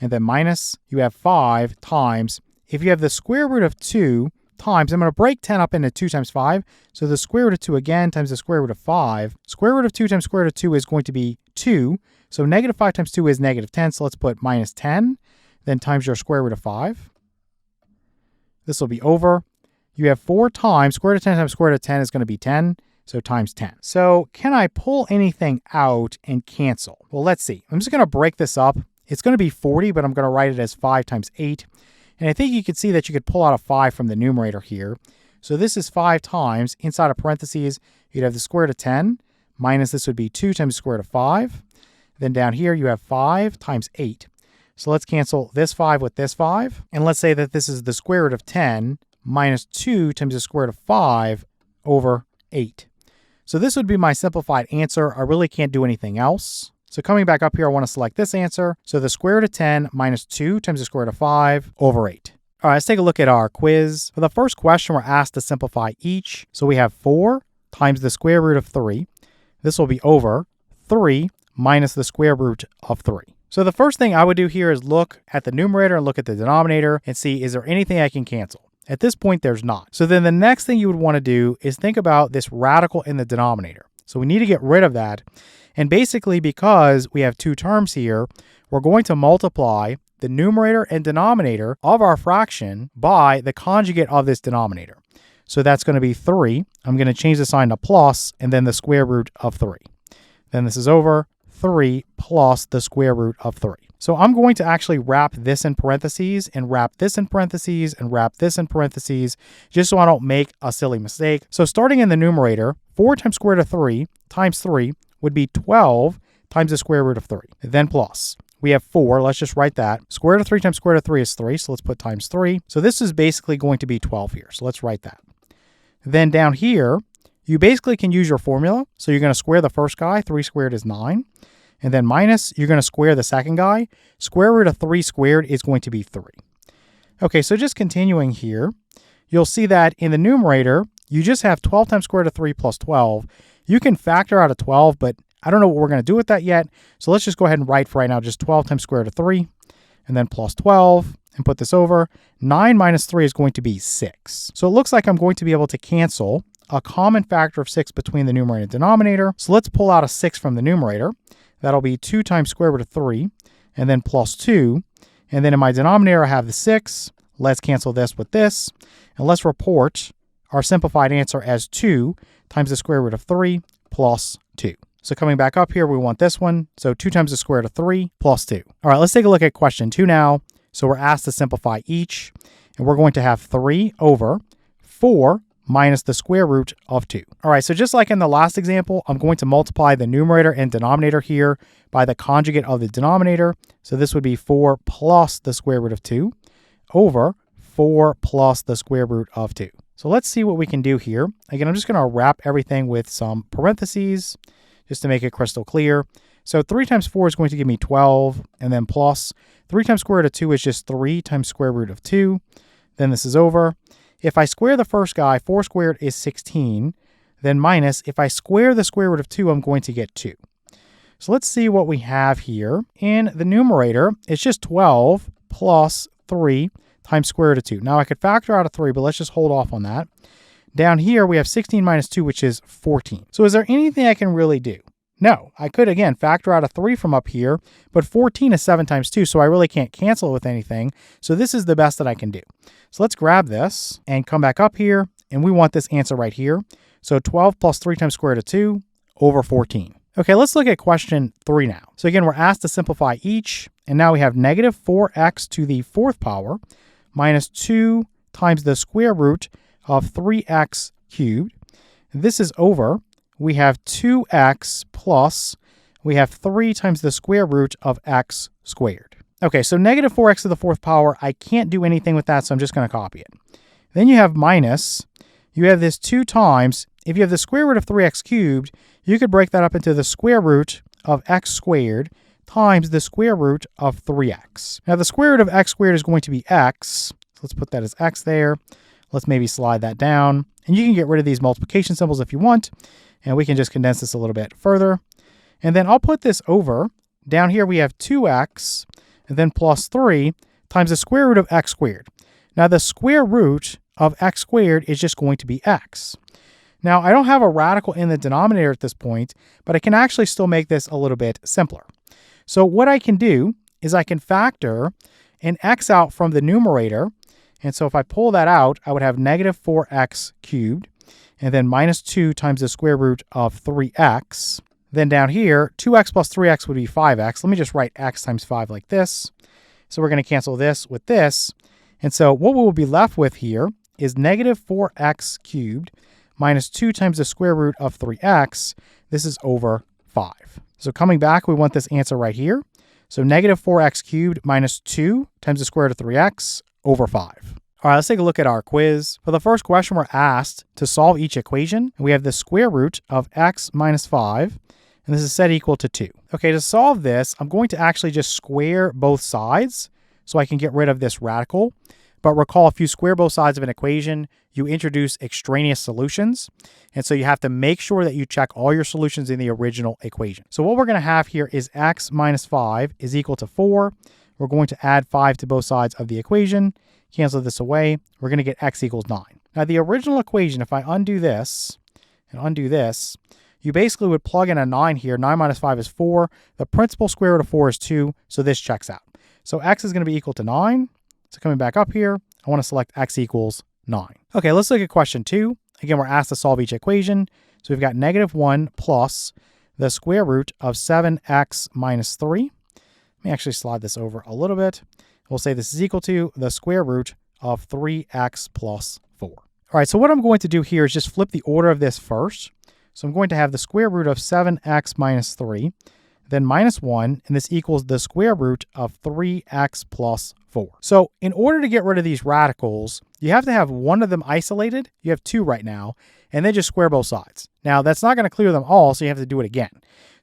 And then minus, you have 5 times, if you have the square root of 2 times, I'm going to break 10 up into 2 times 5. So the square root of 2 again times the square root of 5. Square root of 2 times square root of 2 is going to be 2. So negative 5 times 2 is negative 10. So let's put minus 10, then times your square root of 5. This will be over. You have 4 times, square root of 10 times square root of 10 is going to be 10. So times 10. So can I pull anything out and cancel? Well, let's see. I'm just going to break this up. It's going to be 40, but I'm going to write it as 5 times 8. And I think you could see that you could pull out a 5 from the numerator here. So this is 5 times, inside of parentheses, you'd have the square root of 10, minus this would be 2 times the square root of 5. Then down here you have 5 times 8. So let's cancel this 5 with this 5. And let's say that this is the square root of 10 minus 2 times the square root of 5 over 8. So this would be my simplified answer. I really can't do anything else. So coming back up here, I want to select this answer. So the square root of 10 minus 2 times the square root of 5 over 8. All right, let's take a look at our quiz. For the first question, we're asked to simplify each. So we have 4 times the square root of 3. This will be over 3 minus the square root of 3. So the first thing I would do here is look at the numerator and look at the denominator and see, is there anything I can cancel? At this point, there's not. So then the next thing you would want to do is think about this radical in the denominator. So we need to get rid of that. And basically, because we have 2 terms here, we're going to multiply the numerator and denominator of our fraction by the conjugate of this denominator. So that's going to be 3. I'm going to change the sign to plus, and then the square root of 3. Then this is over 3 plus the square root of 3. So I'm going to actually wrap this in parentheses and wrap this in parentheses and wrap this in parentheses just so I don't make a silly mistake. So starting in the numerator, 4 times square root of 3 times 3 would be 12 times the square root of 3. Then plus. We have 4. Let's just write that. Square root of 3 times square root of 3 is 3. So let's put times 3. So this is basically going to be 12 here. So let's write that. Then down here, you basically can use your formula. So you're going to square the first guy. 3 squared is 9. And then minus, you're going to square the second guy. Square root of 3 squared is going to be 3. Okay, so just continuing here, you'll see that in the numerator, you just have 12 times square root of 3 plus 12. You can factor out a 12, but I don't know what we're going to do with that yet. So let's just go ahead and write for right now just 12 times square root of 3, and then plus 12, and put this over. 9 minus 3 is going to be 6. So it looks like I'm going to be able to cancel a common factor of 6 between the numerator and denominator. So let's pull out a 6 from the numerator. That'll be 2 times square root of 3, and then plus 2. And then in my denominator, I have the 6. Let's cancel this with this. And let's report our simplified answer as 2 times the square root of 3 plus 2. So coming back up here, we want this one. So 2 times the square root of 3 plus 2. All right, let's take a look at question 2 now. So we're asked to simplify each. And we're going to have 3 over 4 minus the square root of 2. All right, so just like in the last example, I'm going to multiply the numerator and denominator here by the conjugate of the denominator. So this would be 4 plus the square root of 2 over 4 plus the square root of 2. So let's see what we can do here. Again, I'm just going to wrap everything with some parentheses just to make it crystal clear. So 3 times 4 is going to give me 12, and then plus 3 times square root of 2 is just 3 times square root of 2. Then this is over. If I square the first guy, 4 squared is 16. Then minus, if I square the square root of 2, I'm going to get 2. So let's see what we have here. In the numerator, it's just 12 plus 3 times square root of 2. Now I could factor out a 3, but let's just hold off on that. Down here, we have 16 minus 2, which is 14. So is there anything I can really do? No, I could, again, factor out a 3 from up here, but 14 is 7 times 2, so I really can't cancel it with anything. So this is the best that I can do. So let's grab this and come back up here, and we want this answer right here. So 12 plus 3 times square root of 2 over 14. Okay, let's look at question 3 now. So again, we're asked to simplify each, and now we have negative 4x to the 4th power minus 2 times the square root of 3x cubed. This is over. We have 2x plus, we have 3 times the square root of x squared. Okay, so negative 4x to the 4th power, I can't do anything with that, so I'm just going to copy it. Then you have minus, you have this 2 times, if you have the square root of 3x cubed, you could break that up into the square root of x squared times the square root of 3x. Now the square root of x squared is going to be x, so let's put that as x there. Let's maybe slide that down, and you can get rid of these multiplication symbols if you want. And we can just condense this a little bit further. And then I'll put this over. Down here we have 2x and then plus 3 times the square root of x squared. Now the square root of x squared is just going to be x. Now I don't have a radical in the denominator at this point, but I can actually still make this a little bit simpler. So what I can do is I can factor an x out from the numerator. And so if I pull that out, I would have negative 4x cubed and then minus 2 times the square root of 3x. Then down here, 2x plus 3x would be 5x. Let me just write x times 5 like this. So we're going to cancel this with this. And so what we will be left with here is negative 4x cubed minus 2 times the square root of 3x. This is over 5. So coming back, we want this answer right here. So negative 4x cubed minus 2 times the square root of 3x over 5. All right, let's take a look at our quiz. For the first question, we're asked to solve each equation. We have the square root of x minus 5. And this is set equal to 2. Okay, to solve this, I'm going to actually just square both sides so I can get rid of this radical. But recall, if you square both sides of an equation, you introduce extraneous solutions. And so you have to make sure that you check all your solutions in the original equation. So what we're going to have here is x minus 5 is equal to 4. We're going to add 5 to both sides of the equation. Cancel this away. We're going to get x equals 9. Now the original equation, if I undo this and undo this, you basically would plug in a 9 here. 9 minus 5 is 4. The principal square root of 4 is 2, so this checks out. So x is going to be equal to 9. So coming back up here, I want to select x equals 9. Okay, let's look at question 2. Again, we're asked to solve each equation. So we've got negative 1 plus the square root of 7x minus 3. Let me actually slide this over a little bit. We'll say this is equal to the square root of 3x plus 4. All right, so what I'm going to do here is just flip the order of this first. So I'm going to have the square root of 7x minus 3, then minus 1, and this equals the square root of 3x plus 4. So in order to get rid of these radicals, you have to have one of them isolated. You have 2 right now, and then just square both sides. Now, that's not going to clear them all, so you have to do it again.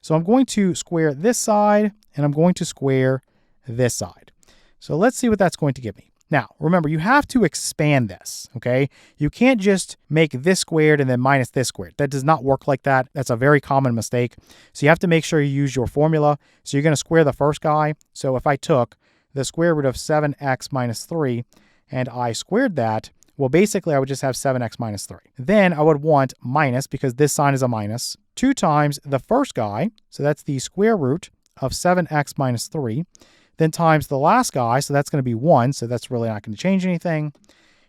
So I'm going to square this side, and I'm going to square this side. So let's see what that's going to give me. Now, remember, you have to expand this, okay? You can't just make this squared and then minus this squared. That does not work like that. That's a very common mistake. So you have to make sure you use your formula. So you're going to square the first guy. So if I took the square root of 7x minus 3 and I squared that, well, basically, I would just have 7x minus 3. Then I would want minus, because this sign is a minus, 2 times the first guy. So that's the square root of 7x minus 3. Then times the last guy, so that's going to be 1, so that's really not going to change anything.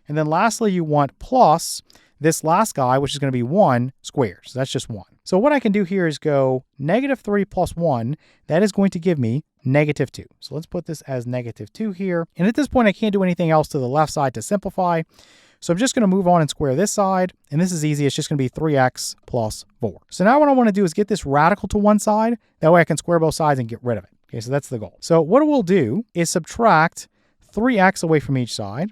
And then lastly, you want plus this last guy, which is going to be 1 squared, so that's just 1. So what I can do here is go negative 3 plus 1, that is going to give me negative 2. So let's put this as negative 2 here. And at this point, I can't do anything else to the left side to simplify. So I'm just going to move on and square this side, and this is easy. It's just going to be 3x plus 4. So now what I want to do is get this radical to one side. That way I can square both sides and get rid of it. Okay, so that's the goal. So what we'll do is subtract 3x away from each side,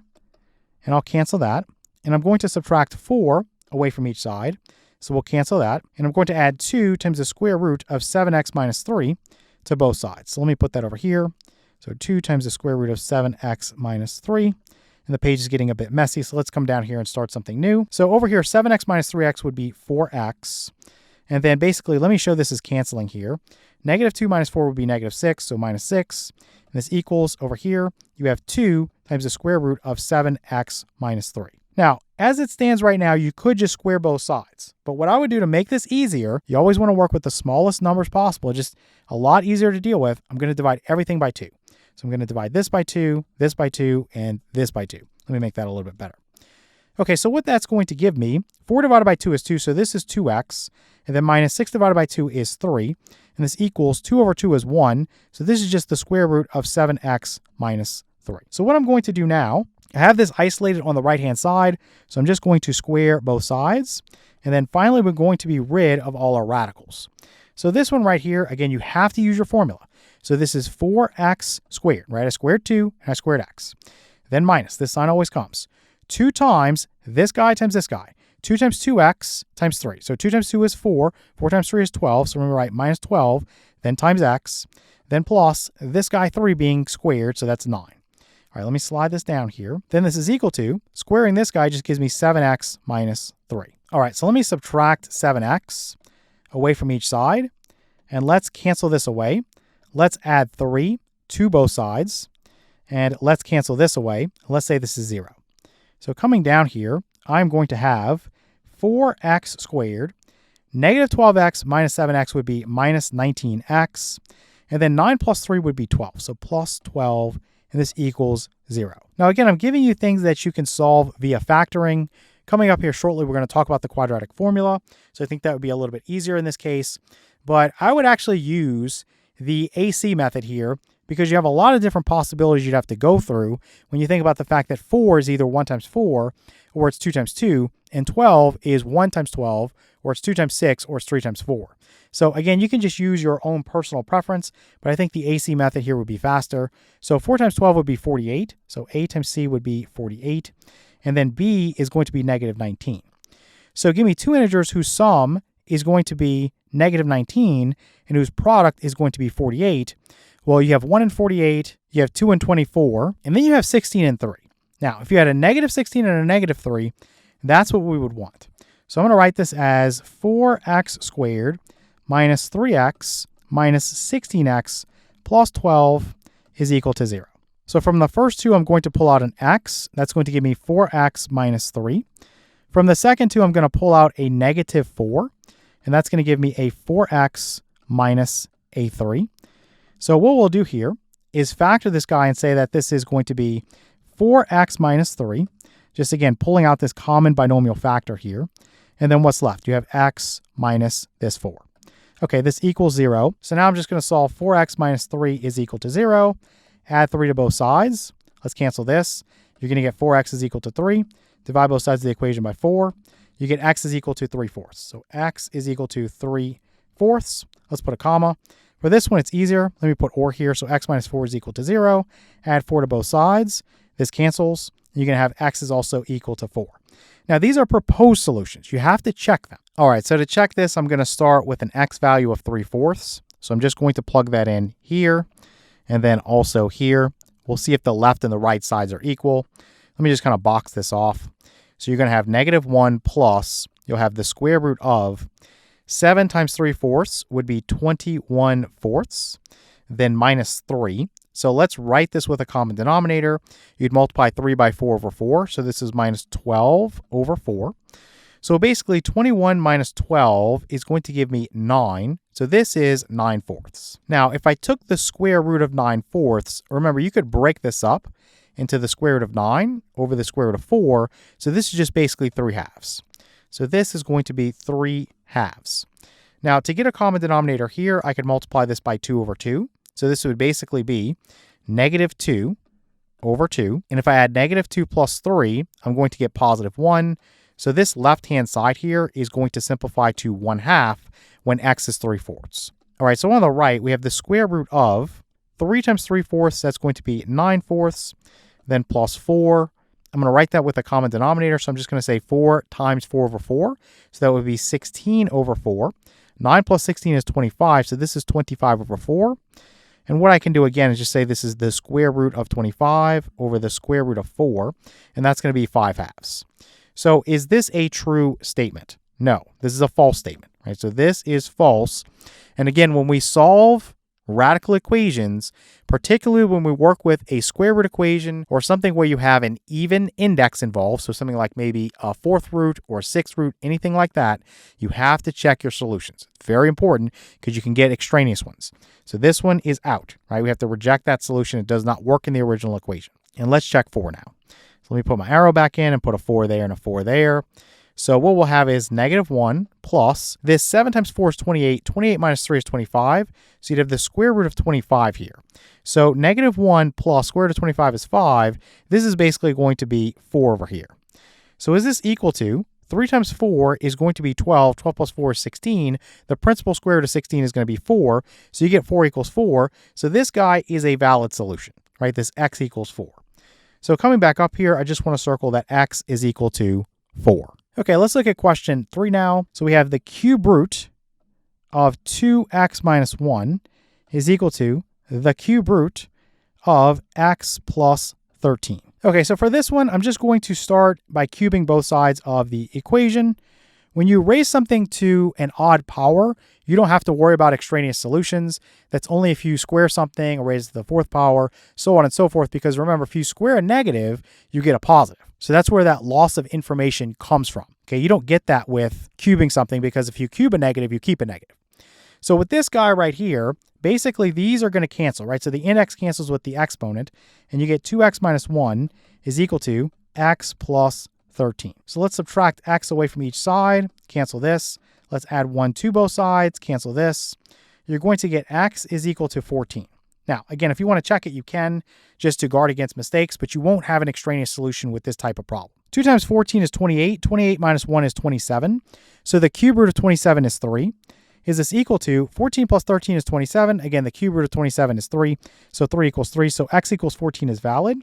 and I'll cancel that. And I'm going to subtract 4 away from each side, so we'll cancel that. And I'm going to add 2 times the square root of 7x minus 3 to both sides. So let me put that over here. So 2 times the square root of 7x minus 3. And the page is getting a bit messy, so let's come down here and start something new. So over here, 7x minus 3x would be 4x. And then basically, let me show this as canceling here. Negative 2 minus 4 would be negative 6, so minus 6. And this equals, over here, you have 2 times the square root of 7x minus 3. Now, as it stands right now, you could just square both sides. But what I would do to make this easier, you always want to work with the smallest numbers possible, just a lot easier to deal with. I'm going to divide everything by 2. So I'm going to divide this by 2, and this by 2. Let me make that a little bit better. Okay, so what that's going to give me, 4 divided by 2 is 2, so this is 2x. And then minus 6 divided by 2 is 3. And this equals 2 over 2 is 1. So this is just the square root of 7x minus 3. So what I'm going to do now, I have this isolated on the right-hand side. So I'm just going to square both sides. And then finally, we're going to be rid of all our radicals. So this one right here, again, you have to use your formula. So this is 4x squared, right? I squared 2 and I squared x. Then minus, this sign always comes. 2 times this guy times this guy. 2 times 2x times 3. So 2 times 2 is 4. 4 times 3 is 12. So remember, write minus 12, then times x, then plus this guy 3 being squared, so that's 9. All right, let me slide this down here. Then this is equal to, squaring this guy just gives me 7x minus 3. All right, so let me subtract 7x away from each side. And let's cancel this away. Let's add 3 to both sides. And let's cancel this away. Let's say this is 0. So coming down here, I'm going to have 4x squared. Negative 12x minus 7x would be minus 19x. And then 9 plus 3 would be 12. So plus 12, and this equals 0. Now again, I'm giving you things that you can solve via factoring. Coming up here shortly, we're going to talk about the quadratic formula. So I think that would be a little bit easier in this case. But I would actually use the AC method here because you have a lot of different possibilities you'd have to go through when you think about the fact that 4 is either 1 times 4 or it's 2 times 2, and 12 is 1 times 12 or it's 2 times 6 or it's 3 times 4. So again, you can just use your own personal preference, but I think the AC method here would be faster. So 4 times 12 would be 48. So A times C would be 48. And then B is going to be negative 19. So give me two integers whose sum is going to be negative 19 and whose product is going to be 48. Well, you have 1 and 48, you have 2 and 24, and then you have 16 and 3. Now, if you had a negative 16 and a negative 3, that's what we would want. So I'm going to write this as 4x squared minus 3x minus 16x plus 12 is equal to 0. So from the first two, I'm going to pull out an x. That's going to give me 4x minus 3. From the second two, I'm going to pull out a negative 4, and that's going to give me a 4x minus a 3. So what we'll do here is factor this guy and say that this is going to be 4x minus 3. Just again, pulling out this common binomial factor here. And then what's left? You have x minus this 4. Okay, this equals 0. So now I'm just going to solve 4x minus 3 is equal to 0. Add 3 to both sides. Let's cancel this. You're going to get 4x is equal to 3. Divide both sides of the equation by 4. You get x is equal to 3/4. So x is equal to 3/4. Let's put a comma. For this one, it's easier. Let me put or here. So x minus 4 is equal to 0. Add 4 to both sides. This cancels. You're going to have x is also equal to 4. Now, these are proposed solutions. You have to check them. All right, so to check this, I'm going to start with an x value of 3/4. So I'm just going to plug that in here and then also here. We'll see if the left and the right sides are equal. Let me just kind of box this off. So you're going to have negative 1 plus, you'll have the square root of 7 times 3/4 would be 21/4, then minus 3. So let's write this with a common denominator. You'd multiply 3 by 4 over 4. So this is minus 12 over 4. So basically 21 minus 12 is going to give me 9. So this is 9/4. Now, if I took the square root of 9/4, remember you could break this up into the square root of 9 over the square root of 4. So this is just basically 3/2. So this is going to be 3/2. Now, to get a common denominator here, I could multiply this by 2 over 2. So this would basically be negative 2 over 2. And if I add negative 2 plus 3, I'm going to get positive 1. So this left-hand side here is going to simplify to 1/2 when x is 3/4. All right, so on the right, we have the square root of 3 times 3/4. That's going to be 9/4. Then plus 4. I'm going to write that with a common denominator. So I'm just going to say 4 times 4 over 4. So that would be 16 over 4. 9 plus 16 is 25. So this is 25 over 4. And what I can do again is just say this is the square root of 25 over the square root of 4. And that's going to be 5/2. So is this a true statement? No, this is a false statement, right? So this is false. And again, when we solve radical equations, particularly when we work with a square root equation or something where you have an even index involved, so something like maybe a 4th root or 6th root, anything like that, you have to check your solutions. It's very important because you can get extraneous ones. So this one is out, right? We have to reject that solution. It does not work in the original equation. And let's check 4 now. So let me put my arrow back in and put a 4 there and a 4 there. So what we'll have is negative 1 plus this 7 times 4 is 28. 28 minus 3 is 25. So you'd have the square root of 25 here. So negative 1 plus square root of 25 is 5. This is basically going to be 4 over here. So is this equal to 3 times 4 is going to be 12. 12 plus 4 is 16. The principal square root of 16 is going to be 4. So you get 4 equals 4. So this guy is a valid solution, right? This x equals 4. So coming back up here, I just want to circle that x is equal to 4. Okay, let's look at question 3 now. So we have the cube root of 2x minus 1 is equal to the cube root of x plus 13. Okay, so for this one, I'm just going to start by cubing both sides of the equation. when you raise something to an odd power, you don't have to worry about extraneous solutions. That's only if you square something or raise it to the fourth power, so on and so forth. Because remember, if you square a negative, you get a positive. So that's where that loss of information comes from. Okay, you don't get that with cubing something, because if you cube a negative, you keep a negative. So with this guy right here, basically these are going to cancel, right? So the index cancels with the exponent, and you get 2x minus 1 is equal to x plus 13. So let's subtract x away from each side, cancel this. Let's add 1 to both sides, cancel this. You're going to get x is equal to 14. Now, again, if you want to check it, you can, just to guard against mistakes, but you won't have an extraneous solution with this type of problem. 2 times 14 is 28. 28 minus 1 is 27. So the cube root of 27 is 3. Is this equal to 14 plus 13 is 27? Again, the cube root of 27 is 3. So 3 equals 3. So x equals 14 is valid.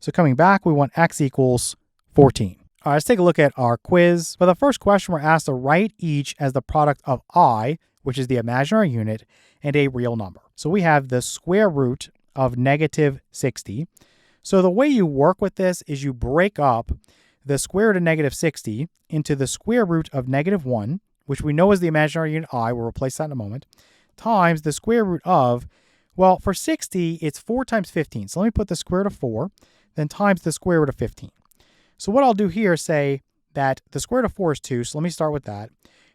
So coming back, we want x equals 14. All right, let's take a look at our quiz. For the first question, we're asked to write each as the product of I, which is the imaginary unit, and a real number. So we have the square root of negative 60. So the way you work with this is you break up the square root of negative 60 into the square root of negative 1, which we know is the imaginary unit I, we'll replace that in a moment, times the square root of, well, for 60, it's 4 times 15. So let me put the square root of 4, then times the square root of 15. So what I'll do here is say that the square root of 4 is 2, so let me start with that.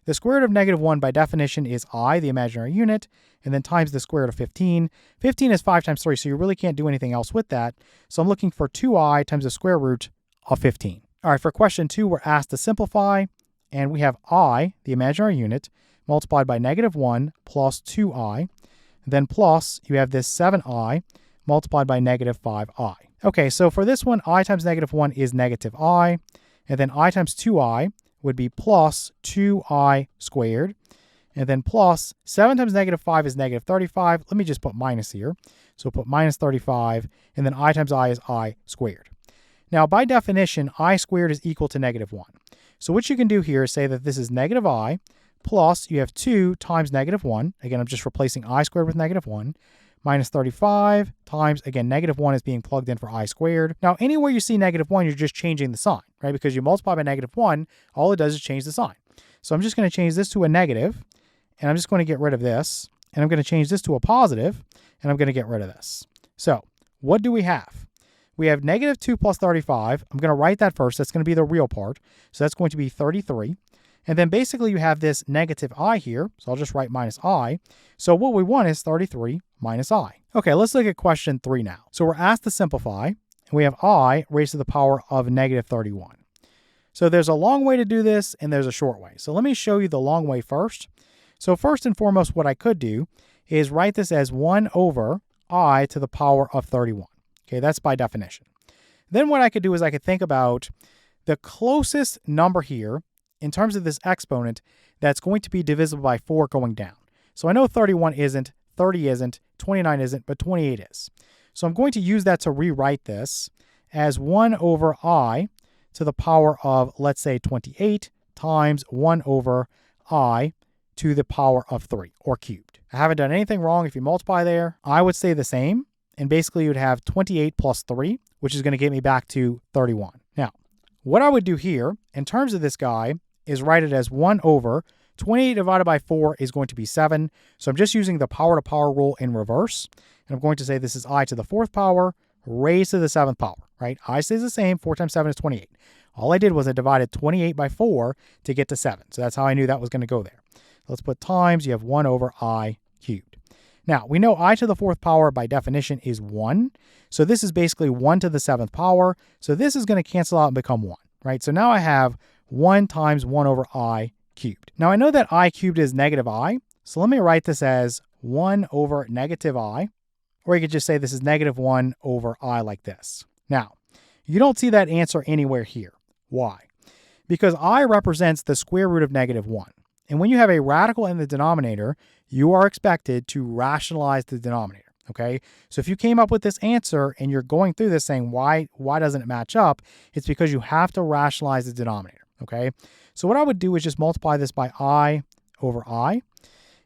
The square root of negative 1 by definition is I, the imaginary unit, and then times the square root of 15. 15 is 5 times 3, so you really can't do anything else with that. So I'm looking for 2i times the square root of 15. All right, for question 2, we're asked to simplify, and we have I, the imaginary unit, multiplied by negative 1 plus 2i. Then plus, you have this 7i multiplied by negative 5i. Okay, so for this one, I times negative 1 is negative I, and then I times 2i would be plus 2i squared, and then plus 7 times negative 5 is negative 35. Let me just put minus here. So we'll put minus 35, and then I times I is I squared. Now, by definition, I squared is equal to negative 1. So what you can do here is say that this is negative I, plus you have 2 times negative 1. Again, I'm just replacing I squared with negative 1. Minus 35 times, again, negative 1 is being plugged in for I squared. Now, anywhere you see negative 1, you're just changing the sign, right? Because you multiply by negative 1, all it does is change the sign. So I'm just going to change this to a negative, and I'm just going to get rid of this. And I'm going to change this to a positive, and I'm going to get rid of this. So what do we have? We have negative 2 plus 35. I'm going to write that first. That's going to be the real part. So that's going to be 33. And then basically you have this negative I here. So I'll just write minus I. So what we want is 33 minus I. Okay, let's look at question 3 now. So we're asked to simplify, and we have I raised to the power of negative 31. So there's a long way to do this, and there's a short way. So let me show you the long way first. So first and foremost, what I could do is write this as 1 over I to the power of 31. Okay, that's by definition. Then what I could do is I could think about the closest number here in terms of this exponent that's going to be divisible by 4 going down. So I know 31 isn't, 30 isn't, 29 isn't, but 28 is. So I'm going to use that to rewrite this as 1 over I to the power of, let's say, 28 times 1 over I to the power of 3, or cubed. I haven't done anything wrong. If you multiply there, I would stay the same. And basically, you would have 28 plus 3, which is going to get me back to 31. Now, what I would do here, in terms of this guy, is write it as 1 over 28 divided by 4 is going to be 7. So I'm just using the power to power rule in reverse. And I'm going to say this is I to the 4th power raised to the 7th power, right? I stays the same. 4 times 7 is 28. All I did was I divided 28 by 4 to get to 7. So that's how I knew that was going to go there. Let's put times. You have 1 over I cubed. Now, we know I to the 4th power by definition is 1. So this is basically 1 to the 7th power. So this is going to cancel out and become 1, right? So now I have 1 times 1 over I cubed. Now, I know that I cubed is negative I. So let me write this as 1 over negative I. Or you could just say this is negative 1 over I like this. Now, you don't see that answer anywhere here. Why? Because I represents the square root of negative 1. And when you have a radical in the denominator, you are expected to rationalize the denominator, okay? So if you came up with this answer and you're going through this saying, why doesn't it match up? It's because you have to rationalize the denominator, okay? So what I would do is just multiply this by I over I.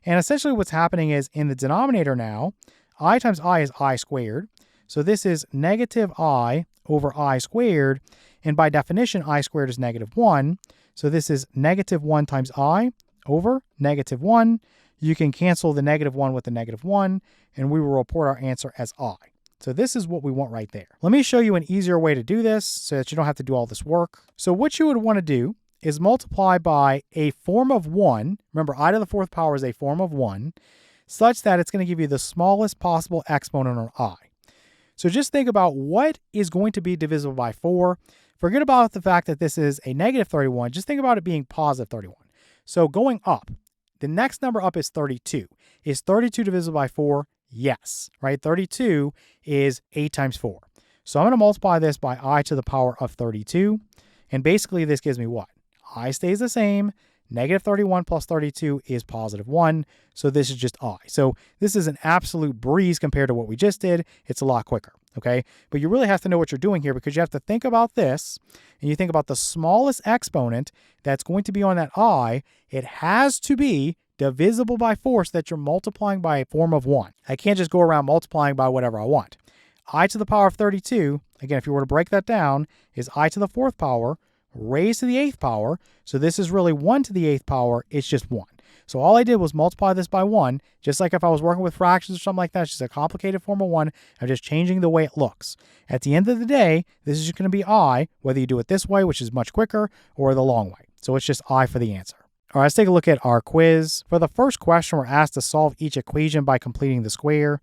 And essentially what's happening is in the denominator now, I times I is I squared. So this is negative I over I squared. And by definition, I squared is negative 1. So this is negative 1 times I over negative 1. You can cancel the negative 1 with the negative 1, and we will report our answer as I. So this is what we want right there. Let me show you an easier way to do this so that you don't have to do all this work. So what you would want to do is multiply by a form of 1. Remember, I to the fourth power is a form of 1, such that it's going to give you the smallest possible exponent on I. So just think about what is going to be divisible by 4. Forget about the fact that this is a negative 31. Just think about it being positive 31. So going up, the next number up is 32. Is 32 divisible by 4? Yes, right? 32 is 8 times 4. So I'm going to multiply this by I to the power of 32. And basically this gives me what? I stays the same. Negative 31 plus 32 is positive 1. So this is just I. So this is an absolute breeze compared to what we just did. It's a lot quicker, okay? But you really have to know what you're doing here, because you have to think about this, and you think about the smallest exponent that's going to be on that I. It has to be divisible by 4 so that you're multiplying by a form of 1. I can't just go around multiplying by whatever I want. I to the power of 32, again, if you were to break that down, is I to the fourth power raised to the 8th power. So this is really 1 to the 8th power. It's just 1. So all I did was multiply this by 1, just like if I was working with fractions or something like that. It's just a complicated form of 1. I'm just changing the way it looks. At the end of the day, this is just going to be I, whether you do it this way, which is much quicker, or the long way. So it's just I for the answer. All right, let's take a look at our quiz. For the first question, we're asked to solve each equation by completing the square.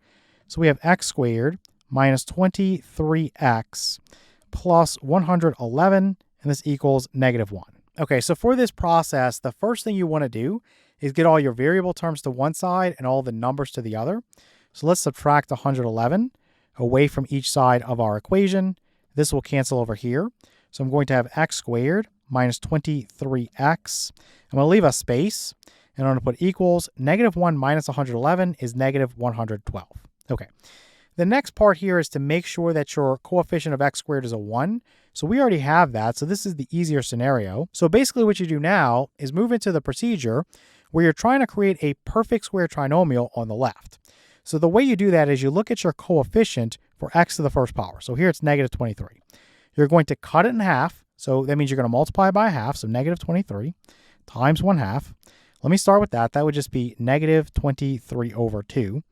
So we have x squared minus 23x plus 111, and this equals negative 1. Okay, so for this process, the first thing you want to do is get all your variable terms to one side and all the numbers to the other. So let's subtract 111 away from each side of our equation. This will cancel over here. So I'm going to have x squared minus 23x. I'm going to leave a space, and I'm going to put equals negative 1 minus 111 is negative 112. Okay. The next part here is to make sure that your coefficient of x squared is a 1. So we already have that. So this is the easier scenario. So basically what you do now is move into the procedure where you're trying to create a perfect square trinomial on the left. So the way you do that is you look at your coefficient for x to the first power. So here it's negative 23. You're going to cut it in half. So that means you're going to multiply by half. So negative 23 times 1/2. Let me start with that. That would just be negative 23 over 2.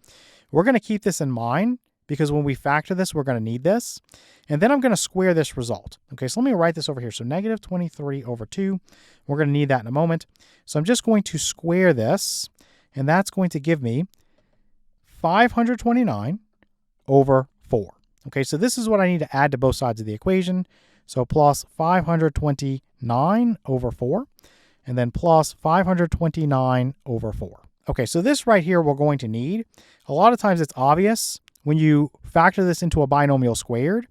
We're going to keep this in mind, because when we factor this, we're going to need this. And then I'm going to square this result. Okay, so let me write this over here. So negative 23 over 2. We're going to need that in a moment. So I'm just going to square this, and that's going to give me 529 over 4. Okay, so this is what I need to add to both sides of the equation. So plus 529 over 4, and then plus 529 over 4. Okay, so this right here we're going to need. A lot of times it's obvious when you factor this into a binomial squared,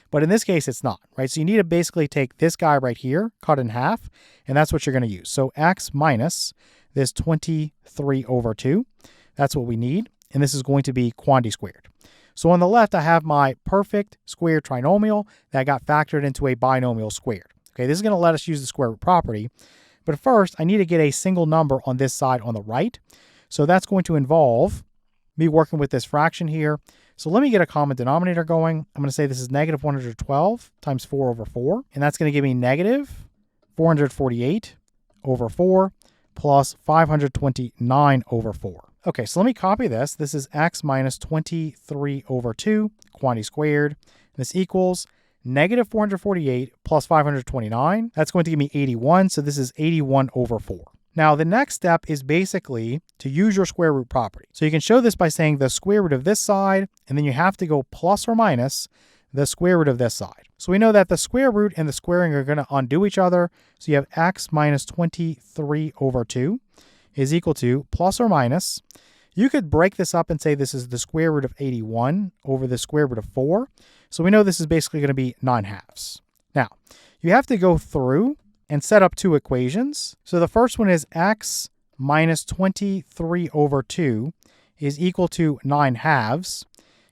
but in this case it's not, right? So you need to basically take this guy right here, cut in half, and that's what you're going to use. So x minus this 23 over 2, that's what we need, and this is going to be quantity squared. So on the left, I have my perfect square trinomial that got factored into a binomial squared. Okay, this is going to let us use the square root property, but first I need to get a single number on this side on the right. So that's going to involve me working with this fraction here. So let me get a common denominator going. I'm going to say this is negative 112 times 4 over 4. And that's going to give me negative 448 over 4 plus 529 over 4. Okay, so let me copy this. This is x minus 23 over 2, quantity squared. This equals negative 448 plus 529. That's going to give me 81. So this is 81 over 4. Now, the next step is basically to use your square root property. So you can show this by saying the square root of this side, and then you have to go plus or minus the square root of this side. So we know that the square root and the squaring are going to undo each other. So you have x minus 23 over 2 is equal to plus or minus. You could break this up and say this is the square root of 81 over the square root of 4. So we know this is basically going to be 9/2. Now, you have to go through and set up two equations. So the first one is x minus 23 over 2 is equal to 9/2.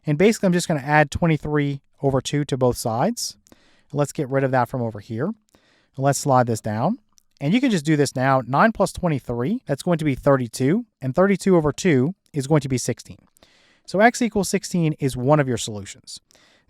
And basically, I'm just going to add 23 over 2 to both sides. Let's get rid of that from over here. Let's slide this down. And you can just do this now. 9 plus 23, that's going to be 32. And 32 over 2 is going to be 16. So x equals 16 is one of your solutions.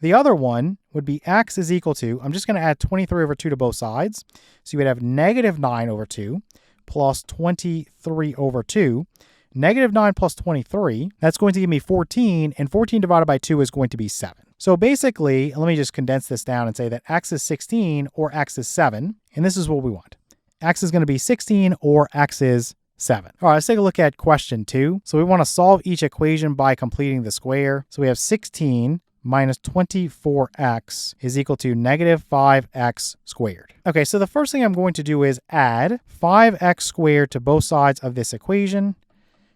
The other one would be x is equal to, I'm just going to add 23 over 2 to both sides. So you would have negative 9 over 2 plus 23 over 2. Negative 9 plus 23, that's going to give me 14, and 14 divided by 2 is going to be 7. So basically, let me just condense this down and say that x is 16 or x is 7, and this is what we want. X is going to be 16 or x is 7. All right, let's take a look at question 2. So we want to solve each equation by completing the square. So we have 16 minus 24x is equal to negative 5x squared. Okay, so the first thing I'm going to do is add 5x squared to both sides of this equation.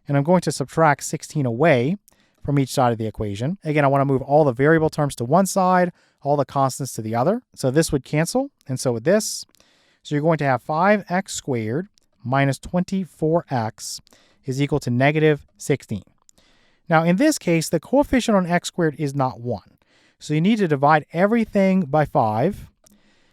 And I'm going to subtract 16 away from each side of the equation. Again, I want to move all the variable terms to one side, all the constants to the other. So this would cancel, and so would this. So you're going to have 5x squared minus 24x is equal to negative 16. Now, in this case, the coefficient on x squared is not 1. So you need to divide everything by 5.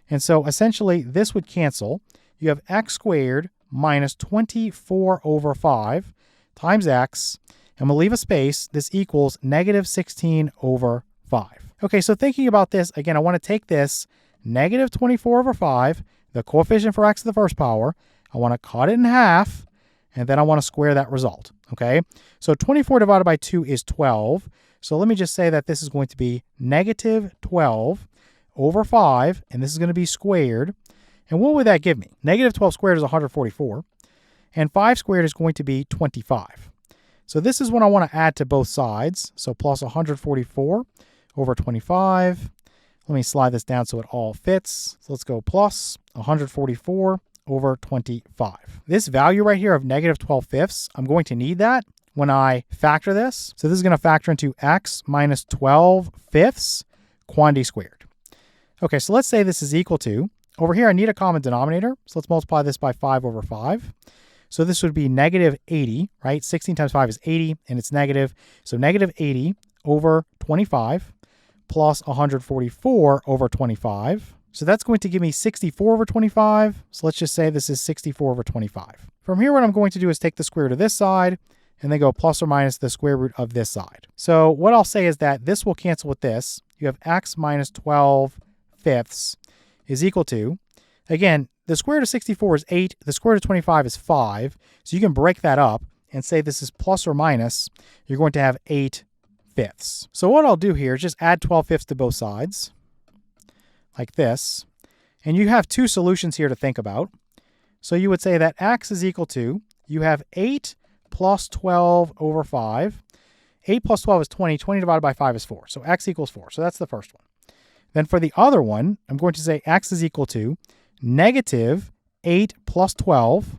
And so essentially, this would cancel. You have x squared minus 24 over 5 times x, and we'll leave a space. This equals negative 16 over 5. Okay, so thinking about this, again, I want to take this negative 24 over 5, the coefficient for x to the first power. I want to cut it in half, and then I want to square that result, okay? So 24 divided by 2 is 12. So let me just say that this is going to be negative 12 over 5, and this is going to be squared. And what would that give me? Negative 12 squared is 144. And 5 squared is going to be 25. So this is what I want to add to both sides. So plus 144 over 25. Let me slide this down so it all fits. So let's go plus 144 over 25. This value right here of negative 12 fifths, I'm going to need that when I factor this. So this is going to factor into x minus 12 fifths quantity squared. Okay, so let's say this is equal to, over here I need a common denominator. So let's multiply this by 5 over 5. So this would be negative 80, right? 16 times 5 is 80, and it's negative. So negative 80 over 25 plus 144 over 25. So that's going to give me 64 over 25. So let's just say this is 64 over 25. From here, what I'm going to do is take the square root of this side and then go plus or minus the square root of this side. So what I'll say is that this will cancel with this. You have x minus 12 fifths is equal to, again, the square root of 64 is 8. The square root of 25 is 5. So you can break that up and say this is plus or minus. You're going to have 8 fifths. So what I'll do here is just add 12 fifths to both sides, like this. And you have two solutions here to think about. So you would say that x is equal to, you have 8 plus 12 over 5. 8 plus 12 is 20. 20 divided by 5 is 4. So x equals 4. So that's the first one. Then for the other one, I'm going to say x is equal to negative 8 plus 12, and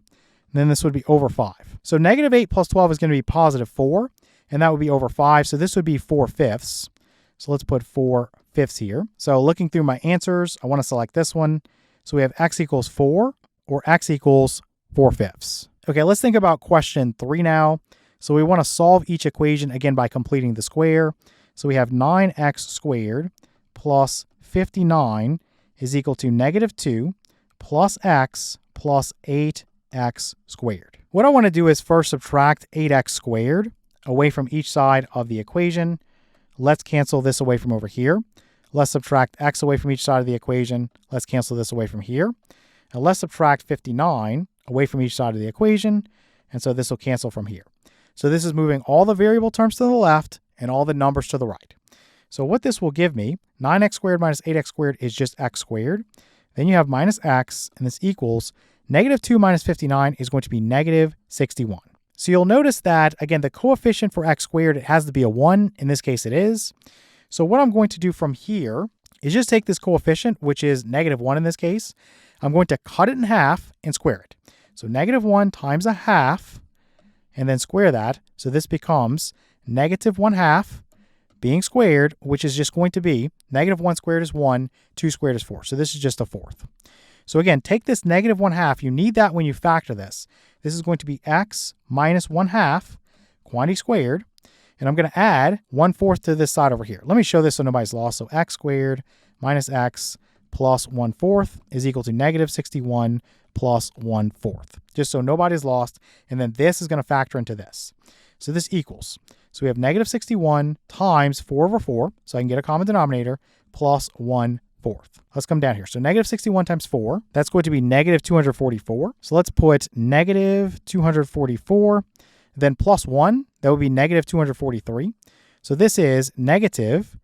then this would be over 5. So negative 8 plus 12 is going to be positive 4, and that would be over 5. So this would be 4 fifths. So let's put 4 fifths here. So looking through my answers, I want to select this one. So we have x equals 4 or x equals 4 fifths. Okay, let's think about question 3 now. So we want to solve each equation again by completing the square. So we have 9x squared plus 59 is equal to negative 2 plus x plus 8x squared. What I want to do is first subtract 8x squared away from each side of the equation. Let's cancel this away from over here. Let's subtract x away from each side of the equation. Let's cancel this away from here. And let's subtract 59 away from each side of the equation. And so this will cancel from here. So this is moving all the variable terms to the left and all the numbers to the right. So what this will give me, 9x squared minus 8x squared is just x squared. Then you have minus x, and this equals negative 2 minus 59 is going to be negative 61. So you'll notice that, again, the coefficient for x squared, it has to be a 1. In this case, it is. So what I'm going to do from here is just take this coefficient, which is negative 1 in this case. I'm going to cut it in half and square it. So negative 1 times a half, and then square that. So this becomes negative 1/2 being squared, which is just going to be negative 1 squared is 1, 2 squared is 4. So this is just a fourth. So again, take this negative 1/2. You need that when you factor this. This is going to be x minus 1/2 quantity squared. And I'm going to add 1/4 to this side over here. Let me show this so nobody's lost. So x squared minus x plus 1/4 is equal to negative 61 plus 1/4. Just so nobody's lost. And then this is going to factor into this. So this equals. So we have negative 61 times 4 over 4, so I can get a common denominator, plus 1/4. Let's come down here. So negative 61 times 4, that's going to be negative 244. So let's put negative 244, then plus 1, that would be negative 243. So this is negative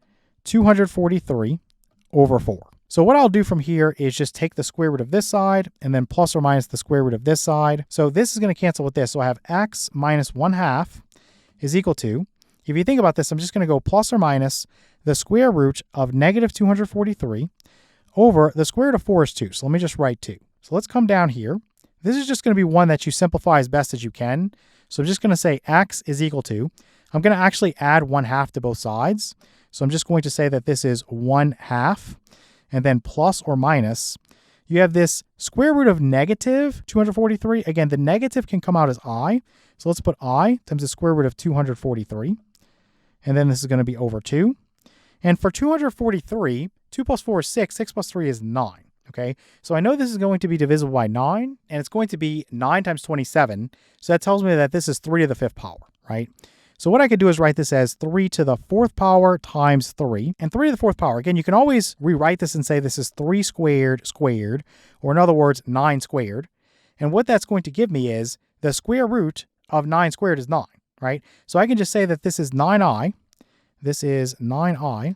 243 over 4. So what I'll do from here is just take the square root of this side and then plus or minus the square root of this side. So this is going to cancel with this. So I have x minus 1/2 is equal to, if you think about this, I'm just going to go plus or minus the square root of negative 243 over the square root of 4 is 2. So let me just write 2. So let's come down here. This is just going to be one that you simplify as best as you can. So I'm just going to say x is equal to, I'm going to actually add 1/2 to both sides. So I'm just going to say that this is 1/2. And then plus or minus, you have this square root of negative 243. Again, the negative can come out as I. So let's put I times the square root of 243. And then this is going to be over 2. And for 243, 2 plus 4 is 6. 6 plus 3 is 9. Okay, so I know this is going to be divisible by 9, and it's going to be 9 times 27. So that tells me that this is 3 to the 5th power, right? So what I could do is write this as 3 to the 4th power times 3. And 3 to the 4th power, again, you can always rewrite this and say this is 3 squared squared, or in other words, 9 squared. And what that's going to give me is the square root of 9 squared is 9, right? So I can just say that this is 9i. This is 9i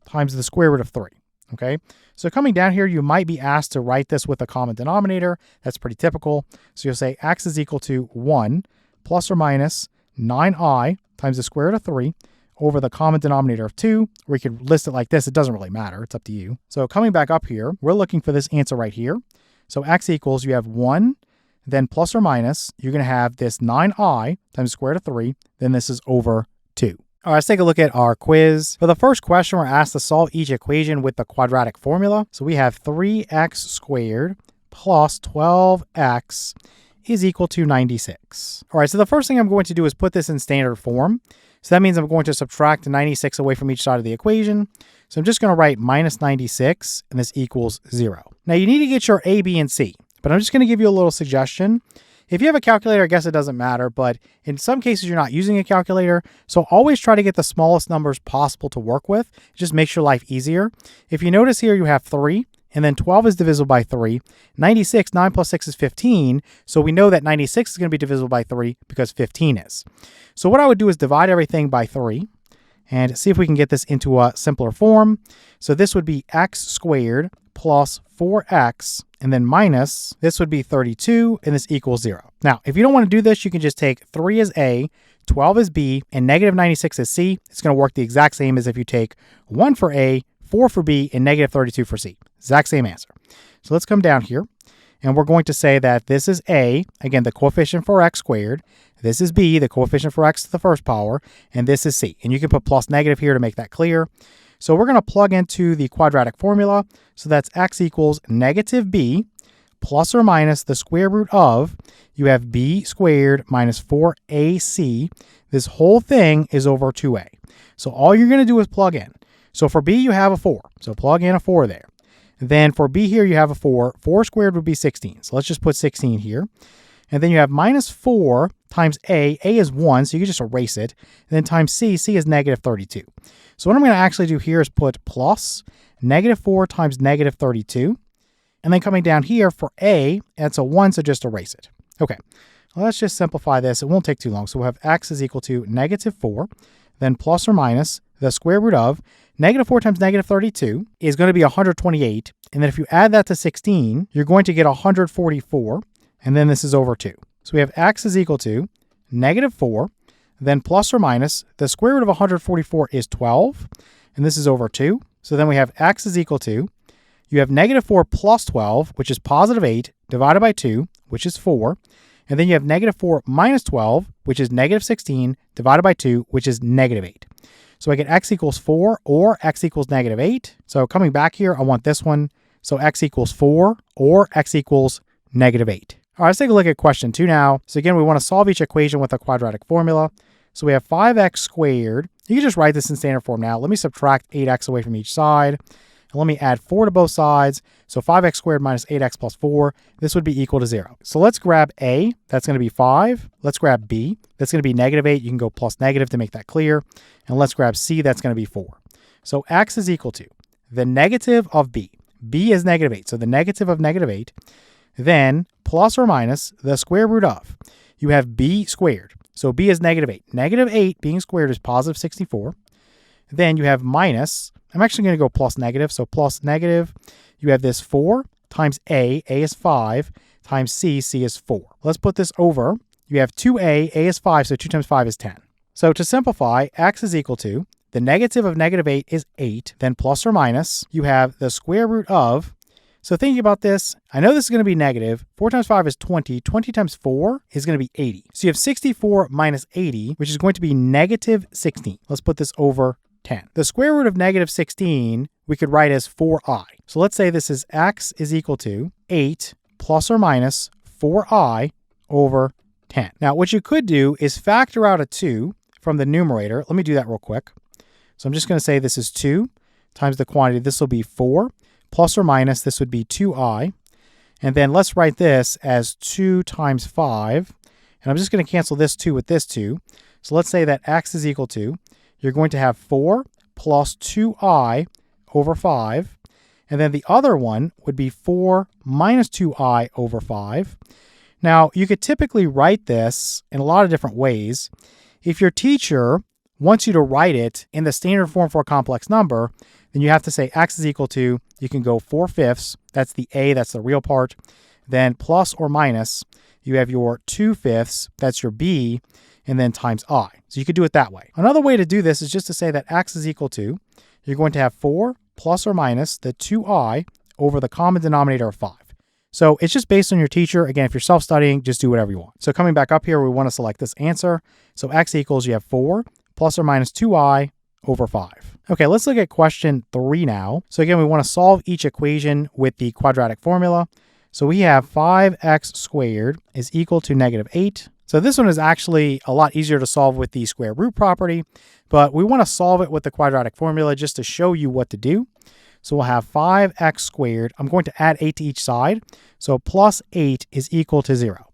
times the square root of 3, okay? So coming down here, you might be asked to write this with a common denominator. That's pretty typical. So you'll say x is equal to 1 plus or minus 9i times the square root of 3 over the common denominator of 2, or you could list it like this. It doesn't really matter. It's up to you. So coming back up here, we're looking for this answer right here. So x equals, you have 1, then plus or minus, you're going to have this 9i times the square root of 3, then this is over 2. All right, let's take a look at our quiz. For the first question, we're asked to solve each equation with the quadratic formula. So we have 3x squared plus 12x is equal to 96. All right, so the first thing I'm going to do is put this in standard form. So that means I'm going to subtract 96 away from each side of the equation. So I'm just going to write minus 96, and this equals 0. Now you need to get your A, B, and C, but I'm just going to give you a little suggestion. If you have a calculator, I guess it doesn't matter, but in some cases you're not using a calculator, so always try to get the smallest numbers possible to work with. It just makes your life easier. If you notice here, you have 3. And then 12 is divisible by 3. 96, 9 plus 6 is 15. So we know that 96 is going to be divisible by 3 because 15 is. So what I would do is divide everything by 3 and see if we can get this into a simpler form. So this would be x squared plus 4x, and then minus, this would be 32, and this equals 0. Now, if you don't want to do this, you can just take 3 as A, 12 as B, and negative 96 as C. It's going to work the exact same as if you take 1 for A, 4 for B, and negative 32 for C. Exact same answer. So let's come down here, and we're going to say that this is A, again, the coefficient for x squared. This is B, the coefficient for x to the first power, and this is C. And you can put plus negative here to make that clear. So we're going to plug into the quadratic formula. So that's x equals negative B plus or minus the square root of, you have B squared minus 4AC. This whole thing is over 2A. So all you're going to do is plug in. So for B, you have a 4. So plug in a 4 there. Then for B here, you have a 4. 4 squared would be 16. So let's just put 16 here. And then you have minus 4 times A. A is 1, so you can just erase it. And then times C. C is negative 32. So what I'm going to actually do here is put plus negative 4 times negative 32. And then coming down here for A, it's a 1, so just erase it. Okay, well, let's just simplify this. It won't take too long. So we'll have x is equal to negative 4, then plus or minus the square root of negative 4 times negative 32 is going to be 128. And then if you add that to 16, you're going to get 144. And then this is over 2. So we have x is equal to negative 4, then plus or minus the square root of 144 is 12. And this is over 2. So then we have x is equal to, you have negative 4 plus 12, which is positive 8, divided by 2, which is 4. And then you have negative 4 minus 12, which is negative 16, divided by 2, which is negative 8. So I get x equals 4 or x equals negative 8. So coming back here, I want this one. So x equals 4 or x equals negative 8. All right, let's take a look at question 2 now. So again, we want to solve each equation with a quadratic formula. So we have 5x squared. You can just write this in standard form now. Let me subtract 8x away from each side. And let me add 4 to both sides. So 5x squared minus 8x plus 4, this would be equal to 0. So let's grab a, that's going to be 5. Let's grab b, that's going to be negative 8. You can go plus negative to make that clear. And let's grab c, that's going to be 4. So x is equal to the negative of b. b is negative 8, so the negative of negative 8. Then plus or minus the square root of. You have b squared. So b is negative 8. Negative 8 being squared is positive 64. Then you have minus, I'm actually going to go plus negative. So plus negative, you have this 4 times a is 5, times c is 4. Let's put this over. You have 2a is 5, so 2 times 5 is 10. So to simplify, x is equal to, the negative of negative 8 is 8, then plus or minus, you have the square root of, so thinking about this, I know this is going to be negative. 4 times 5 is 20. 20 times 4 is going to be 80. So you have 64 minus 80, which is going to be negative 16. Let's put this over 10. The square root of negative 16, we could write as 4i. So let's say this is x is equal to 8 plus or minus 4i over 10. Now, what you could do is factor out a 2 from the numerator. Let me do that real quick. So I'm just going to say this is 2 times the quantity. This will be 4. Plus or minus, this would be 2i. And then let's write this as 2 times 5. And I'm just going to cancel this 2 with this 2. So let's say that x is equal to, you're going to have 4 plus 2i over 5. And then the other one would be 4 minus 2i over 5. Now, you could typically write this in a lot of different ways. If your teacher wants you to write it in the standard form for a complex number, then you have to say x is equal to, you can go 4/5, that's the a, that's the real part. Then plus or minus, you have your 2/5, that's your b, and then times I. So you could do it that way. Another way to do this is just to say that x is equal to, you're going to have 4 plus or minus the 2i over the common denominator of 5. So it's just based on your teacher. Again, if you're self-studying, just do whatever you want. So coming back up here, we want to select this answer. So x equals, you have 4 plus or minus 2i over 5. Okay, let's look at question 3 now. So again, we want to solve each equation with the quadratic formula. So we have 5x squared is equal to negative 8. So this one is actually a lot easier to solve with the square root property, but we want to solve it with the quadratic formula just to show you what to do. So we'll have 5x squared. I'm going to add 8 to each side. So plus 8 is equal to 0.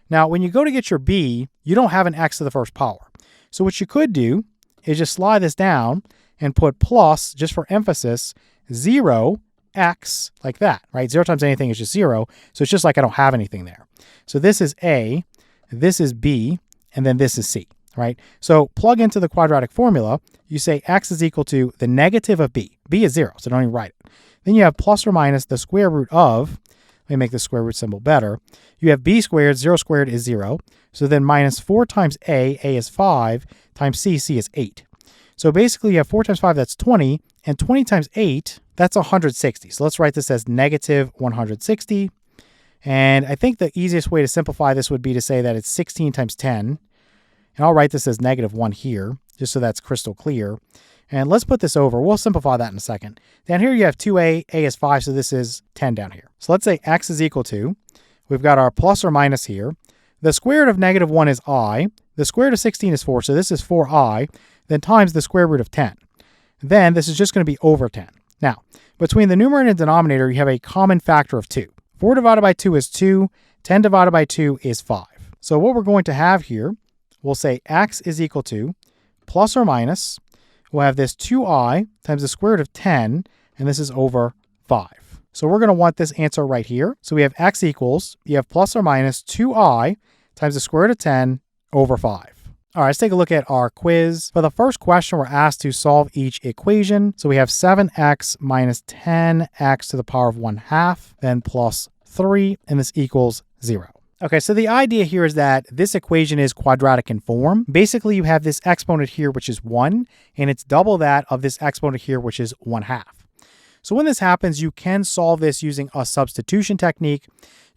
Now, when you go to get your b, you don't have an x to the first power. So what you could do is just slide this down and put plus, just for emphasis, 0x like that, right? 0 times anything is just 0. So it's just like I don't have anything there. So this is a, this is b, and then this is c, right? So plug into the quadratic formula. You say x is equal to the negative of b. b is 0, so don't even write it. Then you have plus or minus the square root of, let me make the square root symbol better. You have b squared, 0 squared is 0. So then minus 4 times a is 5, times c is 8. So basically you have 4 times 5, that's 20, and 20 times 8, that's 160. So let's write this as negative 160. And I think the easiest way to simplify this would be to say that it's 16 times 10. And I'll write this as negative 1 here, just so that's crystal clear. And let's put this over. We'll simplify that in a second. Down here you have 2a, a is 5, so this is 10 down here. So let's say x is equal to, we've got our plus or minus here. The square root of negative 1 is I. The square root of 16 is 4, so this is 4i. Then times the square root of 10. Then this is just going to be over 10. Now, between the numerator and denominator, you have a common factor of 2. 4 divided by 2 is 2. 10 divided by 2 is 5. So what we're going to have here, we'll say x is equal to plus or minus, we'll have this 2i times the square root of 10, and this is over 5. So we're going to want this answer right here. So we have x equals, you have plus or minus 2i times the square root of 10 over 5. All right, let's take a look at our quiz. For the first question, we're asked to solve each equation. So we have 7x minus 10x to the power of 1/2, then plus 3, and this equals 0. Okay, so the idea here is that this equation is quadratic in form. Basically, you have this exponent here, which is 1, and it's double that of this exponent here, which is 1/2. So when this happens, you can solve this using a substitution technique.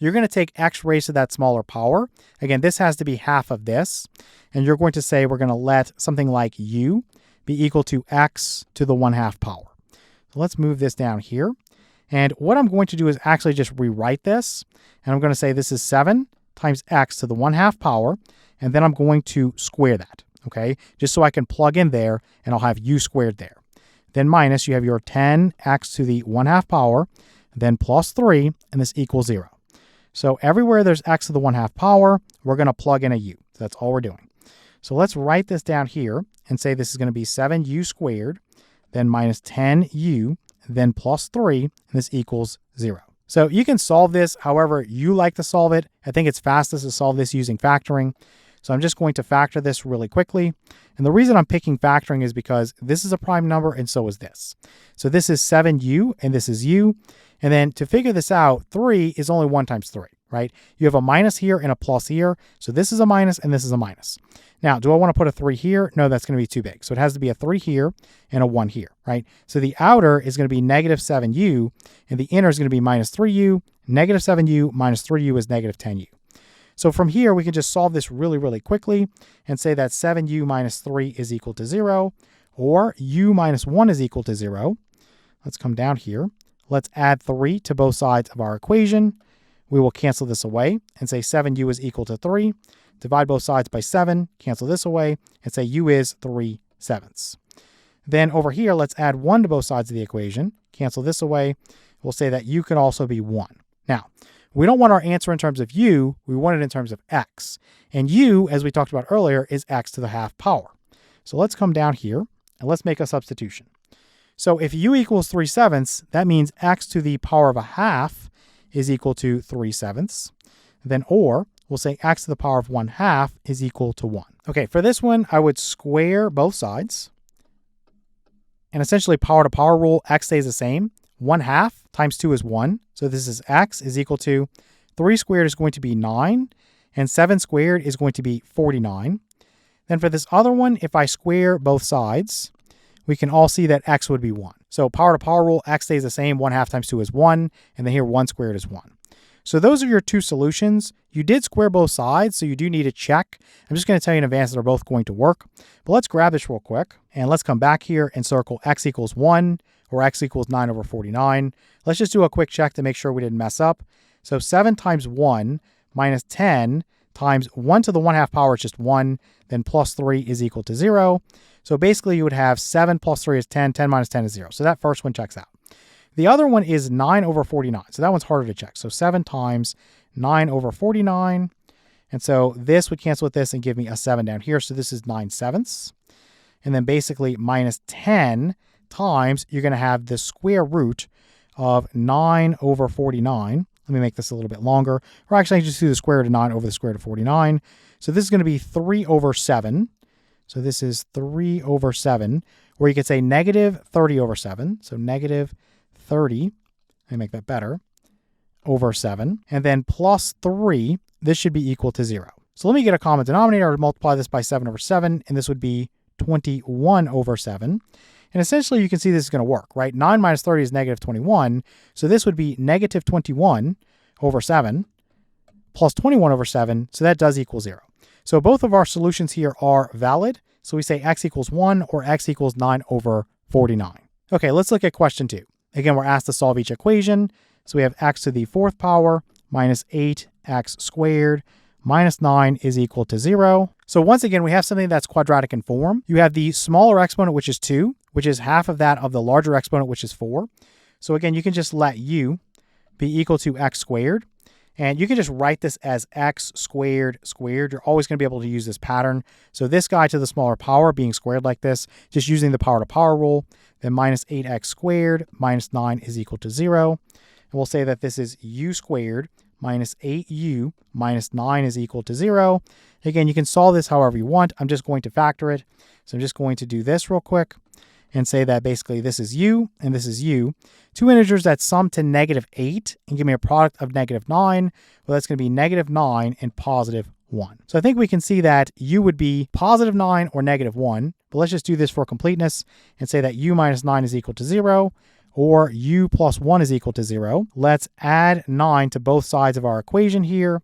You're going to take x raised to that smaller power. Again, this has to be half of this. And you're going to say we're going to let something like u be equal to x to the 1/2 power. So let's move this down here. And what I'm going to do is actually just rewrite this. And I'm going to say this is 7 times x to the 1/2 power. And then I'm going to square that, okay? Just so I can plug in there and I'll have u squared there. then minus, you have your 10x to the 1/2 power, then plus 3, and this equals 0. So everywhere there's x to the 1/2 power, we're going to plug in a u. That's all we're doing. So let's write this down here and say this is going to be 7u squared, then minus 10u, then plus 3, and this equals 0. So you can solve this however you like to solve it. I think it's fastest to solve this using factoring. So I'm just going to factor this really quickly. And the reason I'm picking factoring is because this is a prime number and so is this. So this is 7u and this is u. And then to figure this out, 3 is only 1 times 3, right? You have a minus here and a plus here. So this is a minus and this is a minus. Now, do I want to put a 3 here? No, that's going to be too big. So it has to be a 3 here and a 1 here, right? So the outer is going to be negative 7u and the inner is going to be minus 3u. Negative 7u minus 3u is negative 10u. So from here, we can just solve this really, really quickly and say that 7u minus 3 is equal to 0, or u minus 1 is equal to 0. Let's come down here. Let's add 3 to both sides of our equation. We will cancel this away and say 7u is equal to 3. Divide both sides by 7, cancel this away, and say u is 3/7. Then over here, let's add 1 to both sides of the equation. Cancel this away. We'll say that u can also be 1. Now, we don't want our answer in terms of u, we want it in terms of x. And u, as we talked about earlier, is x to the 1/2 power. So let's come down here and let's make a substitution. So if u equals 3/7, that means x to the power of 1/2 is equal to 3/7. Then or, we'll say x to the power of 1/2 is equal to 1. Okay, for this one, I would square both sides. And essentially power to power rule, x stays the same. 1/2 times 2 is 1. So this is x is equal to 3 squared is going to be 9. And 7 squared is going to be 49. Then for this other one, if I square both sides, we can all see that x would be 1. So power to power rule, x stays the same. 1/2 times 2 is 1. And then here 1 squared is 1. So those are your two solutions. You did square both sides, so you do need to check. I'm just going to tell you in advance that they're both going to work. But let's grab this real quick. And let's come back here and circle x equals 1 or x equals 9 over 49. Let's just do a quick check to make sure we didn't mess up. So 7 times 1 minus 10 times 1 to the 1/2 power is just 1. Then plus 3 is equal to 0. So basically you would have 7 plus 3 is 10. 10 minus 10 is 0. So that first one checks out. The other one is 9 over 49. So that one's harder to check. So 7 times 9 over 49. And so this would cancel with this and give me a 7 down here. So this is 9/7. And then basically minus 10 times, you're going to have the square root of 9 over 49. Let me make this a little bit longer. Or actually, I can just do the square root of 9 over the square root of 49. So this is going to be 3 over 7. So this is 3 over 7. Or you could say negative 30 over 7. So negative 30, let me make that better, over 7. And then plus 3, this should be equal to 0. So let me get a common denominator. I would multiply this by 7 over 7, and this would be 21 over 7. And essentially, you can see this is going to work, right? 9 minus 30 is negative 21. So this would be negative 21 over 7 plus 21 over 7. So that does equal 0. So both of our solutions here are valid. So we say x equals 1 or x equals 9 over 49. Okay, let's look at question 2. Again, we're asked to solve each equation. So we have x to the 4th power minus 8x squared minus 9 is equal to 0. So once again, we have something that's quadratic in form. You have the smaller exponent, which is 2, which is half of that of the larger exponent, which is 4. So again, you can just let u be equal to x squared. And you can just write this as x squared squared. You're always going to be able to use this pattern. So this guy to the smaller power being squared like this, just using the power to power rule, then minus 8x squared minus 9 is equal to 0. And we'll say that this is u squared minus 8u minus 9 is equal to 0. Again, you can solve this however you want. I'm just going to factor it. So I'm just going to do this real quick and say that basically this is u and this is u. Two integers that sum to negative 8 and give me a product of negative 9. Well, that's going to be negative 9 and positive 1. So I think we can see that u would be positive 9 or negative 1. But let's just do this for completeness and say that u minus 9 is equal to 0 or u plus 1 is equal to 0. Let's add 9 to both sides of our equation here.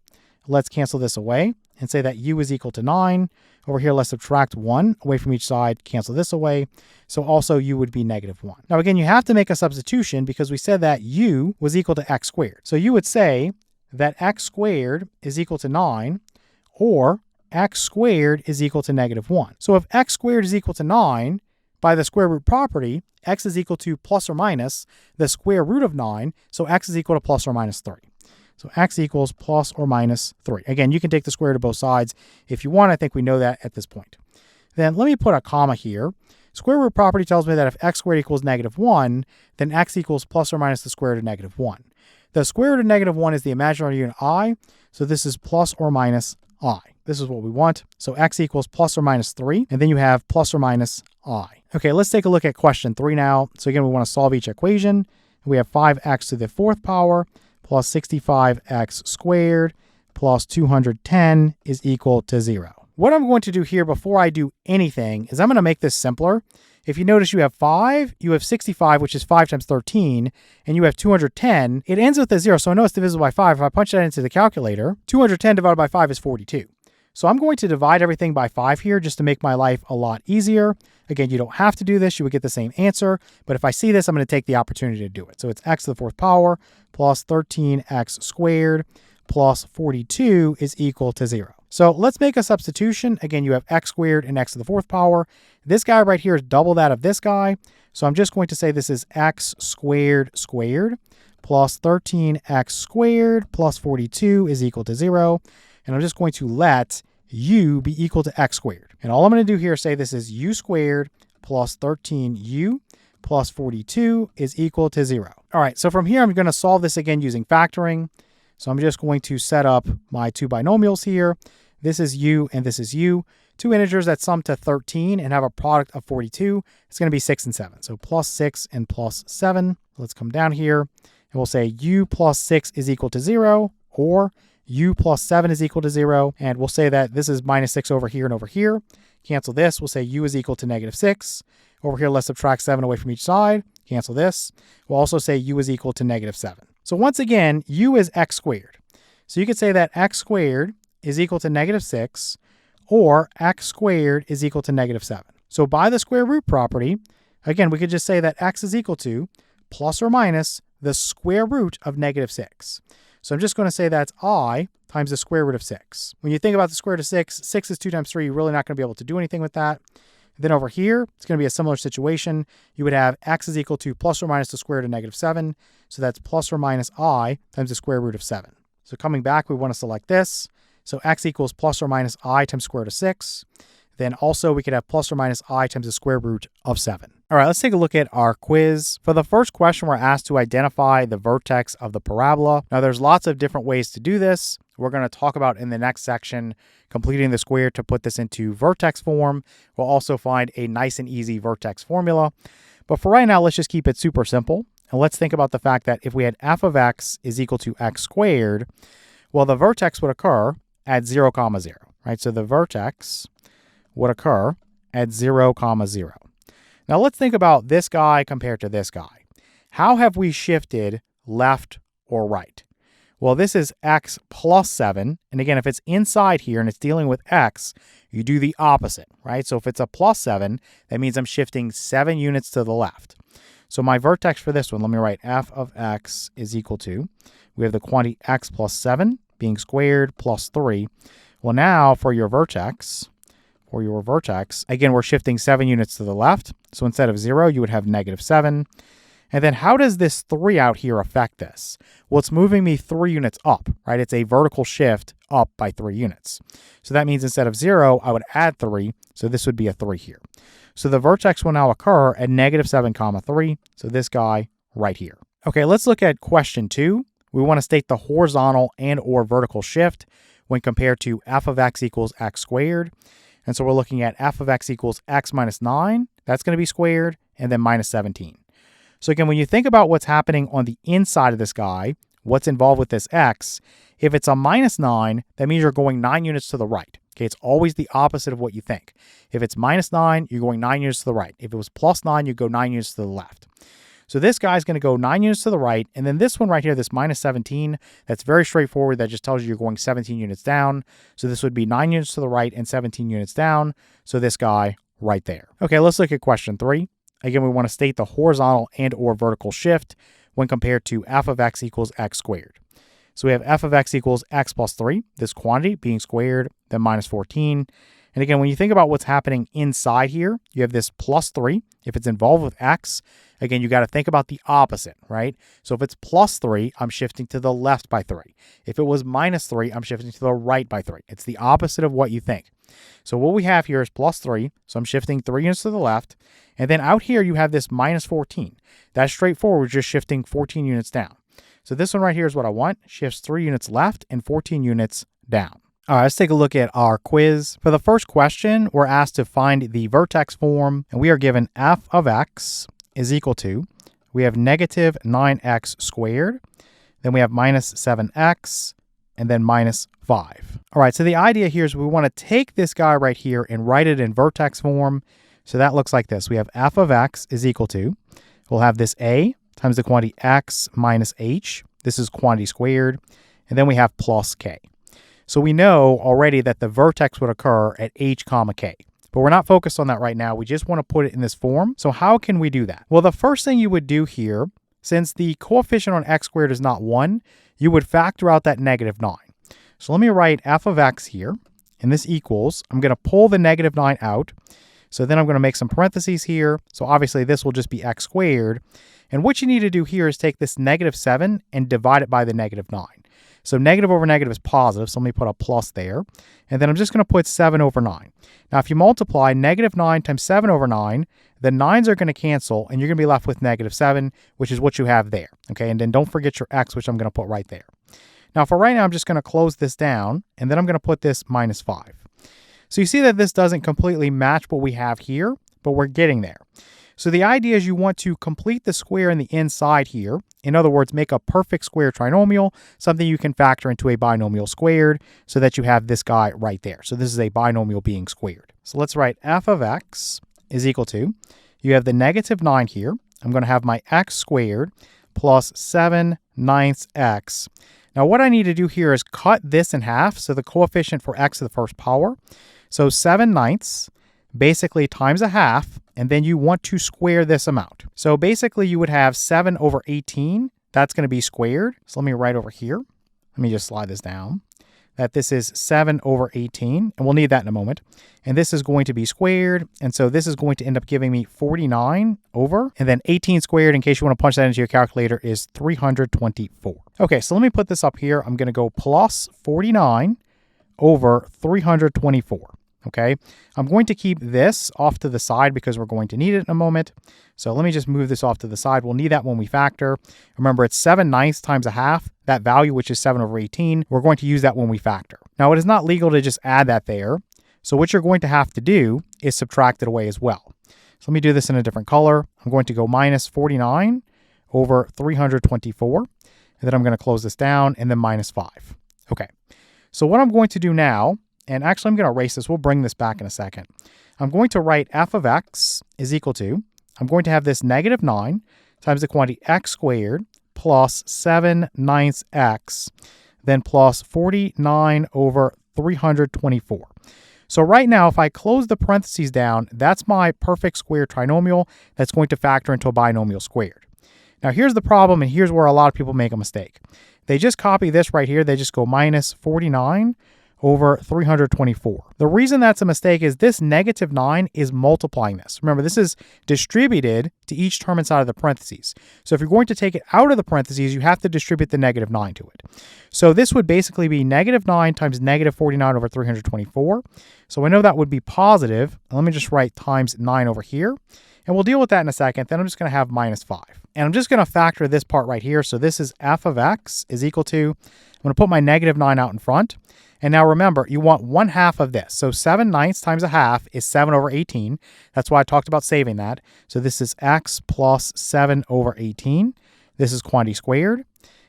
Let's cancel this away and say that u is equal to 9. Over here, let's subtract 1 away from each side, cancel this away. So also u would be negative 1. Now again, you have to make a substitution because we said that u was equal to x squared. So you would say that x squared is equal to 9 or x squared is equal to negative 1. So if x squared is equal to 9, by the square root property, x is equal to plus or minus the square root of 9, so x is equal to plus or minus 3. So x equals plus or minus 3. Again, you can take the square root of both sides if you want. I think we know that at this point. Then let me put a comma here. Square root property tells me that if x squared equals -1, then x equals plus or minus the square root of -1. The square root of -1 is the imaginary unit I, so this is plus or minus I. This is what we want. So x equals plus or minus 3, and then you have plus or minus I. Okay, let's take a look at question 3 now. So again, we want to solve each equation. We have 5x to the 4th power plus 65x squared plus 210 is equal to 0. What I'm going to do here before I do anything is I'm going to make this simpler. If you notice, you have 5, you have 65, which is 5 times 13, and you have 210. It ends with a 0, so I know it's divisible by 5. If I punch that into the calculator, 210 divided by 5 is 42. So I'm going to divide everything by 5 here just to make my life a lot easier. Again, you don't have to do this. You would get the same answer. But if I see this, I'm going to take the opportunity to do it. So it's x to the 4th power plus 13x squared plus 42 is equal to 0. So let's make a substitution. Again, you have x squared and x to the 4th power. This guy right here is double that of this guy. So I'm just going to say this is x squared squared plus 13x squared plus 42 is equal to 0. And I'm just going to let u be equal to x squared. And all I'm going to do here is say this is u squared plus 13u plus 42 is equal to 0. All right, so from here, I'm going to solve this again using factoring. So I'm just going to set up my two binomials here. This is u and this is u. Two integers that sum to 13 and have a product of 42. It's going to be 6 and 7. So plus 6 and plus 7. Let's come down here and we'll say u plus 6 is equal to 0, or u plus 7 is equal to 0. And we'll say that this is minus 6 over here and over here. Cancel this. We'll say u is equal to -6. Over here, let's subtract 7 away from each side. Cancel this. We'll also say u is equal to -7. So once again, u is x squared. So you could say that x squared is equal to -6, or x squared is equal to -7. So by the square root property, again, we could just say that x is equal to plus or minus the square root of -6. So I'm just going to say that's I times the square root of 6. When you think about the square root of 6, 6 is 2 times 3. You're really not going to be able to do anything with that. Then over here, it's going to be a similar situation. You would have x is equal to plus or minus the square root of -7. So that's plus or minus I times the square root of 7. So coming back, we want to select this. So x equals plus or minus I times square root of 6. Then also we could have plus or minus I times the square root of 7. All right, let's take a look at our quiz. For the first question, we're asked to identify the vertex of the parabola. Now there's lots of different ways to do this. We're going to talk about in the next section, completing the square to put this into vertex form. We'll also find a nice and easy vertex formula. But for right now, let's just keep it super simple. And let's think about the fact that if we had f of x is equal to x squared, well, the vertex would occur at 0, 0, right? So the vertex would occur at 0, 0. Now let's think about this guy compared to this guy. How have we shifted left or right? Well, this is x plus 7. And again, if it's inside here and it's dealing with x, you do the opposite, right? So if it's a plus 7, that means I'm shifting 7 units to the left. So my vertex for this one, let me write f of x is equal to, we have the quantity x plus 7 being squared plus 3. Well, now for your vertex, again, we're shifting 7 units to the left. So instead of 0, you would have -7. And then how does this 3 out here affect this? Well, it's moving me 3 units up, right? It's a vertical shift up by 3 units. So that means instead of 0, I would add 3. So this would be a 3 here. So the vertex will now occur at -7, 3. So this guy right here. Okay, let's look at question 2. We want to state the horizontal and or vertical shift when compared to f of x equals x squared. And so we're looking at f of x equals x minus 9. That's going to be squared, and then minus 17. So again, when you think about what's happening on the inside of this guy, what's involved with this x, if it's a minus 9, that means you're going 9 units to the right. Okay, it's always the opposite of what you think. If it's minus 9, you're going 9 units to the right. If it was plus 9, you go 9 units to the left. So this guy's going to go 9 units to the right. And then this one right here, this minus 17, that's very straightforward. That just tells you you're going 17 units down. So this would be 9 units to the right and 17 units down. So this guy right there. Okay, let's look at question 3. Again, we want to state the horizontal and or vertical shift when compared to f of x equals x squared. So we have f of x equals x plus 3, this quantity being squared, then minus 14. And again, when you think about what's happening inside here, you have this plus 3. If it's involved with x, again, you got to think about the opposite, right? So if it's plus 3, I'm shifting to the left by 3. If it was minus 3, I'm shifting to the right by 3. It's the opposite of what you think. So what we have here is plus 3. So I'm shifting 3 units to the left. And then out here, you have this minus 14. That's straightforward. We're just shifting 14 units down. So this one right here is what I want. Shifts 3 units left and 14 units down. All right, let's take a look at our quiz. For the first question, we're asked to find the vertex form, and we are given f of x is equal to, we have negative 9x squared, then we have minus 7x, and then minus 5. All right, so the idea here is we want to take this guy right here and write it in vertex form. So that looks like this. We have f of x is equal to, we'll have this a times the quantity x minus h. This is quantity squared. And then we have plus k. So we know already that the vertex would occur at h comma k. But we're not focused on that right now. We just want to put it in this form. So how can we do that? Well, the first thing you would do here, since the coefficient on x squared is not 1, you would factor out that negative 9. So let me write f of x here. And this equals, I'm going to pull the negative 9 out. So then I'm going to make some parentheses here. So obviously this will just be x squared. And what you need to do here is take this negative 7 and divide it by the negative 9. So negative over negative is positive, so let me put a plus there. And then I'm just going to put 7 over 9. Now, if you multiply negative 9 times 7 over 9, the 9s are going to cancel, and you're going to be left with negative 7, which is what you have there. Okay, and then don't forget your x, which I'm going to put right there. Now, for right now, I'm just going to close this down, and then I'm going to put this minus 5. So you see that this doesn't completely match what we have here, but we're getting there. So the idea is you want to complete the square in the inside here. In other words, make a perfect square trinomial, something you can factor into a binomial squared so that you have this guy right there. So this is a binomial being squared. So let's write f of x is equal to, you have the negative 9 here. I'm going to have my x squared plus 7/9 x. Now what I need to do here is cut this in half. So the coefficient for x to the first power. So 7/9 basically times a half, and then you want to square this amount. So basically you would have 7 over 18. That's going to be squared. So let me write over here. Let me just slide this down. That this is 7 over 18, and we'll need that in a moment. And this is going to be squared, and so this is going to end up giving me 49 over, and then 18 squared, in case you want to punch that into your calculator, is 324. Okay, so let me put this up here. I'm going to go plus 49 over 324. Okay, I'm going to keep this off to the side because we're going to need it in a moment. So let me just move this off to the side. We'll need that when we factor. Remember, it's 7/9 times a half. That value, which is 7 over 18, we're going to use that when we factor. Now, it is not legal to just add that there. So what you're going to have to do is subtract it away as well. So let me do this in a different color. I'm going to go minus 49 over 324. And then I'm going to close this down and then minus 5. Okay, so what I'm going to do now, and actually I'm going to erase this. We'll bring this back in a second. I'm going to write f of x is equal to, I'm going to have this negative 9 times the quantity x squared plus 7/9 x, then plus 49 over 324. So right now, if I close the parentheses down, that's my perfect square trinomial that's going to factor into a binomial squared. Now here's the problem, and here's where a lot of people make a mistake. They just copy this right here. They just go minus 49 over 324. The reason that's a mistake is this negative 9 is multiplying this. Remember, this is distributed to each term inside of the parentheses. So if you're going to take it out of the parentheses, you have to distribute the negative 9 to it. So this would basically be negative 9 times negative 49 over 324. So I know that would be positive. Let me just write times 9 over here. And we'll deal with that in a second. Then I'm just going to have minus 5. And I'm just going to factor this part right here. So this is f of x is equal to, I'm going to put my negative 9 out in front. And now remember, you want 1/2 of this. So 7/9 times a half is 7 over 18. That's why I talked about saving that. So this is x plus 7 over 18. This is quantity squared.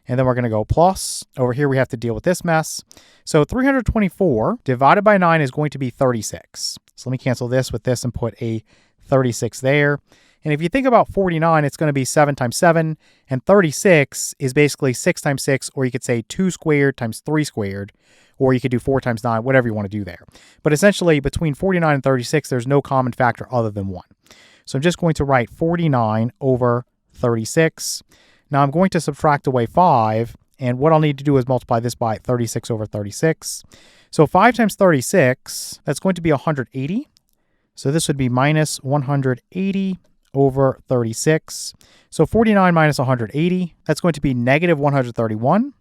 And then we're going to go plus. Over here, we have to deal with this mess. So 324 divided by 9 is going to be 36. So let me cancel this with this and put a 36 there. And if you think about 49, it's going to be 7 times 7. And 36 is basically 6 times 6, or you could say 2 squared times 3 squared. Or you could do 4 times 9, whatever you want to do there. But essentially, between 49 and 36, there's no common factor other than 1. So I'm just going to write 49 over 36. Now I'm going to subtract away 5. And what I'll need to do is multiply this by 36 over 36. So 5 times 36, that's going to be 180. So this would be minus 180 over 36. So 49 minus 180, that's going to be negative 131.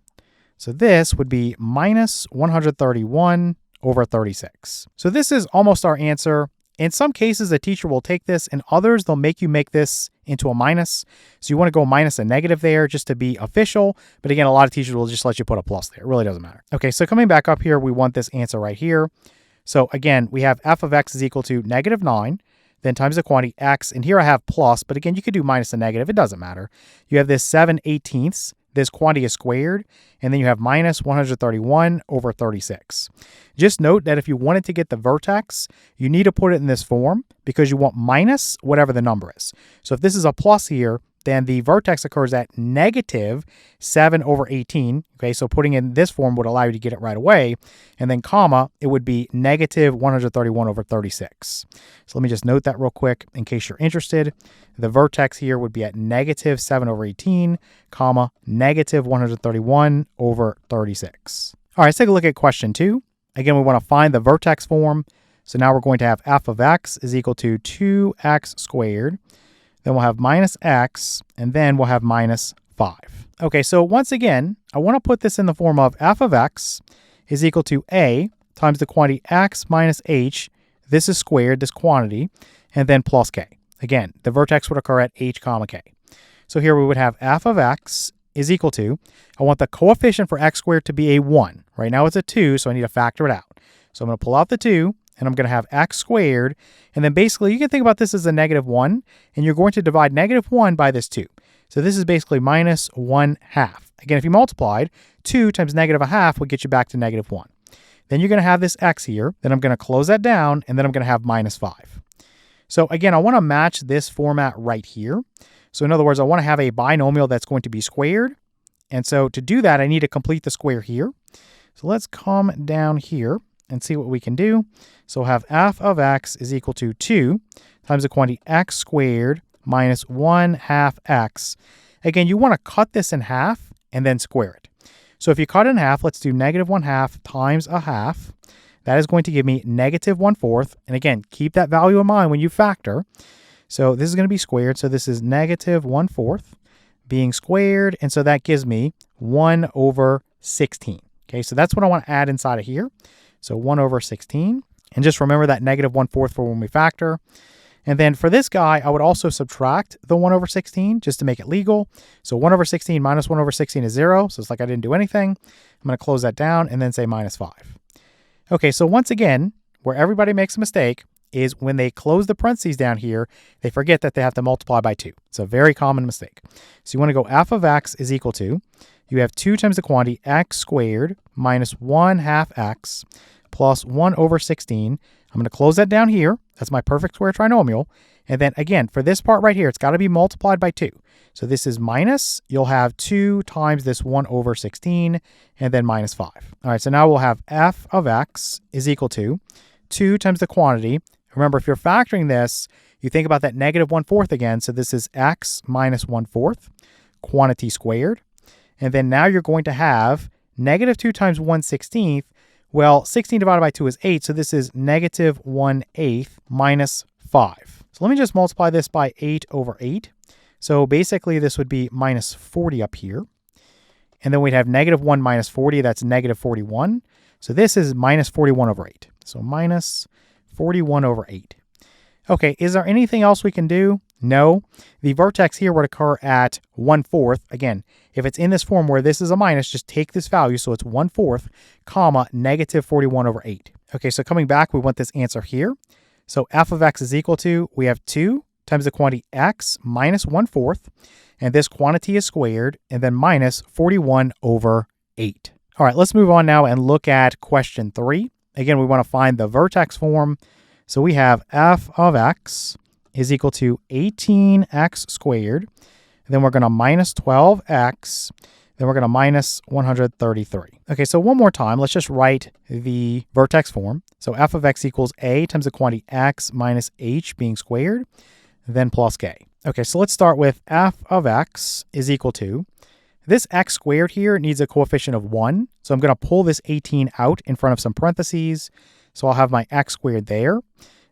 So this would be minus 131 over 36. So this is almost our answer. In some cases, a teacher will take this. In others, they'll make you make this into a minus. So you want to go minus a negative there just to be official. But again, a lot of teachers will just let you put a plus there. It really doesn't matter. Okay, so coming back up here, we want this answer right here. So again, we have f of x is equal to negative 9, then times the quantity x. And here I have plus, but again, you could do minus a negative. It doesn't matter. You have this 7/18. This quantity is squared, and then you have minus 131 over 36. Just note that if you wanted to get the vertex, you need to put it in this form because you want minus whatever the number is. So if this is a plus here, then the vertex occurs at negative 7 over 18. Okay, so putting in this form would allow you to get it right away. And then comma, it would be negative 131 over 36. So let me just note that real quick in case you're interested. The vertex here would be at negative 7 over 18, comma, negative 131 over 36. All right, let's take a look at question 2. Again, we want to find the vertex form. So now we're going to have f of x is equal to 2x squared. Then we'll have minus x, and then we'll have minus 5. Okay, so once again, I want to put this in the form of f of x is equal to a times the quantity x minus h. This is squared, this quantity, and then plus k. Again, the vertex would occur at h comma k. So here we would have f of x is equal to, I want the coefficient for x squared to be a 1. Right now it's a 2, so I need to factor it out. So I'm going to pull out the 2, and I'm going to have x squared. And then basically, you can think about this as a negative 1, and you're going to divide negative 1 by this 2. So this is basically minus 1/2. Again, if you multiplied, 2 times negative 1/2 would get you back to negative 1. Then you're going to have this x here. Then I'm going to close that down, and then I'm going to have minus 5. So again, I want to match this format right here. So in other words, I want to have a binomial that's going to be squared. And so to do that, I need to complete the square here. So let's come down here and see what we can do. So we'll have f of x is equal to 2 times the quantity x squared minus 1/2 x. Again, you want to cut this in half and then square it. So if you cut it in half, let's do negative 1/2 times a half. That is going to give me negative 1/4. And again, keep that value in mind when you factor. So this is going to be squared. So this is negative 1/4 being squared. And so that gives me 1 over 16. Okay, so that's what I want to add inside of here. So 1 over 16. And just remember that negative 1/4 for when we factor. And then for this guy, I would also subtract the 1 over 16 just to make it legal. So 1 over 16 minus 1 over 16 is 0. So it's like I didn't do anything. I'm going to close that down and then say minus 5. Okay, so once again, where everybody makes a mistake is when they close the parentheses down here, they forget that they have to multiply by 2. It's a very common mistake. So you want to go f of x is equal to, you have 2 times the quantity x squared minus 1/2 x plus 1 over 16. I'm going to close that down here. That's my perfect square trinomial. And then again, for this part right here, it's got to be multiplied by 2. So this is minus, you'll have 2 times this 1 over 16, and then minus 5. All right, so now we'll have f of x is equal to 2 times the quantity. Remember, if you're factoring this, you think about that negative 1/4 again. So this is x minus 1/4, quantity squared. And then now you're going to have negative 2 times 1/16. Well, 16 divided by 2 is 8, so this is negative 1/8 minus 5. So let me just multiply this by 8 over 8. So basically, this would be minus 40 up here. And then we'd have negative 1 minus 40, that's negative 41. So this is minus 41 over 8. So minus 41 over 8. Okay, is there anything else we can do? No. The vertex here would occur at 1/4. Again, if it's in this form where this is a minus, just take this value. So it's 1/4, comma, negative 41 over 8. Okay, so coming back, we want this answer here. So f of x is equal to, we have 2 times the quantity x minus 1/4. And this quantity is squared, and then minus 41 over 8. All right, let's move on now and look at question 3. Again, we want to find the vertex form. So we have f of x is equal to 18x squared. Then we're going to minus 12x. Then we're going to minus 133. Okay, so one more time, let's just write the vertex form. So f of x equals a times the quantity x minus h being squared, then plus k. Okay, so let's start with f of x is equal to, This x squared here needs a coefficient of 1. So I'm going to pull this 18 out in front of some parentheses. So I'll have my x squared there.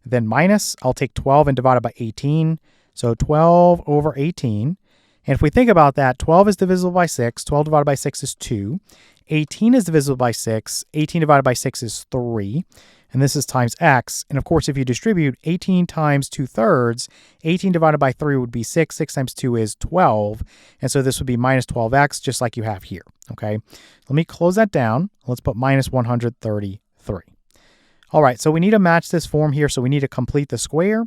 Then minus, I'll take 12 and divide it by 18. So 12 over 18. And if we think about that, 12 is divisible by 6. 12 divided by 6 is 2. 18 is divisible by 6. 18 divided by 6 is 3. And this is times x. And of course, if you distribute 18 times 2/3, 18 divided by 3 would be 6. 6 times 2 is 12. And so this would be minus 12x, just like you have here. Okay, let me close that down. Let's put minus 133. All right, so we need to match this form here. So we need to complete the square.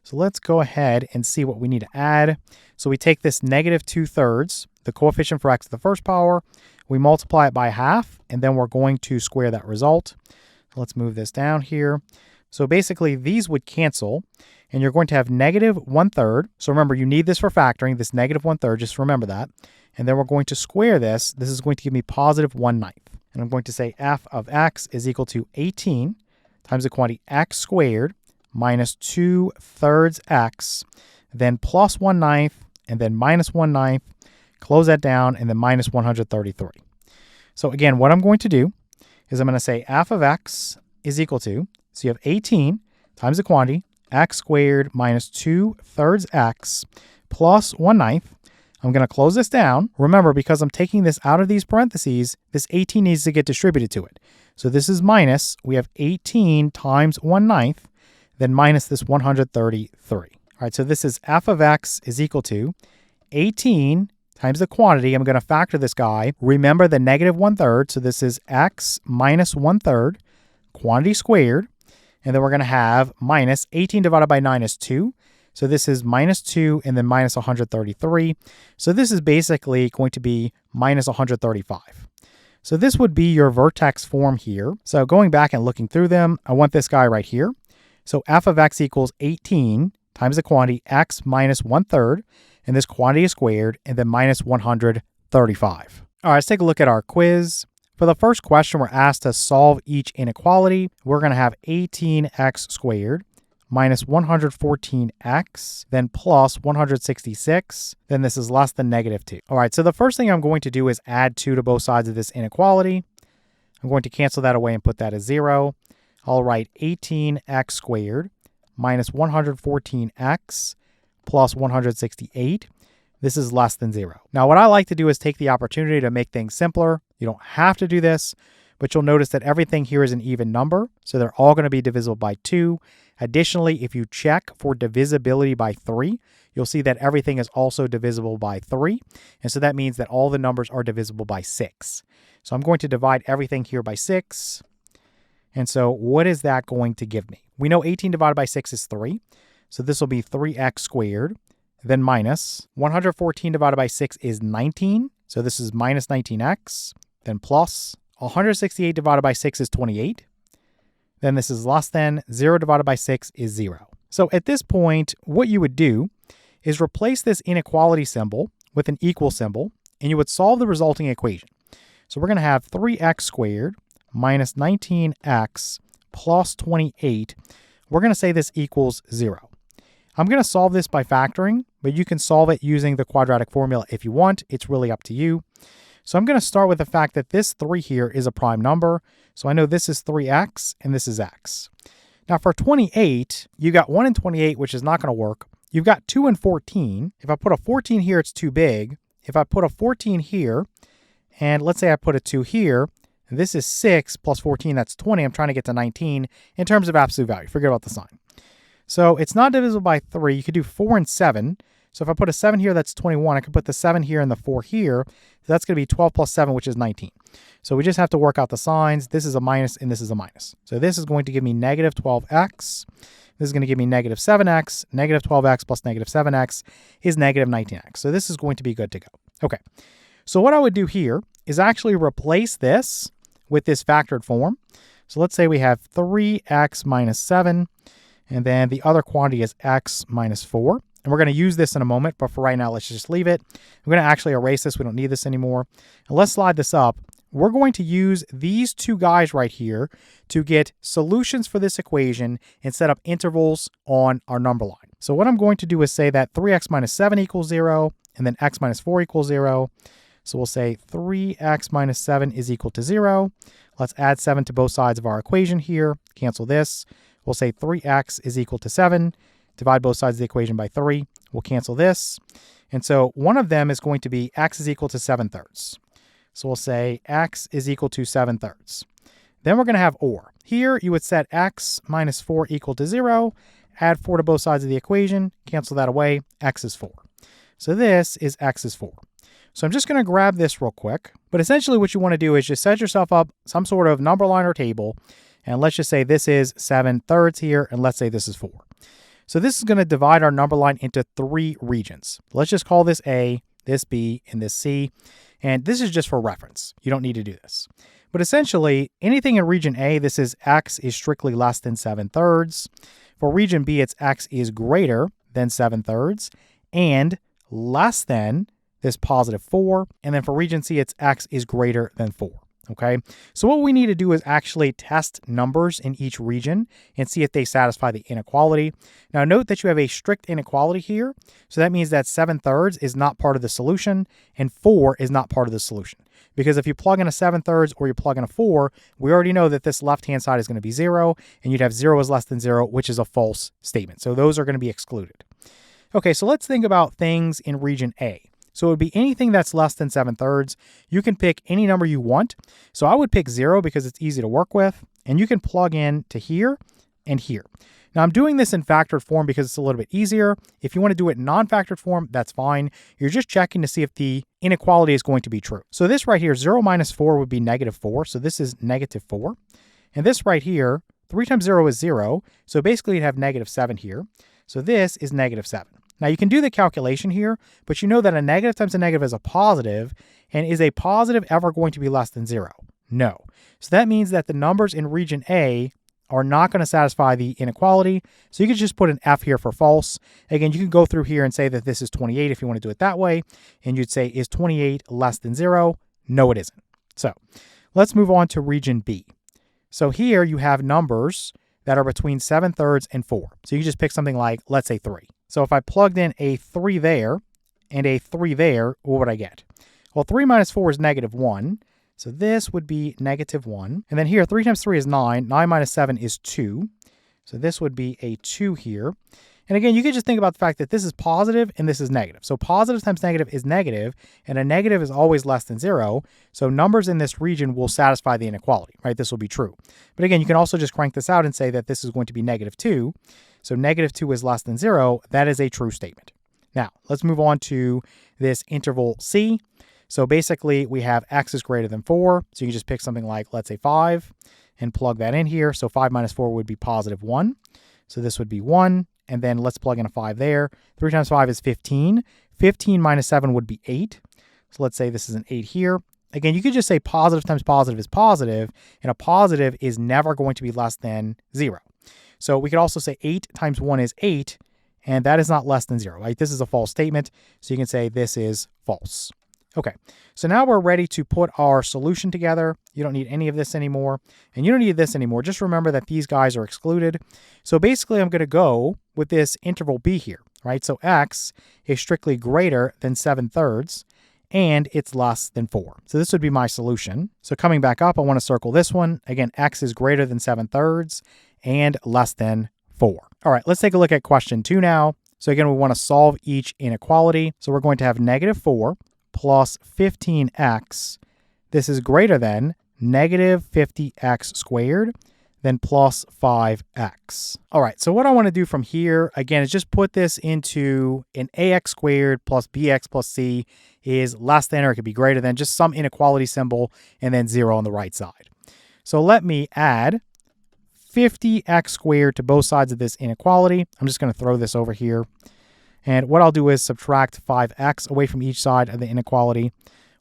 So let's go ahead and see what we need to add. So we take this negative 2/3, the coefficient for x to the first power, we multiply it by half, and then we're going to square that result. Let's move this down here. So basically these would cancel, and you're going to have negative 1/3. So remember, you need this for factoring, this negative 1/3, just remember that. And then we're going to square this. This is going to give me positive 1/9. And I'm going to say f of x is equal to 18 times the quantity x squared minus 2/3 x, then plus 1/9, and then minus 1/9, close that down, and then minus 133. So again, what I'm going to do is I'm going to say f of x is equal to, so you have 18 times the quantity, x squared minus 2/3 x plus 1/9. I'm going to close this down. Remember, because I'm taking this out of these parentheses, this 18 needs to get distributed to it. So this is minus, we have 18 times 1/9, then minus this 133. All right, so this is f of x is equal to 18 times the quantity. I'm going to factor this guy. Remember the negative 1/3. So this is x minus 1/3, quantity squared. And then we're going to have minus 18 divided by 9 is 2. So this is minus 2 and then minus 133. So this is basically going to be minus 135. So this would be your vertex form here. So going back and looking through them, I want this guy right here. So f of x equals 18 times the quantity x minus 1/3. And this quantity is squared, and then minus 135. All right, let's take a look at our quiz. For the first question, we're asked to solve each inequality. We're going to have 18x squared minus 114x, then plus 166. Then this is less than negative 2. All right, so the first thing I'm going to do is add 2 to both sides of this inequality. I'm going to cancel that away and put that as 0. I'll write 18x squared minus 114x plus 168. This is less than 0. Now, what I like to do is take the opportunity to make things simpler. You don't have to do this, but you'll notice that everything here is an even number. So they're all going to be divisible by 2. Additionally, if you check for divisibility by 3, you'll see that everything is also divisible by 3. And so that means that all the numbers are divisible by 6. So I'm going to divide everything here by 6. And so what is that going to give me? We know 18 divided by 6 is 3. So this will be 3x squared, then minus 114 divided by 6 is 19. So this is minus 19x, then plus 168 divided by 6 is 28. Then this is less than 0 divided by 6 is 0. So at this point, what you would do is replace this inequality symbol with an equal symbol, and you would solve the resulting equation. So we're going to have 3x squared minus 19x plus 28. We're going to say this equals 0. I'm going to solve this by factoring, but you can solve it using the quadratic formula if you want. It's really up to you. So I'm going to start with the fact that this 3 here is a prime number. So I know this is 3x and this is x. Now for 28, you got 1 and 28, which is not going to work. You've got 2 and 14. If I put a 14 here, it's too big. If I put a 14 here, and let's say I put a 2 here, and this is 6 plus 14, that's 20. I'm trying to get to 19 in terms of absolute value. Forget about the sign. So it's not divisible by 3. You could do 4 and 7. So if I put a 7 here, that's 21. I could put the 7 here and the 4 here. So that's going to be 12 plus 7, which is 19. So we just have to work out the signs. This is a minus and this is a minus. So this is going to give me negative 12x. This is going to give me negative 7x. Negative 12x plus negative 7x is negative 19x. So this is going to be good to go. Okay. So what I would do here is actually replace this with this factored form. So let's say we have 3x minus 7. And then the other quantity is x minus 4. And we're going to use this in a moment, but for right now, let's just leave it. We're going to actually erase this. We don't need this anymore. And let's slide this up. We're going to use these two guys right here to get solutions for this equation and set up intervals on our number line. So what I'm going to do is say that 3x minus 7 equals 0, and then x minus 4 equals 0. So we'll say 3x minus 7 is equal to 0. Let's add 7 to both sides of our equation here. Cancel this. We'll say 3x is equal to 7. Divide both sides of the equation by 3. We'll cancel this. And so one of them is going to be x is equal to 7/3. So we'll say x is equal to 7/3. Then we're going to have OR. Here you would set x minus 4 equal to 0. Add 4 to both sides of the equation. Cancel that away. X is 4. So this is x is 4. So I'm just going to grab this real quick. But essentially what you want to do is just set yourself up some sort of number line or table. And let's just say this is 7/3 here. And let's say this is 4. So this is going to divide our number line into 3 regions. Let's just call this A, this B, and this C. And this is just for reference. You don't need to do this. But essentially, anything in region A, this is x is strictly less than 7/3. For region B, it's x is greater than 7/3 and less than this positive 4. And then for region C, it's x is greater than 4. Okay, so what we need to do is actually test numbers in each region and see if they satisfy the inequality. Now note that you have a strict inequality here. So that means that 7/3 is not part of the solution and 4 is not part of the solution. Because if you plug in a 7/3 or you plug in a 4, we already know that this left-hand side is going to be 0 and you'd have 0 is less than 0, which is a false statement. So those are going to be excluded. Okay, so let's think about things in region A. So it would be anything that's less than 7/3. You can pick any number you want. So I would pick 0 because it's easy to work with. And you can plug in to here and here. Now I'm doing this in factored form because it's a little bit easier. If you want to do it in non-factored form, that's fine. You're just checking to see if the inequality is going to be true. So this right here, 0 minus 4 would be -4. So this is -4. And this right here, 3 times 0 is 0. So basically you'd have -7 here. So this is -7. Now you can do the calculation here, but you know that a negative times a negative is a positive, and is a positive ever going to be less than 0? No. So that means that the numbers in region A are not going to satisfy the inequality. So you could just put an F here for false. Again, you can go through here and say that this is 28 if you want to do it that way. And you'd say, is 28 less than 0? No, it isn't. So let's move on to region B. So here you have numbers that are between 7/3 and 4. So you can just pick something like, let's say 3. So if I plugged in a 3 there and a 3 there, what would I get? Well, 3 minus 4 is -1. So this would be -1. And then here, 3 times 3 is 9. 9 minus 7 is 2. So this would be a 2 here. And again, you could just think about the fact that this is positive and this is negative. So positive times negative is negative, and a negative is always less than 0. So numbers in this region will satisfy the inequality, right? This will be true. But again, you can also just crank this out and say that this is going to be -2. So -2 is less than 0. That is a true statement. Now, let's move on to this interval C. So basically, we have x is greater than 4. So you can just pick something like, let's say 5, and plug that in here. So 5 minus 4 would be +1. So this would be 1. And then let's plug in a 5 there. 3 times 5 is 15. 15 minus 7 would be 8. So let's say this is an 8 here. Again, you could just say positive times positive is positive, and a positive is never going to be less than 0. So we could also say 8 times 1 is 8, and that is not less than 0, right? This is a false statement, so you can say this is false. Okay, so now we're ready to put our solution together. You don't need any of this anymore, and you don't need this anymore. Just remember that these guys are excluded. So basically, I'm going to go with this interval B here, right? So x is strictly greater than 7/3, and it's less than 4. So this would be my solution. So coming back up, I want to circle this one. Again, x is greater than 7/3 and less than 4. All right, let's take a look at question 2 now. So again, we want to solve each inequality. So we're going to have -4 plus 15x. This is greater than -50x squared, then plus 5x. All right, so what I want to do from here, again, is just put this into an ax squared plus bx plus c is less than, or it could be greater than, just some inequality symbol, and then 0 on the right side. So let me add 50x squared to both sides of this inequality. I'm just going to throw this over here. And what I'll do is subtract 5x away from each side of the inequality.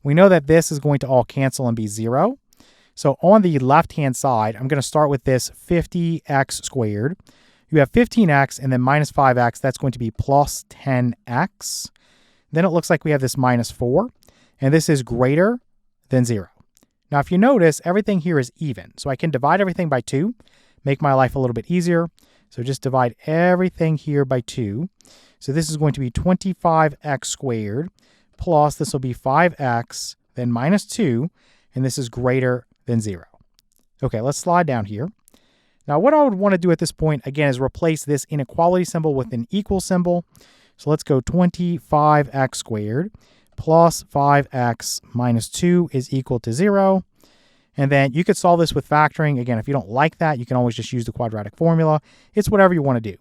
We know that this is going to all cancel and be 0. So on the left-hand side, I'm going to start with this 50x squared. You have 15x and then minus 5x. That's going to be plus 10x. Then it looks like we have this -4. And this is greater than 0. Now, if you notice, everything here is even. So I can divide everything by 2, make my life a little bit easier. So just divide everything here by 2. So this is going to be 25x squared plus this will be 5x, then minus 2, and this is greater than 0. Okay, let's slide down here. Now, what I would want to do at this point, again, is replace this inequality symbol with an equal symbol. So let's go 25x squared plus 5x minus 2 is equal to 0. And then you could solve this with factoring. Again, if you don't like that, you can always just use the quadratic formula. It's whatever you want to do.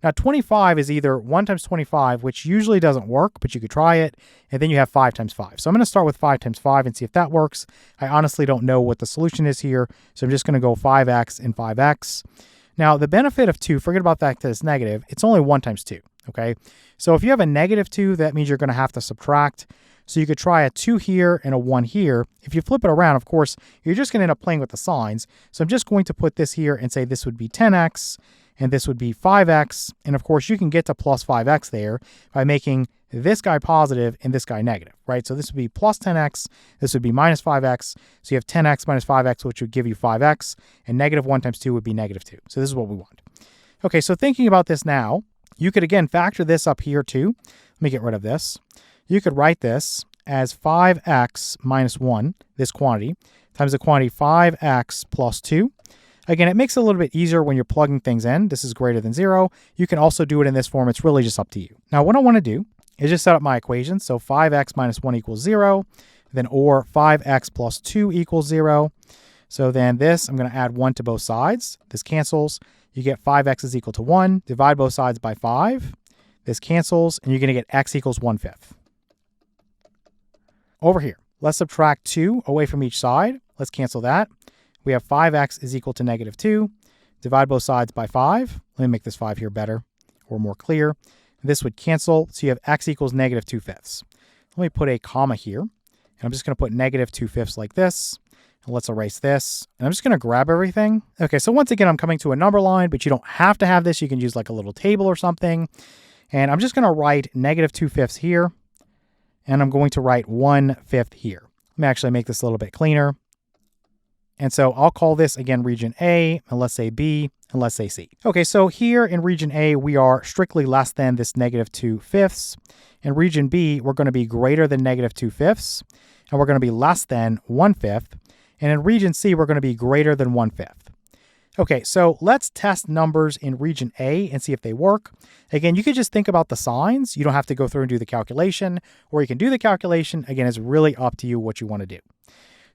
Now, 25 is either 1 times 25, which usually doesn't work, but you could try it, and then you have 5 times 5. So I'm going to start with 5 times 5 and see if that works. I honestly don't know what the solution is here, so I'm just going to go 5x and 5x. Now, the benefit of 2, forget about that, that it's negative. It's only 1 times 2, okay? So if you have a negative 2, that means you're going to have to subtract. So you could try a 2 here and a 1 here. If you flip it around, of course, you're just going to end up playing with the signs. So I'm just going to put this here and say this would be 10x, and this would be 5x. And of course, you can get to plus 5x there by making this guy positive and this guy negative, right? So this would be plus 10x, this would be minus 5x. So you have 10x minus 5x, which would give you 5x, and negative 1 times 2 would be negative 2. So this is what we want. Okay, so thinking about this now, you could again factor this up here too. Let me get rid of this. You could write this as 5x minus 1, this quantity, times the quantity 5x plus 2. Again, it makes it a little bit easier when you're plugging things in. This is greater than 0. You can also do it in this form. It's really just up to you. Now, what I want to do is just set up my equation. So 5x minus 1 equals 0. Then or 5x plus 2 equals 0. So then this, I'm going to add 1 to both sides. This cancels. You get 5x is equal to 1. Divide both sides by 5. This cancels, and you're going to get x equals 1/5. Over here, let's subtract 2 away from each side. Let's cancel that. We have 5x is equal to negative 2. Divide both sides by 5. Let me make this 5 here better or more clear. This would cancel, so you have x equals negative 2/5. Let me put a comma here, and I'm just going to put negative 2/5 like this. And let's erase this, and I'm just going to grab everything. Okay, so once again, I'm coming to a number line, but you don't have to have this. You can use like a little table or something. And I'm just going to write negative 2/5 here, and I'm going to write 1/5 here. Let me actually make this a little bit cleaner. And so I'll call this, again, region A, and let's say B, and let's say C. Okay, so here in region A, we are strictly less than this negative 2/5. In region B, we're going to be greater than negative 2/5, and we're going to be less than 1/5. And in region C, we're going to be greater than 1/5. Okay, so let's test numbers in region A and see if they work. Again, you could just think about the signs. You don't have to go through and do the calculation, or you can do the calculation. Again, it's really up to you what you want to do.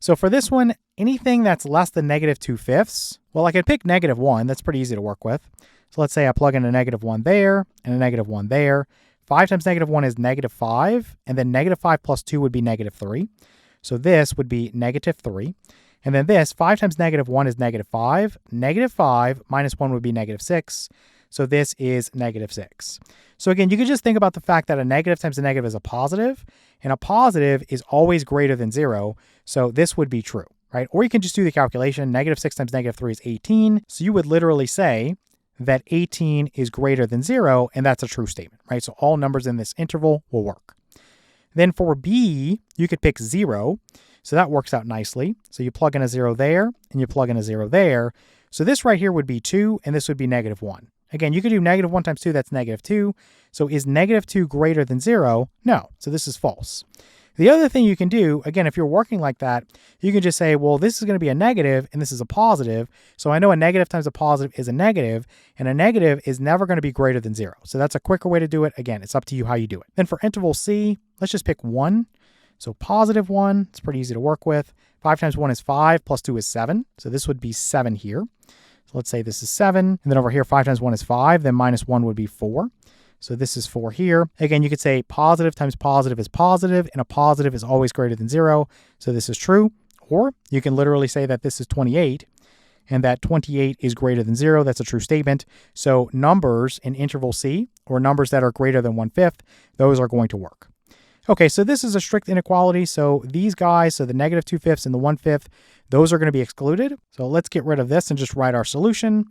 So for this one, anything that's less than negative 2/5, well, I could pick negative 1. That's pretty easy to work with. So let's say I plug in a negative 1 there and a negative 1 there. 5 times negative 1 is negative 5, and then negative 5 plus 2 would be negative 3. So this would be negative 3. And then this, 5 times negative 1 is negative 5. Negative 5 minus 1 would be negative 6. So this is negative 6. So again, you could just think about the fact that a negative times a negative is a positive, and a positive is always greater than 0. So this would be true, right? Or you can just do the calculation. Negative 6 times negative 3 is 18. So you would literally say that 18 is greater than 0, and that's a true statement, right? So all numbers in this interval will work. Then for B, you could pick 0. So that works out nicely. So you plug in a 0 there, and you plug in a 0 there. So this right here would be 2, and this would be negative 1. Again, you could do negative 1 times 2, that's negative 2. So is negative 2 greater than 0? No. So this is false. The other thing you can do, again, if you're working like that, you can just say, well, this is going to be a negative, and this is a positive. So I know a negative times a positive is a negative, and a negative is never going to be greater than 0. So that's a quicker way to do it. Again, it's up to you how you do it. Then for interval C, let's just pick 1. So positive 1, it's pretty easy to work with. 5 times 1 is 5, plus 2 is 7. So this would be 7 here. So let's say this is 7. And then over here, 5 times 1 is 5. Then minus 1 would be 4. So this is 4 here. Again, you could say positive times positive is positive, and a positive is always greater than 0. So this is true. Or you can literally say that this is 28, and that 28 is greater than 0. That's a true statement. So numbers in interval C, or numbers that are greater than 1/5, those are going to work. Okay, so this is a strict inequality. So these guys, so the negative 2/5 and the 1/5, those are going to be excluded. So let's get rid of this and just write our solution.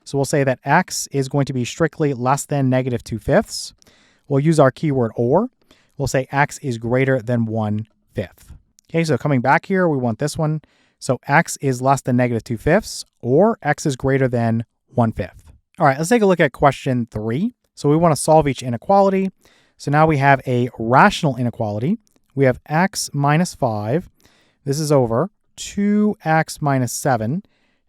So we'll say that x is going to be strictly less than negative 2/5. We'll use our keyword or. We'll say x is greater than 1/5. Okay, so coming back here, we want this one. So x is less than negative 2/5, or x is greater than 1/5. All right, let's take a look at question 3. So we want to solve each inequality. So now we have a rational inequality. We have x minus 5. This is over 2x minus 7.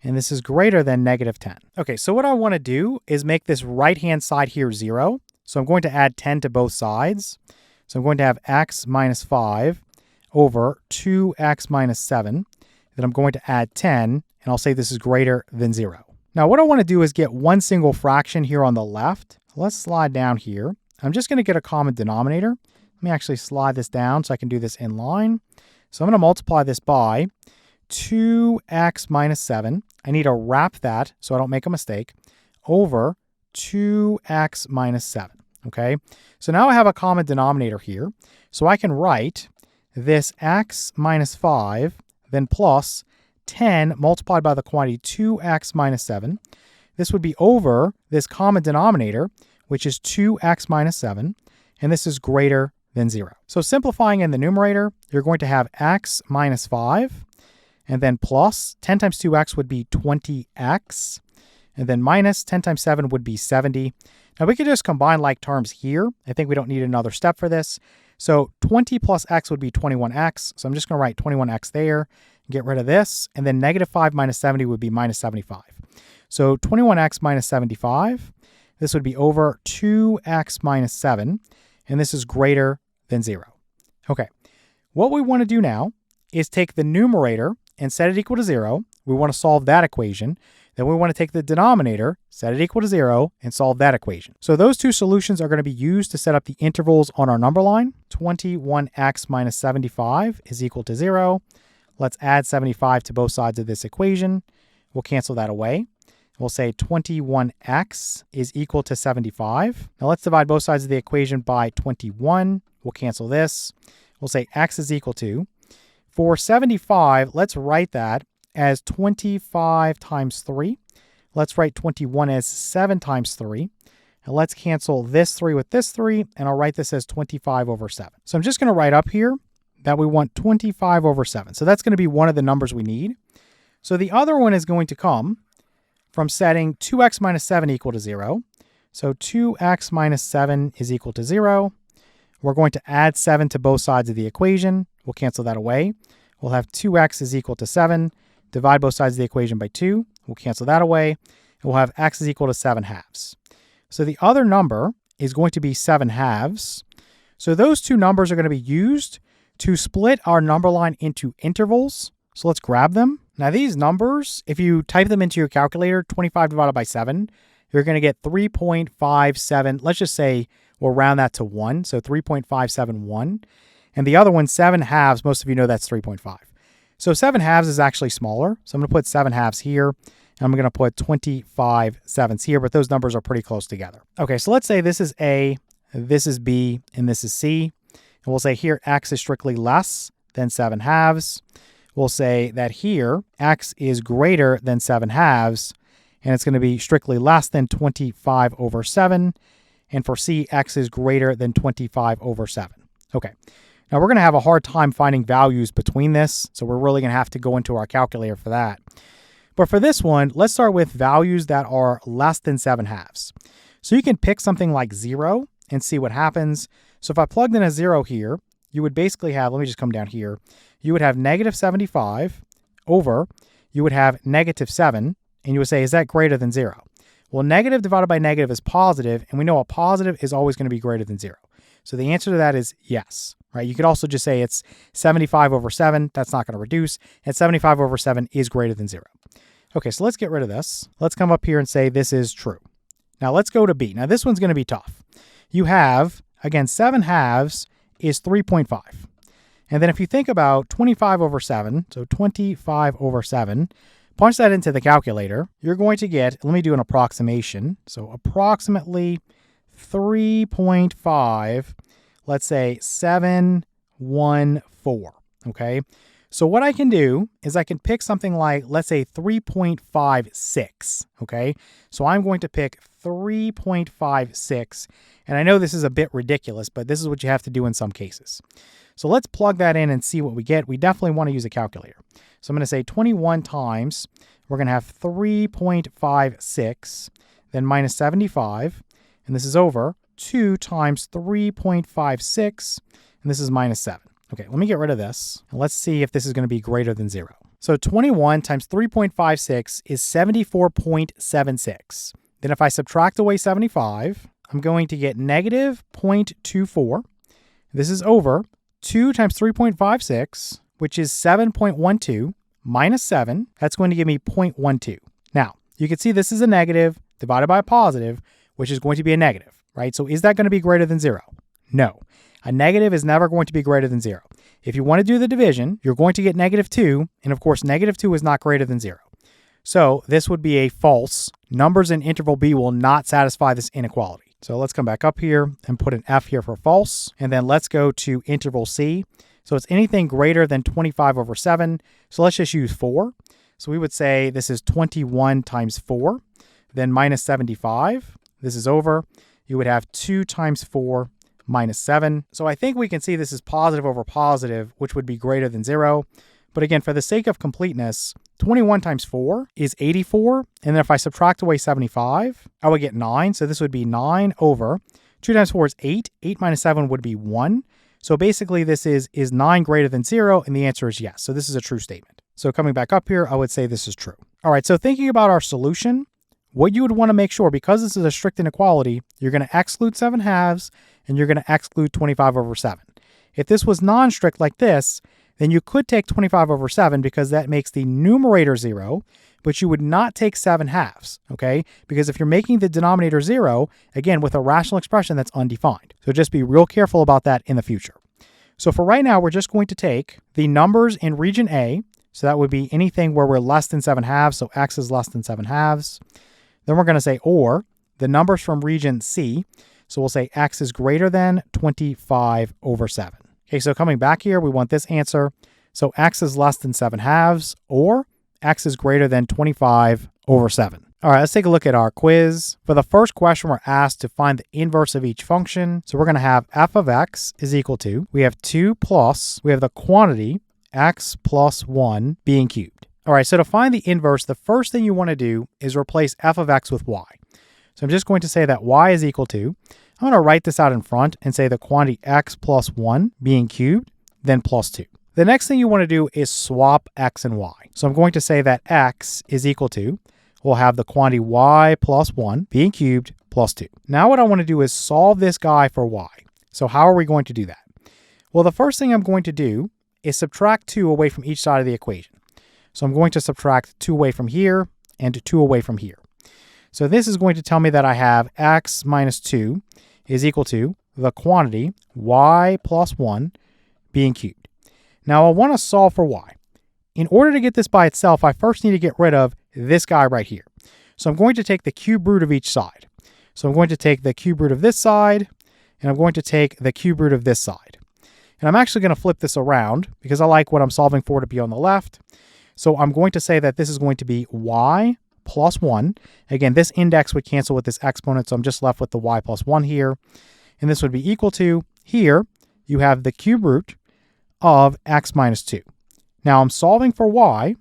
And this is greater than negative 10. Okay, so what I want to do is make this right-hand side here 0. So I'm going to add 10 to both sides. So I'm going to have x minus 5 over 2x minus 7. Then I'm going to add 10, and I'll say this is greater than 0. Now what I want to do is get one single fraction here on the left. Let's slide down here. I'm just going to get a common denominator. Let me actually slide this down so I can do this in line. So I'm going to multiply this by 2x minus 7. I need to wrap that so I don't make a mistake, over 2x minus 7. Okay, so now I have a common denominator here. So I can write this x minus 5, then plus 10 multiplied by the quantity 2x minus 7. This would be over this common denominator, which is 2x minus 7, and this is greater than 0. So simplifying in the numerator, you're going to have x minus 5, and then plus 10 times 2x would be 20x, and then minus 10 times 7 would be 70. Now we could just combine like terms here. I think we don't need another step for this. So 20 plus x would be 21x. So I'm just going to write 21x there, get rid of this, and then negative 5 minus 70 would be minus 75. So 21x minus 75, this would be over 2x minus 7, and this is greater than 0. Okay, what we want to do now is take the numerator and set it equal to 0. We want to solve that equation. Then we want to take the denominator, set it equal to 0, and solve that equation. So those two solutions are going to be used to set up the intervals on our number line. 21x minus 75 is equal to 0. Let's add 75 to both sides of this equation. We'll cancel that away. We'll say 21x is equal to 75. Now let's divide both sides of the equation by 21. We'll cancel this. We'll say x is equal to, for 75, let's write that as 25 times 3. Let's write 21 as 7 times 3. And let's cancel this 3 with this 3, and I'll write this as 25 over 7. So I'm just going to write up here that we want 25 over 7. So that's going to be one of the numbers we need. So the other one is going to come from setting 2x minus 7 equal to 0. So 2x minus 7 is equal to 0. We're going to add 7 to both sides of the equation. We'll cancel that away. We'll have 2x is equal to 7. Divide both sides of the equation by 2. We'll cancel that away. And we'll have x is equal to 7 halves. So the other number is going to be 7 halves. So those two numbers are going to be used to split our number line into intervals. So let's grab them. Now these numbers, if you type them into your calculator, 25 divided by 7, you're going to get 3.57. Let's just say we'll round that to 1. So 3.571. And the other one, 7 halves, most of you know that's 3.5. So 7 halves is actually smaller. So I'm going to put 7 halves here. And I'm going to put 25 sevenths here, but those numbers are pretty close together. Okay, so let's say this is A, this is B, and this is C. And we'll say here x is strictly less than 7 halves. We'll say that here x is greater than 7 halves, and it's going to be strictly less than 25 over 7. And for C, x is greater than 25 over 7. Okay. Now we're going to have a hard time finding values between this, so we're really going to have to go into our calculator for that. But for this one, let's start with values that are less than 7 halves. So you can pick something like 0 and see what happens. So if I plugged in a 0 here, you would basically have, let me just come down here, you would have negative 75 over, you would have negative 7, and you would say, is that greater than 0? Well, negative divided by negative is positive, and we know a positive is always going to be greater than 0. So the answer to that is yes, right? You could also just say it's 75 over 7. That's not going to reduce. And 75 over 7 is greater than 0. Okay, so let's get rid of this. Let's come up here and say this is true. Now let's go to B. Now this one's going to be tough. You have, again, 7 halves is 3.5. And then if you think about 25 over 7, so 25 over 7, punch that into the calculator, you're going to get, let me do an approximation. So approximately 3.5, let's say 714, okay? So what I can do is I can pick something like, let's say 3.56, okay? So I'm going to pick 3.56, and I know this is a bit ridiculous, but this is what you have to do in some cases. So let's plug that in and see what we get. We definitely want to use a calculator. So I'm going to say 21 times, we're going to have 3.56, then minus 75, and this is over 2 times 3.56, and this is minus 7. Okay, let me get rid of this, and let's see if this is going to be greater than 0. So 21 times 3.56 is 74.76. Then if I subtract away 75, I'm going to get negative 0.24. This is over 2 times 3.56, which is 7.12, minus 7. That's going to give me 0.12. Now, you can see this is a negative divided by a positive, which is going to be a negative, right? So is that going to be greater than 0? No. A negative is never going to be greater than 0. If you want to do the division, you're going to get negative 2, and of course, negative 2 is not greater than 0. So this would be a false. Numbers in interval B will not satisfy this inequality. So let's come back up here and put an F here for false, and then let's go to interval C. So it's anything greater than 25 over 7. So let's just use 4. So we would say this is 21 times 4, then minus 75. This is over. You would have 2 times 4 minus 7. So I think we can see this is positive over positive, which would be greater than 0. But again, for the sake of completeness, 21 times 4 is 84. And then if I subtract away 75, I would get 9. So this would be 9 over 2 times 4 is 8. 8 minus 7 would be 1. So basically this is 9 greater than 0? And the answer is yes. So this is a true statement. So coming back up here, I would say this is true. All right, so thinking about our solution, what you would want to make sure, because this is a strict inequality, you're going to exclude 7/2 and you're going to exclude 25 over 7. If this was non-strict like this, then you could take 25 over 7 because that makes the numerator 0, but you would not take 7/2, okay? Because if you're making the denominator 0, again, with a rational expression, that's undefined. So just be real careful about that in the future. So for right now, we're just going to take the numbers in region A. So that would be anything where we're less than 7/2, so x is less than 7/2. Then we're going to say or the numbers from region C. So we'll say x is greater than 25 over 7. Okay, so coming back here, we want this answer. So x is less than 7/2 or x is greater than 25 over 7. All right, let's take a look at our quiz. For the first question, we're asked to find the inverse of each function. So we're going to have f of x is equal to, we have 2 plus, we have the quantity x plus 1 being cubed. All right, so to find the inverse, the first thing you want to do is replace f of x with y. So I'm just going to say that y is equal to, I'm going to write this out in front and say the quantity x plus 1 being cubed, then plus 2. The next thing you want to do is swap x and y. So I'm going to say that x is equal to, we'll have the quantity y plus 1 being cubed plus 2. Now what I want to do is solve this guy for y. So how are we going to do that? Well, the first thing I'm going to do is subtract 2 away from each side of the equation. So I'm going to subtract 2 away from here and 2 away from here. So this is going to tell me that I have x minus 2 is equal to the quantity y plus 1 being cubed. Now I want to solve for y. In order to get this by itself, I first need to get rid of this guy right here. So I'm going to take the cube root of each side. So I'm going to take the cube root of this side, and I'm going to take the cube root of this side. And I'm actually going to flip this around because I like what I'm solving for to be on the left. So I'm going to say that this is going to be y plus 1. Again, this index would cancel with this exponent, so I'm just left with the y plus 1 here. And this would be equal to, here, you have the cube root of x minus 2. Now I'm solving for y,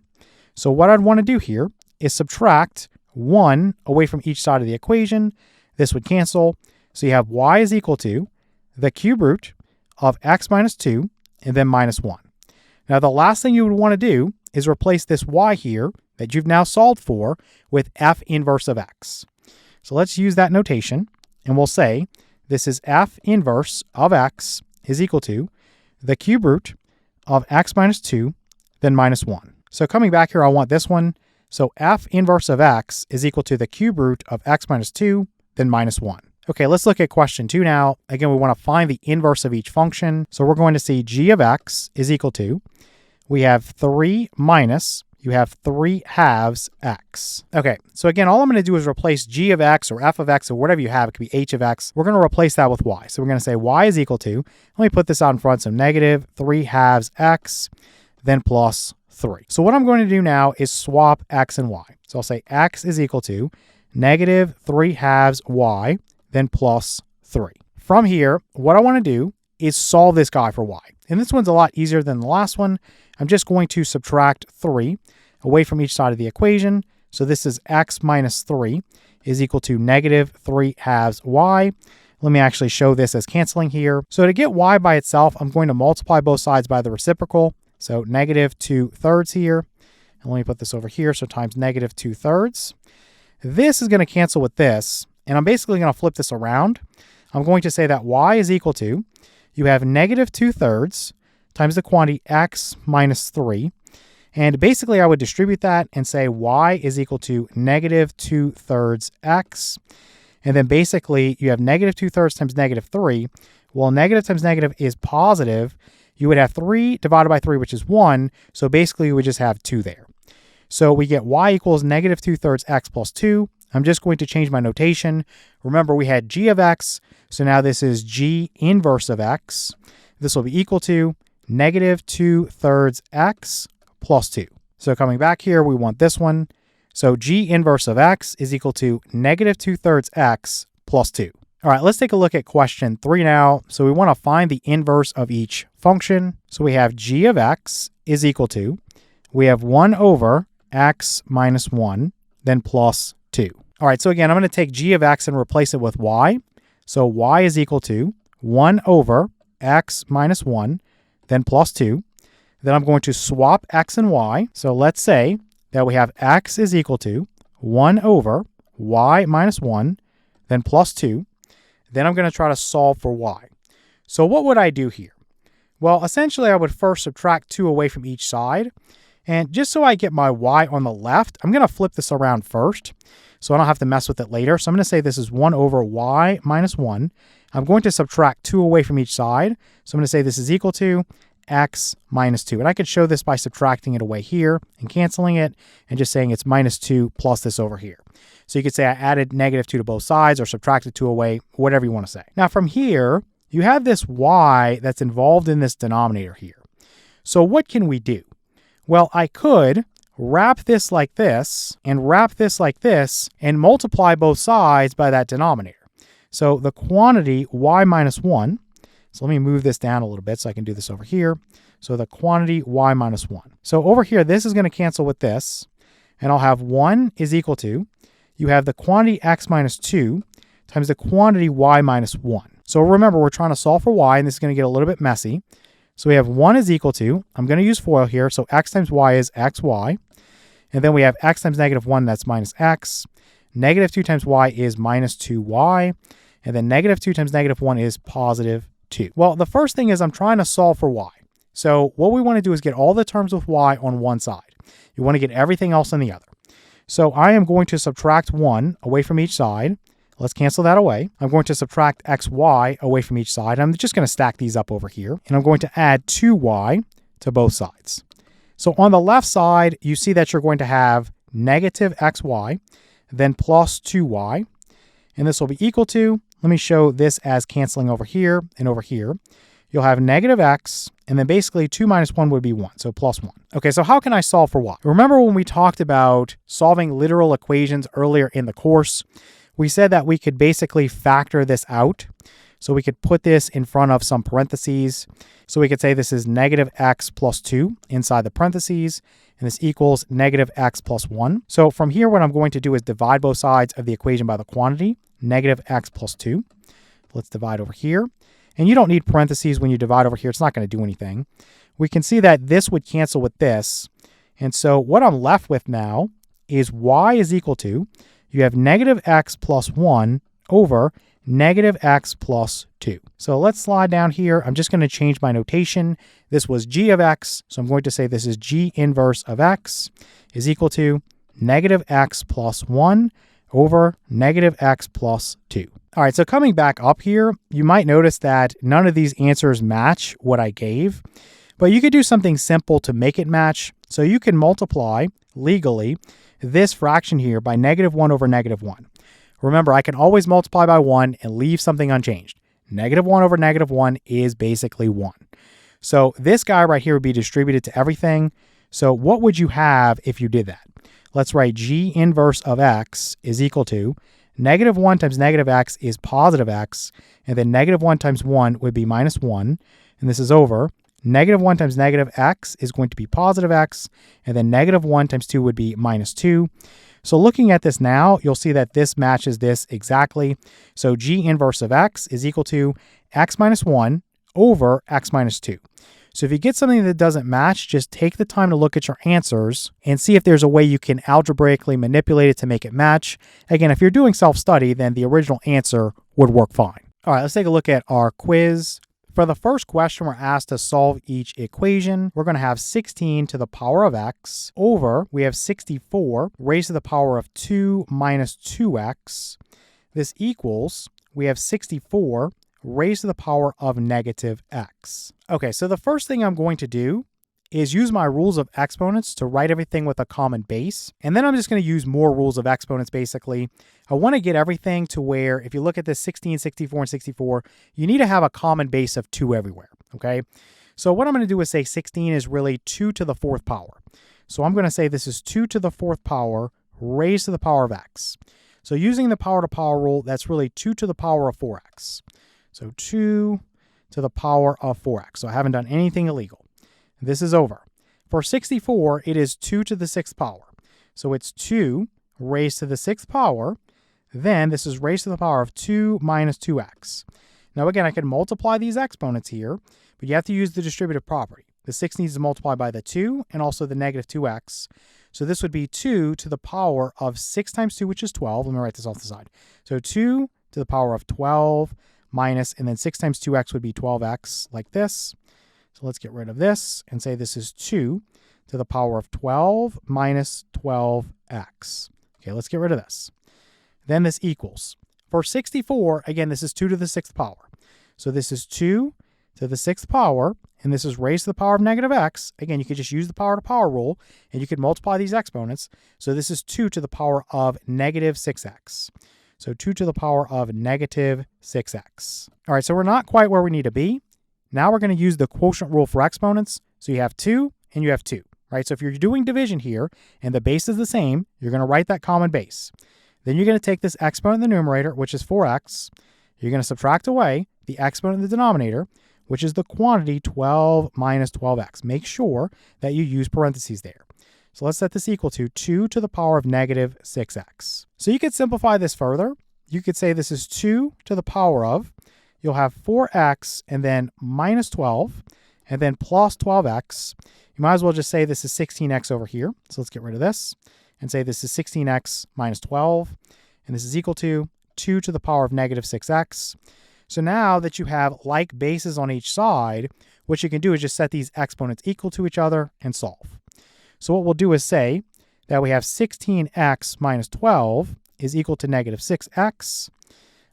so what I'd want to do here is subtract 1 away from each side of the equation. This would cancel, so you have y is equal to the cube root of x minus 2 and then minus 1. Now the last thing you would want to do is replace this y here that you've now solved for with f inverse of x. So let's use that notation, and we'll say this is f inverse of x is equal to the cube root of x minus 2, then minus 1. So coming back here, I want this one. So f inverse of x is equal to the cube root of x minus 2, then minus 1. Okay, let's look at question 2 now. Again, we want to find the inverse of each function. So we're going to see g of x is equal to, we have 3 minus, you have 3/2 x. Okay, so again, all I'm going to do is replace g of x or f of x or whatever you have. It could be h of x. We're going to replace that with y. So we're going to say y is equal to, let me put this out in front, so negative 3/2 x, then plus 3. So what I'm going to do now is swap x and y. So I'll say x is equal to negative 3/2 y, then plus 3. From here, what I want to do is solve this guy for y. And this one's a lot easier than the last one. I'm just going to subtract 3 away from each side of the equation. So this is x minus 3 is equal to negative 3/2 y. Let me actually show this as canceling here. So to get y by itself, I'm going to multiply both sides by the reciprocal. So negative 2/3 here. And let me put this over here. So times negative 2/3. This is going to cancel with this. And I'm basically going to flip this around. I'm going to say that y is equal to, you have negative 2/3 times the quantity x minus 3. And basically I would distribute that and say y is equal to negative 2/3 x. And then basically you have negative 2/3 times negative 3. Well, negative times negative is positive. You would have 3 divided by 3, which is 1. So basically you would just have 2 there. So we get y equals negative 2/3 x plus 2. I'm just going to change my notation. Remember, we had g of x. So now this is g inverse of x. This will be equal to negative 2/3 x plus 2. So coming back here, we want this one. So g inverse of x is equal to negative 2/3 x plus 2. All right, let's take a look at question 3 now. So we want to find the inverse of each function. So we have g of x is equal to, we have 1 over x minus 1, then plus 2. All right, so again, I'm going to take g of x and replace it with y. So y is equal to 1 over x minus 1, then plus 2. Then I'm going to swap x and y. So let's say that we have x is equal to 1 over y minus 1, then plus 2. Then I'm going to try to solve for y. So what would I do here? Well, essentially, I would first subtract 2 away from each side. And just so I get my y on the left, I'm going to flip this around first, so I don't have to mess with it later. So I'm going to say this is 1 over y minus 1. I'm going to subtract 2 away from each side. So I'm going to say this is equal to x minus 2. And I could show this by subtracting it away here and canceling it and just saying it's minus 2 plus this over here. So you could say I added negative 2 to both sides or subtracted 2 away, whatever you want to say. Now from here, you have this y that's involved in this denominator here. So what can we do? Well, I could wrap this like this and wrap this like this and multiply both sides by that denominator. So the quantity y minus 1, so let me move this down a little bit so I can do this over here. So the quantity y minus 1. So over here, this is going to cancel with this, and I'll have 1 is equal to, you have the quantity x minus 2 times the quantity y minus 1. So remember, we're trying to solve for y, and this is going to get a little bit messy. So we have 1 is equal to, I'm going to use FOIL here, so x times y is xy. And then we have x times negative 1, that's minus x. Negative 2 times y is minus 2y. And then negative 2 times negative 1 is positive 2. Well, the first thing is I'm trying to solve for y. So what we want to do is get all the terms with y on one side. You want to get everything else on the other. So I am going to subtract 1 away from each side. Let's cancel that away. I'm going to subtract xy away from each side. I'm just going to stack these up over here. And I'm going to add 2y to both sides. So on the left side, you see that you're going to have negative xy, then plus 2y. And this will be equal to, let me show this as canceling over here and over here. You'll have negative x, and then basically 2 minus 1 would be 1, so plus 1. Okay, so how can I solve for y? Remember when we talked about solving literal equations earlier in the course? We said that we could basically factor this out. So we could put this in front of some parentheses. So we could say this is negative x plus 2 inside the parentheses, and this equals negative x plus 1. So from here, what I'm going to do is divide both sides of the equation by the quantity, negative x plus 2. Let's divide over here. And you don't need parentheses when you divide over here. It's not going to do anything. We can see that this would cancel with this. And so what I'm left with now is y is equal to, you have negative x plus 1 over negative x plus 2. So let's slide down here. I'm just going to change my notation. This was g of x. So I'm going to say this is g inverse of x is equal to negative x plus 1 over negative x plus 2. All right, so coming back up here, you might notice that none of these answers match what I gave, but you could do something simple to make it match. So you can multiply legally this fraction here by negative 1 over negative 1. Remember, I can always multiply by 1 and leave something unchanged. Negative 1 over negative 1 is basically 1. So this guy right here would be distributed to everything. So what would you have if you did that? Let's write g inverse of x is equal to negative 1 times negative x is positive x, and then negative 1 times 1 would be minus 1, and this is over. Negative 1 times negative x is going to be positive x, and then negative 1 times 2 would be minus 2. So looking at this now, you'll see that this matches this exactly. So G inverse of x is equal to x minus 1 over x minus 2. So if you get something that doesn't match, just take the time to look at your answers and see if there's a way you can algebraically manipulate it to make it match. Again, if you're doing self-study, then the original answer would work fine. All right, let's take a look at our quiz. For the first question, we're asked to solve each equation. We're going to have 16 to the power of x over, we have 64 raised to the power of 2 minus 2x. This equals, we have 64 raised to the power of negative x. Okay, so the first thing I'm going to do is use my rules of exponents to write everything with a common base. And then I'm just going to use more rules of exponents, basically. I want to get everything to where, if you look at this 16, 64, and 64, you need to have a common base of 2 everywhere, okay? So what I'm going to do is say 16 is really 2 to the 4th power. So I'm going to say this is 2 to the 4th power raised to the power of x. So using the power to power rule, that's really 2 to the power of 4x. So 2 to the power of 4x. So I haven't done anything illegal. This is over. For 64, it is 2 to the 6th power. So it's 2 raised to the 6th power. Then this is raised to the power of 2 minus 2x. Now again, I can multiply these exponents here, but you have to use the distributive property. The 6 needs to multiply by the 2 and also the negative 2x. So this would be 2 to the power of 6 times 2, which is 12. Let me write this off the side. So 2 to the power of 12 minus, and then 6 times 2x would be 12x, like this. So let's get rid of this and say this is 2 to the power of 12 minus 12x. Okay, let's get rid of this. Then this equals, for 64, again, this is 2 to the 6th power. So this is 2 to the 6th power, and this is raised to the power of negative x. Again, you could just use the power to power rule, and you could multiply these exponents. So this is 2 to the power of negative 6x. So 2 to the power of negative 6x. All right, so we're not quite where we need to be. Now we're going to use the quotient rule for exponents. So you have 2 and you have 2, right? So if you're doing division here and the base is the same, you're going to write that common base. Then you're going to take this exponent in the numerator, which is 4x. You're going to subtract away the exponent in the denominator, which is the quantity 12 minus 12x. Make sure that you use parentheses there. So let's set this equal to 2 to the power of negative 6x. So you could simplify this further. You could say this is 2 to the power of, you'll have 4x and then minus 12 and then plus 12x. You might as well just say this is 16x over here. So let's get rid of this and say this is 16x minus 12. And this is equal to 2 to the power of negative 6x. So now that you have like bases on each side, what you can do is just set these exponents equal to each other and solve. So what we'll do is say that we have 16x minus 12 is equal to negative 6x.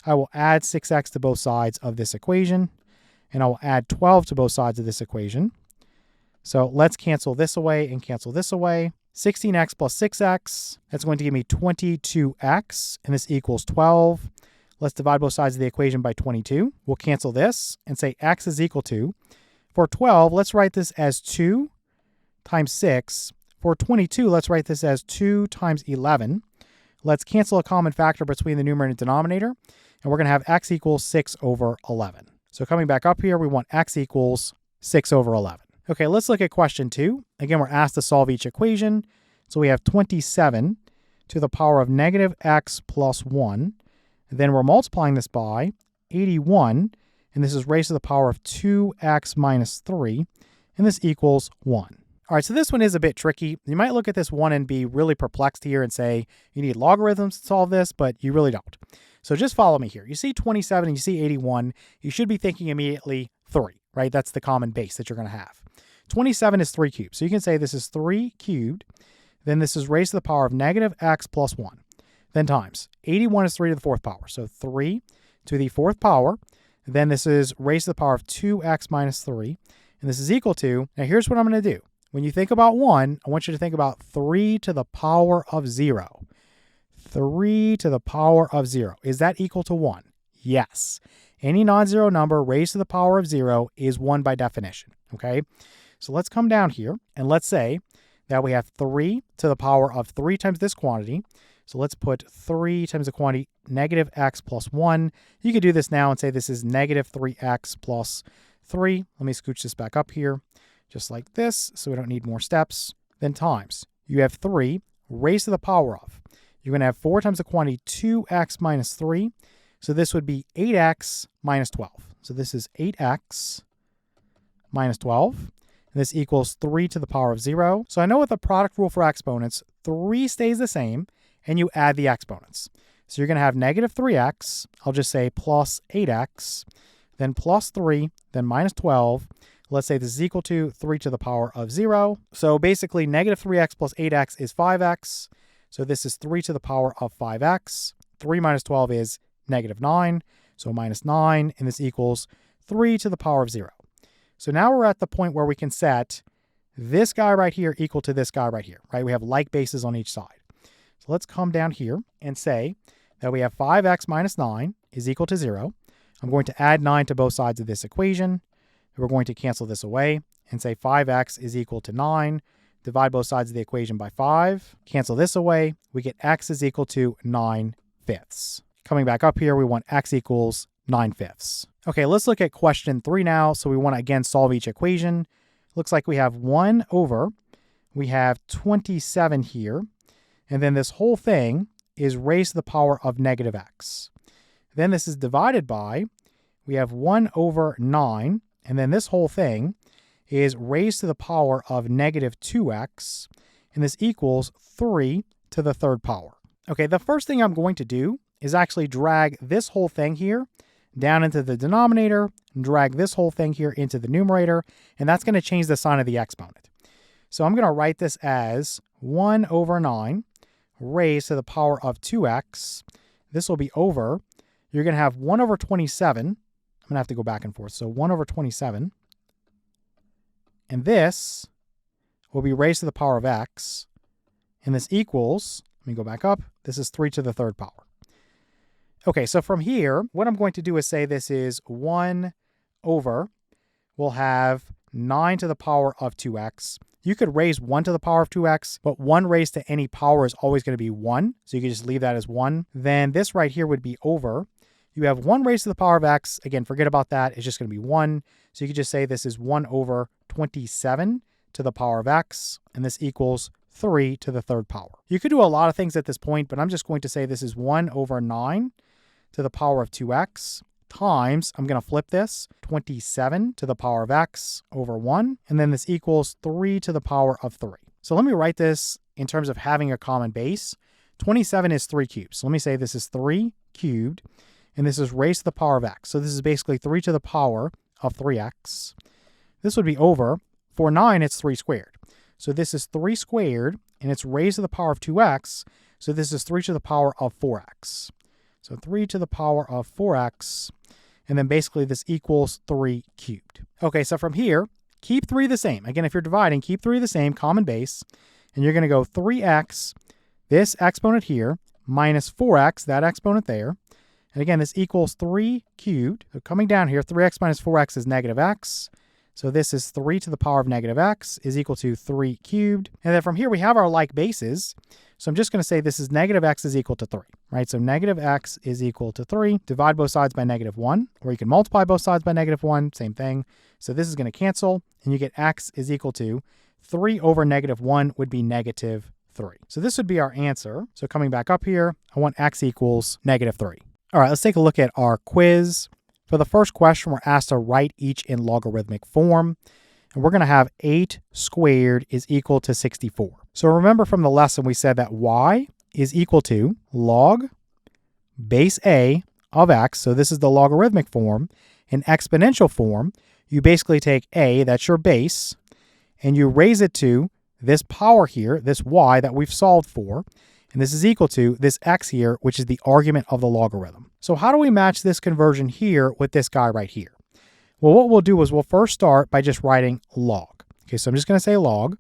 I will add 6x to both sides of this equation, and I will add 12 to both sides of this equation. So let's cancel this away and cancel this away. 16x plus 6x, that's going to give me 22x, and this equals 12. Let's divide both sides of the equation by 22. We'll cancel this and say x is equal to, for 12, let's write this as 2 times 6. For 22, let's write this as 2 times 11. Let's cancel a common factor between the numerator and denominator, and we're going to have x equals 6 over 11. So coming back up here, we want x equals 6 over 11. Okay, let's look at question 2. Again, we're asked to solve each equation. So we have 27 to the power of negative x plus 1. And then we're multiplying this by 81, and this is raised to the power of 2x minus 3, and this equals 1. All right, so this one is a bit tricky. You might look at this one and be really perplexed here and say, you need logarithms to solve this, but you really don't. So just follow me here. You see 27 and you see 81, you should be thinking immediately 3, right? That's the common base that you're going to have. 27 is 3 cubed. So you can say this is 3 cubed. Then this is raised to the power of negative x plus 1. Then times. 81 is 3 to the 4th power. So 3 to the 4th power. Then this is raised to the power of 2x minus 3. And this is equal to, now here's what I'm going to do. When you think about 1, I want you to think about 3 to the power of 0. 3 to the power of 0. Is that equal to 1? Yes. Any non-zero number raised to the power of 0 is 1 by definition, okay? So let's come down here, and let's say that we have 3 to the power of 3 times this quantity. So let's put 3 times the quantity, negative x plus 1. You could do this now and say this is negative 3x plus 3. Let me scooch this back up here, just like this, so we don't need more steps. Then times. You have 3 raised to the power of. you're going to have 4 times the quantity 2x minus 3. So this would be 8x minus 12. So this is 8x minus 12. And this equals 3 to the power of 0. So I know with the product rule for exponents, 3 stays the same, and you add the exponents. So you're going to have negative 3x. I'll just say plus 8x, then plus 3, then minus 12. Let's say this is equal to 3 to the power of 0. So basically, negative 3x plus 8x is 5x. So this is 3 to the power of 5x. 3 minus 12 is negative 9. So minus 9, and this equals 3 to the power of 0. So now we're at the point where we can set this guy right here equal to this guy right here, right? We have like bases on each side. So let's come down here and say that we have 5x minus 9 is equal to 0. I'm going to add 9 to both sides of this equation. We're going to cancel this away and say 5x is equal to 9. Divide both sides of the equation by 5. Cancel this away. We get x is equal to 9/5. Coming back up here, we want x equals 9/5. Okay, let's look at question 3 now. So we want to again solve each equation. Looks like we have 1 over, we have 27 here, and then this whole thing is raised to the power of negative x. Then this is divided by, we have 1 over 9, and then this whole thing is raised to the power of negative 2x, and this equals 3 to the third power. Okay, the first thing I'm going to do is actually drag this whole thing here down into the denominator, and drag this whole thing here into the numerator, and that's going to change the sign of the exponent. So I'm going to write this as 1 over 9 raised to the power of 2x. This will be over, you're going to have 1 over 27. I'm going to have to go back and forth. So 1 over 27. And this will be raised to the power of x. And this equals, let me go back up, this is 3 to the third power. Okay, so from here, what I'm going to do is say this is 1 over, we'll have 9 to the power of 2x. You could raise 1 to the power of 2x, but 1 raised to any power is always going to be 1. So you can just leave that as 1. Then this right here would be over. You have 1 raised to the power of x. Again, forget about that. It's just going to be 1. So you could just say this is 1 over 27 to the power of x, and this equals 3 to the third power. You could do a lot of things at this point, but I'm just going to say this is 1 over 9 to the power of 2x times, I'm going to flip this, 27 to the power of x over 1, and then this equals 3 to the power of 3. So let me write this in terms of having a common base. 27 is 3 cubed. So let me say this is 3 cubed, and this is raised to the power of x. So this is basically 3 to the power of 3x. This would be over, for 9, it's 3 squared. So this is 3 squared, and it's raised to the power of 2x. So this is 3 to the power of 4x. So 3 to the power of 4x, and then basically this equals 3 cubed. Okay, so from here, keep 3 the same. Again, if you're dividing, keep 3 the same, common base, and you're going to go 3x, this exponent here, minus 4x, that exponent there. And again, this equals 3 cubed. So coming down here, 3x minus 4x is negative x. So this is 3 to the power of negative x is equal to 3 cubed. And then from here, we have our like bases. So I'm just going to say this is negative x is equal to 3, right? So negative x is equal to 3. Divide both sides by negative 1, or you can multiply both sides by negative 1, same thing. So this is going to cancel, and you get x is equal to 3 over negative 1 would be negative 3. So this would be our answer. So coming back up here, I want x equals negative 3. All right, let's take a look at our quiz. For the first question, we're asked to write each in logarithmic form. And we're going to have 8 squared is equal to 64. So remember from the lesson, we said that y is equal to log base a of x. So this is the logarithmic form. In exponential form, you basically take a, that's your base, and you raise it to this power here, this y that we've solved for. And this is equal to this x here, which is the argument of the logarithm. So how do we match this conversion here with this guy right here? Well, what we'll do is we'll first start by just writing log. Okay, so I'm just going to say log.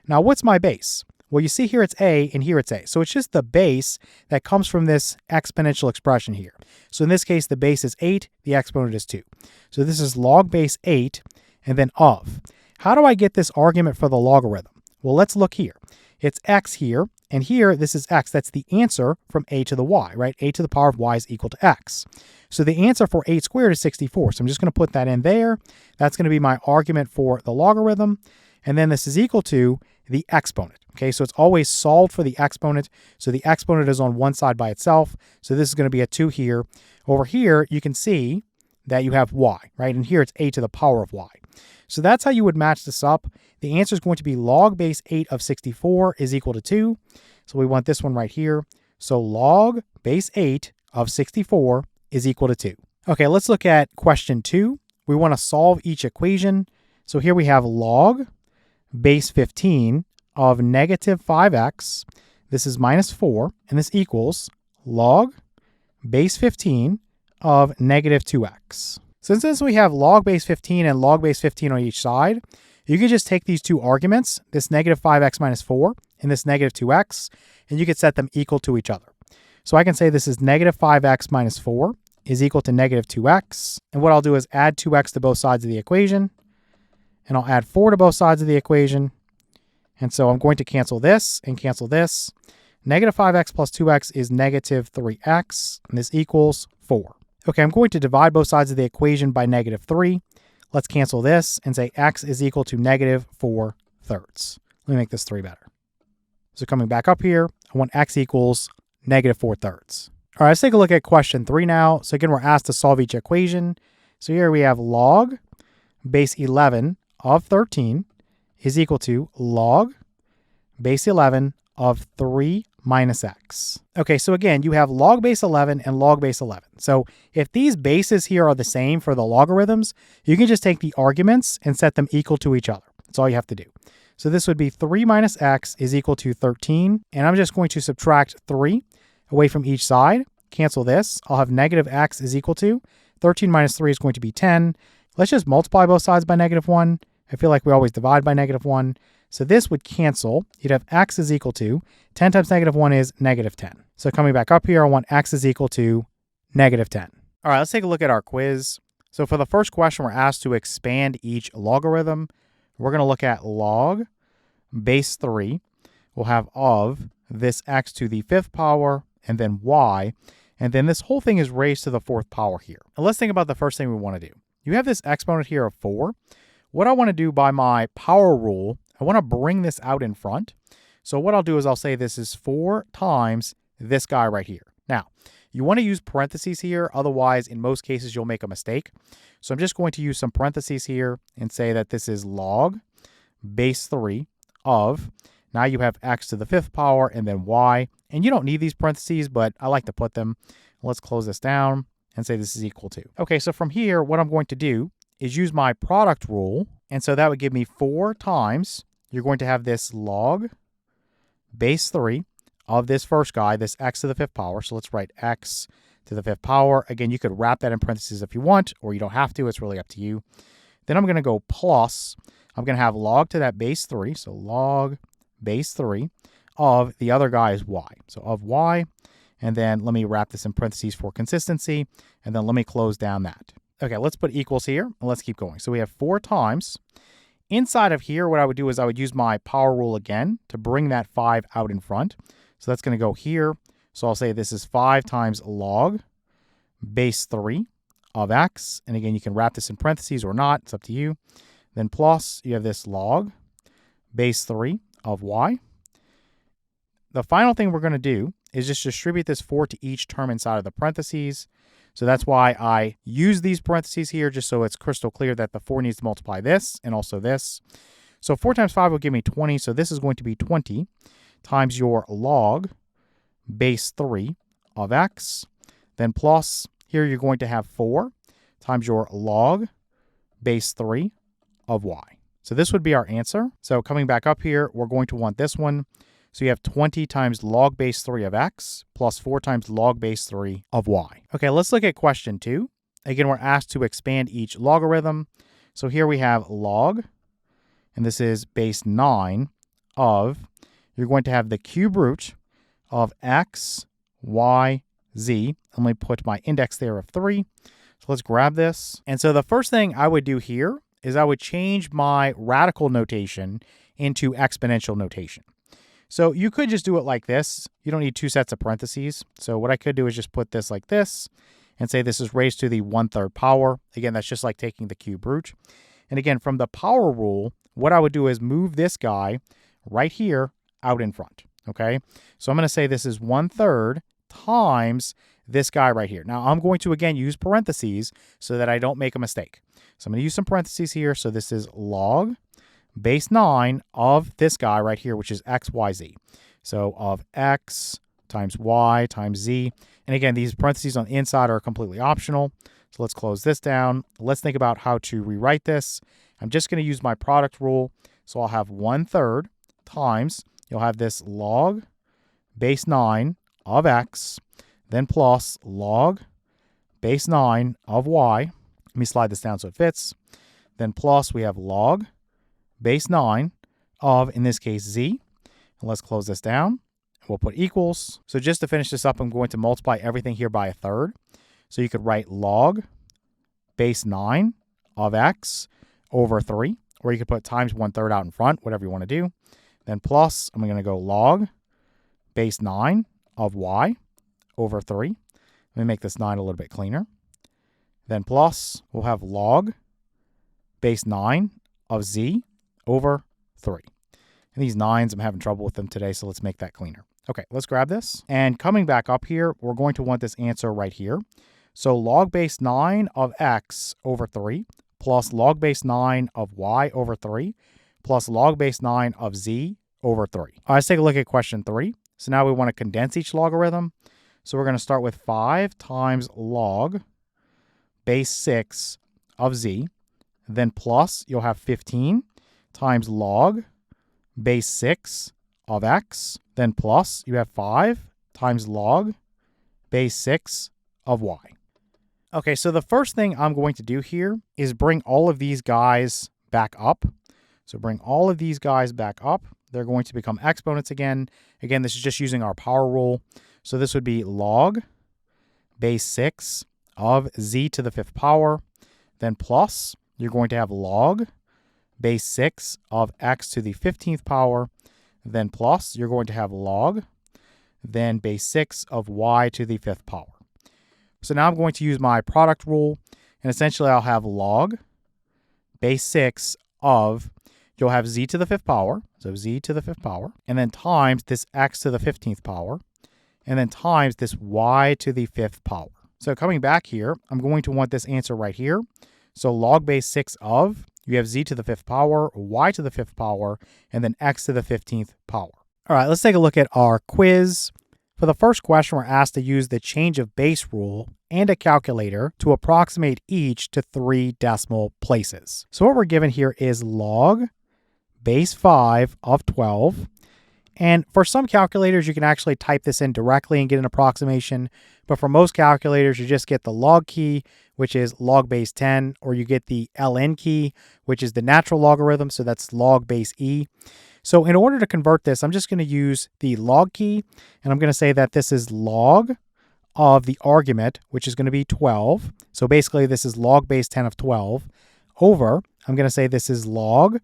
Now, what's my base? Well, you see here it's a and here it's a. So it's just the base that comes from this exponential expression here. So in this case, the base is 8, the exponent is 2. So this is log base 8 and then of. How do I get this argument for the logarithm? Well, let's look here. It's x here, and here this is x. That's the answer from a to the y, right? A to the power of y is equal to x. So the answer for 8 squared is 64. So I'm just going to put that in there. That's going to be my argument for the logarithm. And then this is equal to the exponent. Okay, so it's always solved for the exponent. So the exponent is on one side by itself. So this is going to be a 2 here. Over here, you can see that you have y, right? And here it's a to the power of y. So that's how you would match this up. The answer is going to be log base 8 of 64 is equal to 2. So we want this one right here. So log base 8 of 64 is equal to 2. Okay, let's look at question 2. We want to solve each equation. So here we have log base 15 of negative 5x. This is minus 4, and this equals log base 15 of negative 2x. So since we have log base 15 and log base 15 on each side, you can just take these two arguments, this negative 5x minus 4 and this negative 2x, and you can set them equal to each other. So I can say this is negative 5x minus 4 is equal to negative 2x. And what I'll do is add 2x to both sides of the equation. And I'll add 4 to both sides of the equation. And so I'm going to cancel this and cancel this. Negative 5x plus 2x is negative 3x, and this equals 4. Okay, I'm going to divide both sides of the equation by negative 3. Let's cancel this and say x is equal to negative 4 thirds. Let me make this 3 better. So coming back up here, I want x equals negative 4 thirds. All right, let's take a look at question 3 now. So again, we're asked to solve each equation. So here we have log base 11 of 13 is equal to log base 11 of 3 minus x. Okay, so again, you have log base 11 and log base 11. So if these bases here are the same for the logarithms, you can just take the arguments and set them equal to each other. That's all you have to do. So this would be 3 minus x is equal to 13. And I'm just going to subtract 3 away from each side. Cancel this. I'll have negative x is equal to 13 minus 3 is going to be 10. Let's just multiply both sides by negative 1. I feel like we always divide by negative 1. So this would cancel. You'd have x is equal to 10 times negative 1 is negative 10. So coming back up here, I want x is equal to negative 10. All right, let's take a look at our quiz. So for the first question, we're asked to expand each logarithm. We're going to look at log base 3. We'll have of this x to the 5th power and then y. And then this whole thing is raised to the 4th power here. Now let's think about the first thing we want to do. You have this exponent here of 4. What I want to do by my power rule, I want to bring this out in front. So what I'll do is I'll say this is 4 times this guy right here. Now, you want to use parentheses here. Otherwise, in most cases, you'll make a mistake. So I'm just going to use some parentheses here and say that this is log base 3 of, now you have x to the 5th power and then y. And you don't need these parentheses, but I like to put them. Let's close this down and say this is equal to. Okay, so from here, what I'm going to do is use my product rule. And so that would give me 4 times, you're going to have this log base 3 of this first guy, this x to the 5th power. So let's write x to the 5th power. Again, you could wrap that in parentheses if you want, or you don't have to. It's really up to you. Then I'm going to go plus. I'm going to have log to that base 3. So log base 3 of the other guy is y. So of y. And then let me wrap this in parentheses for consistency. And then let me close down that. Okay, let's put equals here and let's keep going. So we have 4 times. Inside of here, what I would do is I would use my power rule again to bring that 5 out in front. So that's going to go here. So I'll say this is 5 times log base 3 of x. And again, you can wrap this in parentheses or not. It's up to you. Then plus, you have this log base 3 of y. The final thing we're going to do is just distribute this 4 to each term inside of the parentheses. So that's why I use these parentheses here, just so it's crystal clear that the 4 needs to multiply this and also this. So 4 times 5 will give me 20. So this is going to be 20 times your log base 3 of x. Then plus, here you're going to have 4 times your log base 3 of y. So this would be our answer. So coming back up here, we're going to want this one. So you have 20 times log base 3 of x plus 4 times log base 3 of y. Okay, let's look at question 2. Again, we're asked to expand each logarithm. So here we have log, and this is base 9 of, you're going to have the cube root of x, y, z. Let me put my index there of 3. So let's grab this. And so the first thing I would do here is I would change my radical notation into exponential notation. So you could just do it like this. You don't need 2 sets of parentheses. So what I could do is just put this like this and say this is raised to the 1/3 power. Again, that's just like taking the cube root. And again, from the power rule, what I would do is move this guy right here out in front, okay? So I'm going to say this is 1/3 times this guy right here. Now, I'm going to, again, use parentheses so that I don't make a mistake. So I'm going to use some parentheses here. So this is log base 9 of this guy right here, which is x, y, z. So of x times y times z. And again, these parentheses on the inside are completely optional. So let's close this down. Let's think about how to rewrite this. I'm just going to use my product rule. So I'll have 1/3 times, you'll have this log base 9 of x, then plus log base 9 of y. Let me slide this down so it fits. Then plus we have log base 9 of, in this case, z. And let's close this down. We'll put equals. So just to finish this up, I'm going to multiply everything here by 1/3. So you could write log base 9 of x over 3, or you could put times 1/3 out in front, whatever you want to do. Then plus, I'm going to go log base 9 of y over 3. Let me make this 9 a little bit cleaner. Then plus, we'll have log base 9 of z over 3. And these 9s, I'm having trouble with them today, so let's make that cleaner. Okay, let's grab this. And coming back up here, we're going to want this answer right here. So log base 9 of x over 3 plus log base 9 of y over 3 plus log base 9 of z over 3. All right, let's take a look at question 3. So now we want to condense each logarithm. So we're going to start with 5 times log base 6 of z. Then plus, you'll have 15 times log base 6 of x. Then plus, you have 5 times log base 6 of y. Okay, so the first thing I'm going to do here is bring all of these guys back up. So bring all of these guys back up. They're going to become exponents again. Again, this is just using our power rule. So this would be log base 6 of z to the 5th power. Then plus, you're going to have log base 6 of x to the 15th power. Then plus, you're going to have log, then base 6 of y to the 5th power. So now I'm going to use my product rule, and essentially I'll have log base 6 of, you'll have z to the 5th power, so z to the 5th power, and then times this x to the 15th power, and then times this y to the 5th power. So coming back here, I'm going to want this answer right here. So log base 6 of, you have z to the 5th power, y to the 5th power, and then x to the 15th power. All right, let's take a look at our quiz. For the first question, we're asked to use the change of base rule and a calculator to approximate each to 3 decimal places. So what we're given here is log base 5 of 12. And for some calculators, you can actually type this in directly and get an approximation. But for most calculators, you just get the log key, which is log base 10, or you get the ln key, which is the natural logarithm. So that's log base e. So in order to convert this, I'm just going to use the log key, and I'm going to say that this is log of the argument, which is going to be 12. So basically, this is log base 10 of 12 over, I'm going to say this is log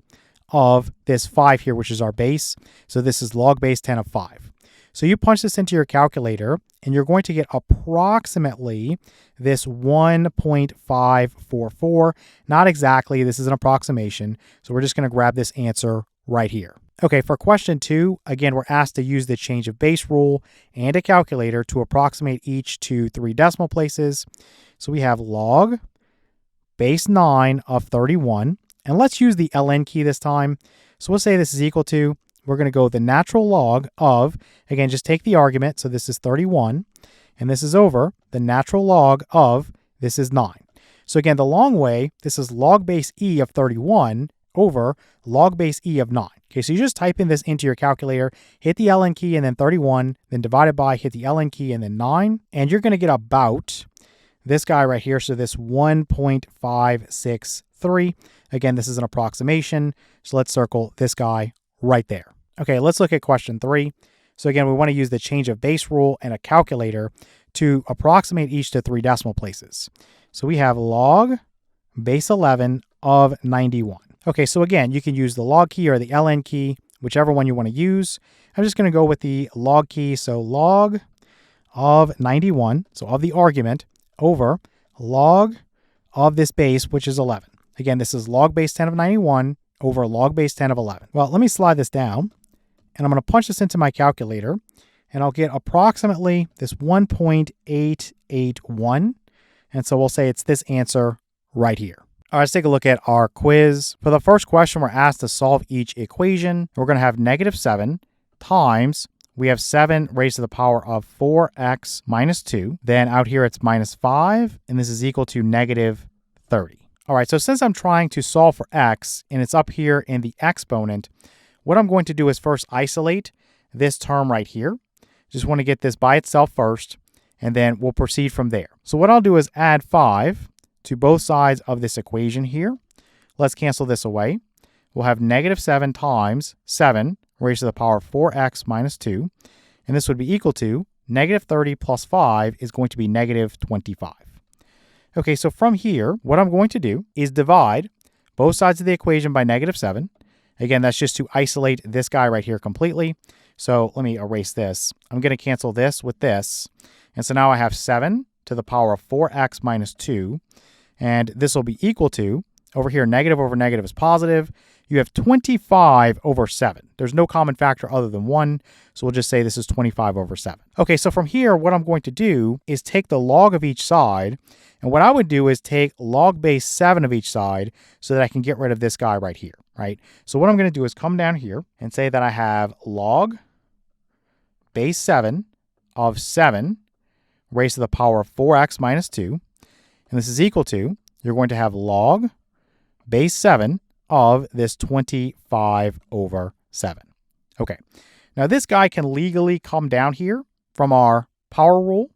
of this 5 here, which is our base. So this is log base 10 of 5. So you punch this into your calculator, and you're going to get approximately this 1.544. Not exactly. This is an approximation. So we're just going to grab this answer right here. Okay, for question 2, again, we're asked to use the change of base rule and a calculator to approximate each to 3 decimal places. So we have log base 9 of 31. And let's use the ln key this time. So we'll say this is equal to, we're going to go the natural log of, again, just take the argument. So this is 31. And this is over the natural log of, this is 9. So again, the long way, this is log base e of 31 over log base e of 9. Okay, so you just type in this into your calculator, hit the ln key and then 31, then divide it by, hit the ln key and then 9, and you're going to get about this guy right here. So this 1.563. Again, this is an approximation. So let's circle this guy right there. Okay, let's look at question 3. So again, we want to use the change of base rule and a calculator to approximate each to 3 decimal places. So we have log base 11 of 91. Okay, so again, you can use the log key or the ln key, whichever one you want to use. I'm just going to go with the log key. So log of 91, so of the argument, over log of this base, which is 11. Again, this is log base 10 of 91 over log base 10 of 11. Well, let me slide this down. and I'm going to punch this into my calculator, and I'll get approximately this 1.881. And so we'll say it's this answer right here. All right, let's take a look at our quiz. For the first question, we're asked to solve each equation. We're going to have -7 times, we have 7 raised to the power of 4x minus 2. Then out here it's -5, and this is equal to -30. All right, so since I'm trying to solve for x, and it's up here in the exponent, what I'm going to do is first isolate this term right here. Just want to get this by itself first, and then we'll proceed from there. So what I'll do is add 5 to both sides of this equation here. Let's cancel this away. We'll have -7 times 7 raised to the power of 4x minus 2. And this would be equal to -30 plus 5 is going to be -25. Okay, so from here, what I'm going to do is divide both sides of the equation by -7. Again, that's just to isolate this guy right here completely. So let me erase this. I'm going to cancel this with this. And so now I have 7 to the power of 4x minus 2. And this will be equal to, over here, negative over negative is positive. You have 25 over 7. There's no common factor other than 1. So we'll just say this is 25 over 7. Okay, so from here, what I'm going to do is take the log of each side. And what I would do is take log base 7 of each side so that I can get rid of this guy right here, right? So what I'm going to do is come down here and say that I have log base 7 of 7 raised to the power of 4x minus 2. And this is equal to, you're going to have log base 7 of this 25 over 7. Okay, now this guy can legally come down here from our power rule.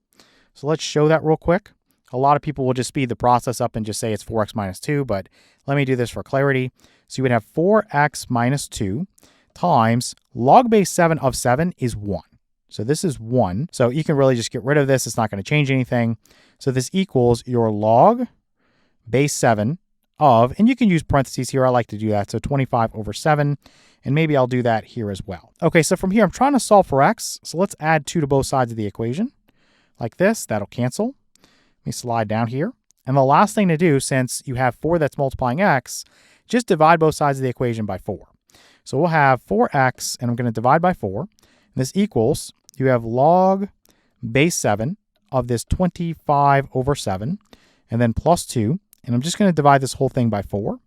So let's show that real quick. A lot of people will just speed the process up and just say it's 4x minus 2, but let me do this for clarity. So you would have 4x minus 2 times log base 7 of 7 is 1. So this is 1. So you can really just get rid of this. It's not going to change anything. So this equals your log base 7 of, and you can use parentheses here. I like to do that. So 25 over 7. And maybe I'll do that here as well. Okay, so from here, I'm trying to solve for x. So let's add 2 to both sides of the equation. Like this. That'll cancel. Let me slide down here. And the last thing to do, since you have 4 that's multiplying x, just divide both sides of the equation by 4. So we'll have 4x, and I'm going to divide by 4. And this equals, you have log base 7 of this 25 over 7, and then plus 2. And I'm just going to divide this whole thing by 4.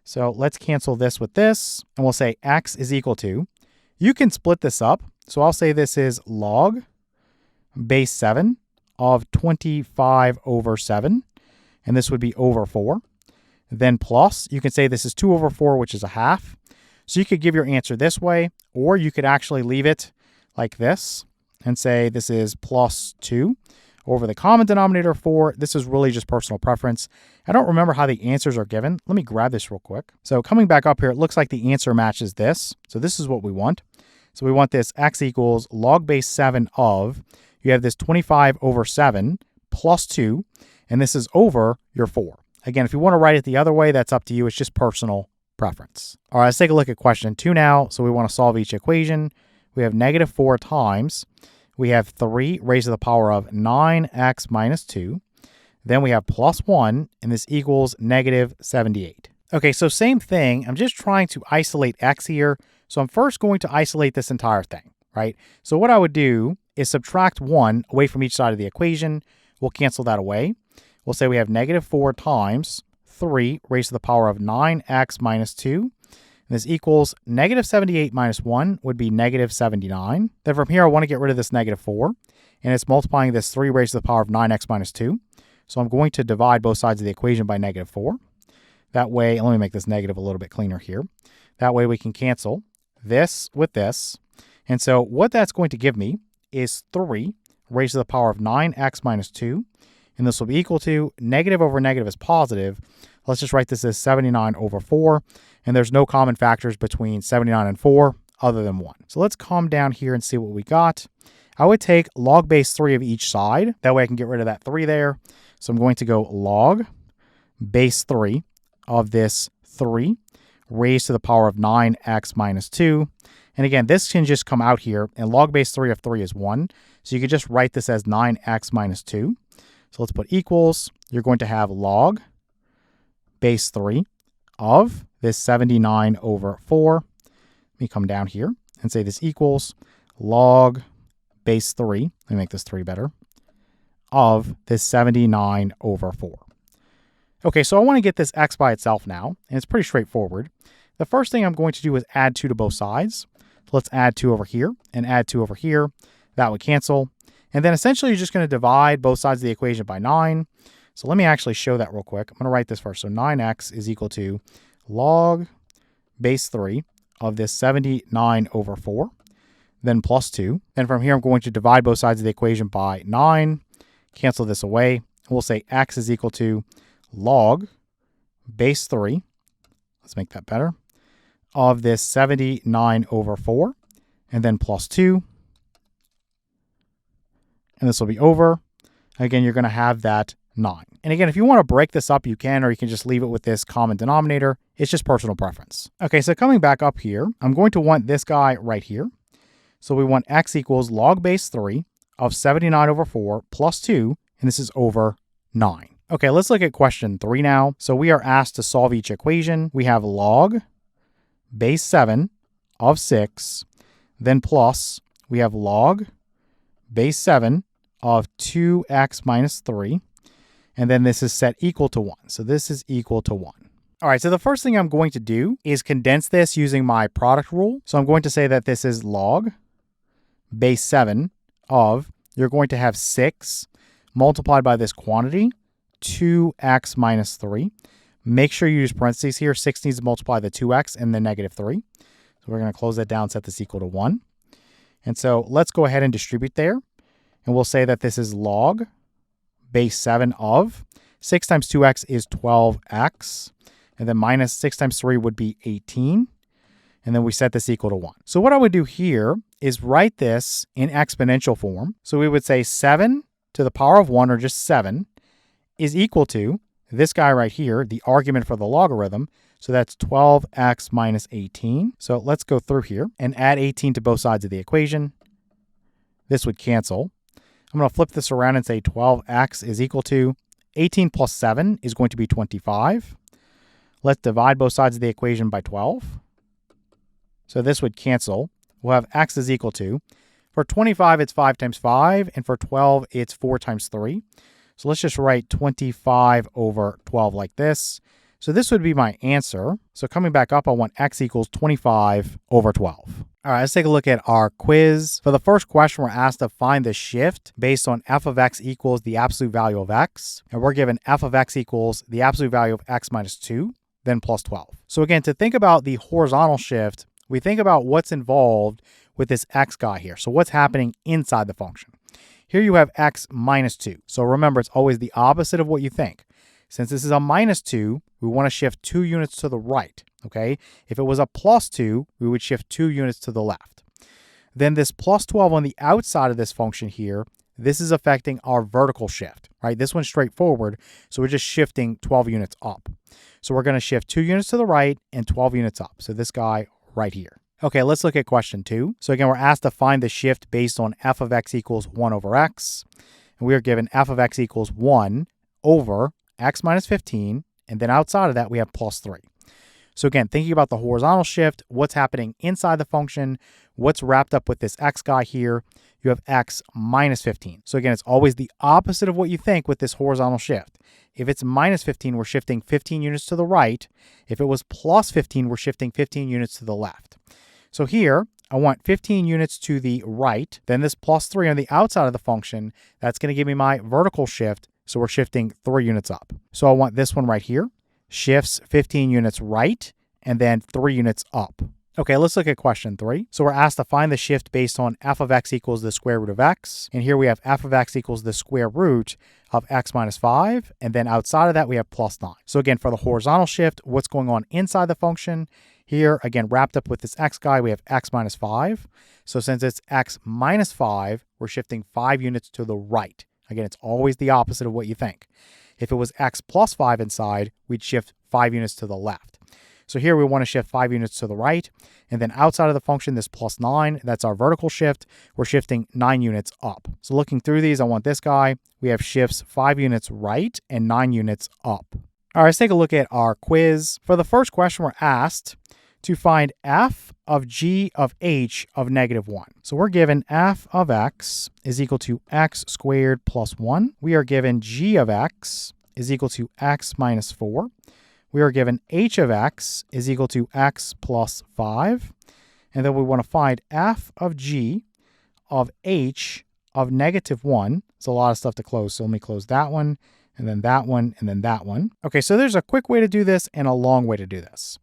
So let's cancel this with this, and we'll say x is equal to, you can split this up. So I'll say this is log base 7 of 25 over 7, and this would be over 4. Then plus, you can say this is 2 over 4, which is a half. So you could give your answer this way, or you could actually leave it like this and say this is plus 2 over the common denominator of 4. This is really just personal preference. I don't remember how the answers are given. Let me grab this real quick. So coming back up here, it looks like the answer matches this. So this is what we want. So we want this x equals log base 7 of, you have this 25 over 7 plus 2, and this is over your 4. Again, if you want to write it the other way, that's up to you. It's just personal preference. All right, let's take a look at question 2 now. So we want to solve each equation. We have -4 times, we have 3 raised to the power of 9x minus 2. Then we have plus 1, and this equals -78. Okay, so same thing. I'm just trying to isolate x here. So I'm first going to isolate this entire thing, right? So what I would do is subtract 1 away from each side of the equation. We'll cancel that away. We'll say we have -4 times 3 raised to the power of 9x minus 2. And this equals -78 minus 1 would be -79. Then from here, I want to get rid of this -4. And it's multiplying this 3 raised to the power of 9x minus 2. So I'm going to divide both sides of the equation by -4. That way, let me make this negative a little bit cleaner here. That way we can cancel this with this. And so what that's going to give me is 3 raised to the power of 9x minus 2. And this will be equal to, negative over negative is positive. Let's just write this as 79 over 4. And there's no common factors between 79 and 4 other than 1. So let's calm down here and see what we got. I would take log base 3 of each side. That way I can get rid of that 3 there. So I'm going to go log base 3 of this 3 raised to the power of 9x minus 2. And again, this can just come out here, and log base 3 of 3 is 1. So you could just write this as 9x minus 2. So let's put equals. You're going to have log base 3 of this 79 over 4. Let me come down here and say this equals log base 3. Let me make this 3 better. Of this 79 over 4. Okay, so I want to get this x by itself now, and it's pretty straightforward. The first thing I'm going to do is add 2 to both sides. So let's add 2 over here and add 2 over here. That would cancel. And then essentially you're just going to divide both sides of the equation by 9. So let me actually show that real quick. I'm going to write this first. So 9x is equal to log base 3 of this 79 over 4, then plus 2. Then from here I'm going to divide both sides of the equation by 9. Cancel this away. We'll say x is equal to log base 3. Let's make that better. Of this 79 over 4. And then plus 2. And this will be over. Again, you're going to have that 9. And again, if you want to break this up, you can, or you can just leave it with this common denominator. It's just personal preference. Okay, so coming back up here, I'm going to want this guy right here. So we want x equals log base 3 of 79 over 4 plus 2, and this is over 9. Okay, let's look at question 3 now. So we are asked to solve each equation. We have log base 7 of 6, then plus, we have log base 7 of 2x minus 3, and then this is set equal to 1. So this is equal to 1. All right, so the first thing I'm going to do is condense this using my product rule. So I'm going to say that this is log base 7 of, you're going to have 6 multiplied by this quantity, 2x minus 3. Make sure you use parentheses here. 6 needs to multiply the 2x and then negative 3. So we're going to close that down, set this equal to 1. And so let's go ahead and distribute there. And we'll say that this is log base 7 of 6 times 2x is 12x. And then minus 6 times 3 would be 18. And then we set this equal to 1. So what I would do here is write this in exponential form. So we would say 7 to the power of 1, or just 7, is equal to this guy right here, the argument for the logarithm. So that's 12x minus 18. So let's go through here and add 18 to both sides of the equation. This would cancel. I'm going to flip this around and say 12x is equal to 18 plus 7 is going to be 25. Let's divide both sides of the equation by 12. So this would cancel. We'll have x is equal to, for 25, it's 5 times 5, and for 12, it's 4 times 3. So let's just write 25 over 12 like this. So this would be my answer. So coming back up, I want x equals 25 over 12. All right, let's take a look at our quiz. For the first question, we're asked to find the shift based on f of x equals the absolute value of x. And we're given f of x equals the absolute value of x minus 2, then plus 12. So again, to think about the horizontal shift, we think about what's involved with this x guy here. So what's happening inside the function? Here you have x minus 2. So remember, it's always the opposite of what you think. Since this is a minus 2, we want to shift 2 units to the right, okay? If it was a plus 2, we would shift 2 units to the left. Then this plus 12 on the outside of this function here, this is affecting our vertical shift, right? This one's straightforward, so we're just shifting 12 units up. So we're going to shift 2 units to the right and 12 units up. So this guy right here. Okay, let's look at question 2. So again, we're asked to find the shift based on f of x equals 1 over x. And we are given f of x equals 1 over x minus 15. And then outside of that, we have plus 3. So again, thinking about the horizontal shift, what's happening inside the function, what's wrapped up with this x guy here, you have x minus 15. So again, it's always the opposite of what you think with this horizontal shift. If it's minus 15, we're shifting 15 units to the right. If it was plus 15, we're shifting 15 units to the left. So here, I want 15 units to the right, then this plus 3 on the outside of the function, that's going to give me my vertical shift, so we're shifting 3 units up. So I want this one right here, shifts 15 units right, and then 3 units up. Okay, let's look at question 3. So we're asked to find the shift based on f of x equals the square root of x, and here we have f of x equals the square root of x minus 5, and then outside of that we have plus 9. So again, for the horizontal shift, what's going on inside the function? Here, again, wrapped up with this x guy, we have x minus 5. So since it's x minus 5, we're shifting 5 units to the right. Again, it's always the opposite of what you think. If it was x plus 5 inside, we'd shift 5 units to the left. So here we want to shift 5 units to the right. And then outside of the function, this plus 9, that's our vertical shift. We're shifting 9 units up. So looking through these, I want this guy. We have shifts 5 units right and 9 units up. All right, let's take a look at our quiz. For the first question, we're asked to find f of g of h of -1. So we're given f of x is equal to x squared plus 1. We are given g of x is equal to x minus 4. We are given h of x is equal to x plus 5. And then we want to find f of g of h of -1. It's a lot of stuff to close, so let me close that one, and then that one, and then that one. Okay, so there's a quick way to do this and a long way to do this.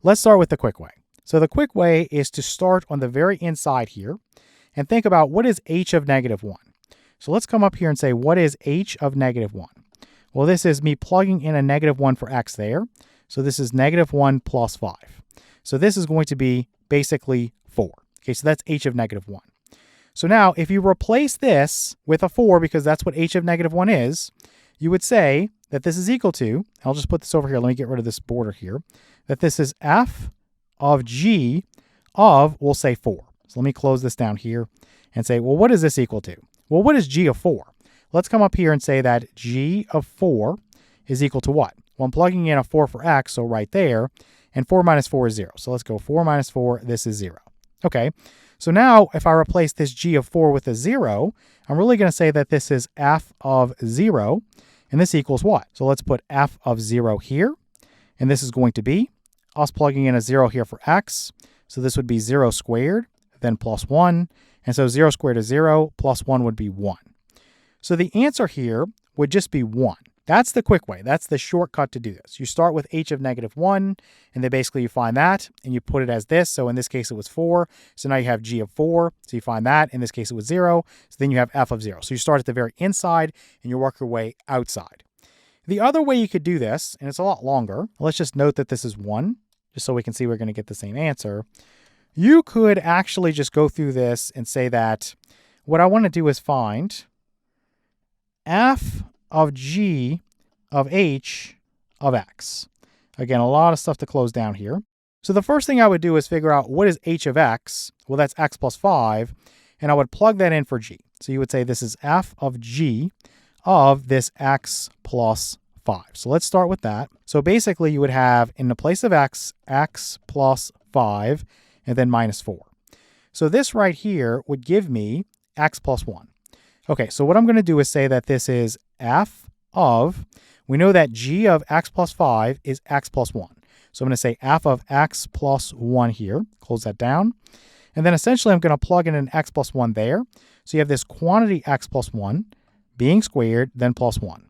Let's start with the quick way. So the quick way is to start on the very inside here and think about what is h of -1. So let's come up here and say, what is h of -1? Well, this is me plugging in a -1 for x there. So this is -1 plus 5. So this is going to be basically 4. Okay, so that's h of -1. So now if you replace this with a 4, because that's what h of -1 is, you would say that this is equal to, I'll just put this over here, let me get rid of this border here, that this is f of g of, we'll say 4. So let me close this down here and say, well, what is this equal to? Well, what is g of 4? Let's come up here and say that g of 4 is equal to what? Well, I'm plugging in a 4 for x, so right there, and 4 minus 4 is 0. So let's go 4 minus 4, this is 0. Okay, so now if I replace this g of 4 with a 0, I'm really going to say that this is f of 0, and this equals what? So let's put f of 0 here, and this is going to be us plugging in a 0 here for x. So this would be 0 squared, then plus 1. And so 0 squared is 0, plus 1 would be 1. So the answer here would just be 1. That's the quick way. That's the shortcut to do this. You start with h of -1, and then basically you find that, and you put it as this. So in this case, it was 4. So now you have g of 4. So you find that. In this case, it was 0. So then you have f of 0. So you start at the very inside, and you work your way outside. The other way you could do this, and it's a lot longer, let's just note that this is 1, just so we can see we're going to get the same answer. You could actually just go through this and say that what I want to do is find f of g of h of x. Again, a lot of stuff to close down here. So the first thing I would do is figure out what is h of x. Well, that's x plus 5, and I would plug that in for g. So you would say this is f of g of this x plus 5. So let's start with that. So basically you would have in the place of x, x plus 5, and then minus 4. So this right here would give me x plus 1. Okay, so what I'm going to do is say that this is f of, we know that g of x plus 5 is x plus 1. So I'm going to say f of x plus 1 here, close that down. And then essentially I'm going to plug in an x plus 1 there. So you have this quantity x plus 1 being squared, then plus 1.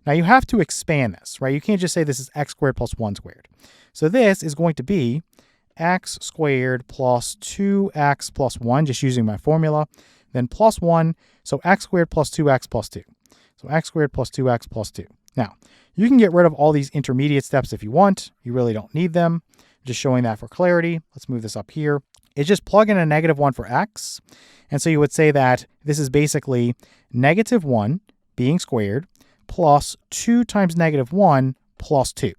Now you have to expand this, right? You can't just say this is x squared plus 1 squared. So this is going to be x squared plus 2x plus 1, just using my formula, then plus 1, so x squared plus 2x plus 2. So x squared plus 2x plus 2. Now, you can get rid of all these intermediate steps if you want. You really don't need them. Just showing that for clarity. Let's move this up here. It's just plug in a -1 for x. And so you would say that this is basically -1 being squared plus 2 times -1 plus 2.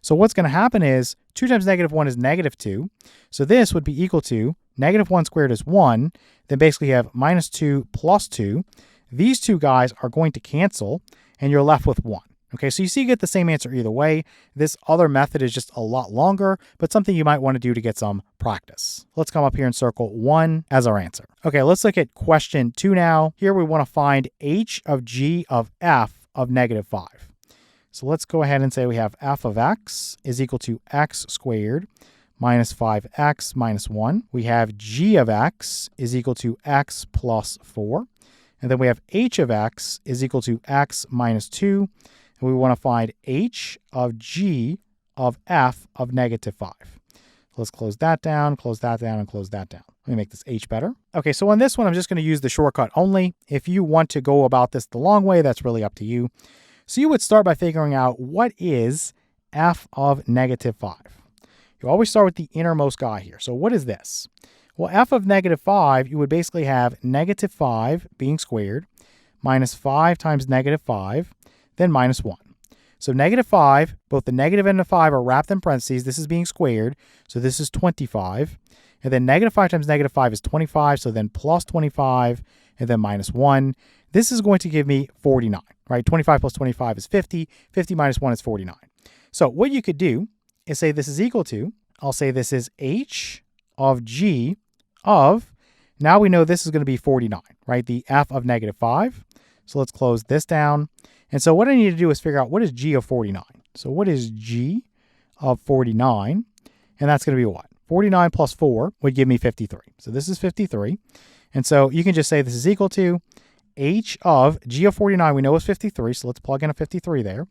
So what's going to happen is 2 times -1 is -2. So this would be equal to -1 squared is 1. Then basically you have -2 plus 2. These two guys are going to cancel, and you're left with 1. Okay, so you see you get the same answer either way. This other method is just a lot longer, but something you might want to do to get some practice. Let's come up here and circle 1 as our answer. Okay, let's look at question 2 now. Here we want to find h of g of f of -5. So let's go ahead and say we have f of x is equal to x squared minus 5x minus 1. We have g of x is equal to x plus 4. And then we have h of x is equal to x minus 2. And we want to find h of g of f of -5. Let's close that down, and close that down. Let me make this h better. Okay, so on this one, I'm just going to use the shortcut only. If you want to go about this the long way, that's really up to you. So you would start by figuring out what is f of -5. You always start with the innermost guy here. So what is this? Well, f of -5, you would basically have -5 being squared minus 5 times -5, then minus 1. So -5, both the negative and the 5 are wrapped in parentheses. This is being squared, so this is 25. And then -5 times -5 is 25, so then plus 25, and then minus 1. This is going to give me 49, right? 25 plus 25 is 50. 50 minus 1 is 49. So what you could do is say this is equal to, I'll say this is h of g of, now we know this is going to be 49, right? The f of negative 5. So let's close this down. And so what I need to do is figure out what is g of 49. So what is g of 49? And that's going to be what? 49 plus 4 would give me 53. So this is 53. And so you can just say this is equal to h of g of 49, we know is 53. So let's plug in a 53 there.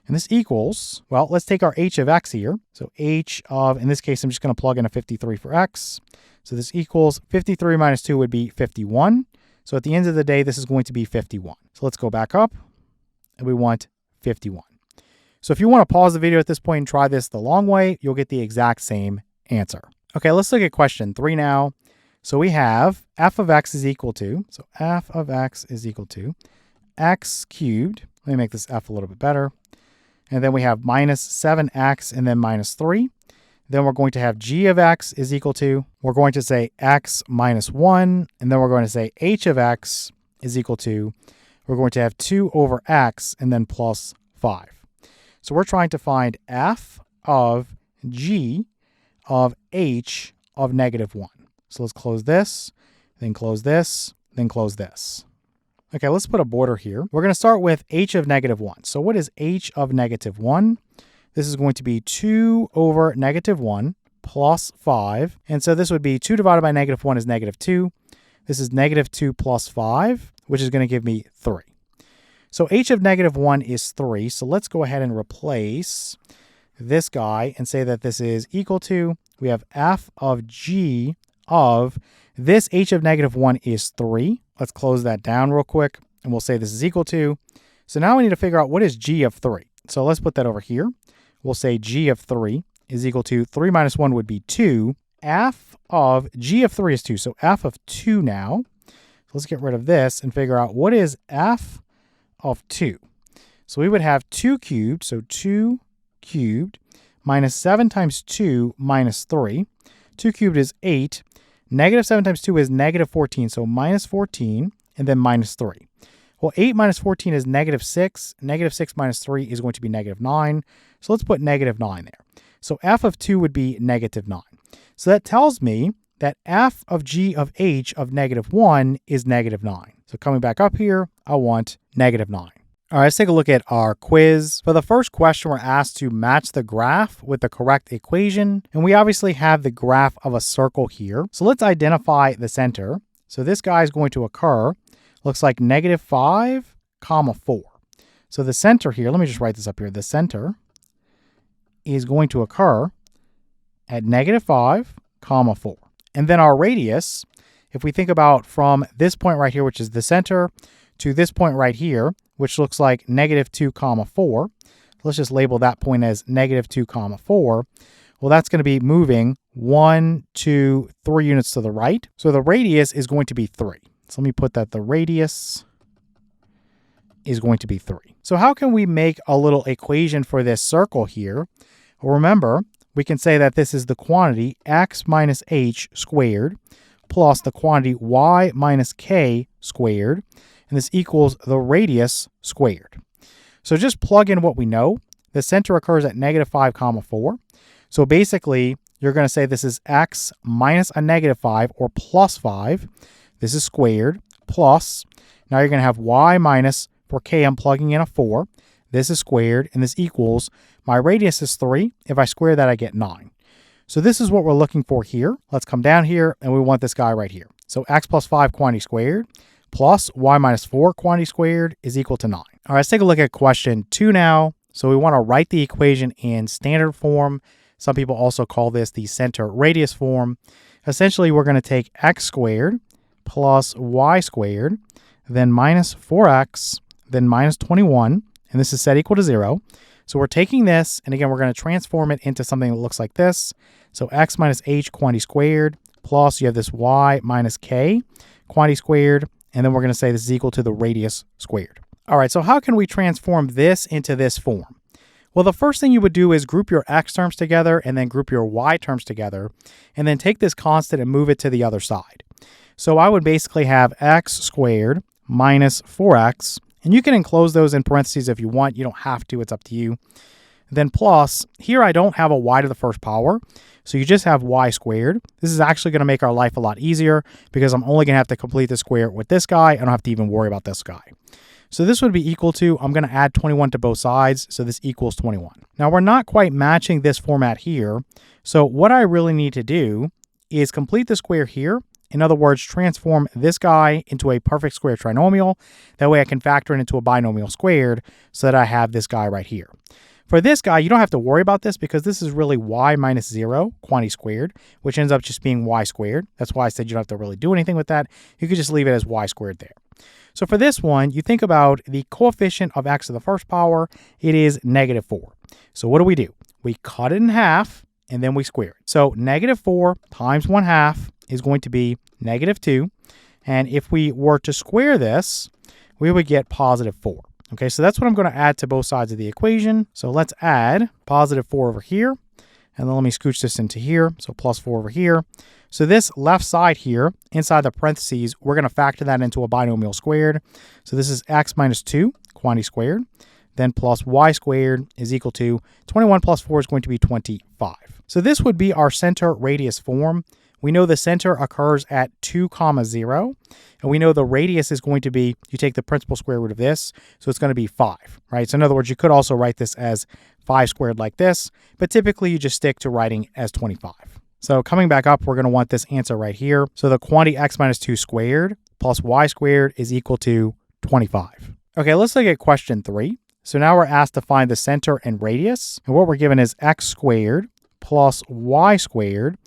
And this equals, well, let's take our h of x here. So h of, in this case, I'm just going to plug in a 53 for x. So this equals 53 minus 2 would be 51. So at the end of the day, this is going to be 51. So let's go back up, and we want 51. So if you want to pause the video at this point and try this the long way, you'll get the exact same answer. Okay, let's look at question 3 now. So we have f of x is equal to, so f of x is equal to x cubed. Let me make this f a little bit better. And then we have minus 7x and then minus 3. Then we're going to have g of x is equal to, we're going to say x minus 1. And then we're going to say h of x is equal to, we're going to have 2 over x and then plus 5. So we're trying to find f of g of h of negative 1. So let's close this, then close this, then close this. Okay, let's put a border here. We're going to start with h of negative 1. So what is h of negative 1? This is going to be 2 over negative 1 plus 5. And so this would be 2 divided by negative 1 is negative 2. This is negative 2 plus 5, which is going to give me 3. So h of negative 1 is 3. So let's go ahead and replace this guy and say that this is equal to, we have f of g of, this h of negative 1 is 3. Let's close that down real quick, and we'll say this is equal to. So now we need to figure out what is g of 3. So let's put that over here. We'll say g of 3 is equal to 3 minus 1 would be 2. F of g of 3 is 2. So f of 2 now. So let's get rid of this and figure out what is f of 2. So we would have 2 cubed, so 2 cubed minus 7 times 2 minus 3. 2 cubed is 8. Negative 7 times 2 is negative 14, so minus 14 and then minus 3. Well, 8 minus 14 is negative 6. Negative 6 minus 3 is going to be negative 9. So let's put negative 9 there. So f of 2 would be negative 9. So that tells me that f of g of h of negative 1 is negative 9. So coming back up here, I want negative 9. All right, let's take a look at our quiz. For the first question, we're asked to match the graph with the correct equation. And we obviously have the graph of a circle here. So let's identify the center. So this guy is going to occur, looks like negative 5, comma 4. So the center here, let me just write this up here. The center is going to occur at negative 5, comma 4. And then our radius, if we think about from this point right here, which is the center, to this point right here, which looks like negative 2, comma 4. Let's just label that point as negative 2, comma 4. Well, that's going to be moving 1, 2, 3 units to the right. So the radius is going to be 3. So let me put that the radius is going to be 3. So how can we make a little equation for this circle here? Well, remember, we can say that this is the quantity x minus h squared plus the quantity y minus k squared. And this equals the radius squared. So just plug in what we know. The center occurs at negative 5, comma 4. So basically, you're going to say this is x minus a negative 5 or plus 5. This is squared plus. Now you're going to have y minus, for k, I'm plugging in a 4. This is squared, and this equals, my radius is 3. If I square that, I get 9. So this is what we're looking for here. Let's come down here, and we want this guy right here. So x plus 5 quantity squared plus y minus 4 quantity squared is equal to 9. All right, let's take a look at question 2 now. So we want to write the equation in standard form. Some people also call this the center radius form. Essentially, we're going to take x squared plus y squared, then minus 4x, then minus 21, and this is set equal to 0. So we're taking this, and again, we're going to transform it into something that looks like this. So x minus h quantity squared, plus you have this y minus k quantity squared, and then we're going to say this is equal to the radius squared. All right, so how can we transform this into this form? Well, the first thing you would do is group your x terms together and then group your y terms together, and then take this constant and move it to the other side. So I would basically have x squared minus 4x, and you can enclose those in parentheses if you want. You don't have to, it's up to you. Then plus, here I don't have a y to the first power, So you just have y squared. This is actually going to make our life a lot easier because I'm only going to have to complete the square with this guy. I don't have to even worry about this guy. So this would be equal to, I'm going to add 21 to both sides, so this equals 21. Now we're not quite matching this format here, so what I really need to do is complete the square here. In other words, transform this guy into a perfect square trinomial. That way I can factor it into a binomial squared so that I have this guy right here. For this guy, you don't have to worry about this because this is really y minus 0, quantity squared, which ends up just being y squared. That's why I said you don't have to really do anything with that. You could just leave it as y squared there. So for this one, you think about the coefficient of x to the first power. It is -4. So what do? We cut it in half, and then we square it. So -4 times 1/2 is going to be -2. And if we were to square this, we would get +4. Okay, so that's what I'm going to add to both sides of the equation. So let's add +4 over here. And then let me scooch this into here. So +4 over here. So this left side here, inside the parentheses, we're going to factor that into a binomial squared. So this is x minus 2, quantity squared. Then plus y squared is equal to 21 plus 4 is going to be 25. So this would be our center radius form. We know the center occurs at 2, 0. And we know the radius is going to be, you take the principal square root of this, so it's going to be 5, right? So in other words, you could also write this as 5 squared like this, but typically you just stick to writing as 25. So coming back up, we're going to want this answer right here. So the quantity x minus 2 squared plus y squared is equal to 25. Okay, let's look at question 3. So now we're asked to find the center and radius. And what we're given is x squared plus y squared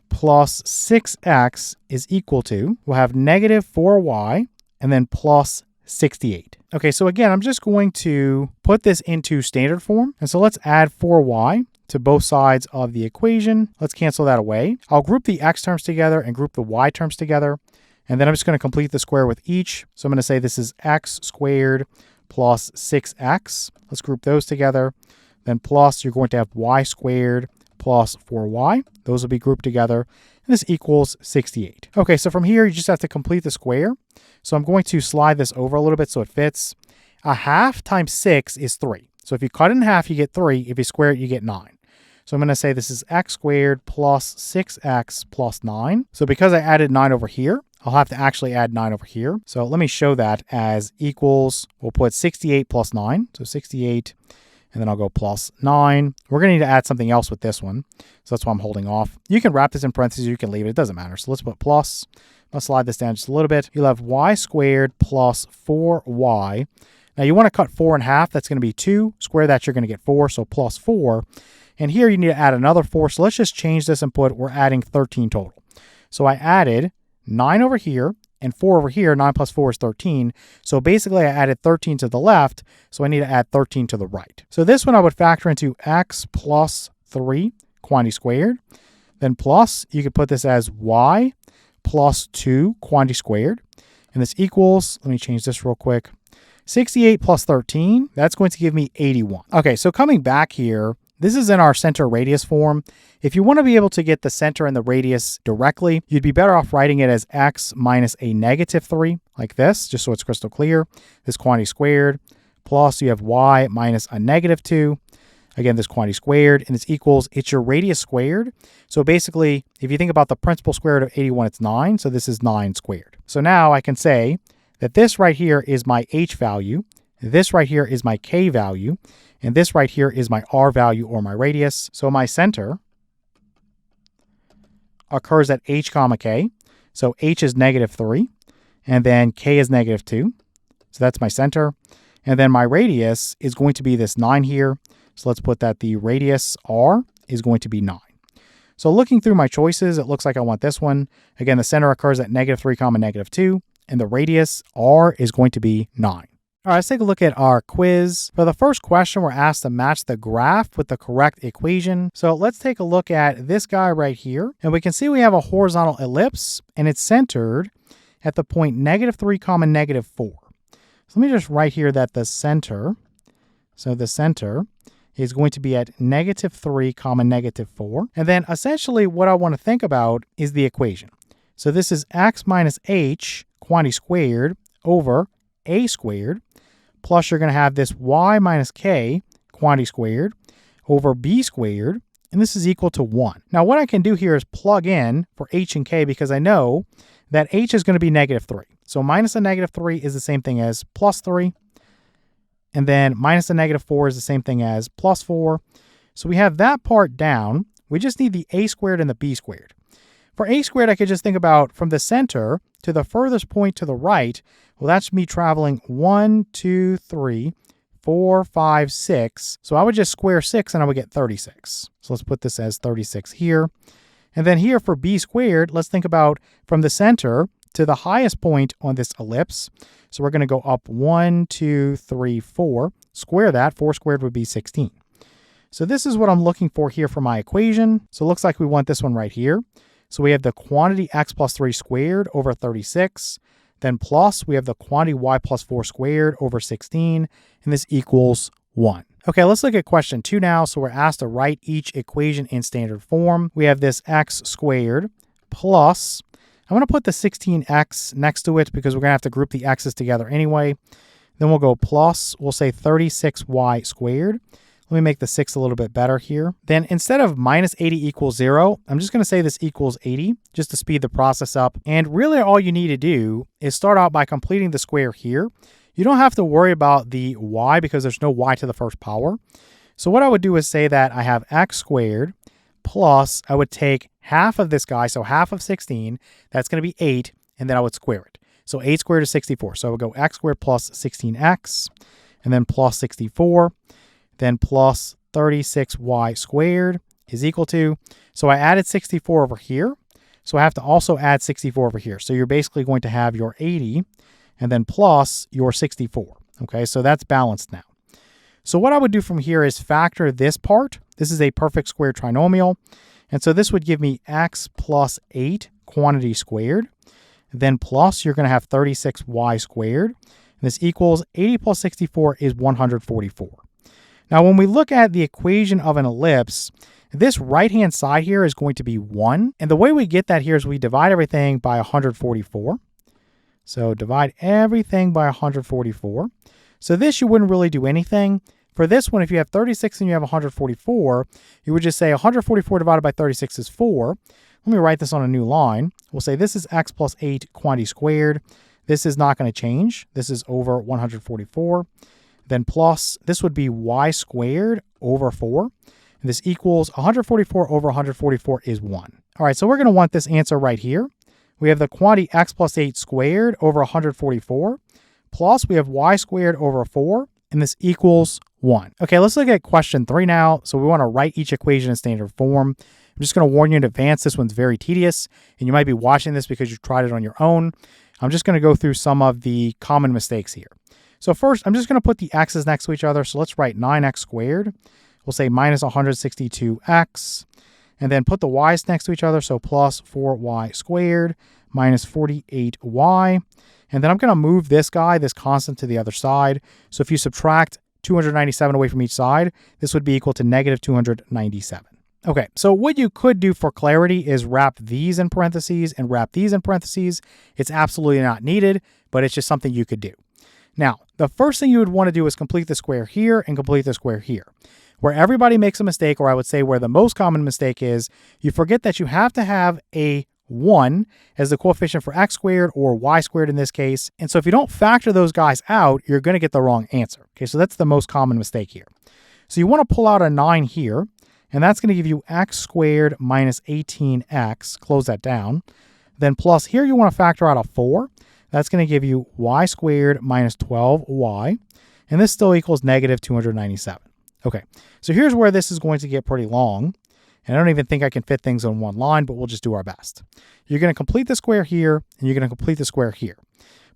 plus 6x is equal to, we'll have -4y and then plus 68. Okay, so again, I'm just going to put this into standard form. And so let's add 4y to both sides of the equation. Let's cancel that away. I'll group the x terms together and group the y terms together. And then I'm just going to complete the square with each. So I'm going to say this is x squared plus 6x. Let's group those together. Then plus, you're going to have y squared plus 4y. Those will be grouped together. And this equals 68. Okay, so from here, you just have to complete the square. So I'm going to slide this over a little bit so it fits. 1/2 times 6 is 3. So if you cut it in half, you get 3. If you square it, you get 9. So I'm going to say this is x squared plus 6x plus 9. So because I added 9 over here, I'll have to actually add 9 over here. So let me show that as equals, we'll put 68 plus 9. So 68, and then I'll go plus 9. We're going to need to add something else with this one. So that's why I'm holding off. You can wrap this in parentheses, you can leave it. It doesn't matter. So let's put plus. I'll slide this down just a little bit. You'll have y squared plus 4y. Now you want to cut 4 in half. That's going to be 2. Square that, you're going to get 4. So plus 4. And here you need to add another 4. So let's just change this and put, we're adding 13 total. So I added 9 over here and 4 over here. 9 plus 4 is 13. So basically I added 13 to the left. So I need to add 13 to the right. So this one I would factor into x plus 3 quantity squared. Then plus, you could put this as y plus 2 quantity squared. And this equals, let me change this real quick, 68 plus 13. That's going to give me 81. Okay, so coming back here, this is in our center radius form. If you want to be able to get the center and the radius directly, you'd be better off writing it as x minus a -3, like this, just so it's crystal clear. This quantity squared, plus you have y minus a -2. Again, this quantity squared, and this equals, it's your radius squared. So basically, if you think about the principal square root of 81, it's 9. So this is 9 squared. So now I can say that this right here is my h value. This right here is my k value. And this right here is my r value, or my radius. So my center occurs at h comma k. So h is -3. And then k is -2. So that's my center. And then my radius is going to be this 9 here. So let's put that the radius r is going to be 9. So looking through my choices, it looks like I want this one. Again, the center occurs at -3 comma -2. And the radius r is going to be 9. All right, let's take a look at our quiz. For the first question, we're asked to match the graph with the correct equation. So let's take a look at this guy right here. And we can see we have a horizontal ellipse, and it's centered at the point -3 comma -4. So let me just write here that the center, so the center is going to be at -3 comma -4. And then essentially what I want to think about is the equation. So this is x minus h quantity squared over a squared, plus you're going to have this y minus k quantity squared over b squared, and this is equal to 1. Now what I can do here is plug in for h and k because I know that h is going to be -3. So minus a -3 is the same thing as +3. And then minus a -4 is the same thing as +4. So we have that part down. We just need the a squared and the b squared. For a squared, I could just think about from the center to the furthest point to the right. Well, that's me traveling 1, 2, 3, 4, 5, 6. So I would just square 6 and I would get 36. So let's put this as 36 here. And then here for b squared, let's think about from the center to the highest point on this ellipse. So we're going to go up 1, 2, 3, 4. Square that. 4 squared would be 16. So this is what I'm looking for here for my equation. So it looks like we want this one right here. So we have the quantity x plus 3 squared over 36. Then plus we have the quantity y plus 4 squared over 16. And this equals 1. Okay, let's look at question 2 now. So we're asked to write each equation in standard form. We have this x squared plus, I'm going to put the 16x next to it because we're going to have to group the x's together anyway. Then we'll go plus, we'll say 36y squared. Let me make the 6 a little bit better here. Then instead of minus 80 equals 0, I'm just going to say this equals 80 just to speed the process up. And really all you need to do is start out by completing the square here. You don't have to worry about the y because there's no y to the first power. So what I would do is say that I have x squared plus I would take half of this guy, so half of 16, that's going to be 8, and then I would square it. So 8 squared is 64. So I would go x squared plus 16x, and then plus 64. Then plus 36y squared is equal to, so I added 64 over here, so I have to also add 64 over here. So you're basically going to have your 80 and then plus your 64. Okay, so that's balanced now. So what I would do from here is factor this part. This is a perfect square trinomial. And so this would give me x plus 8 quantity squared. Then plus, you're going to have 36y squared. And this equals 80 plus 64 is 144. Now, when we look at the equation of an ellipse, this right-hand side here is going to be 1. And the way we get that here is we divide everything by 144. So divide everything by 144. So this, you wouldn't really do anything. For this one, if you have 36 and you have 144, you would just say 144 divided by 36 is 4. Let me write this on a new line. We'll say this is x plus 8 quantity squared. This is not going to change. This is over 144. Then plus, this would be y squared over 4. And this equals 144 over 144 is 1. All right, so we're going to want this answer right here. We have the quantity x plus 8 squared over 144. Plus, we have y squared over 4. And this equals 1. Okay, let's look at question 3 now. So we want to write each equation in standard form. I'm just going to warn you in advance, this one's very tedious. And you might be watching this because you tried it on your own. I'm just going to go through some of the common mistakes here. So first, I'm just going to put the x's next to each other. So let's write 9x squared. We'll say minus 162x. And then put the y's next to each other. So plus 4y squared minus 48y. And then I'm going to move this guy, this constant, to the other side. So if you subtract 297 away from each side, this would be equal to negative 297. Okay, so what you could do for clarity is wrap these in parentheses and wrap these in parentheses. It's absolutely not needed, but it's just something you could do. Now, the first thing you would want to do is complete the square here and complete the square here. Where everybody makes a mistake, or I would say where the most common mistake is, you forget that you have to have a 1 as the coefficient for x squared or y squared in this case. And so if you don't factor those guys out, you're going to get the wrong answer. Okay, so that's the most common mistake here. So you want to pull out a 9 here, and that's going to give you x squared minus 18x, close that down. Then plus here you want to factor out a 4. That's going to give you y squared minus 12y, and this still equals negative 297. Okay, so here's where this is going to get pretty long. And I don't even think I can fit things on one line, but we'll just do our best. You're going to complete the square here, and you're going to complete the square here.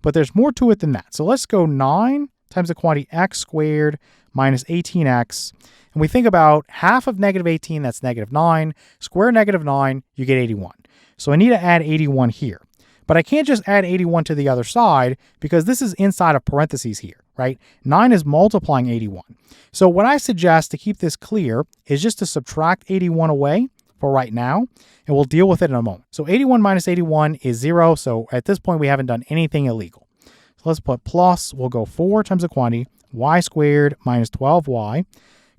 But there's more to it than that. So let's go 9 times the quantity x squared minus 18x. And we think about half of negative 18, that's negative 9. Square negative 9, you get 81. So I need to add 81 here. But I can't just add 81 to the other side because this is inside of parentheses here, right? 9 is multiplying 81. So what I suggest to keep this clear is just to subtract 81 away for right now, and we'll deal with it in a moment. So 81 minus 81 is 0. So at this point, we haven't done anything illegal. So let's put plus, we'll go 4 times the quantity, y squared minus 12y.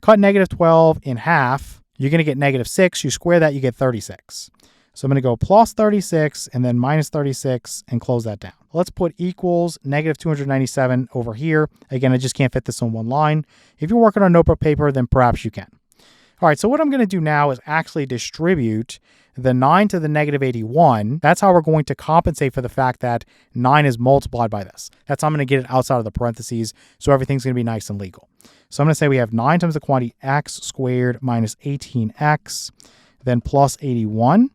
Cut negative 12 in half, you're going to get negative 6. You square that, you get 36. So I'm going to go plus 36 and then minus 36 and close that down. Let's put equals negative 297 over here. Again, I just can't fit this on one line. If you're working on notebook paper, then perhaps you can. All right, so what I'm going to do now is actually distribute the 9 to the negative 81. That's how we're going to compensate for the fact that 9 is multiplied by this. That's how I'm going to get it outside of the parentheses, so everything's going to be nice and legal. So I'm going to say we have 9 times the quantity x squared minus 18x, then plus 81.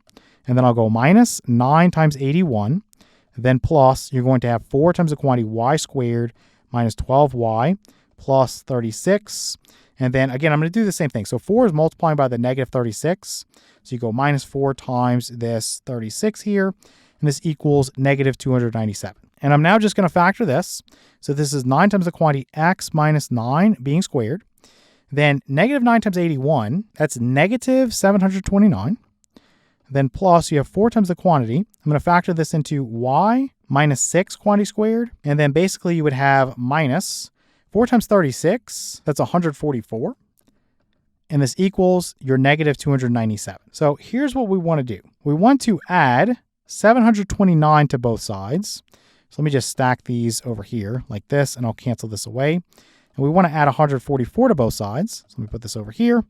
And then I'll go minus 9 times 81, then plus, you're going to have 4 times the quantity y squared minus 12y plus 36. And then again, I'm going to do the same thing. So 4 is multiplying by the negative 36. So you go minus 4 times this 36 here, and this equals negative 297. And I'm now just going to factor this. So this is 9 times the quantity x minus 9 being squared. Then negative 9 times 81, that's negative 729. Then plus, you have 4 times the quantity. I'm going to factor this into y minus 6 quantity squared. And then basically you would have minus 4 times 36. That's 144. And this equals your negative 297. So here's what we want to do. We want to add 729 to both sides. So let me just stack these over here like this, and I'll cancel this away. And we want to add 144 to both sides. So let me put this over here,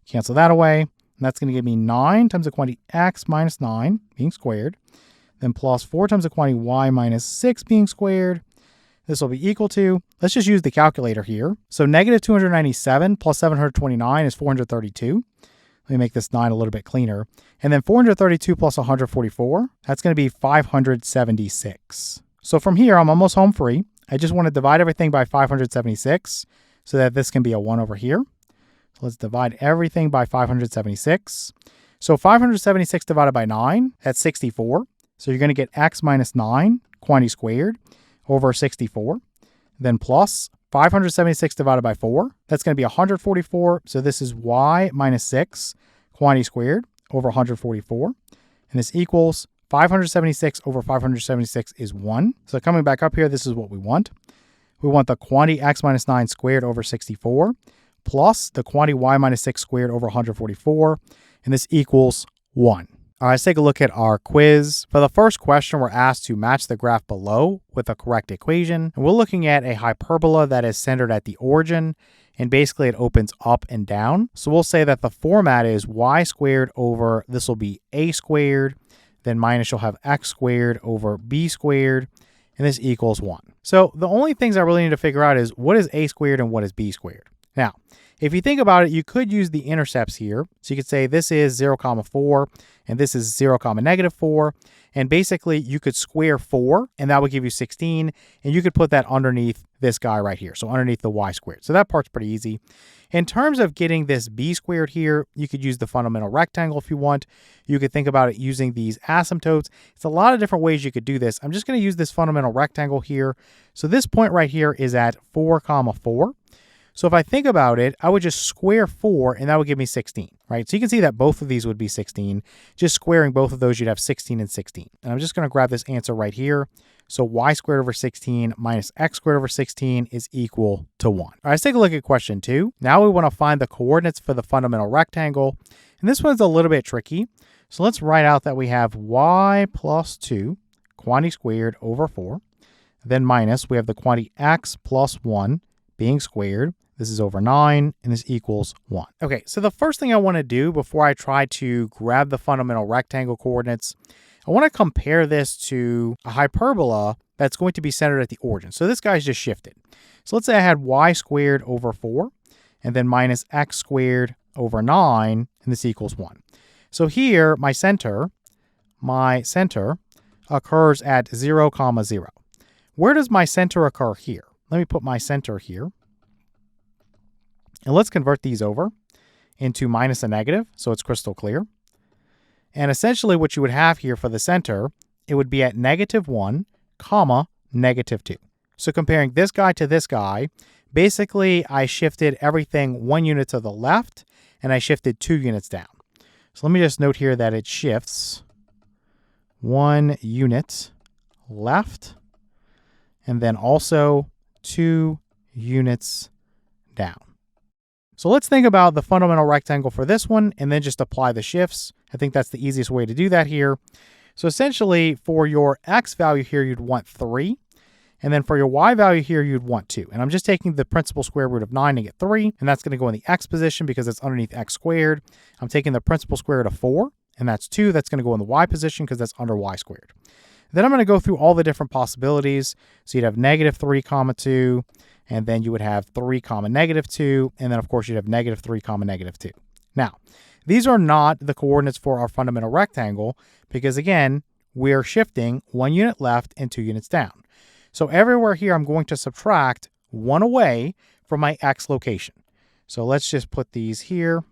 cancel that away. And that's going to give me 9 times the quantity x minus 9 being squared, then plus 4 times the quantity y minus 6 being squared. This will be equal to, let's just use the calculator here. So negative 297 plus 729 is 432. Let me make this 9 a little bit cleaner. And then 432 plus 144, that's going to be 576. So from here, I'm almost home free. I just want to divide everything by 576 so that this can be a 1 over here. Let's divide everything by 576. So 576 divided by 9, that's 64. So you're going to get x minus 9 quantity squared over 64. Then plus 576 divided by 4, that's going to be 144. So this is y minus 6 quantity squared over 144. And this equals 576 over 576 is 1. So coming back up here, this is what we want. We want the quantity x minus 9 squared over 64. Plus the quantity y minus 6 squared over 144, and this equals 1. All right, let's take a look at our quiz. For the first question, we're asked to match the graph below with a correct equation. And we're looking at a hyperbola that is centered at the origin, and basically it opens up and down. So we'll say that the format is y squared over, this will be a squared, then minus you'll have x squared over b squared, and this equals 1. So the only things I really need to figure out is what is a squared and what is b squared. Now, if you think about it, you could use the intercepts here. So you could say this is 0, 4, and this is 0, negative 4. And basically, you could square 4, and that would give you 16. And you could put that underneath this guy right here, so underneath the y squared. So that part's pretty easy. In terms of getting this b squared here, you could use the fundamental rectangle if you want. You could think about it using these asymptotes. It's a lot of different ways you could do this. I'm just going to use this fundamental rectangle here. So this point right here is at 4, 4. So if I think about it, I would just square 4, and that would give me 16, right? So you can see that both of these would be 16. Just squaring both of those, you'd have 16 and 16. And I'm just going to grab this answer right here. So y squared over 16 minus x squared over 16 is equal to 1. All right, let's take a look at question 2. Now we want to find the coordinates for the fundamental rectangle. And this one's a little bit tricky. So let's write out that we have y plus 2 quantity squared over 4. Then minus, we have the quantity x plus 1 being squared. This is over 9, and this equals 1. Okay, so the first thing I want to do before I try to grab the fundamental rectangle coordinates, I want to compare this to a hyperbola that's going to be centered at the origin. So this guy's just shifted. So let's say I had y squared over 4, and then minus x squared over 9, and this equals 1. So here, my center occurs at 0, 0. Where does my center occur here? Let me put my center here. And let's convert these over into minus and negative, so it's crystal clear. And essentially what you would have here for the center, it would be at negative 1, negative 2. So comparing this guy to this guy, basically I shifted everything 1 unit to the left, and I shifted 2 units down. So let me just note here that it shifts 1 unit left, and then also 2 units down. So let's think about the fundamental rectangle for this one and then just apply the shifts. I think that's the easiest way to do that here. So essentially for your x value here, you'd want 3. And then for your y value here, you'd want 2. And I'm just taking the principal square root of 9 to get 3. And that's going to go in the x position because it's underneath x squared. I'm taking the principal square root of 4. And that's 2. That's going to go in the y position because that's under y squared. Then I'm going to go through all the different possibilities. So you'd have negative 3 comma 2. And then you would have 3 comma negative 2. And then, of course, you'd have negative 3 comma negative 2. Now, these are not the coordinates for our fundamental rectangle because, again, we're shifting 1 unit left and 2 units down. So everywhere here, I'm going to subtract 1 away from my x location. So let's just put these here.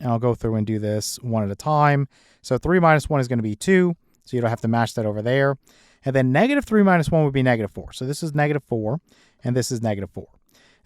And I'll go through and do this one at a time. So 3 minus 1 is going to be 2. So you don't have to match that over there. And then negative 3 minus 1 would be negative 4. So this is negative 4, and this is negative 4.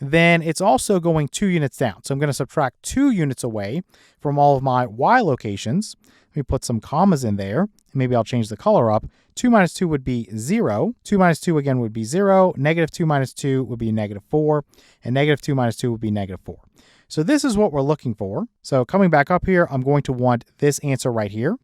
Then it's also going 2 units down. So I'm going to subtract 2 units away from all of my y locations. Let me put some commas in there. Maybe I'll change the color up. 2 minus 2 would be 0. 2 minus 2 again would be 0. Negative 2 minus 2 would be negative 4. And negative 2 minus 2 would be negative 4. So this is what we're looking for. So coming back up here, I'm going to want this answer right here.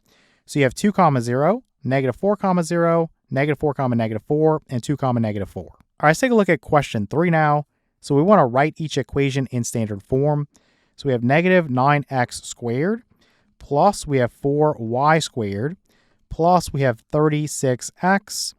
So you have 2 comma 0, negative 4 comma 0, negative 4 comma negative 4, and 2 comma negative 4. All right, let's take a look at question 3 now. So we want to write each equation in standard form. So we have negative 9x squared, plus we have 4y squared, plus we have 36x,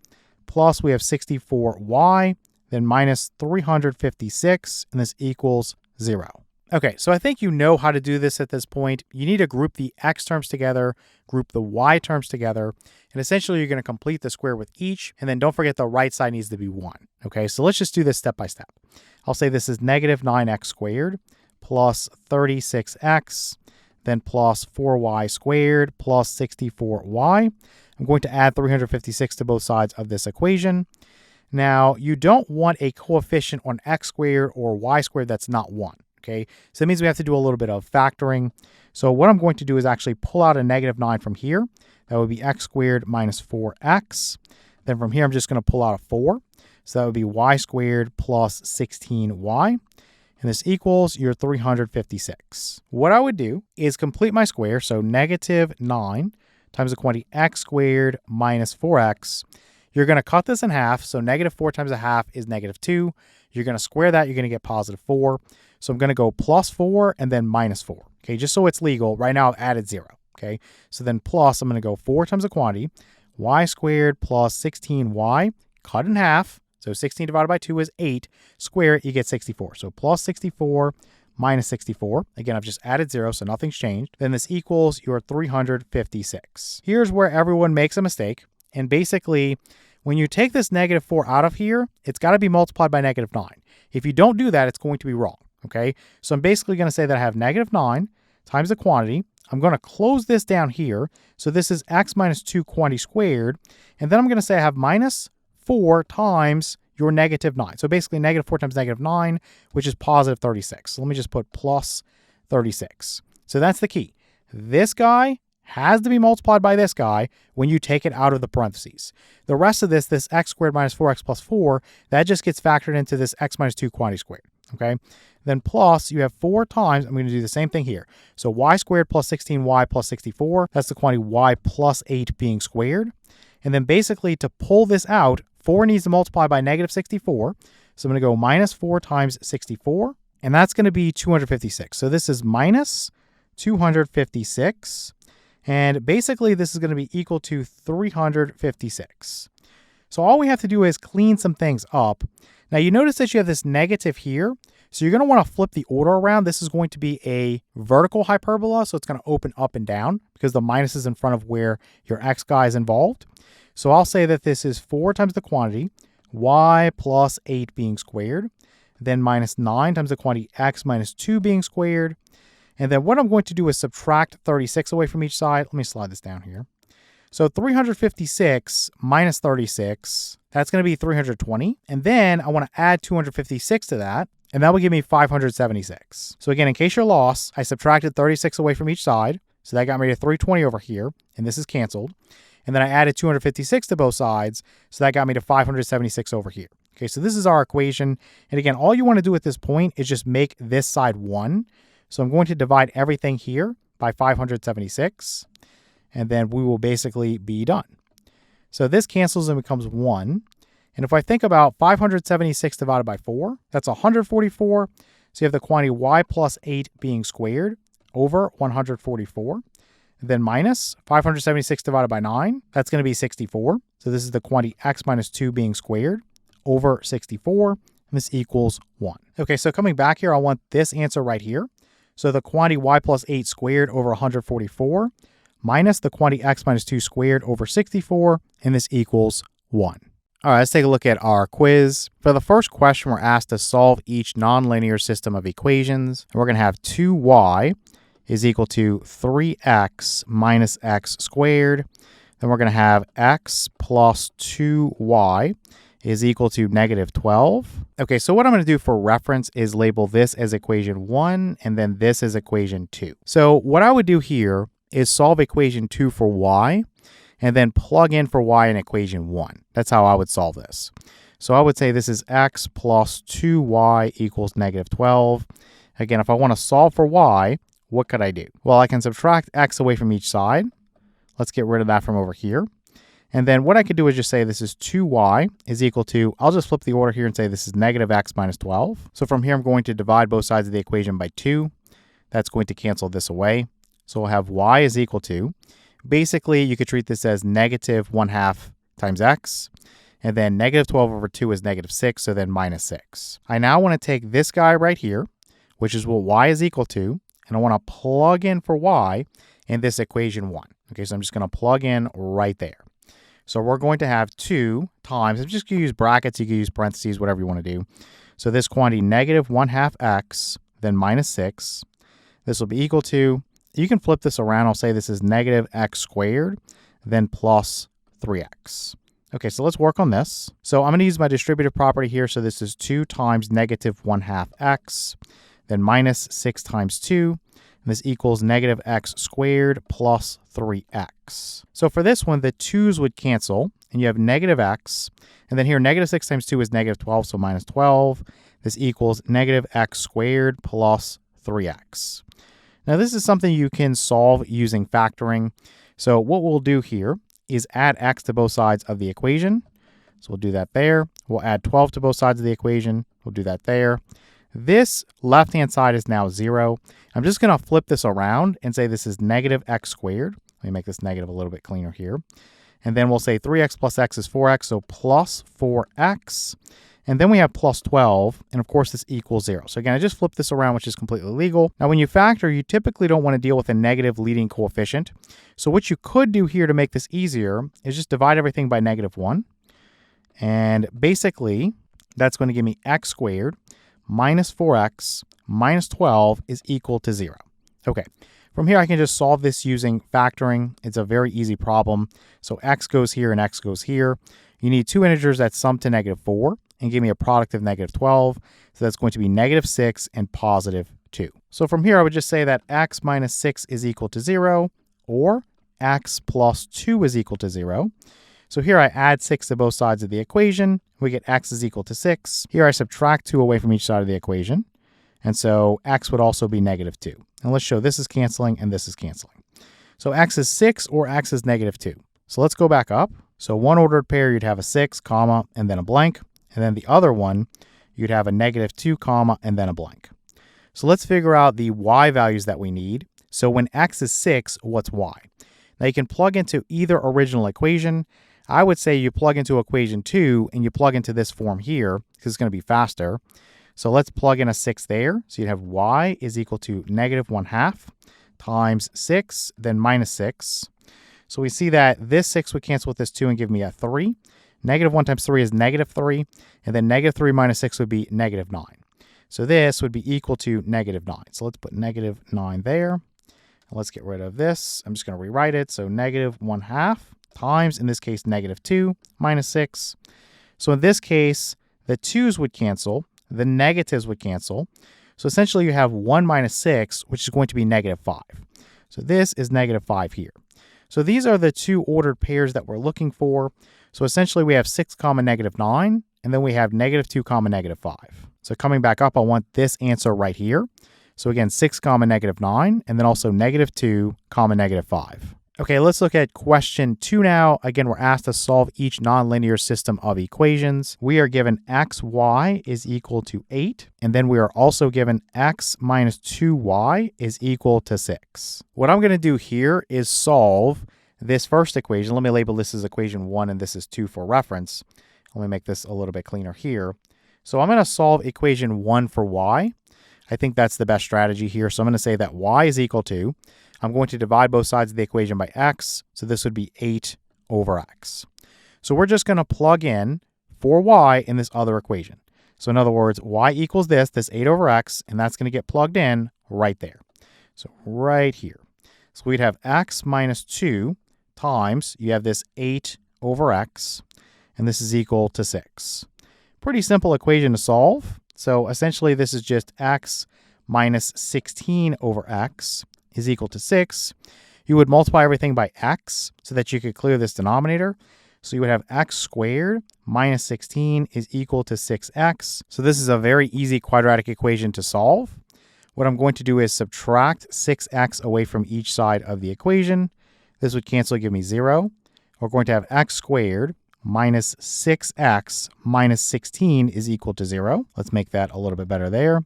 plus we have 64y, then minus 356, and this equals 0. Okay, so I think you know how to do this at this point. You need to group the x terms together, group the y terms together, and essentially you're going to complete the square with each, and then don't forget the right side needs to be 1. Okay, so let's just do this step by step. I'll say this is negative 9x squared plus 36x, then plus 4y squared plus 64y. I'm going to add 356 to both sides of this equation. Now, you don't want a coefficient on x squared or y squared that's not 1. Okay, so that means we have to do a little bit of factoring. So what I'm going to do is actually pull out a negative 9 from here. That would be x squared minus 4x. Then from here, I'm just going to pull out a 4. So that would be y squared plus 16y. And this equals your 356. What I would do is complete my square. So negative 9 times the quantity x squared minus 4x. You're going to cut this in half. So negative 4 times a half is negative 2. You're going to square that. You're going to get positive 4. So I'm going to go plus 4 and then minus 4. Okay, just so it's legal. Right now I've added 0. Okay, so then plus, I'm going to go 4 times the quantity, y squared plus 16y, cut in half. So 16 divided by 2 is 8. Square it, you get 64. So plus 64 minus 64. Again, I've just added 0, so nothing's changed. Then this equals your 356. Here's where everyone makes a mistake. And basically, when you take this negative 4 out of here, it's got to be multiplied by negative 9. If you don't do that, it's going to be wrong. Okay, so I'm basically going to say that I have negative 9 times the quantity. I'm going to close this down here. So this is x minus 2 quantity squared. And then I'm going to say I have minus 4 times your negative 9. So basically negative 4 times negative 9, which is positive 36. So let me just put plus 36. So that's the key. This guy has to be multiplied by this guy when you take it out of the parentheses. The rest of this x squared minus 4x plus 4, that just gets factored into this x minus 2 quantity squared. Okay, then plus you have 4 times, I'm going to do the same thing here. So y squared plus 16y plus 64, that's the quantity y plus 8 being squared. And then basically to pull this out, 4 needs to multiply by negative 64. So I'm going to go minus 4 times 64, and that's going to be 256. So this is minus 256. And basically this is going to be equal to 356. So all we have to do is clean some things up. Now you notice that you have this negative here. So you're going to want to flip the order around. This is going to be a vertical hyperbola. So it's going to open up and down because the minus is in front of where your x guy is involved. So I'll say that this is 4 times the quantity, y plus 8 being squared, then minus 9 times the quantity x minus 2 being squared. And then what I'm going to do is subtract 36 away from each side. Let me slide this down here. So 356 minus 36, that's going to be 320. And then I want to add 256 to that, and that will give me 576. So again, in case you're lost, I subtracted 36 away from each side. So that got me to 320 over here, and this is canceled. And then I added 256 to both sides, so that got me to 576 over here. Okay, so this is our equation. And again, all you want to do at this point is just make this side 1. So I'm going to divide everything here by 576. And then we will basically be done. So this cancels and becomes 1. And if I think about 576 divided by 4, that's 144. So you have the quantity y plus 8 being squared over 144. Then minus 576 divided by 9, that's going to be 64. So this is the quantity x minus 2 being squared over 64. And this equals 1. Okay, so coming back here, I want this answer right here. So the quantity y plus 8 squared over 144 minus the quantity x minus 2 squared over 64, and this equals 1. All right, let's take a look at our quiz. For the first question, we're asked to solve each nonlinear system of equations. And we're going to have 2y is equal to 3x minus x squared. Then we're going to have x plus 2y is equal to negative 12. Okay, so what I'm going to do for reference is label this as equation 1 and then this as equation 2. So what I would do here is solve equation 2 for y and then plug in for y in equation 1. That's how I would solve this. So I would say this is x plus 2y equals negative 12. Again, if I want to solve for y, what could I do? Well, I can subtract x away from each side. Let's get rid of that from over here. And then what I could do is just say this is 2y is equal to, I'll just flip the order here and say this is negative x minus 12. So from here, I'm going to divide both sides of the equation by 2. That's going to cancel this away. So we'll have y is equal to, basically you could treat this as negative 1/2 times x. And then negative 12 over 2 is negative 6, so then minus 6. I now want to take this guy right here, which is what y is equal to, and I want to plug in for y in this equation 1. Okay, so I'm just going to plug in right there. So we're going to have 2 times, I'm just going to use brackets, you can use parentheses, whatever you want to do. So this quantity negative 1/2 x, then minus 6. This will be equal to, you can flip this around, I'll say this is negative x squared, then plus 3x. Okay, so let's work on this. So I'm going to use my distributive property here. So this is 2 times negative 1/2 x, then minus 6 times 2. And this equals negative x squared plus 3x. So for this one, the 2's would cancel, and you have negative x. And then here, negative 6 times 2 is negative 12, so minus 12. This equals negative x squared plus 3x. Now, this is something you can solve using factoring. So what we'll do here is add x to both sides of the equation. So we'll do that there. We'll add 12 to both sides of the equation. We'll do that there. This left-hand side is now 0. I'm just going to flip this around and say this is negative x squared. Let me make this negative a little bit cleaner here. And then we'll say 3x plus x is 4x, so plus 4x. And then we have plus 12, and of course this equals 0. So again, I just flipped this around, which is completely legal. Now when you factor, you typically don't want to deal with a negative leading coefficient. So what you could do here to make this easier is just divide everything by negative 1. And basically, that's going to give me x squared minus 4x minus 12 is equal to 0. Okay, from here I can just solve this using factoring. It's a very easy problem. So x goes here and x goes here. You need two integers that sum to negative 4 and give me a product of negative 12. So that's going to be negative 6 and positive 2. So from here I would just say that x minus 6 is equal to 0, or x plus 2 is equal to 0. So here I add 6 to both sides of the equation. We get x is equal to 6. Here I subtract 2 away from each side of the equation. And so x would also be negative 2. And let's show this is canceling and this is canceling. So x is 6 or x is negative 2. So let's go back up. So one ordered pair, you'd have a 6, comma, and then a blank. And then the other one, you'd have a negative 2, comma, and then a blank. So let's figure out the y values that we need. So when x is 6, what's y? Now you can plug into either original equation. I would say you plug into equation 2 and you plug into this form here because it's going to be faster. So let's plug in a 6 there. So you'd have y is equal to negative 1/2 times 6, then minus 6. So we see that this 6 would cancel with this 2 and give me a 3. Negative 1 times 3 is negative 3. And then negative 3 minus 6 would be negative 9. So this would be equal to negative 9. So let's put negative 9 there. Let's get rid of this. I'm just going to rewrite it. So negative 1/2 times, in this case, negative 2 minus 6. So in this case, the 2's would cancel. The negatives would cancel. So essentially you have 1 minus 6, which is going to be negative 5. So this is negative 5 here. So these are the two ordered pairs that we're looking for. So essentially we have 6 comma negative 9, and then we have negative 2 comma negative 5. So coming back up, I want this answer right here. So again, 6 comma negative 9, and then also negative 2 comma negative 5. Okay, let's look at question 2 now. Again, we're asked to solve each nonlinear system of equations. We are given xy is equal to 8, and then we are also given x minus 2y is equal to 6. What I'm going to do here is solve this first equation. Let me label this as equation 1 and this is 2 for reference. Let me make this a little bit cleaner here. So I'm going to solve equation 1 for y. I think that's the best strategy here. So I'm going to say that y is equal to, I'm going to divide both sides of the equation by x. So this would be 8 over x. So we're just going to plug in for y in this other equation. So in other words, y equals this 8 over x, and that's going to get plugged in right there. So right here. So we'd have x minus 2 times, you have this 8 over x, and this is equal to 6. Pretty simple equation to solve. So essentially this is just x minus 16 over x is equal to 6. You would multiply everything by x so that you could clear this denominator. So you would have x squared minus 16 is equal to 6x. So this is a very easy quadratic equation to solve. What I'm going to do is subtract 6x away from each side of the equation. This would cancel, give me 0. We're going to have x squared minus 6x minus 16 is equal to 0. Let's make that a little bit better there.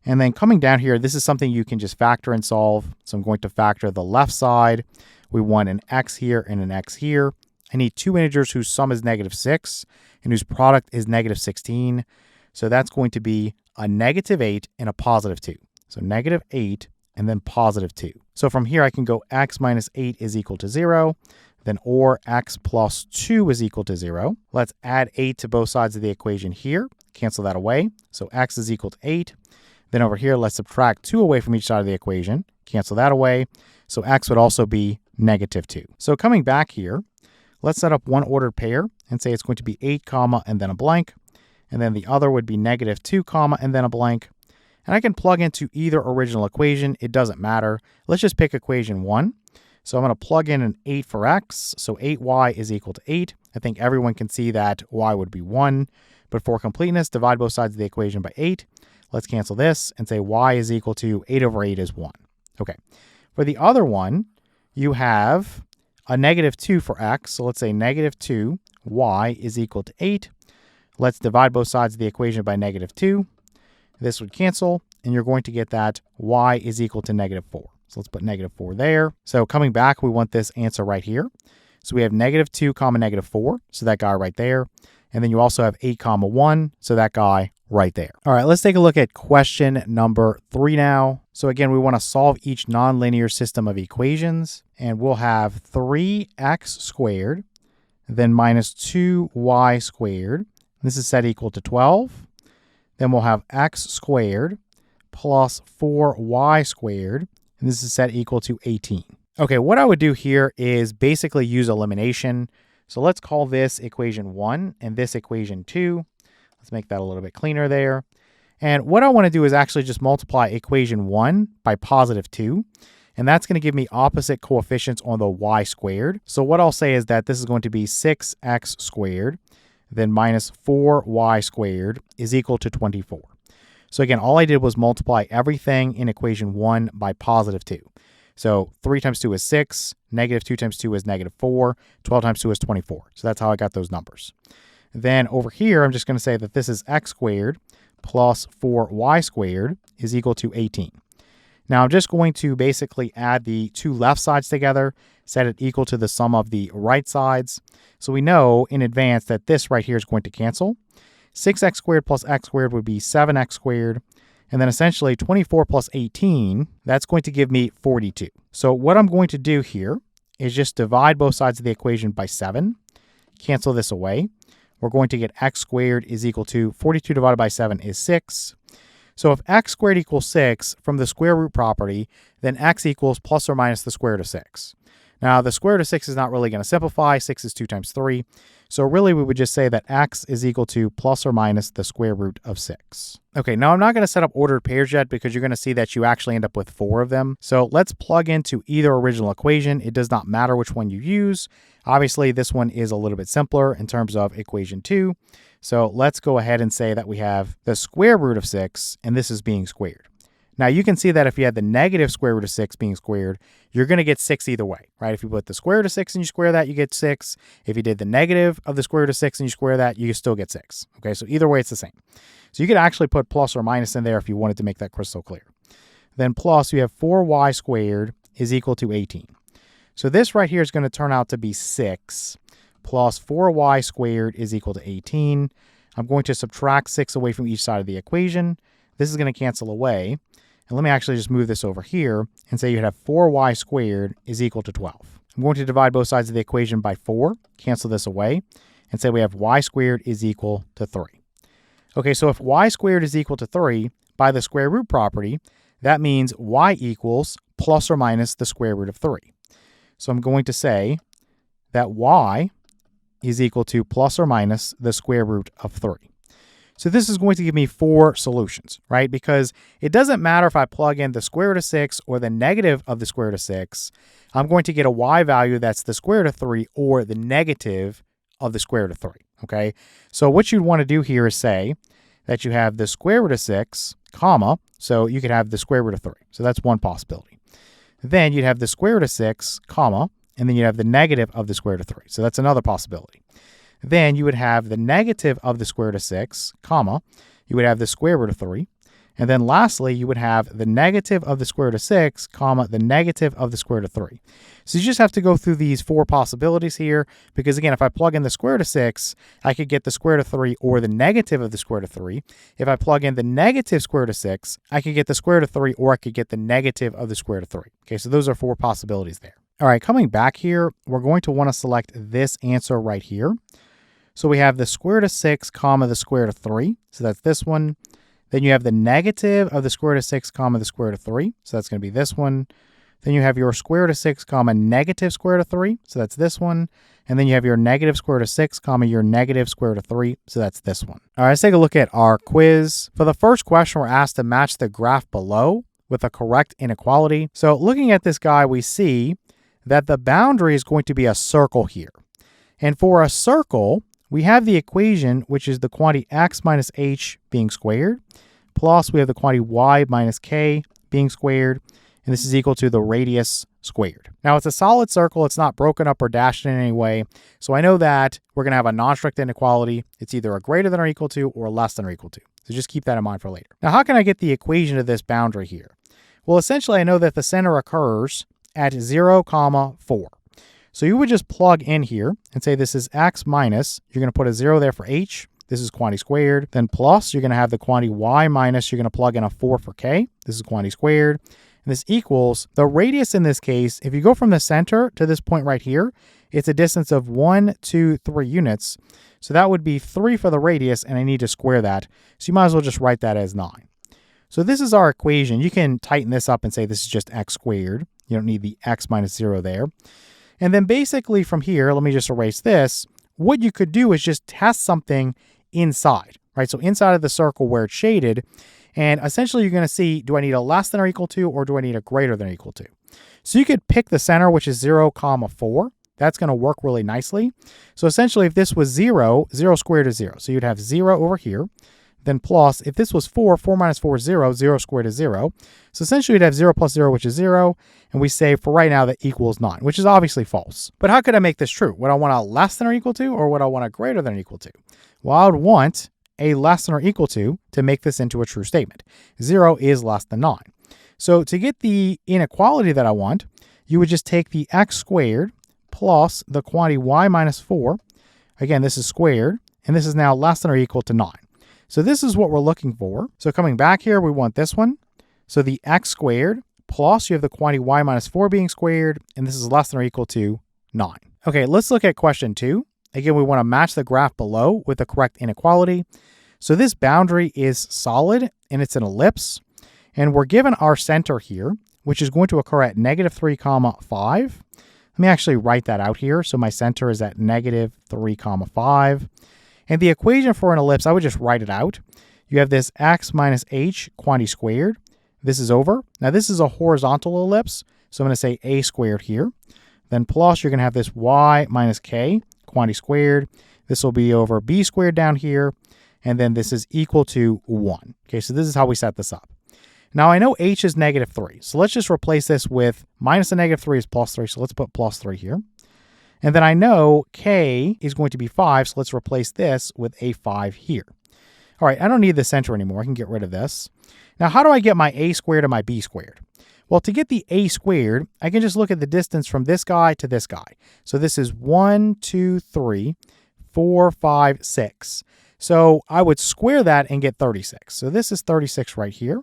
And then coming down here, this is something you can just factor and solve. So I'm going to factor the left side. We want an x here and an x here. I need two integers whose sum is negative 6 and whose product is negative 16. So that's going to be a negative 8 and a positive 2. So negative 8 and then positive 2. So from here, I can go x minus 8 is equal to 0. Then or x plus 2 is equal to 0. Let's add 8 to both sides of the equation here. Cancel that away. So x is equal to 8. Then over here, let's subtract 2 away from each side of the equation. Cancel that away. So x would also be negative 2. So coming back here, let's set up one ordered pair and say it's going to be 8 comma and then a blank. And then the other would be negative 2 comma and then a blank. And I can plug into either original equation. It doesn't matter. Let's just pick equation 1. So I'm going to plug in an 8 for x. So 8y is equal to 8. I think everyone can see that y would be 1. But for completeness, divide both sides of the equation by 8. Let's cancel this and say y is equal to 8 over 8 is 1. Okay. For the other one, you have a negative 2 for x. So let's say negative 2 y is equal to 8. Let's divide both sides of the equation by negative 2. This would cancel, and you're going to get that y is equal to negative 4. So let's put negative 4 there. So coming back, we want this answer right here. So we have negative 2 comma negative 4. So that guy right there. And then you also have 8 comma 1. So that guy right there. All right, let's take a look at question number 3 now. So again, we want to solve each nonlinear system of equations. And we'll have 3x squared, then minus 2y squared. This is set equal to 12. Then we'll have x squared plus 4y squared. And this is set equal to 18. Okay, what I would do here is basically use elimination. So let's call this equation 1 and this equation 2. Let's make that a little bit cleaner there. And what I want to do is actually just multiply equation 1 by positive 2. And that's going to give me opposite coefficients on the y squared. So what I'll say is that this is going to be 6x squared, then minus 4y squared is equal to 24. So again, all I did was multiply everything in equation 1 by positive 2. So 3 times 2 is 6, negative 2 times 2 is negative 4, 12 times 2 is 24. So that's how I got those numbers. Then over here, I'm just going to say that this is x squared plus 4y squared is equal to 18. Now I'm just going to basically add the two left sides together, set it equal to the sum of the right sides. So we know in advance that this right here is going to cancel. 6x squared plus x squared would be 7x squared. And then essentially 24 plus 18, that's going to give me 42. So what I'm going to do here is just divide both sides of the equation by 7. Cancel this away. We're going to get x squared is equal to 42 divided by 7 is 6. So if x squared equals 6 from the square root property, then x equals plus or minus the square root of 6. Now, the square root of 6 is not really going to simplify. 6 is 2 times 3. So really, we would just say that x is equal to plus or minus the square root of 6. Okay, now I'm not going to set up ordered pairs yet because you're going to see that you actually end up with 4 of them. So let's plug into either original equation. It does not matter which one you use. Obviously, this one is a little bit simpler in terms of equation 2. So let's go ahead and say that we have the square root of 6, and this is being squared. Now, you can see that if you had the negative square root of 6 being squared, you're going to get 6 either way, right? If you put the square root of 6 and you square that, you get 6. If you did the negative of the square root of 6 and you square that, you still get 6. Okay, so either way, it's the same. So you could actually put plus or minus in there if you wanted to make that crystal clear. Then plus, you have 4y squared is equal to 18. So this right here is going to turn out to be 6 plus 4y squared is equal to 18. I'm going to subtract 6 away from each side of the equation. This is going to cancel away. And let me actually just move this over here and say you'd have 4y squared is equal to 12. I'm going to divide both sides of the equation by 4, cancel this away, and say we have y squared is equal to 3. Okay, so if y squared is equal to 3, by the square root property, that means y equals plus or minus the square root of 3. So I'm going to say that y is equal to plus or minus the square root of 3. So this is going to give me 4 solutions, right? Because it doesn't matter if I plug in the square root of 6 or the negative of the square root of 6. I'm going to get a y value that's the square root of 3 or the negative of the square root of 3, okay? So what you'd want to do here is say that you have the square root of 6, comma, so you could have the square root of 3. So that's one possibility. Then you'd have the square root of 6, comma, and then you'd have the negative of the square root of 3. So that's another possibility. Then you would have the negative of the square root of 6, comma, you would have the square root of 3. And then lastly, you would have the negative of the square root of 6, comma, the negative of the square root of 3. So you just have to go through these 4 possibilities here, because again, if I plug in the square root of 6, I could get the square root of 3 or the negative of the square root of 3. If I plug in the negative square root of 6, I could get the square root of 3 or I could get the negative of the square root of 3. Okay, so those are 4 possibilities there. All right, coming back here, we're going to want to select this answer right here. So we have the square root of 6, comma, the square root of 3. So that's this one. Then you have the negative of the square root of 6, comma, the square root of 3. So that's going to be this one. Then you have your square root of 6, comma, negative square root of 3. So that's this one. And then you have your negative square root of 6, comma, your negative square root of 3. So that's this one. All right, let's take a look at our quiz. For the first question, we're asked to match the graph below with a correct inequality. So looking at this guy, we see that the boundary is going to be a circle here. And for a circle, we have the equation, which is the quantity x minus h being squared, plus we have the quantity y minus k being squared, and this is equal to the radius squared. Now, it's a solid circle. It's not broken up or dashed in any way. So I know that we're going to have a non-strict inequality. It's either a greater than or equal to or less than or equal to. So just keep that in mind for later. Now, how can I get the equation of this boundary here? Well, essentially, I know that the center occurs at 0, 4. So you would just plug in here and say this is x minus, you're going to put a 0 there for h, this is quantity squared, then plus, you're going to have the quantity y minus, you're going to plug in a 4 for k, this is quantity squared, and this equals, the radius in this case, if you go from the center to this point right here, it's a distance of 1, 2, 3 units, so that would be 3 for the radius, and I need to square that, so you might as well just write that as 9. So this is our equation. You can tighten this up and say this is just x squared. You don't need the x minus 0 there. And then basically from here, let me just erase this. What you could do is just test something inside, right? So inside of the circle where it's shaded, and essentially you're going to see, do I need a less than or equal to, or do I need a greater than or equal to? So you could pick the center, which is 0, 4. That's going to work really nicely. So essentially if this was 0, 0 squared is 0. So you'd have 0 over here. Then plus, if this was 4, 4 minus 4 is 0, 0 squared is 0. So essentially we'd have 0 plus 0, which is 0. And we say for right now that equals 9, which is obviously false. But how could I make this true? Would I want a less than or equal to, or would I want a greater than or equal to? Well, I would want a less than or equal to make this into a true statement. 0 is less than 9. So to get the inequality that I want, you would just take the x squared plus the quantity y minus 4. Again, this is squared, and this is now less than or equal to 9. So this is what we're looking for. So coming back here, we want this one. So the x squared plus you have the quantity y minus 4 being squared, and this is less than or equal to 9. Okay, let's look at question 2. Again, we want to match the graph below with the correct inequality. So this boundary is solid, and it's an ellipse. And we're given our center here, which is going to occur at -3, 5. Let me actually write that out here. So my center is at -3, 5. And the equation for an ellipse, I would just write it out. You have this x minus h quantity squared. This is over. Now this is a horizontal ellipse, so I'm going to say a squared here. Then plus, you're going to have this y minus k, quantity squared. This will be over b squared down here. And then this is equal to 1. Okay, so this is how we set this up. Now, I know h is negative 3. So let's just replace this with minus the negative 3 is plus 3. So let's put plus 3 here. And then I know k is going to be 5. So let's replace this with a 5 here. All right, I don't need the center anymore. I can get rid of this. Now, how do I get my a squared and my b squared? Well, to get the a squared, I can just look at the distance from this guy to this guy. So this is 1, 2, 3, 4, 5, 6. So I would square that and get 36. So this is 36 right here.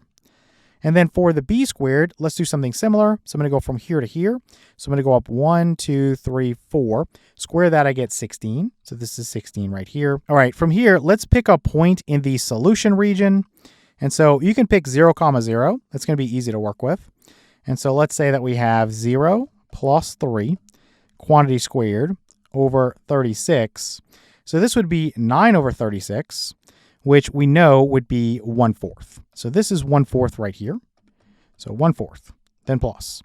And then for the b squared, let's do something similar. So I'm going to go from here to here. So I'm going to go up 1, 2, 3, 4. Square that, I get 16. So this is 16 right here. All right, from here, let's pick a point in the solution region. And so you can pick 0, 0. That's going to be easy to work with. And so let's say that we have 0 plus 3 quantity squared over 36. So this would be 9 over 36, which we know would be 1/4. So this is 1/4 right here. So 1/4, then plus.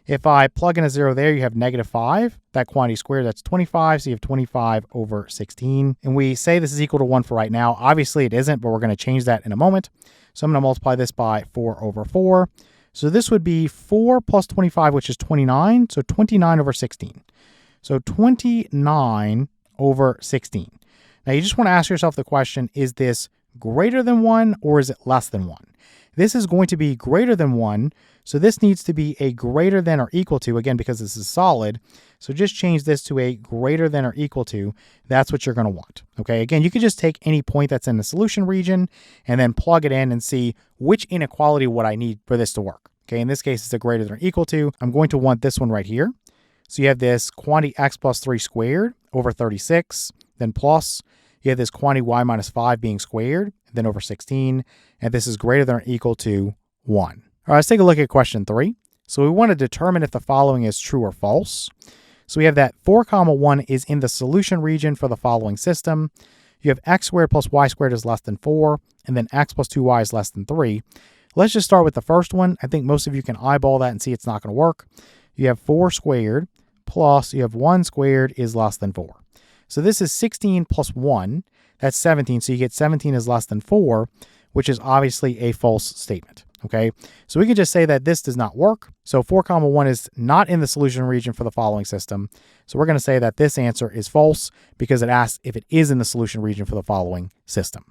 If I plug in a 0 there, you have negative 5. That quantity squared, that's 25. So you have 25 over 16. And we say this is equal to 1 for right now. Obviously, it isn't, but we're going to change that in a moment. So I'm going to multiply this by 4 over 4. So this would be 4 plus 25, which is 29. So 29 over 16. So 29 over 16. Now, you just want to ask yourself the question, is this greater than 1 or is it less than 1? This is going to be greater than 1, so this needs to be a greater than or equal to, again, because this is solid. So just change this to a greater than or equal to. That's what you're going to want. Okay, again, you could just take any point that's in the solution region and then plug it in and see which inequality would I need for this to work. Okay, in this case, it's a greater than or equal to. I'm going to want this one right here. So you have this quantity x plus 3 squared over 36, then plus. You have this quantity y minus 5 being squared, then over 16, and this is greater than or equal to 1. All right, let's take a look at question 3. So we want to determine if the following is true or false. So we have that 4, 1 is in the solution region for the following system. You have x squared plus y squared is less than 4, and then x plus 2y is less than 3. Let's just start with the first one. I think most of you can eyeball that and see it's not going to work. You have 4 squared plus you have 1 squared is less than 4. So this is 16 plus 1. That's 17. So you get 17 is less than 4, which is obviously a false statement. Okay, so we can just say that this does not work. So 4, 1 is not in the solution region for the following system. So we're going to say that this answer is false because it asks if it is in the solution region for the following system.